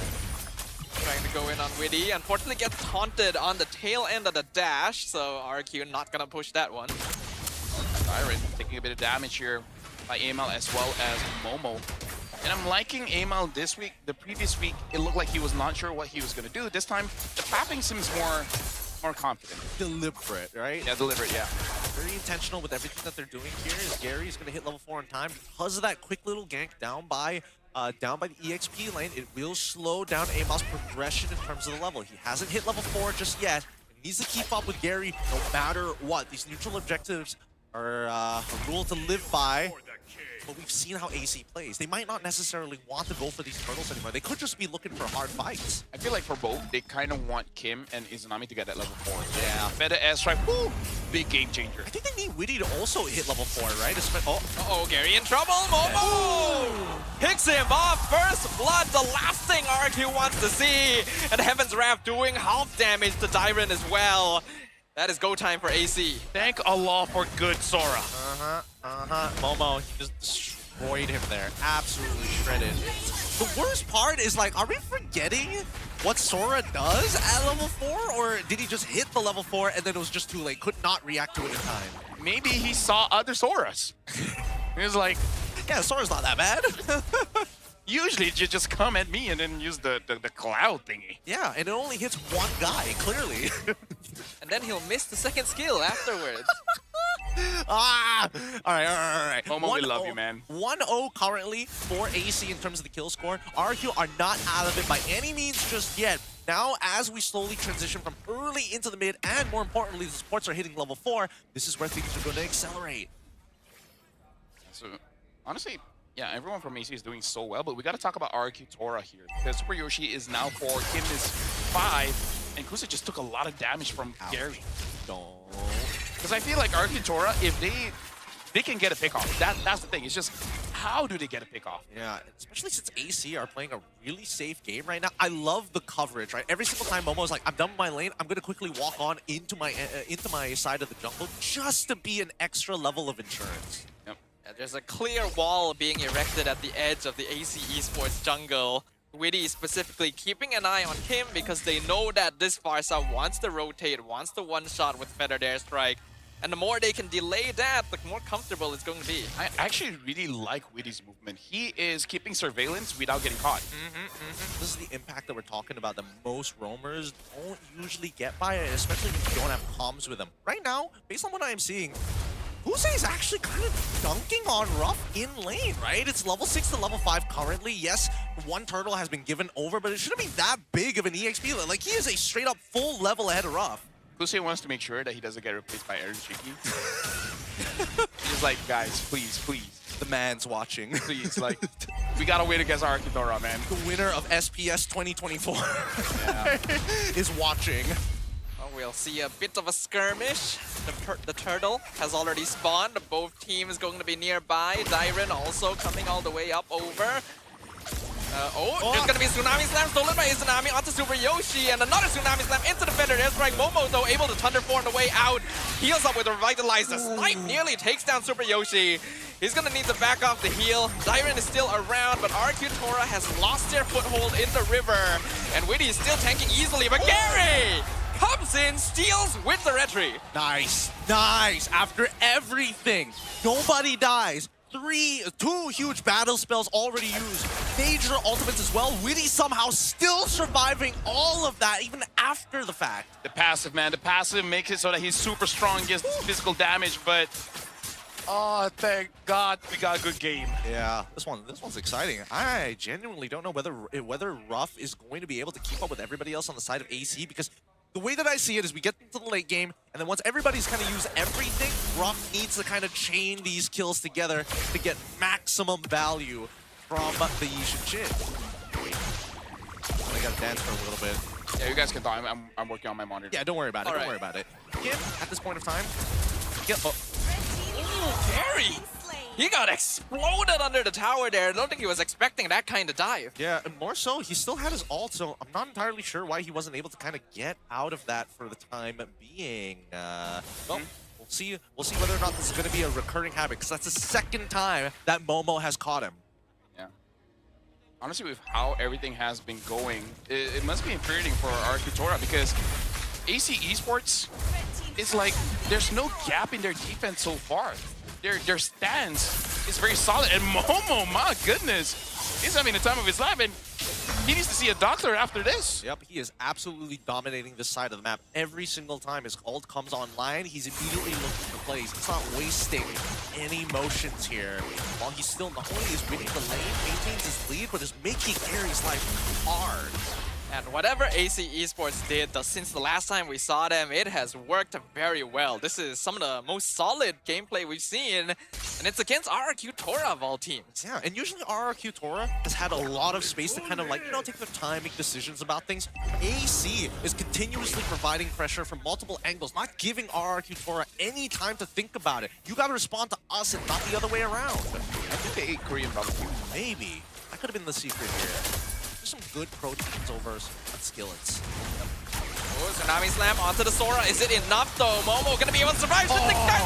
Trying to go in on Witty. Unfortunately gets taunted on the tail end of the dash, so RQ not gonna push that one. Siren taking a bit of damage here by AML as well as Momo. And I'm liking AML this week. The previous week, it looked like he was not sure what he was gonna do. This time, the tapping seems more confident. Deliberate, right? Yeah, deliberate, yeah. Very intentional with everything that they're doing here. Is Gary's going to hit level 4 in time because of that quick little gank down by the EXP lane. It will slow down AML's progression in terms of the level. He hasn't hit level 4 just yet. He needs to keep up with Gary no matter what. These neutral objectives are a rule to live by. But we've seen how AC plays. They might not necessarily want to go for these turtles anymore. They could just be looking for hard fights. I feel like for both, they kind of want Kim and Izanami to get that level 4. Yeah. Better airstrike, woo! Big game changer. I think they need Witty to also hit level 4, right? Uh-oh, Gary in trouble. Momo picks him off. First blood, the last thing RQ wants to see. And Heaven's Wrath doing half damage to Dyron as well. That is go time for AC. Thank Allah for good Sora. Momo, he just destroyed him there. Absolutely shredded. The worst part is, like, are we forgetting what Sora does at level 4? Or did he just hit the level 4 and then it was just too late? Could not react to it in time. Maybe he saw other Soras. He was like, yeah, Sora's not that bad. Usually you just come at me and then use the cloud thingy. Yeah, and it only hits one guy, clearly. And then he'll miss the second skill afterwards. All right. Momo, we love you, man. 1-0 currently for AC in terms of the kill score. RQ are not out of it by any means just yet. Now, as we slowly transition from early into the mid, and more importantly, the supports are hitting level 4, this is where things are going to accelerate. So, honestly, yeah, everyone from AC is doing so well, but we got to talk about RQ Tora here, because Super Yoshi is now 4, Kim is 5, and Kusa just took a lot of damage from Gary. Because I feel like RQ Tora, if they can get a pick off, that's the thing. It's just, how do they get a pick off? Yeah, especially since AC are playing a really safe game right now. I love the coverage, right? Every single time Momo's like, I'm done with my lane, I'm going to quickly walk on into my side of the jungle just to be an extra level of insurance. Yep. Yeah, there's a clear wall being erected at the edge of the AC Esports jungle. Witty specifically keeping an eye on Kim because they know that this Farsa wants to rotate, wants to one-shot with Feathered Airstrike. And the more they can delay that, the more comfortable it's going to be. I actually really like Witty's movement. He is keeping surveillance without getting caught. This is the impact that we're talking about that most roamers don't usually get by it, especially if you don't have comms with them. Right now, based on what I'm seeing, Husei is actually kind of dunking on Ruff in lane, right? It's level 6 to level 5 currently. Yes, one turtle has been given over, but it shouldn't be that big of an EXP. Like, he is a straight up full level ahead of Ruff. Husei wants to make sure that he doesn't get replaced by Aaron Shiki. He's like, guys, please. The man's watching. Please, like, we gotta win against Archidora, man. The winner of SPS 2024 is watching. Well, we'll see a bit of a skirmish. The turtle has already spawned. Both teams going to be nearby. Dyren also coming all the way up over. There's gonna be Tsunami Slam stolen by Izanami onto Super Yoshi, and another Tsunami Slam into the Feathered Airstrike. Momo, though, able to Thunderform on the way out. Heals up with a Revitalize. The snipe nearly takes down Super Yoshi. He's gonna need to back off the heal. Dyren is still around, but RQ Tora has lost their foothold in the river. And Witty is still tanking easily, but Gary comes in, steals with the retry. Nice. After everything, nobody dies. Two huge battle spells already used. Major ultimates as well. Witty somehow still surviving all of that, even after the fact. The passive, man. The passive makes it so that he's super strong, gets physical damage, but... Oh, thank God we got a good game. Yeah, this one's exciting. I genuinely don't know whether Ruff is going to be able to keep up with everybody else on the side of AC, because the way that I see it is we get into the late game, and then once everybody's kind of used everything, Ruff needs to kind of chain these kills together to get maximum value from the Yishin Chin. I gotta dance for a little bit. Yeah, you guys can talk. I'm working on my monitor. Yeah, don't worry about it. Don't worry about it. Kim, at this point of time, Gary! He got exploded under the tower there. I don't think he was expecting that kind of dive. Yeah, and more so, he still had his ult, so I'm not entirely sure why he wasn't able to kind of get out of that for the time being. Well, we'll see whether or not this is going to be a recurring habit, because that's the second time that Momo has caught him. Yeah. Honestly, with how everything has been going, it must be infuriating for RQ Tora, because AC Esports is like, there's no gap in their defense so far. Their stance is very solid, and Momo, my goodness, he's having the time of his life, and he needs to see a doctor after this. Yep, he is absolutely dominating this side of the map. Every single time his ult comes online, he's immediately looking for plays. He's not wasting any motions here. While he's still not only is winning the lane, maintains his lead, but is making Gary's life hard. And whatever AC Esports did since the last time we saw them, it has worked very well. This is some of the most solid gameplay we've seen, and it's against RRQ Tora of all teams. Yeah, and usually RRQ Tora has had a lot of space to kind of like, take their time, make decisions about things. AC is continuously providing pressure from multiple angles, not giving RRQ Tora any time to think about it. You gotta respond to us and not the other way around. I think they ate Korean barbecue. Maybe. That could have been the secret here. Some good proteins over at Skillets. Oh, Tsunami Slam onto the Sora. Is it enough though? Momo gonna be able to survive. The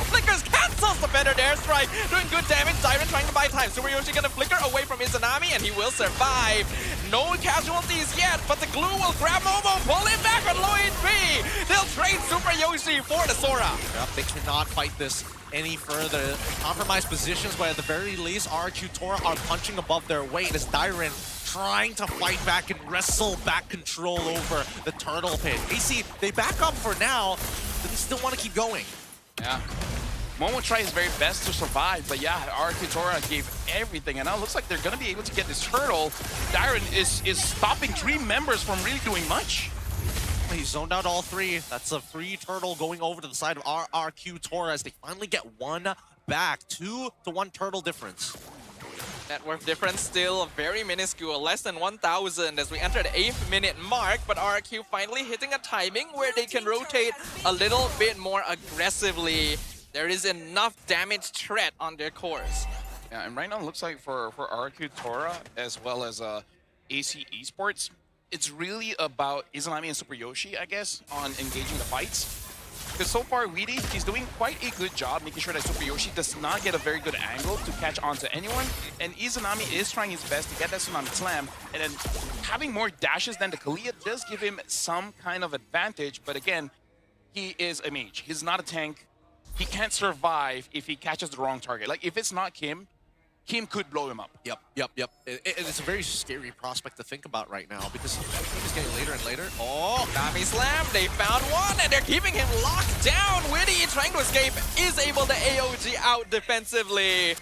flickers cancels the Feathered Airstrike. Doing good damage. Dyren trying to buy time. Super Yoshi gonna flicker away from Izanami, and he will survive. No casualties yet, but the glue will grab Momo. Pull him back on low HP. They'll trade Super Yoshi for the Sora. Yep, they cannot fight this any further. Compromised positions, but at the very least, RQ Tora are punching above their weight as Dyren trying to fight back and wrestle back control over the turtle pit. AC, they back up for now, but they still want to keep going. Yeah. Momo tried his very best to survive, but yeah, RQ Tora gave everything, and now it looks like they're going to be able to get this turtle. Dyren is stopping 3 members from really doing much. He zoned out all 3. That's a free turtle going over to the side of RQ Tora as they finally get one back. 2 to 1 turtle difference. Net worth difference still very minuscule, less than 1,000 as we enter the 8th minute mark, but RQ finally hitting a timing where they can rotate a little bit more aggressively. There is enough damage threat on their cores. Yeah, and right now it looks like for RQ Tora as well as AC Esports, it's really about Izanami and Super Yoshi, I guess, on engaging the fights. Because so far, Weedy, he's doing quite a good job making sure that Super Yoshi does not get a very good angle to catch onto anyone. And Izanami is trying his best to get that Tsunami Slam. And then having more dashes than the Kalia does give him some kind of advantage. But again, he is a mage. He's not a tank. He can't survive if he catches the wrong target. Like, if it's not Kim, Kim could blow him up. Yep. It's a very scary prospect to think about right now because the game is getting later and later. Oh, Nami Slam, they found one and they're keeping him locked down. Witty trying to escape is able to AOG out defensively.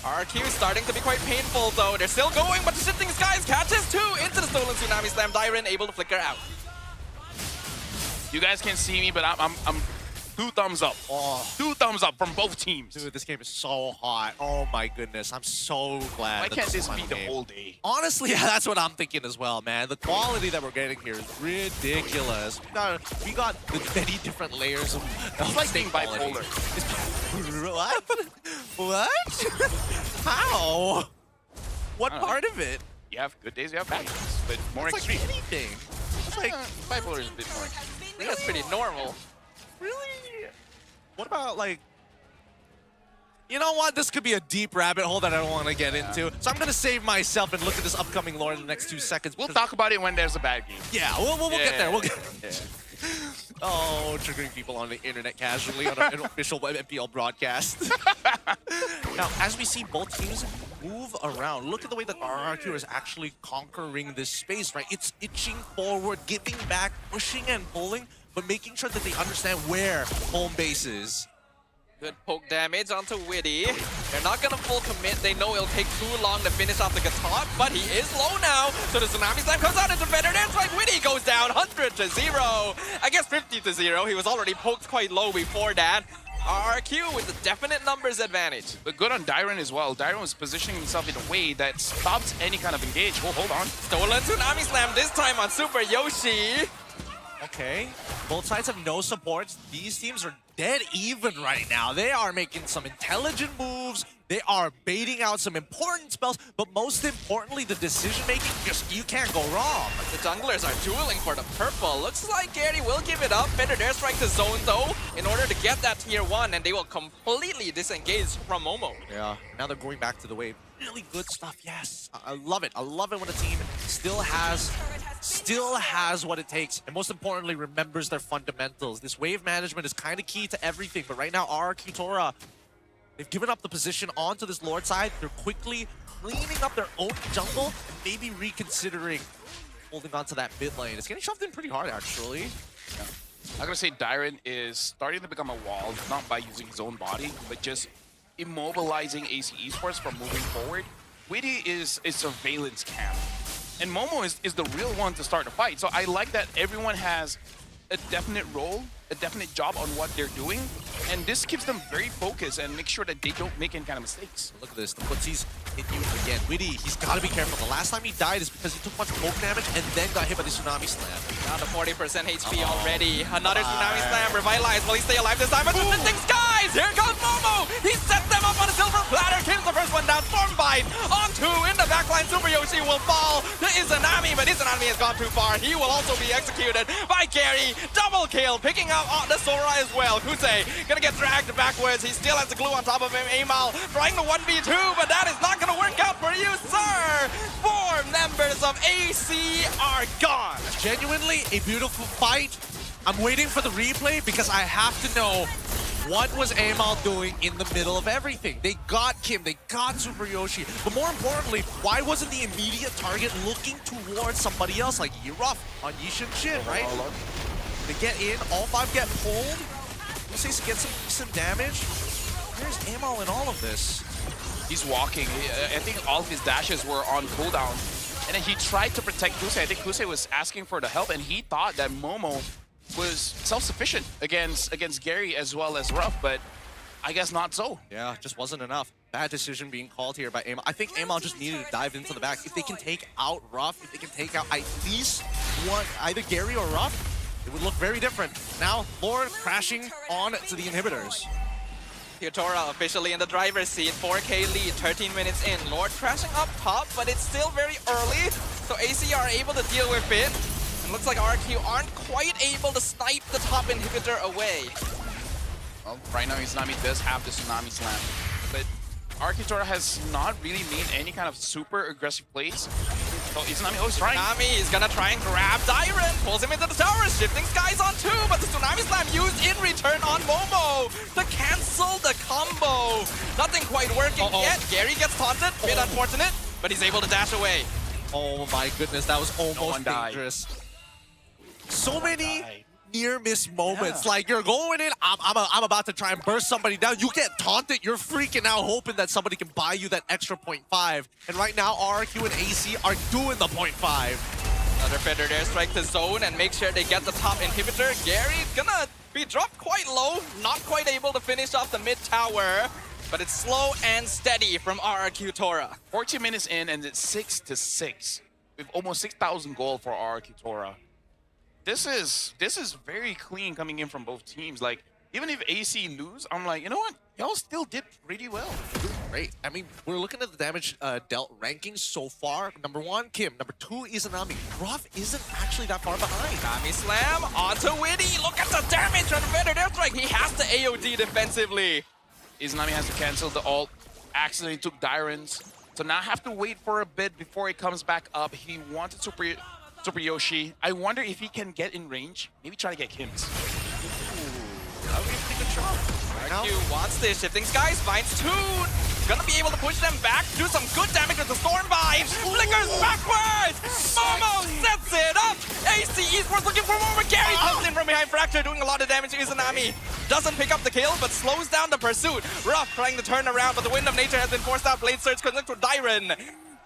RQ starting to be quite painful though. They're still going, but the Shifting Skies catches 2 into the stolen Tsunami Slam. Dyren able to flicker out. You guys can't see me, but I'm 2 thumbs up. Oh. 2 thumbs up from both teams. Dude, this game is so hot. Oh my goodness. I'm so glad. Why can't this is be the whole day? Honestly, yeah, that's what I'm thinking as well, man. The quality that we're getting here is ridiculous. We got the many different layers of it's like being bipolar. What? What? How? What part of it? You have good days, you have bad days, but more extreme. Like anything. It's like bipolar is a bit more extreme. I think that's pretty normal. Really? What about, like... You know what? This could be a deep rabbit hole that I don't want to get into. So I'm going to save myself and look at this upcoming lore in the next 2 seconds. We'll talk about it when there's a bad game. Yeah, we'll get there. We'll get Oh, triggering people on the internet casually on an official MPL broadcast. Now, as we see both teams move around, look at the way that RRQ is actually conquering this space, right? It's itching forward, giving back, pushing and pulling, but making sure that they understand where home base is. Good poke damage onto Witty. They're not gonna full commit. They know it'll take too long to finish off the Gatok, but he is low now. So the Tsunami Slam comes out into better dance like Witty goes down 100 to 0. I guess 50 to 0. He was already poked quite low before that. RQ with a definite numbers advantage. But good on Dyren as well. Dyren was positioning himself in a way that stops any kind of engage. Oh, hold on. Stolen Tsunami Slam this time on Super Yoshi. Okay, both sides have no supports. These teams are dead even right now. They are making some intelligent moves. They are baiting out some important spells, but most importantly, the decision-making, you can't go wrong. The junglers are dueling for the purple. Looks like Gary will give it up. Better dare strike the zone, though, in order to get that tier 1, and they will completely disengage from Momo. Yeah, now they're going back to the wave. Really good stuff, yes. I love it. I love it when a team still has what it takes, and most importantly, remembers their fundamentals. This wave management is kind of key to everything, but right now, RQ Tora, they've given up the position onto this Lord side. They're quickly cleaning up their own jungle and maybe reconsidering holding on to that mid lane. It's getting shoved in pretty hard, actually. Yeah. I'm gonna say Dyren is starting to become a wall, not by using his own body, but just immobilizing AC Esports from moving forward. Witty is a surveillance cam, and Momo is the real one to start the fight. So I like that everyone has a definite role, a definite job on what they're doing, and this keeps them very focused and make sure that they don't make any kind of mistakes. Look at this, the footsies hit you again. Witty, he's got to be careful. The last time he died is because he took much poke damage and then got hit by the Tsunami Slam. Down to 40% HP already. Another Tsunami Slam revitalized. Will he stay alive this time? But the Shifting Skies! Here comes Momo! He sets them up on a silver platter. Kills the first one down. Stormbite on 2 in the backline. Super Yoshi will fall to Izanami, but Izanami has gone too far. He will also be executed by Gary. Double kill, picking up the Sora as well. Kuse gonna get dragged backwards. He still has the glue on top of him. Amal trying to 1v2, but that is not gonna work out for you, sir! 4 members of AC are gone. Genuinely a beautiful fight. I'm waiting for the replay because I have to know What was AML doing in the middle of everything? They got Kim, they got Super Yoshi, but more importantly, why wasn't the immediate target looking towards somebody else like Ruff on Yishin Shin, right? They get in, all 5 get pulled. Lucis gets some damage. Where's AML in all of this? He's walking. I think all of his dashes were on cooldown. And then he tried to protect Kusei. I think Kusei was asking for the help, and he thought that Momo was self-sufficient against Gary as well as Ruff, but I guess not so. Yeah, just wasn't enough. Bad decision being called here by AML. I think AML just needed to dive into the back. If they can take out Ruff, if they can take out at least one, either Gary or Ruff, it would look very different. Now, Lord crashing on to the inhibitors. Quill officially in the driver's seat, 4K lead, 13 minutes in. Lord crashing up top, but it's still very early, so AC are able to deal with it. And looks like RQ aren't quite able to snipe the top inhibitor away. Well, right now Izanami does have the Tsunami Slam, but Arkitora has not really made any kind of super aggressive plays. So Izanami always trying. Izanami is gonna try and grab Dyron, pulls him into the tower, shifting skies on 2, but the Tsunami Slam used in return on Momo to cancel the combo. Nothing quite working yet. Gary gets taunted, bit unfortunate, but he's able to dash away. Oh my goodness, that was almost dangerous. So many near-miss moments. Like, you're going in, I'm about to try and burst somebody down. You get taunted, you're freaking out, hoping that somebody can buy you that extra 0.5. And right now, RQ and AC are doing the 0.5. Another Feathered Airstrike to zone and make sure they get the top inhibitor. Gary gonna be dropped quite low, not quite able to finish off the mid tower. But it's slow and steady from RRQ Tora. 14 minutes in, and it's 6-6. With almost 6,000 gold for RRQ Tora. This is very clean coming in from both teams. Like, even if AC lose, I'm like, you know what? Y'all still did pretty well. Great. I mean, we're looking at the damage dealt rankings so far. Number 1, Kim. Number 2, Izanami. Ruff isn't actually that far behind. Tsunami Slam onto Witty. Look at the damage on the Feathered Airstrike. He has the AOD defensively. Izanami has to cancel the ult. Accidentally took Dyron's. So now I have to wait for a bit before he comes back up. He wanted Super Yoshi. I wonder if he can get in range. Maybe try to get Kim's. That would be a pretty good shot. RQ wants this. Shifting Skies finds Toon. Gonna be able to push them back. Do some good damage with the Storm Vibe. Flickers backwards. Momo sets it up. AC Esports looking for more. Gary comes in from behind Fracture, doing a lot of damage to Izanami. Doesn't pick up the kill, but slows down the pursuit. Ruff trying to turn around, but the Wind of Nature has been forced out. Blade Surge connects with Dyron.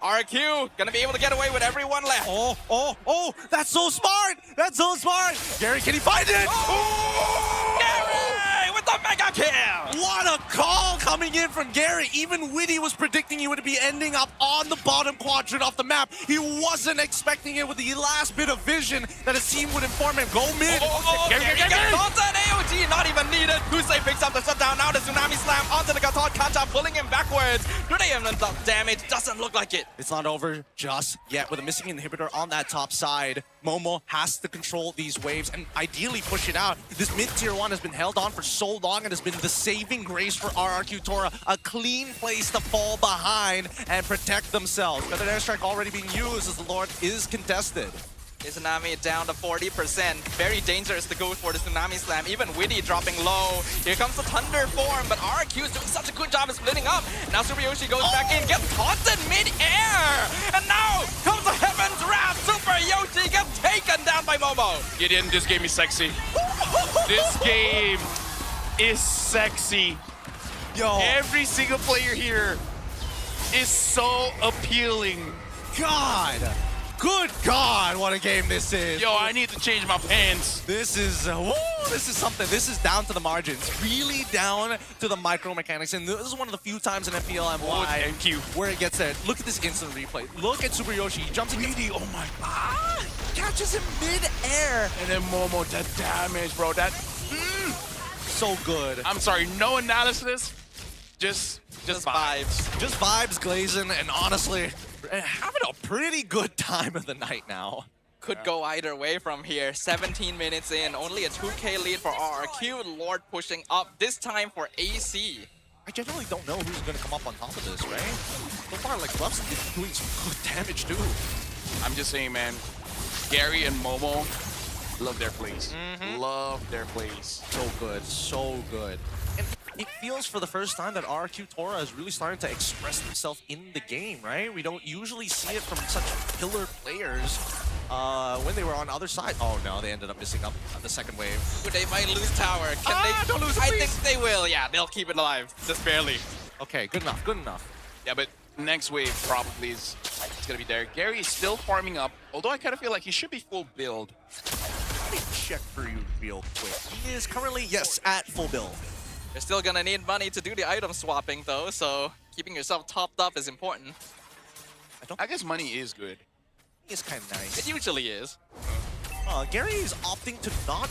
RQ gonna be able to get away with everyone left. Oh, that's so smart! That's so smart! Gary, can he find it? Gary with the mega kill! What a call coming in from Gary. Even Witty was predicting he would be ending up on the bottom quadrant of the map. He wasn't expecting it with the last bit of vision that his team would inform him. Go mid. Gary gets taunted. AOG not even needed. Kusei picks up the shutdown. Now the Tsunami Slam onto the Gatot Kacha, pulling him backwards. Do they have enough damage? Doesn't look like it. It's not over just yet. With a missing inhibitor on that top side, Momo has to control these waves and ideally push it out. This mid-tier 1 has been held on for so long and has been the saving grace for RRQ Tora. A clean place to fall behind and protect themselves. Feathered Airstrike already being used as the Lord is contested. Izanami down to 40%. Very dangerous to go for the Tsunami Slam. Even Witty dropping low. Here comes the Thunder form, but RQ is doing such a good job of splitting up. Now Super Yoshi goes back in, gets taunted mid-air. And now comes the Heaven's Wrath. Super Yoshi gets taken down by Momo. Gideon, this game is sexy. This game is sexy. Yo. Every single player here is so appealing. God. Good God, what a game this is. Yo, I need to change my pants. This is something. This is down to the margins. Really down to the micro mechanics. And this is one of the few times in MPL MY where it gets there. Look at this instant replay. Look at Super Yoshi. He jumps in. Oh my God. Catches him mid-air. And then Momo, that damage, bro. That so good. I'm sorry, no analysis. Just vibes. Just vibes, Glazen, and honestly, having a pretty good time of the night now. Could go either way from here. 17 minutes in, only a 2K lead for RRQ. Lord pushing up, this time for AC. I generally don't know who's going to come up on top of this, right? So far, like, Ruff's doing some good damage, too. I'm just saying, man, Gary and Momo, love their plays. Love their plays. So good, so good. it feels for the first time that RQ Tora is really starting to express himself in the game, right? We don't usually see it from such pillar players when they were on the other side. Oh no, they ended up missing up the second wave. They might lose tower. Can they? Don't lose it, I please. think they will. Yeah, they'll keep it alive, just barely. Okay, good enough, good enough. Yeah, but next wave probably is it's gonna be there. Gary is still farming up, although I kind of feel like he should be full build. Let me check for you real quick. He is currently, yes, at full build. You're still gonna need money to do the item swapping though, so keeping yourself topped up is important. I guess money is good. It's kind of nice. It usually is. Gary is opting to not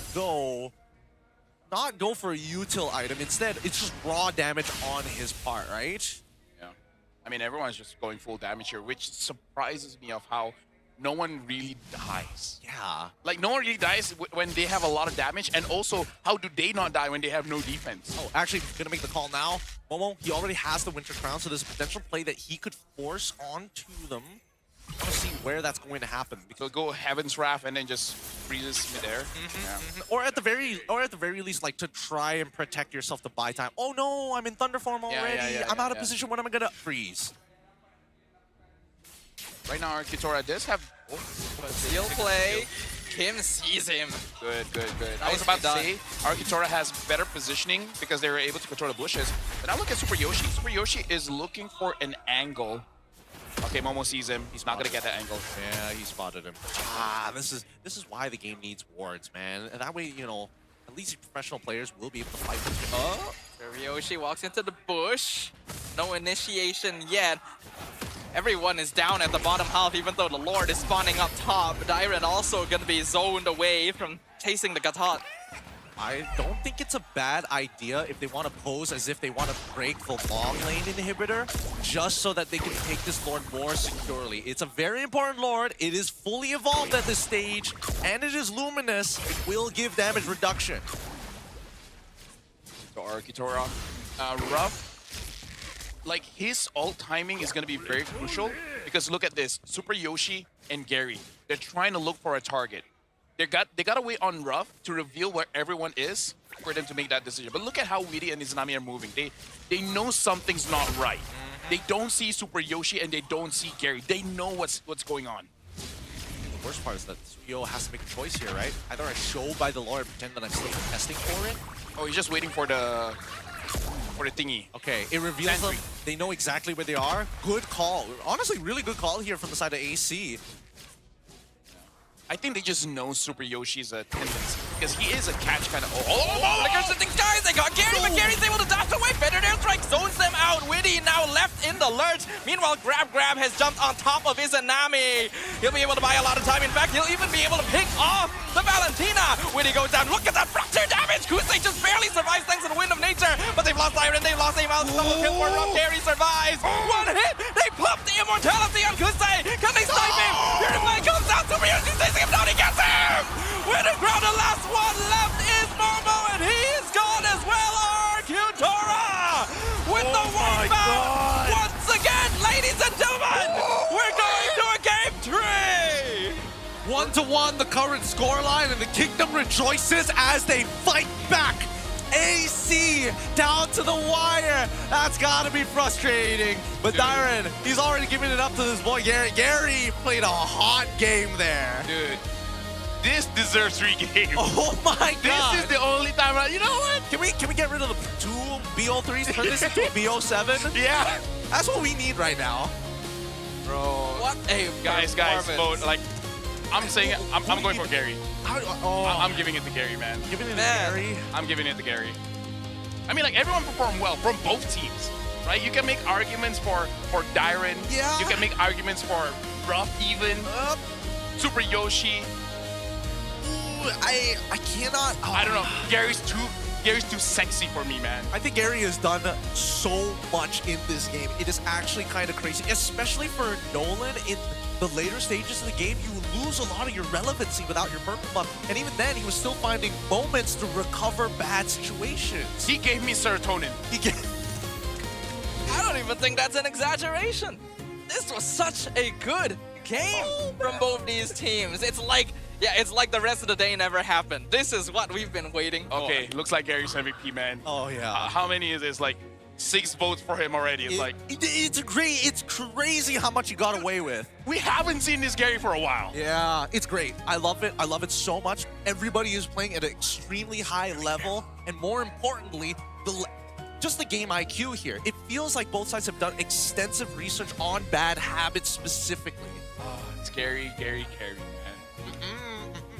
go for a util item. Instead, it's just raw damage on his part, right? Yeah. I mean, everyone's just going full damage here, which surprises me of how no one really dies. Yeah. Like, no one really dies when they have a lot of damage, and also, how do they not die when they have no defense? Oh, actually, gonna make the call now. Momo, he already has the Winter Crown, so there's a potential play that he could force onto them. I want to see where that's going to happen. So go Heaven's Wrath and then just freezes midair. Or at the very least, like to try and protect yourself to buy time. Oh no, I'm in Thunder form already. I'm out of position. When am I gonna freeze? Right now, Arkitora does have Seal play. Kim sees him. Good. I was about to say, Arkitora has better positioning because they were able to control the bushes. But now look at Super Yoshi. Super Yoshi is looking for an angle. Okay, Momo sees him. He's not gonna get that angle. Yeah, he spotted him. This is why the game needs wards, man. And that way, you know, at least professional players will be able to fight with him. Oh, Ryoshi walks into the bush. No initiation yet. Everyone is down at the bottom half, even though the Lord is spawning up top. Dyren also gonna be zoned away from chasing the Gatot. I don't think it's a bad idea if they want to pose as if they want to break the long lane inhibitor, just so that they can take this Lord more securely. It's a very important Lord. It is fully evolved at this stage, and it is luminous. It will give damage reduction. So Arkitora, Rough, like his ult timing is going to be very crucial because look at this, Super Yoshi and Gary. They're trying to look for a target. They got to wait on Rough to reveal where everyone is for them to make that decision. But look at how Witty and Izanami are moving. They know something's not right. They don't see Super Yoshi and they don't see Gary. They know what's going on. The worst part is that Suyo has to make a choice here, right? Either I show by the Lord and pretend that I'm still testing for it. Oh, he's just waiting for the thingy. Okay, it reveals them. They know exactly where they are. Good call. Honestly, really good call here from the side of AC. I think they just know Super Yoshi's a tendency because he is a catch kind of. Flickers the things, guys. They got Gary, but Gary's able to dash away. Better airstrike zones them out. Witty now left in the lurch. Meanwhile, Grab has jumped on top of Izanami. He'll be able to buy a lot of time. In fact, he'll even be able to pick off the Valentina. Witty goes down. Look at that fracture damage. Kusei just barely survives thanks to the wind of nature. But they've lost Iron. They've lost Aim out. Double kill for Rough. Gary survives. One hit. They pop the immortality on Kusei. Can they snipe him? Purify comes out. Super Yoshi chasing him down. He gets him. Winter Crown. The last one left is Momo, and he's gone as well. Arcutora with the wipeout once again, ladies and gentlemen. We're going to a game 3. 1-1 the current scoreline, and the Kingdom rejoices as they fight back. AC down to the wire. That's gotta be frustrating. But Dyren, he's already giving it up to this boy Gary. Gary played a hot game there. Dude, this deserves 3 games. Oh my god. This is the only time. You know what? Can we get rid of the 2 BO3s, turn this into a BO7? Yeah. That's what we need right now. Bro. What a guys, vote. Like, I'm saying I'm going for Gary. I'm giving it to Gary, man. Giving it to Gary? I'm giving it to Gary. I mean, like, everyone performed well from both teams, right? You can make arguments for Dyren. Yeah. You can make arguments for Rough even. Super Yoshi. Ooh, I cannot. Oh. I don't know. Gary's too sexy for me, man. I think Gary has done so much in this game. It is actually kind of crazy, especially for Nolan in the later stages of the game. You lose a lot of your relevancy without your purple buff, and even then he was still finding moments to recover bad situations. He gave me serotonin. I don't even think that's an exaggeration. This was such a good game from both these teams. It's like Yeah, it's like the rest of the day never happened. This is what we've been waiting for. Okay, looks like Gary's MVP, man. Oh, yeah. How many is this? Like 6 votes for him already. It's great. It's crazy how much he got away with. We haven't seen this Gary for a while. Yeah, it's great. I love it. I love it so much. Everybody is playing at an extremely high level, and more importantly, just the game IQ here. It feels like both sides have done extensive research on bad habits specifically. Oh, it's Gary, man.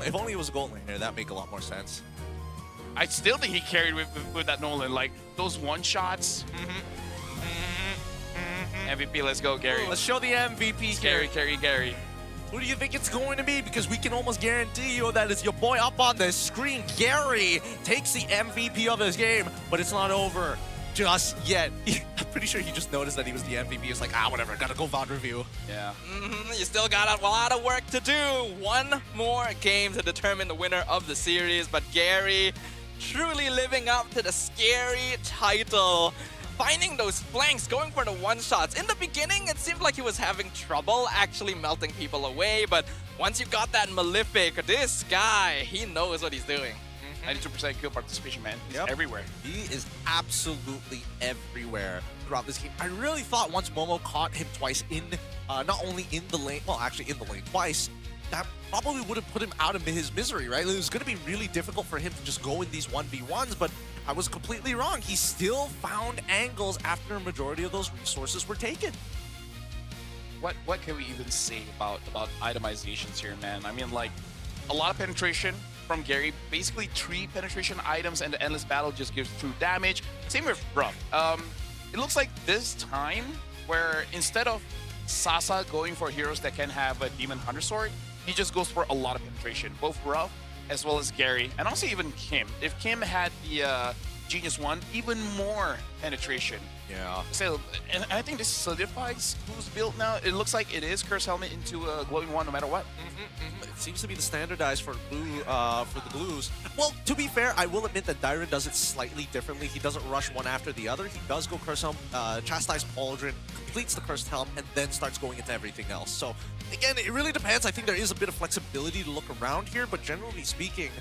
If only it was a gold laner, that'd make a lot more sense. I still think he carried with that Nolan. Like, those one-shots. MVP, let's go, Gary. Let's show the MVP here. Gary. Who do you think it's going to be? Because we can almost guarantee you that it's your boy up on the screen. Gary takes the MVP of his game, but it's not over just yet. I'm pretty sure he just noticed that he was the MVP. He's like, whatever, gotta go VOD review. Yeah. You still got a lot of work to do. One more game to determine the winner of the series, but Gary truly living up to the scary title. Finding those flanks, going for the one-shots. In the beginning, it seemed like he was having trouble actually melting people away, but once you got that Malefic, this guy, he knows what he's doing. 92% kill participation, man. He's everywhere. He is absolutely everywhere throughout this game. I really thought once Momo caught him twice in, not only in the lane, well, actually in the lane twice, that probably would have put him out of his misery, right? It was going to be really difficult for him to just go in these 1v1s, but I was completely wrong. He still found angles after a majority of those resources were taken. What can we even say about itemizations here, man? I mean, like, a lot of penetration from Gary. Basically, 3 penetration items, and the Endless Battle just gives 2 damage. Same with Ruff. It looks like this time, where instead of Sasa going for heroes that can have a Demon Hunter Sword, he just goes for a lot of penetration. Both Ruff as well as Gary, and also even Kim. If Kim had the Genius 1, even more penetration. Yeah. So, and I think this solidifies who's built now. It looks like it is Curse Helmet into a Glowing One no matter what. It seems to be the standardized for blue, for the blues. Well, to be fair, I will admit that Dyron does it slightly differently. He doesn't rush one after the other. He does go Curse Helm, Chastise Pauldron, completes the Cursed Helm, and then starts going into everything else. So, again, it really depends. I think there is a bit of flexibility to look around here, but generally speaking,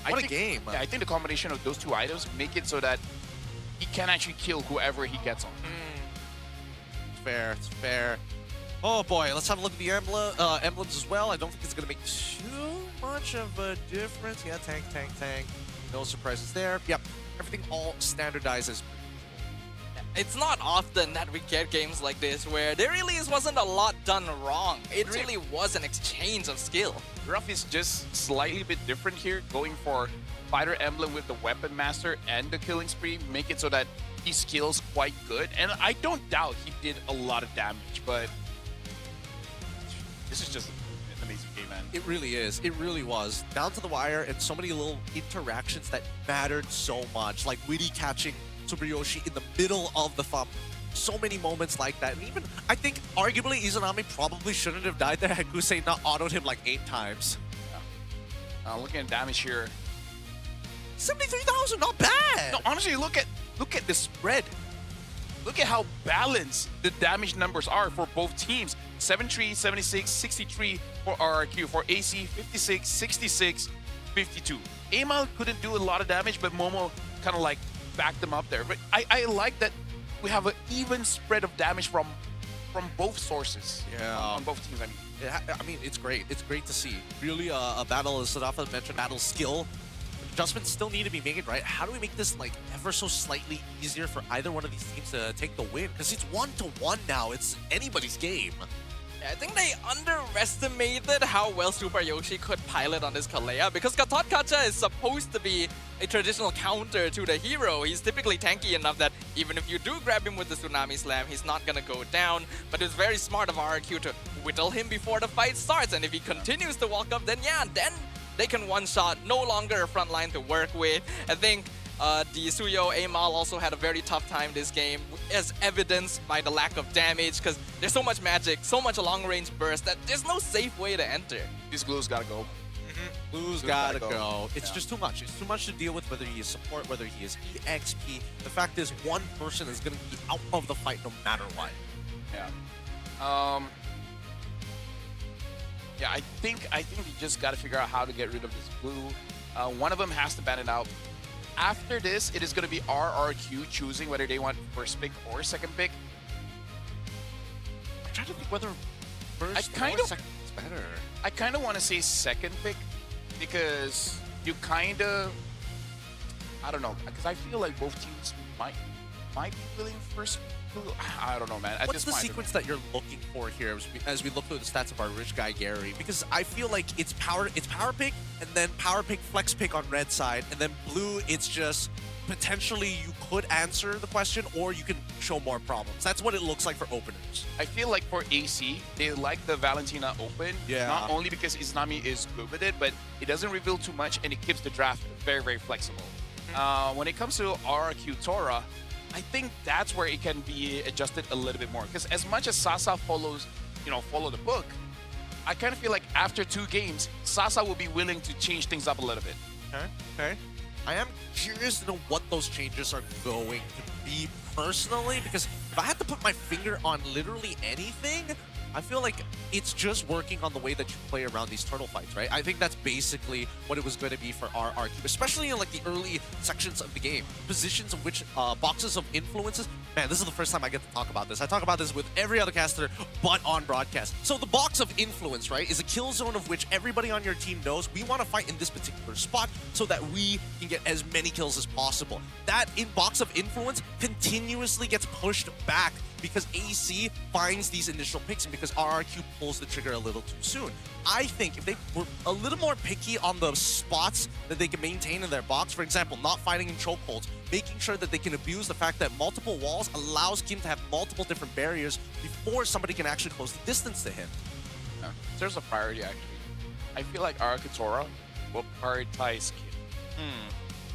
what a game. Yeah, I think the combination of those 2 items make it so that he can actually kill whoever he gets on. It's fair, it's fair. Oh boy, let's have a look at the emblems as well. I don't think it's going to make too much of a difference. Yeah, tank. No surprises there. Yep, everything all standardizes. It's not often that we get games like this where there really wasn't a lot done wrong. It really was an exchange of skill. Ruff is just slightly bit different here, going for Fighter Emblem with the Weapon Master and the Killing Spree, make it so that he skills quite good. And I don't doubt he did a lot of damage, but this is just an amazing game, man. It really is. It really was. Down to the wire, and so many little interactions that mattered so much, like Witty catching Super Yoshi in the middle of the thumb. So many moments like that. And even, I think, arguably, Izanami probably shouldn't have died there had Gusei not autoed him like 8 times. Yeah. Looking at damage here. 73,000, not bad! No, honestly, look at the spread. Look at how balanced the damage numbers are for both teams. 73, 76, 63 for RRQ. For AC, 56, 66, 52. Amal couldn't do a lot of damage, but Momo kind of like backed them up there. But I like that we have an even spread of damage from both sources. Yeah. On both teams, I mean. I mean, it's great. It's great to see. Really, a battle, as Sadafa mentioned, battle skill. Adjustments still need to be made, right? How do we make this like ever so slightly easier for either one of these teams to take the win? Because it's 1-1 now. It's anybody's game. I think they underestimated how well Super Yoshi could pilot on this Kalea, because Katot Kacha is supposed to be a traditional counter to the hero. He's typically tanky enough that even if you do grab him with the Tsunami Slam, he's not gonna go down. But it's very smart of RRQ to whittle him before the fight starts, and if he continues to walk up, then yeah, then they can one-shot, no longer a front line to work with. I think the Suyo Amal also had a very tough time this game, as evidenced by the lack of damage, because there's so much magic, so much long-range burst that there's no safe way to enter. These Blues gotta go. Blues gotta go. It's just too much. It's too much to deal with, whether he is support, whether he is EXP. The fact is, one person is going to be out of the fight no matter what. Yeah. Yeah, I think you just got to figure out how to get rid of this blue. One of them has to ban it out. After this, it is going to be RRQ choosing whether they want first pick or second pick. I'm trying to think whether first or second is better. I kind of want to say second pick because you kind of, I don't know, because I feel like both teams might be willing first. I don't know, man. What's the sequence that you're looking for here as we look through the stats of our rich guy Gary? Because I feel like it's power pick and then power pick, flex pick on red side, and then blue it's just potentially you could answer the question or you can show more problems. That's what it looks like for openers. I feel like for AC, they like the Valentina open. Yeah. Not only because Izanami is good with it, but it doesn't reveal too much and it keeps the draft very, very flexible. When it comes to RRQ Tora, I think that's where it can be adjusted a little bit more. Because as much as Sasa follow the book, I kind of feel like after 2 games, Sasa will be willing to change things up a little bit. Okay. I am curious to know what those changes are going to be personally, because if I had to put my finger on literally anything, I feel like it's just working on the way that you play around these turtle fights, right? I think that's basically what it was going to be for RRQ, especially in like the early sections of the game. Positions of which boxes of influences. Man, this is the first time I get to talk about this. I talk about this with every other caster, but on broadcast. So the box of influence, right, is a kill zone of which everybody on your team knows we want to fight in this particular spot so that we can get as many kills as possible. That box of influence continuously gets pushed back because AC finds these initial picks and because RRQ pulls the trigger a little too soon. I think if they were a little more picky on the spots that they can maintain in their box, for example, not fighting in chokeholds, making sure that they can abuse the fact that multiple walls allows Kim to have multiple different barriers before somebody can actually close the distance to him. Yeah. There's a priority, actually. I feel like RRQ Tora will prioritize Kim.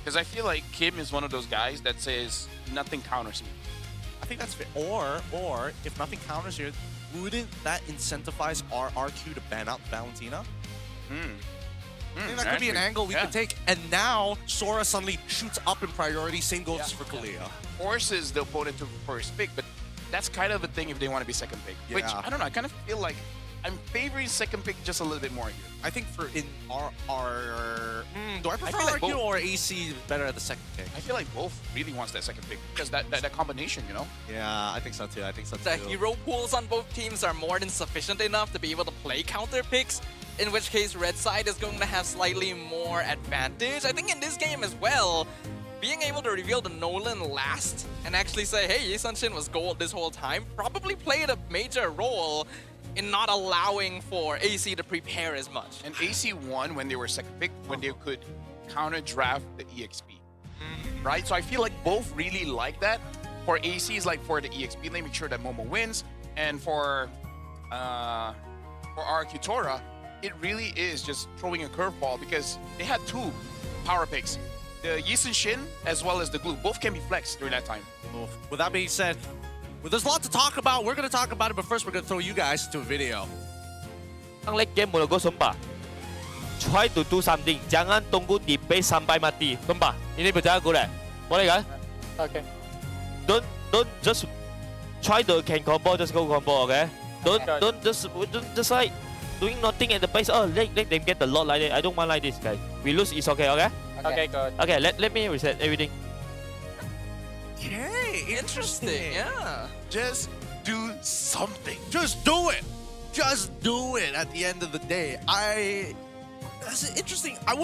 Because I feel like Kim is one of those guys that says, nothing counters me. I think that's fair. Or if nothing counters here, wouldn't that incentivize RRQ to ban out Valentina? I think that could be an angle we could take. And now Sora suddenly shoots up in priority. Same goes for Kalia. Forces the opponent to first pick, but that's kind of a thing if they want to be second pick. Which, I don't know, I kind of feel like I'm favoring second pick just a little bit more here. I think for in do I prefer like RQ or AC better at the second pick? I feel like both really wants that second pick because that combination, you know? Yeah, I think so too. The hero pools on both teams are more than sufficient enough to be able to play counter picks, in which case red side is going to have slightly more advantage. I think in this game as well, being able to reveal the Nolan last and actually say, hey, Yi Sun-shin was gold this whole time, probably played a major role in not allowing for AC to prepare as much. And AC won when they were second pick, when they could counter draft the EXP. Right? So I feel like both really like that. For AC is like for the EXP, they make sure that Momo wins. And for RRQ Tora, it really is just throwing a curveball because they had 2 power picks. The Yi Sun-shin as well as the glue. Both can be flexed during that time. With that being said, there's a lot to talk about. We're going to talk about it, but first we're going to throw you guys to a video. Ang late game mo go sumpah. Try to do something. Jangan tunggu di base sampai mati. Sumpah. Ini berjalan gula. Boleh kan? Okay. Don't just try to can combo. Just go combo. Okay. Don't just like doing nothing at the base. Oh, let them get the lot like that. I don't want like this, guys. We lose, it's okay. Okay. Okay, good. Okay. Let me reset everything. Okay, interesting. Yeah. Just do something. Just do it. Just do it at the end of the day. That's interesting. I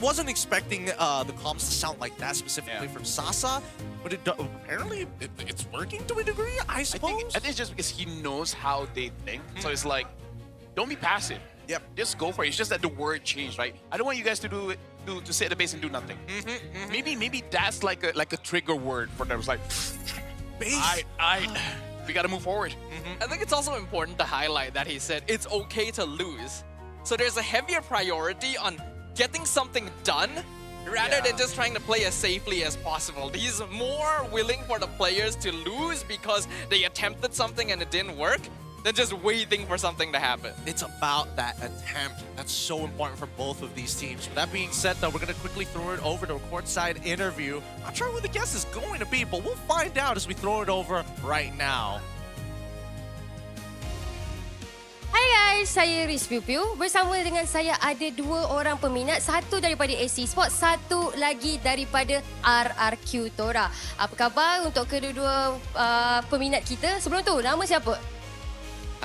wasn't expecting the comms to sound like that specifically from Sasa, but apparently it's working to a degree, I suppose. I think it's just because he knows how they think. So it's like, don't be passive. Yep. Just go for it. It's just that the word changed, right? I don't want you guys to do it to sit at the base and do nothing. Maybe that's like a trigger word for them. It's like base. We gotta move forward. I think it's also important to highlight that he said it's okay to lose. So there's a heavier priority on getting something done rather than just trying to play as safely as possible. He's more willing for the players to lose because they attempted something and it didn't work than just waiting for something to happen. It's about that attempt. That's so important for both of these teams. With that being said, though, we're going to quickly throw it over to a courtside interview. Not sure who the guest is going to be, but we'll find out as we throw it over right now. Hai guys, saya Riz Piu Piu. Bersama dengan saya ada dua orang peminat. Satu daripada AC Sports, satu lagi daripada RRQ Tora. Apa khabar untuk kedua-dua peminat kita? Sebelum tu, nama siapa?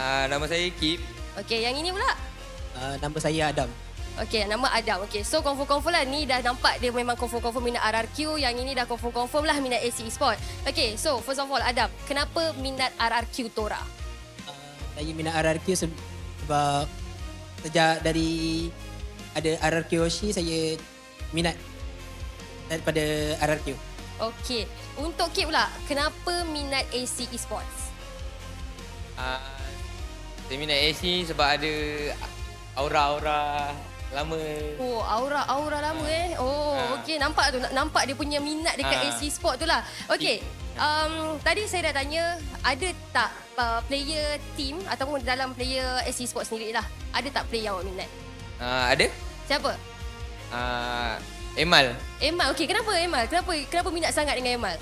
Nama saya Kip. Okey, yang ini pula? Nama saya Adam. Okey, nama Adam. Okey, so confirm lah. Ni dah nampak dia memang confirm minat RRQ. Yang ini dah confirm lah minat AC Sport. Okey, so first of all Adam, kenapa minat RRQ Tora? Saya minat RRQ sebab sejak dari ada RRQ Yoshi, saya minat daripada RRQ. Okey, untuk Kip pula, kenapa minat AC Esports? Saya minat AC sebab ada aura-aura lama. Oh, aura lama okey, nampak tu, nampak dia punya minat dekat AC Sport tu lah. Okey. Tadi saya dah tanya, ada tak player team ataupun dalam player AC Sport sendiri lah, ada tak player yang awak minat? Ada? Siapa? Emal. Emal. Okey, kenapa Emal? Kenapa minat sangat dengan Emal?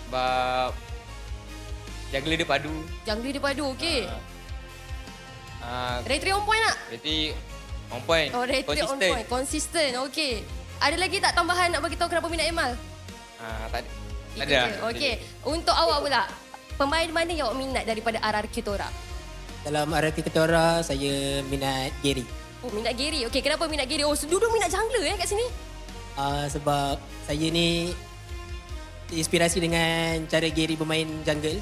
Sebab jungler dia padu. Jungler dia padu, okey. Retry on point tak? Retry on point. Oh, retry on point. Konsisten, okey. Ada lagi tak tambahan nak bagi tahu kenapa minat Emal? Tak ada. Okey. Untuk awak pula, pemain mana yang awak minat daripada RRQ Tora? Dalam RRQ Tora, saya minat Gary. Oh, minat Gary. Okey, kenapa minat Gary? Oh, duduk minat jungler kat sini? Sebab saya ni inspirasi dengan cara Gary bermain jungle.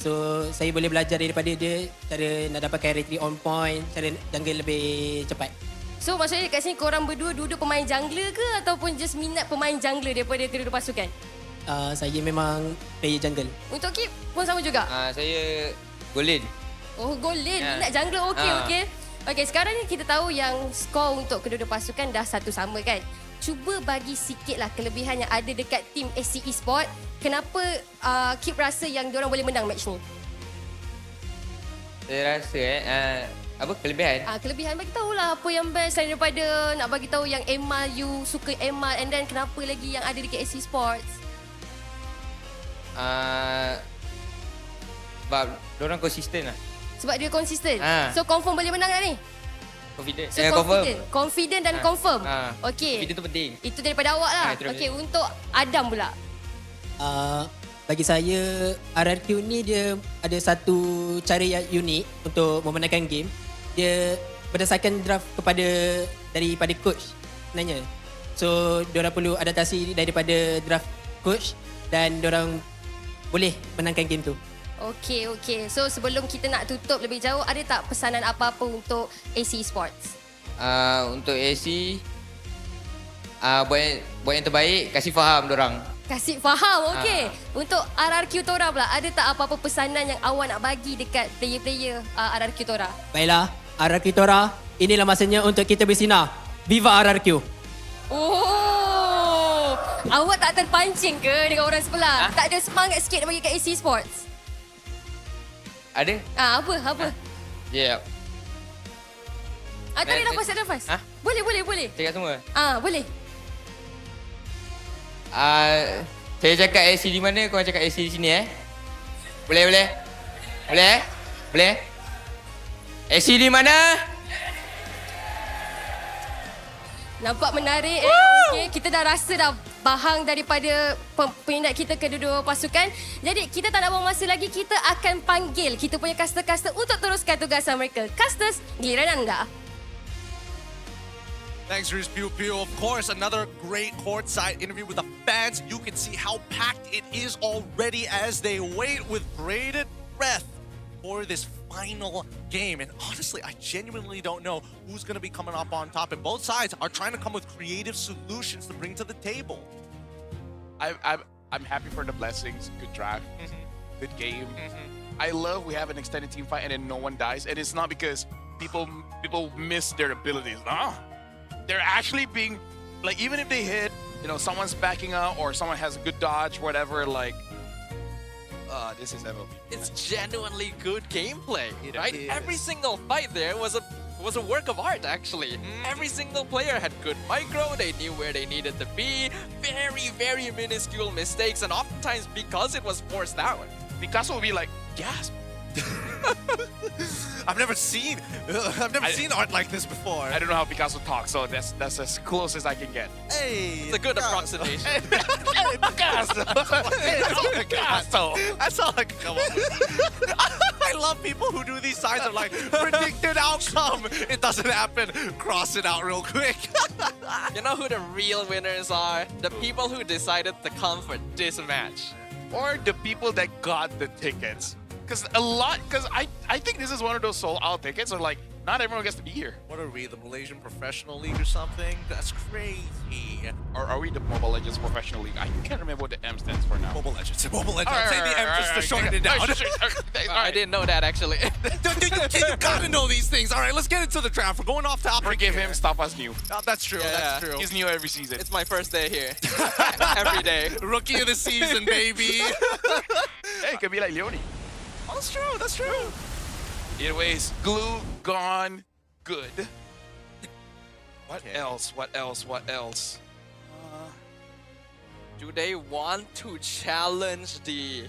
So, saya boleh belajar daripada dia cara nak dapatkan retry on point, cara jungle lebih cepat. So, maksudnya kat sini korang berdua duduk pemain jungler ke ataupun just minat pemain jungler daripada kedua pasukan? Saya memang player jungle. Untuk Kip pun sama juga? Saya goal lane. Oh, goal lane. Minat jungler. Okey. Okey, sekarang ni kita tahu yang skor untuk kedua-dua pasukan dah satu sama kan? Cuba bagi sikitlah kelebihan yang ada dekat tim AC Esport. Kenapa Kip rasa yang diorang boleh menang match ni? Saya rasa apa kelebihan? Kelebihan bagi tahulah apa yang best selain daripada nak bagi tahu yang Emal, you suka Emal, and then kenapa lagi yang ada dekat AC Sports? Sebab diorang konsisten lah. Sebab dia konsisten. So confirm boleh menang tak ni? Confident. So confident dan confirm. Okey. Confident tu penting. Itu daripada awak lah. Okey, untuk Adam pula. Bagi saya RRQ ni dia ada satu cara yang unik untuk memenangkan game. Dia berdasarkan draft daripada coach sebenarnya. So diorang perlu adaptasi daripada draft coach dan diorang boleh menangkan game tu. Okey. So sebelum kita nak tutup lebih jauh, ada tak pesanan apa-apa untuk AC Sports? Untuk AC buat yang terbaik, kasih faham diorang. Kasih faham, okey. Untuk RRQ Tora pula, ada tak apa-apa pesanan yang awak nak bagi dekat player-player RRQ Tora? Baiklah, RRQ Tora, inilah masanya untuk kita bersinar. Viva RRQ! Oh, awak tak terpancing ke dengan orang sebelah? Tak ada semangat sikit nak bagi kat AC Sports? Ada? Apa? Yeah. Tarik nafas. Boleh. Cakap semua? Boleh. Saya cakap AC di mana, korang cakap AC di sini Boleh? AC di mana? Nampak menarik. Okey, kita dah rasa dah bahang daripada peminat kita kedua-dua pasukan. Jadi kita tak nak buang masa lagi, kita akan panggil kita punya caster-caster untuk teruskan tugasan mereka. Casters, giliran anda. Thanks, Riz Pew Pew. Of course, another great courtside interview with the fans. You can see how packed it is already as they wait with bated breath for this final game. And honestly, I genuinely don't know who's going to be coming up on top. And both sides are trying to come with creative solutions to bring to the table. I'm happy for the blessings. Good draft. Good game. I love we have an extended team fight and then no one dies. And it's not because people miss their abilities. They're actually being, like, even if they hit, someone's backing up or someone has a good dodge, whatever, like, this is MLB. It's genuinely good gameplay, right? Every single fight there was a work of art, actually. Every single player had good micro, they knew where they needed to be, very, very minuscule mistakes, and oftentimes because it was forced out. Picasso would be like, gasp. I've never seen art like this before. I don't know how Picasso talks, so that's as close as I can get. Hey, It's a good approximation. Hey, Picasso. Picasso. That's all I can come up with. I love people who do these signs of like predicted outcome. It doesn't happen. Cross it out real quick. You know who the real winners are? The people who decided to come for this match. Or the people that got the tickets. Because I think this is one of those sold out tickets, or like, not everyone gets to be here. What are we, the Malaysian Professional League or something? That's crazy. Or are we the Mobile Legends Professional League? I can't remember what the M stands for now. Mobile Legends. Mobile Legends. I'll say the M just to shorten it down. I didn't know that actually. You gotta know these things. All right, let's get into the draft. We're going off topic. Forgive him, stop us new. That's true. That's true. He's new every season. It's my first day here. Every day. Rookie of the season, baby. Hey, it could be like Leone. Oh, that's true. That's true. Anyways, glue gone good. What Okay. else? What else? What else? Do they want to challenge the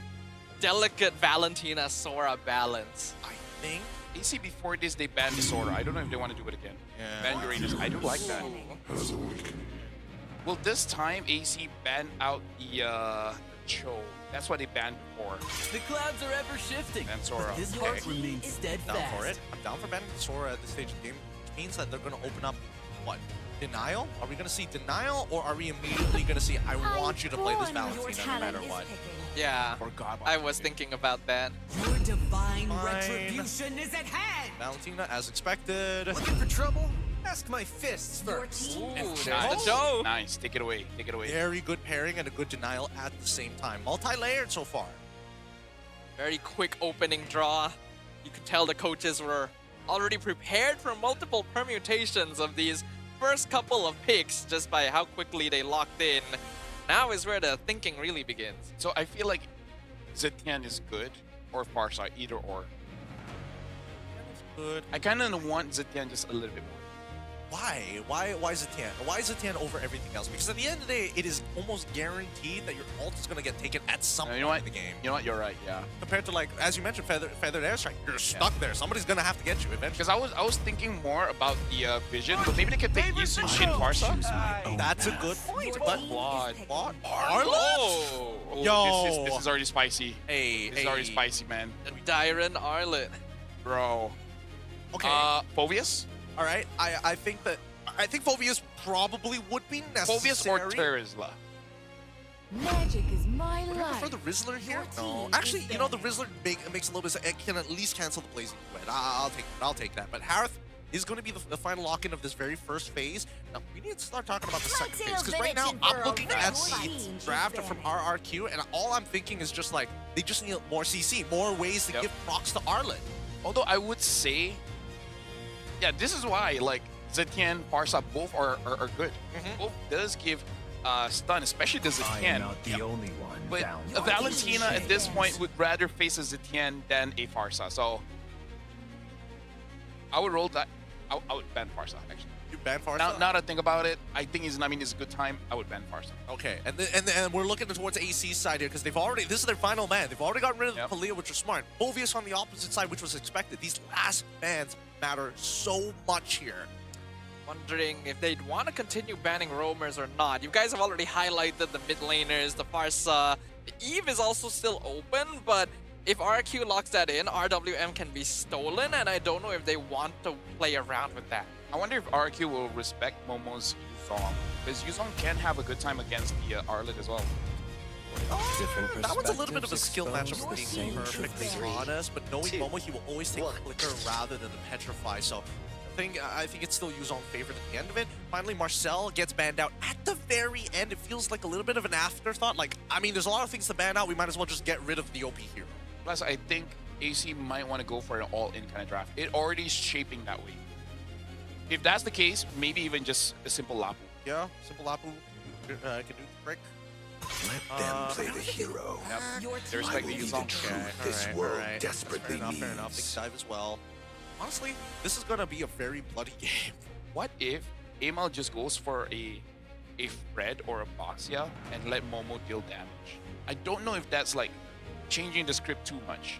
delicate Valentina Sora balance? I think. AC before this they banned the Sora. I don't know if they want to do it again. Yeah. Ban Uranus. I do like that. Will this time AC ban out the Cho? That's what they banned before. The clouds are ever shifting. And Sora. His Okay. heart remains steadfast. Down for it. I'm down for banning Sora at this stage of the game. Which means that they're going to open up, what? Denial? Are we going to see denial, or are we immediately going to see, I want you to play this Valentina no matter what? Yeah, Forgot about I was thinking about that. Your divine Fine. retribution is at hand. Valentina, as expected. Looking for trouble? Ask my fists first. Ooh, Nice. there's the dough. Nice. Take it away. Take it away. Very good pairing and a good denial at the same time. Multi-layered so far. Very quick opening draw. You could tell the coaches were already prepared for multiple permutations of these first couple of picks just by how quickly they locked in. Now is where the thinking really begins. So I feel like Zetian is good, or Farsight, either or. Good. I kind of want Zetian just a little bit more. Why? Why Zetian? Why Zetian over everything else? Because at the end of the day, it is almost guaranteed that your ult is going to get taken at some point in the game. You know what? You're right. Yeah. Compared to, like, as you mentioned, feathered airstrike, you're stuck there. Somebody's going to have to get you eventually. Because I was thinking more about the vision, but maybe they could take Yisun Shin Farsa. That's a good point. But What? Arlo? Oh, Yo. this is already spicy. Hey, This is already spicy, man. Dyron Arlet. Bro. Okay. Phobius? All right. I think Phobius probably would be necessary. Phobius or Terizla? Magic is my Would I life. prefer the Rizzler here? No. Actually, you know, the Rizzler makes a little bit. It can at least cancel the Blazing Thread. I'll take that. But Harith is going to be the final lock-in of this very first phase. Now, we need to start talking about the second phase. Because right now, I'm looking at the draft from RRQ, and all I'm thinking is just like, they just need more CC, more ways to give procs to Arlen. Although I would say, yeah, this is why, like, Zetian, Farsa, both are good. Both does give stun, especially the Zetian. not the only one But down. a Valentina at this point would rather face a Zetian than a Farsa. So I would roll that. I would ban Farsa, actually. You ban Farsa? Now that I think about it, I think it's a good time. I would ban Farsa. Okay, and we're looking towards AC's side here because this is their final man. They've already gotten rid of Palia, which is smart. Phobius on the opposite side, which was expected. These last bans matter so much here. Wondering if they'd want to continue banning roamers or not. You guys have already highlighted the mid laners, the Farsa. The Eve is also still open, but if RQ locks that in, RWM can be stolen, and I don't know if they want to play around with that. I wonder if RQ will respect Momo's Yuzong, because Yuzong can have a good time against the Arlet as well. That one's a little bit of a skill matchup, being perfectly honest, but knowing Momo, he will always take Clicker rather than the Petrify, so I think it's still Yuzong favored at the end of it. Finally, Marcel gets banned out at the very end. It feels like a little bit of an afterthought. Like, I mean, there's a lot of things to ban out. We might as well just get rid of the OP hero. Plus, I think AC might want to go for an all-in kind of draft. It already is shaping that way. If that's the case, maybe even just a simple Lapu. Yeah, simple Lapu can do the trick. Let them play the hero. Yep. They respect the Yuzong. This world desperately Fair enough. Big dive as well. Honestly, this is gonna be a very bloody game. What if Amal just goes for a Fred or a Boxia and let Momo deal damage? I don't know if that's like changing the script too much.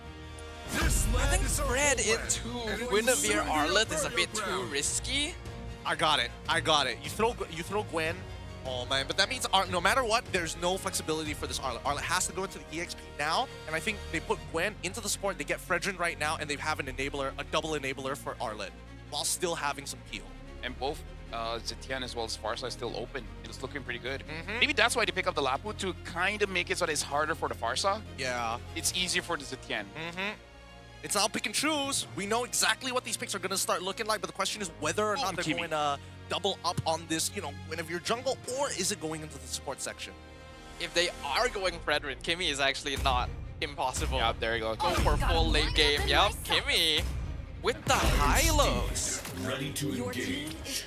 I think Fred into Guinevere Arlet is a bit too risky. I got it. You throw Gwen. Oh man, but that means no matter what, there's no flexibility for this Arlet. Arlet has to go into the EXP now, and I think they put Gwen into the support. They get Fredrin right now, and they have an enabler, a double enabler for Arlet, while still having some peel. And both Zetian as well as Farsa is still open. It's looking pretty good. Maybe that's why they pick up the Lapu, to kind of make it so that it's harder for the Farsa. Yeah. It's easier for the Zetian. It's now pick and choose. We know exactly what these picks are going to start looking like, but the question is whether or not they're going to double up on this, Guinevere jungle, or is it going into the support section? If they are going Fredrin, Kimmy is actually not impossible. Yeah, there you go. Go for full late game. Yep, Kimmy with the high-lows. Ready to engage.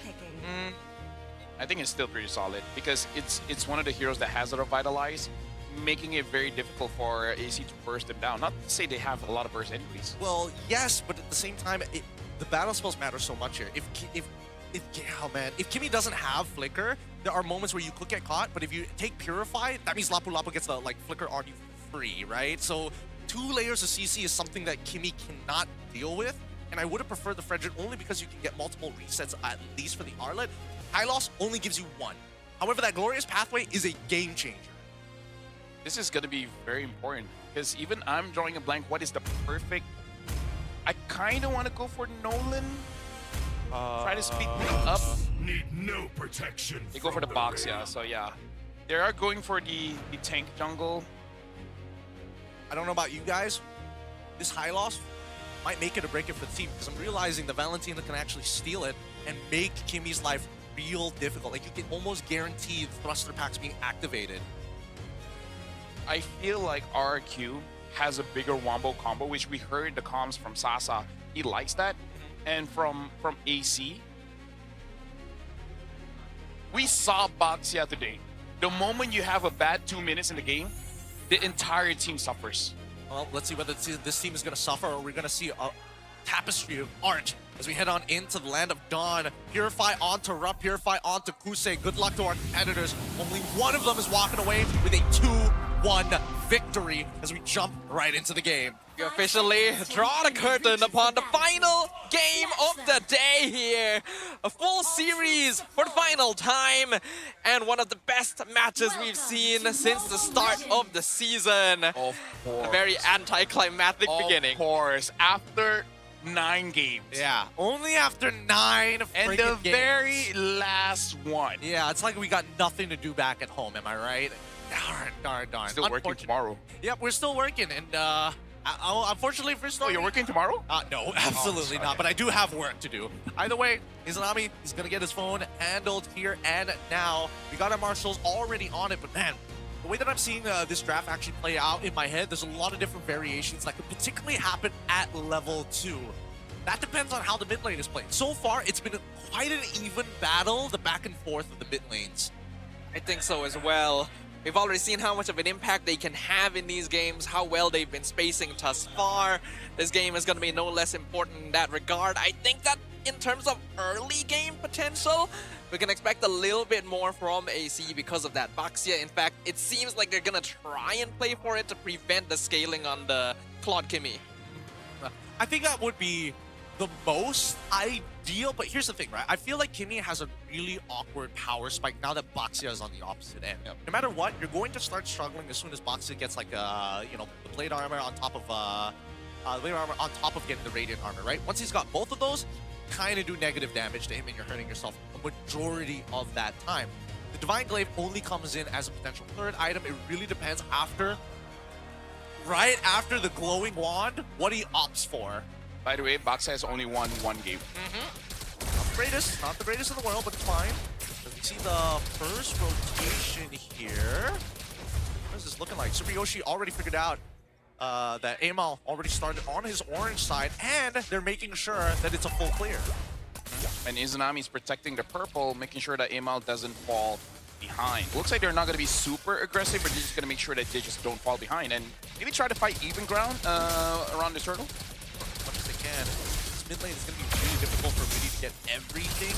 I think it's still pretty solid because it's one of the heroes that has a revitalize, making it very difficult for AC to burst them down. Not to say they have a lot of burst anyways. Well, yes, but at the same time, the battle spells matter so much here. If Kimmy doesn't have Flicker, there are moments where you could get caught, but if you take Purify, that means Lapu Lapu gets the Flicker on you free, right? So 2 layers of CC is something that Kimmy cannot deal with, and I would have preferred the Fredrin only because you can get multiple resets at least for the Arlet. High loss only gives you 1. However, that Glorious Pathway is a game changer. This is going to be very important because even I'm drawing a blank. What is the perfect? I kind of want to go for Nolan. Try to speed things up. Need no protection. They go for the box, yeah. So yeah, they are going for the tank jungle. I don't know about you guys. This high loss might make it or break it for the team because I'm realizing that Valentina can actually steal it and make Kimmy's life real difficult. Like, you can almost guarantee the thruster packs being activated. I feel like RQ has a bigger wombo combo, which we heard the comms from Sasa. He likes that. And from AC, we saw Baxia today. The moment you have a bad 2 minutes in the game, the entire team suffers. Well, let's see whether this team is going to suffer or we're going to see a tapestry of art as we head on into the land of Dawn. Purify onto Rupp, Purify onto Kusei. Good luck to our competitors. Only one of them is walking away with a 2-1 victory as we jump right into the game. We officially draw the curtain upon the final game of the day here. A full series for the final time and one of the best matches we've seen since the start of the season. Of course. A very anticlimactic beginning. Of course. After 9 games. Yeah, only after 9 and the games. Very last one. Yeah, it's like we got nothing to do back at home, am I right? Darn. Still working tomorrow. Yep, we're still working, and unfortunately for Stormy... Oh, you're working tomorrow? No, absolutely not, but I do have work to do. Either way, Izanami is going to get his phone handled here and now. We got our marshals already on it, but man, the way that I'm seeing this draft actually play out in my head, there's a lot of different variations that could particularly happen at level 2. That depends on how the mid lane is played. So far, it's been quite an even battle, the back and forth of the mid lanes. I think so as well. We've already seen how much of an impact they can have in these games, how well they've been spacing thus far. This game is going to be no less important in that regard. I think that in terms of early game potential, we can expect a little bit more from AC because of that. Baxia, in fact, it seems like they're going to try and play for it to prevent the scaling on the Claude Kimmy. I think that would be the most ideal, but here's the thing, right? I feel like Kimmy has a really awkward power spike now that Baxia is on the opposite end. Yep. No matter what, you're going to start struggling as soon as Baxia gets like the blade armor on top of getting the radiant armor, right? Once he's got both of those, kind of do negative damage to him and you're hurting yourself a majority of that time. The Divine Glaive only comes in as a potential third item. It really depends right after the glowing wand, what he opts for. By the way, Baxia has only won 1 game. Not the greatest in the world, but it's fine. As we see the first rotation here. What is this looking like? Super Yoshi already figured out that Amal already started on his orange side, and they're making sure that it's a full clear. And Izanami is protecting the purple, making sure that Amal doesn't fall behind. Looks like they're not going to be super aggressive, but they're just going to make sure that they just don't fall behind. And maybe try to fight even ground around the turtle. As much as they can. This mid lane is going to be really difficult for Witty to get everything.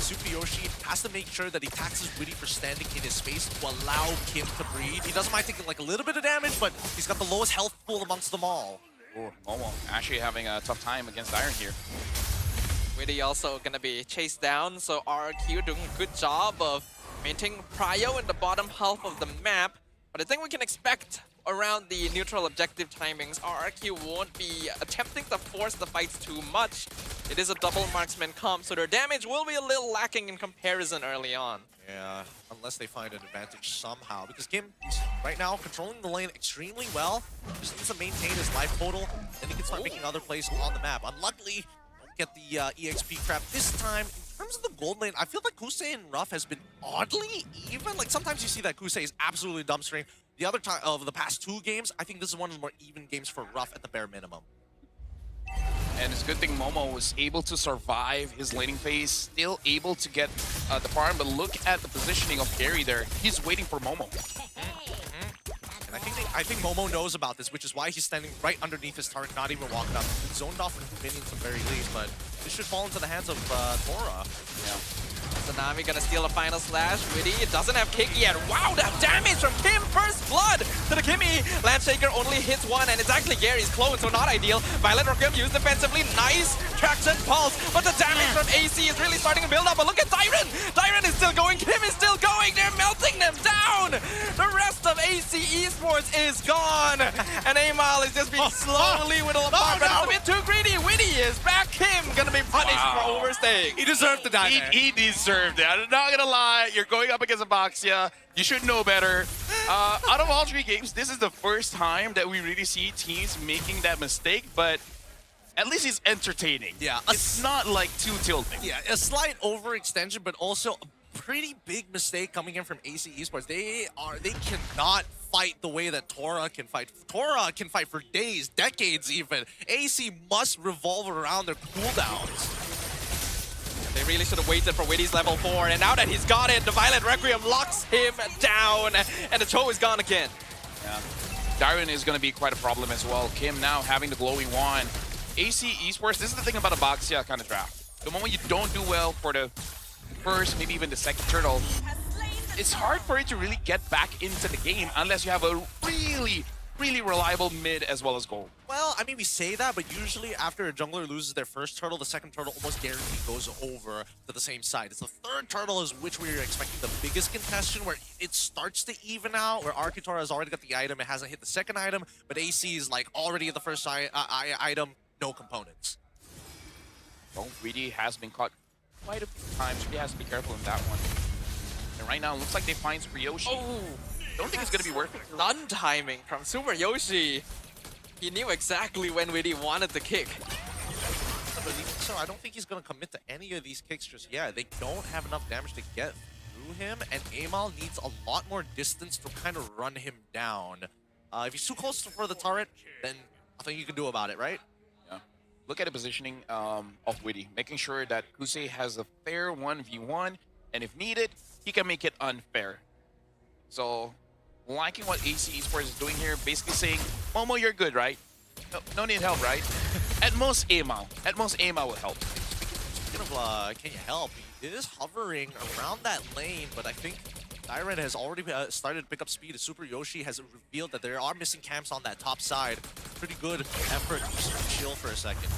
Super Yoshi has to make sure that he taxes Witty for standing in his space to allow Kim to breathe. He doesn't mind taking like a little bit of damage, but he's got the lowest health pool amongst them all. Oh, Momo actually having a tough time against Iron here. Witty also gonna be chased down, so RQ doing a good job of maintaining prio in the bottom half of the map. But I think we can expect around the neutral objective timings, RQ won't be attempting to force the fights too much. It is a double marksman comp, so their damage will be a little lacking in comparison early on. Yeah, unless they find an advantage somehow. Because Kim is right now controlling the lane extremely well. Just needs to maintain his life total, then he can start making other plays on the map. Unluckily, don't get the EXP crap this time. In terms of the gold lane, I feel like Kusei and Ruff has been oddly even. Like sometimes you see that Kusei is absolutely dumpstering. The other time of the past 2 games, I think this is one of the more even games for Ruff at the bare minimum. And it's a good thing Momo was able to survive his laning phase, still able to get the farm, but look at the positioning of Gary there. He's waiting for Momo. And I think Momo knows about this, which is why he's standing right underneath his turret, not even walking up. He's zoned off for 2 minions at the very least, but this should fall into the hands of Tora. Yeah. Tsunami gonna steal a final slash. Witty doesn't have kick yet. Wow, that damage from Kim! First blood to the Kimmy! Landshaker only hits 1, and it's actually Gary's clone, so not ideal. Violet Requiem used defensively. Nice traction pulse, but the damage from AC is really starting to build up. But look at Tyron! Tyron is still going, Kim is still going! They're melting them down! The rest of AC Esports is gone! And Amal is just being slowly whittled apart, but it's a bit too greedy. Witty is back. Kim gonna be punished for overstaying. He deserved to die there. He deserved it. I'm not gonna lie. You're going up against Abaxia. You should know better. Out of all 3 games, this is the first time that we really see teams making that mistake, but at least it's entertaining. Yeah. It's not like too tilting. Yeah, a slight overextension, but also a pretty big mistake coming in from AC Esports. They cannot fight the way that Tora can fight. Tora can fight for days, decades even. AC must revolve around their cooldowns. They really should have waited for Witty's level 4, and now that he's got it, the Violet Requiem locks him down, and the Cho is gone again. Yeah. Darwin is going to be quite a problem as well. Kim now having the glowing wand. AC Esports, this is the thing about a Boxia kind of draft. The moment you don't do well for the first, maybe even the second turtle, it's hard for it to really get back into the game unless you have a really reliable mid as well as gold. Well, I mean, we say that, but usually after a jungler loses their first turtle, the second turtle almost guaranteed goes over to the same side. It's the third turtle is which we're expecting the biggest contention, where it starts to even out, where Arcutora has already got the item, it hasn't hit the second item, but AC is like already at the first item, no components. Well, Greedy has been caught quite a few times. He has to be careful in that one. And right now, it looks like they find Yoshi. Oh! Don't think it's going to be worth it. Stun timing from Super Yoshi. He knew exactly when Witty wanted the kick. But even so, I don't think he's going to commit to any of these kicks just yet. They don't have enough damage to get through him, and Amal needs a lot more distance to kind of run him down. If he's too close for the turret, then nothing you can do about it, right? Yeah. Look at the positioning of Witty, making sure that Kusei has a fair 1v1, and if needed, he can make it unfair. So, liking what AC Esports is doing here, basically saying, Momo, you're good, right? No need help, right? At most, Amal. At most, Amal will help. Speaking of, can you help? He is hovering around that lane, but I think Dyran has already started to pick up speed. Super Yoshi has revealed that there are missing camps on that top side. Pretty good effort to chill for a second.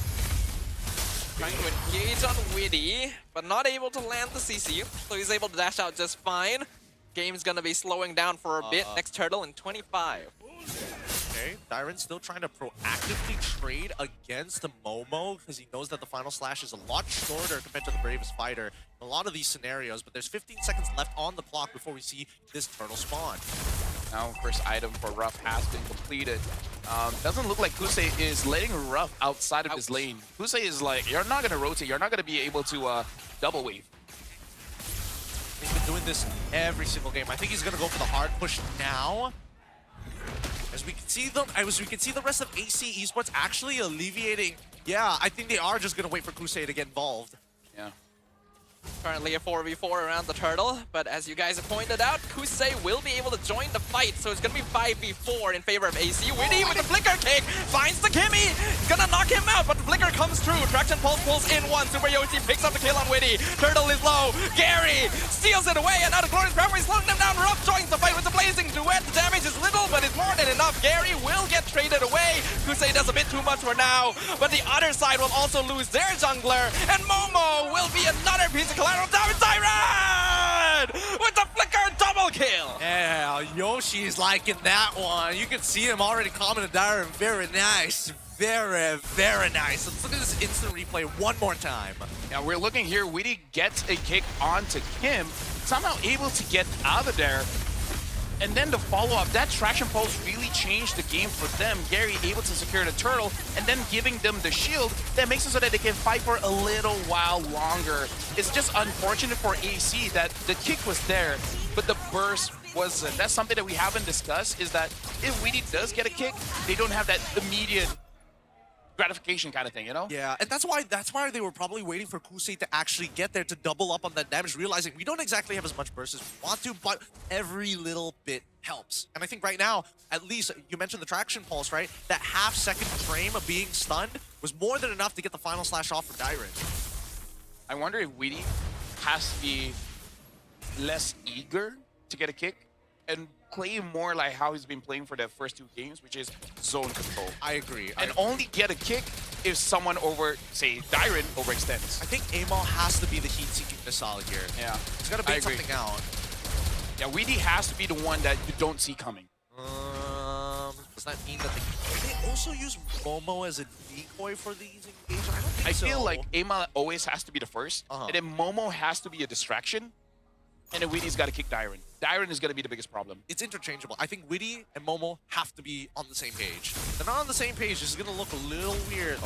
Trying to engage on Witty, but not able to land the CC, so he's able to dash out just fine. Game's gonna be slowing down for a bit. Next turtle in 25. Okay, Dyran's still trying to proactively trade against the Momo because he knows that the final slash is a lot shorter compared to the bravest fighter in a lot of these scenarios, but there's 15 seconds left on the clock before we see this turtle spawn. Now, first item for Ruff has been completed. Doesn't look like Kusei is letting Ruff outside of his lane. Kusei is like, you're not gonna rotate, you're not gonna be able to double wave. He's been doing this every single game. I think he's gonna go for the hard push now. As we can see the rest of AC Esports actually alleviating. Yeah, I think they are just gonna wait for Kusei to get involved. Yeah. Currently a 4v4 around the turtle, but as you guys have pointed out, Kusei will be able to join the fight, so it's gonna be 5v4 in favor of AC. Witty with the flicker kick finds the Kimmy, gonna knock him out, but the flicker comes through. Traction pulse pulls in one. Super Yoshi picks up the kill on Witty. Turtle is low. Gary steals it away, and now the Glorious Bravery is slowing them down. Ruff joins the fight with the blazing duet. The damage is little, but it's more than enough. Gary will get traded away. Kusei does a bit too much for now. But the other side will also lose their jungler, and Momo will be another piece of collateral damage. Siren with the flicker double kill. Yeah, Yoshi's liking that one. You can see him already commenting there. Very nice. Very, very nice. Let's look at this instant replay one more time. Yeah, we're looking here. Weedy gets a kick onto Kim, somehow able to get out of there. And then the follow-up, that traction pulse really changed the game for them. Gary able to secure the turtle and then giving them the shield that makes it so that they can fight for a little while longer. It's just unfortunate for AC that the kick was there, but the burst wasn't. That's something that we haven't discussed, is that if Weedy does get a kick, they don't have that immediate gratification kind of thing, you know? Yeah, and that's why they were probably waiting for Kusei to actually get there to double up on that damage, realizing we don't exactly have as much burst as we want to, but every little bit helps. And I think right now, at least, you mentioned the traction pulse, right? That half-second frame of being stunned was more than enough to get the final slash off for Dairen. I wonder if Weedy has to be less eager to get a kick and play more like how he's been playing for the first 2 games, which is zone control. I agree. And only get a kick if someone say, Dairen overextends. I think Amal has to be the heat-seeking missile here. Yeah. He's got to bait something out. Yeah, Weedy has to be the one that you don't see coming. Does that mean that they also use Momo as a decoy for these engagements? I don't think so. I feel like Amal always has to be the first, and then Momo has to be a distraction, and then Weedy's got to kick Dairen. Dairen is going to be the biggest problem. It's interchangeable. I think Widdy and Momo have to be on the same page. If they're not on the same page, this is going to look a little weird.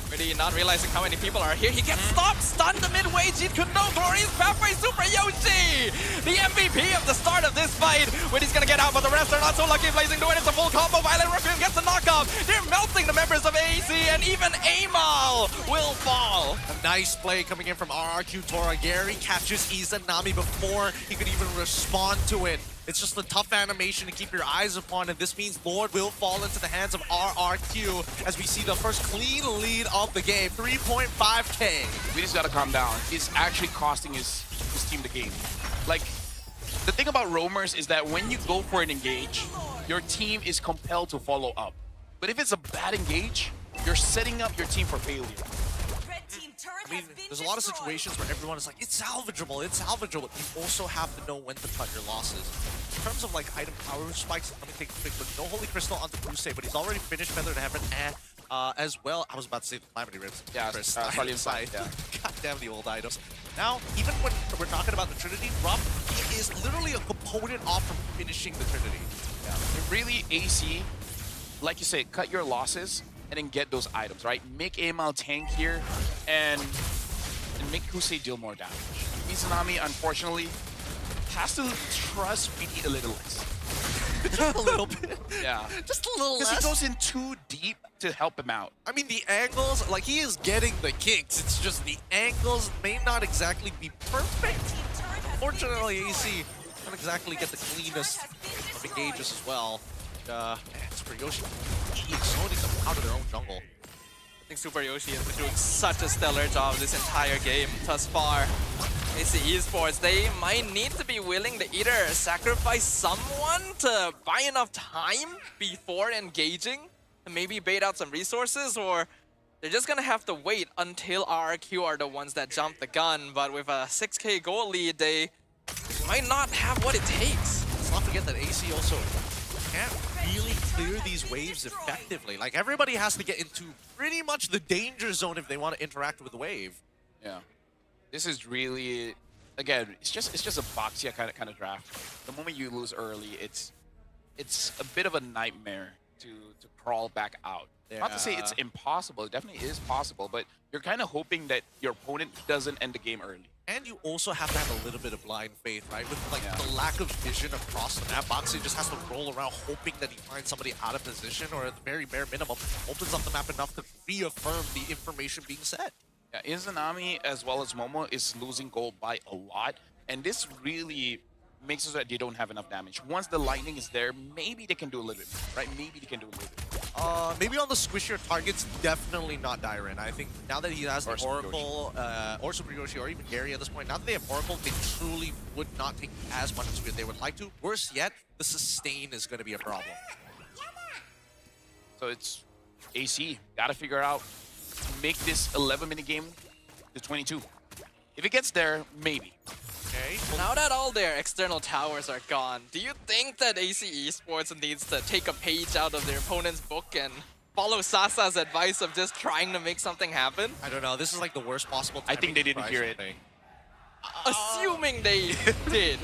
Widdy not realizing how many people are here. He gets stopped, stunned the midway. Jeet could no glorious pathway. Super Yoshi, the MVP of the start of this fight. Widdy's going to get out, but the rest are not so lucky. Blazing to it. It's a full combo. Violent Ruffian gets the knockoff. They're melting the members of AC, and even Amal will fall. A nice play coming in from RRQ Tora. Gary catches Izanami before he could even respond to it. It's just a tough animation to keep your eyes upon, and this means Lord will fall into the hands of RRQ as we see the first clean lead of the game, 3.5K. We just gotta calm down. It's actually costing his team the game. Like, the thing about roamers is that when you go for an engage, your team is compelled to follow up. But if it's a bad engage, you're setting up your team for failure. I mean, there's a lot of situations where everyone is like, it's salvageable, it's salvageable. You also have to know when to cut your losses. In terms of like item power spikes, let me take a quick look. No Holy Crystal onto Crusade, but he's already finished Feathered Heaven as well. I was about to say the Calamity Ribs. Yeah, probably inside. Yeah. God damn the old items. Now, even when we're talking about the Trinity, Ruff is literally a component off from finishing the Trinity. Yeah. Really, AC, like you say, cut your losses and then get those items, right? Make Amal tank here and make Kusei deal more damage. Izanami, unfortunately, has to trust Weedy a little less. Just a little bit. Yeah. Just a little less. Because he goes in too deep to help him out. I mean, the angles, like, he is getting the kicks. It's just the angles may not exactly be perfect. Fortunately, AC don't exactly get the cleanest of engages as well. Man, Super Yoshi zoning them out of their own jungle. I think Super Yoshi has been doing such a stellar job this entire game thus far. AC Esports, they might need to be willing to either sacrifice someone to buy enough time before engaging and maybe bait out some resources, or they're just gonna have to wait until RRQ are the ones that jump the gun. But with a 6K goal lead, they might not have what it takes. Let's not forget that AC also can't really clear these waves effectively. Like, everybody has to get into pretty much the danger zone if they want to interact with the wave. Yeah. This is really, again, it's just a boxia kind of draft. The moment you lose early, it's a bit of a nightmare to crawl back out. Yeah. Not to say it's impossible, it definitely is possible, but you're kind of hoping that your opponent doesn't end the game early. And you also have to have a little bit of blind faith, right? With like the lack of vision across the map, Boxy just has to roll around hoping that he finds somebody out of position, or at the very bare minimum, opens up the map enough to reaffirm the information being said. Yeah, Izanami as well as Momo is losing gold by a lot, and this really makes it so that they don't have enough damage. Once the lightning is there, maybe they can do a little bit more, right? Maybe they can do a little bit more. Maybe on the squishier targets, definitely not Dairen. I think now that he has the Oracle, or Super Yoshi, or even Gary at this point, now that they have Oracle, they truly would not take as much as they would like to. Worse yet, the sustain is going to be a problem. So it's AC gotta figure out, make this 11-minute game to 22. If it gets there, maybe. Okay. Now that all their external towers are gone, do you think that AC Esports needs to take a page out of their opponent's book and follow Sasa's advice of just trying to make something happen? I don't know. This is like the worst possible time. I think they didn't hear it. Assuming they did.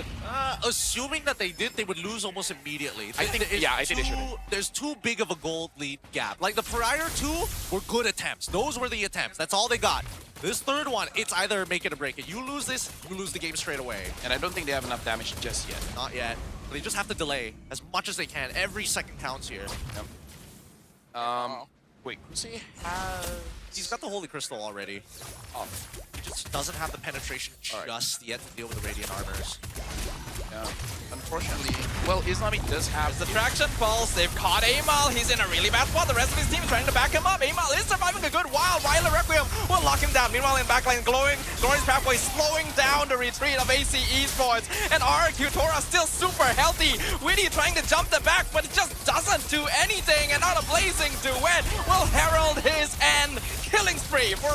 Assuming that they did, they would lose almost immediately. I think they should. There's too big of a gold lead gap. Like the prior two were good attempts. Those were the attempts. That's all they got. This third one, it's either make it or break it. You lose this, you lose the game straight away. And I don't think they have enough damage just yet. Not yet. But they just have to delay as much as they can. Every second counts here. Yep. Wait, Kusei has... He's got the Holy Crystal already. Oh, he just doesn't have the penetration just yet to deal with the Radiant Armors. Yeah. Unfortunately, well, Islami does have the traction pulse. They've caught Amal. He's in a really bad spot. The rest of his team is trying to back him up. Amal is surviving a good while. Ryla Requiem will lock him down. Meanwhile, in backline, Glorious Pathway slowing down the retreat of AC Esports. And RQ Tora still super healthy. Witty trying to jump the back, but it just doesn't do anything. And on a blazing duet will herald his end. Killing spree for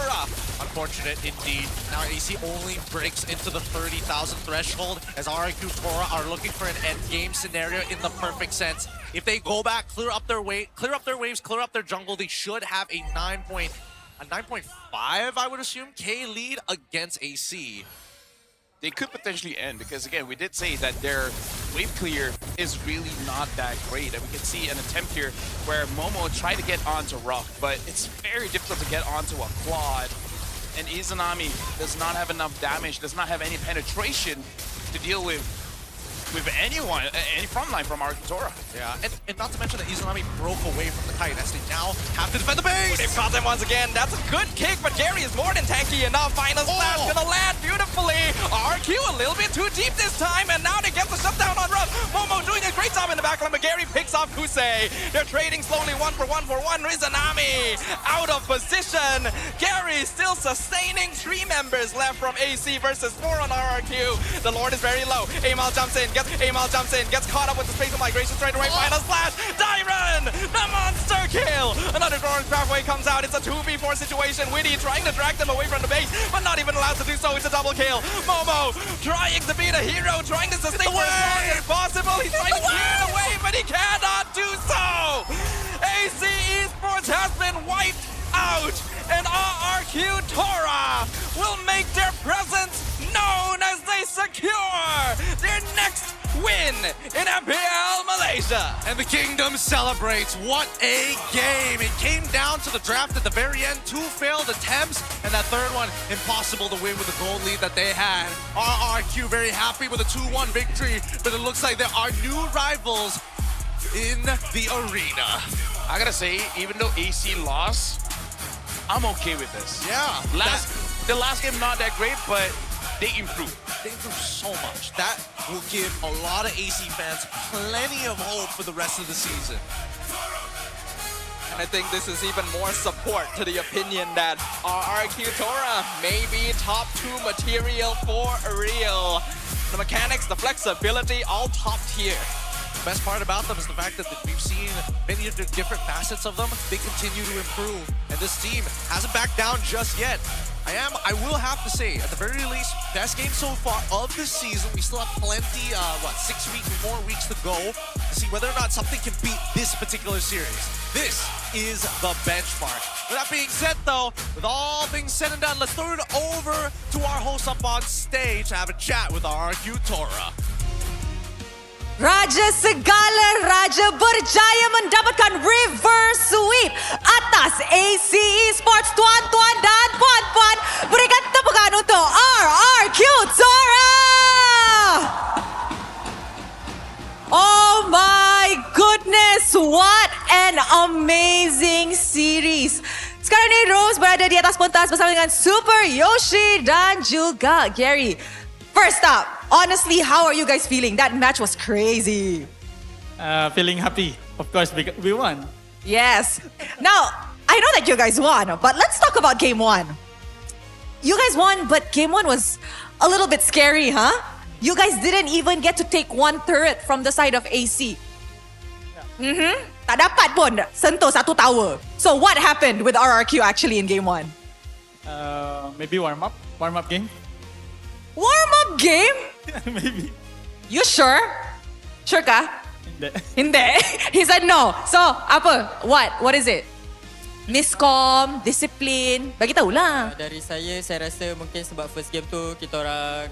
Unfortunate indeed. Now AC only breaks into the 30,000 threshold as RQ Tora are looking for an end game scenario in the perfect sense. If they go back, clear up their waves, clear up their jungle, they should have a 9.5, I would assume, K lead against AC. They could potentially end because, again, we did say that their wave clear is really not that great. And we can see an attempt here where Momo tried to get onto Rock, but it's very difficult to get onto a Claude. And Izanami does not have enough damage, does not have any penetration to deal with anyone, any frontline from Arctora. Yeah, and not to mention that Izanami broke away from the kite as they now have to defend the base. They've caught them once again. That's a good kick, but Gary is more than tanky enough. Final slash gonna land beautifully. RQ a little bit too deep this time, and now they get the shutdown on Ruff. Momo doing a great job in the backline, but Gary picks off Kusei. They're trading slowly 1-for-1 for one. Izanami out of position. Gary still sustaining 3 members left from AC versus 4 on RRQ. The Lord is very low. Amal jumps in, gets caught up with the spatial migration straight away. Final slash, Dyron, the monster kill. Another Glorious Pathway comes out. It's a 2v4 situation. Witty trying to drag them away from the base, but not even allowed to do so. It's a double kill. Momo trying to be the hero, trying to sustain for as long as possible. He's trying to clear the wave, but he cannot do so. AC Esports has been wiped out, and RRQ Tora will make their presence known as they secure their next win in MPL Malaysia. And the Kingdom celebrates. What a game. It came down to the draft at the very end. 2 failed attempts, and that third one, impossible to win with the gold lead that they had. RRQ very happy with a 2-1 victory, but it looks like there are new rivals in the arena. I gotta say, even though AC lost, I'm okay with this. Yeah. The last game not that great, but they improved. They improved so much. That will give a lot of AC fans plenty of hope for the rest of the season. And I think this is even more support to the opinion that RRQ Tora may be top 2 material for real. The mechanics, the flexibility, all top tier. The best part about them is the fact that we've seen many of the different facets of them. They continue to improve, and this team hasn't backed down just yet. I will have to say, at the very least, best game so far of this season. We still have plenty, 6 more weeks to go to see whether or not something can beat this particular series. This is the benchmark. With that being said, though, with all things said and done, let's throw it over to our host up on stage to have a chat with RQ Tora. Raja segala raja berjaya mendapatkan reverse sweep atas AC Esports. Tuan-tuan dan puan-puan, berikan tepukan untuk RRQ Tora. Oh my goodness, what an amazing series. Sekarang ni Rose berada di atas pentas bersama dengan Super Yoshi dan juga Gary. First up, honestly, how are you guys feeling? That match was crazy. Feeling happy, of course, because we won. Yes. Now, I know that you guys won, but let's talk about game 1. You guys won, but game 1 was a little bit scary, huh? You guys didn't even get to take 1 turret from the side of AC. Tak dapat pun sentuh satu tower. So what happened with RRQ actually in game 1? Maybe warm up game. Warm up game? Maybe. You sure? Sure kah? Hindi. Hindi. He said no. So, apa? What is it? Miscom, disiplin. Bagi tahulah. Dari saya rasa mungkin sebab first game tu kita orang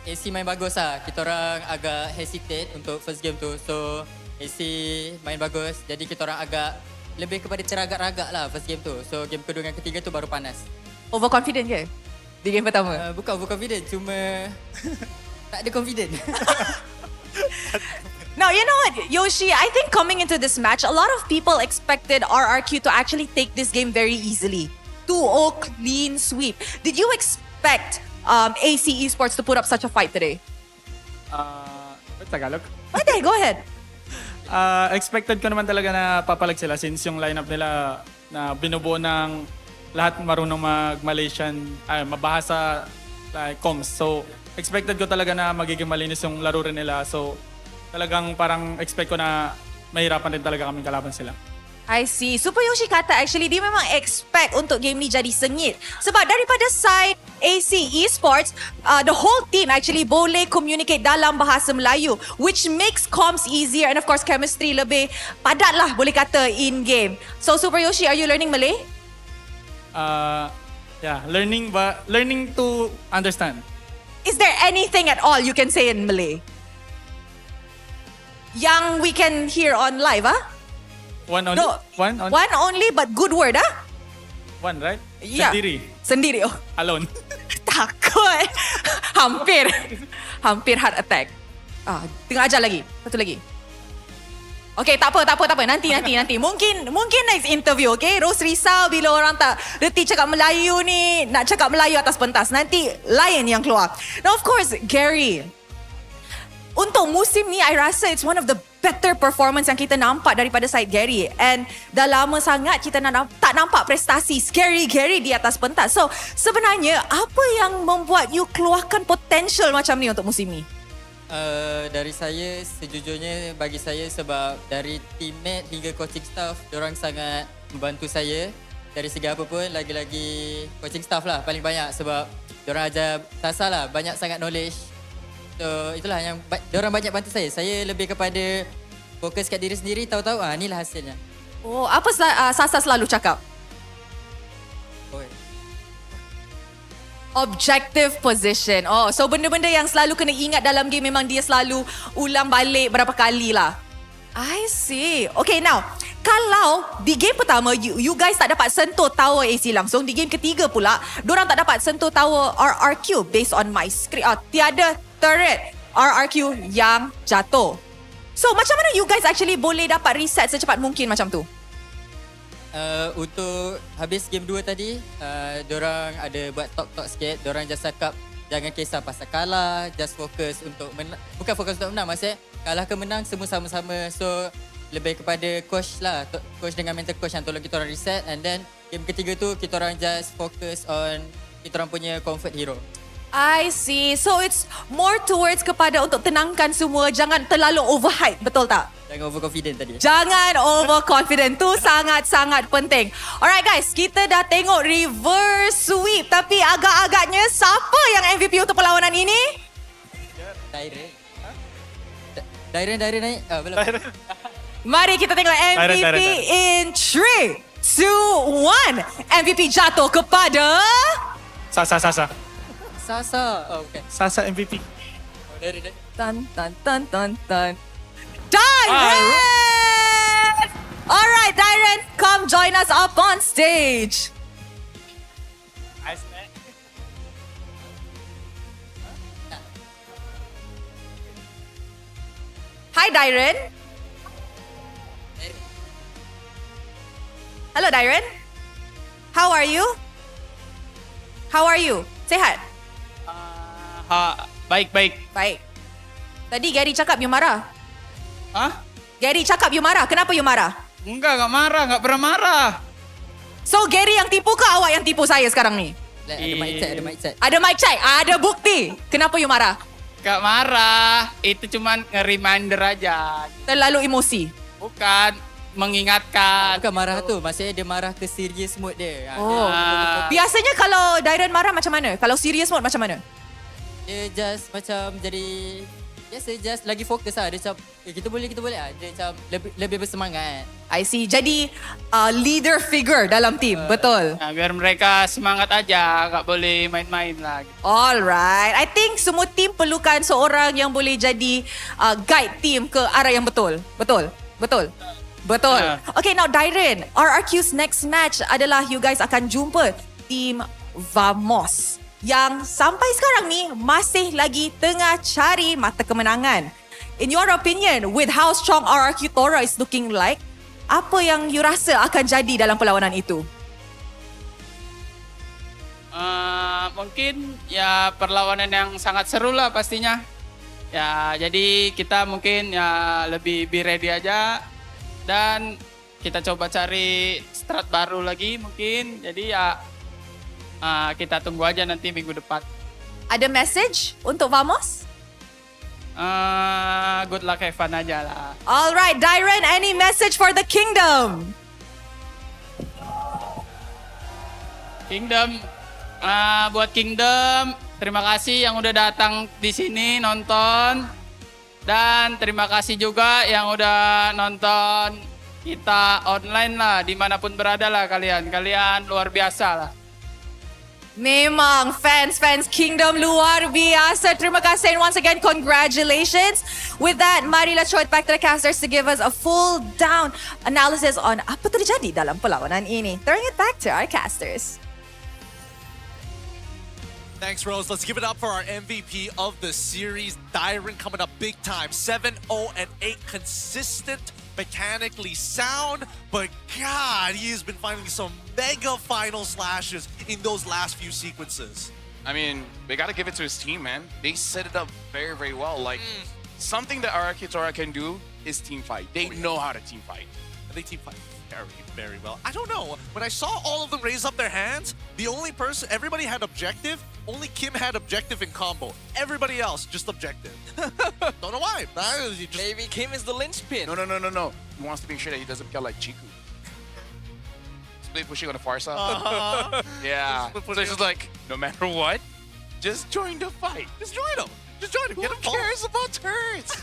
AC main bagus lah. Kita orang agak hesitate untuk first game tu. So AC main bagus. Jadi kita orang agak lebih kepada teragak-ragak lah first game tu. So game kedua dan ketiga tu baru panas. Overconfident ke? Di game pertama? Bukan overconfident. Cuma tak ada confident. Now, you know what, Yoshi, I think coming into this match, a lot of people expected RRQ to actually take this game very easily. 2-0 clean sweep. Did you expect AC Esports to put up such a fight today? Tagalog? Okay, go ahead. Expected ko naman talaga na papalag sila since yung lineup nila na binubuo ng lahat marunong mag-Malaysian, mabahasa comms. So, expected ko talaga na magiging malinis yung laro rin nila. So, talagang parang expect ko na mahirapan din talaga kaming kalaban sila. I see. Super Yoshi kata actually dia memang expect untuk game ni jadi sengit. Sebab daripada side AC Esports, the whole team actually boleh communicate dalam bahasa Melayu, which makes comms easier and of course chemistry lebih padat lah boleh kata in game. So Super Yoshi, are you learning Malay? Yeah, learning to understand. Is there anything at all you can say in Malay? Yang we can hear on live, ah? One only? No, One only? one only but good word, ah? One, right? Yeah. Sendiri. Oh. Alone. Takut. Hampir heart attack. Tengah ajar lagi. Satu lagi. Okay, tak apa. Nanti. Mungkin next interview, okay? Rose risau bila orang tak reti cakap Melayu ni, nak cakap Melayu atas pentas. Nanti lain yang keluar. Now, of course, Gary, untuk musim ni, I rasa it's one of the better performance yang kita nampak daripada side Gary. And dah lama sangat kita tak nampak prestasi scary Gary di atas pentas. So, sebenarnya apa yang membuat you keluarkan potential macam ni untuk musim ni? Dari saya, sejujurnya bagi saya sebab dari teammate hingga coaching staff, diorang sangat membantu saya. Dari segi apa pun, lagi-lagi coaching staff lah paling banyak sebab diorang ajar Sasa lah, banyak sangat knowledge. So itulah yang diorang banyak bantu saya. Saya lebih kepada fokus kat diri sendiri, tahu-tahu inilah hasilnya. Oh, apa Sasa selalu cakap? Objective position. Oh, so benda-benda yang selalu kena ingat dalam game memang dia selalu ulang balik berapa kali lah. I see. Okay, now, kalau di game pertama you guys tak dapat sentuh tower AC langsung, di game ketiga pula, diorang tak dapat sentuh tower RRQ based on my script. Tiada turret RRQ yang jatuh. So, macam mana you guys actually boleh dapat reset secepat mungkin macam tu? Untuk habis game 2 tadi, diorang ada buat talk sikit. Diorang just cakap jangan kisah pasal kalah, just fokus untuk bukan fokus untuk menang, maksudnya kalah ke menang semua sama-sama. So lebih kepada coach lah, coach dengan mental coach yang tolong kita orang reset. And then game ketiga tu kita orang just fokus on kita orang punya comfort hero. I see. So it's more towards kepada untuk tenangkan semua, jangan terlalu overhype, betul tak? Jangan overconfident tadi. Jangan overconfident. Tu sangat-sangat penting. Alright guys, kita dah tengok reverse sweep. Tapi agak-agaknya siapa yang MVP untuk perlawanan ini? Dairen naik. Belum. Mari kita tengok MVP in 3, 2, 1. MVP jatuh kepada... Sasa. Oh, okay. Sasa MVP. Tan. Dairen! Alright, Dairen, come join us up on stage. Hi, Dairen. Hello, Dairen. How are you? Sehat? Baik. Baik. Tadi Gary cakap you marah. Gary cakap you marah. Kenapa you marah? Enggak marah. Enggak pernah marah. So, Gary yang tipu ke awak yang tipu saya sekarang ni? Ada mic check. Ada mic check. Ada bukti. Kenapa you marah? Mereka marah, itu cuman nge-reminder aja. Terlalu emosi. Bukan, mengingatkan. Bukan marah tu, maksudnya dia marah ke serious mode dia. Oh. Biasanya kalau Dairen marah macam mana? Kalau serious mode macam mana? Dia just macam jadi biasa, just lagi fokus lah. Dia macam kita boleh lah. Dia macam lebih bersemangat. I see. Jadi leader figure dalam team, betul? Biar mereka semangat aja, tak boleh main-main lah. Alright. I think semua team perlukan seorang yang boleh jadi guide team ke arah yang betul. Betul. Okay, now Dairen, RRQ's next match adalah you guys akan jumpa team Vamos yang sampai sekarang ni masih lagi tengah cari mata kemenangan. In your opinion, with how strong RRQ Tora is looking like, apa yang you rasa akan jadi dalam perlawanan itu? Mungkin ya perlawanan yang sangat seru lah pastinya. Ya, jadi kita mungkin ya lebih be ready aja dan kita coba cari strat baru lagi mungkin. Jadi ya kita tunggu aja nanti minggu depan. Ada message untuk Vamos? Good luck, have fun aja lah. Alright, Dairen, any message for the Kingdom? Buat Kingdom, terima kasih yang udah datang di sini nonton. Dan terima kasih juga yang udah nonton kita online lah, dimanapun berada lah kalian. Kalian luar biasa lah. Memang fans Kingdom luar biasa. Terima kasih and once again congratulations. With that, marilah throw it back to the casters to give us a full down analysis on apa terjadi dalam perlawanan ini. Throwing it back to our casters. Thanks, Rose. Let's give it up for our MVP of the series, Dairen, coming up big time. 7-0-8, consistent, mechanically sound, but God, he has been finding some mega final slashes in those last few sequences. I mean, we got to give it to his team, man. They set it up very, very well. Like, something that RRQ Tora can do is team fight. They know how to team fight. And they team fight very, very well. I don't know. When I saw all of them raise up their hands, the only person, everybody had objective. Only Kim had objective in combo. Everybody else just objective. Don't know why. Maybe Kim is the linchpin. No. He wants to make sure that he doesn't kill like Chiku. Split pushing on the far side. Yeah. So it's just like, no matter what, just join the fight. Just join him. Get him. Who cares about turrets?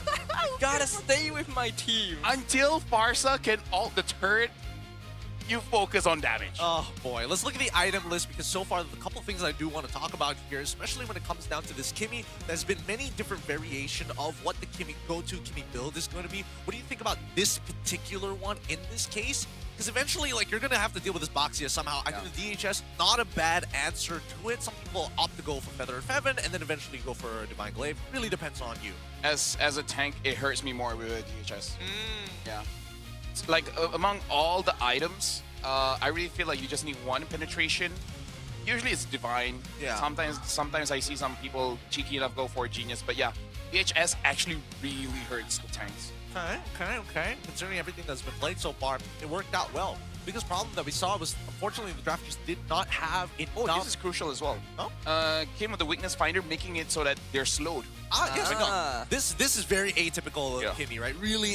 Gotta stay with my team. Until Farsa can ult the turret, you focus on damage. Oh boy, let's look at the item list because so far the couple things I do want to talk about here, especially when it comes down to this Kimmy, there's been many different variation of what the Kimmy go-to Kimmy build is going to be. What do you think about this particular one in this case? Because eventually, like, you're going to have to deal with this Boxia somehow. I think the DHS, not a bad answer to it. Some people opt to go for Feather and Feven and then eventually go for Divine Glaive. Really depends on you. As a tank, it hurts me more with DHS. Yeah. Like, among all the items, I really feel like you just need one penetration. Usually it's Divine. Yeah. Sometimes I see some people cheeky enough go for Genius. But yeah, DHS actually really hurts the tanks. Okay. Considering everything that's been played so far, it worked out well. The biggest problem that we saw was, unfortunately, the draft just did not have enough. Oh, this is crucial as well. Came with the weakness finder, making it so that they're slowed. Yes, no. This is very atypical of Kimmy, right? Really,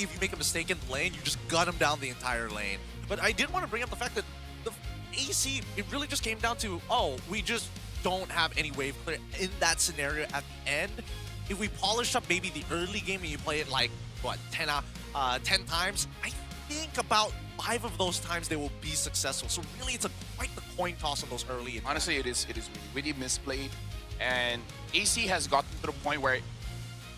if you make a mistake in the lane, you just gun him down the entire lane. But I did want to bring up the fact that the AC, it really just came down to, we just don't have any wave clear in that scenario at the end. If we polish up maybe the early game and you play it like, 10 times, I think about 5 of those times they will be successful. So really, it's quite the coin toss on those early attacks. Honestly, it is really misplayed. And AC has gotten to the point where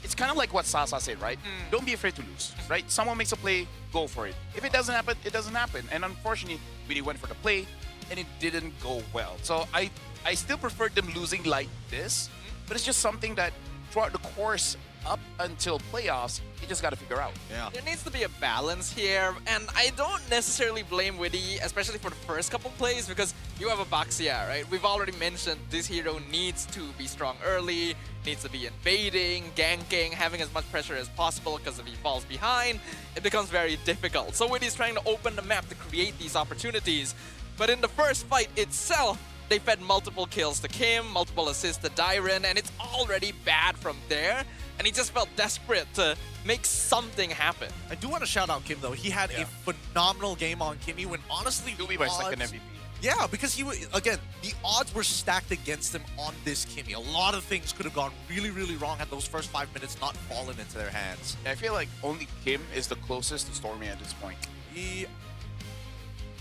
it's kind of like what Sasa said, right? Don't be afraid to lose, right? Someone makes a play, go for it. If it doesn't happen, it doesn't happen. And unfortunately, we went for the play, and it didn't go well. So I still prefer them losing like this, but it's just something that throughout the course up until playoffs, you just got to figure out. Yeah. There needs to be a balance here, and I don't necessarily blame Widdy, especially for the first couple plays, because you have a Baxia, right? We've already mentioned this hero needs to be strong early, needs to be invading, ganking, having as much pressure as possible, because if he falls behind, it becomes very difficult. So Widdy's trying to open the map to create these opportunities, but in the first fight itself, They fed multiple kills to Kim, multiple assists to Dyren, and it's already bad from there. And he just felt desperate to make something happen. I do want to shout out Kim, though. He had a phenomenal game on Kimmy when, honestly, He'll be my second MVP. Yeah, because he was, again, the odds were stacked against him on this Kimmy. A lot of things could have gone really, really wrong had those first 5 minutes not fallen into their hands. I feel like only Kim is the closest to Stormy at this point.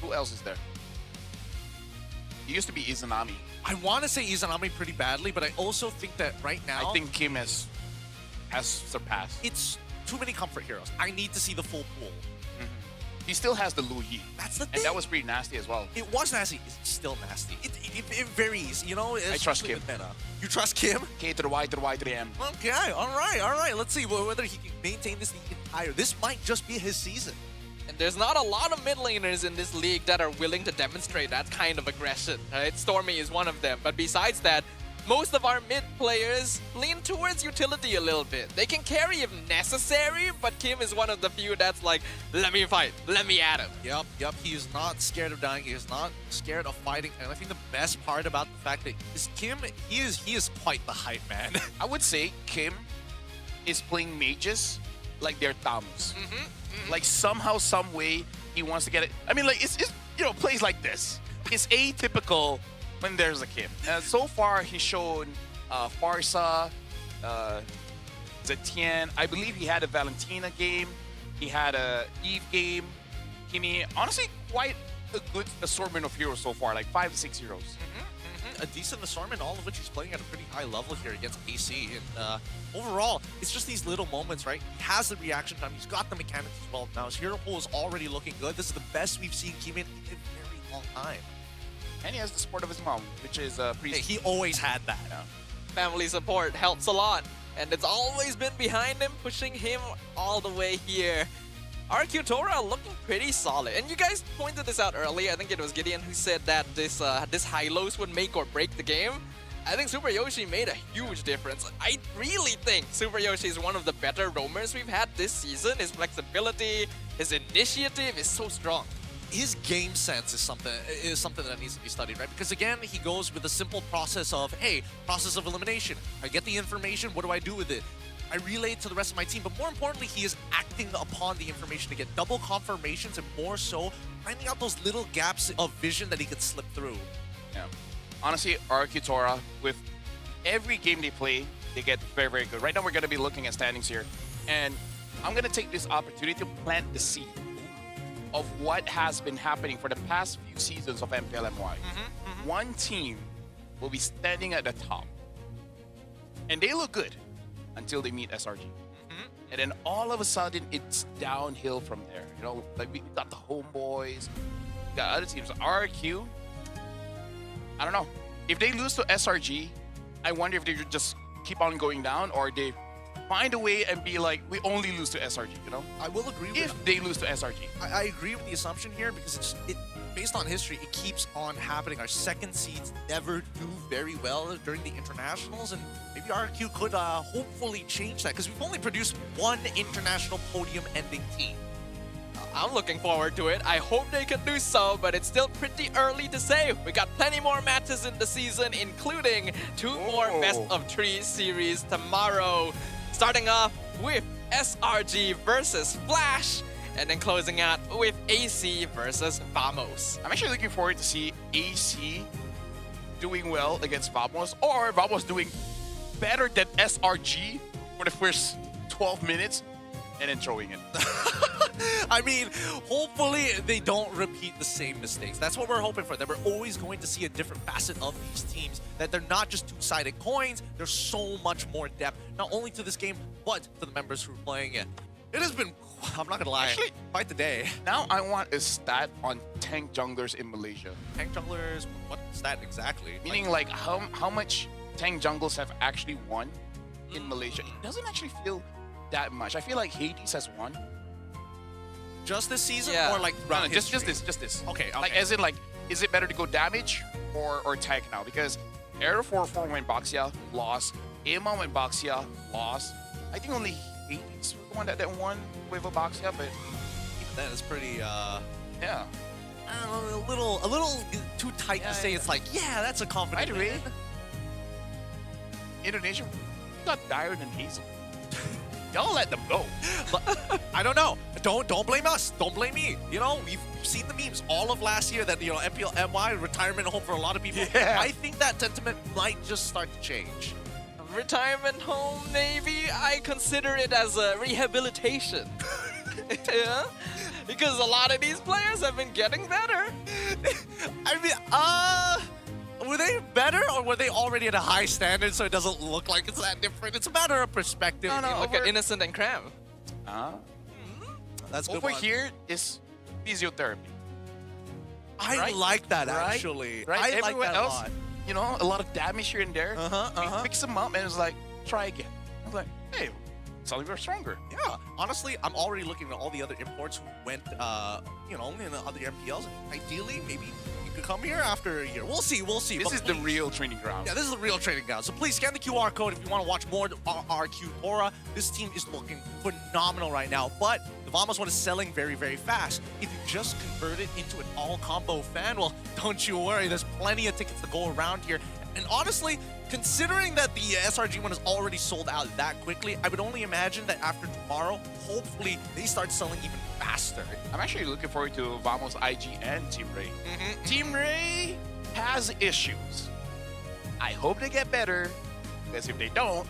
Who else is there? He used to be Izanami. I want to say Izanami pretty badly, but I also think that right now... I think Kim has surpassed. It's too many comfort heroes. I need to see the full pool. He still has the Lu Yi. That's the thing. And that was pretty nasty as well. It was nasty. It's still nasty. It varies, you know? I trust Kim. You trust Kim? K to the Y to the Y to the M. Okay, all right. Let's see whether he can maintain this the entire... This might just be his season. And there's not a lot of mid laners in this league that are willing to demonstrate that kind of aggression, right? Stormy is one of them. But besides that, most of our mid players lean towards utility a little bit. They can carry if necessary, but Kim is one of the few that's like, let me fight, let me at him. Yep. He is not scared of dying. He is not scared of fighting. And I think the best part about the fact that is Kim, he is quite the hype man. I would say Kim is playing mages like they're thumbs. Like somehow, some way, he wants to get it. I mean, like it's plays like this. It's atypical when there's a Kim. So far, he's shown Farsa, Zetienne. I believe he had a Valentina game. He had a Eve game. Kimmy, honestly, quite a good assortment of heroes so far, like 5 to 6 heroes. A decent assortment, all of which he's playing at a pretty high level here against AC. And overall, it's just these little moments, right? He has the reaction time. He's got the mechanics as well. Now his hero pool is already looking good. This is the best we've seen Kim in a very long time. And he has the support of his mom, which is pretty... Hey, he always had that. Yeah. Family support helps a lot. And it's always been behind him, pushing him all the way here. RQ Tora looking pretty solid. And you guys pointed this out earlier. I think it was Gideon who said that this high-lows would make or break the game. I think Super Yoshi made a huge difference. I really think Super Yoshi is one of the better roamers we've had this season. His flexibility, his initiative is so strong. His game sense is something that needs to be studied, right? Because again, he goes with the simple process of, hey, process of elimination. I get the information, what do I do with it? I relay it to the rest of my team, but more importantly, he is acting upon the information to get double confirmations and more so, finding out those little gaps of vision that he could slip through. Yeah. Honestly, RQ Tora, with every game they play, they get very, very good. Right now, we're going to be looking at standings here, and I'm going to take this opportunity to plant the seed of what has been happening for the past few seasons of MPL MY. One team will be standing at the top, and they look good until they meet SRG. And then all of a sudden, it's downhill from there. You know, like we got the Homeboys, we got other teams. RQ, I don't know. If they lose to SRG, I wonder if they just keep on going down or they find a way and be like, we only lose to SRG, you know? I will agree with if they lose to SRG. I agree with the assumption here because based on history, it keeps on happening. Our second seeds never do very well during the internationals, and maybe RQ could hopefully change that because we've only produced one international podium-ending team. I'm looking forward to it. I hope they can do so, but it's still pretty early to say. We got plenty more matches in the season, including 2 more Best of 3 series tomorrow. Starting off with SRG versus Flash, and then closing out with AC versus Vamos. I'm actually looking forward to see AC doing well against Vamos, or Vamos doing better than SRG for the first 12 minutes, and then throwing it. I mean, hopefully they don't repeat the same mistakes. That's what we're hoping for, that we're always going to see a different facet of these teams, that they're not just two-sided coins. There's so much more depth, not only to this game, but to the members who are playing it. It has been, I'm not gonna lie, actually, quite the day. Now I want a stat on tank junglers in Malaysia. Tank junglers, what stat exactly? Meaning like how much tank jungles have actually won in Malaysia? It doesn't actually feel that much. I feel like Hades has won. Just this season, Yeah. or like No, just this. Okay. Like as in like, is it better to go damage or tank now? Because Aero 4 went Boxia, lost. Aemon went Boxia, lost. I think only Hades was the one that won with a Boxia, but even then it's pretty yeah. a little too tight to say. It's like, yeah, that's a confident. By the way, Indonesia got dire than Hazel. Y'all let them go. I don't know. Don't blame us. Don't blame me. You know, we've seen the memes all of last year that, you know, MPL MY, retirement home for a lot of people. Yeah. I think that sentiment might just start to change. Retirement home, maybe? I consider it as a rehabilitation. Yeah? Because a lot of these players have been getting better. I mean, were they better or were they already at a high standard so it doesn't look like it's that different? It's a matter of perspective. No, look at Innocent and Cram. That's a good Over one. here is physiotherapy. I like that, actually. Right? I like Everywhere that a else, lot. you know, a lot of damage here and there. We fix them up and it's like, try again. I was like, hey, suddenly we're stronger. Yeah, honestly, I'm already looking at all the other imports who went, you know, in the other MPLs. Ideally, maybe you could come here after a year. We'll see. This But is the real training ground. Yeah, this is the real training ground. So please scan the QR code if you want to watch more RQ Aura. This team is looking phenomenal right now, but the Vamos one is selling very, very fast. If you just convert it into an all-combo fan, well, don't you worry. There's plenty of tickets to go around here. And honestly, considering that the SRG one is already sold out that quickly, I would only imagine that after tomorrow, hopefully they start selling even faster. I'm actually looking forward to Vamos IG and Team Ray. Team Ray has issues. I hope they get better, because if they don't,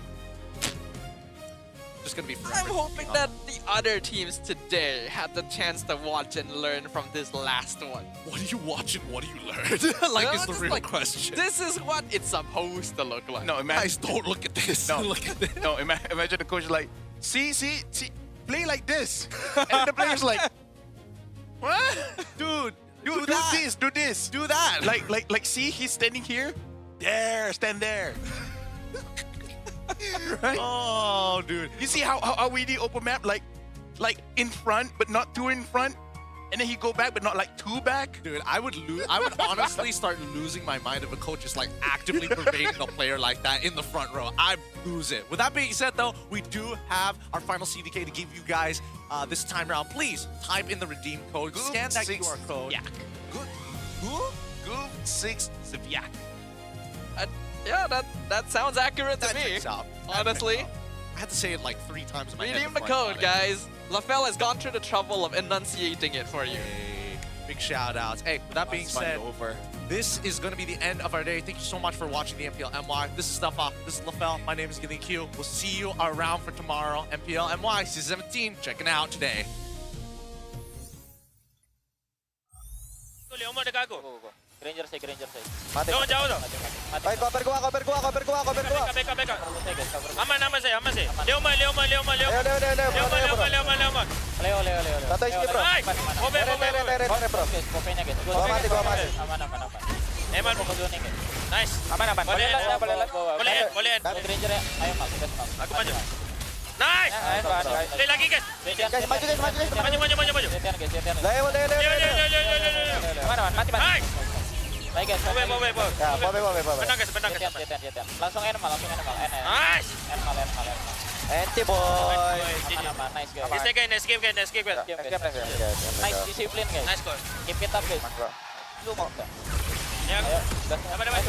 just gonna be I'm hoping that the other teams today had the chance to watch and learn from this last one. What do you watch and what do you learn? Like, is the just real like, question. This is what it's supposed to look like. no, imagine. Guys, don't look at this. No, Look at this. no, imagine the coach is like, see, play like this. And the player's like, what? Dude, Do that. this, do this. Do that. Like, see, he's standing here. There, stand there. Right? Oh, dude. You see how we do open map, like in front, but not too in front, and then he go back, but not like too back. Dude, I would honestly start losing my mind if a coach is like actively pervading a player like that in the front row. I'd lose it. With that being said, though, we do have our final CDK to give you guys this time around. Please type in the redeem code, scan that QR code. Yeah. Good 6 Zivyak. Yeah, that sounds accurate to That me. checks out. Honestly. That checks out. I had to say it like 3 times in my head. Redeem the before I code, got it. guys. LaFell has gone through the trouble of enunciating it for you. Hey, big shout outs. Hey, with that being said, this is going to be the end of our day. Thank you so much for watching the MPL MY. This is Stuffa. This is LaFell. My name is Gilly Q. We'll see you around for tomorrow. MPL MY Season 17. Checking out today. Leo dekat aku. Granger saya. Jangan jauh tu. Baik, cover gua. Backup. Aman saya. Leo. Leo. Satu istri bro. Hai. Over. Kopenya guys. Gua mati. Aman. Eman. Nice. Aman. Boleh. Granger ya. Ayo mal, kita mal. Aku maju. Nice. Play lagi guys. Guys, maju. Maju. Setian. Leo. Mana? Mati. Nice. Baik guys. Bobe. Ya, bobe. Benang guys. Setian. Langsung N-mal. Nice. N-mal. Ente boy. Aman. Nice guys. Escape guys. Nice disiplin guys. Nice score. Keep it up guys. Lu mau enggak? Ya. Ayo.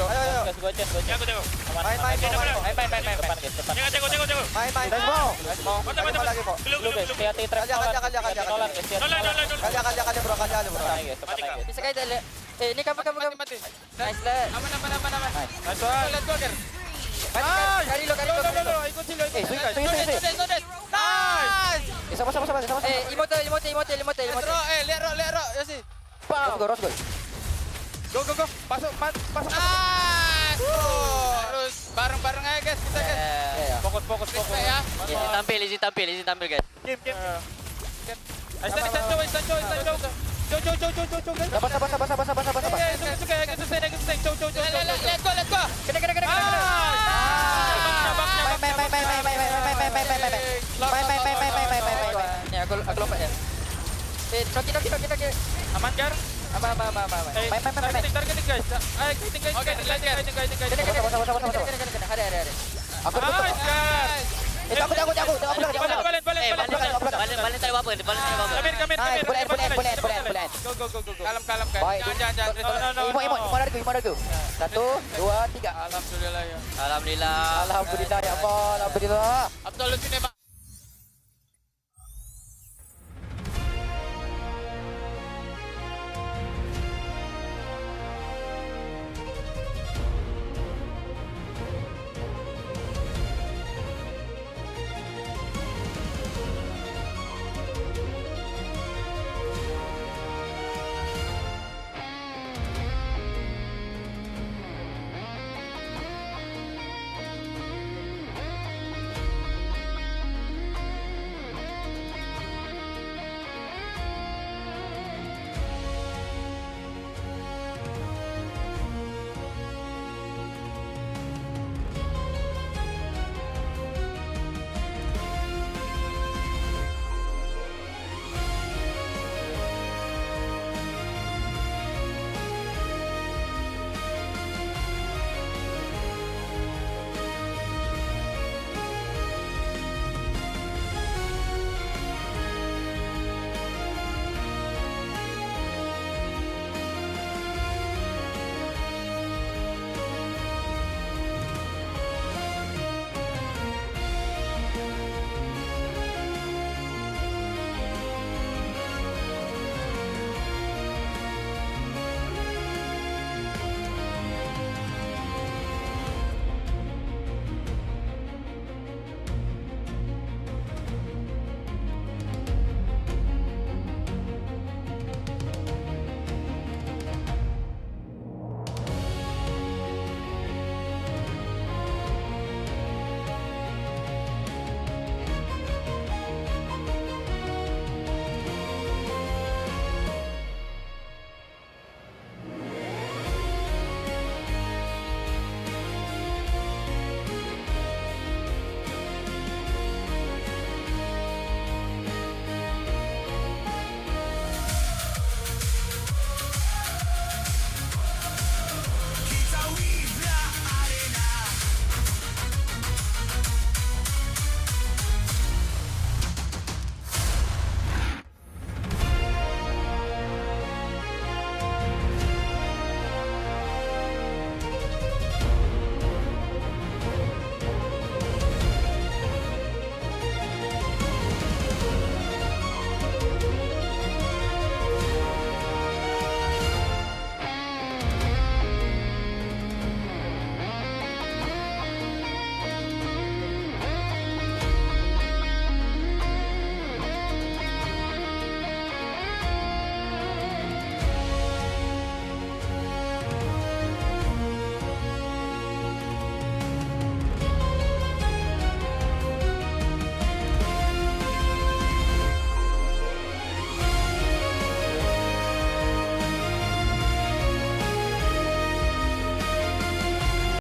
Ayo. Gas gua Ya aku tengok. Main. Depan guys. Tengok. Main. Let's go. Mantap. Lagi kok. Lu guys, hati-hati trap. Kaja. Nolan guys. Kaja bro. Cepat lagi. Bisa guys. Ini kamu. Mati. Nice lah. Aman. Nice one. Let's go guys. Kali lo. Ikut sini. Nice. Sama. Emote. Lihat roh. Ya sih. Rose goal. Go. Masuk. Terus bareng-bareng aja guys kita guys. Fokus ya. Izin tampil guys. Game. Sancho. Let's go. Kena. Main. Aku lompat ya. Noki. Aman Gar. Main. Targeting guys. Ayo kiting guys. Oke, kiting guys. Ada. Aku. Aku. Balik. Balik tak ada apa-apa. Balik tak ada apa-apa. Kamir. Bulan. Go. Kalem. Baik. Jangan. Imut aku. 1, 2, 3. Alhamdulillah ya. Alhamdulillah ya Allah. Alhamdulillah. Abdul sini, Pak.